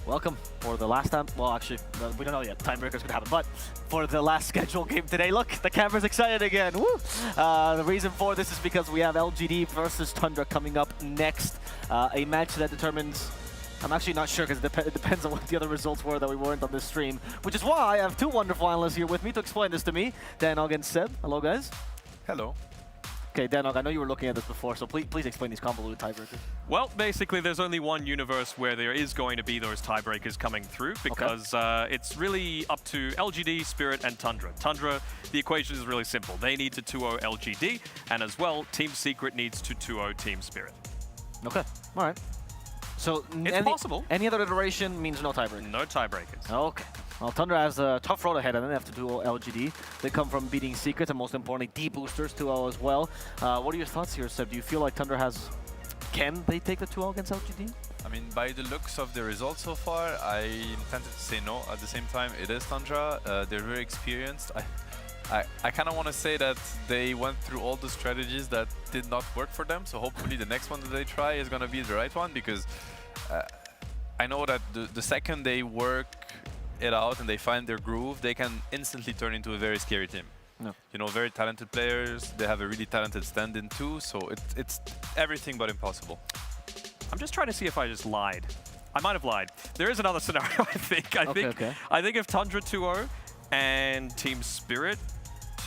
Welcome for the last time. Well, actually, we don't know yet. Tiebreaker's gonna happen, but for the last scheduled game today, look, the camera's excited again. Woo! The reason for this is because we have LGD versus Tundra coming up next. A match that determines. I'm actually not sure because it depends on what the other results were that we weren't on this stream, which is why I have two wonderful analysts here with me to explain this to me. Danog and Seb. Hello, guys. Hello. Okay, Danog, I know you were looking at this before, so please explain these convoluted tiebreakers. Well, basically, there's only one universe where there is going to be those tiebreakers coming through because it's really up to LGD, Spirit, and Tundra. Tundra, the equation is really simple. They need to 2-0 LGD, and as well, Team Secret needs to 2-0 Team Spirit. Okay, all right. So it's possible. Any other iteration means no tiebreakers? No tiebreakers. Okay. Well, Tundra has a tough road ahead, and then they have to do LGD. They come from beating Secrets, and most importantly, D-boosters 2-0 as well. What are your thoughts here, Seb? Do you feel like Tundra has... Can they take the 2-0 against LGD? I mean, by the looks of the results so far, I intended to say no. At the same time, it is Tundra. They're very experienced. I kind of want to say that they went through all the strategies that did not work for them. So hopefully the next one that they try is going to be the right one, because I know that the second they work it out and they find their groove, they can instantly turn into a very scary team. No. You know, very talented players. They have a really talented stand-in too, so it's everything but impossible. I'm just trying to see if I just lied. I might have lied. There is another scenario, I think. I think if Tundra 2-0 and Team Spirit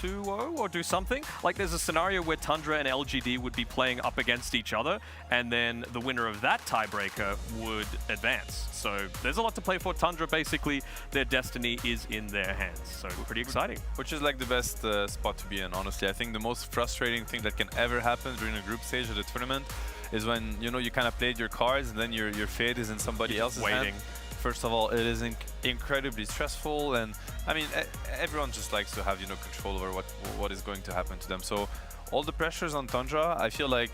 2-0 or do something, like there's a scenario where Tundra and LGD would be playing up against each other, and then the winner of that tiebreaker would advance. So there's a lot to play for. Tundra, basically, their destiny is in their hands. So pretty exciting. Which is like the best spot to be in, honestly. I think the most frustrating thing that can ever happen during a group stage of the tournament is when, you know, you kind of played your cards and then your fate is in somebody else's hand. First of all, it is incredibly stressful, and I mean, everyone just likes to have, you know, control over what is going to happen to them. So all the pressures on Tundra, I feel like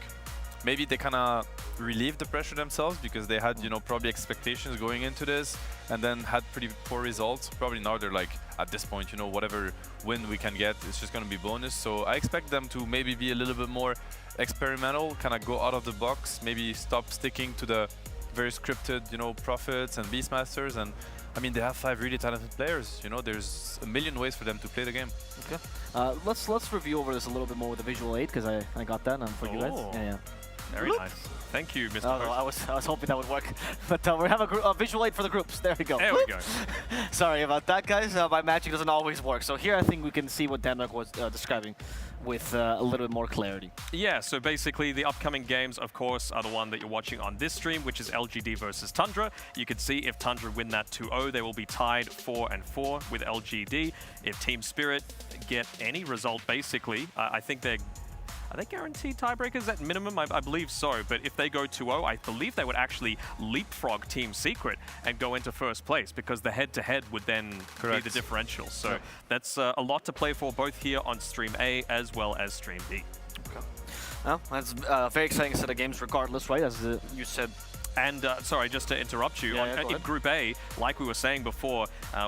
maybe they kind of relieved the pressure themselves because they had, you know, probably expectations going into this and then had pretty poor results. Probably now they're like, at this point, you know, whatever win we can get, it's just going to be bonus. So I expect them to maybe be a little bit more experimental, kind of go out of the box, maybe stop sticking to the very scripted, you know, Prophets and Beast Masters. And I mean, they have 5 really talented players. You know, there's a million ways for them to play the game. Okay. Let's review over this a little bit more with the visual aid, because I got that for you guys. Yeah. Very nice. Thank you, Mr. I was hoping that would work, but we have a visual aid for the groups. There we go. There we go. Sorry about that, guys. My magic doesn't always work. So here I think we can see what Danog was describing with a little bit more clarity. Yeah, so basically the upcoming games, of course, are the one that you're watching on this stream, which is LGD versus Tundra. You can see if Tundra win that 2-0, they will be tied 4-4 with LGD. If Team Spirit get any result, basically, I think are they guaranteed tiebreakers at minimum? I believe so, but if they go 2-0, I believe they would actually leapfrog Team Secret and go into first place, because the head-to-head would then be the differential. So that's a lot to play for, both here on Stream A as well as Stream B. Okay. Well, that's a very exciting set of games regardless, right? As you said, And sorry, just to interrupt you, in Group A, like we were saying before,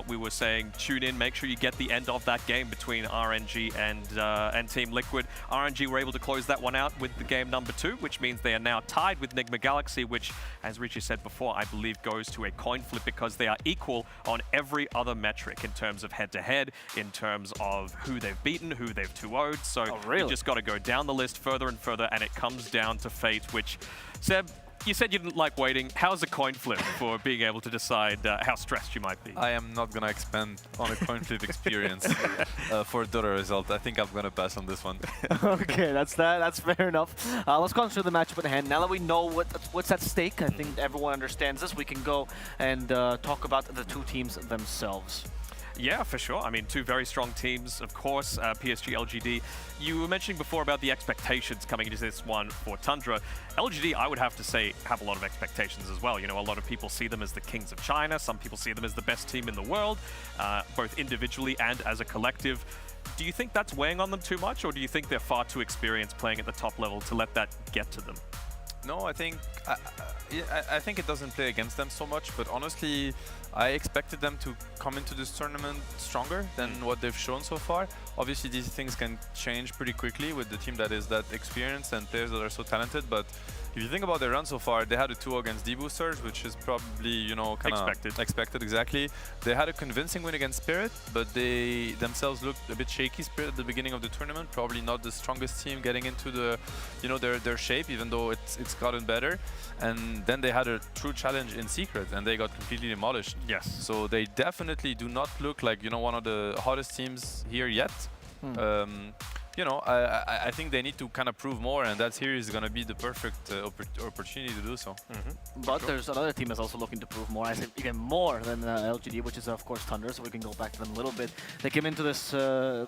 we were saying tune in, make sure you get the end of that game between RNG and Team Liquid. RNG were able to close that one out with the game number 2, which means they are now tied with Nigma Galaxy, which, as Richie said before, I believe goes to a coin flip because they are equal on every other metric in terms of head-to-head, in terms of who they've beaten, who they've 2-0'd. So you just got to go down the list further and further, and it comes down to fate, which, Seb, you said you didn't like waiting. How's a coin flip for being able to decide how stressed you might be? I am not going to expand on a coin flip experience for a Dota result. I think I'm going to pass on this one. Okay, that's fair enough. Let's go on to the matchup at hand. Now that we know what's at stake, I think everyone understands this. We can go and talk about the two teams themselves. Yeah, for sure. I mean, two very strong teams, of course, PSG, LGD. You were mentioning before about the expectations coming into this one for Tundra. LGD, I would have to say, have a lot of expectations as well. You know, a lot of people see them as the kings of China. Some people see them as the best team in the world, both individually and as a collective. Do you think that's weighing on them too much, or do you think they're far too experienced playing at the top level to let that get to them? No, I think it doesn't play against them so much, but honestly, I expected them to come into this tournament stronger than what they've shown so far. Obviously, these things can change pretty quickly with the team that is that experienced and players that are so talented, but if you think about their run so far, they had a 2 against D-Boosters, which is probably, you know, kind of expected, exactly. They had a convincing win against Spirit, but they themselves looked a bit shaky, Spirit, at the beginning of the tournament. Probably not the strongest team getting into the, you know, their shape, even though it's gotten better. And then they had a true challenge in Secret, and they got completely demolished. Yes. So they definitely do not look like, you know, one of the hottest teams here yet. You know, I think they need to kind of prove more, and that series is going to be the perfect opportunity to do so. But there's another team that's also looking to prove more, I think even more than LGD, which is of course Tundra, so we can go back to them a little bit. They came into this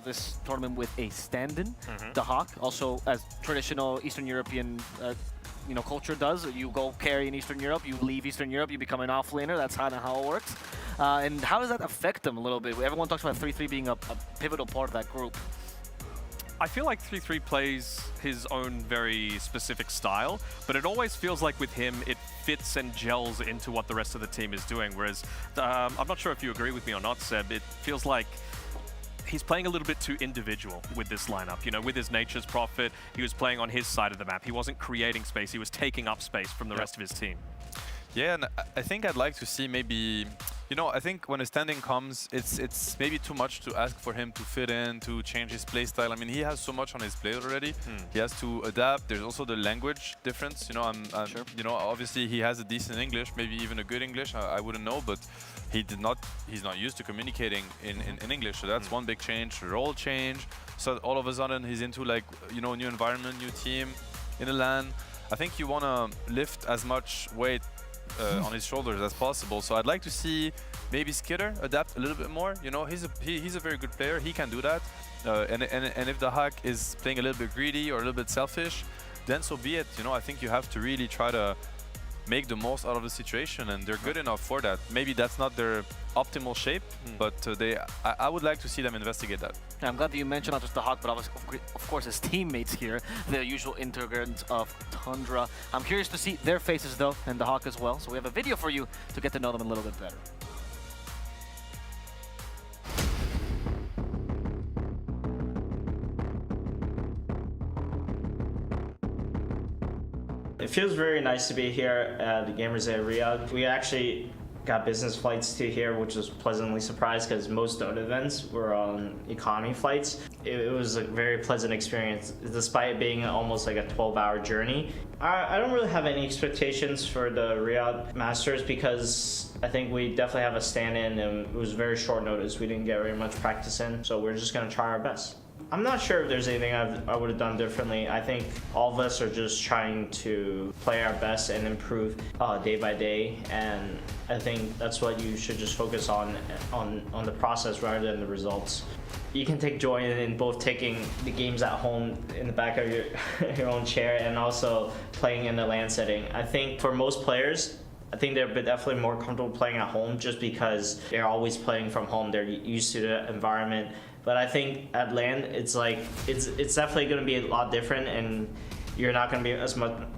this tournament with a stand-in, the Hawk, also as traditional Eastern European you know, culture does. You go carry in Eastern Europe, you leave Eastern Europe, you become an off-laner. That's kind of how it works. And how does that affect them a little bit? Everyone talks about 3-3 being a pivotal part of that group. I feel like 3-3 plays his own very specific style, but it always feels like with him, it fits and gels into what the rest of the team is doing. Whereas, I'm not sure if you agree with me or not, Seb, it feels like he's playing a little bit too individual with this lineup. You know, with his Nature's Prophet, he was playing on his side of the map. He wasn't creating space, he was taking up space from the rest of his team. Yeah, and I think I'd like to see maybe, you know, I think when a standing comes, it's maybe too much to ask for him to fit in, to change his play style. I mean, he has so much on his plate already. He has to adapt. There's also the language difference. You know, you know, obviously he has a decent English, maybe even a good English. I wouldn't know, but he's not used to communicating in English. So that's one big change. Role change. So all of a sudden he's into, like, you know, new environment, new team in a LAN. I think you want to lift as much weight on his shoulders as possible. So I'd like to see maybe Skitter adapt a little bit more. You know, he's a very good player. He can do that. And if the Hack is playing a little bit greedy or a little bit selfish, then so be it. You know, I think you have to really try to make the most out of the situation, and they're good enough for that. Maybe that's not their optimal shape, but I would like to see them investigate that. Yeah, I'm glad that you mentioned not just the Hawk, but of course his teammates here, the usual integrants of Tundra. I'm curious to see their faces though, and the Hawk as well. So we have a video for you to get to know them a little bit better. It feels very nice to be here at the Gamers8 Riyadh. We actually got business flights to here, which was pleasantly surprised because most Dota events were on economy flights. It was a very pleasant experience, despite it being almost like a 12-hour journey. I don't really have any expectations for the Riyadh Masters because I think we definitely have a stand-in, and it was very short notice. We didn't get very much practice in, so we're just going to try our best. I'm not sure if there's anything I would have done differently. I think all of us are just trying to play our best and improve day by day, and I think that's what you should just focus on the process rather than the results. You can take joy in both taking the games at home in the back of your own chair and also playing in the LAN setting. I think for most players, I think they're definitely more comfortable playing at home just because they're always playing from home. They're used to the environment. But I think at LAN, it's definitely going to be a lot different, and you're not going to be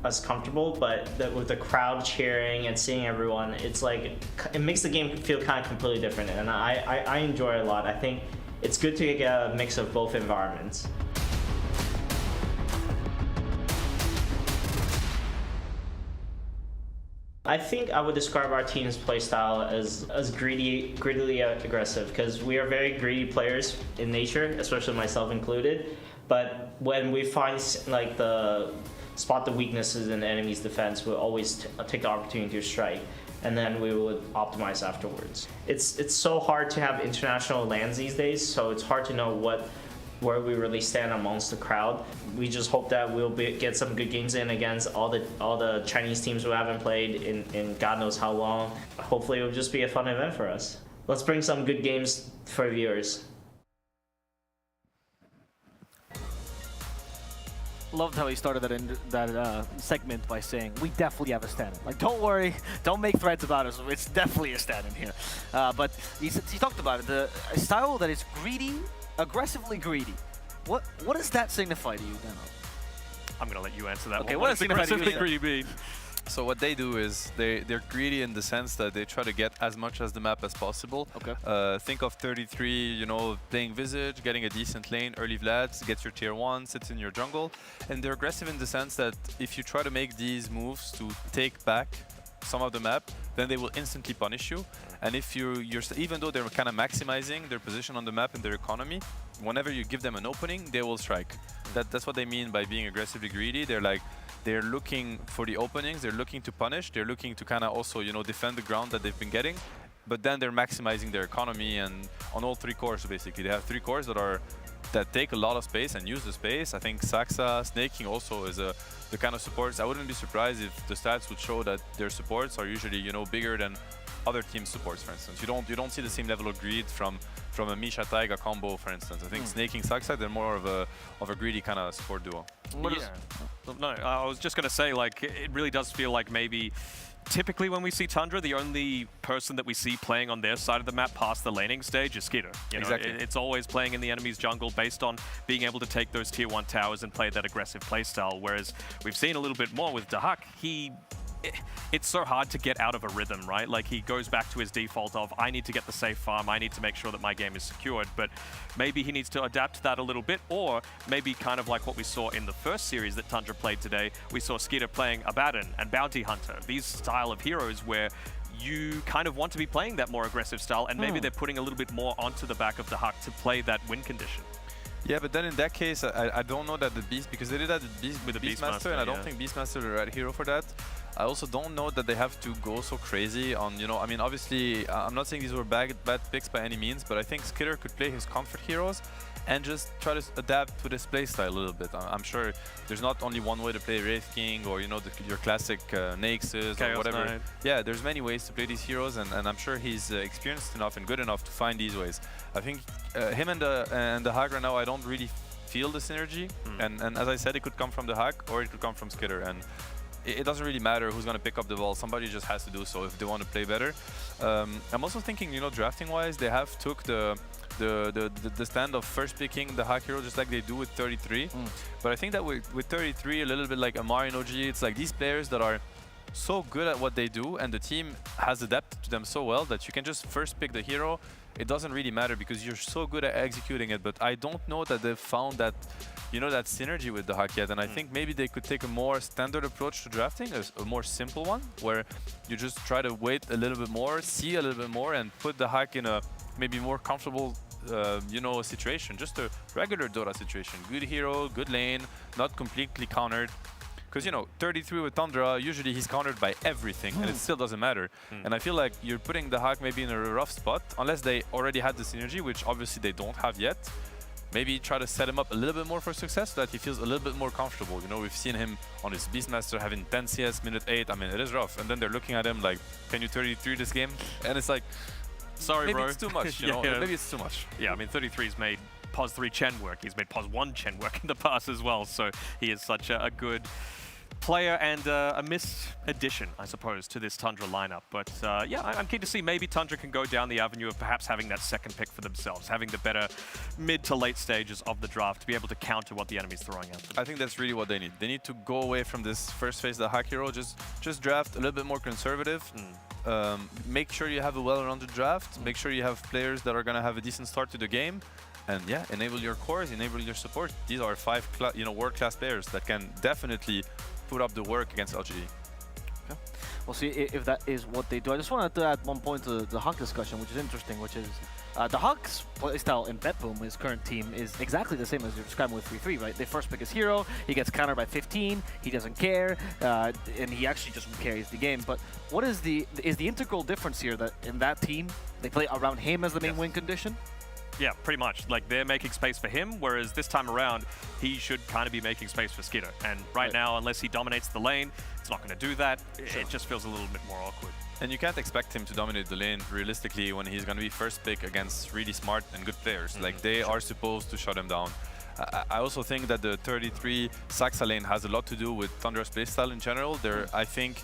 as comfortable, but with the crowd cheering and seeing everyone, it's like, it makes the game feel kind of completely different, and I enjoy it a lot. I think it's good to get a mix of both environments. I think I would describe our team's playstyle as greedily aggressive, because we are very greedy players in nature, especially myself included. But when we find like spot the weaknesses in the enemy's defense, we'll always take the opportunity to strike, and then we would optimize afterwards. It's so hard to have international LANs these days, so it's hard to know where we really stand amongst the crowd. We just hope that we'll get some good games in against all the Chinese teams who haven't played in God knows how long. Hopefully it'll just be a fun event for us. Let's bring some good games for viewers. Loved how he started that segment by saying, we definitely have a stand-in. Like, don't worry, don't make threads about us. It's definitely a stand-in here. But he talked about it, a style that is greedy, aggressively greedy. What does that signify to you, Dano? I'm going to let you answer that one. What does aggressively greedy mean? So what they do is they're greedy in the sense that they try to get as much as the map as possible. Okay. Think of 33, you know, playing Visage, getting a decent lane, early Vlads, gets your tier 1, sits in your jungle. And they're aggressive in the sense that if you try to make these moves to take back some of the map, then they will instantly punish you. And if you're even though they're kind of maximizing their position on the map and their economy, whenever you give them an opening, they will strike. That's what they mean by being aggressively greedy. They're looking for the openings, they're looking to punish, they're looking to kind of also, you know, defend the ground that they've been getting, but then they're maximizing their economy. And on all 3 cores, basically, they have 3 cores that take a lot of space and use the space. I think Saxa, Snaking also is the kind of supports. I wouldn't be surprised if the stats would show that their supports are usually, you know, bigger than other team supports, for instance. You don't see the same level of greed from a Misha Taiga combo, for instance. I think Snaking Saxa, they're more of a greedy kind of support duo. No, I was just going to say, like, it really does feel like maybe typically when we see Tundra, the only person that we see playing on their side of the map past the laning stage is Skitter. You know, exactly. It's always playing in the enemy's jungle based on being able to take those tier 1 towers and play that aggressive playstyle, whereas we've seen a little bit more with Dahak. It's so hard to get out of a rhythm, right? Like, he goes back to his default of, I need to get the safe farm, I need to make sure that my game is secured, but maybe he needs to adapt to that a little bit, or maybe kind of like what we saw in the first series that Tundra played today, we saw Skitter playing Abaddon and Bounty Hunter, these style of heroes where you kind of want to be playing that more aggressive style, and maybe they're putting a little bit more onto the back of the Dahak to play that win condition. Yeah, but then in that case, I don't know that the Beast, because they did that with the Beastmaster, and I don't think Beastmaster is the right hero for that. I also don't know that they have to go so crazy on, you know, I mean, obviously, I'm not saying these were bad picks by any means, but I think Skitter could play his comfort heroes and just try to adapt to this playstyle a little bit. I'm sure there's not only one way to play Wraith King or, you know, your classic Naxus or whatever. Knight. Yeah, there's many ways to play these heroes, and I'm sure he's experienced enough and good enough to find these ways. I think him and the Hag right now, I don't really feel the synergy, and as I said, it could come from the Hag or it could come from Skitter, and it doesn't really matter who's going to pick up the ball. Somebody just has to do so if they want to play better. I'm also thinking, you know, drafting-wise, they have took the stand of first picking the Hag hero just like they do with 33. But I think that with 33, a little bit like Amari and OG, it's like these players that are so good at what they do, and the team has adapted to them so well that you can just first pick the hero. It doesn't really matter because you're so good at executing it, but I don't know that they've found that, you know, that synergy with the Dahak yet, and I think maybe they could take a more standard approach to drafting, a more simple one, where you just try to wait a little bit more, see a little bit more, and put the Dahak in a maybe more comfortable, you know, situation, just a regular Dota situation. Good hero, good lane, not completely countered. Because, you know, 33 with Tundra, usually he's countered by everything, and it still doesn't matter. And I feel like you're putting the Dahak maybe in a rough spot, unless they already had the synergy, which obviously they don't have yet. Maybe try to set him up a little bit more for success so that he feels a little bit more comfortable. You know, we've seen him on his Beastmaster having 10 CS, minute 8. I mean, it is rough. And then they're looking at him like, can you 33 this game? And it's like, sorry, maybe bro. it's too much, you know? Maybe it's too much. Yeah, I mean, 33's made POS 3 Chen work. He's made POS 1 Chen work in the past as well. So he is such a good player and a missed addition, I suppose, to this Tundra lineup. But yeah, I'm keen to see maybe Tundra can go down the avenue of perhaps having that second pick for themselves, having the better mid to late stages of the draft to be able to counter what the enemy's throwing at them. I think that's really what they need. They need to go away from this first phase of the hack hero, just draft a little bit more conservative. Make sure you have a well-rounded draft. Make sure you have players that are going to have a decent start to the game. And yeah, enable your cores, enable your support. These are 5 world-class players that can definitely put up the work against LGD. Okay. We'll see if that is what they do. I just wanted to add one point to the Hawk discussion, which is interesting, which is the Hawks playstyle in BetBoom, his current team, is exactly the same as you're describing with 3-3, right? They first pick his hero, he gets countered by 15, he doesn't care, and he actually just carries the game. But what is the integral difference here that in that team, they play around him as the main win condition? Yeah, pretty much. Like, they're making space for him, whereas this time around, he should kind of be making space for Skidder. And right now, unless he dominates the lane, it's not going to do that. Sure. It just feels a little bit more awkward. And you can't expect him to dominate the lane realistically when he's going to be first pick against really smart and good players. Like, they are supposed to shut him down. I also think that the 33 Saxa lane has a lot to do with Tundra's playstyle in general. I think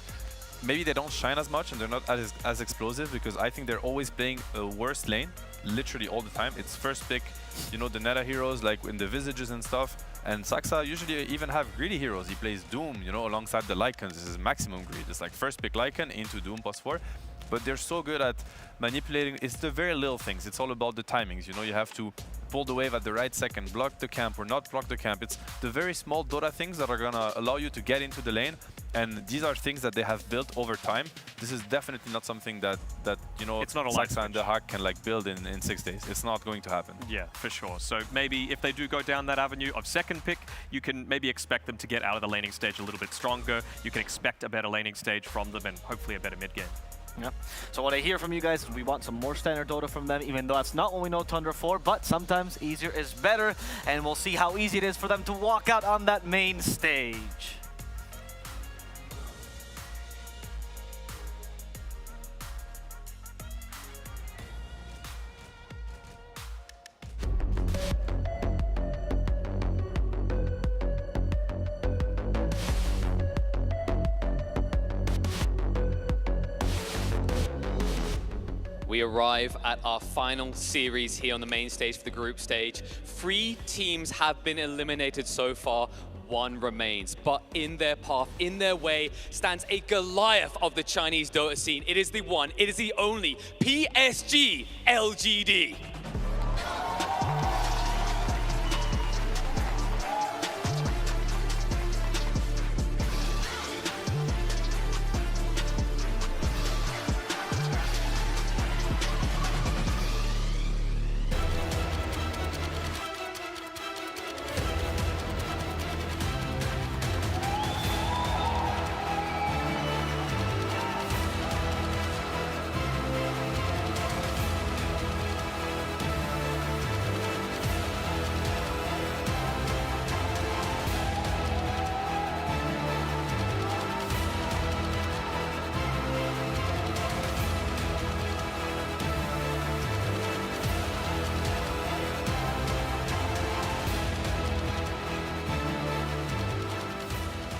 maybe they don't shine as much and they're not as explosive because I think they're always playing a worse lane, literally all the time. It's first pick, you know, the meta heroes like in the Visages and stuff. And Saxa usually even have greedy heroes. He plays Doom, you know, alongside the Lycans. This is maximum greed. It's like first pick Lycan into Doom +4. But they're so good at manipulating. It's the very little things. It's all about the timings. You know, you have to pull the wave at the right second, block the camp or not block the camp. It's the very small Dota things that are going to allow you to get into the lane. And these are things that they have built over time. This is definitely not something that you know, it's not a Saxa and the Hack can like build in 6 days. It's not going to happen. Yeah, for sure. So maybe if they do go down that avenue of second pick, you can maybe expect them to get out of the laning stage a little bit stronger. You can expect a better laning stage from them and hopefully a better mid game. Yeah. So what I hear from you guys is we want some more standard Dota from them, even though that's not what we know Tundra for, but sometimes easier is better, and we'll see how easy it is for them to walk out on that main stage. We arrive at our final series here on the main stage for the group stage. 3 teams have been eliminated so far. 1 remains, but in their path, in their way, stands a Goliath of the Chinese Dota scene. It is the one, it is the only PSG LGD.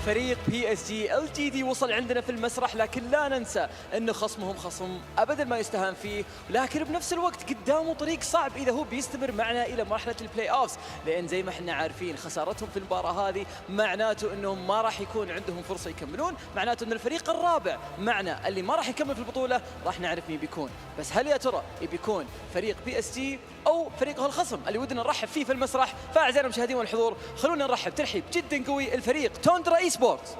فريق PSG LGD وصل عندنا في المسرح، لكن لا ننسى أن خصمهم خصم أبدا ما يستهان فيه، لكن بنفس الوقت قدامه طريق صعب إذا هو بيستمر معنا إلى مرحلة البلاي أوفز، لأن زي ما احنا عارفين خسارتهم في المباراة هذه معناته أنهم ما راح يكون عندهم فرصة يكملون، معناته أن الفريق الرابع معنا اللي ما راح يكمل في البطولة راح نعرف مين بيكون. بس هل يا ترى بيكون فريق PSG أو فريقه الخصم اللي ودنا نرحب فيه في المسرح؟ فأعزائنا المشاهدين والحضور خلونا نرحب ترحيب جدا قوي الفريق توندرا إيسبورتس.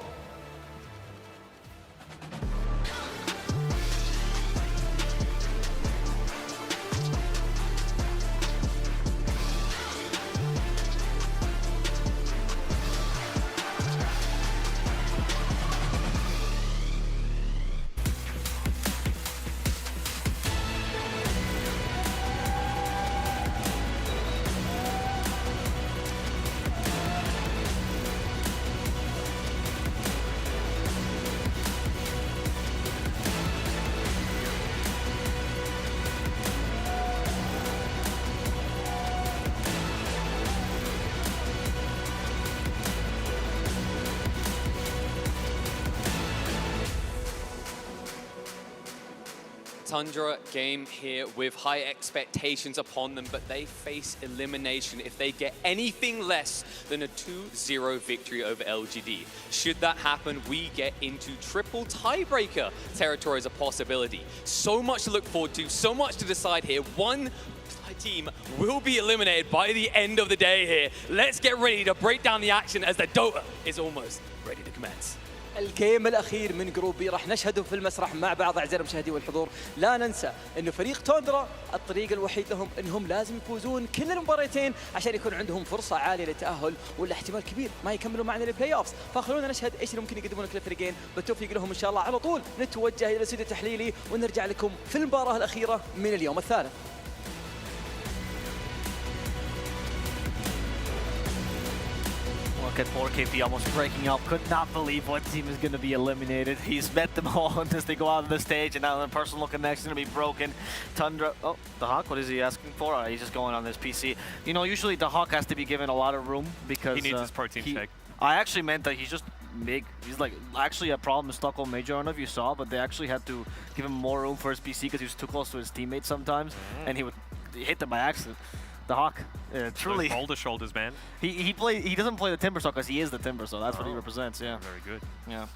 Tundra game here with high expectations upon them, but they face elimination if they get anything less than a 2-0 victory over LGD. Should that happen, we get into triple tiebreaker territory as a possibility. So much to look forward to, so much to decide here. One team will be eliminated by the end of the day here. Let's get ready to break down the action as the Dota is almost ready to commence. الجيم الأخير من جروب بي راح نشهده في المسرح مع بعض أعزائي المشاهدين والحضور. لا ننسى إنه فريق توندرا الطريق الوحيد لهم إنهم لازم يفوزون كل المباراتين عشان يكون عندهم فرصة عالية للتأهل، ولا احتمال كبير ما يكملوا معنا البلاي أوفس. فخلونا نشهد إيش اللي ممكن يقدمونه كل الفريقين، بالتوفيق لهم إن شاء الله. على طول نتوجه إلى الاستوديو التحليلي ونرجع لكم في المباراة الأخيرة من اليوم الثالث. Look at 4KP almost breaking up. Could not believe what team is going to be eliminated. He's met them all as they go out on the stage, and now the personal connection is going to be broken. Tundra, oh, the Hawk, what is he asking for? Oh, he's just going on this PC. You know, usually the Hawk has to be given a lot of room because he needs his protein shake. I actually meant that he's just big. He's like actually a problem in Stockholm Major. I don't know if you saw, but they actually had to give him more room for his PC because he was too close to his teammates sometimes, and he hit them by accident. The Hawk, truly. Those boulder shoulders, man. He doesn't play the Timber Saw because he is the Timber Saw. That's what he represents. Yeah. Very good. Yeah.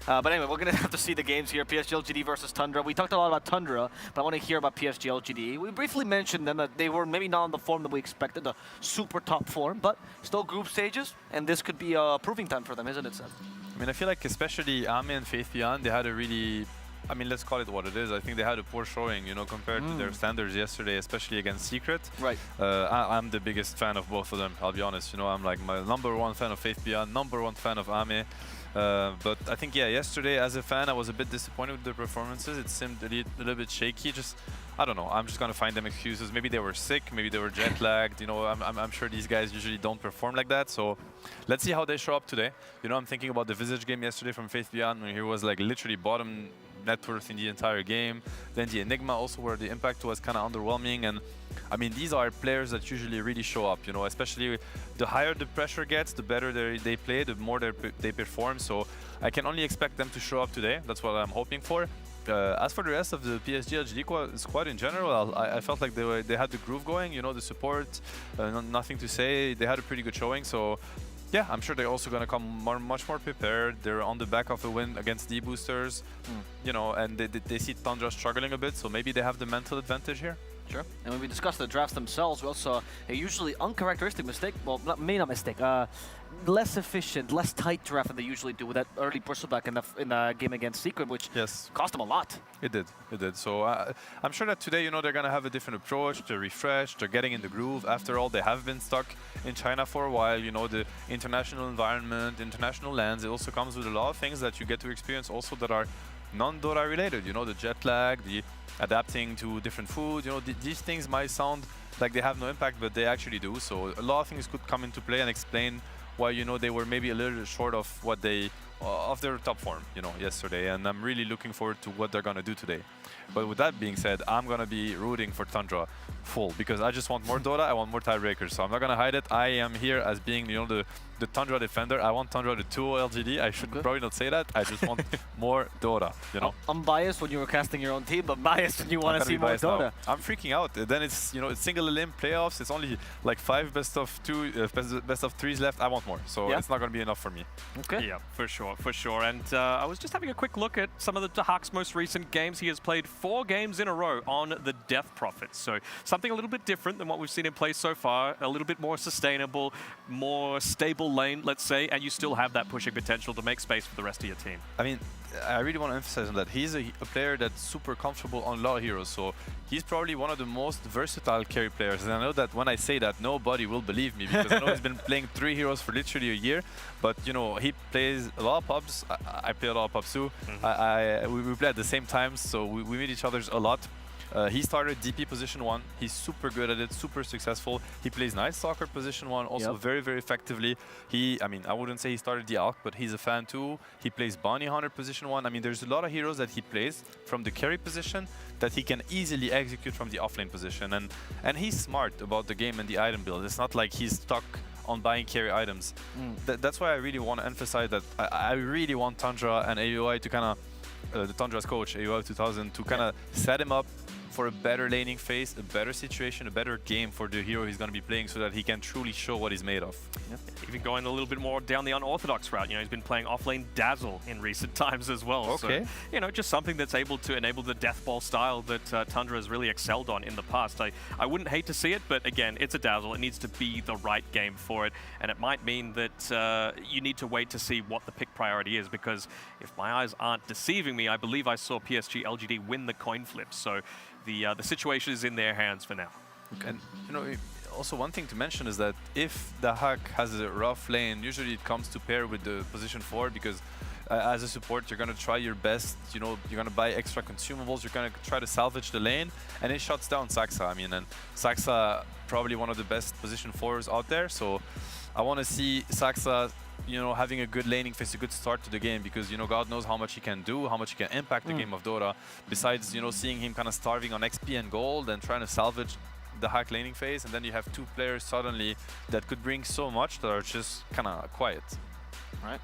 But anyway, we're gonna have to see the games here. PSG LGD versus Tundra. We talked a lot about Tundra, but I want to hear about PSG LGD. We briefly mentioned them that they were maybe not on the form that we expected, the super top form, but still group stages, and this could be a proving time for them, isn't it, Seb? I mean, I feel like especially Ame and Faith Beyond, they had a really, I mean, let's call it what it is. I think they had a poor showing, you know, compared to their standards yesterday, especially against Secret. Right. I'm the biggest fan of both of them, I'll be honest. You know, I'm like my #1 fan of Faith Beyond, #1 fan of Ame. But I think, yeah, yesterday as a fan, I was a bit disappointed with their performances. It seemed a little bit shaky. Just, I don't know. I'm just going to find them excuses. Maybe they were sick. Maybe they were jet lagged. You know, I'm sure these guys usually don't perform like that. So let's see how they show up today. You know, I'm thinking about the Visage game yesterday from Faith Beyond when he was like literally bottom net worth in the entire game. Then the Enigma also, where the impact was kind of underwhelming. And I mean, these are players that usually really show up, you know, especially the higher the pressure gets, the better they play, the more they perform. So I can only expect them to show up today. That's what I'm hoping for. As for the rest of the PSG LGD squad in general, I felt like they had the groove going, you know, the support, nothing to say. They had a pretty good showing. So yeah, I'm sure they're also going to come much more prepared. They're on the back of a win against the boosters, you know, and they see Tundra struggling a bit, so maybe they have the mental advantage here. Sure. And when we discussed the drafts themselves, we also a usually uncharacteristic mistake, well, not mistake, less efficient, less tight draft than they usually do with that early pushback in the game against Secret, which cost them a lot. It did. So I'm sure that today, you know, they're going to have a different approach. They're refreshed. They're getting in the groove. After all, they have been stuck in China for a while. You know, the international environment, international lands, it also comes with a lot of things that you get to experience also that are non-Dota related. You know, the jet lag, the adapting to different food. You know, these things might sound like they have no impact, but they actually do. So a lot of things could come into play and explain why, you know, they were maybe a little short of what of their top form, you know, yesterday. And I'm really looking forward to what they're going to do today. But with that being said, I'm going to be rooting for Tundra full because I just want more Dota. I want more tiebreakers. So I'm not going to hide it. I am here as being, you know, the Tundra defender. I want Tundra to 2-0 LGD. I should probably not say that. I just want more Dota, you know. I'm biased when you were casting your own team, but biased when you want to see more Dota. Now. I'm freaking out. Then it's, you know, it's single elim playoffs. It's only like 5 best of 3s left. I want more. So it's not going to be enough for me. Okay. Yeah, for sure. And I was just having a quick look at some of the Hawk's most recent games. He has played 4 games in a row on the Death Prophets. So something a little bit different than what we've seen him play so far. A little bit more sustainable, more stable lane, let's say, and you still have that pushing potential to make space for the rest of your team. I mean, I really want to emphasize on that. He's a player that's super comfortable on a lot of heroes, so he's probably one of the most versatile carry players. And I know that when I say that, nobody will believe me because I know he's been playing 3 heroes for literally a year. But, you know, he plays a lot of pubs. I play a lot of pubs too. We play at the same time, so we meet each other a lot. He started DP position 1. He's super good at it, super successful. He plays Night Stalker position 1 also very, very effectively. I mean, I wouldn't say he started the Alk, but he's a fan too. He plays Bounty Hunter position 1. I mean, there's a lot of heroes that he plays from the carry position that he can easily execute from the offlane position. And he's smart about the game and the item build. It's not like he's stuck on buying carry items. That's why I really want to emphasize that I really want Tundra and AUI to kind of the Tundra's coach, AUL 2000, to kind of set him up for a better laning phase, a better situation, a better game for the hero he's going to be playing so that he can truly show what he's made of. Yep. Even going a little bit more down the unorthodox route. You know, he's been playing offlane Dazzle in recent times as well. Okay. So, you know, just something that's able to enable the death ball style that Tundra has really excelled on in the past. I wouldn't hate to see it, but again, it's a Dazzle. It needs to be the right game for it, and it might mean that you need to wait to see what the pick priority is, because if my eyes aren't deceiving me, I believe I saw PSG LGD win the coin flip. So the situation is in their hands for now. Okay. And you know, also one thing to mention is that if the hack has a rough lane, usually it comes to pair with the position forward, because as a support, you're going to try your best. You know, you're going to buy extra consumables. You're going to try to salvage the lane, and it shuts down Saxa. I mean, and Saxa probably one of the best position forwards out there. So I want to see Saxa, you know, having a good laning phase, a good start to the game, because, you know, God knows how much he can do, how much he can impact the game of Dota. Besides, you know, seeing him kind of starving on XP and gold and trying to salvage the hack laning phase, and then you have two players suddenly that could bring so much that are just kind of quiet. Right.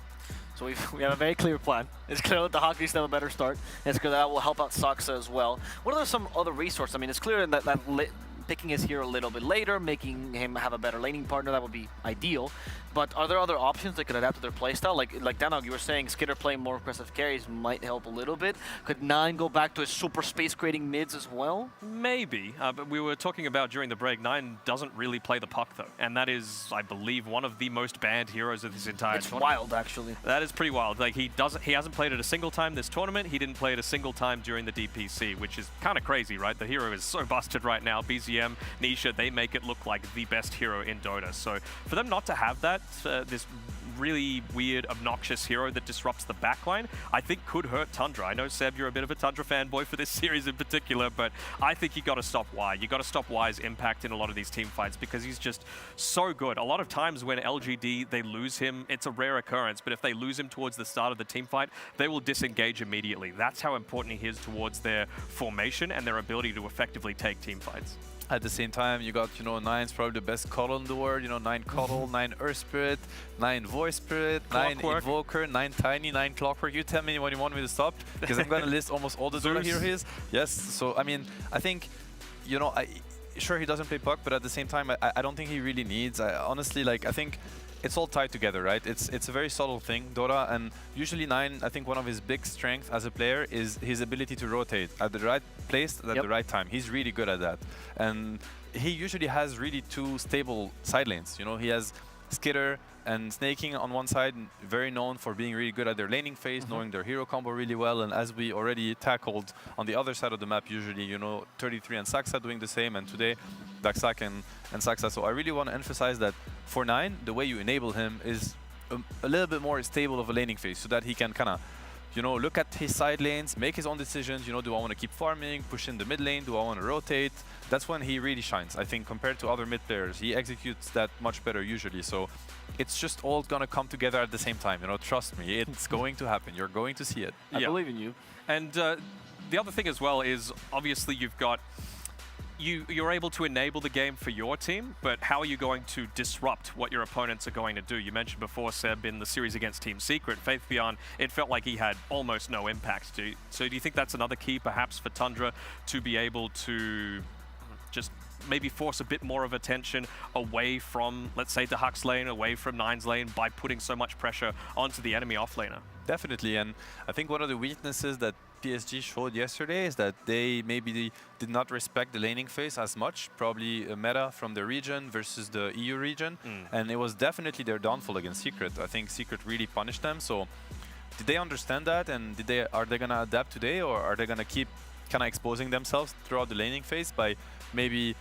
So we have a very clear plan. It's clear that the Hawk needs to have a better start. It's clear that will help out Saxa as well. What are some other resources? I mean, it's clear that picking his hero a little bit later, making him have a better laning partner, that would be ideal. But are there other options that could adapt to their playstyle? Like Danog, you were saying Skitter playing more aggressive carries might help a little bit. Could 9 go back to his super space creating mids as well? Maybe, but we were talking about during the break, 9 doesn't really play the puck though. And that is, I believe, one of the most banned heroes of this entire tournament. Wild, actually. That is pretty wild. Like he hasn't played it a single time this tournament. He didn't play it a single time during the DPC, which is kind of crazy, right? The hero is so busted right now. BZM, Nisha, they make it look like the best hero in Dota. So for them not to have that, this really weird, obnoxious hero that disrupts the backline, I think could hurt Tundra. I know, Seb, you're a bit of a Tundra fanboy for this series in particular, but I think you got to stop Y. You got to stop Y's impact in a lot of these team fights, because he's just so good. A lot of times when LGD, they lose him, it's a rare occurrence, but if they lose him towards the start of the team fight, they will disengage immediately. That's how important he is towards their formation and their ability to effectively take team fights. At the same time, you got, you know, 9's probably the best Cuddle in the world. You know, 9 Cuddle, 9 Earth Spirit, 9 Voice Spirit, 9 Invoker, 9 Tiny, 9 Clockwork. You tell me when you want me to stop, because I'm going to list almost all the Dota heroes. Yes, so, I mean, I think, you know, sure, he doesn't play puck, but at the same time, I don't think he really needs. Honestly, like, I think it's all tied together, right? It's a very subtle thing, Dota, and usually 9, I think one of his big strengths as a player is his ability to rotate at the right place at the right time. He's really good at that. And he usually has really 2 stable side lanes. You know, he has Skitter and Snaking on one side, very known for being really good at their laning phase, knowing their hero combo really well. And as we already tackled on the other side of the map, usually, you know, 33 and Saxa doing the same, and today Daxak and Saxa. So I really want to emphasize that for 9, the way you enable him is a little bit more stable of a laning phase, so that he can kind of, you know, look at his side lanes, make his own decisions. You know, do I want to keep farming, push in the mid lane? Do I want to rotate? That's when he really shines. I think compared to other mid players, he executes that much better usually. So it's just all going to come together at the same time. You know, trust me, it's going to happen. You're going to see it. I believe in you. And the other thing as well is, obviously, you've got you're able to enable the game for your team, but how are you going to disrupt what your opponents are going to do? You mentioned before, Seb, in the series against Team Secret, Faith Beyond, it felt like he had almost no impact. So do you think that's another key, perhaps, for Tundra to be able to just maybe force a bit more of attention away from, let's say, the Huck's lane, away from 9's lane, by putting so much pressure onto the enemy offlaner? Definitely, and I think one of the weaknesses that PSG showed yesterday is that they maybe did not respect the laning phase as much, probably a meta from the region versus the EU region, and it was definitely their downfall against Secret. I think Secret really punished them, so did they understand that, and are they going to adapt today, or are they going to keep kind of exposing themselves throughout the laning phase by maybe,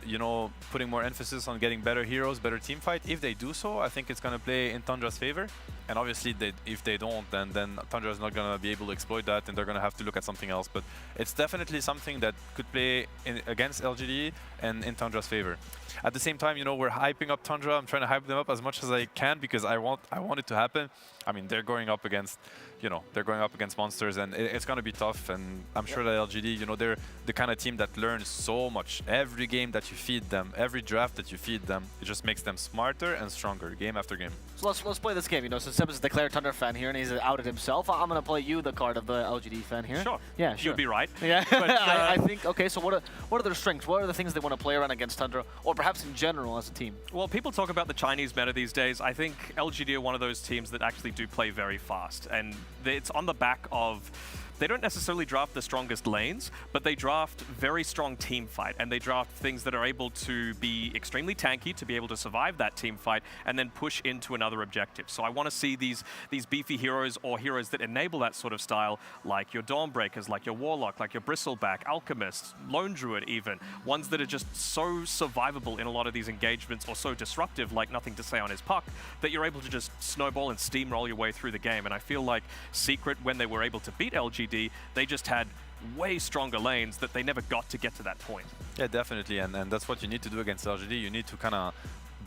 you know, putting more emphasis on getting better heroes, better team fight? If they do so, I think it's going to play in Tundra's favor. And obviously, if they don't, then Tundra is not going to be able to exploit that, and they're going to have to look at something else. But it's definitely something that could play against LGD and in Tundra's favor. At the same time, you know, we're hyping up Tundra. I'm trying to hype them up as much as I can, because I want it to happen. I mean, they're going up against, you know, they're going up against monsters, and it's going to be tough. And I'm sure that LGD, you know, they're the kind of team that learns so much. Every game that you feed them, every draft that you feed them, it just makes them smarter and stronger game after game. So let's play this game. You know, so Seb is a declared Tundra fan here, and he's outed himself. I'm gonna play you the card of the LGD fan here. Sure. Yeah, sure. You'd be right. Yeah. But, I think. Okay. So what are their strengths? What are the things they want to play around against Tundra, or perhaps in general as a team? Well, people talk about the Chinese meta these days. I think LGD are one of those teams that actually do play very fast, and it's on the back of. They don't necessarily draft the strongest lanes, but they draft very strong team fight, and they draft things that are able to be extremely tanky to be able to survive that team fight and then push into another objective. So I want to see these beefy heroes or heroes that enable that sort of style, like your Dawnbreakers, like your Warlock, like your Bristleback, Alchemist, Lone Druid even, ones that are just so survivable in a lot of these engagements or so disruptive, like Nothing to Say on his puck, that you're able to just snowball and steamroll your way through the game. And I feel like Secret, when they were able to beat LGD, they just had way stronger lanes that they never got to get to that point. Yeah, definitely, and that's what you need to do against LGD. You need to kind of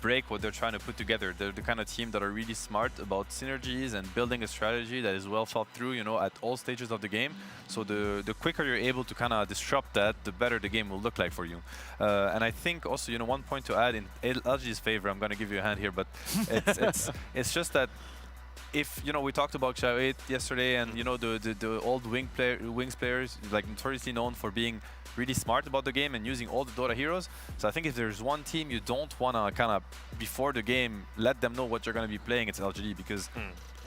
break what they're trying to put together. They're the kind of team that are really smart about synergies and building a strategy that is well thought through, you know, at all stages of the game. So the quicker you're able to kind of disrupt that, the better the game will look like for you. And I think also, you know, one point to add in LGD's favor, I'm going to give you a hand here, but it's just that if, you know, we talked about Gamers8 yesterday, and, you know, the old Wings players, like notoriously known for being really smart about the game and using all the Dota heroes. So I think if there's one team you don't want to kind of, before the game, let them know what you're going to be playing, it's LGD, because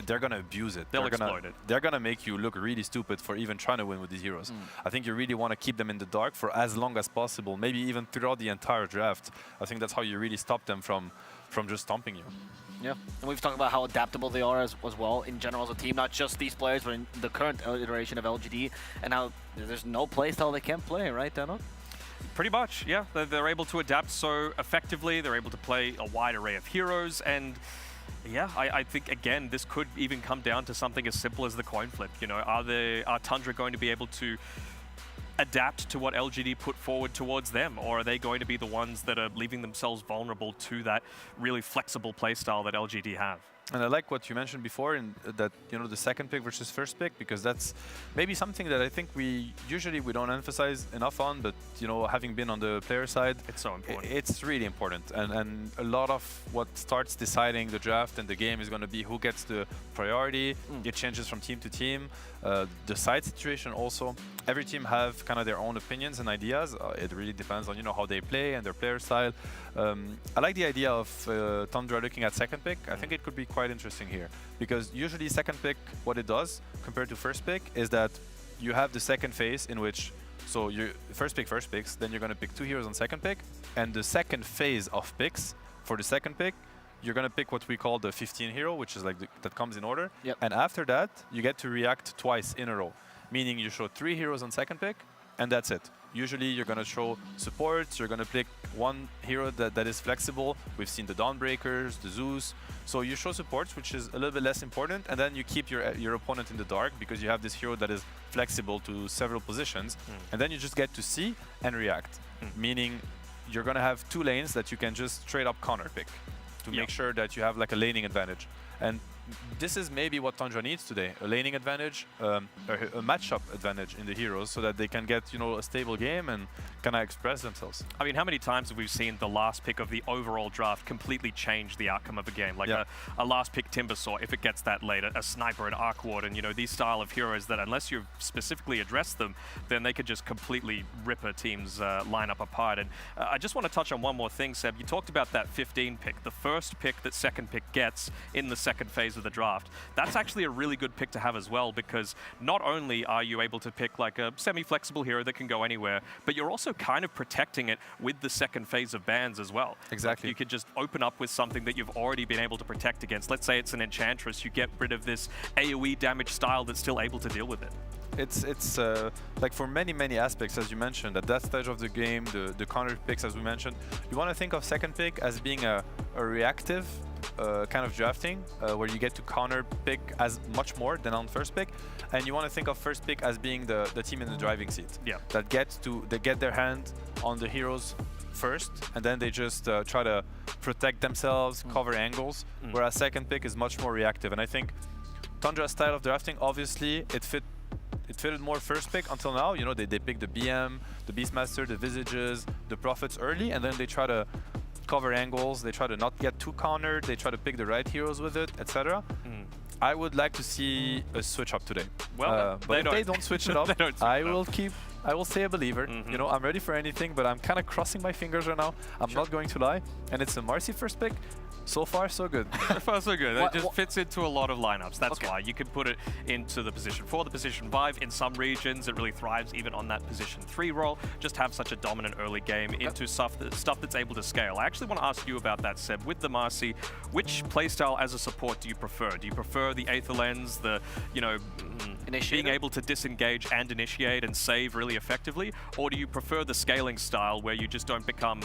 they're going to abuse it. They'll exploit it. They're going to make you look really stupid for even trying to win with these heroes. I think you really want to keep them in the dark for as long as possible, maybe even throughout the entire draft. I think that's how you really stop them from just stomping you. Yeah, and we've talked about how adaptable they are as well in general as a team, not just these players, but in the current iteration of LGD, and how there's no playstyle they can't play, right, Dano? Pretty much, yeah. They're able to adapt so effectively. They're able to play a wide array of heroes, and yeah, I think, again, this could even come down to something as simple as the coin flip. You know, are Tundra going to be able to adapt to what LGD put forward towards them, or are they going to be the ones that are leaving themselves vulnerable to that really flexible playstyle that LGD have? And I like what you mentioned before, in that, you know, the second pick versus first pick, because that's maybe something that I think we don't emphasize enough on, but, you know, having been on the player side, it's so important. It's really important, and a lot of what starts deciding the draft and the game is going to be who gets the priority. It changes from team to team. The side situation also. Every team have kind of their own opinions and ideas. It really depends on, you know, how they play and their player style. I like the idea of Tundra looking at second pick. I think it could be quite interesting here, because usually second pick, what it does compared to first pick is that you have the second phase in which, so you first picks, then you're going to pick 2 heroes on second pick, and the second phase of picks for the second pick, you're going to pick what we call the 15 hero, which is like that comes in order. Yep. And after that, you get to react twice in a row, meaning you show 3 heroes on second pick, and that's it. Usually you're going to show supports, you're going to pick one hero that is flexible. We've seen the Dawnbreakers, the Zeus. So you show supports, which is a little bit less important, and then you keep your opponent in the dark because you have this hero that is flexible to several positions. And then you just get to see and react, meaning you're going to have 2 lanes that you can just straight up counter pick to make sure that you have like a laning advantage. And this is maybe what Tundra needs today, a laning advantage, a matchup advantage in the heroes, so that they can get, you know, a stable game and kind of express themselves. I mean, how many times have we seen the last pick of the overall draft completely change the outcome of a game? Like a last pick Timbersaw, if it gets that late, a Sniper, an Arc Warden, you know, these style of heroes that unless you've specifically addressed them, then they could just completely rip a team's lineup apart. And I just want to touch on one more thing, Seb. You talked about that 15 pick, the first pick that second pick gets in the second phase of the draft. That's actually a really good pick to have as well, because not only are you able to pick like a semi-flexible hero that can go anywhere, but you're also kind of protecting it with the second phase of bans as well. Exactly. Like you could just open up with something that you've already been able to protect against. Let's say it's an Enchantress, you get rid of this AoE damage style that's still able to deal with it. It's like for many aspects, as you mentioned, at that stage of the game, the counter picks, as we mentioned, you want to think of second pick as being a reactive kind of drafting, where you get to counter pick as much more than on first pick, and you want to think of first pick as being the team in the driving seat. Yeah. They get their hand on the heroes first, and then they just try to protect themselves, cover angles, whereas second pick is much more reactive. And I think Tundra's style of drafting, obviously, it fitted more first pick until now. You know, they pick the BM, the Beastmaster, the Visages, the Prophets early, and then they try to cover angles, they try to not get too countered, they try to pick the right heroes with it, etc. I would like to see a switch up today. Well, but if they don't switch it up, I will stay a believer. You know, I'm ready for anything, but I'm kind of crossing my fingers right now. I'm not going to lie. And it's a Marcy first pick. So far, so good. So far, so good. It just fits into a lot of lineups. That's why you can put it into the position 4, the position 5. In some regions, it really thrives even on that position 3 role. Just have such a dominant early game into stuff that's able to scale. I actually want to ask you about that, Seb. With the Marcy, which playstyle as a support do you prefer? Do you prefer the Aether Lens, the, you know, being able to disengage and initiate and save really effectively? Or do you prefer the scaling style where you just don't become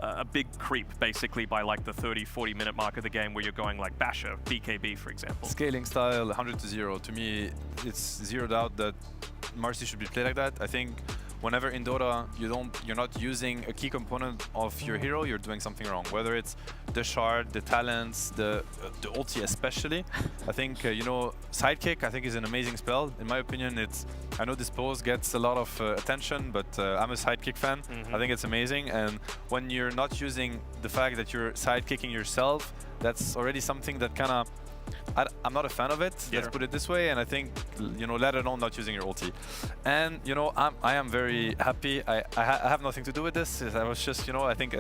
a big creep, basically, by like the 30-40 minute mark of the game where you're going like Basher, BKB, for example? Scaling style, 100 to 0. To me, it's zero doubt that Marcy should be played like that. I think whenever in Dota you're not using a key component of your hero, you're doing something wrong. Whether it's the shard, the talents, the ulti especially. I think you know, sidekick I think is an amazing spell. In my opinion, I know this pose gets a lot of attention, but I'm a sidekick fan. I think it's amazing, and when you're not using the fact that you're sidekicking yourself, that's already something that kind of I'm not a fan of it, let's put it this way, and I think, you know, let alone not using your ulti. And, you know, I am very happy. I have nothing to do with this. I was just, you know, I think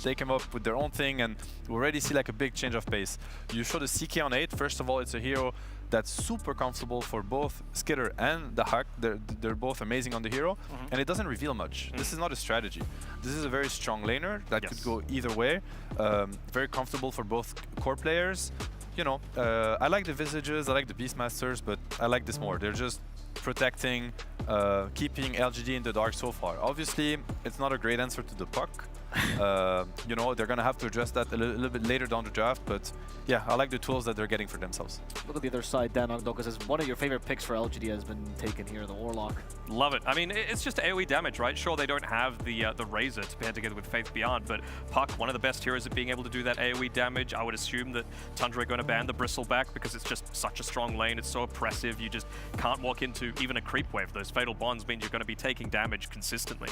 they came up with their own thing, and we already see like a big change of pace. You show the CK on 8. First of all, it's a hero that's super comfortable for both Skitter and the Hack. They're both amazing on the hero, and it doesn't reveal much. This is not a strategy. This is a very strong laner that could go either way. Very comfortable for both core players. You know, I like the Visages, I like the Beastmasters, but I like this more. They're just protecting, keeping LGD in the dark so far. Obviously, it's not a great answer to the puck. You know, they're going to have to address that a little bit later down the draft, but yeah, I like the tools that they're getting for themselves. Look at the other side, Dan Ogdo, because one of your favorite picks for LGD has been taken here, the Warlock. Love it. I mean, it's just AoE damage, right? Sure, they don't have the Razor to pair together with Faith Beyond, but Puck, one of the best heroes at being able to do that AoE damage. I would assume that Tundra are going to ban the Bristleback because it's just such a strong lane. It's so oppressive. You just can't walk into even a creep wave. Those Fatal Bonds mean you're going to be taking damage consistently.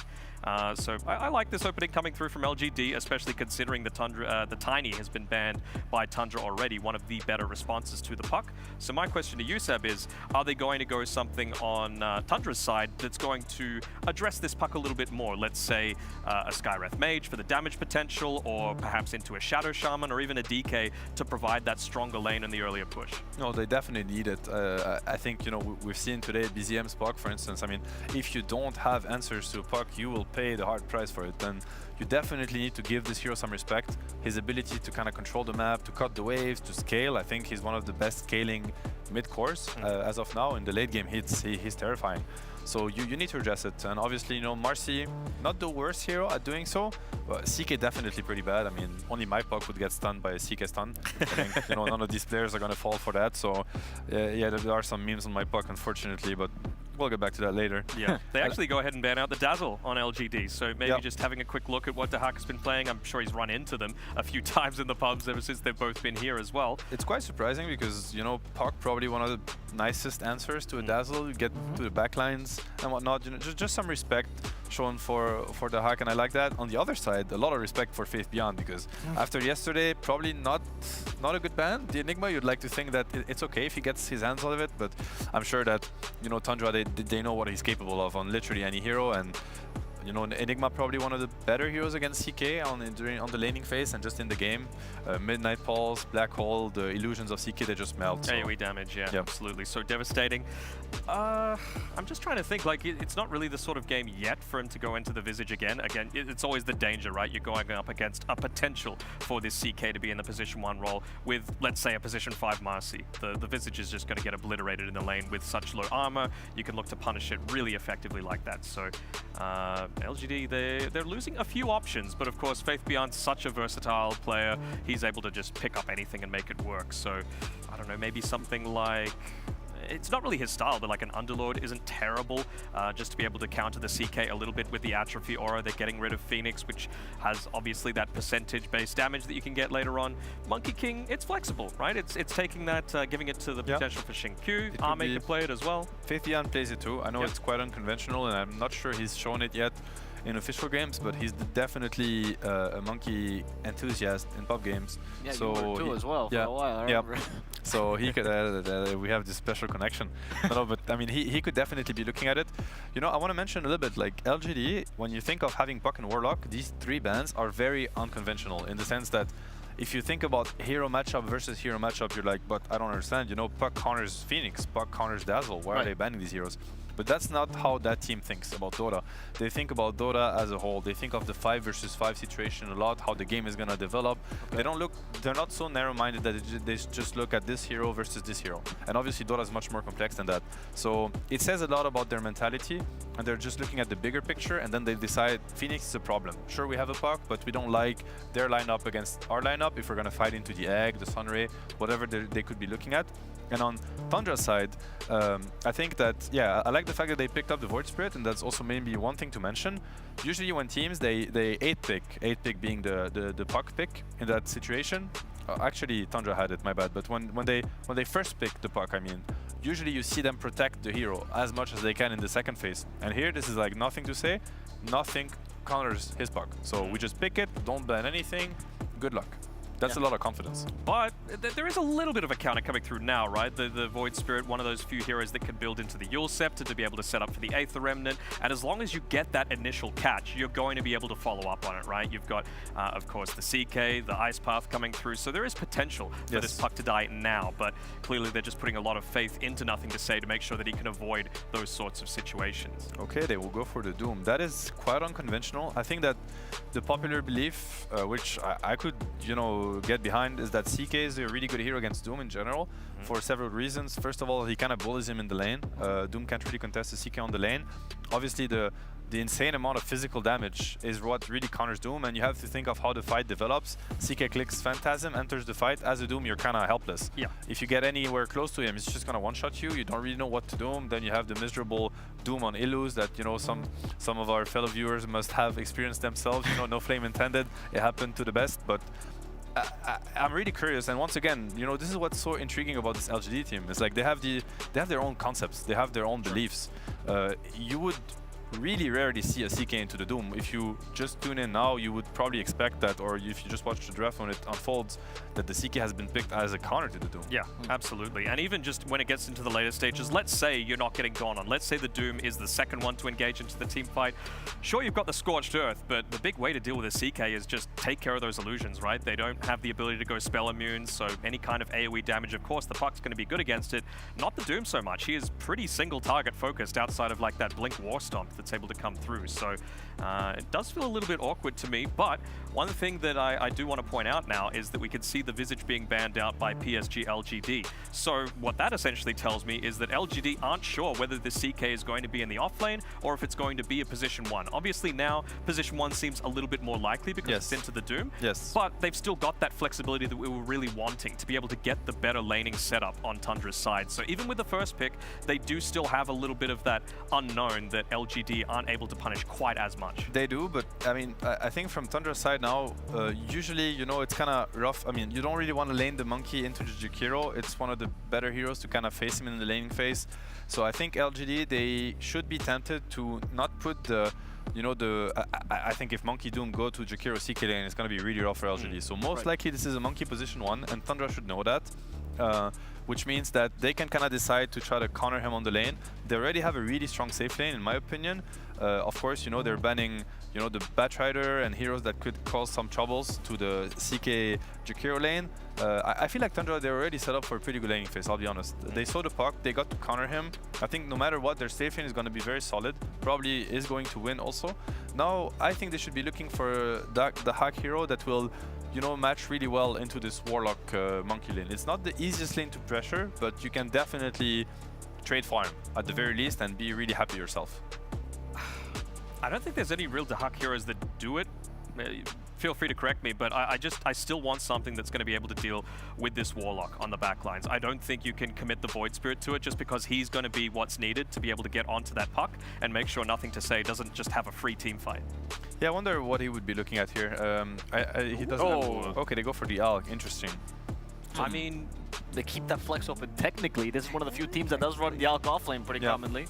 So I like this opening coming through from LGD, especially considering the Tiny has been banned by Tundra already, one of the better responses to the Puck. So my question to you, Seb, is are they going to go something on Tundra's side that's going to address this Puck a little bit more? Let's say a Skywrath Mage for the damage potential, or perhaps into a Shadow Shaman, or even a DK to provide that stronger lane in the earlier push? No, they definitely need it. I think, you know, we've seen today BZM's Puck, for instance. I mean, if you don't have answers to Puck, you will pay the hard price for it. Then you definitely need to give this hero some respect. His ability to kind of control the map, to cut the waves, to scale. I think he's one of the best scaling mid-course as of now. In the late game hits, he's terrifying. So you need to address it. And obviously, you know, Marcy, not the worst hero at doing so, but CK definitely pretty bad. I mean, only my Puck would get stunned by a CK stun. I think, you know, none of these players are going to fall for that. So yeah, there are some memes on my Puck, unfortunately, but we'll get back to that later. Yeah, they actually go ahead and ban out the Dazzle on LGD, so maybe just having a quick look at what Dahak has been playing. I'm sure he's run into them a few times in the pubs ever since they've both been here as well. It's quite surprising because, you know, Puck probably one of the nicest answers to a Dazzle. You get to the backlines and whatnot. You know, just some respect shown for Dahak, and I like that. On the other side, a lot of respect for Faith Beyond, because after yesterday, probably not a good ban. The Enigma, you'd like to think that it's okay if he gets his hands out of it, but I'm sure that, you know, Tundra, they know what he's capable of on literally any hero, and you know, Enigma probably one of the better heroes against CK on the laning phase and just in the game. Midnight Pulse, Black Hole, the illusions of CK, they just melt. So. AoE damage, yeah, absolutely. So devastating. I'm just trying to think, like, it's not really the sort of game yet for him to go into the Visage again. Again, it's always the danger, right? You're going up against a potential for this CK to be in the position 1 role with, let's say, a position 5 Marcy. The Visage is just going to get obliterated in the lane with such low armor. You can look to punish it really effectively like that. So LGD, they're losing a few options, but of course Faith Beyond's such a versatile player, he's able to just pick up anything and make it work. So I don't know, maybe something like it's not really his style, but like an Underlord isn't terrible, just to be able to counter the CK a little bit with the Atrophy Aura. They're getting rid of Phoenix, which has obviously that percentage-based damage that you can get later on. Monkey King, it's flexible, right? It's taking that, giving it to the potential for Xingqiu. Arme can play it as well. Faithian plays it too. I know it's quite unconventional, and I'm not sure he's shown it yet in official games, but he's definitely a Monkey enthusiast in pub games. Yeah, so you were too as well for a while, I remember. So he could, we have this special connection. No, but I mean, he could definitely be looking at it. You know, I want to mention a little bit, like LGD, when you think of having Puck and Warlock, these three bans are very unconventional in the sense that if you think about hero matchup versus hero matchup, you're like, but I don't understand, you know, Puck counters Phoenix, Puck counters Dazzle, why are they banning these heroes? But that's not how that team thinks about Dota. They think about Dota as a whole. They think of the 5 versus 5 situation a lot, how the game is gonna develop. They don't look, they're not so narrow-minded that they just look at this hero versus this hero. And obviously Dota is much more complex than that. So it says a lot about their mentality, and they're just looking at the bigger picture, and then they decide Phoenix is a problem. Sure, we have a Puck, but we don't like their lineup against our lineup if we're gonna fight into the Egg, the Sunray, whatever they could be looking at. And on Tundra's side, I think that, yeah, I like the fact that they picked up the Void Spirit, and that's also maybe one thing to mention. Usually when teams, they 8-pick being the Puck pick in that situation. Actually, Tundra had it, my bad. But when they first pick the Puck, I mean, usually you see them protect the hero as much as they can in the second phase. And here, this is like nothing to say. Nothing counters his Puck. So we just pick it, don't ban anything, good luck. That's a lot of confidence. But there is a little bit of a counter coming through now, right? The Void Spirit, one of those few heroes that can build into the Yule Scepter to be able to set up for the Aether Remnant. And as long as you get that initial catch, you're going to be able to follow up on it, right? You've got, of course, the CK, the Ice Path coming through. So there is potential for this Puck to die now. But clearly they're just putting a lot of faith into Nothing to Say to make sure that he can avoid those sorts of situations. Okay, they will go for the Doom. That is quite unconventional. I think that the popular belief, which I could, you know, get behind, is that CK is a really good hero against Doom in general for several reasons. First of all, he kind of bullies him in the lane. Doom can't really contest the CK on the lane. Obviously, the insane amount of physical damage is what really counters Doom, and you have to think of how the fight develops. CK clicks Phantasm, enters the fight. As a Doom, you're kind of helpless. Yeah. If you get anywhere close to him, it's just gonna one-shot you. You don't really know what to do. Then you have the miserable Doom on Illus that, you know, some of our fellow viewers must have experienced themselves. You know, no flame intended. It happened to the best, but I'm really curious, and once again, you know, this is what's so intriguing about this LGD team. It's like they have their own concepts, they have their own beliefs. You would really rarely see a CK into the Doom. If you just tune in now, you would probably expect that, or if you just watch the draft when it unfolds, that the CK has been picked as a counter to the Doom. Yeah, absolutely. And even just when it gets into the later stages, let's say you're not getting gone on. Let's say the Doom is the second one to engage into the team fight. Sure, you've got the Scorched Earth, but the big way to deal with a CK is just take care of those illusions, right? They don't have the ability to go spell immune, so any kind of AoE damage, of course, the Puck's going to be good against it. Not the Doom so much. He is pretty single target focused outside of like that Blink War Stomp that's able to come through. So it does feel a little bit awkward to me, but one thing that I do want to point out now is that we can see the Visage being banned out by PSG LGD. So what that essentially tells me is that LGD aren't sure whether the CK is going to be in the off lane or if it's going to be a position 1. Obviously now position 1 seems a little bit more likely because it's into the Doom. Yes. But they've still got that flexibility that we were really wanting to be able to get the better laning setup on Tundra's side. So even with the first pick, they do still have a little bit of that unknown that LGD aren't able to punish quite as much. They do, but I mean, I think from Tundra's side now, usually, you know, it's kind of rough. I mean, you don't really want to lane the Monkey into the Jakiro. It's one of the better heroes to kind of face him in the laning phase. So I think LGD, they should be tempted to not put the, you know, I think if Monkey Doom go to Jakiro CK lane, it's going to be really rough for LGD. So most likely this is a Monkey position 1, and Tundra should know that. Which means that they can kind of decide to try to counter him on the lane. They already have a really strong safe lane, in my opinion. Of course, you know, they're banning, you know, the Batrider and heroes that could cause some troubles to the CK Jakiro lane. I feel like Tundra, they're already set up for a pretty good laning phase, I'll be honest. They saw the Puck, they got to counter him. I think no matter what, their safe lane is going to be very solid. Probably is going to win also. Now, I think they should be looking for the hack hero that will, you know, match really well into this Warlock Monkey lane. It's not the easiest lane to pressure, but you can definitely trade farm at the very least and be really happy yourself. I don't think there's any real Dahak heroes that do it. feel free to correct me, but I still want something that's going to be able to deal with this Warlock on the back lines. I don't think you can commit the Void Spirit to it just because he's going to be what's needed to be able to get onto that puck and make sure Nothing to Say doesn't just have a free team fight. Yeah, I wonder what he would be looking at here. He doesn't. Okay, they go for the Alk. Interesting. I mean, they keep that flex open technically. This is one of the few teams that does run the Alk off lane pretty commonly.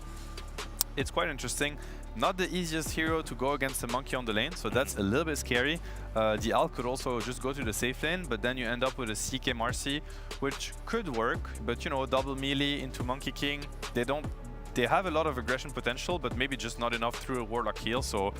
It's quite interesting. Not the easiest hero to go against a monkey on the lane, so that's a little bit scary. The Alk could also just go to the safe lane, but then you end up with a CK Marcy, which could work, but you know, double melee into Monkey King, they have a lot of aggression potential, but maybe just not enough through a Warlock heal. So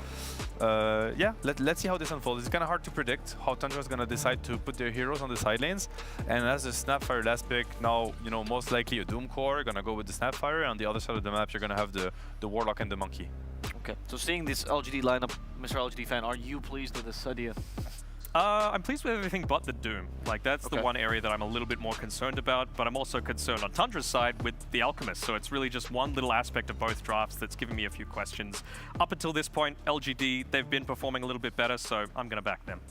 yeah, let's see how this unfolds. It's kind of hard to predict how Tundra is going to decide to put their heroes on the side lanes. And as a Snapfire last pick, now, you know, most likely a Doomcore, going to go with the Snapfire. On the other side of the map, you're going to have the Warlock and the Monkey. Okay, so seeing this LGD lineup, Mr. LGD fan, are you pleased with this idea? I'm pleased with everything but the Doom. Like, that's the one area that I'm a little bit more concerned about, but I'm also concerned on Tundra's side with the Alchemist, so it's really just one little aspect of both drafts that's giving me a few questions. Up until this point, LGD, they've been performing a little bit better, so I'm going to back them.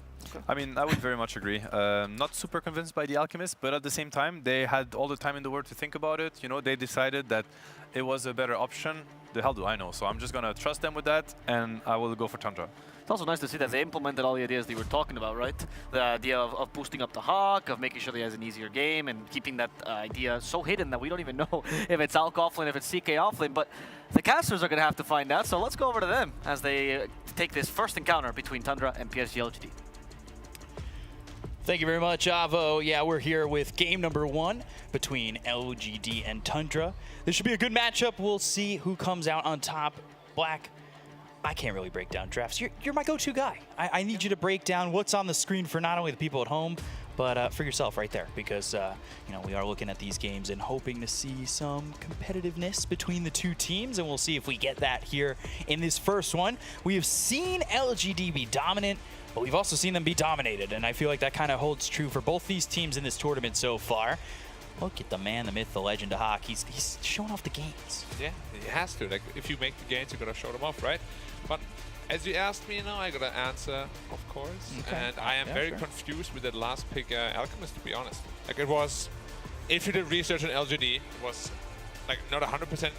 I mean, I would very much agree. Not super convinced by the Alchemist, but at the same time, they had all the time in the world to think about it. You know, they decided that it was a better option. The hell do I know? So I'm just going to trust them with that, and I will go for Tundra. It's also nice to see that they implemented all the ideas they were talking about, right? The idea of boosting up the Hawk, of making sure he has an easier game, and keeping that idea so hidden that we don't even know if it's Alk offlane, if it's CK offlane. But the casters are going to have to find out, so let's go over to them as they take this first encounter between Tundra and PSG LGD. Thank you very much, Avo. Yeah, we're here with game number 1 between LGD and Tundra. This should be a good matchup. We'll see who comes out on top. Black, I can't really break down drafts. You're my go-to guy. I need you to break down what's on the screen for not only the people at home, but for yourself right there, because you know, we are looking at these games and hoping to see some competitiveness between the two teams, and we'll see if we get that here in this first one. We have seen LGD be dominant, but we've also seen them be dominated, and I feel like that kind of holds true for both these teams in this tournament so far. Look at the man, the myth, the legend of Hawk. He's showing off the gains. Yeah, he has to. Like, if you make the gains, you gotta show them off, right? But as you asked me, I gotta answer, of course. Okay. And I am very confused with that last pick, Alchemist, to be honest. Like, it was, if you did research on LGD, it was like not 100%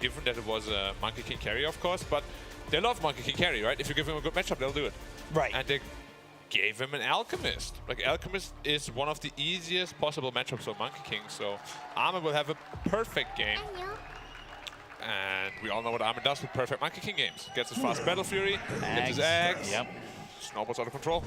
given that it was a Monkey King carry, of course, but they love Monkey King carry, right? If you give him a good matchup, they'll do it. Right. And they gave him an Alchemist. Like, Alchemist is one of the easiest possible matchups for Monkey King, so Armin will have a perfect game. And we all know what Armin does with perfect Monkey King games. Gets his fast Battle Fury, gets his eggs, snowballs out of control.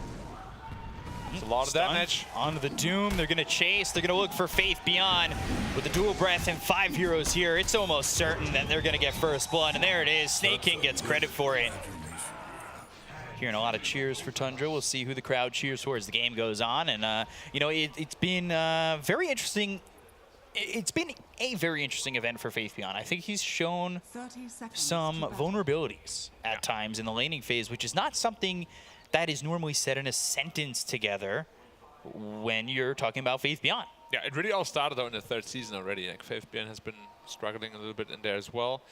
It's a lot of damage. Onto the Doom, they're gonna chase, they're gonna look for Faith Beyond. With the dual breath and 5 heroes here, it's almost certain that they're gonna get first blood, and there it is, Snake King gets credit for it. Hearing a lot of cheers for Tundra. We'll see who the crowd cheers for as the game goes on, and you know, it's been very interesting. It's been a very interesting event for Faith Beyond. I think he's shown some vulnerabilities at times in the laning phase, which is not something that is normally said in a sentence together when you're talking about Faith Beyond. Yeah, it really all started out in the 3rd season already. Like, Faith Beyond has been struggling a little bit in there as well.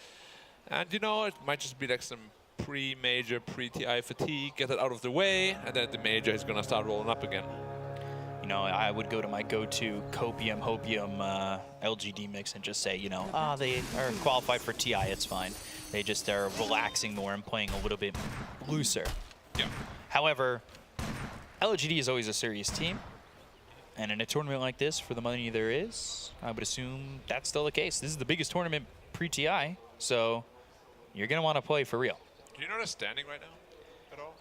And you know, it might just be like some pre-major, pre-TI fatigue, get it out of the way, and then the major is gonna start rolling up again. You know, I would go to my go-to Copium, Hopium LGD mix and just say, you know, they are qualified for TI, it's fine. They just are relaxing more and playing a little bit looser. Yeah. However, LGD is always a serious team. And in a tournament like this, for the money there is, I would assume that's still the case. This is the biggest tournament pre-TI, so you're going to want to play for real. Do you know the standing right now at all?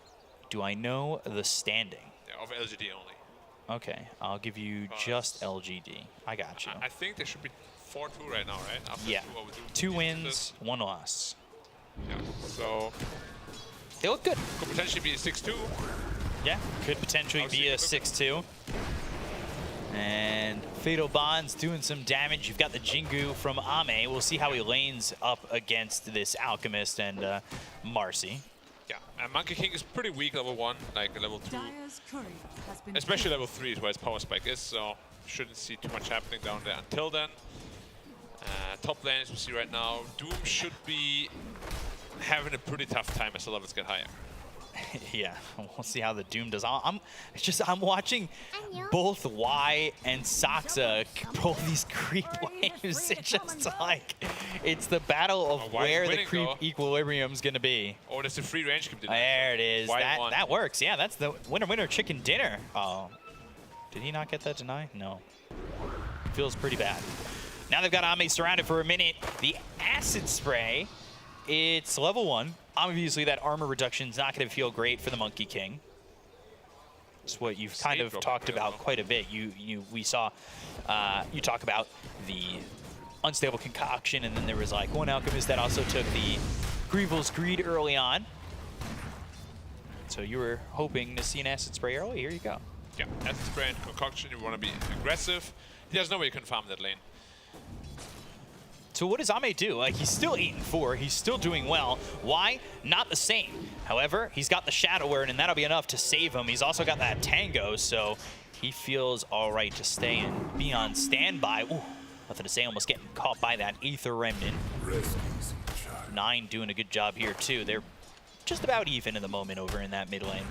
Do I know the standing? Yeah, of LGD only. Okay, I'll give you just LGD. I got you. I think there should be 4-2 right now, right? After Yeah, 2 wins, 1 loss. Yeah, so they look good. Could potentially be a 6-2. Yeah, could potentially be a 6-2. And Fatal Bond's doing some damage. You've got the Jingu from Ame. We'll see how he lanes up against this Alchemist and Marcy. Yeah, and Monkey King is pretty weak level 1, like level 2. Especially level 3 is where his power spike is, so shouldn't see too much happening down there until then. Top lane, as we see right now, Doom should be having a pretty tough time as the levels get higher. Yeah, we'll see how the Doom does. I'm watching both Y and Saksa roll these creep waves. It's just like, it's the battle of where the creep equilibrium's gonna be. Oh, there's a free range creep. There it is. That works. Yeah, that's the winner chicken dinner. Oh, did he not get that deny? No. Feels pretty bad. Now they've got Ame surrounded for a minute. The acid spray, it's level 1. Obviously, that armor reduction is not going to feel great for the Monkey King. It's what you've kind of talked about quite a bit. We saw you talk about the unstable concoction, and then there was like one alchemist that also took the Grievel's Greed early on. So you were hoping to see an acid spray early. Here you go. Yeah, acid spray and concoction. You want to be aggressive. There's no way you can farm that lane. So what does Ame do? Like, he's still 8-4. He's still doing well. Why? Not the same. However, he's got the Shadow Word, and that'll be enough to save him. He's also got that Tango, so he feels all right to stay and be on standby. Ooh, nothing to say. Almost getting caught by that Aether Remnant. 9 doing a good job here, too. They're just about even in the moment over in that mid lane.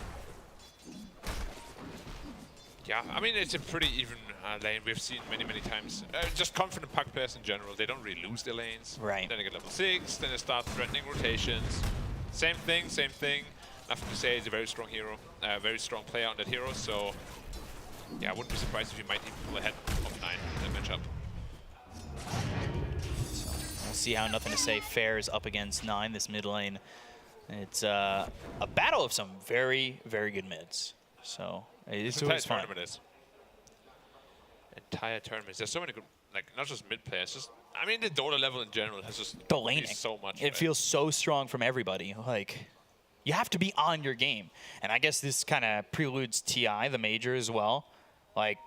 Yeah, I mean, it's a pretty even lane we've seen many, many times. Just confident puck players in general, they don't really lose their lanes. Right. Then they get level 6, then they start threatening rotations. Same thing, same thing. Nothing to say, he's a very strong hero, very strong player on that hero, so yeah, I wouldn't be surprised if he might even pull ahead of 9 in that matchup. So we'll see how Nothing to Say fares up against 9, this mid lane. It's a battle of some very, very good mids. So it's always fun. Entire tournaments. There's so many good, like, not just mid players, just, I mean, the Dota level in general has just the laning so much. It feels so strong from everybody. Like, you have to be on your game. And I guess this kind of preludes TI, the major, as well. Like,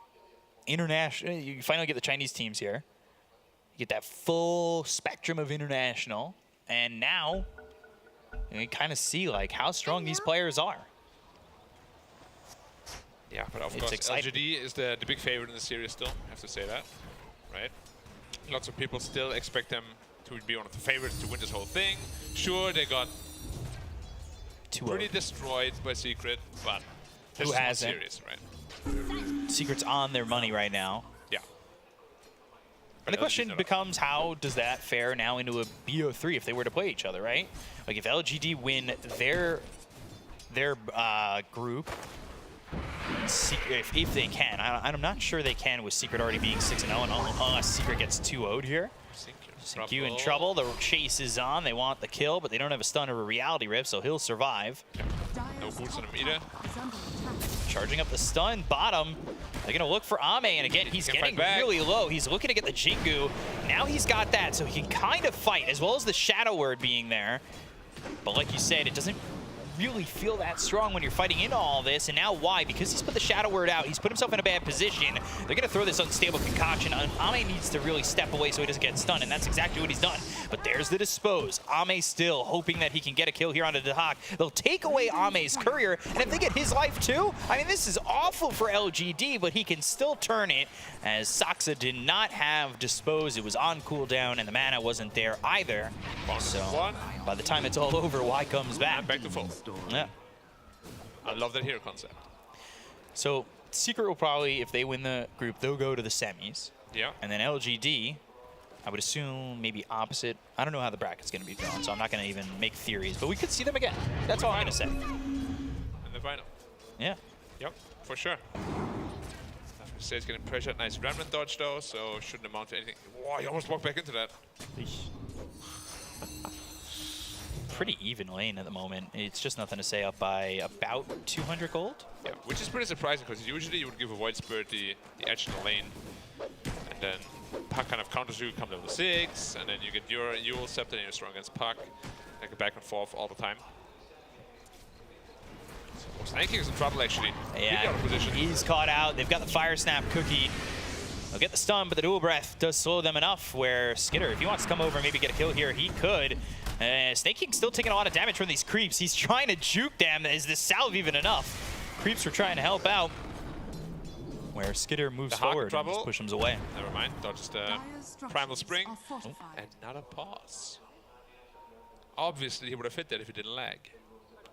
international, you finally get the Chinese teams here. You get that full spectrum of international. And now, you kind of see, like, how strong these players are. Yeah, but of course, LGD is the big favorite in the series still, I have to say that, right? Lots of people still expect them to be one of the favorites to win this whole thing. Sure, they got pretty destroyed by Secret, but this is not serious, right? Secret's on their money right now. Yeah. And the question becomes, how does that fare now into a BO3 if they were to play each other, right? Like, if LGD win their group, if they can. I'm not sure they can with Secret already being 6-0, and unless Secret gets 2-0'd here. Syncu in trouble. The chase is on. They want the kill, but they don't have a stun or a reality rip, so he'll survive. No boots on him either. Charging up the stun. Bottom. They're going to look for Ame, and again, he's getting really low. He's looking to get the Jingu. Now he's got that, so he can kind of fight, as well as the Shadow Word being there. But like you said, it doesn't really feel that strong when you're fighting into all this. And now why? Because he's put the Shadow Word out, he's put himself in a bad position. They're going to throw this unstable concoction. Ame needs to really step away so he doesn't get stunned, and that's exactly what he's done. But there's the dispose. Ame still hoping that he can get a kill here on the Dahak. They'll take away Ame's courier, and if they get his life too, I mean, this is awful for LGD, but he can still turn it, as Saksa did not have dispose. It was on cooldown, and the mana wasn't there either. So by the time it's all over, Y comes back. Back to full. Yeah. I love that hero concept. So Secret will probably, if they win the group, they'll go to the semis. Yeah. And then LGD, I would assume maybe opposite. I don't know how the bracket's going to be drawn, so I'm not going to even make theories. But we could see them again. That's all I'm going to say. In the final. Yeah. Yep, for sure. Say it's getting pressured. Nice remnant dodge though, so shouldn't amount to anything. Whoa, he almost walked back into that. Pretty even lane at the moment. It's just Nothing to Say up by about 200 gold. Yeah, which is pretty surprising because usually you would give a Void Spirit the edge in the lane, and then Puck kind of counters you, come level 6, and then you get your Yule Scepter and you're strong against Puck. Like a back and forth all the time. So Snake King is in trouble actually. Yeah, out of position. He's caught out. They've got the Fire Snap cookie. They'll get the stun, but the dual breath does slow them enough where Skitter, if he wants to come over and maybe get a kill here, he could. Snake King's still taking a lot of damage from these creeps. He's trying to juke them. Is this salve even enough? Creeps were trying to help out. Where Skitter moves forward and just pushes him away. Never mind, dodges the Primal Spring. And not a pause. Obviously, he would have hit that if he didn't lag.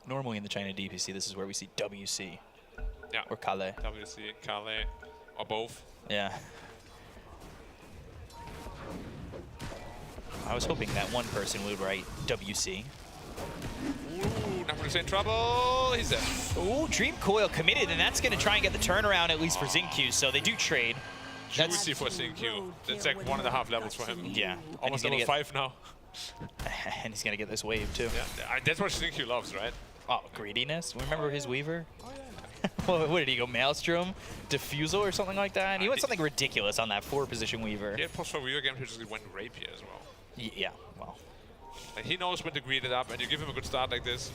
Normally in the China DPC, this is where we see WC. Yeah. Or Kale. WC, Kale, or both. Yeah. I was hoping that one person would write WC. Ooh, Number's in trouble. He's dead. Ooh, Dream Coil committed, and that's going to try and get the turnaround at least for Xingqiu, so they do trade. Juicy for Xingqiu. That's like 1.5 levels for him. Yeah. Almost level 5 now. And he's going to get this wave, too. Yeah, that's what Xingqiu loves, right? Oh, greediness? Remember his Weaver? What did he go? Maelstrom? Diffusal or something like that? And he went something ridiculous on that 4-position Weaver. Yeah, post for Weaver game, he just went Rapier as well. Yeah, well. Like, he knows when to greed it up, and you give him a good start like this.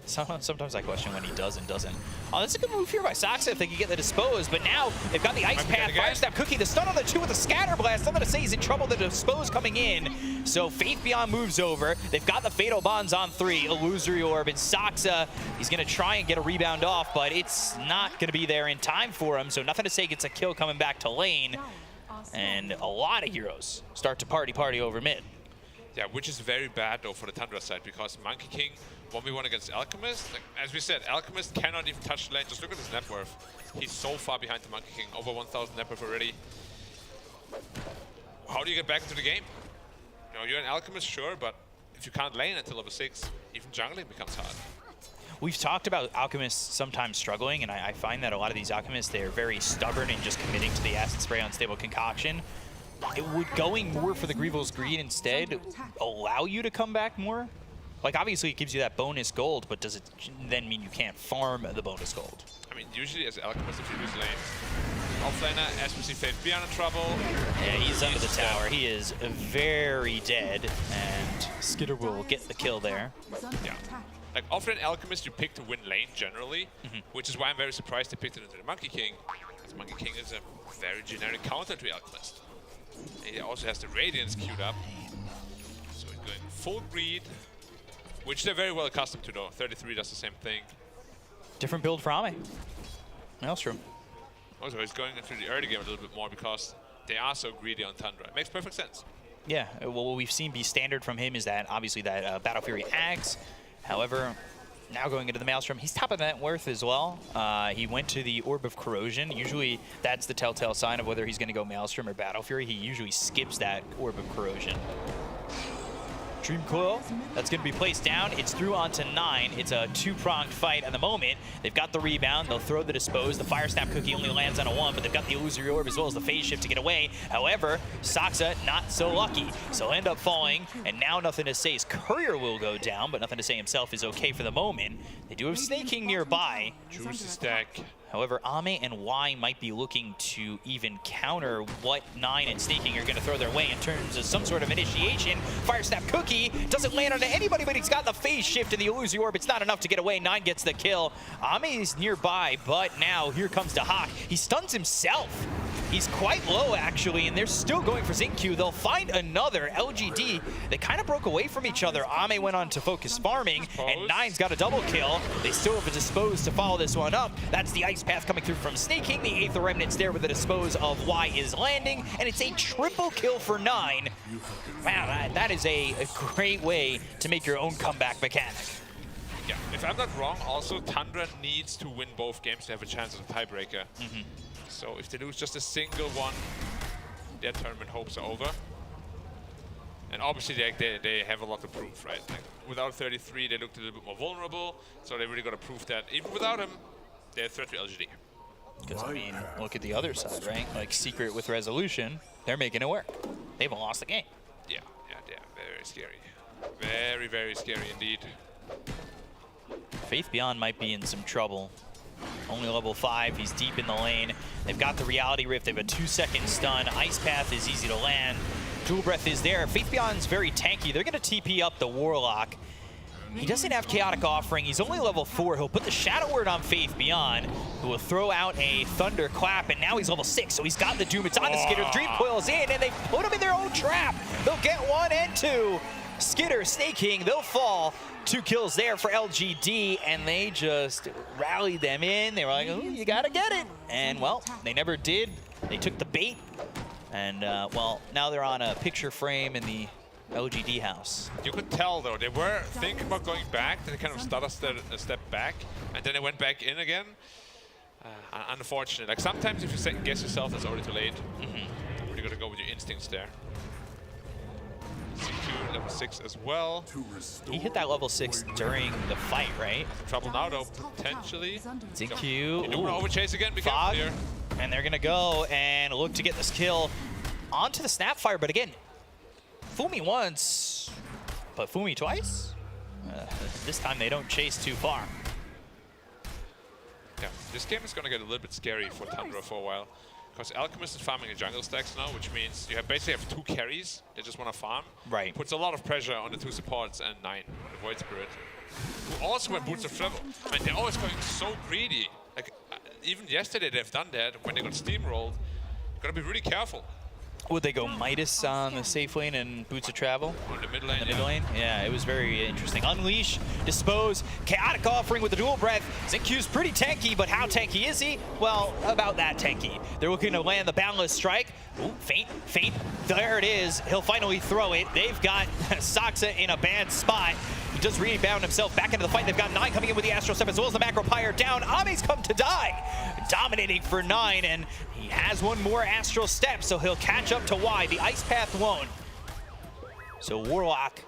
Sometimes I question when he does and doesn't. Oh, that's a good move here by Soxa if they can get the Dispose, but now they've got the Ice Path, Fire Snap Cookie, the stun on the 2 with the Scatter Blast. I'm going to say he's in trouble, the Dispose coming in. So Faith Beyond moves over. They've got the Fatal Bonds on 3, Illusory Orb, and Soxa, he's going to try and get a rebound off, but it's not going to be there in time for him, so nothing to say gets a kill coming back to lane. And a lot of heroes start to party over mid. Yeah, which is very bad though for the Tundra side, because Monkey King 1v1 against Alchemist, like, as we said, Alchemist cannot even touch the lane. Just look at his net worth. He's so far behind the Monkey King, over 1,000 net worth already. How do you get back into the game? You know, you're an Alchemist, sure, but if you can't lane until level 6, even jungling becomes hard. We've talked about Alchemists sometimes struggling, and I find that a lot of these Alchemists, they're very stubborn in just committing to the Acid Spray Unstable Concoction. Would going more for the Grieval's Greed instead allow you to come back more? Like, obviously it gives you that bonus gold, but does it then mean you can't farm the bonus gold? I mean, usually as Alchemist, if you lose lanes, offlaner, as we see Faith Beyond in trouble. Yeah, he's under the tower. He is very dead, and Skitter will get the kill there. Yeah. Like, offlane Alchemist, you pick to win lane generally, which is why I'm very surprised they picked it into the Monkey King, because Monkey King is a very generic counter to Alchemist. He also has the Radiance queued up. So he's going full greed, which they're very well accustomed to though. 33 does the same thing. Different build for Ame. Maelstrom. Also, he's going into the early game a little bit more because they are so greedy on Tundra. It makes perfect sense. Yeah, well, what we've seen be standard from him is that, obviously, that Battle Fury Axe. However, now going into the Maelstrom, he's top of net worth as well. He went to the Orb of Corrosion. Usually, that's the telltale sign of whether he's going to go Maelstrom or Battle Fury. He usually skips that Orb of Corrosion. Dream Coil, that's going to be placed down. It's through onto 9. It's a 2-pronged fight at the moment. They've got the rebound. They'll throw the Dispose. The Fire Snap Cookie only lands on a 1, but they've got the Illusory Orb as well as the Phase Shift to get away. However, Soxa not so lucky. So he'll end up falling, and now nothing to say. His Courier will go down, but nothing to say himself is okay for the moment. They do have Snake King nearby. Juicy stack. However, Ame and Y might be looking to even counter what 9 and Snake King are going to throw their way in terms of some sort of initiation. Fire Snap Cookie doesn't land onto anybody, but he's got the Phase Shift and the Illusory Orb. It's not enough to get away. 9 gets the kill. Ame is nearby, but now here comes the Hawk. He stuns himself. He's quite low, actually, and they're still going for Xingqiu. They'll find another LGD. They kind of broke away from each other. Ame went on to focus farming, and 9's got a double kill. They still have a Dispose to follow this one up. That's the Ice Path coming through from Snake King. The 8th Remnant's there with the Dispose of Y is landing, and it's a triple kill for 9. Wow, that is a great way to make your own comeback mechanic. Yeah, if I'm not wrong, also Tundra needs to win both games to have a chance at a tiebreaker. So if they lose just a single one, their tournament hopes are over. And obviously they have a lot to prove, right? Like, without 33, they looked a little bit more vulnerable, so they really got to prove that even without him, they're a threat to LGD. Because, I mean, look at the other side, right? Like, Secret with Resolution, they're making it work. They haven't lost the game. Yeah, very scary. Very, very scary indeed. Faith Beyond might be in some trouble. Only level 5, he's deep in the lane. They've got the Reality Rift, they have a 2-second stun. Ice Path is easy to land. Dual Breath is there. Faith Beyond's very tanky. They're gonna TP up the Warlock. He doesn't have Chaotic Offering. He's only level 4. He'll put the Shadow Word on Faith Beyond, who will throw out a Thunder Clap, and now he's level 6, so he's got the Doom. It's on the Skitter. Dream Coil's in, and they put him in their own trap. They'll get 1 and 2. Skitter, Snake King, they'll fall. 2 kills there for LGD, and they just rallied them in. They were like, oh, you gotta get it. And, well, they never did. They took the bait. And, well, now they're on a picture frame in the LGD house. You could tell though, they were thinking about going back, then they kind of started a step back, and then they went back in again. Unfortunate. Like sometimes if you second guess yourself, that's already too late. You gotta go with your instincts there. CQ level 6 as well. He hit that level 6 during the fight, right? Trouble now though, potentially. ZQ. You do want to overchase again, be Fog. careful here. And they're gonna go and look to get this kill onto the Snapfire, but again, Fumi once, but Fumi twice? This time they don't chase too far. Yeah, this game is gonna get a little bit scary for Tundra for a while. Because Alchemist is farming a jungle stacks now, which means you basically have 2 carries that just want to farm. Right. Puts a lot of pressure on the 2 supports and 9, the Void Spirit. Who also went Boots of Travel. I mean, they're always going so greedy. Like, even yesterday they've done that when they got steamrolled. You gotta be really careful. Would they go Midas on the safe lane and Boots of Travel? On the mid lane, the mid lane? Yeah, it was very interesting. Unleash, Dispose, Chaotic Offering with the dual breath. ZQ's pretty tanky, but how tanky is he? Well, about that tanky. They're looking to land the Boundless Strike. Ooh, feint. There it is. He'll finally throw it. They've got Saksa in a bad spot. He does rebound himself back into the fight. They've got 9 coming in with the Astral Step as well as the Macro Pyre down. Ame's come to die. Dominating for 9, and he has one more Astral Step, so he'll catch up to Y. The Ice Path won't. So Warlock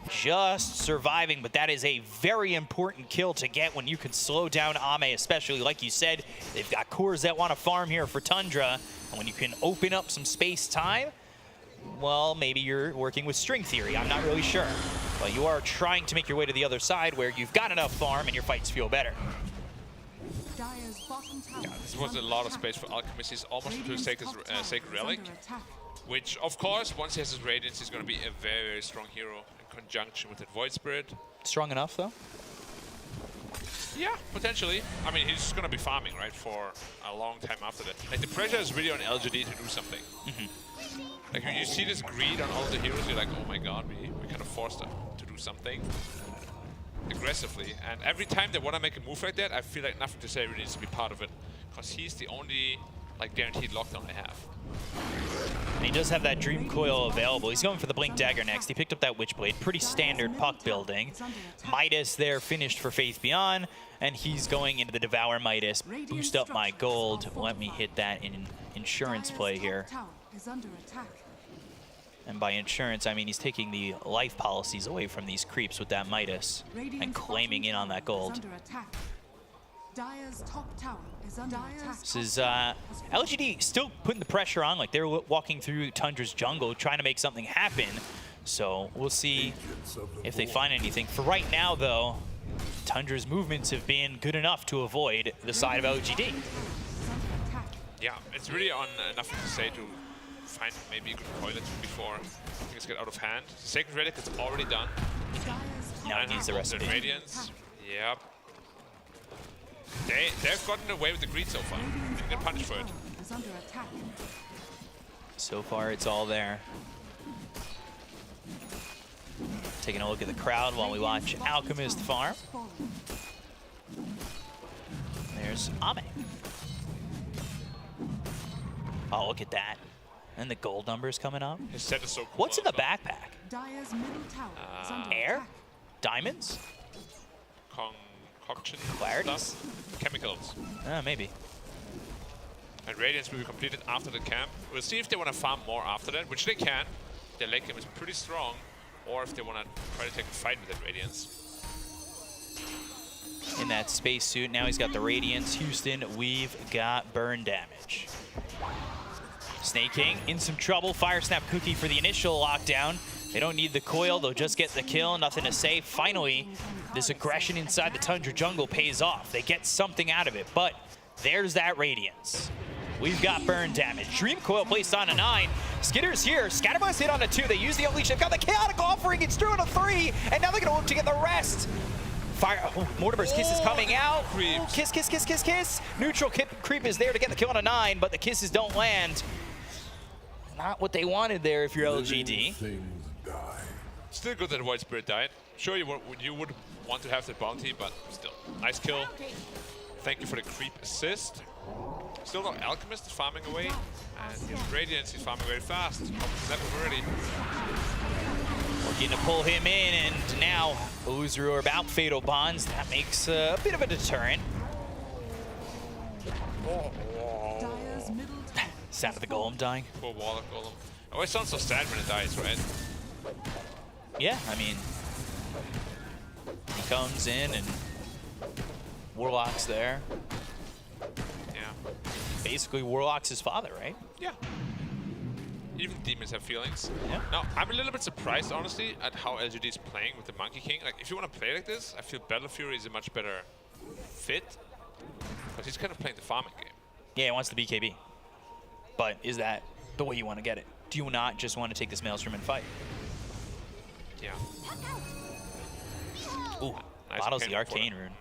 just surviving, but that is a very important kill to get when you can slow down Ame, especially like you said. They've got cores that want to farm here for Tundra, and when you can open up some space time, well, maybe you're working with string theory. I'm not really sure. But you are trying to make your way to the other side where you've got enough farm and your fights feel better. Yeah, this was a lot of space for Alchemist. He's almost into a Sacred Relic. Which, of course, once he has his Radiance, he's going to be a very, very strong hero in conjunction with that Void Spirit. Strong enough, though? Yeah, potentially. I mean, he's going to be farming, right, for a long time after that. Like, the pressure is really on LGD to do something. Like, when you see this greed on all the heroes, you're like, oh my god, we kind of forced them to do something aggressively. And every time they want to make a move like that, I feel like Nothing to Say really needs to be part of it. Because he's the only, like, guaranteed lockdown they have. And he does have that Dream Coil available. He's going for the Blink Dagger next. He picked up that Witchblade. Pretty standard puck building. Midas there finished for Faith Beyond. And he's going into the Devour Midas. Boost up my gold. Let me hit that in insurance play here. And by insurance, I mean he's taking the life policies away from these creeps with that Midas and claiming in on that gold. This is LGD still putting the pressure on, like they're walking through Tundra's jungle trying to make something happen. So we'll see if they find anything. For right now, though, Tundra's movements have been good enough to avoid the side of LGD. Yeah, it's really on Nothing to Say to find maybe a good toilet before things get out of hand. The Sacred Relic is already done. Now he needs the rest of it. Radiance. Yep. They've gotten away with the greed so far. They get punished for it. So far, it's all there. Taking a look at the crowd while we watch Alchemist farm. There's Ame. Oh, look at that. And the gold numbers coming up. His set is so cool. What's in the backpack? Air? Diamonds? Concoction Clarities? Stuff. Chemicals. Maybe. And Radiance will be completed after the camp. We'll see if they want to farm more after that, which they can. Their late game is pretty strong. Or if they want to try to take a fight with that Radiance. In that spacesuit, now he's got the Radiance. Houston, we've got burn damage. Snake King in some trouble. Fire Snap Cookie for the initial lockdown. They don't need the coil, they'll just get the kill. Nothing to say. Finally, this aggression inside the Tundra jungle pays off. They get something out of it, but there's that Radiance. We've got burn damage. Dream Coil placed on a 9. Skitter's here. Scatterblast hit on a 2. They use the Unleash. They've got the Chaotic Offering. It's through on a 3. And now they're going to look to get the rest. Fire. Oh, Mortimer's Kiss is coming out. Ooh, kiss, kiss, kiss, kiss, kiss. Neutral creep is there to get the kill on a 9, but the kisses don't land. Not what they wanted there if you're LGD. Still good that Void Spirit died. Sure, you would want to have that bounty, but still. Nice kill. Thank you for the creep assist. Still no Alchemist is farming away. And his Radiance is farming very fast. That was already. looking to pull him in, and now Illusory Orb out Fatal Bonds. That makes a bit of a deterrent. Sound of the golem dying. Poor Warlock golem. Oh, it sounds so sad when it dies, right? Yeah, I mean, he comes in and Warlock's there. Yeah. Basically, Warlock's his father, right? Yeah. Even demons have feelings. Yeah. Now, I'm a little bit surprised, honestly, at how LGD is playing with the Monkey King. Like, if you want to play like this, I feel Battle Fury is a much better fit. Because he's kind of playing the farming game. Yeah, he wants the BKB. But is that the way you want to get it? Do you not just want to take this Maelstrom and fight? Yeah. Ooh, nice bottles the Arcane Rune.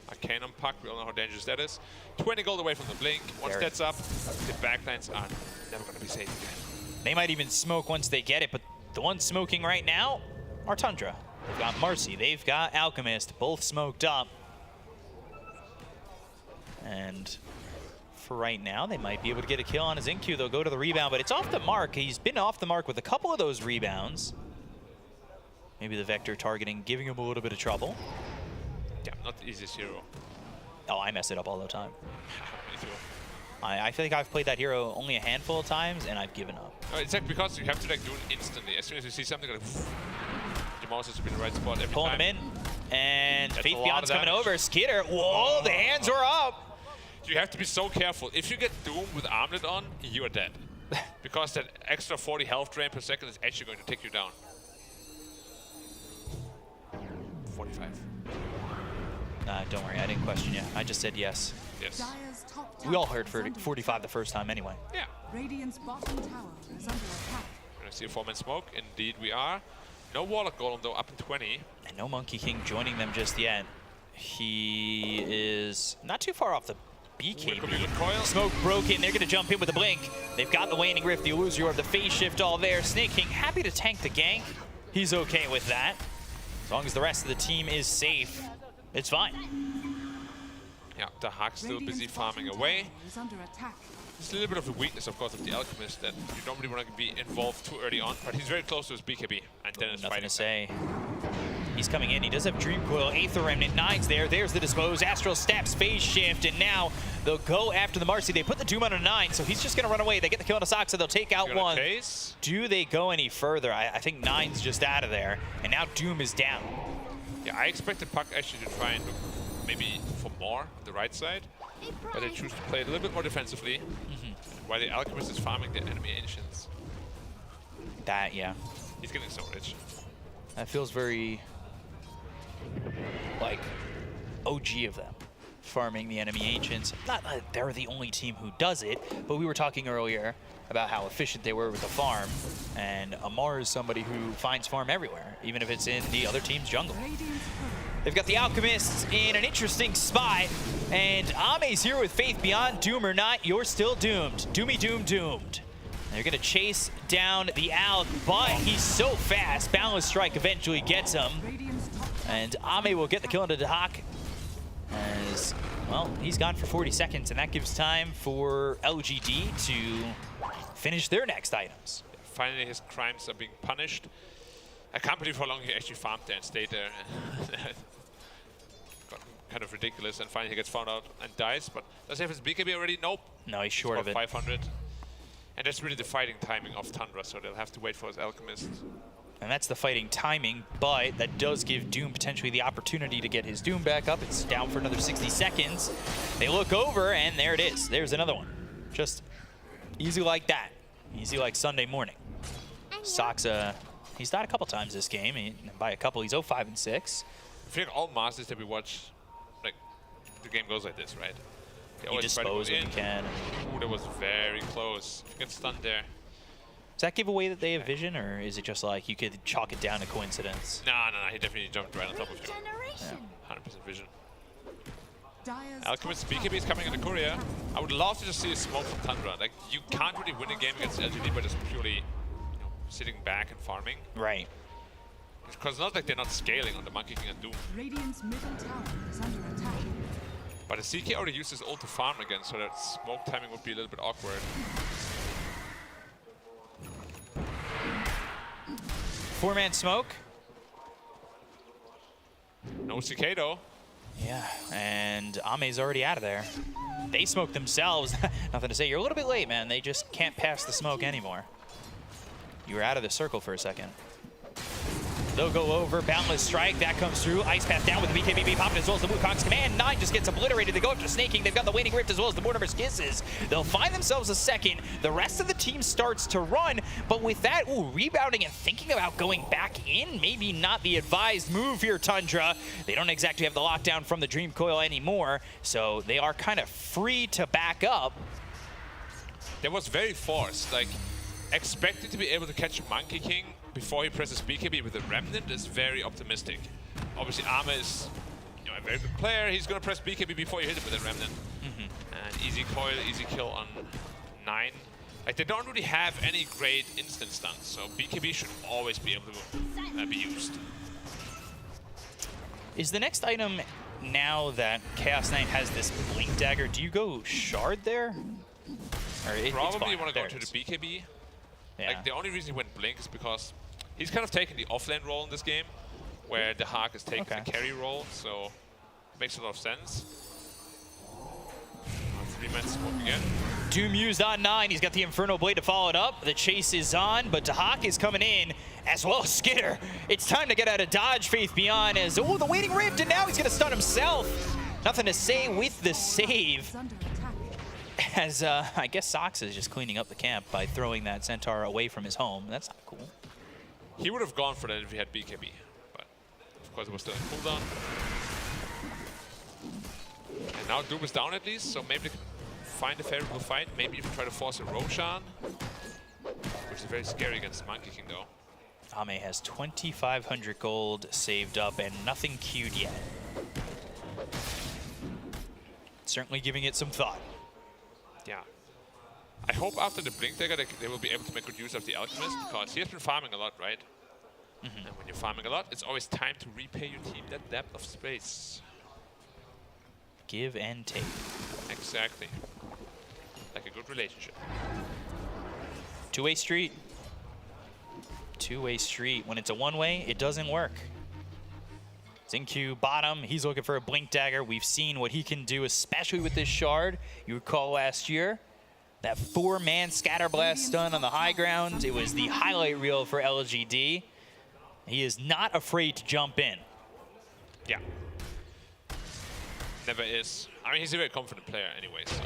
Arcane on Puck, we all know how dangerous that is. 20 gold away from the Blink. Once that's up, the backlines are never going to be safe again. They might even smoke once they get it, but the ones smoking right now are Tundra. They've got Marcy, they've got Alchemist, both smoked up. And for right now, they might be able to get a kill on his InQ. They'll go to the rebound, but it's off the mark. He's been off the mark with a couple of those rebounds. Maybe the Vector targeting giving him a little bit of trouble. Yeah, not the easiest hero. Oh, I mess it up all the time. Me too. I feel like I've played that hero only a handful of times, and I've given up. No, it's like because you have to like do it instantly. As soon as you see something, like, the mouse has to be in the right spot every Pulling time. him in, and That's Faith a lot Beyond's of coming damage. over. Skitter, whoa, the hands are up. You have to be so careful. If you get Doom with Armlet on, you are dead. Because that extra 40 health drain per second is actually going to take you down. 45. Don't worry, I didn't question you. I just said yes. Yes. We all heard 45 the first time anyway. Yeah. Radiant's bottom tower is under attack. We're gonna see a 4-man smoke. Indeed, we are. No Warlock Golem though, up in 20. And no Monkey King joining them just yet. He is not too far off the BKB. Smoke broken. They're going to jump in with a blink. They've got the Waning Rift, the Illusory Orb, the Phase Shift all there. Snake King happy to tank the gank. He's okay with that. As long as the rest of the team is safe, it's fine. Yeah, the Hack still busy farming away. Is under attack. It's a little bit of a weakness, of course, of the Alchemist that you don't really want to be involved too early on, but he's very close to his BKB, and then it's Nothing fighting. to say. He's coming in. He does have Dream Coil, Aether Remnant, 9's there. There's the Dispose, Astral Steps, Phase Shift, and now they'll go after the Marcy. They put the Doom on a 9, so he's just going to run away. They get the kill on a Sox, so they'll take out one. Do they go any further? I think 9's just out of there, and now Doom is down. Yeah, I expected Puck actually to try and look maybe for more on the right side, but they choose to play it a little bit more defensively, while the Alchemist is farming the enemy Ancients. That, yeah. He's getting so rich. That feels very, like, OG of them, farming the enemy Ancients. Not that they're the only team who does it, but we were talking earlier about how efficient they were with the farm, and Amar is somebody who finds farm everywhere, even if it's in the other team's jungle. They've got the Alchemists in an interesting spot, and Ame's here with Faith Beyond. Doom or not, you're still doomed. Doomy doom doomed. They're gonna chase down the Alc, but he's so fast. Boundless Strike eventually gets him, and Ame will get the kill into Dahak. As, well, he's gone for 40 seconds, and that gives time for LGD to finish their next items. Finally, his crimes are being punished. I can't believe how long he actually farmed there and stayed there. Got kind of ridiculous, and finally he gets found out and dies. But does he have his BKB already? Nope. No, he's short of it. 500. And that's really the fighting timing of Tundra, so they'll have to wait for his Alchemist. And that's the fighting timing, but that does give Doom potentially the opportunity to get his Doom back up. It's down for another 60 seconds. They look over, and there it is. There's another one. Just easy like that. Easy like Sunday morning. Soxa, he's died a couple times this game. And by a couple, he's 0-5-6. I feel like all Masters that we watch, like, the game goes like this, right? They You always try to dispose move when you can. Ooh, that was very close. You get stunned there. Does that give away that they have vision, or is it just like you could chalk it down to coincidence? No, he definitely jumped right on top of you. Yeah, 100% vision. Alchemist BKB is coming in the courier. I would love to just see a smoke from Tundra. Like, you can't really win a game against LGD by just purely sitting back and farming. Right. Because it's not like they're not scaling on the Monkey King and Doom. Radiant's middle tower is under attack. But the CK already used his ult to farm again, so that smoke timing would be a little bit awkward. 4-man smoke. No Cicado. Yeah, and Ame's already out of there. They smoked themselves. Nothing to say. You're a little bit late, man. They just can't pass the smoke anymore. You were out of the circle for a second. They'll go over. Boundless Strike. That comes through. Ice Path down with the BKB popping as well as the Wukong's command. 9 just gets obliterated. They go after Snaking. They've got the Waning Rift as well as the Mortimer's Kisses. They'll find themselves a second. The rest of the team starts to run. But with that, rebounding and thinking about going back in. Maybe not the advised move here, Tundra. They don't exactly have the lockdown from the Dream Coil anymore. So they are kind of free to back up. That was very forced. Like, expecting to be able to catch Monkey King before he presses BKB with the Remnant is very optimistic. Obviously, Arma is a very good player. He's going to press BKB before you hit him with the Remnant. And easy coil, easy kill on 9. Like, they don't really have any great instant stuns, so BKB should always be able to be used. Is the next item, now that Chaos Knight has this Blink Dagger, do you go Shard there? Or Probably you want to go to the BKB. Yeah. Like, the only reason he went Blink is because he's kind of taken the offlane role in this game, where the Hawk is taking the carry role, so it makes a lot of sense. 3-man smoke again. Doom used on 9. He's got the Inferno Blade to follow it up. The chase is on, but Tahak is coming in, as well as Skitter. It's time to get out of dodge, Faith Beyond, as, the Waning Rift, and now he's going to stun himself. Nothing to say with the save. As I guess Sox is just cleaning up the camp by throwing that Centaur away from his home. That's not cool. He would have gone for that if he had BKB, but of course it was still in cooldown. And now Doom is down at least, so maybe they can find a favorable fight. Maybe even try to force a Roshan, which is very scary against Monkey King though. Ame has 2,500 gold saved up and nothing queued yet. Certainly giving it some thought. Yeah. I hope after the Blink Dagger they will be able to make good use of the Alchemist, because he has been farming a lot, right? And when you're farming a lot, it's always time to repay your team that depth of space. Give and take. Exactly. Like a good relationship. Two-way street. Two-way street. When it's a one-way, it doesn't work. Xingqiu bottom, he's looking for a Blink Dagger. We've seen what he can do, especially with this Shard. You recall last year, that 4-man Scatterblast stun on the high ground. It was the highlight reel for LGD. He is not afraid to jump in. Yeah. Never is. I mean, he's a very confident player anyway, so.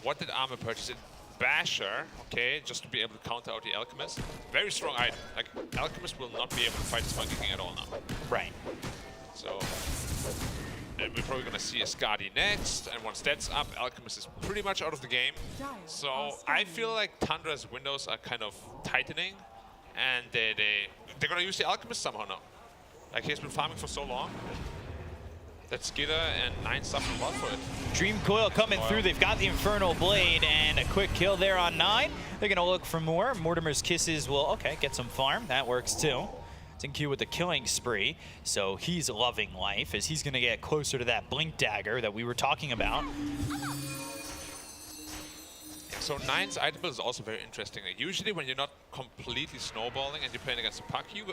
What did Arma purchase? Basher, okay, just to be able to counter out the Alchemist. Very strong item. Like, Alchemist will not be able to fight this Monkey King at all now. Right. So, and we're probably gonna see a Skadi next, and once that's up, Alchemist is pretty much out of the game. So, I feel like Tundra's windows are kind of tightening, and they're gonna use the Alchemist somehow now. Like, he's been farming for so long. That Skitter and 9 suffered a lot for it. Dream Coil coming through. They've got the Infernal Blade and a quick kill there on 9. They're going to look for more. Mortimer's Kisses will, get some farm. That works too. Xingqiu with the killing spree. So he's loving life as he's going to get closer to that Blink Dagger that we were talking about. So 9's item build is also very interesting. Like, usually when you're not completely snowballing and you're playing against a puck, you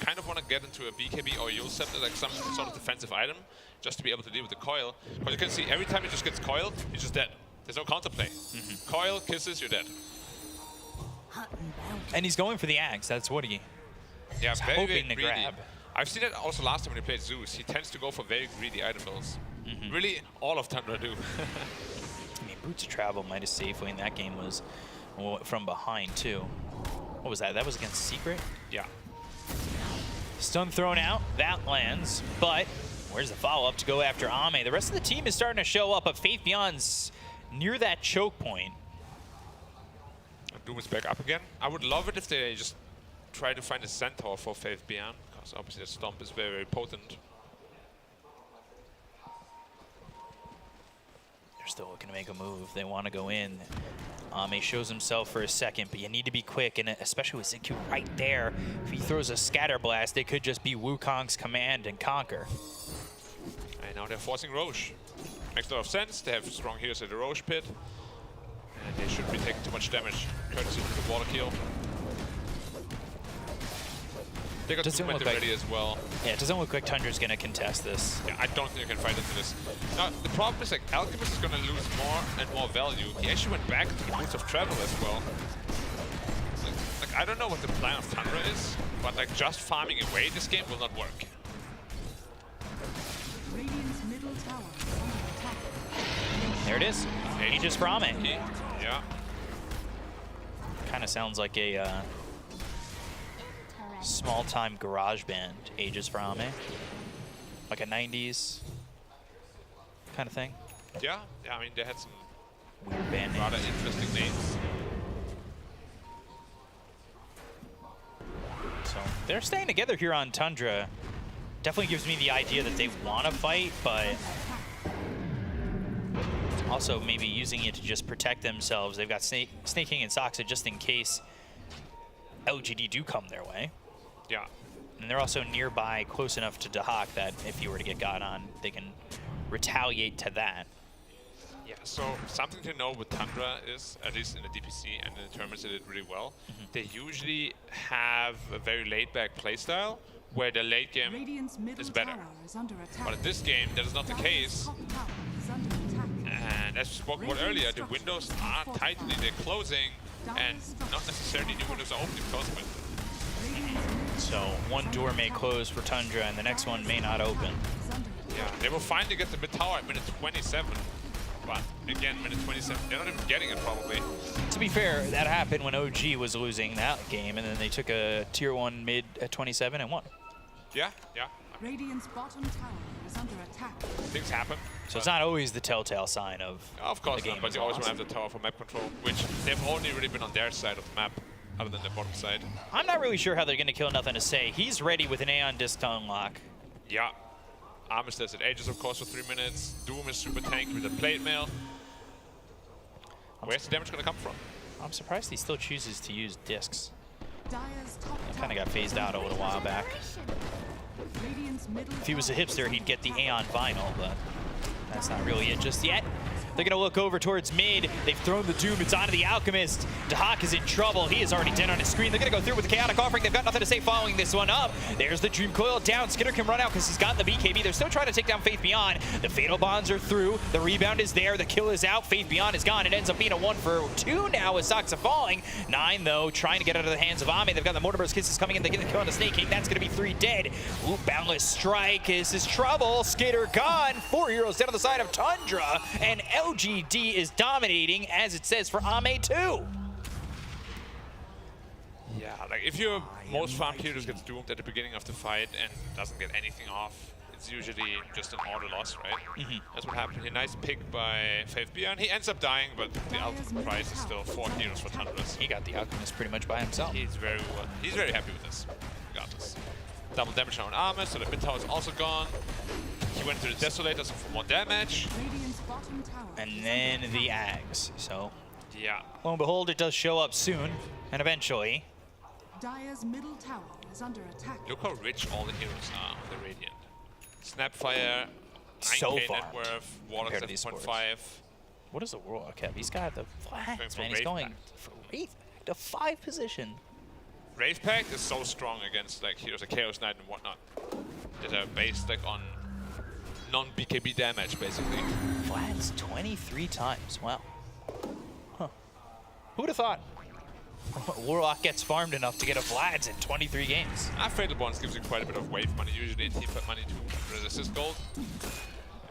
kind of want to get into a BKB or Yule Scepter, like some sort of defensive item, just to be able to deal with the coil. But you can see every time he just gets coiled, he's just dead. There's no counterplay. Coil, kisses, you're dead. And he's going for the axe. That's what he's very hoping to greedy. grab. I've seen it also last time when he played Zeus. He tends to go for very greedy item builds. Really, all of Tundra do. I mean, Boots of Travel might have safely in that game was from behind too. What was that? That was against Secret? Yeah. Stun thrown out. That lands. But where's the follow-up to go after Ame? The rest of the team is starting to show up, but Faith Beyond's near that choke point. Doom is back up again. I would love it if they just try to find a Centaur for Faith Beyond, because obviously the Stomp is very, very potent. They're still looking to make a move. They want to go in. Ame shows himself for a second, but you need to be quick, and especially with Xingqiu right there. If he throws a Scatter Blast, it could just be Wukong's command and conquer. And now they're forcing Roche. Makes a lot of sense. They have strong heals at the Roche pit. And they shouldn't be taking too much damage, courtesy of the water kill. They got Doesn't movement look like- ready as well. Yeah, it doesn't look like Tundra's going to contest this. Yeah, I don't think you can fight into this. Now, the problem is like Alchemist is going to lose more and more value. He actually went back to the modes of travel as well. Like, I don't know what the plan of Tundra is, but like just farming away this game will not work. Radiant's middle tower is under attack. There it is. Aegis for Ame. Yeah. Kind of sounds like a small-time garage band, Aegis for Ame. Like a 90s kind of thing. Yeah, I mean, they had some weird band names. rather interesting names. So they're staying together here on Tundra. Definitely gives me the idea that they want to fight, but also maybe using it to just protect themselves. They've got Snake King and Soxa just in case LGD do come their way. Yeah. And they're also nearby, close enough to Dahak that if you were to get got on, they can retaliate to that. Yeah, so something to know with Tundra is, at least in the DPC and in the tournaments they did really well, they usually have a very laid-back playstyle where the late game Radiant's middle is better. tower is under attack. But in this game, that is not the case. Top tower is under attack. And as we spoke about earlier, the windows are tightening, they're closing, and not necessarily new windows are opening because of it. So one door may close for Tundra and the next one may not open. Yeah, they will finally get the mid tower at minute 27. But again, minute 27, they're not even getting it probably. To be fair, that happened when OG was losing that game, and then they took a tier 1 mid at 27 and won. Yeah. Radiant's bottom tower is under attack. Things happen. So it's not always the telltale sign of course the game not, but is you always want lost. to have the tower for map control, which they've only really been on their side of the map, other than the bottom side. I'm not really sure how they're going to kill Nothing to Say. He's ready with an Aeon Disc to unlock. Yeah. Armistice at Aegis, of course, for 3 minutes. Doom is super tanky with the plate mail. Where's the damage going to come from? I'm surprised he still chooses to use discs. Dyer's top That kind of got phased out a little while back. Radiant's middle If he was a hipster, he'd get the Aeon Vinyl, but that's not really it just yet. They're going to look over towards mid. They've thrown the Doom. It's onto the Alchemist. Dahak is in trouble. He is already dead on his screen. They're going to go through with the Chaotic Offering. They've got Nothing to Say following this one up. There's the Dream Coil down. Skinner can run out because he's got the BKB. They're still trying to take down Faith Beyond. The Fatal Bonds are through. The rebound is there. The kill is out. Faith Beyond is gone. It ends up being a 1-for-2 now with Soxa falling. 9, though, trying to get out of the hands of Ame. They've got the Mortimer's Kisses coming in. They get the kill on the Snake King. That's going to be 3 dead. Ooh, Boundless Strike. This is trouble. Skitter gone. 4 heroes down on the side of Tundra. And LGD is dominating, as it says, for Ame too. Yeah, like if your most farmed hero gets doomed at the beginning of the fight and doesn't get anything off, it's usually just an auto loss, right? That's what happened here. Nice pick by Faith Beyond. He ends up dying, but the ultimate price is still 4 heroes for Tundras. He got the Alchemist pretty much by himself. He's very happy with this, regardless. Double damage now on Armor, so the mid tower is also gone. He went to the Desolator for more damage. Radiant's bottom tower. And then the Ags. So, yeah. Lo and behold, it does show up soon, and eventually. Dyer's middle tower is under attack. Look how rich all the heroes are on the Radiant. Snapfire, 9k So far, net worth, Warlock compared to these 7.5. What is the Warlock have? He's got the flats, for man. He's Wraith going Pact. for Wraith Pact, to 5 position. Wraith Pact is so strong against like heroes like Chaos Knight and whatnot that are based like on non-BKB damage, basically. Flats 23 times. Wow. Huh. Who would have thought? Warlock gets farmed enough to get a Vlad's in 23 games. Fatal Bonds gives you quite a bit of wave money, usually team fight money to resist gold.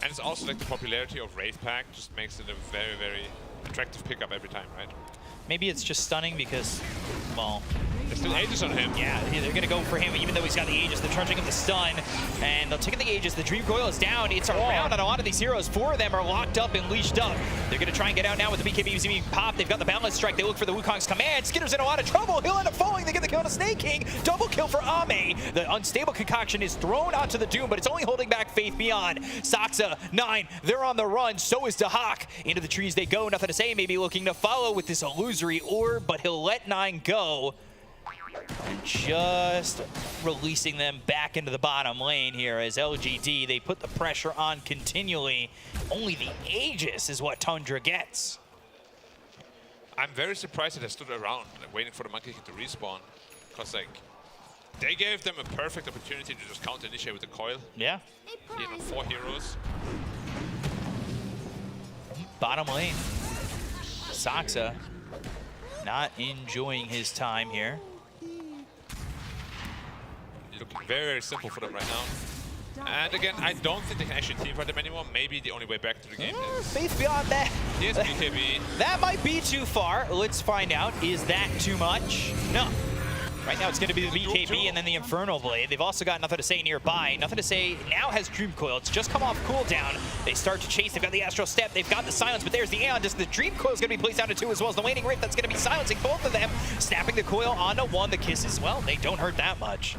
And it's also like the popularity of Wraith Pact just makes it a very, very attractive pickup every time, right? Maybe it's just stunning because, well... There's still Aegis on him. Yeah, they're going to go for him even though he's got the Aegis. They're charging him the stun, and they'll take the Aegis. The Dream Coil is down. It's around on a lot of these heroes. 4 of them are locked up and leashed up. They're going to try and get out now with the BKB being popped. They've got the Boundless Strike. They look for the Wukong's command. Skinner's in a lot of trouble. He'll end up falling. They get the kill on a Snake King. Double kill for Ame. The Unstable Concoction is thrown onto the Doom, but it's only holding back Faith Beyond. Soxa, 9. They're on the run. So is Dahak. Into the trees they go. Nothing to Say. Maybe looking to follow with this illusory orb, but he'll let 9 go. And just releasing them back into the bottom lane here as LGD, they put the pressure on continually. Only the Aegis is what Tundra gets. I'm very surprised that I stood around like, waiting for the Monkey King to respawn. Because like, They gave them a perfect opportunity to just counter-initiate with the coil. Yeah. 4 heroes. Bottom lane. Saksa not enjoying his time here. Looking very, very simple for them right now. And again, I don't think they can actually teamfight them anymore. Maybe the only way back to the game is... Faith beyond that. Here's BKB. That might be too far. Let's find out. Is that too much? No. Right now it's going to be the BKB and then the Infernal Blade. They've also got Nothing to Say nearby. Nothing to Say now has Dream Coil. It's just come off cooldown. They start to chase. They've got the Astral Step. They've got the Silence, but there's the Aeon Disc. The Dream Coil is going to be placed down to 2 as well as the Waning Rift. That's going to be silencing both of them. Snapping the coil onto 1. The kisses, well, they don't hurt that much.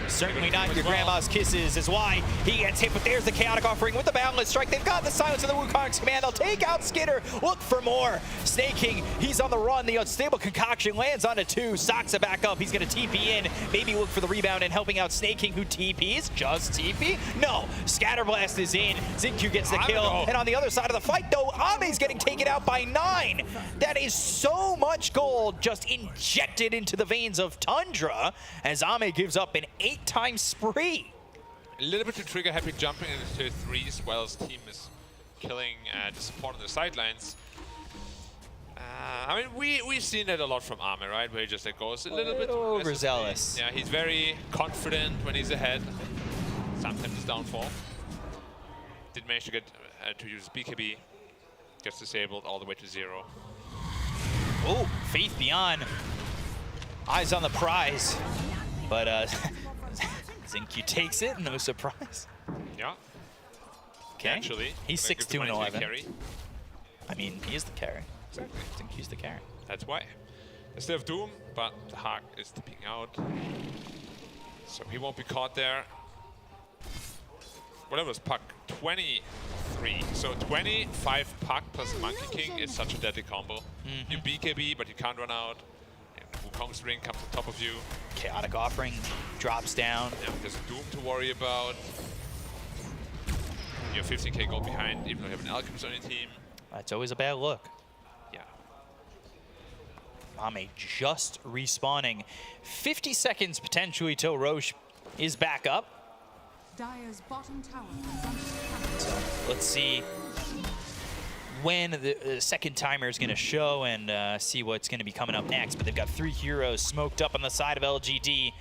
Certainly not your grandma's kisses is why he gets hit, but there's the Chaotic Offering with the Boundless Strike. They've got the Silence of the Wukong's command. They'll take out Skidder. Look for more. Snake King, he's on the run. The Unstable Concoction lands onto 2. Saksa back up. He's going to TP in. Maybe look for the rebound and helping out Snake King, who TPs. Just TP? No. Scatterblast is in. Xingqiu gets the kill. And on the other side of the fight, though, Ame's getting taken out by 9. That is so much gold just injected into the veins of Tundra as Ame gives up an 8-time spree. A little bit too trigger happy jumping into 3s while his team is killing the support on the sidelines. I mean, we've seen that a lot from Ame, right? Where he just goes a little bit overzealous. Yeah, he's very confident when he's ahead. Sometimes his downfall. Did manage to get to use BKB. Gets disabled all the way to 0. Oh, Faith Beyond. Eyes on the prize. But Xingqiu takes it, no surprise. Yeah. Okay. Actually, he's 6-2 and 11. Carry. I mean, he is the carry. Exactly. Xingqiu's the carry. That's why. They still have Doom, but the Hawk is tipping out. So he won't be caught there. Whatever was Puck? 23. So 25 Puck plus Monkey King is such a deadly combo. You BKB, but you can't run out. Wukong's ring comes on top of you. Chaotic Offering drops down. Yeah, there's Doom to worry about. You're 15k gold behind, even though you have an Alchemist on your team. That's always a bad look. Yeah. Ame just respawning. 50 seconds potentially till Roche is back up. Dire's bottom tower is under attack. So let's see when the second timer is going to show and see what's going to be coming up next. But they've got 3 heroes smoked up on the side of LGD.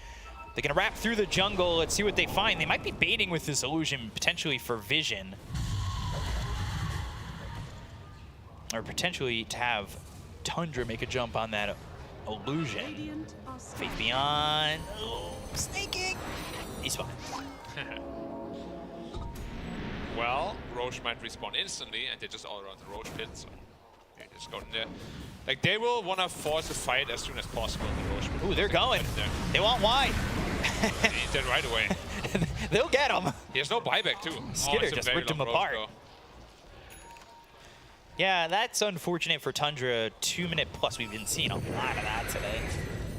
They're going to wrap through the jungle. Let's see what they find. They might be baiting with this illusion potentially for vision. Or potentially to have Tundra make a jump on that illusion. Faith Beyond. Oh, snaking. He's fine. Well, Roche might respawn instantly, and they're just all around the Roche pit, so you just go in there. Like, they will want to force a fight as soon as possible in the Roche pit. Ooh, they're going. They want wide. He's dead right away. They'll get him. He has no buyback, too. Skidder just ripped him apart. Yeah, that's unfortunate for Tundra. 2-minute plus. We've been seeing a lot of that today.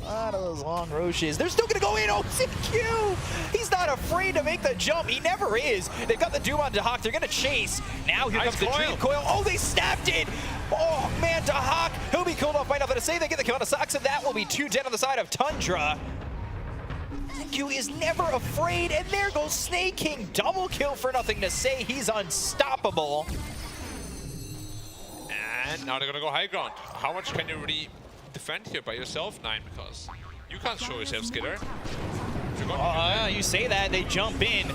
A lot of those long Roches. They're still going to go in. Oh, Xingqiu! He's not afraid to make the jump. He never is. They've got the Doom on Dahak. They're going to chase. Now here comes the Dream Coil. Oh, they snapped it. Oh, man, Dahak. He'll be killed off by Nothing to Say. They get the kill on Saksa. That will be 2 dead on the side of Tundra. Xingqiu is never afraid. And there goes Snake King. Double kill for Nothing to Say. He's unstoppable. And now they're going to go high ground. How much can you really defend here by yourself, 9? Because you can't show yourself, Skidder. You say that, they jump in.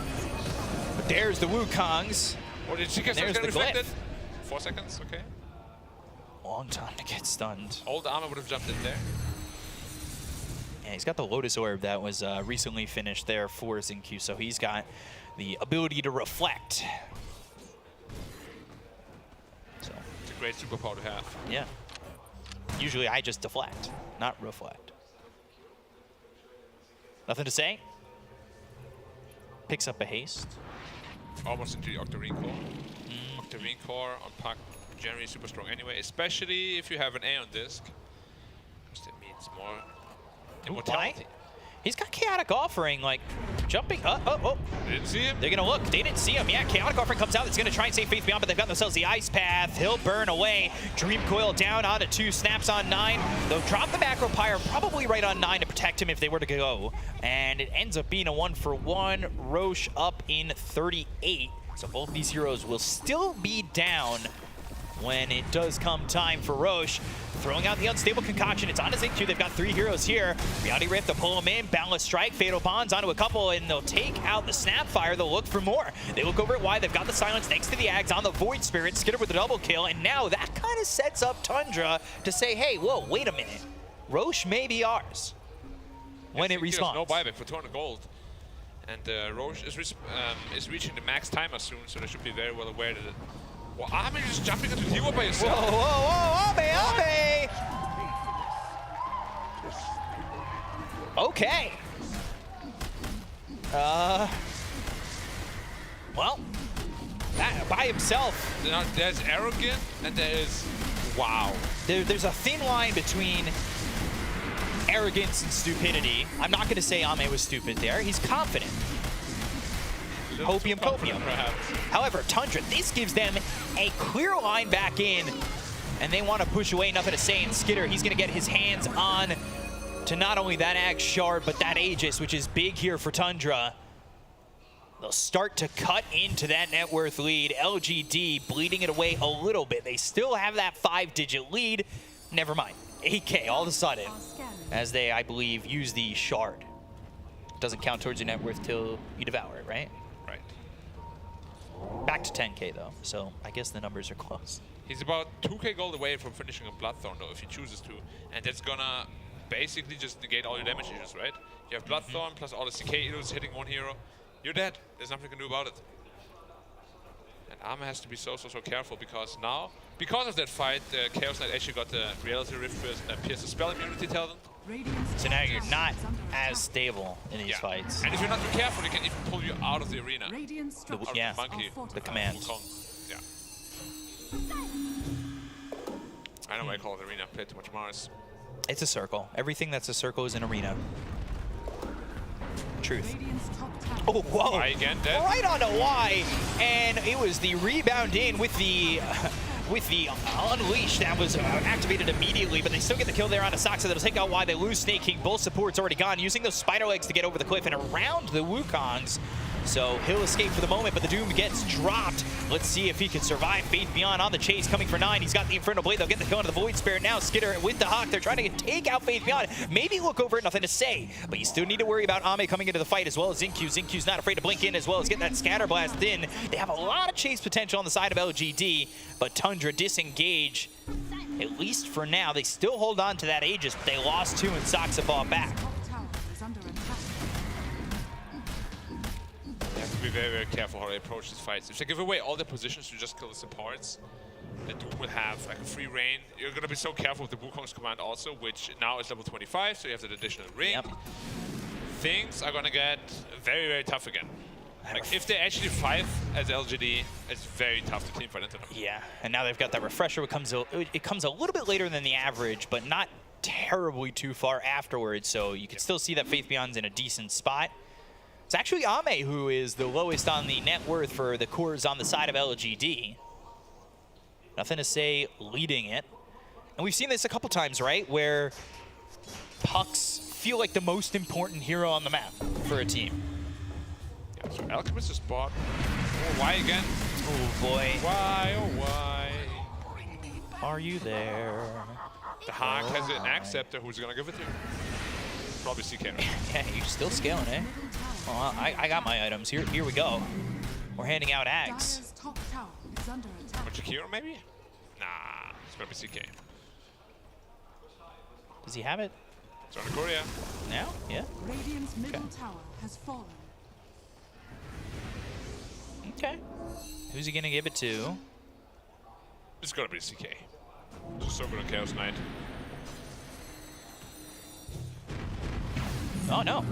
But there's the Wukongs. Oh, did she get there's the reflected? 4 seconds, okay. Long time to get stunned. Old Armor would have jumped in there. Yeah, he's got the Lotus Orb that was recently finished there for Xingqiu, so he's got the ability to reflect. So it's a great superpower to have. Yeah. Usually I just deflect, not reflect. Nothing to Say. Picks up a haste. Almost into the Octarine Core. Octarine Core on Puck, generally super strong anyway, especially if you have an Aeon Disc. Because that means more immortality. He's got Chaotic Offering, like, jumping. Oh. Didn't see him. They're going to look. They didn't see him. Yeah, Chaotic Offering comes out. It's going to try and save Faith Beyond, but they've got themselves the Ice Path. He'll burn away. Dream Coil down onto 2. Snaps on 9. They'll drop the Macro Pyre probably right on 9 to protect him if they were to go. And it ends up being a 1-for-1. Roche up in 38. So both these heroes will still be down when it does come time for Roche. Throwing out the Unstable Concoction. It's on his IQ. They've got 3 heroes here. Reality Rift, they'll pull him in. Boundless Strike, Fatal Bonds onto a couple, and they'll take out the Snapfire. They'll look for more. They look over at Y. They've got the Silence next to the Ags on the Void Spirit. Skitter with a double kill, and now that kind of sets up Tundra to say, hey, whoa, wait a minute. Roche may be ours when it respawns. No buyback for 200 gold. And Roche is reaching the max timer soon, so they should be very well aware that it... Well, Ame just jumping into the hero by yourself. Whoa, Ame! Okay. Well, that by himself. Now, there's arrogant and there is wow. There's a thin line between arrogance and stupidity. I'm not going to say Ame was stupid there. He's confident. Copium. However, Tundra, this gives them a clear line back in, and they want to push away. Nothing to say. And Skitter, he's going to get his hands on to not only that Ag Shard, but that Aegis, which is big here for Tundra. They'll start to cut into that net worth lead. LGD bleeding it away a little bit. They still have that 5-digit lead. Never mind. 8K all of a sudden, as they, I believe, use the Shard. Doesn't count towards your net worth till you devour it, right? Right. Back to 10K though, so I guess the numbers are close. He's about 2K gold away from finishing a Bloodthorn though, if he chooses to. And that's gonna basically just negate all your damage issues, right? You have Bloodthorn plus all the CK heroes hitting one hero. You're dead. There's nothing you can do about it. And Ame has to be so careful because now, because of that fight, Chaos Knight actually got the Reality Rift Pierce the Spell immunity talent. So now you're not as stable in these fights. And if you're not too careful, he can even pull you out of the arena. Yeah, the command. Yeah. I know why I call it arena. I played too much Mars. It's a circle. Everything that's a circle is an arena. Truth. Oh, whoa. Y again, dead. Right on to Y, and it was the rebound in with the Unleash that was activated immediately, but they still get the kill there on Asaxa. That'll take out Y. They lose Snake King. Both supports already gone, using those spider legs to get over the cliff and around the Wukongs. So he'll escape for the moment, but the Doom gets dropped. Let's see if he can survive. Faith Beyond on the chase, coming for 9. He's got the Infernal Blade. They'll get the kill into the Void Spirit now. Skitter with the Hawk. They're trying to take out Faith Beyond. Maybe look over it, nothing to say. But you still need to worry about Ame coming into the fight as well as Zincu. Zincu's not afraid to blink in as well as get that Scatter Blast in. They have a lot of chase potential on the side of LGD, but Tundra disengage, at least for now. They still hold on to that Aegis, but they lost 2 and Saksa fought back. They have to be very careful how they approach these fights. If they give away all their positions to just kill the supports, the Doom will have like a free reign. You're going to be so careful with the Wukong's command also, which now is level 25, so you have that additional ring. Yep. Things are going to get very tough again. Like, if they're actually 5 as LGD, it's very tough to teamfight into them. Yeah, and now they've got that refresher. It comes a little bit later than the average, but not terribly too far afterwards, so you can still see that Faith Beyond's in a decent spot. It's actually Ame who is the lowest on the net worth for the cores on the side of LGD. Nothing to say leading it. And we've seen this a couple times, right? Where pucks feel like the most important hero on the map for a team. Yeah, so Alchemist is bought. Oh, why again? Oh boy. Why, oh why? Are you there? The Hawk has an Acceptor. Who's gonna give it to? Probably CK. Yeah, you're still scaling, eh? Well, I got my items. Here we go. We're handing out Ags. Jakiro maybe? Nah, it's gonna be CK. Does he have it? It's on the Korea. Now? Yeah. Radiant's middle tower has fallen. Okay. Who's he gonna give it to? It's gonna be CK. Just so good on Chaos Knight. Oh no.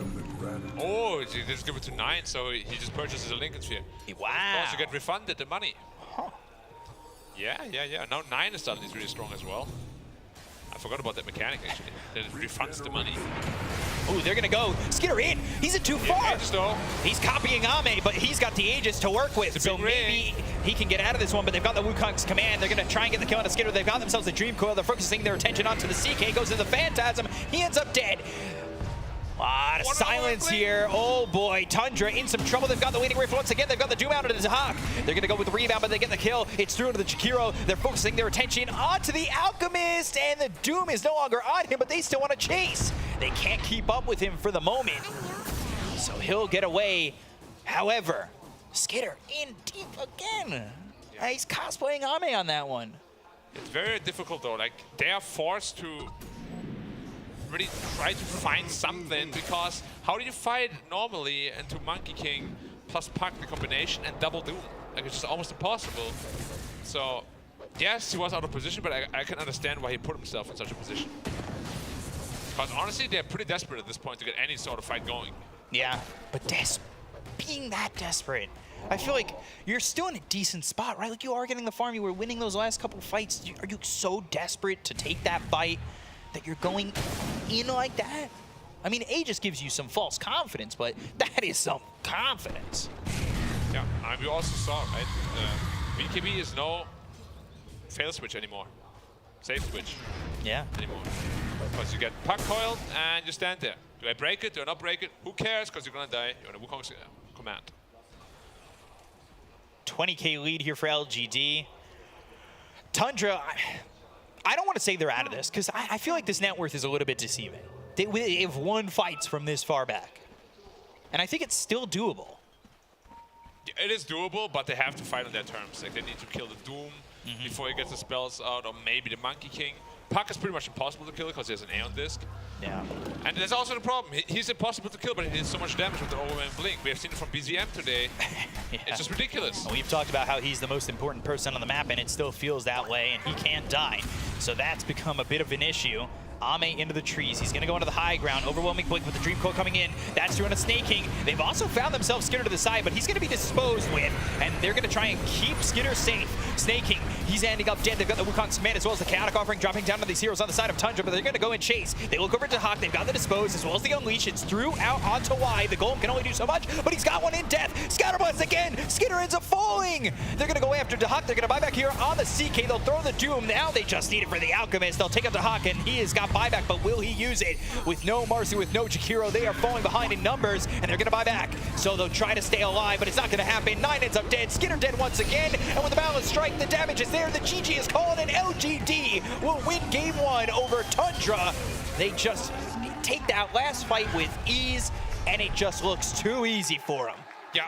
Oh, he just give it to 9, so he just purchases a Lincoln Sphere. Wow. Of course, you get refunded the money. Huh. Yeah. Now 9 is suddenly really strong as well. I forgot about that mechanic actually. That it refunds the money. Ooh, they're gonna go. Skitter in. He's too far. He's copying Ame, but he's got the Aegis to work with. So maybe he can get out of this one, but they've got the Wukong's command. They're gonna try and get the kill on a Skitter. They've got themselves the Dream Coil. They're focusing their attention onto the CK. Goes to the Phantasm. He ends up dead. A lot of silence here. Oh boy, Tundra in some trouble. They've got the waiting rifle once again. They've got the Doom out into the Hawk. They're going to go with the rebound, but they get the kill. It's through into the Jakiro. They're focusing their attention onto the Alchemist, and the Doom is no longer on him, but they still want to chase. They can't keep up with him for the moment, so he'll get away. However, Skitter in deep again. He's cosplaying Ame on that one. It's very difficult though. Like, they are forced to really try to find something, because how do you fight normally into Monkey King plus Puck the combination and double Doom? Like, it's just almost impossible. So yes, he was out of position, but I can understand why he put himself in such a position. Because honestly, they're pretty desperate at this point to get any sort of fight going. Yeah, but being that desperate, I feel like you're still in a decent spot, right? Like, you are getting the farm, you were winning those last couple fights. Are you so desperate to take that fight that you're going in like that? I mean, A just gives you some false confidence, but that is some confidence. Yeah, and we also saw, right? BKB is no fail switch anymore. Safe switch. Yeah. Anymore. Because you get puck coiled and you stand there. Do I break it? Do I not break it? Who cares? Because you're gonna die. You're on a Wukong's command. 20K lead here for LGD. Tundra, I don't want to say they're out of this, because I feel like this net worth is a little bit deceiving. They've won fights from this far back, and I think it's still doable. It is doable, but they have to fight on their terms. Like, they need to kill the Doom before he gets the spells out, or maybe the Monkey King. Puck is pretty much impossible to kill because he has an Aeon Disc. Yeah. And there's also the problem. He's impossible to kill, but he did so much damage with the overwhelming blink. We have seen it from BZM today. Yeah. It's just ridiculous. We've talked about how he's the most important person on the map, and it still feels that way, and he can't die. So that's become a bit of an issue. Ame into the trees. He's going to go into the high ground. Overwhelming blink with the Dream Coil coming in. That's through on a Snake King. They've also found themselves Skitter to the side, but he's going to be disposed with, and they're going to try and keep Skitter safe. Snake King, he's ending up dead. They've got the Wukong's command as well as the Chaotic Offering dropping down to these heroes on the side of Tundra, but they're going to go and chase. They look over to Hawk. They've got the Dispose as well as the Unleash. It's through out onto Y. The Golem can only do so much, but he's got one in death. Scatterblast again. Skitter ends up falling. They're going to go after Dahak. They're going to buy back here on the CK. They'll throw the Doom. Now they just need it for the Alchemist. They'll take out Dahak, and he has got buyback, but will he use it? With no Marcy, with no Jakiro, they are falling behind in numbers, and they're going to buy back. So they'll try to stay alive, but it's not going to happen. 9 ends up dead. Skitter dead once again, and with the Balance Strike, the damage is there. The GG is called, and LGD will win game 1 over Tundra. They just take that last fight with ease, and it just looks too easy for them. Yeah,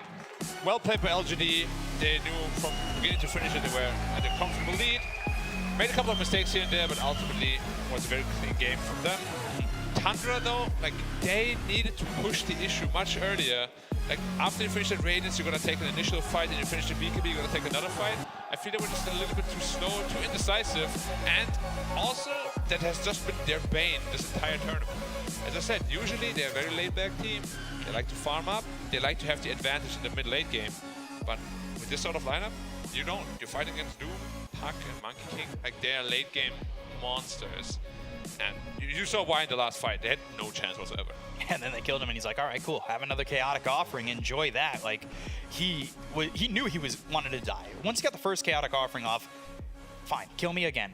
well played by LGD. They knew from beginning to finish that they were at a comfortable lead. Made a couple of mistakes here and there, but ultimately it was a very clean game from them. Tundra though, like, they needed to push the issue much earlier. Like, after you finish that Radiance, you're gonna take an initial fight, and you finish the BKB, you're gonna take another fight. I feel they were just a little bit too slow, too indecisive, and also that has just been their bane this entire tournament. As I said, usually they're a very laid-back team. They like to farm up, they like to have the advantage in the mid-late game. But with this sort of lineup, you don't. You're fighting against Doom, Puck, and Monkey King. Like, they're late-game monsters. And you saw why in the last fight. They had no chance whatsoever. And then they killed him, and he's like, all right, cool, have another Chaotic Offering, enjoy that. Like, he knew he wanted to die. Once he got the first Chaotic Offering off, fine, kill me again.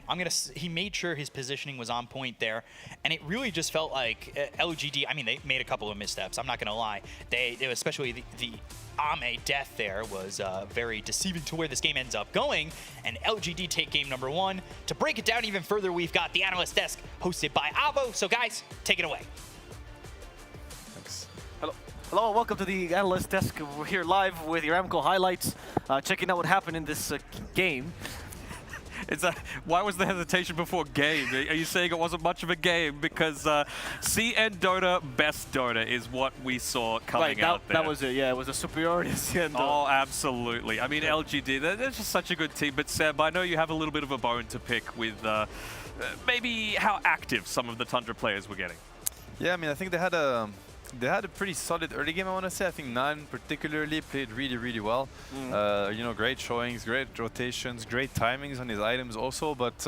He made sure his positioning was on point there, and it really just felt like LGD, I mean, they made a couple of missteps, I'm not gonna lie. They especially the Ame death there was very deceiving to where this game ends up going, and LGD take game number 1. To break it down even further, we've got the Analyst Desk hosted by Avo, so guys, take it away. Hello, welcome to the Analyst Desk. We're here live with your Aramco highlights, checking out what happened in this game. Why was the hesitation before game? Are you saying it wasn't much of a game? Because CN Dota, best Dota is what we saw coming out there. That was it, yeah. It was a superiority of CN Dota. Oh, absolutely. I mean, LGD, they're just such a good team. But Seb, I know you have a little bit of a bone to pick with maybe how active some of the Tundra players were getting. Yeah, I mean, I think they had a pretty solid early game, I want to say. I think Nan particularly played really, really well. You know, great showings, great rotations, great timings on his items also. But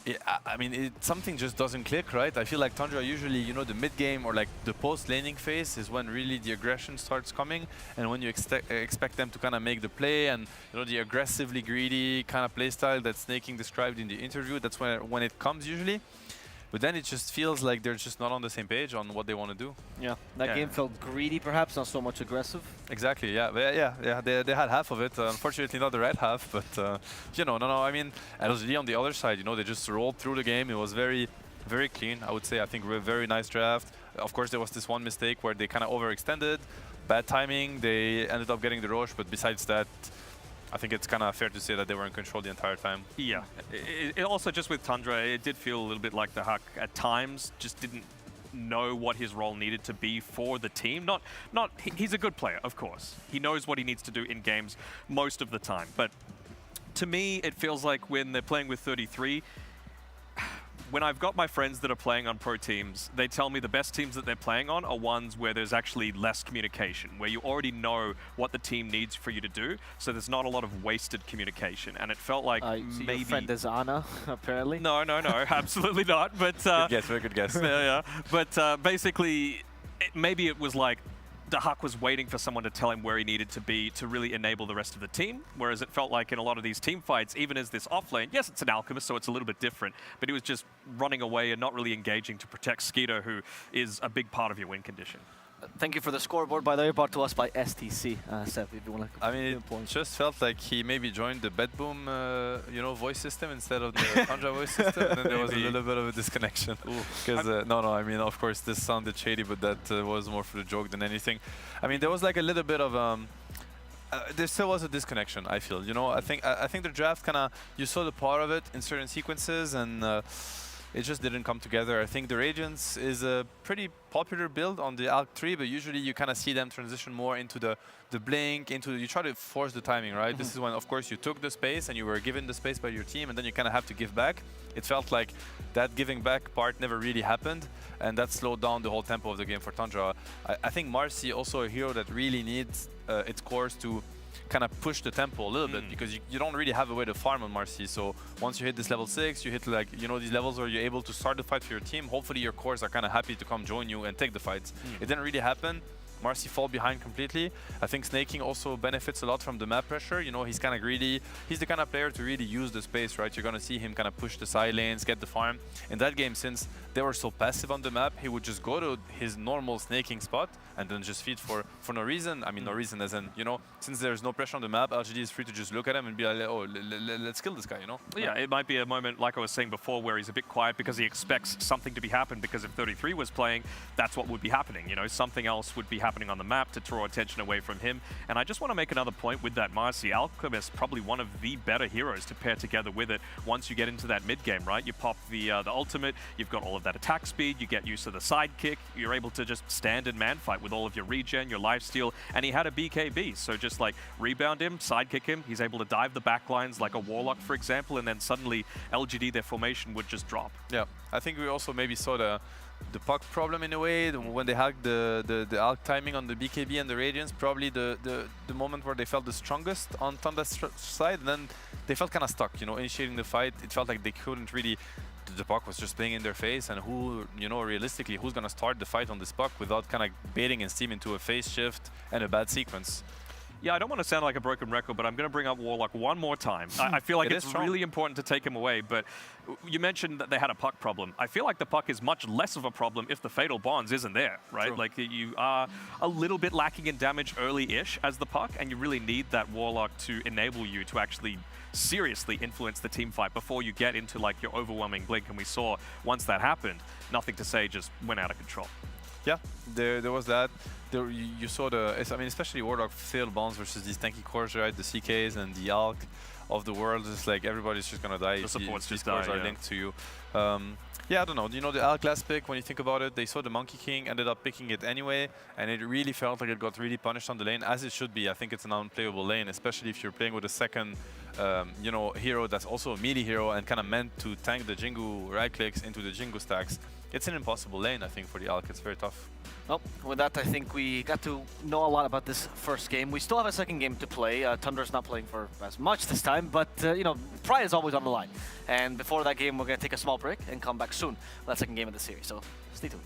Yeah, I mean, something just doesn't click, right? I feel like Tundra usually, you know, the mid-game or like the post-laning phase is when really the aggression starts coming, and when you expect them to kind of make the play, and you know, the aggressively greedy kind of playstyle that Snaking described in the interview, that's when it comes usually. But then it just feels like they're just not on the same page on what they want to do. Yeah, that game felt greedy, perhaps, not so much aggressive. Exactly, yeah. They had half of it. Unfortunately, not the right half, but you know, I mean, LGD on the other side, you know, they just rolled through the game. It was very, very clean, I would say. I think a very nice draft. Of course, there was this one mistake where they kind of overextended, bad timing. They ended up getting the Roche, but besides that, I think it's kind of fair to say that they were in control the entire time. Yeah. It also, just with Tundra, it did feel a little bit like the Huck at times just didn't know what his role needed to be for the team. He's a good player, of course. He knows what he needs to do in games most of the time. But to me, it feels like when they're playing with 33, when I've got my friends that are playing on pro teams, they tell me the best teams that they're playing on are ones where there's actually less communication, where you already know what the team needs for you to do, so there's not a lot of wasted communication. And it felt like maybe... Your friend is Anna, apparently? No, absolutely not. But good guess, very good guess. Yeah. But basically, maybe it was like the Huck was waiting for someone to tell him where he needed to be to really enable the rest of the team, whereas it felt like in a lot of these team fights, even as this offlane, yes, it's an Alchemist, so it's a little bit different, but he was just running away and not really engaging to protect Skeeter, who is a big part of your win condition. Thank you for the scoreboard, by the way, brought to us by STC. Seth, if you want to... I mean, it just felt like he maybe joined the Bedboom, you know, voice system instead of the Tundra voice system, and then there was a little bit of a disconnection. Because, I mean, of course, this sounded shady, but that was more for the joke than anything. I mean, there was like a little bit of... there still was a disconnection, I feel. You know, I think the draft kind of... You saw the part of it in certain sequences, and... it just didn't come together. I think the Radiance is a pretty popular build on the Alk 3, but usually you kind of see them transition more into the blink, you try to force the timing, right? This is when, of course, you took the space and you were given the space by your team, and then you kind of have to give back. It felt like that giving back part never really happened, and that slowed down the whole tempo of the game for Tundra. I think Marcy, also a hero that really needs its cores to kind of push the tempo a little bit, because you don't really have a way to farm on Marcy. So once you hit this level 6, you hit like, you know, these levels where you're able to start the fight for your team. Hopefully your cores are kind of happy to come join you and take the fights. It didn't really happen. Marcy fall behind completely. I think Snaking also benefits a lot from the map pressure. You know, he's kind of greedy. He's the kind of player to really use the space, right? You're going to see him kind of push the side lanes, get the farm. In that game, since they were so passive on the map, he would just go to his normal snaking spot and then just feed for no reason. I mean, no reason as in, you know, since there's no pressure on the map, LGD is free to just look at him and be like, oh, let's kill this guy, you know? Yeah, it might be a moment, like I was saying before, where he's a bit quiet because he expects something to be happening, because if 33 was playing, that's what would be happening. You know, something else would be happening on the map to draw attention away from him. And I just want to make another point with that Marcy. Alchemist, probably one of the better heroes to pair together with it once you get into that mid game, right? You pop the ultimate, you've got all of that attack speed, you get used to the sidekick, you're able to just stand and man fight with all of your regen, your lifesteal, and he had a BKB, so just like rebound him, sidekick him, he's able to dive the backlines like a Warlock, for example, and then suddenly LGD, their formation would just drop. Yeah, I think we also maybe saw the puck problem in a way, when they hacked the Alk timing on the BKB and the Radiance, probably the moment where they felt the strongest on Tundra's side, and then they felt kind of stuck, you know, initiating the fight. It felt like they couldn't really, the puck was just playing in their face, and who, you know, realistically, who's going to start the fight on this puck without kind of baiting and steam into a phase shift and a bad sequence? Yeah, I don't want to sound like a broken record, but I'm going to bring up Warlock one more time. I feel like it's really important to take him away, but you mentioned that they had a puck problem. I feel like the puck is much less of a problem if the Fatal Bonds isn't there, right? True. Like, you are a little bit lacking in damage early-ish as the puck, and you really need that Warlock to enable you to actually seriously influence the team fight before you get into like your overwhelming blink. And we saw once that happened, Nothing to Say just went out of control. Yeah, there was that. You saw I mean, especially Warlock Fatal Bonds versus these tanky cores, right? The CKs and the Alk of the world. It's like everybody's just gonna die. The supports just cores die, are linked to you. Yeah, I don't know. You know, the Alk last pick, when you think about it, they saw the Monkey King, ended up picking it anyway, and it really felt like it got really punished on the lane, as it should be. I think it's an unplayable lane, especially if you're playing with a second, you know, hero that's also a melee hero and kind of meant to tank the Jingu right clicks into the Jingu stacks. it's an impossible lane, I think, for the Alk. It's very tough. Well, with that, I think we got to know a lot about this first game. We still have a second game to play. Tundra's not playing for as much this time, but, you know, pride is always on the line. And before that game, we're going to take a small break and come back soon for that second game of the series. So stay tuned.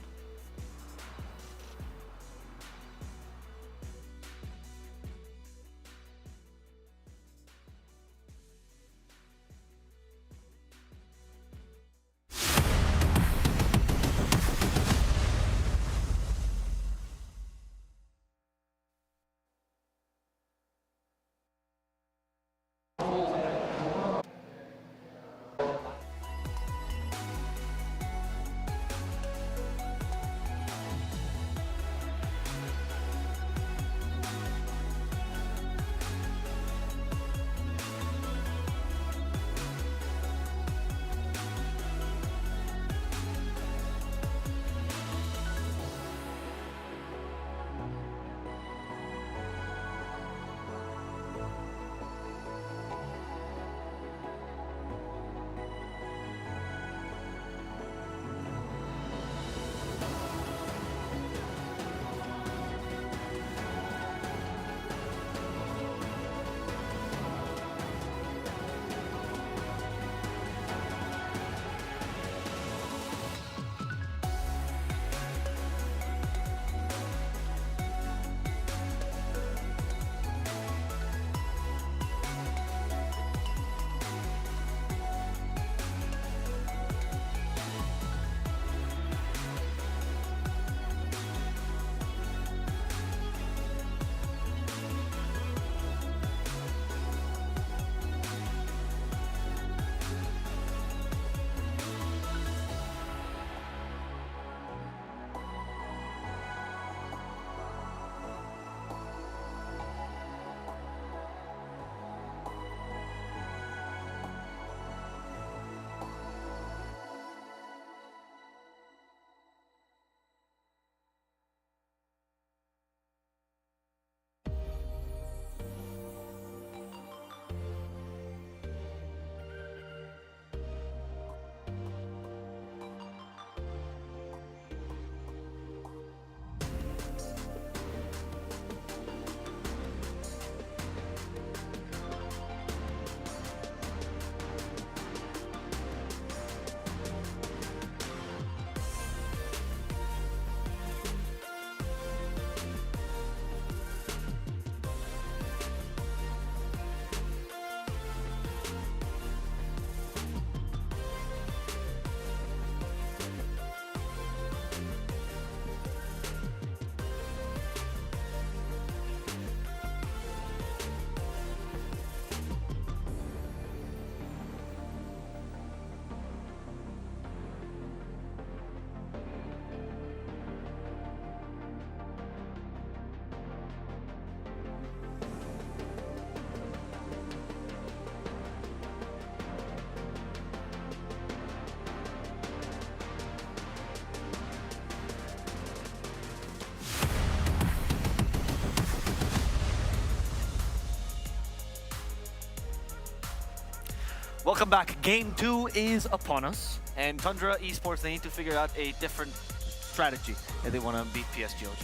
Welcome back. Game 2 is upon us, and Tundra Esports, they need to figure out a different strategy if they want to beat PSG OG.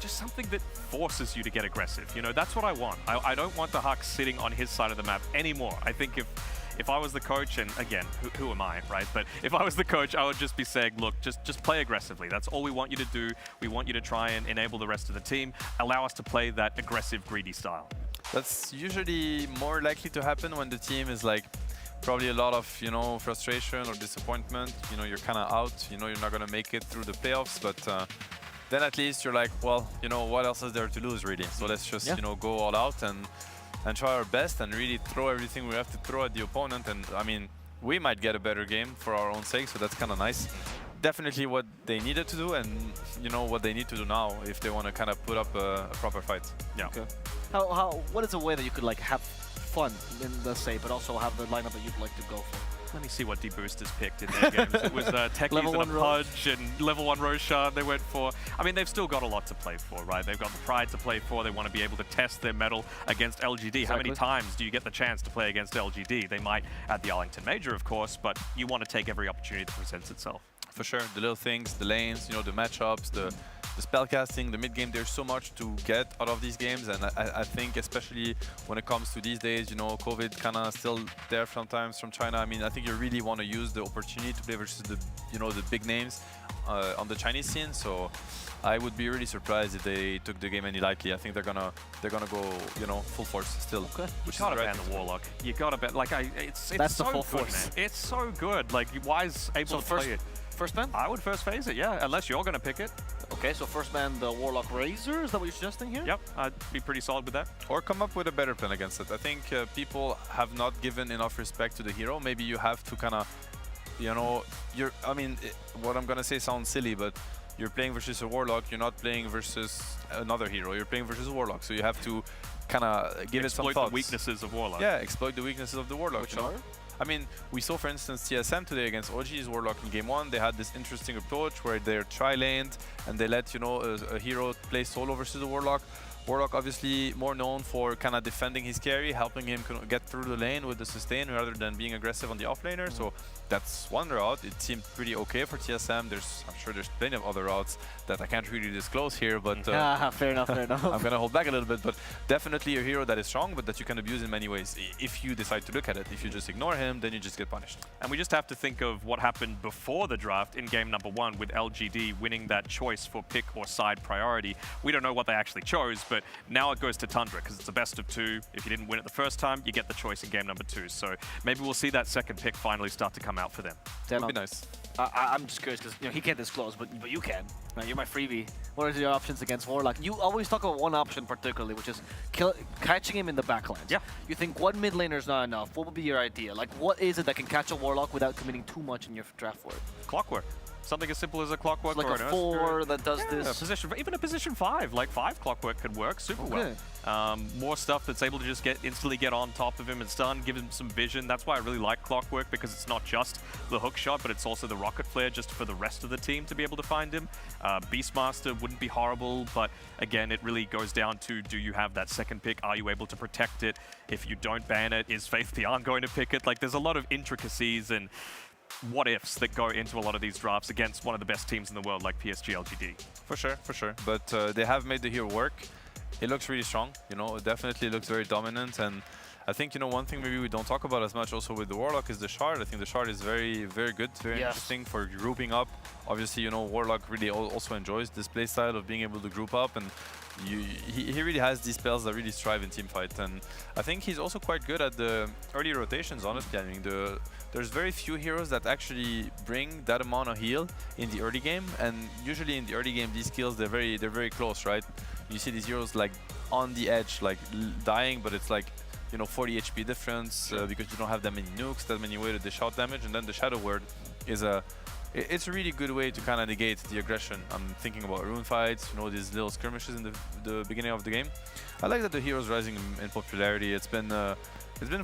Just something that forces you to get aggressive. You know, that's what I want. I don't want the Hux sitting on his side of the map anymore. I think if I was the coach, and again, who am I, right? But if I was the coach, I would just be saying, look, just play aggressively. That's all we want you to do. We want you to try and enable the rest of the team. Allow us to play that aggressive, greedy style. That's usually more likely to happen when the team is like probably a lot of, you know, frustration or disappointment. You know, you're kind of out. You know, you're not going to make it through the playoffs, but then at least you're like, well, you know, what else is there to lose, really? So let's just, you know, go all out and try our best and really throw everything we have to throw at the opponent. And I mean, we might get a better game for our own sake, so that's kind of nice. Definitely what they needed to do, and you know what they need to do now if they want to kind of put up a proper fight. Yeah. Okay. What is a way that you could like have fun in the say, but also have the lineup that you'd like to go for? Let me see what D-Boosters picked in their games. It was Techies and a Pudge and level 1 Roshan they went for. I mean, they've still got a lot to play for, right? They've got the pride to play for. They want to be able to test their mettle against LGD. Exactly. How many times do you get the chance to play against LGD? They might at the Arlington Major, of course, but you want to take every opportunity that presents itself. For sure, the little things, the lanes, you know, the matchups, the spellcasting, the mid game. There's so much to get out of these games, and I think especially when it comes to these days, you know, COVID kind of still there sometimes from China. I mean, I think you really want to use the opportunity to play versus the, you know, the big names on the Chinese scene. So I would be really surprised if they took the game any lightly. I think they're gonna go, you know, full force still. Okay. Which You gotta is the right ban thing the to do. Warlock. You gotta ban. Like it's That's so the full good, force. man. It's so good. Like Wise able to play it. First ban? I would first phase it, yeah, unless you're gonna pick it. Okay, so first ban the Warlock Razor, is that what you're suggesting here? Yep, I'd be pretty solid with that. Or come up with a better plan against it. I think people have not given enough respect to the hero. Maybe you have to kind of, you know, I mean, what I'm gonna say sounds silly, but you're playing versus a Warlock, you're not playing versus another hero, you're playing versus a Warlock. So you have to kind of give it some thoughts. Exploit the weaknesses of Warlock. Yeah, exploit the weaknesses of the Warlock. Which you know? are? I mean, we saw, for instance, TSM today against OG's Warlock in game 1. They had this interesting approach where they're tri-laned and they let, you know, a hero play solo versus a Warlock. Warlock obviously more known for kind of defending his carry, helping him get through the lane with the sustain rather than being aggressive on the offlaner. So that's one route. It seemed pretty okay for TSM. I'm sure there's plenty of other routes that I can't really disclose here, but fair enough, fair enough. I'm gonna hold back a little bit, but definitely a hero that is strong, but that you can abuse in many ways if you decide to look at it. If you just ignore him, then you just get punished. And we just have to think of what happened before the draft in game number 1 with LGD winning that choice for pick or side priority. We don't know what they actually chose, but now it goes to Tundra because it's a best of 2. If you didn't win it the first time, you get the choice in game number 2. So maybe we'll see that second pick finally start to come out for them. That would be nice. I'm just curious because, you know, he can't disclose, but you can. Right, you're my freebie. What are your options against Warlock? You always talk about one option particularly, which is catching him in the backlines. Yeah. You think one mid laner is not enough? What would be your idea? Like, what is it that can catch a Warlock without committing too much in your draft for it? Clockwork. Something as simple as a Clockwork Like or a an 4 that does yeah, this. Position, even a position 5, like 5 Clockwork could work super well. More stuff that's able to just instantly get on top of him and stun, give him some vision. That's why I really like Clockwork, because it's not just the hook shot, but it's also the rocket flare just for the rest of the team to be able to find him. Beastmaster wouldn't be horrible, but again, it really goes down to, do you have that second pick? Are you able to protect it? If you don't ban it, is Faith Beyond going to pick it? Like, there's a lot of intricacies and what-ifs that go into a lot of these drafts against one of the best teams in the world like PSG LGD. For sure, for sure. But they have made the hero work. It looks really strong, you know, it definitely looks very dominant. And I think, you know, one thing maybe we don't talk about as much also with the Warlock is the Shard. I think the Shard is very, very good, very interesting for grouping up. Obviously, you know, Warlock really also enjoys this play style of being able to group up, and he really has these spells that really strive in teamfight. And I think he's also quite good at the early rotations, honestly. I mean, there's very few heroes that actually bring that amount of heal in the early game, and usually in the early game these kills they're very close, right? You see these heroes like on the edge, like dying, but it's like, you know, 40 HP difference because you don't have that many nukes, that many way to dish out damage. And then the Shadow Word is it's a really good way to kind of negate the aggression. I'm thinking about rune fights, you know, these little skirmishes in the beginning of the game. I like that the hero's rising in popularity. It's been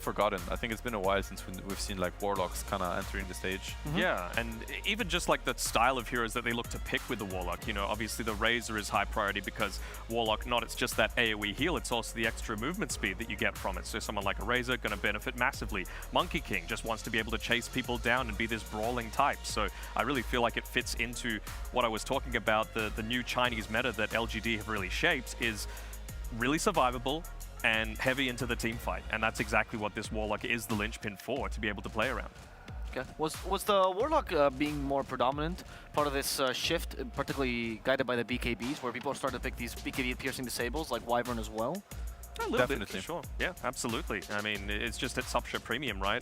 forgotten. I think it's been a while since we've seen like Warlocks kind of entering the stage. Yeah, and even just like the style of heroes that they look to pick with the Warlock. You know, obviously the Razor is high priority because Warlock, it's just that AoE heal, it's also the extra movement speed that you get from it. So someone like a Razor going to benefit massively. Monkey King just wants to be able to chase people down and be this brawling type. So I really feel like it fits into what I was talking about, the new Chinese meta that LGD have really shaped is really survivable and heavy into the team fight, and that's exactly what this Warlock is the linchpin for, to be able to play around. Okay. Was the Warlock being more predominant part of this shift, particularly guided by the BKBs, where people are starting to pick these BKB piercing disables like Wyvern as well? A little bit, for sure. Yeah, absolutely. I mean, it's just at such a premium, right?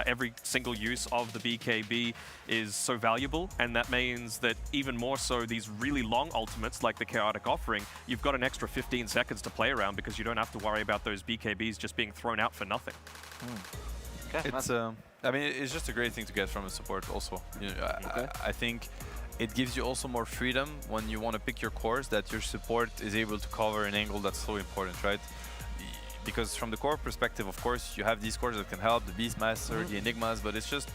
Every single use of the BKB is so valuable, and that means that even more so these really long ultimates like the Chaotic Offering, you've got an extra 15 seconds to play around because you don't have to worry about those BKBs just being thrown out for nothing. Okay. It's I mean, it's just a great thing to get from a support also. You know, I think it gives you also more freedom when you want to pick your cores, that your support is able to cover an angle that's so important, right? Because from the core perspective, of course, you have these cores that can help, the Beastmaster, the Enigmas, but it's just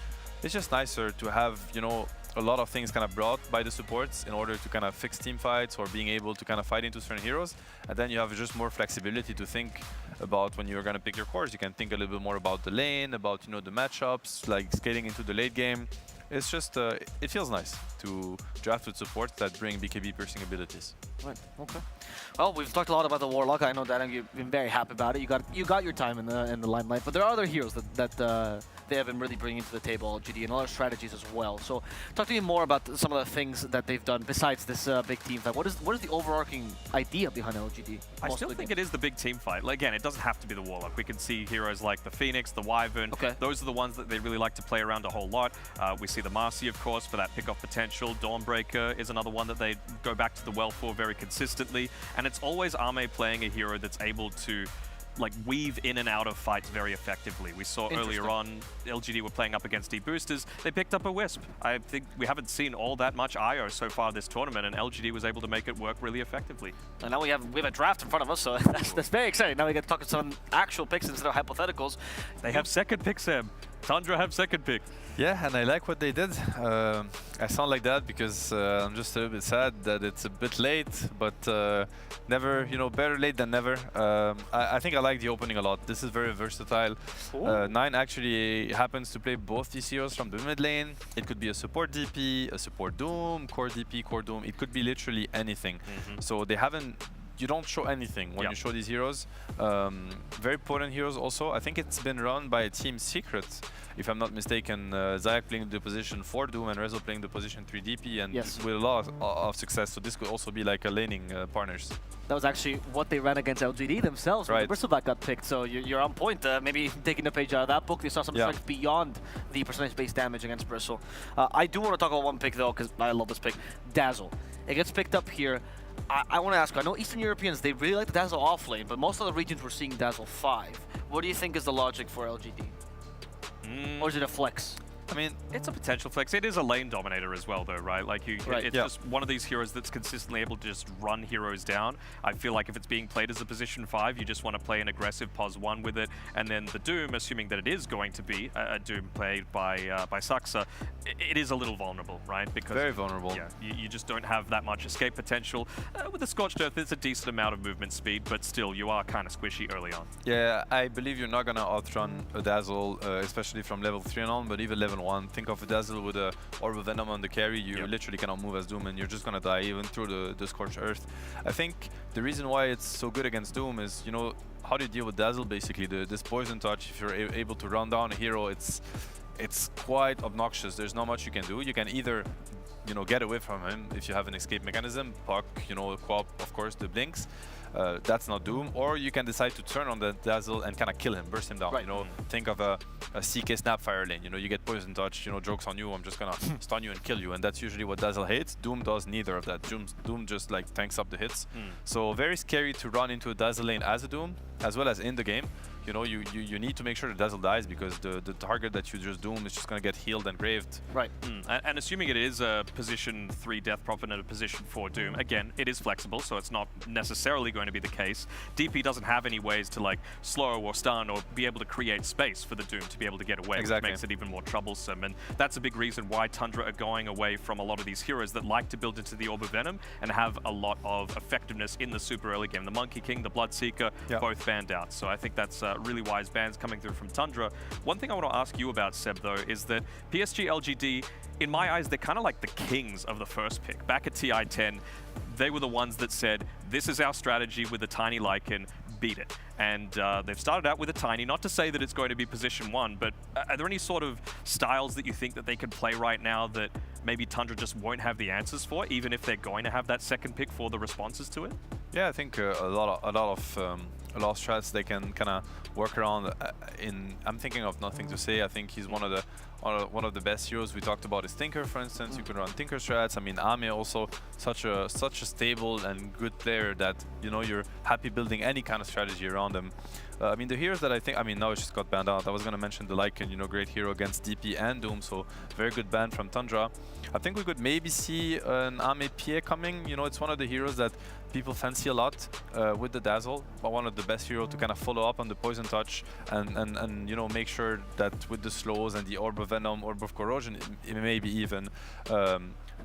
nicer to have, you know, a lot of things kind of brought by the supports in order to kind of fix team fights or being able to kind of fight into certain heroes. And then you have just more flexibility to think about when you're going to pick your cores. You can think a little bit more about the lane, about, you know, the matchups, like scaling into the late game. It's just, it feels nice to draft with supports that bring BKB piercing abilities. Right. Okay. Well, we've talked a lot about the Warlock. I know that you've been very happy about it. You got your time in the limelight, but there are other heroes that they have been really bringing to the table, LGD, and a lot of strategies as well. So, talk to me more about some of the things that they've done besides this big team fight. What is the overarching idea behind LGD? I still think it is the big team fight. Like, again, it doesn't have to be the Warlock. We can see heroes like the Phoenix, the Wyvern. Okay. Those are the ones that they really like to play around a whole lot. We see the Marcy, of course, for that pick-off potential. Dawnbreaker is another one that they go back to the well for very consistently. And it's always Ame playing a hero that's able to like weave in and out of fights very effectively. We saw earlier on LGD were playing up against Deep Boosters. They picked up a Wisp. I think we haven't seen all that much IO so far this tournament, and LGD was able to make it work really effectively. And now we have a draft in front of us, so that's very exciting. Now we get to talk to some actual picks instead of hypotheticals. They have second pick, Seb. Tundra have second pick. Yeah, and I like what they did. I sound like that because I'm just a little bit sad that it's a bit late, but never, you know, better late than never. I think I like the opening a lot. This is very versatile. 9 actually happens to play both these heroes from the mid lane. It could be a support DP, a support Doom, core DP, core Doom. It could be literally anything. So they haven't. You don't show anything when you show these heroes. Very potent heroes also. I think it's been run by Team Secret, if I'm not mistaken. Zayak playing the position 4 Doom and Rezo playing the position 3 DP, and with a lot of success. So this could also be like a laning partners. That was actually what they ran against LGD themselves when right. the Bristleback got picked, so you're on point. Maybe taking a page out of that book, they saw some strength beyond the percentage-based damage against Bristle. I do want to talk about one pick though, because I love this pick, Dazzle. It gets picked up here. I want to ask you, I know Eastern Europeans, they really like the Dazzle off lane, but most of the regions we're seeing Dazzle 5. What do you think is the logic for LGD? Or is it a flex? I mean, it's a potential flex. It is a lane dominator as well, though, right? Like, it's just one of these heroes that's consistently able to just run heroes down. I feel like if it's being played as a position 5, you just want to play an aggressive pos 1 with it, and then the Doom, assuming that it is going to be a Doom played by Saxa, it is a little vulnerable, right? Because very vulnerable. Yeah, you just don't have that much escape potential. With the Scorched Earth, it's a decent amount of movement speed, but still, you are kind of squishy early on. Yeah, I believe you're not gonna outrun a Dazzle, especially from level 3 and on, but even level 1. Think of a Dazzle with a Orb of Venom on the carry, you literally cannot move as Doom and you're just gonna die even through the Scorched Earth. I think the reason why it's so good against Doom is, you know, how do you deal with Dazzle basically? This Poison Touch, if you're able to run down a hero, it's quite obnoxious. There's not much you can do. You can either, you know, get away from him if you have an escape mechanism, puck, you know, co-op, of course, the blinks. That's not Doom, or you can decide to turn on the Dazzle and kind of kill him, burst him down. You know, think of a CK Snapfire lane. You know, you get Poison Touch. You know, joke's on you. I'm just gonna stun you and kill you, and that's usually what Dazzle hates. Doom does neither of that. Doom just like tanks up the hits. So very scary to run into a Dazzle lane as a Doom, as well as in the game. You know, you need to make sure the Dazzle dies because the target that you just Doom is just gonna get healed and graved. Right. And assuming it is a position 3 Death Prophet and a position 4 Doom, again, it is flexible, so it's not necessarily going to be the case. DP doesn't have any ways to like slow or stun or be able to create space for the Doom to be able to get away, which makes it even more troublesome. And that's a big reason why Tundra are going away from a lot of these heroes that like to build into the Orb of Venom and have a lot of effectiveness in the super early game. The Monkey King, the Bloodseeker, both banned out. So I think that's really wise bans coming through from Tundra. One thing I want to ask you about, Seb, though, is that PSG LGD, in my eyes, they're kind of like the kings of the first pick. Back at TI-10, they were the ones that said, this is our strategy with the Tiny Lycan, beat it. And they've started out with a Tiny, not to say that it's going to be position 1, but are there any sort of styles that you think that they could play right now that maybe Tundra just won't have the answers for, even if they're going to have that second pick for the responses to it? Yeah, I think a lot of strats they can kind of work around. I'm thinking of Nothing to Say. I think he's one of the best heroes. We talked about his Tinker, for instance. You can run Tinker strats. I mean, Ame also such a stable and good player that, you know, you're happy building any kind of strategy around him. I mean, the heroes that I think, I mean, now it just got banned out. I was going to mention the Lycan, you know, great hero against DP and Doom, so very good ban from Tundra. I think we could maybe see an Ame PA coming. You know, it's one of the heroes that people fancy a lot with the Dazzle, but one of the best heroes to kind of follow up on the Poison Touch and you know, make sure that with the slows and the Orb of Venom, Orb of Corrosion, maybe even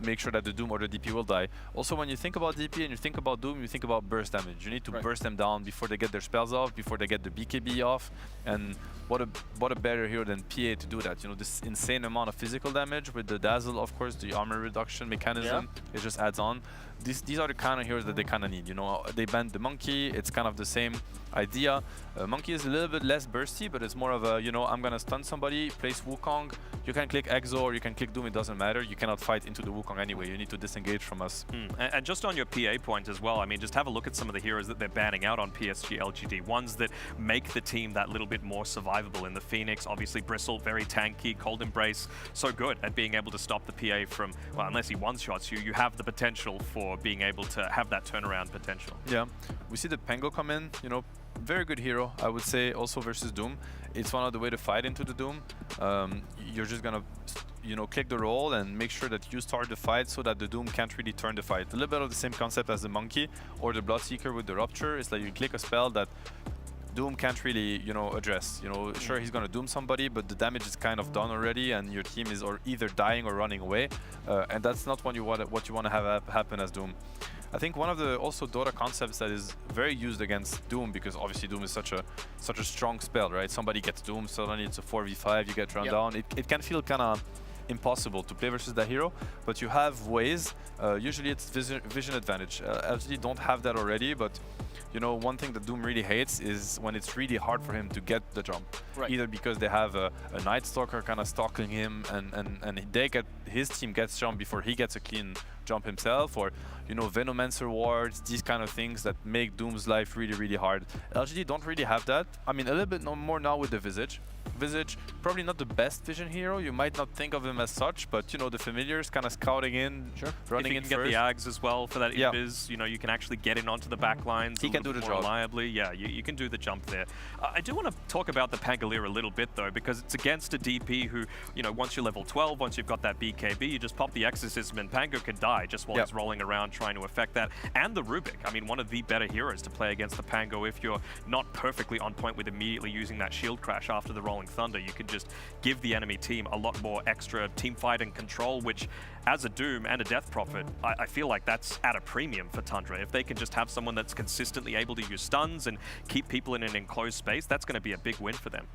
make sure that the Doom or the DP will die. Also, when you think about DP and you think about Doom, you think about burst damage. You need to burst them down before they get their spells off, before they get the BKB off, and what a better hero than PA to do that. You know, this insane amount of physical damage with the Dazzle, of course, the armor reduction mechanism, it just adds on. These are the kind of heroes that they kind of need. You know, they banned the Monkey, it's kind of the same idea. Monkey is a little bit less bursty, but it's more of a, you know, I'm gonna stun somebody, place Wukong, you can click Exo or you can click Doom, it doesn't matter. You cannot fight into the Wukong anyway, you need to disengage from us. And just on your PA point as well, I mean, just have a look at some of the heroes that they're banning out on PSG LGD, ones that make the team that little bit more survivable. In the Phoenix, obviously Bristle, very tanky, Cold Embrace, so good at being able to stop the PA from, well, unless he one-shots you, you have the potential for being able to have that turnaround potential. Yeah, we see the Pango come in, you know, very good hero, I would say, also versus Doom. It's one of the way to fight into the Doom. You're just gonna, you know, click the roll and make sure that you start the fight so that the Doom can't really turn the fight. A little bit of the same concept as the Monkey or the Bloodseeker with the Rupture. It's like you click a spell that Doom can't really, you know, address. You know, sure, he's gonna Doom somebody, but the damage is kind of done already, and your team is either dying or running away, and that's not what you want to have happen as Doom. I think one of the also Dota concepts that is very used against Doom, because obviously Doom is such a strong spell, right? Somebody gets Doom, suddenly it's a 4v5, you get run down. It can feel kind of impossible to play versus that hero, but you have ways. Usually it's vision advantage. LGD don't have that already, but you know, one thing that Doom really hates is when it's really hard for him to get the jump. Either because they have a Night Stalker kind of stalking him, and his team gets jump before he gets a clean jump himself, or you know, Venomancer wards, these kind of things that make Doom's life really, really hard. LGD don't really have that. I mean, a little bit more now with the Visage. Visage, probably not the best vision hero. You might not think of him as such, but you know, the familiars kind of scouting in, running in first. If you can get the Ags as well for that invis, you know, you can actually get in onto the back lines. He can do the job reliably. Yeah, you can do the jump there. I do want to talk about the Pangolier a little bit though, because it's against a DP who, you know, once you're level 12, once you've got that BKB, you just pop the Exorcism and Pango can die just while he's rolling around trying to affect that. And the Rubik, I mean, one of the better heroes to play against the Pango if you're not perfectly on point with immediately using that shield crash after the rolling thunder. You can just give the enemy team a lot more extra team fight and control, which as a Doom and a Death Prophet, I feel like that's at a premium for Tundra. If they can just have someone that's consistently able to use stuns and keep people in an enclosed space, that's going to be a big win for them.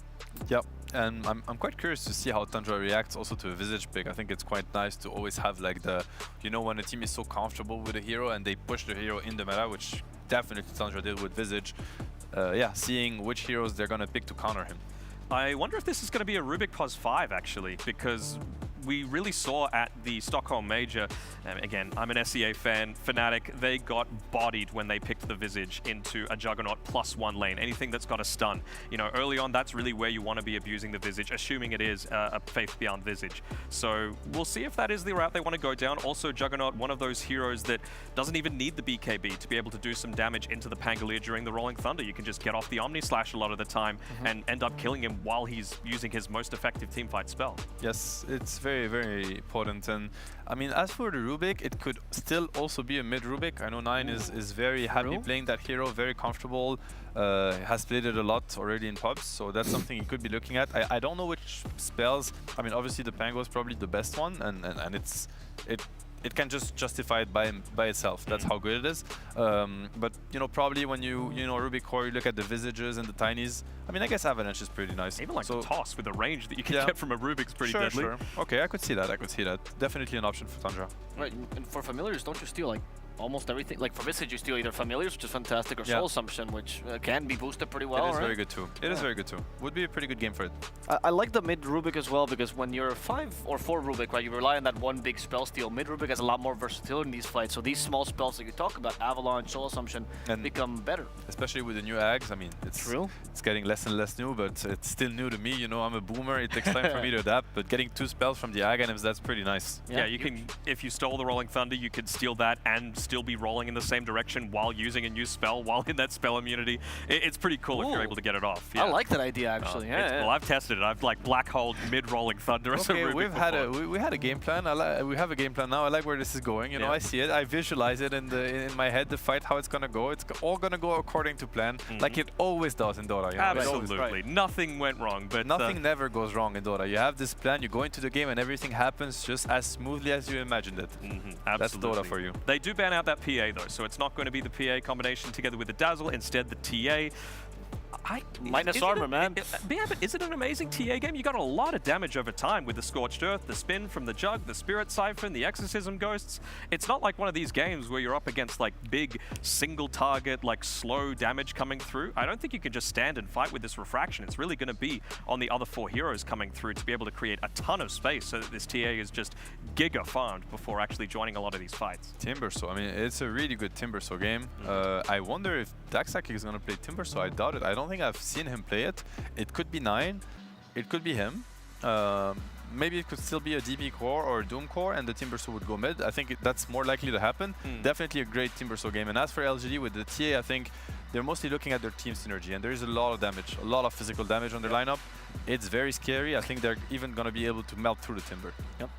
Yep, and I'm quite curious to see how Tundra reacts also to a Visage pick. I think it's quite nice to always have like the, you know, when a team is so comfortable with a hero and they push the hero in the meta, which definitely Tundra did with Visage. Yeah, seeing which heroes they're going to pick to counter him. I wonder if this is going to be a Rubik Pos 5 actually, because we really saw at the Stockholm Major, again, I'm an SEA fan, Fnatic, they got bodied when they picked the Visage into a Juggernaut +1 lane, anything that's got a stun. You know, early on, that's really where you want to be abusing the Visage, assuming it is a Faith Beyond Visage. So we'll see if that is the route they want to go down. Also, Juggernaut, one of those heroes that doesn't even need the BKB to be able to do some damage into the Pangolier during the Rolling Thunder. You can just get off the Omni Slash a lot of the time and end up killing him while he's using his most effective teamfight spell. Yes, it's very, very important. And I mean, as for the Rubik, it could still also be a mid Rubik. I know Nine is very happy playing that hero, very comfortable, has played it a lot already in pubs, so that's something you could be looking at. I don't know which spells. I mean, obviously the Pango is probably the best one, and it can just justify it by itself. That's how good it is. But you know, probably when you know Rubik Core, you look at the Visages and the Tinies. I mean, I guess Avalanche is pretty nice. Even like the Toss with the range that you can get from a Rubik's pretty deadly. Sure. Okay, I could see that. Definitely an option for Tundra. Right, and for familiars, don't you steal like almost everything? Like for Visage, you steal either familiars, which is fantastic, or Soul Assumption, which can be boosted pretty well. It is very good too. It is very good too. Would be a pretty good game for it. I like the mid Rubik as well, because when you're 5 or 4 Rubik, right, you rely on that one big spell steal. Mid Rubik has a lot more versatility in these fights, so these small spells that you talk about, Avalanche, Soul Assumption, become better. Especially with the new Ags. I mean, it's getting less and less new, but it's still new to me. You know, I'm a boomer. It takes time for me to adapt, but getting 2 spells from the Ag items, that's pretty nice. Yeah, you can. If you stole the Rolling Thunder, you could steal that and still be rolling in the same direction while using a new spell, while in that spell immunity. It's pretty cool if you're able to get it off. I like that idea, actually. Well, I've tested it. I've like black holed mid-rolling Thunder as a Okay, Rubik we had a game plan. We have a game plan now. I like where this is going. You know, I see it. I visualize it in my head. The fight, how it's gonna go. It's all gonna go according to plan, like it always does in Dota. You know? Absolutely, nothing went wrong. But nothing never goes wrong in Dota. You have this plan. You go into the game, and everything happens just as smoothly as you imagined it. That's Dota for you. They do ban out that PA though, so it's not going to be the PA combination together with the Dazzle. Instead, the TA. Minus armor, man. Yeah, but is it an amazing TA game? You got a lot of damage over time with the Scorched Earth, the Spin from the Jug, the Spirit Siphon, the Exorcism Ghosts. It's not like one of these games where you're up against like big single target, like slow damage coming through. I don't think you can just stand and fight with this Refraction. It's really going to be on the other 4 heroes coming through to be able to create a ton of space so that this TA is just giga farmed before actually joining a lot of these fights. Timbersaw, I mean, it's a really good Timbersaw game. I wonder if Daxak is going to play Timbersaw. I doubt it. I don't think I've seen him play it. It could be 9. It could be him. Maybe it could still be a DB core or a Doom core and the Timbersaw would go mid. I think that's more likely to happen. Definitely a great Timbersaw game. And as for LGD with the TA, I think they're mostly looking at their team synergy and there is a lot of damage, a lot of physical damage on their lineup. It's very scary. I think they're even going to be able to melt through the Timber. Yep.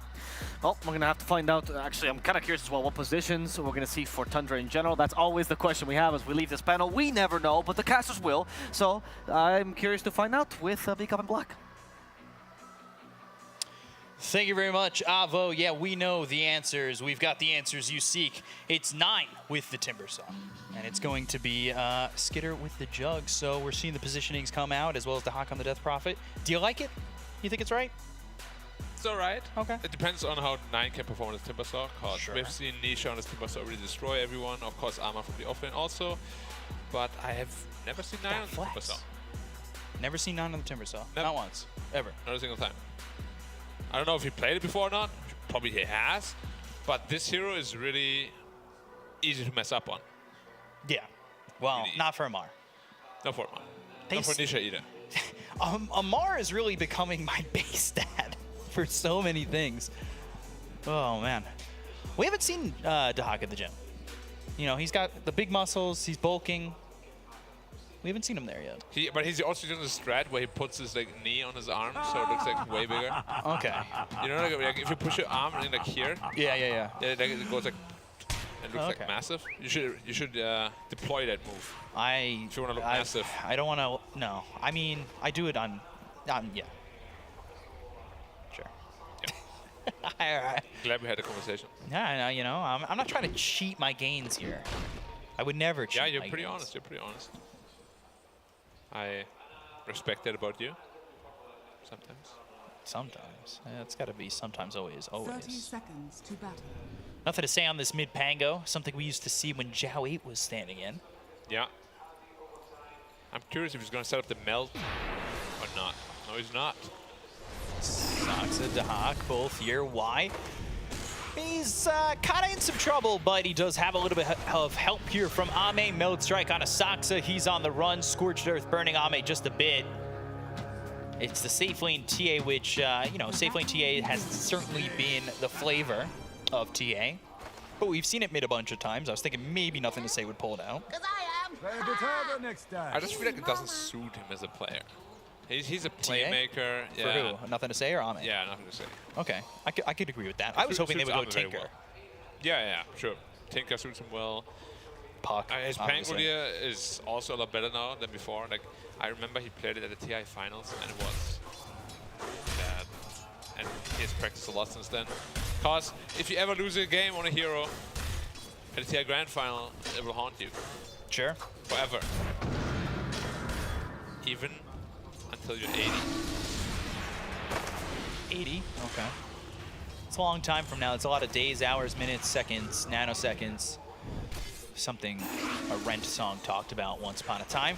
Well, we're going to have to find out. Actually, I'm kind of curious as well what positions we're going to see for Tundra in general. That's always the question we have as we leave this panel. We never know, but the casters will. So I'm curious to find out with Big Up in Black. Thank you very much, Avo. Yeah, we know the answers. We've got the answers you seek. It's 9 with the Timbersaw. And it's going to be Skitter with the Jug. So we're seeing the positionings come out as well as the Hawk on the Death Prophet. Do you like it? You think it's right? It's alright. Okay. It depends on how 9 can perform as Timbersaw, because we've seen Nisha on his Timbersaw really destroy everyone. Of course, Arma from the offlane also. But I have never seen 9 on the Timbersaw. Never seen 9 on the Timbersaw. Never. Not once. Ever. Not a single time. I don't know if he played it before or not. Probably he has. But this hero is really easy to mess up on. Yeah. Well, really not for Amar. Not for Amar. Not for Nisha either. Amar is really becoming my base stat for so many things. Oh, man. We haven't seen Dahak at the gym. You know, he's got the big muscles. He's bulking. We haven't seen him there yet. But he's also doing the strat where he puts his like knee on his arm, so it looks like way bigger. Okay. You know, like if you push your arm in like here. Yeah. Yeah, like, it goes like. It looks like massive. You should deploy that move. If you want to look massive. I don't want to. No. I mean, I do it on. Yeah. Sure. Yeah. Glad we had a conversation. Yeah, you know, I'm not trying to cheat my gains here. I would never cheat. Yeah, you're my pretty gains. honest. You're pretty honest. I respect that about you. Sometimes. Sometimes. Yeah, it's got to be sometimes, always. 30 seconds to battle. Nothing to say on this mid Pango. Something we used to see when Zhao 8 was standing in. Yeah. I'm curious if he's going to set up the melt or not. No, he's not. Soxa, Dahak, both here. Why? He's kind of in some trouble, but he does have a little bit of help here from Ame. Meld strike on a Soxa. He's on the run. Scorched Earth burning Ame just a bit. It's the safe lane TA, which, you know, safe lane TA has certainly been the flavor of TA. But we've seen it mid a bunch of times. I was thinking maybe Nothing to Say would pull it out. I just feel like it doesn't suit him as a player. He's a playmaker. For Yeah. who? Nothing to Say or Ame? Yeah, Nothing to Say. Okay, I could agree with that. I was hoping they would go Tinker. Well. Yeah, sure. Tinker suits him well. Puck, his Pangolier is also a lot better now than before. Like, I remember he played it at the TI finals and it was bad. And he has practiced a lot since then. Because if you ever lose a game on a hero at the TI Grand Final, it will haunt you. Sure. Forever. Even until you're 80. 80? Okay. It's a long time from now. It's a lot of days, hours, minutes, seconds, nanoseconds. Something a Rent song talked about once upon a time.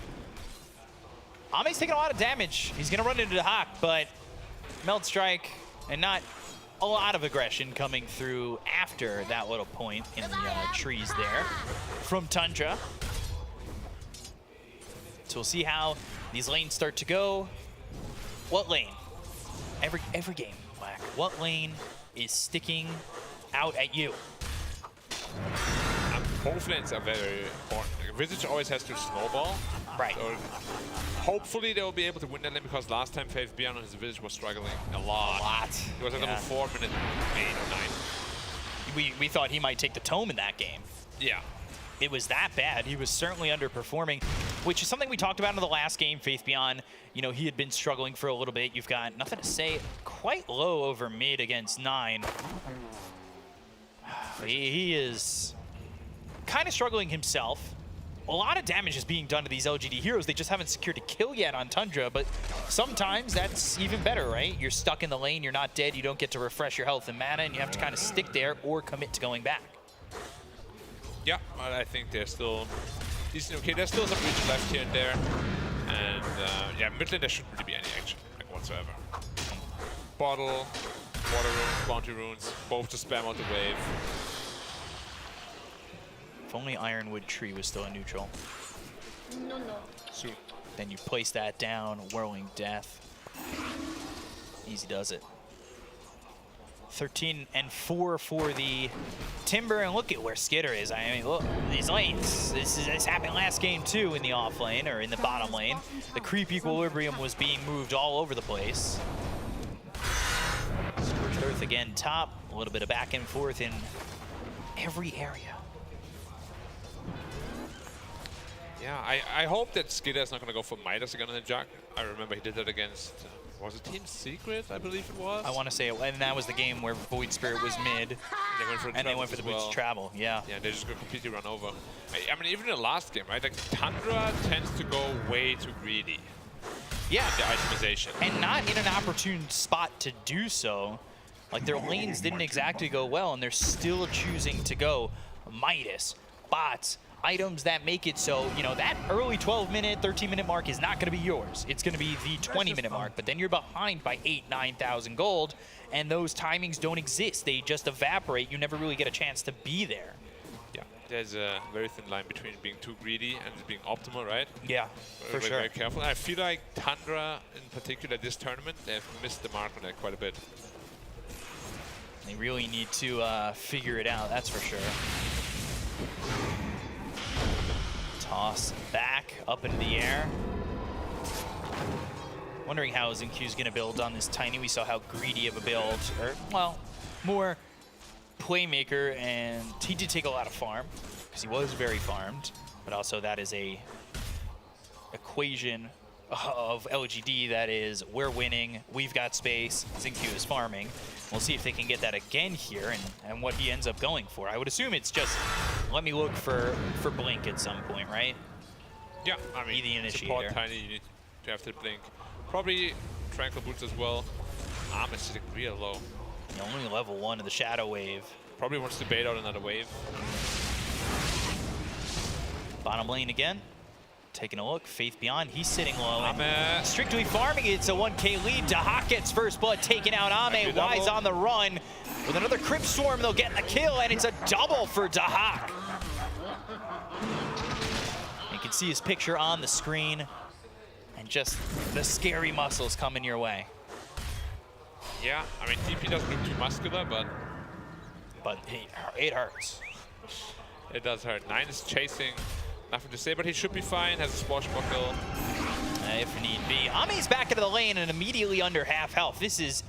Ame's taking a lot of damage. He's going to run into the Hawk, but Melt Strike and not a lot of aggression coming through after that little point in the trees there from Tundra. So we'll see how these lanes start to go. What lane? Every game, Black. What lane is sticking out at you? I'm both lanes are very important. Visage always has to snowball. Right. So hopefully they'll be able to win that lane, because last time Faith Beyond on his Visage was struggling a lot. He was at number 4 minute 8 or 9. We thought he might take the tome in that game. Yeah. It was that bad. He was certainly underperforming, which is something we talked about in the last game. Faith Beyond, you know, he had been struggling for a little bit. You've got nothing to say. Quite low over mid against 9. He is kind of struggling himself. A lot of damage is being done to these LGD heroes. They just haven't secured a kill yet on Tundra, but sometimes that's even better, right? You're stuck in the lane, you're not dead, you don't get to refresh your health and mana, and you have to kind of stick there or commit to going back. Yeah, but I think they're still decent. Okay, there's still some reach left here and there. And yeah, mid lane there shouldn't really be any action, like whatsoever. Bottle, water runes, bounty runes, both to spam out the wave. If only Ironwood Tree was still a neutral. No. Soon. Then you place that down, Whirling Death. Easy does it. 13 and 4 for the Timber, and look at where Skitter is. I mean, look, these lanes. This happened last game too in the off lane, or in the bottom lane. The creep equilibrium was being moved all over the place. Scorched Earth again top, a little bit of back and forth in every area. Yeah, I hope that Skitter is not going to go for Midas again on the jug. I remember he did that against, was it Team Secret, I believe it was? I want to say it, and that was the game where Void Spirit was mid. They went for the boots travel, yeah. Yeah, they just got completely run over. I mean, even in the last game, right? Like, Tundra tends to go way too greedy. Yeah. The itemization. And not in an opportune spot to do so. Like, their lanes didn't exactly go well, and they're still choosing to go Midas, bots, items that make it so, you know, that early 12-minute, 13-minute mark is not going to be yours. It's going to be the 20-minute mark, but then you're behind by 8,000-9,000 gold, and those timings don't exist. They just evaporate. You never really get a chance to be there. Yeah, there's a very thin line between being too greedy and being optimal, right? Yeah, for sure. Very careful. And I feel like Tundra, in particular, this tournament, they've missed the mark on that quite a bit. They really need to figure it out, that's for sure. Toss back up into the air. Wondering how Xinq's gonna build on this Tiny. We saw how greedy of a build, or well, more playmaker, and he did take a lot of farm because he was very farmed, but also that is a equation of LGD that is, we're winning, we've got space, Xinq is farming. We'll see if they can get that again here, and what he ends up going for. I would assume it's just, let me look for Blink at some point, right? Yeah, I mean, be the initiator. Support Tiny, you need to have to Blink. Probably Tranquil Boots as well. Arm is sitting real low. Only level 1 of the Shadow Wave. Probably wants to bait out another wave. Bottom lane again. Taking a look, Faith Beyond, he's sitting low. And strictly farming, it's a 1K lead. Dahak gets first blood, taking out Ame. Wise on the run. With another Crypt Swarm, they'll get the kill, and it's a double for Dahak. You can see his picture on the screen, and just the scary muscles coming your way. Yeah, I mean, DP doesn't look too muscular, but it hurts. It does hurt. 9 is chasing. Nothing to say, but he should be fine. Has a swashbuckle. If need be. Ame's back into the lane and immediately under half health. This is...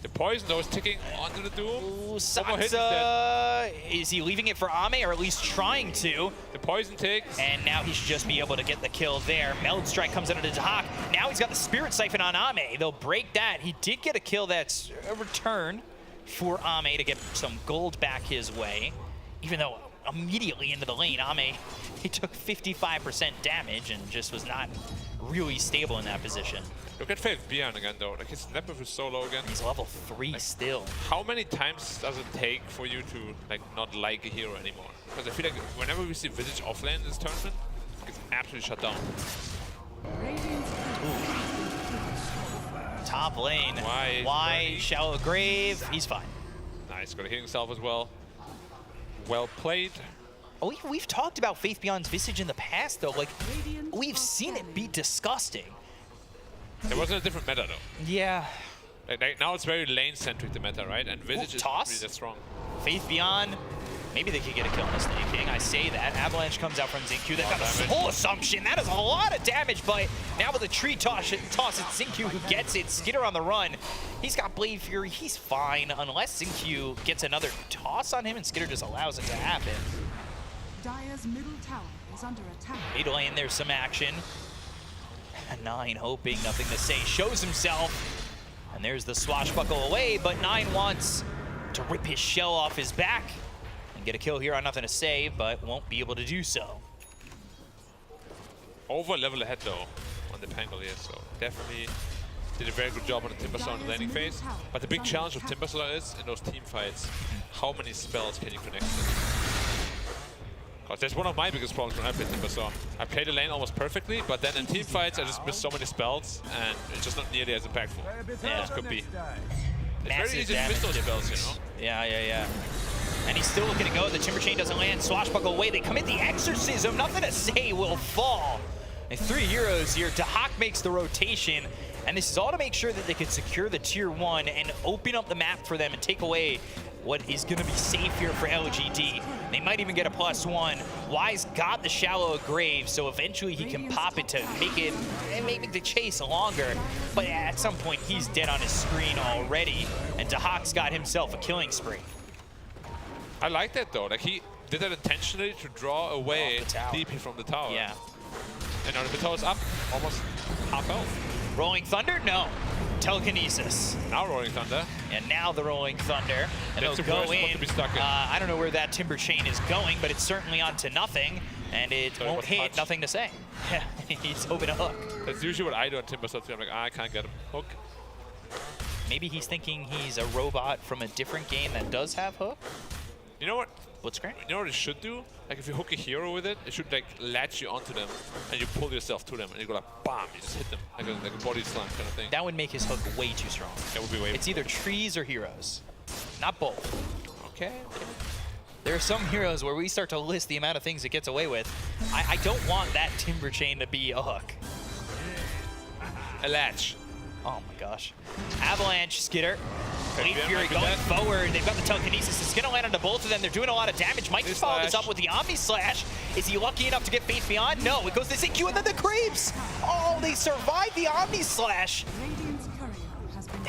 The poison, though, is ticking onto the Doom. Saksa, is he leaving it for Ame, or at least trying to? The poison takes. And now he should just be able to get the kill there. Meld Strike comes out of Dahak. Now he's got the Spirit Siphon on Ame. They'll break that. He did get a kill that's a return for Ame to get some gold back his way. Even though immediately into the lane, Ame, he took 55% damage and just was not really stable in that position. Look at Faith Beyond again, though. Like, his snapper is so low again. He's level 3 still. How many times does it take for you to, like, not like a hero anymore? Because I feel like whenever we see Visage offlane in this tournament, it gets absolutely shut down. Top lane. Why? Shallow Grave. He's fine. Nice. Got to hit himself as well. Well played. Oh, we've talked about Faith Beyond's Visage in the past, though. Like, we've seen it be disgusting. There wasn't a different meta, though. Yeah. Like now it's very lane-centric, the meta, right? And Visage is really that strong. Faith Beyond Maybe they could get a kill on the Snake King. I say that. Avalanche comes out from Xingqiu. They've got a Soul Assumption. That is a lot of damage, but now with a tree toss, it's Xingqiu who gets it. Skitter on the run. He's got Blade Fury. He's fine unless Xingqiu gets another toss on him and Skitter just allows it to happen. Dire's middle tower is under attack. Mid lane, there's some action. 9 hoping, nothing to say, shows himself. And there's the swashbuckle away, but 9 wants to rip his shell off his back and get a kill here on nothing to say, but won't be able to do so. Over level ahead though on the Pangle here, so definitely did a very good job on the Timbersaw in the landing phase. But the big challenge of Timbersaw is in those team fights, how many spells can you connect to? Because that's one of my biggest problems when I play Timbersaw. I play the lane almost perfectly, but then in team fights I just miss so many spells and it's just not nearly as impactful. Yeah, it could be. It's Massive very easy to miss those spells, you know? Yeah. And he's still looking to go. The Timber Chain doesn't land. Swashbuckle away. They come in. The Exorcism, nothing to say, will fall. And 3 heroes here. Dahak makes the rotation. And this is all to make sure that they can secure the tier 1 and open up the map for them and take away what is going to be safe here for LGD. They might even get a +1. Wise got the shallow grave, so eventually he can pop it to make the chase longer. But at some point, he's dead on his screen already. And Dahak's got himself a killing spree. I like that though. Like he did that intentionally to draw away DP from the tower. Yeah. And now the tower's up, almost half health. Rolling Thunder? No. Telekinesis. Now Rolling Thunder. And now the Rolling Thunder. And they'll go in. I don't know where that Timber Chain is going, but it's certainly onto nothing. And it won't hit, nothing to say. Yeah, he's hoping to hook. That's usually what I do on Timber, so I'm like, I can't get him. Hook. Maybe he's thinking he's a robot from a different game that does have hook. You know what? What's great? You know what it should do? Like if you hook a hero with it, it should like latch you onto them and you pull yourself to them and you go like bam, you just hit them like a body slam kind of thing. That would make his hook way too strong. That would be way. It's either trees or heroes, not both. Okay. There are some heroes where we start to list the amount of things it gets away with. I don't want that Timber Chain to be a hook. A latch. Oh my gosh. Avalanche, Skitter. Blade Fury going forward. They've got the telekinesis. It's going to land onto both of them. They're doing a lot of damage. Might just follow this up with the Omni Slash. Is he lucky enough to get Faith Beyond? No. It goes to Xingqiu and then the creeps. Oh, they survive the Omni Slash.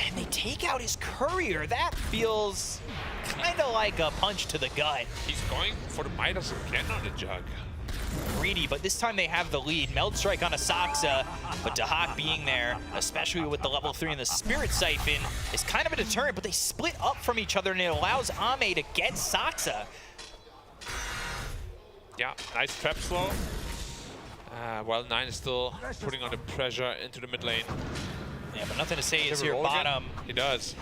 And they take out his courier. That feels kind of like a punch to the gut. He's going for the Midas again on the jug. Greedy, but this time they have the lead. Meld Strike on Asaxa, but Dahak being there, especially with the level 3 and the Spirit Siphon, is kind of a deterrent, but they split up from each other and it allows Ame to get Saxa. Yeah, nice trap slow. While 9 is still putting on the pressure into the mid lane. Yeah, but nothing to say is here bottom. He does.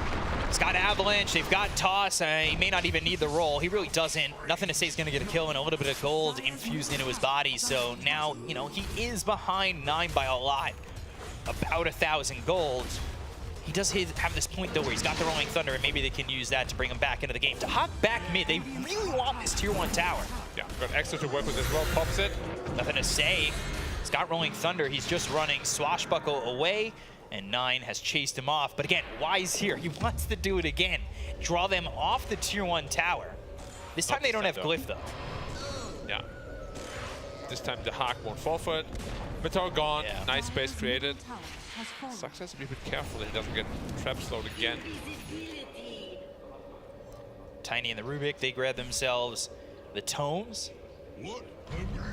He's got Avalanche, they've got Toss, he may not even need the roll. He really doesn't. Nothing to say he's gonna get a kill and a little bit of gold infused into his body. So now, you know, he is behind 9 by a lot. About 1,000 gold. He does have this point though where he's got the Rolling Thunder and maybe they can use that to bring him back into the game. Dahak back mid, they really want this tier 1 tower. Yeah, got extra to work with as well, pops it. Nothing to say. He's got Rolling Thunder, he's just running Swashbuckle away. And 9 has chased him off. But again, Wise here. He wants to do it again. Draw them off the tier 1 tower. This time they don't have Glyph though. Yeah. This time Dahak won't fall for it. Meteor gone. Yeah. Nice space created. Success to be a bit careful that he doesn't get trap slowed again. Tiny and the Rubik, they grab themselves the tomes.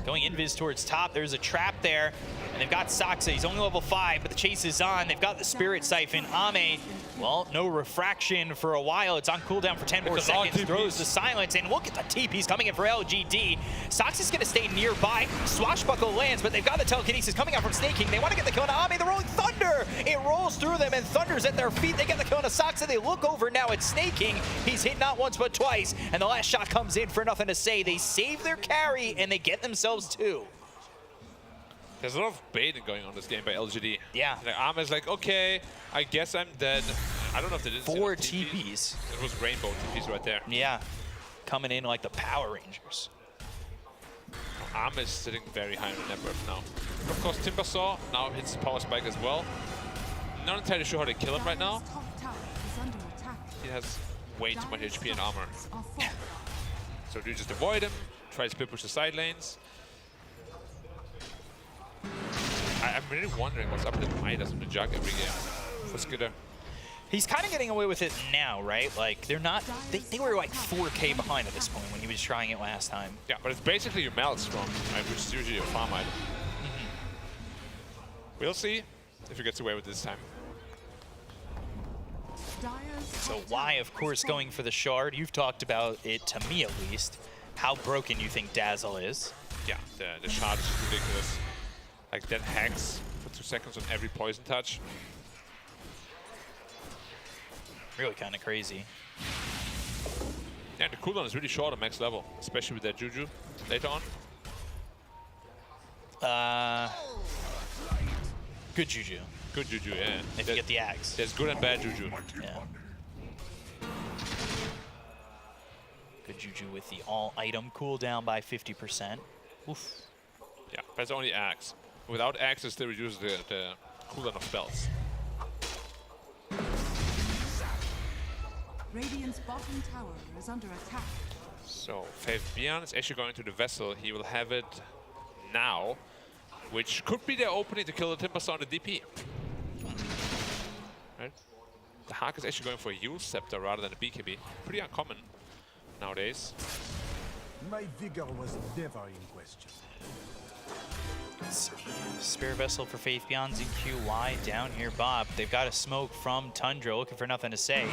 Going invis towards top, there's a trap there, and they've got Saxa. He's only level 5, but the chase is on. They've got the Spirit Siphon. Ame, well, no refraction for a while. It's on cooldown for 10 more seconds. Throws the silence, and look at the TPs coming in for LGD. Saxa's gonna stay nearby. Swashbuckle lands, but they've got the telekinesis coming out from Snake King. They want to get the kill on Ame. The Rolling Thunder! It rolls through them, and Thunder's at their feet. They get the kill on Saxa. They look over now at Snake King. He's hit not once, but twice, and the last shot comes in for nothing to say. They save their carry, and they get themselves 2. There's a lot of baiting going on this game by LGD. Yeah. Like, Ame's like, okay, I guess I'm dead. I don't know if they did 4 TPs. It was rainbow TPs right there. Yeah. Coming in like the Power Rangers. Ame is sitting very high on net worth now. Of course, Timbersaw now hits the power spike as well. Not entirely sure how to kill him right now. He has way too much HP and armor. So do you just avoid him, try to split push the side lanes? I'm really wondering what's up with Midas on the jug every game for Skidder. He's kind of getting away with it now, right? Like, they're not... They were like 4K behind at this point when he was trying it last time. Yeah, but it's basically your Maelstrom, right, which is usually a farm item. We'll see if he gets away with this time. So why, of course, going for the shard? You've talked about it, to me at least, how broken you think Dazzle is. Yeah, the shard is ridiculous. Like, that hacks for 2 seconds on every poison touch. Really kind of crazy. Yeah, the cooldown is really short on max level, especially with that Juju later on. Good Juju. Good Juju, yeah. If you get the axe. There's good and bad Juju. Yeah. Good Juju with the all-item cooldown by 50%. Oof. Yeah, but it's only axe. Without axe, it still reduces the cooldown of spells. Radiant's bottom tower is under attack. So, Fabian is actually going to the vessel. He will have it now, which could be their opening to kill the Timbersaw on the DP. Right? The Hawk is actually going for a Yule Scepter rather than a BKB. Pretty uncommon nowadays. My vigor was never in question. Spare Vessel for Faith Beyond ZQY down here, Bob. They've got a smoke from Tundra, looking for nothing to say.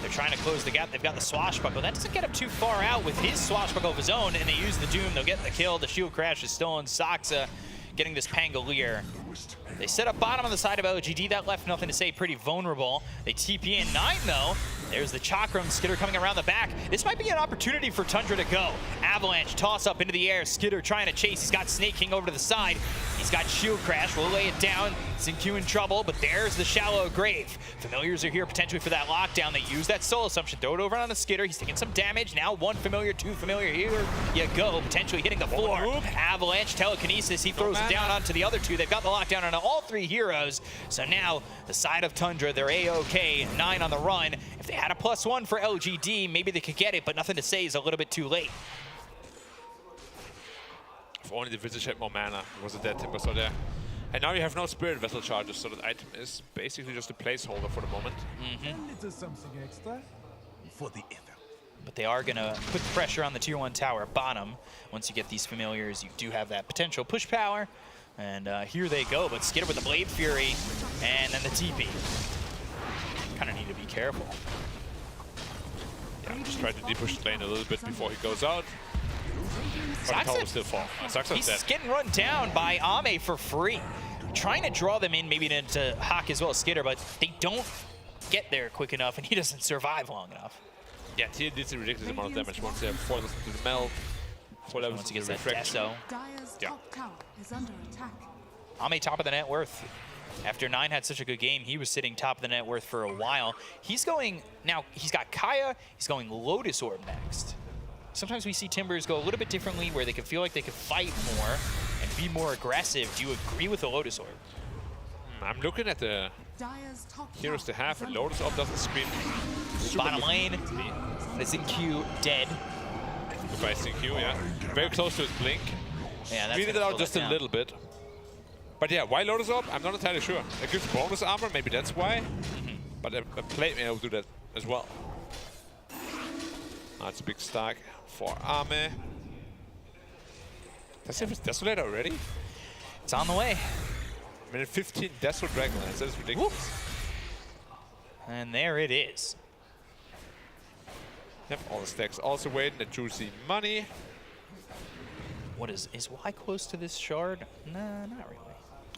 They're trying to close the gap. They've got the Swashbuckle. That doesn't get him too far out with his Swashbuckle of his own, and they use the Doom. They'll get the kill. The Shield Crash is stolen. Saxa getting this Pangolier. They set up bottom on the side of LGD. That left nothing to say, pretty vulnerable. They TP in 9, though. There's the Chakram. Skidder coming around the back. This might be an opportunity for Tundra to go. Avalanche, toss up into the air. Skidder trying to chase. He's got Snake King over to the side. He's got Shield Crash. We'll lay it down. Xingqiu in trouble, but there's the Shallow Grave. Familiars are here potentially for that lockdown. They use that Soul Assumption. Throw it over on the Skidder. He's taking some damage. Now 1 Familiar, 2 Familiar. Here you go. Potentially hitting the floor. Avalanche, Telekinesis. He throws it down onto the other 2. They've got the lockdown on all 3 heroes. So now the side of Tundra, they're A-OK. 9 on the run. If they had a +1 for LGD, maybe they could get it, but nothing to say is a little bit too late. If only the Visage had more mana, it was a dead Timbersaw there. And now you have no Spirit Vessel charges, so that item is basically just a placeholder for the moment. Little something extra for the ether. But they are going to put pressure on the Tier 1 tower bottom. Once you get these Familiars, you do have that potential push power. And here they go, but Skidder with the Blade Fury, and then the TP. Kind of need to be careful. Yeah, just try to depush the lane a little bit before he goes out. But the tower will still fall. He's getting run down by Ame for free. Trying to draw them in, maybe into Hawk as well as Skidder, but they don't get there quick enough, and he doesn't survive long enough. Yeah, Tia did a ridiculous amount of damage once they have 4 levels to the meld, 4 levels once to he the gets that refraction. Dire's top tower is under attack. Ame top of the net worth. After 9 had such a good game, he was sitting top of the net worth for a while. He's going, now he's got Kaya, he's going Lotus Orb next. Sometimes we see Timbers go a little bit differently where they can feel like they can fight more and be more aggressive. Do you agree with the Lotus Orb? I'm looking at the heroes to have, and Lotus Orb doesn't scream. Bottom lane, the Xingqiu dead. Goodbye Xingqiu, yeah. Very close to his blink. Yeah, that's Speeded it out just a little bit. But yeah, why Lotus Orb? I'm not entirely sure. It gives bonus armor, maybe that's why. But a plate may will do that as well. That's a big stack for Ame. Does he have his Desolator already? It's on the way. Minute 15 Desolate Dragonlance, that is ridiculous. Whoop. And there it is. Yep, all the stacks also waiting, the juicy money. What is Y close to this shard? Nah, not really.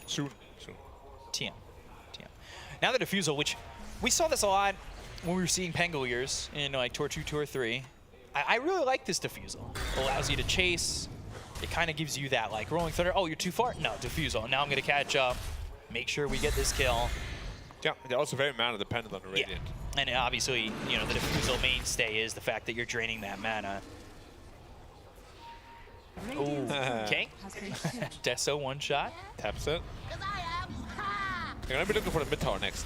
Soon. TM. Now the Diffusal, which we saw this a lot when we were seeing Pangoliers in like Tour 2, Tour 3. I really like this Diffusal. Allows you to chase. It kind of gives you that like Rolling Thunder. Oh, you're too far? No, Diffusal. Now I'm going to catch up. Make sure we get this kill. Yeah, they're also very mana dependent on the Radiant. Yeah. And obviously, you know, the Diffusal mainstay is the fact that you're draining that mana. Ooh, okay. Deso one shot. Taps it. They're going to be looking for the mid tower next.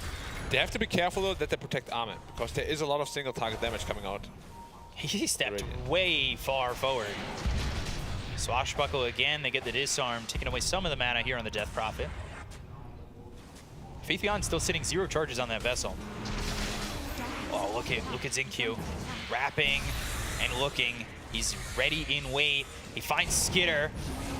They have to be careful though that they protect Ame, because there is a lot of single target damage coming out. He stepped way far forward. Swashbuckle again, they get the disarm, taking away some of the mana here on the Death Prophet. Faithion still sitting 0 charges on that vessel. Oh, look at Zinq. Wrapping and looking. He's ready in wait. He finds Skitter,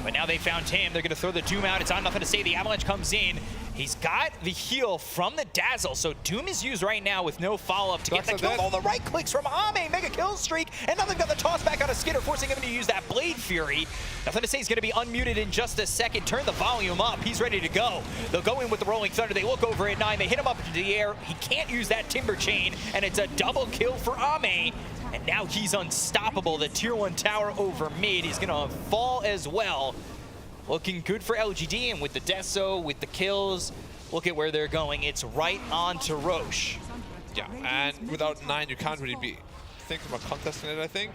but now they found him. They're gonna throw the Doom out. It's on nothing to say. The Avalanche comes in. He's got the heal from the Dazzle, so Doom is used right now with no follow-up to get the kill. All the right clicks from Ame, mega kill streak, and now they've got the toss back out of Skitter, forcing him to use that Blade Fury. Nothing to say, he's gonna be unmuted in just a second. Turn the volume up, he's ready to go. They'll go in with the Rolling Thunder, they look over at 9, they hit him up into the air. He can't use that Timber Chain, and it's a double kill for Ame. And now he's unstoppable. The tier 1 tower over mid is gonna fall as well. Looking good for LGD, and with the Deso, with the kills, look at where they're going. It's right on to Roche. Yeah, and without 9, you can't really be thinking about contesting it, I think.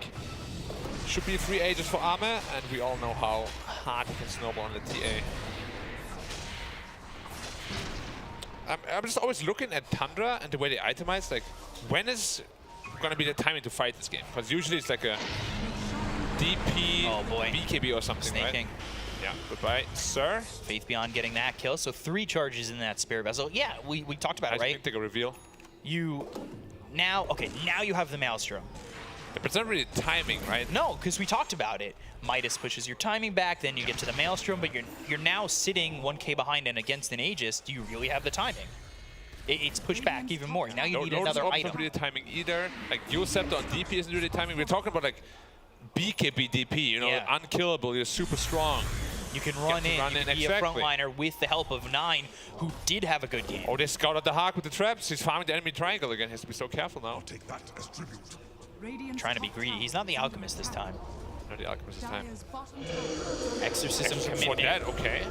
Should be 3 Ages for Armor, and we all know how hard he can snowball on the TA. I'm just always looking at Tundra and the way they itemize, like, when is gonna be the timing to fight this game? Because usually it's like a DP, BKB or something, Snaking. right? Yeah, goodbye, sir. Faith Beyond getting that kill, so 3 charges in that Spirit Vessel. Yeah, we talked about it, right? I think they reveal. Now you have the Maelstrom. Yeah, but it's not really timing, right? No, because we talked about it. Midas pushes your timing back, then you get to the Maelstrom, but you're now sitting 1k behind and against an Aegis. Do you really have the timing? It's pushed back even more. Now you need another item. Not really timing either. Like, Dual Scepter on DP isn't really timing. We're talking about like BKB DP, you know, unkillable, you're super strong. You can run in, you can be a frontliner with the help of 9, who did have a good game. Oh, they scouted the Hawk with the traps. He's farming the enemy triangle again. He has to be so careful now. Take that as tribute. Trying to be greedy. He's not the Alchemist this time. Not the Alchemist this time. Exorcism commitment. For that, okay.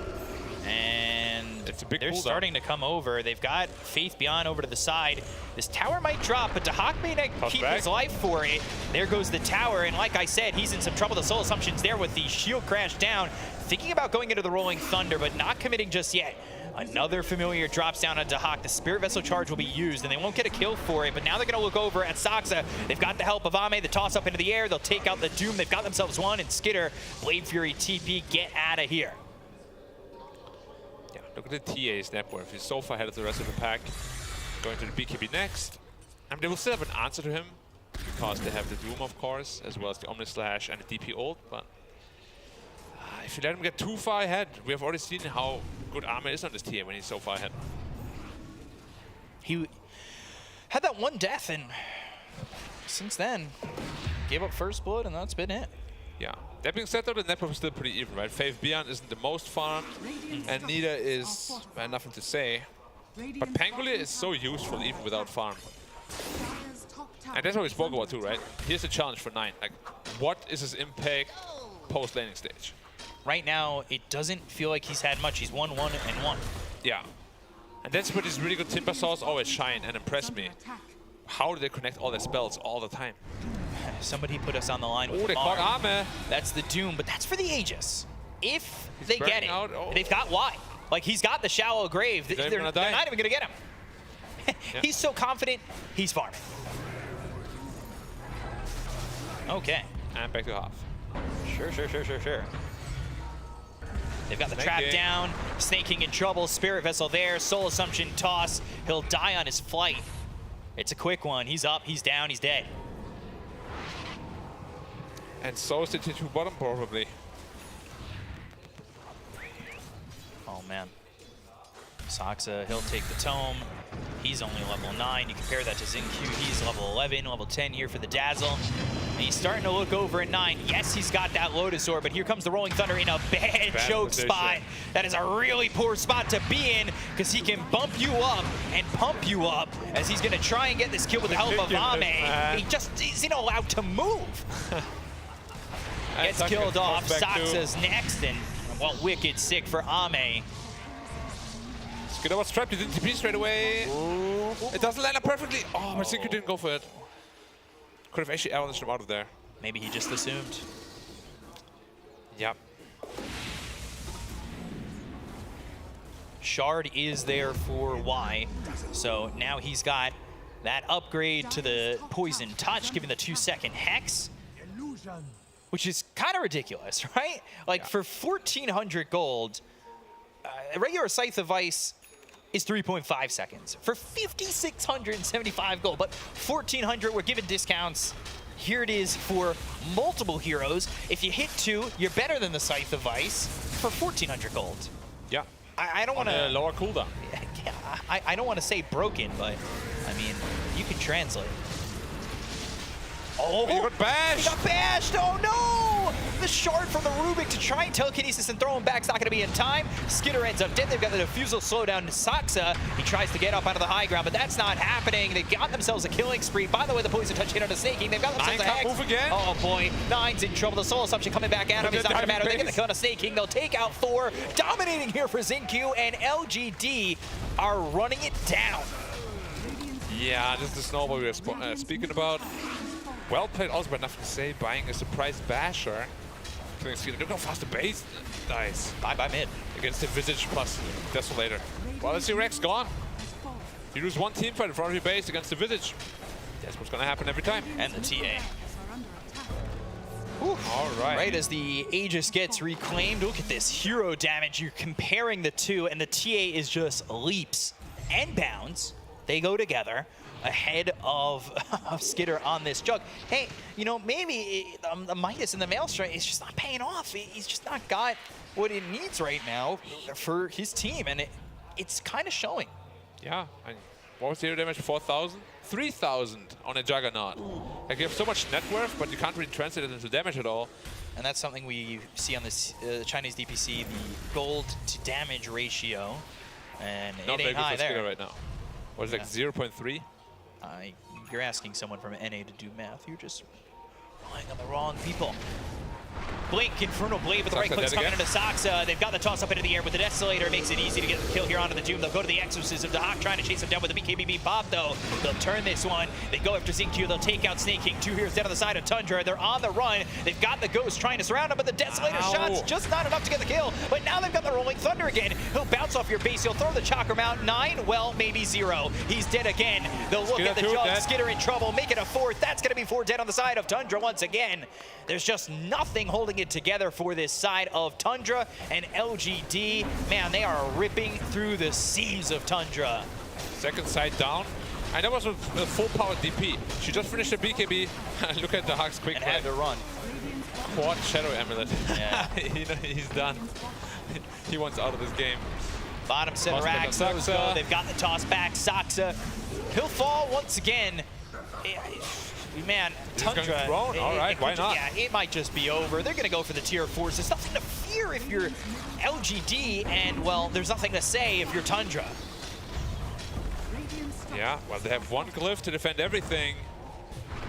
And it's a big they're starting to come over. They've got Faith Beyond over to the side. This tower might drop, but Dahak may not keep his life for it. There goes the tower, and like I said, he's in some trouble. The Soul Assumption's there with the shield crash down. Thinking about going into the Rolling Thunder, but not committing just yet. Another familiar drops down on Dahak. The Spirit Vessel charge will be used, and they won't get a kill for it, but now they're going to look over at Saksa. They've got the help of Ame, the toss up into the air. They'll take out the Doom. They've got themselves one, and Skitter, Blade Fury, TP, get out of here. Yeah, look at the TA's net worth. He's so far ahead of the rest of the pack. Going to the BKB next. I mean, they will still have an answer to him, because they have the Doom, of course, as well as the Omnislash and the DP ult, but if you let him get too far ahead, we have already seen how good Armor is on this tier when he's so far ahead. He had that one death, and since then, gave up first blood, and that's been it. Yeah. That being said, though, the net worth is still pretty even, right? Faith Beyond isn't the most farmed, and neither is nothing to say. But Pangolier is so useful even without farm. And that's what we spoke about too, right? Here's a challenge for 9. Like, what is his impact post-laning stage? Right now, it doesn't feel like he's had much. He's 1-1-1. Yeah. And that's where these really good Timber Saws always shine and impress me. How do they connect all their spells all the time? Somebody put us on the line with they caught Armor. That's the Doom, but that's for the Aegis. If they get it, they've got Y. Like, he's got the Shallow Grave. They're not even going to get him. He's so confident, he's farming. Okay. And back to half. Sure. They've got the trap down, Snaking in trouble, Spirit Vessel there, Soul Assumption toss. He'll die on his flight. It's a quick one. He's up, he's down, he's dead. And so is the T2 bottom, probably. Oh, man. Saksa, he'll take the Tome. He's only level 9. You compare that to Zinq, he's level 11, level 10 here for the Dazzle. And he's starting to look over at 9. Yes, he's got that Lotus Orb, but here comes the Rolling Thunder in a bad choke spot. That is a really poor spot to be in, because he can bump you up and pump you up as he's going to try and get this kill with the help of Ame. He just isn't allowed to move. Gets killed off. Saksa's next, and well, wicked sick for Ame. Skitter was trapped, he didn't TP straight away. Ooh. It doesn't land up perfectly. Oh, I think he didn't go for it. Could have actually avalanched him out of there. Maybe he just assumed. Yep. Shard is there for Y. So now he's got That upgrade to the Poison Touch, giving the 2-second Hex, which is kind of ridiculous, right? Like for 1,400 gold, a regular Scythe of Ice is 3.5 seconds. For 5,675 gold, but 1,400, we're given discounts. Here it is for multiple heroes. If you hit 2, you're better than the Scythe of Ice for 1,400 gold. Yeah. I don't want to... lower cooldown. Yeah, I don't want to say broken, but I mean, you can translate. Oh, he got bashed! He got bashed! Oh no! The shard from the Rubik to try and telekinesis and throw him back is not going to be in time. Skitter ends up dead. They've got the defusal slowdown to Saxa. He tries to get up out of the high ground, but that's not happening. They've got themselves a killing spree. By the way, the Poison Touch hit on the Snaking. They've got themselves a Hex. Move again. Oh boy, Nine's in trouble. The Soul Assumption coming back at him. He's not going to matter. They're going to kill on a Snaking. They'll take out 4. Dominating here for Xingqiu, and LGD are running it down. Yeah, this is the snowball we were speaking about. Well played also, but nothing to say. Buying a surprise basher. Look how fast the base dies. Bye mid. Against the Visage plus Desolator. Well, let's see, Rex gone. You lose one team fight in front of your base against the Visage. That's what's going to happen every time. And the TA. All right. Right as the Aegis gets reclaimed, look at this hero damage. You're comparing the two, and the TA is just leaps and bounds. They go together ahead of Skitter on this jug. Hey, you know, maybe the Midas and the Maelstrom is just not paying off. He's just not got what he needs right now for his team, and it's kind of showing. Yeah. What was the hero damage? 4,000? 3,000 on a Juggernaut. Like, you have so much net worth, but you can't really translate it into damage at all. And that's something we see on this Chinese DPC, the gold to damage ratio. And not it ain't high there. Right now. What is it, like 0.3? You're asking someone from NA to do math. You're just relying on the wrong people. Blink, Infernal Blade with the right clicks coming into Saxa. They've got the toss up into the air with the Desolator. Makes it easy to get the kill here onto the Doom. They'll go to the Exorcism. Dahak trying to chase him down with the BKBB pop, though. They'll turn this one. They go after Xingqiu. They'll take out Snake King. 2 heroes down on the side of Tundra. They're on the run. They've got the Ghost trying to surround him, but the Desolator shots just not enough to get the kill. But now they've got the Rolling Thunder again. He'll bounce off your base. He'll throw the Chakra Mount. 9, well, maybe 0. He's dead again. They'll look at the jug. Skitter in trouble. Make it a 4th. That's going to be 4 dead on the side of Tundra once again. There's just nothing holding it together for this side of Tundra, and LGD, man, they are ripping through the seams of Tundra. Second side down, and that was a full power DP. She just finished the BKB. Look at the Hawk's quick and had to run. Quad Shadow Amulet. Yeah. He's done. He wants out of this game. Bottom center Axos, they've got the toss back. Saxa, he'll fall once again. Man, Tundra, all right, why not? Yeah, it might just be over. They're going to go for the tier 4s. There's nothing to fear if you're LGD, and, well, there's nothing to say if you're Tundra. Yeah, well, they have one glyph to defend everything,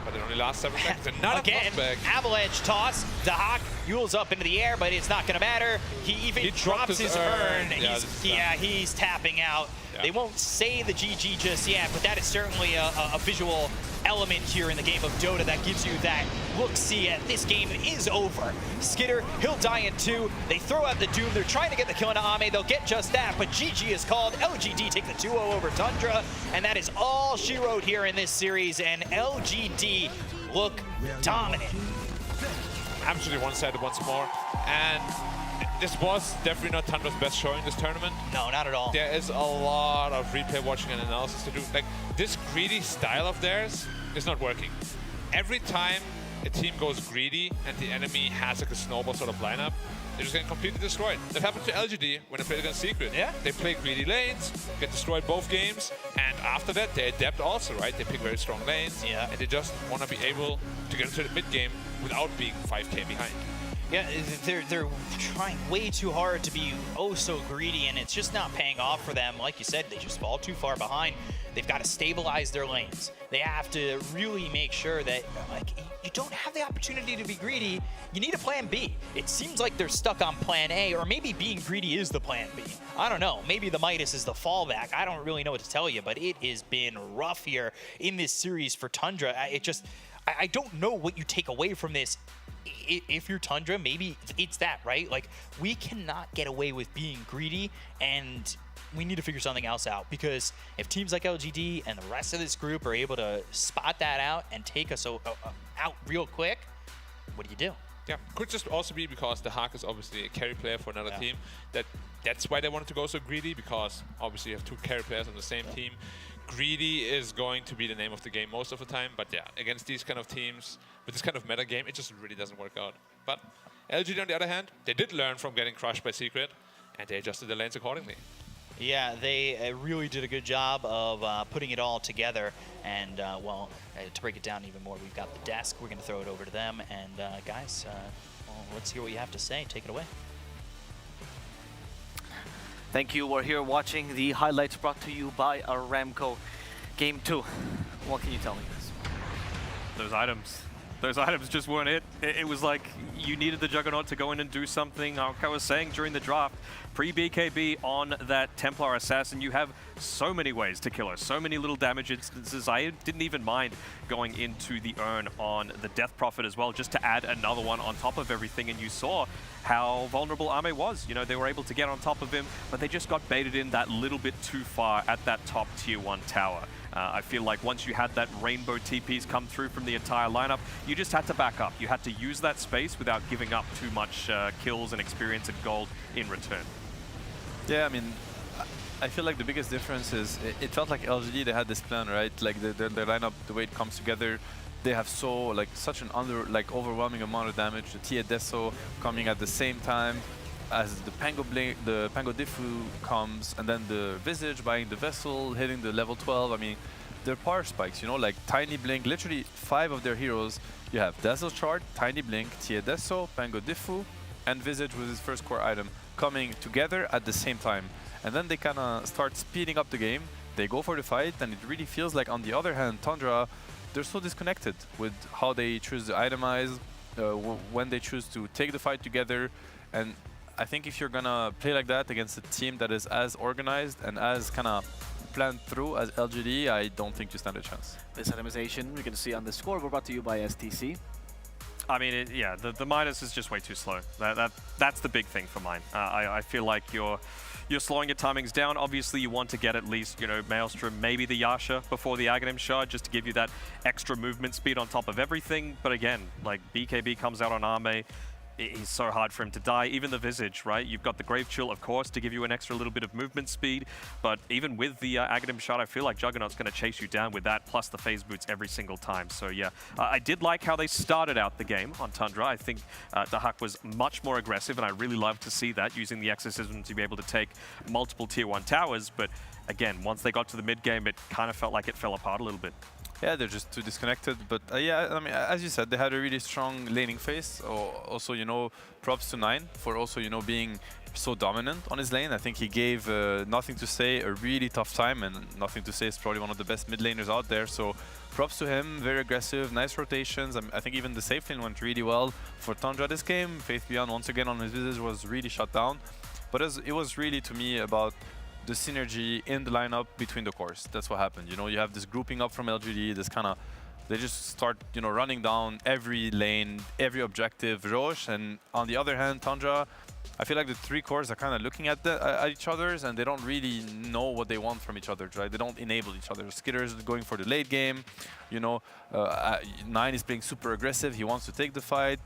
but it only lasts 7 seconds. Another again, avalanche toss. Dahak yules up into the air, but it's not going to matter. He even drops his urn. He's tapping out. Yeah. They won't say the GG just yet, but that is certainly a visual element here in the game of Dota that gives you that look-see at this game is over. Skitter, he'll die in 2. They throw out the Doom. They're trying to get the kill into Ame. They'll get just that, but GG is called. LGD take the 2-0 over Tundra, and that is all she wrote here in this series, and LGD look dominant. Absolutely one-sided once more, and this was definitely not Tundra's best showing this tournament. No, not at all. There is a lot of replay watching and analysis to do. Like, this greedy style of theirs is not working. Every time a team goes greedy and the enemy has like a snowball sort of lineup, they're just getting completely destroyed. That happened to LGD when they played against Secret. Yeah. They play greedy lanes, get destroyed both games, and after that they adapt also, right? They pick very strong lanes, yeah, and they just want to be able to get into the mid game without being 5k behind. Yeah, they're trying way too hard to be so greedy, and it's just not paying off for them. Like you said, they just fall too far behind. They've got to stabilize their lanes. They have to really make sure that, like, you don't have the opportunity to be greedy. You need a plan B. It seems like they're stuck on plan A, or maybe being greedy is the plan B. I don't know. Maybe the Midas is the fallback. I don't really know what to tell you, but it has been rough here in this series for Tundra. I don't know what you take away from this. If you're Tundra, maybe it's that, right? Like, we cannot get away with being greedy and we need to figure something else out, because if teams like LGD and the rest of this group are able to spot that out and take us out real quick, what do you do? Yeah, could just also be because the Hawk is obviously a carry player for another team. That's why they wanted to go so greedy, because obviously you have two carry players on the same team. Greedy is going to be the name of the game most of the time, but yeah, against these kind of teams, with this kind of meta game, it just really doesn't work out. But LGD, on the other hand, they did learn from getting crushed by Secret, and they adjusted the lanes accordingly. Yeah, they really did a good job of putting it all together. And, well, to break it down even more, we've got the desk. We're going to throw it over to them. And, guys, well, let's hear what you have to say. Take it away. Thank you. We're here watching the highlights brought to you by Aramco. Game 2. What can you tell me, guys? Those items. Those items just weren't it. It was like you needed the Juggernaut to go in and do something. Like I was saying during the draft, pre-BKB on that Templar Assassin, you have so many ways to kill her, so many little damage instances. I didn't even mind going into the urn on the Death Prophet as well, just to add another one on top of everything. And you saw how vulnerable Ame was. You know, they were able to get on top of him, but they just got baited in that little bit too far at that top tier 1 tower. I feel like once you had that rainbow TPs come through from the entire lineup, you just had to back up. You had to use that space without giving up too much kills and experience and gold in return. Yeah, I mean, I feel like the biggest difference is it felt like LGD, they had this plan, right? Like the lineup, the way it comes together, they have such an overwhelming amount of damage. The Tia Deso coming at the same time as the Pango Diffu comes, and then the Visage buying the Vessel, hitting the level 12. I mean, their power spikes, you know, like Tiny Blink, literally 5 of their heroes. You have Dazzle Shard, Tiny Blink, Tia Deso, Pango Diffu, and Visage with his first core item coming together at the same time. And then they kind of start speeding up the game. They go for the fight, and it really feels like, on the other hand, Tundra, they're so disconnected with how they choose to itemize, when they choose to take the fight together. And I think if you're gonna play like that against a team that is as organized and as kind of planned through as LGD, I don't think you stand a chance. This itemization we're going to see on the scoreboard brought to you by STC. I mean, yeah, the minus is just way too slow. That's the big thing for mine. I feel like you're slowing your timings down. Obviously, you want to get at least, you know, Maelstrom, maybe the Yasha before the Aghanim Shard, just to give you that extra movement speed on top of everything. But again, like BKB comes out on Ame, it's so hard for him to die. Even the Visage, right? You've got the Grave Chill, of course, to give you an extra little bit of movement speed. But even with the Aghanim Shard, I feel like Juggernaut's going to chase you down with that, plus the phase boots every single time. So yeah, I did like how they started out the game on Tundra. I think Dahak was much more aggressive, and I really love to see that, using the Exorcism to be able to take multiple tier 1 towers. But again, once they got to the mid game, it kind of felt like it fell apart a little bit. Yeah, they're just too disconnected. But yeah, I mean, as you said, they had a really strong laning phase. Also, you know, props to Nine for also, you know, being so dominant on his lane. I think he gave Nothing to Say a really tough time, and Nothing to Say is probably one of the best mid laners out there. So props to him, very aggressive, nice rotations. I think even the safe lane went really well for Tundra this game. Faith Beyond, once again, on his Visage was really shut down. But it was really, to me, about the synergy in the lineup between the cores. That's what happened. You know, you have this grouping up from LGD, this kind of, they just start, you know, running down every lane, every objective, Roche. And on the other hand, Tundra, I feel like the 3 cores are kind of looking at each other's, and they don't really know what they want from each other, right? They don't enable each other. Skitter is going for the late game, you know, Nine is playing super aggressive, he wants to take the fight,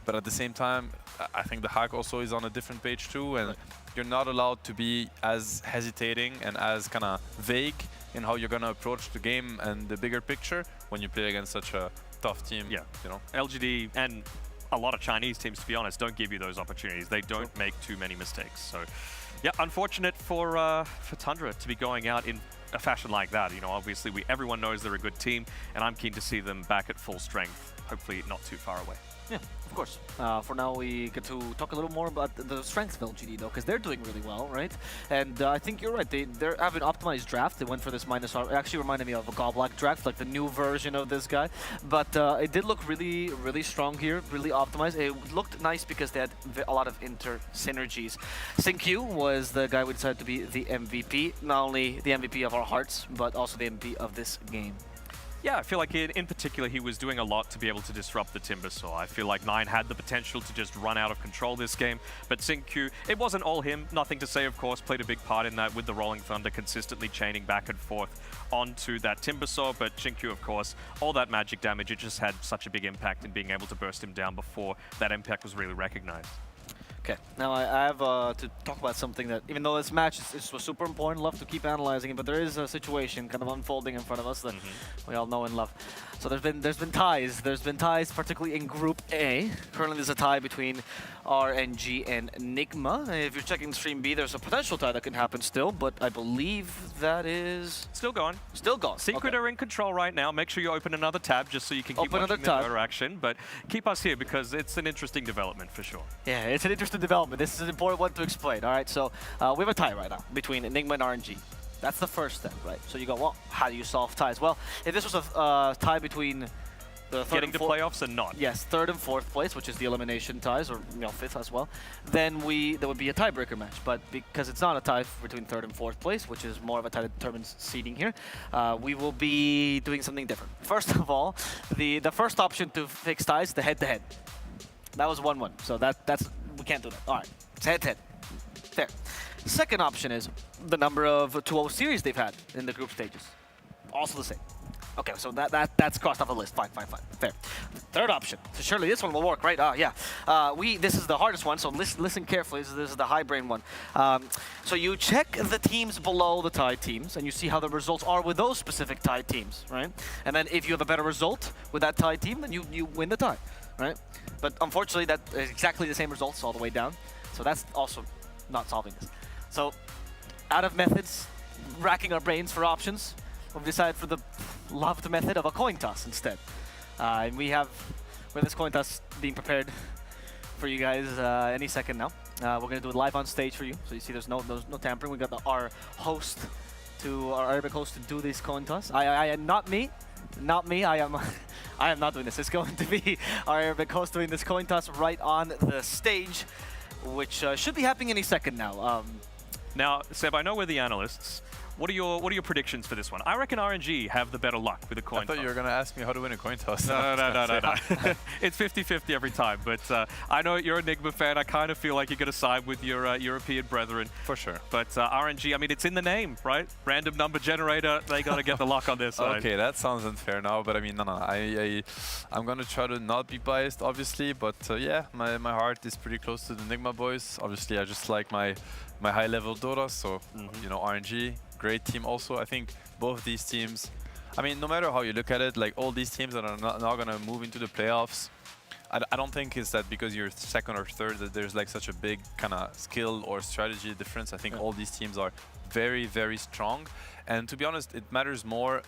but at the same time, I think the Hack also is on a different page too, and you're not allowed to be as hesitating and as kind of vague in how you're going to approach the game and the bigger picture when you play against such a tough team. Yeah, you know, LGD and a lot of Chinese teams, to be honest, don't give you those opportunities. They don't make too many mistakes. So, yeah, unfortunate for Tundra to be going out in a fashion like that. You know, obviously everyone knows they're a good team, and I'm keen to see them back at full strength. Hopefully, not too far away. Yeah, of course. For now, we get to talk a little more about the strength of LGD, though, because they're doing really well, right? And I think you're right. They have an optimized draft. They went for this minus R. It actually reminded me of a Goblack draft, like the new version of this guy. But it did look really, really strong here, really optimized. It looked nice because they had a lot of inter-synergies. Syncyu was the guy we decided to be the MVP. Not only the MVP of our hearts, but also the MVP of this game. Yeah, I feel like in particular he was doing a lot to be able to disrupt the Timbersaw. I feel like Nine had the potential to just run out of control this game, but Xingqiu, it wasn't all him. Nothing to say, of course, played a big part in that with the Rolling Thunder consistently chaining back and forth onto that Timbersaw, but Xingqiu, of course, all that magic damage, it just had such a big impact in being able to burst him down before that impact was really recognized. Okay, now I have to talk about something that, even though this match is super important, love to keep analyzing it, but there is a situation kind of unfolding in front of us that we all know and love. So there's been ties. There's been ties, particularly in Group A. Currently, there's a tie between RNG and Nigma. If you're checking Stream B, there's a potential tie that can happen still, but I believe that is still gone. Still gone. Secret are in control right now. Make sure you open another tab just so you can keep watching the Dota action. But keep us here because it's an interesting development for sure. Yeah, it's an interesting development. This is an important one to explain. All right, so we have a tie right now between Enigma and RNG. That's the first step, right? So you go, well, how do you solve ties? Well, if this was a tie between the third getting to playoffs and not. Yes, third and fourth place, which is the elimination ties, or fifth as well, then there would be a tiebreaker match. But because it's not a tie between third and fourth place, which is more of a tie that determines seeding here, we will be doing something different. First of all, the first option to fix ties, the head-to-head. That was 1-1, so that's we can't do that. All right, it's head-to-head. Fair. Second option is the number of 2-0 series they've had in the group stages. Also the same. Okay, so that's crossed off the list. Fine. Fair. Third option. So surely this one will work, right? Yeah. This is the hardest one, so listen carefully. This is the high brain one. So you check the teams below the tied teams, and you see how the results are with those specific tied teams, right? And then if you have a better result with that tied team, then you win the tie, right? But unfortunately, that is exactly the same results all the way down. So that's also not solving this. So out of methods, racking our brains for options, we've decided for the loved method of a coin toss instead. And we have this coin toss being prepared for you guys any second now. We're going to do it live on stage for you. So you see there's no tampering. We got our Arabic host to do this coin toss. Not me. I am not doing this. It's going to be our Arabic host doing this coin toss right on the stage, which should be happening any second now. Now, Seb, I know we're the analysts. What are your predictions for this one? I reckon RNG have the better luck with a coin toss. I thought you were going to ask me how to win a coin toss. No. It's 50-50 every time. But I know you're a Nigma fan. I kind of feel like you're going to side with your European brethren. For sure. But RNG, I mean, it's in the name, right? Random number generator. They got to get the luck on their side. Okay, that sounds unfair now. But I mean, no. I'm going to try to not be biased, obviously. But yeah, my heart is pretty close to the Nigma boys. Obviously, I just like my high-level Dota. So, RNG. Great team also. I think both these teams, I mean, no matter how you look at it, like all these teams that are not going to move into the playoffs, I don't think it's that because you're second or third that there's like such a big kind of skill or strategy difference. I think all these teams are very, very strong. And to be honest, it matters more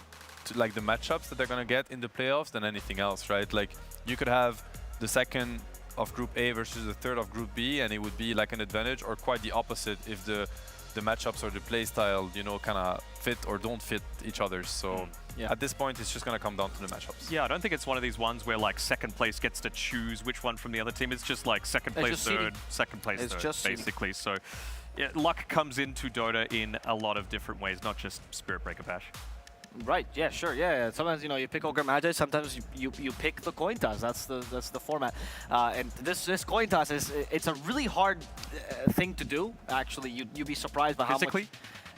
to like the matchups that they're going to get in the playoffs than anything else, right? Like you could have the second of Group A versus the third of Group B, and it would be like an advantage, or quite the opposite if the matchups or the play style, kind of fit or don't fit each other. So at this point, it's just going to come down to the matchups. Yeah, I don't think it's one of these ones where like second place gets to choose which one from the other team. It's just like second place, third, second place, third, basically. So yeah, luck comes into Dota in a lot of different ways, not just Spirit Breaker Bash. Right. Yeah. Sure. Yeah. Sometimes you pick Ogre Magi. Sometimes you pick the coin toss. That's the format. And this coin toss it's a really hard thing to do. Actually, you'd be surprised by how much.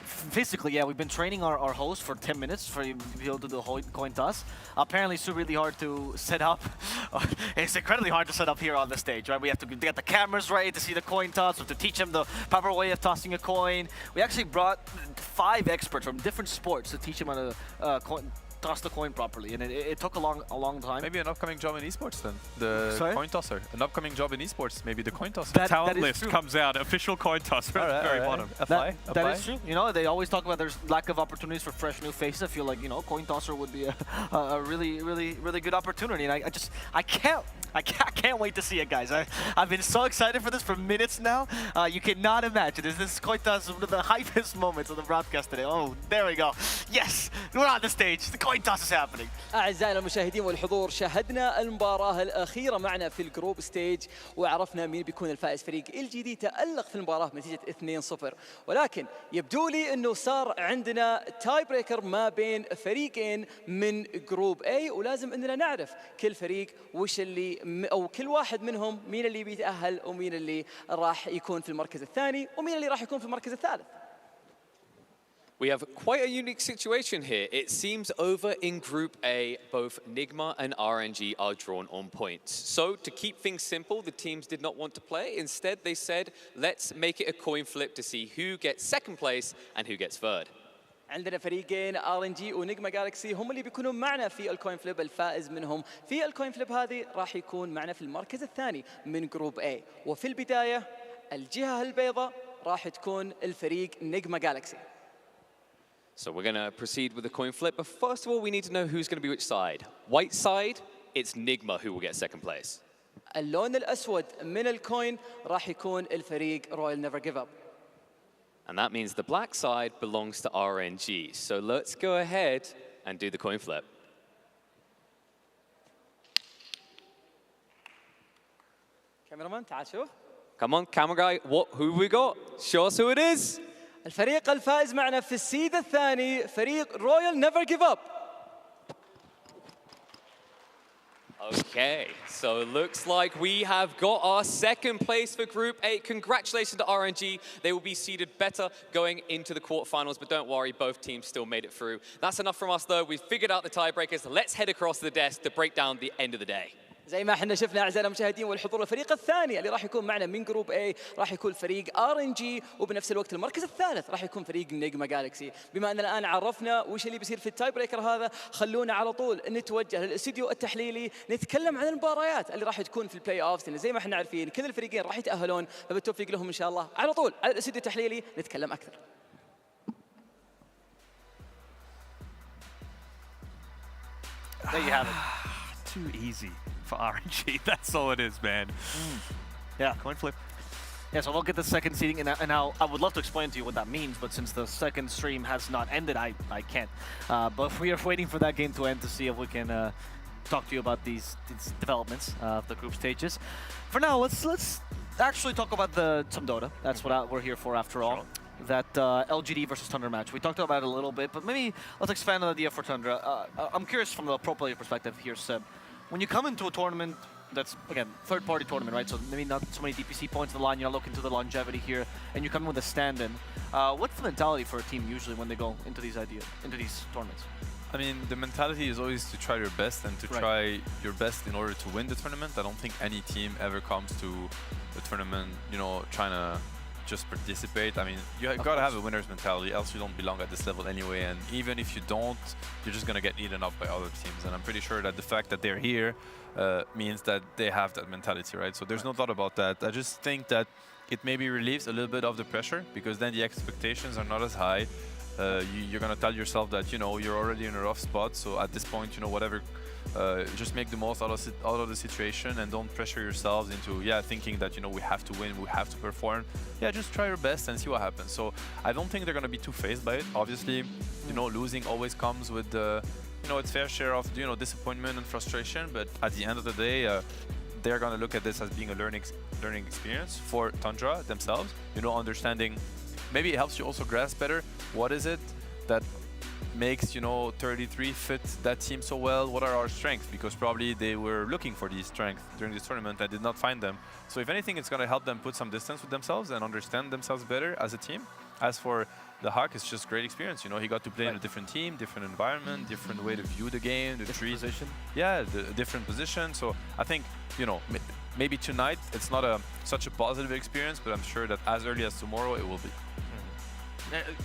Physically, yeah, we've been training our host for 10 minutes for him to be able to do the coin toss. Apparently, it's really hard to set up. It's incredibly hard to set up here on the stage, right? We have to get the cameras ready to see the coin toss, or to teach them the proper way of tossing a coin. We actually brought 5 experts from different sports to teach them how to toss the coin properly, and it took a long time. Maybe an upcoming job in esports then, the coin tosser. An upcoming job in esports, maybe the coin tosser. The talent list comes out, official coin tosser at the very bottom. Apply. That is true. They always talk about there's lack of opportunities for fresh new faces. I feel like coin tosser would be a really good opportunity, and I I can't wait to see it, guys. I've been so excited for this for minutes now. You cannot imagine. This is quite one of the hypest moments of the broadcast today. Oh, there we go. Yes, we're on the stage. The coin toss is happening. أعزائنا المشاهدين والحضور، شاهدنا المباراة الأخيرة معنا في الجروب ستيج وعرفنا مين بيكون الفائز. فريق LGD تألق في المباراة بنتيجة 2-0، ولكن يبدو لي أنه صار عندنا تاي بريكر ما بين فريقين من جروب A، ولازم أننا نعرف كل فريق وش اللي أو كل واحد منهم مين اللي بيتأهل ومين اللي راح يكون في المركز الثاني ومين اللي راح يكون في المركز الثالث. We have quite a unique situation here. It seems over in Group A, both Nigma and RNG are drawn on points. So to keep things simple, the teams did not want to play. Instead, they said, let's make it a coin flip to see who gets second place and who gets third. عندنا فريقين RNG ونجما جالكسي هم اللي بيكونوا معنا في الكوين فليب. الفائز منهم في الكوين فليب هذه راح يكون معنا في المركز الثاني من جروب A. وفي البداية الجهة البيضاء راح تكون الفريق نجما جالكسي. So we're going to proceed with the coin flip, but first of all, we need to know who's going to be which side. White side, it's Nigma who will get second place. اللون الأسود من الكوين راح يكون الفريق Royal Never Give Up. And that means the black side belongs to RNG. So let's go ahead and do the coin flip. Cameraman, تعال شوف. Come on, camera guy, who we got? Show us who it is. الفريق الفائز معنا في السيد الثاني فريق Royal Never Give Up. Okay, so it looks like we have got our second place for Group 8. Congratulations to RNG. They will be seeded better going into the quarterfinals, but don't worry, both teams still made it through. That's enough from us, though. We've figured out the tiebreakers. Let's head across the desk to break down the end of the day. زي ما احنا شفنا اعزائنا المشاهدين والحضور، الفريق الثاني اللي راح يكون معنا من جروب A راح يكون فريق RNG، وبنفس الوقت المركز الثالث راح يكون فريق نجما جالكسي. بما اننا الان عرفنا وش اللي بيصير في التاي بريكر هذا، خلونا على طول نتوجه للاستديو التحليلي نتكلم عن المباريات اللي راح تكون في البلاي اوفز، لان زي ما احنا عارفين كل الفريقين راح يتاهلون، فبالتوفيق لهم ان شاء الله. على طول على الاستديو التحليلي نتكلم اكثر. There you have it. Too easy for RNG. That's all it is, man. Yeah, coin flip. Yeah, so we'll get the second seeding, and I would love to explain to you what that means, but since the second stream has not ended, I can't. But we are waiting for that game to end to see if we can talk to you about these developments of the group stages. For now, let's actually talk about some Dota. That's what we're here for, after all. That LGD versus Tundra match. We talked about it a little bit, but maybe let's expand on the idea for Tundra. I'm curious from the pro player perspective here, Seb. When you come into a tournament that's, again, third-party tournament, right? So maybe not so many DPC points on the line, you're not looking to the longevity here, and you come in with a stand-in. What's the mentality for a team usually when they go into these tournaments? I mean, the mentality is always to try your best and to try your best in order to win the tournament. I don't think any team ever comes to the tournament, you know, trying to just participate. I mean, you gotta have a winner's mentality, else you don't belong at this level anyway. And even if you don't, you're just gonna get eaten up by other teams. And I'm pretty sure that the fact that they're here means that they have that mentality, right? So there's no doubt about that. I just think that it maybe relieves a little bit of the pressure, because then the expectations are not as high. You're gonna tell yourself that, you know, you're already in a rough spot. So at this point, you know, whatever. Just make the most out of the situation and don't pressure yourselves into thinking that, you know, we have to win, we have to perform. Just try your best and see what happens. So I don't think they're going to be too phased by it. Obviously, you know, losing always comes with you know, its fair share of, you know, disappointment and frustration, but at the end of the day they're going to look at this as being a learning experience for Tundra themselves, you know, understanding. Maybe it helps you also grasp better what is it that makes, you know, 33 fit that team so well. What are our strengths? Because probably they were looking for these strengths during this tournament and did not find them. So if anything, it's going to help them put some distance with themselves and understand themselves better as a team. As for the Hawk, it's just great experience. You know, he got to play in a different team, different environment, different way to view the game, the different position. Yeah, the different position. So I think, you know, maybe tonight it's not such a positive experience, but I'm sure that as early as tomorrow it will be.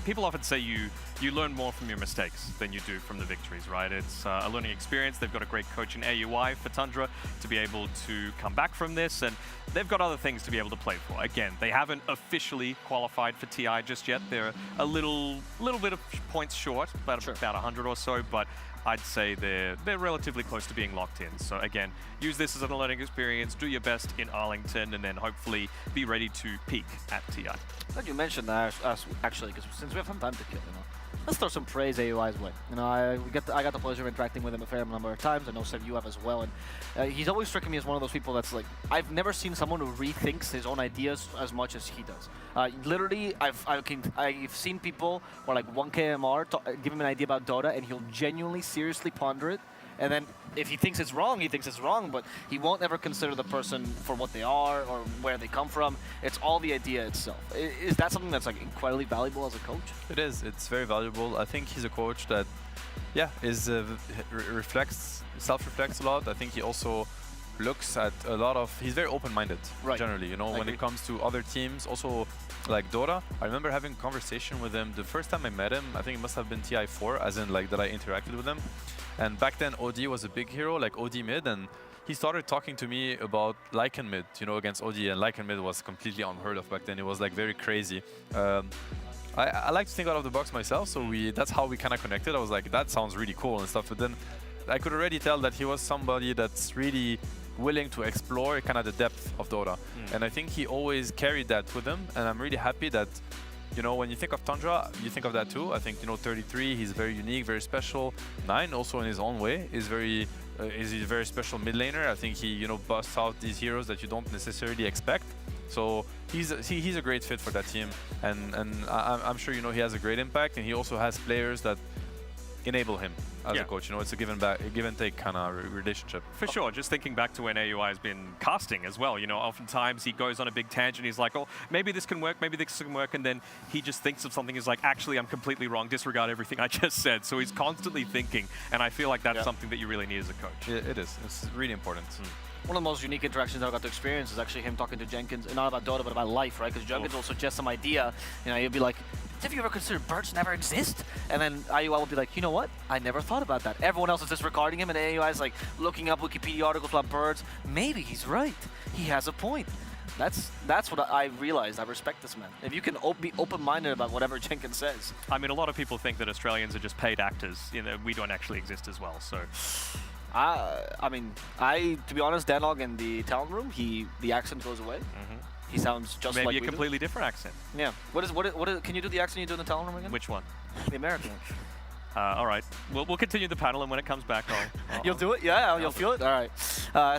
People often say you learn more from your mistakes than you do from the victories, right? It's a learning experience. They've got a great coach in AUI for Tundra to be able to come back from this, and they've got other things to be able to play for. Again, they haven't officially qualified for TI just yet. They're a little bit of points short, about 100 or so, but I'd say they're relatively close to being locked in. So again, use this as a learning experience, do your best in Arlington, and then hopefully be ready to peak at TI. Glad you mentioned that, actually, because since we have some time to kill, let's throw some praise AUI's way. I got the pleasure of interacting with him a fair number of times. I know Seb, you have as well, and he's always stricken me as one of those people that's like, I've never seen someone who rethinks his own ideas as much as he does. Literally, I've seen people where like 1KMR give him an idea about Dota, and he'll genuinely, seriously ponder it. And then if he thinks it's wrong, he thinks it's wrong, but he won't ever consider the person for what they are or where they come from. It's all the idea itself. Is that something that's like incredibly valuable as a coach? It is. It's very valuable. I think he's a coach that, yeah, is self-reflects a lot. I think he also looks at a lot of, he's very open-minded, generally, you know, when it comes to other teams, also like Dota. I remember having a conversation with him the first time I met him. I think it must have been TI4, as in like that I interacted with him. And back then OD was a big hero, like OD mid, and he started talking to me about Lycan mid, you know, against OD, and Lycan mid was completely unheard of back then. It was like very crazy. I like to think out of the box myself, so that's how we kind of connected. I was like, that sounds really cool and stuff, but then I could already tell that he was somebody that's really willing to explore kind of the depth of Dota. And I think he always carried that with him, and I'm really happy that, you know, when you think of Tundra, you think of that too. I think, you know, 33, he's very unique, very special. 9 also in his own way is a very special mid laner. I think he, you know, busts out these heroes that you don't necessarily expect. So he's a great fit for that team, and I'm sure, you know, he has a great impact, and he also has players that enable him as a coach. You know, it's a give and take kind of relationship. For sure. Just thinking back to when AUI has been casting as well, you know, oftentimes he goes on a big tangent. He's like, oh, maybe this can work, maybe this can work. And then he just thinks of something. He's like, actually, I'm completely wrong. Disregard everything I just said. So he's constantly thinking. And I feel like that's something that you really need as a coach. It is. It's really important. One of the most unique interactions I got to experience is actually him talking to Jenkins, and not about Dota, but about life, right? Because Jenkins will suggest some idea, you know, he'll be like, have you ever considered birds never exist? And then IUI will be like, you know what? I never thought about that. Everyone else is disregarding him, and AUI is like looking up Wikipedia articles about birds. Maybe he's right. He has a point. That's what I realized. I respect this man. If you can be open-minded about whatever Jenkins says. I mean, a lot of people think that Australians are just paid actors. You know, we don't actually exist as well, so... I mean, to be honest, Danog in the talent room, the accent goes away. He sounds just like maybe a completely different accent. Yeah. Can you do the accent you do in the talent room again? Which one? The American. All right. We'll continue the panel, and when it comes back, You'll do it? Yeah, you'll feel it? All right.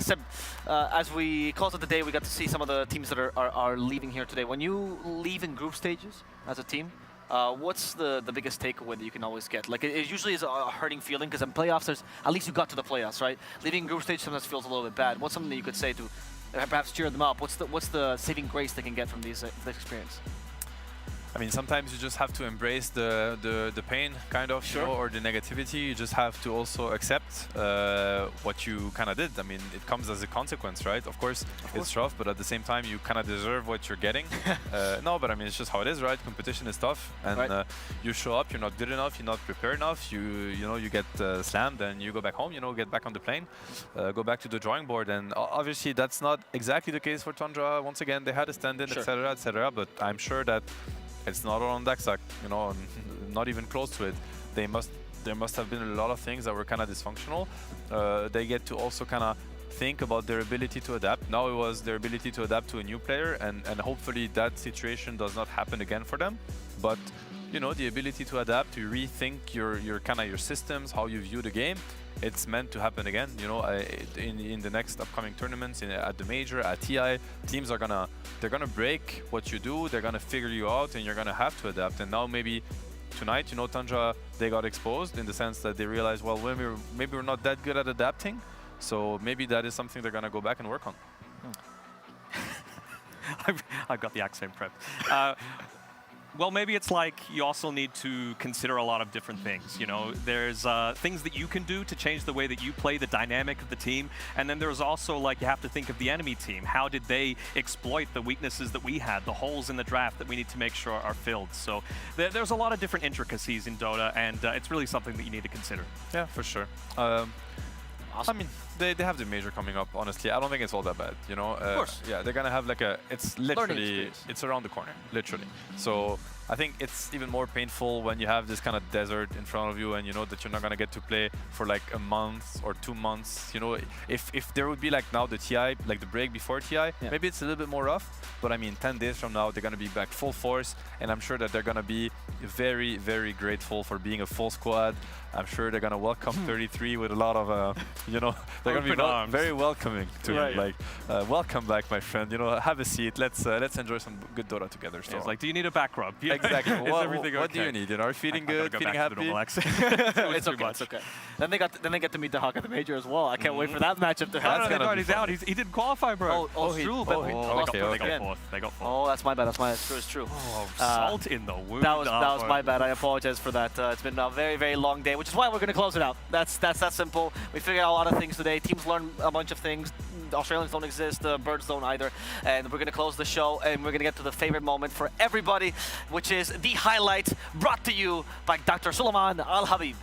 Seb, as we close out the day, we got to see some of the teams that are leaving here today. When you leave in group stages as a team, what's the biggest takeaway that you can always get? Like, it usually is a hurting feeling, because in playoffs, at least you got to the playoffs, right? Leaving group stage sometimes feels a little bit bad. What's something that you could say to perhaps cheer them up? What's the saving grace they can get from this experience? I mean, sometimes you just have to embrace the pain, kind of, you know, or the negativity. You just have to also accept what you kind of did. I mean, it comes as a consequence, right? Of course, it's rough, but at the same time, you kind of deserve what you're getting. No, but I mean, it's just how it is, right? Competition is tough, and you show up, you're not good enough, you're not prepared enough. You know, you get slammed, and you go back home. You know, get back on the plane, go back to the drawing board, and obviously that's not exactly the case for Tundra. Once again, they had a stand-in, etc., etc. But I'm sure that it's not all on Daxak, you know, not even close to it. There must have been a lot of things that were kind of dysfunctional. They get to also kind of think about their ability to adapt. Now it was their ability to adapt to a new player, and hopefully that situation does not happen again for them. But, you know, the ability to adapt, to rethink your kind of your systems, how you view the game, it's meant to happen again. You know, in the next upcoming tournaments, at the major, at TI, teams they're gonna break what you do. They're gonna figure you out, and you're gonna have to adapt. And now maybe tonight, you know, Tundra, they got exposed in the sense that they realized, well, maybe we're not that good at adapting. So maybe that is something they're gonna go back and work on. I've got the accent prepped. Well, maybe it's like you also need to consider a lot of different things. You know, there's things that you can do to change the way that you play, the dynamic of the team. And then there's also, like, you have to think of the enemy team. How did they exploit the weaknesses that we had, the holes in the draft that we need to make sure are filled? So there's a lot of different intricacies in Dota, and it's really something that you need to consider. Yeah, for sure. I mean, they have the major coming up, honestly. I don't think it's all that bad, you know? Of course. Yeah, they're gonna have like it's literally, it's around the corner, literally. So I think it's even more painful when you have this kind of desert in front of you and you know that you're not gonna get to play for like a month or 2 months. You know, if there would be like now the TI, like the break before TI, maybe it's a little bit more rough. But I mean, 10 days from now, they're gonna be back full force, and I'm sure that they're gonna be very, very grateful for being a full squad. I'm sure they're gonna welcome 33 with a lot of, you know, they're gonna be very welcoming to him. Like, welcome back, my friend. You know, have a seat. Let's enjoy some good Dota together. So. It's like, do you need a back rub? Yeah. Exactly. Is everything what okay? do you need? You know, are you feeling good? Feeling happy? It's okay. It's okay. Then they get to meet the Hawk at the major as well. I can't wait for that matchup to happen. No, he's out. He didn't qualify, bro. Oh, it's true. But we lost They got fourth. They got fourth. Oh, that's my bad. That's my. It's true. Oh, salt in the wound. That was my bad. I apologize for that. It's been a very, very long day, which is why we're gonna close it out. That's that simple. We figured out a lot of things today. Teams learn a bunch of things. Australians don't exist, Birds don't either. And we're gonna close the show and we're gonna get to the favorite moment for everybody, which is the highlight brought to you by Dr. Suleiman Al Habib.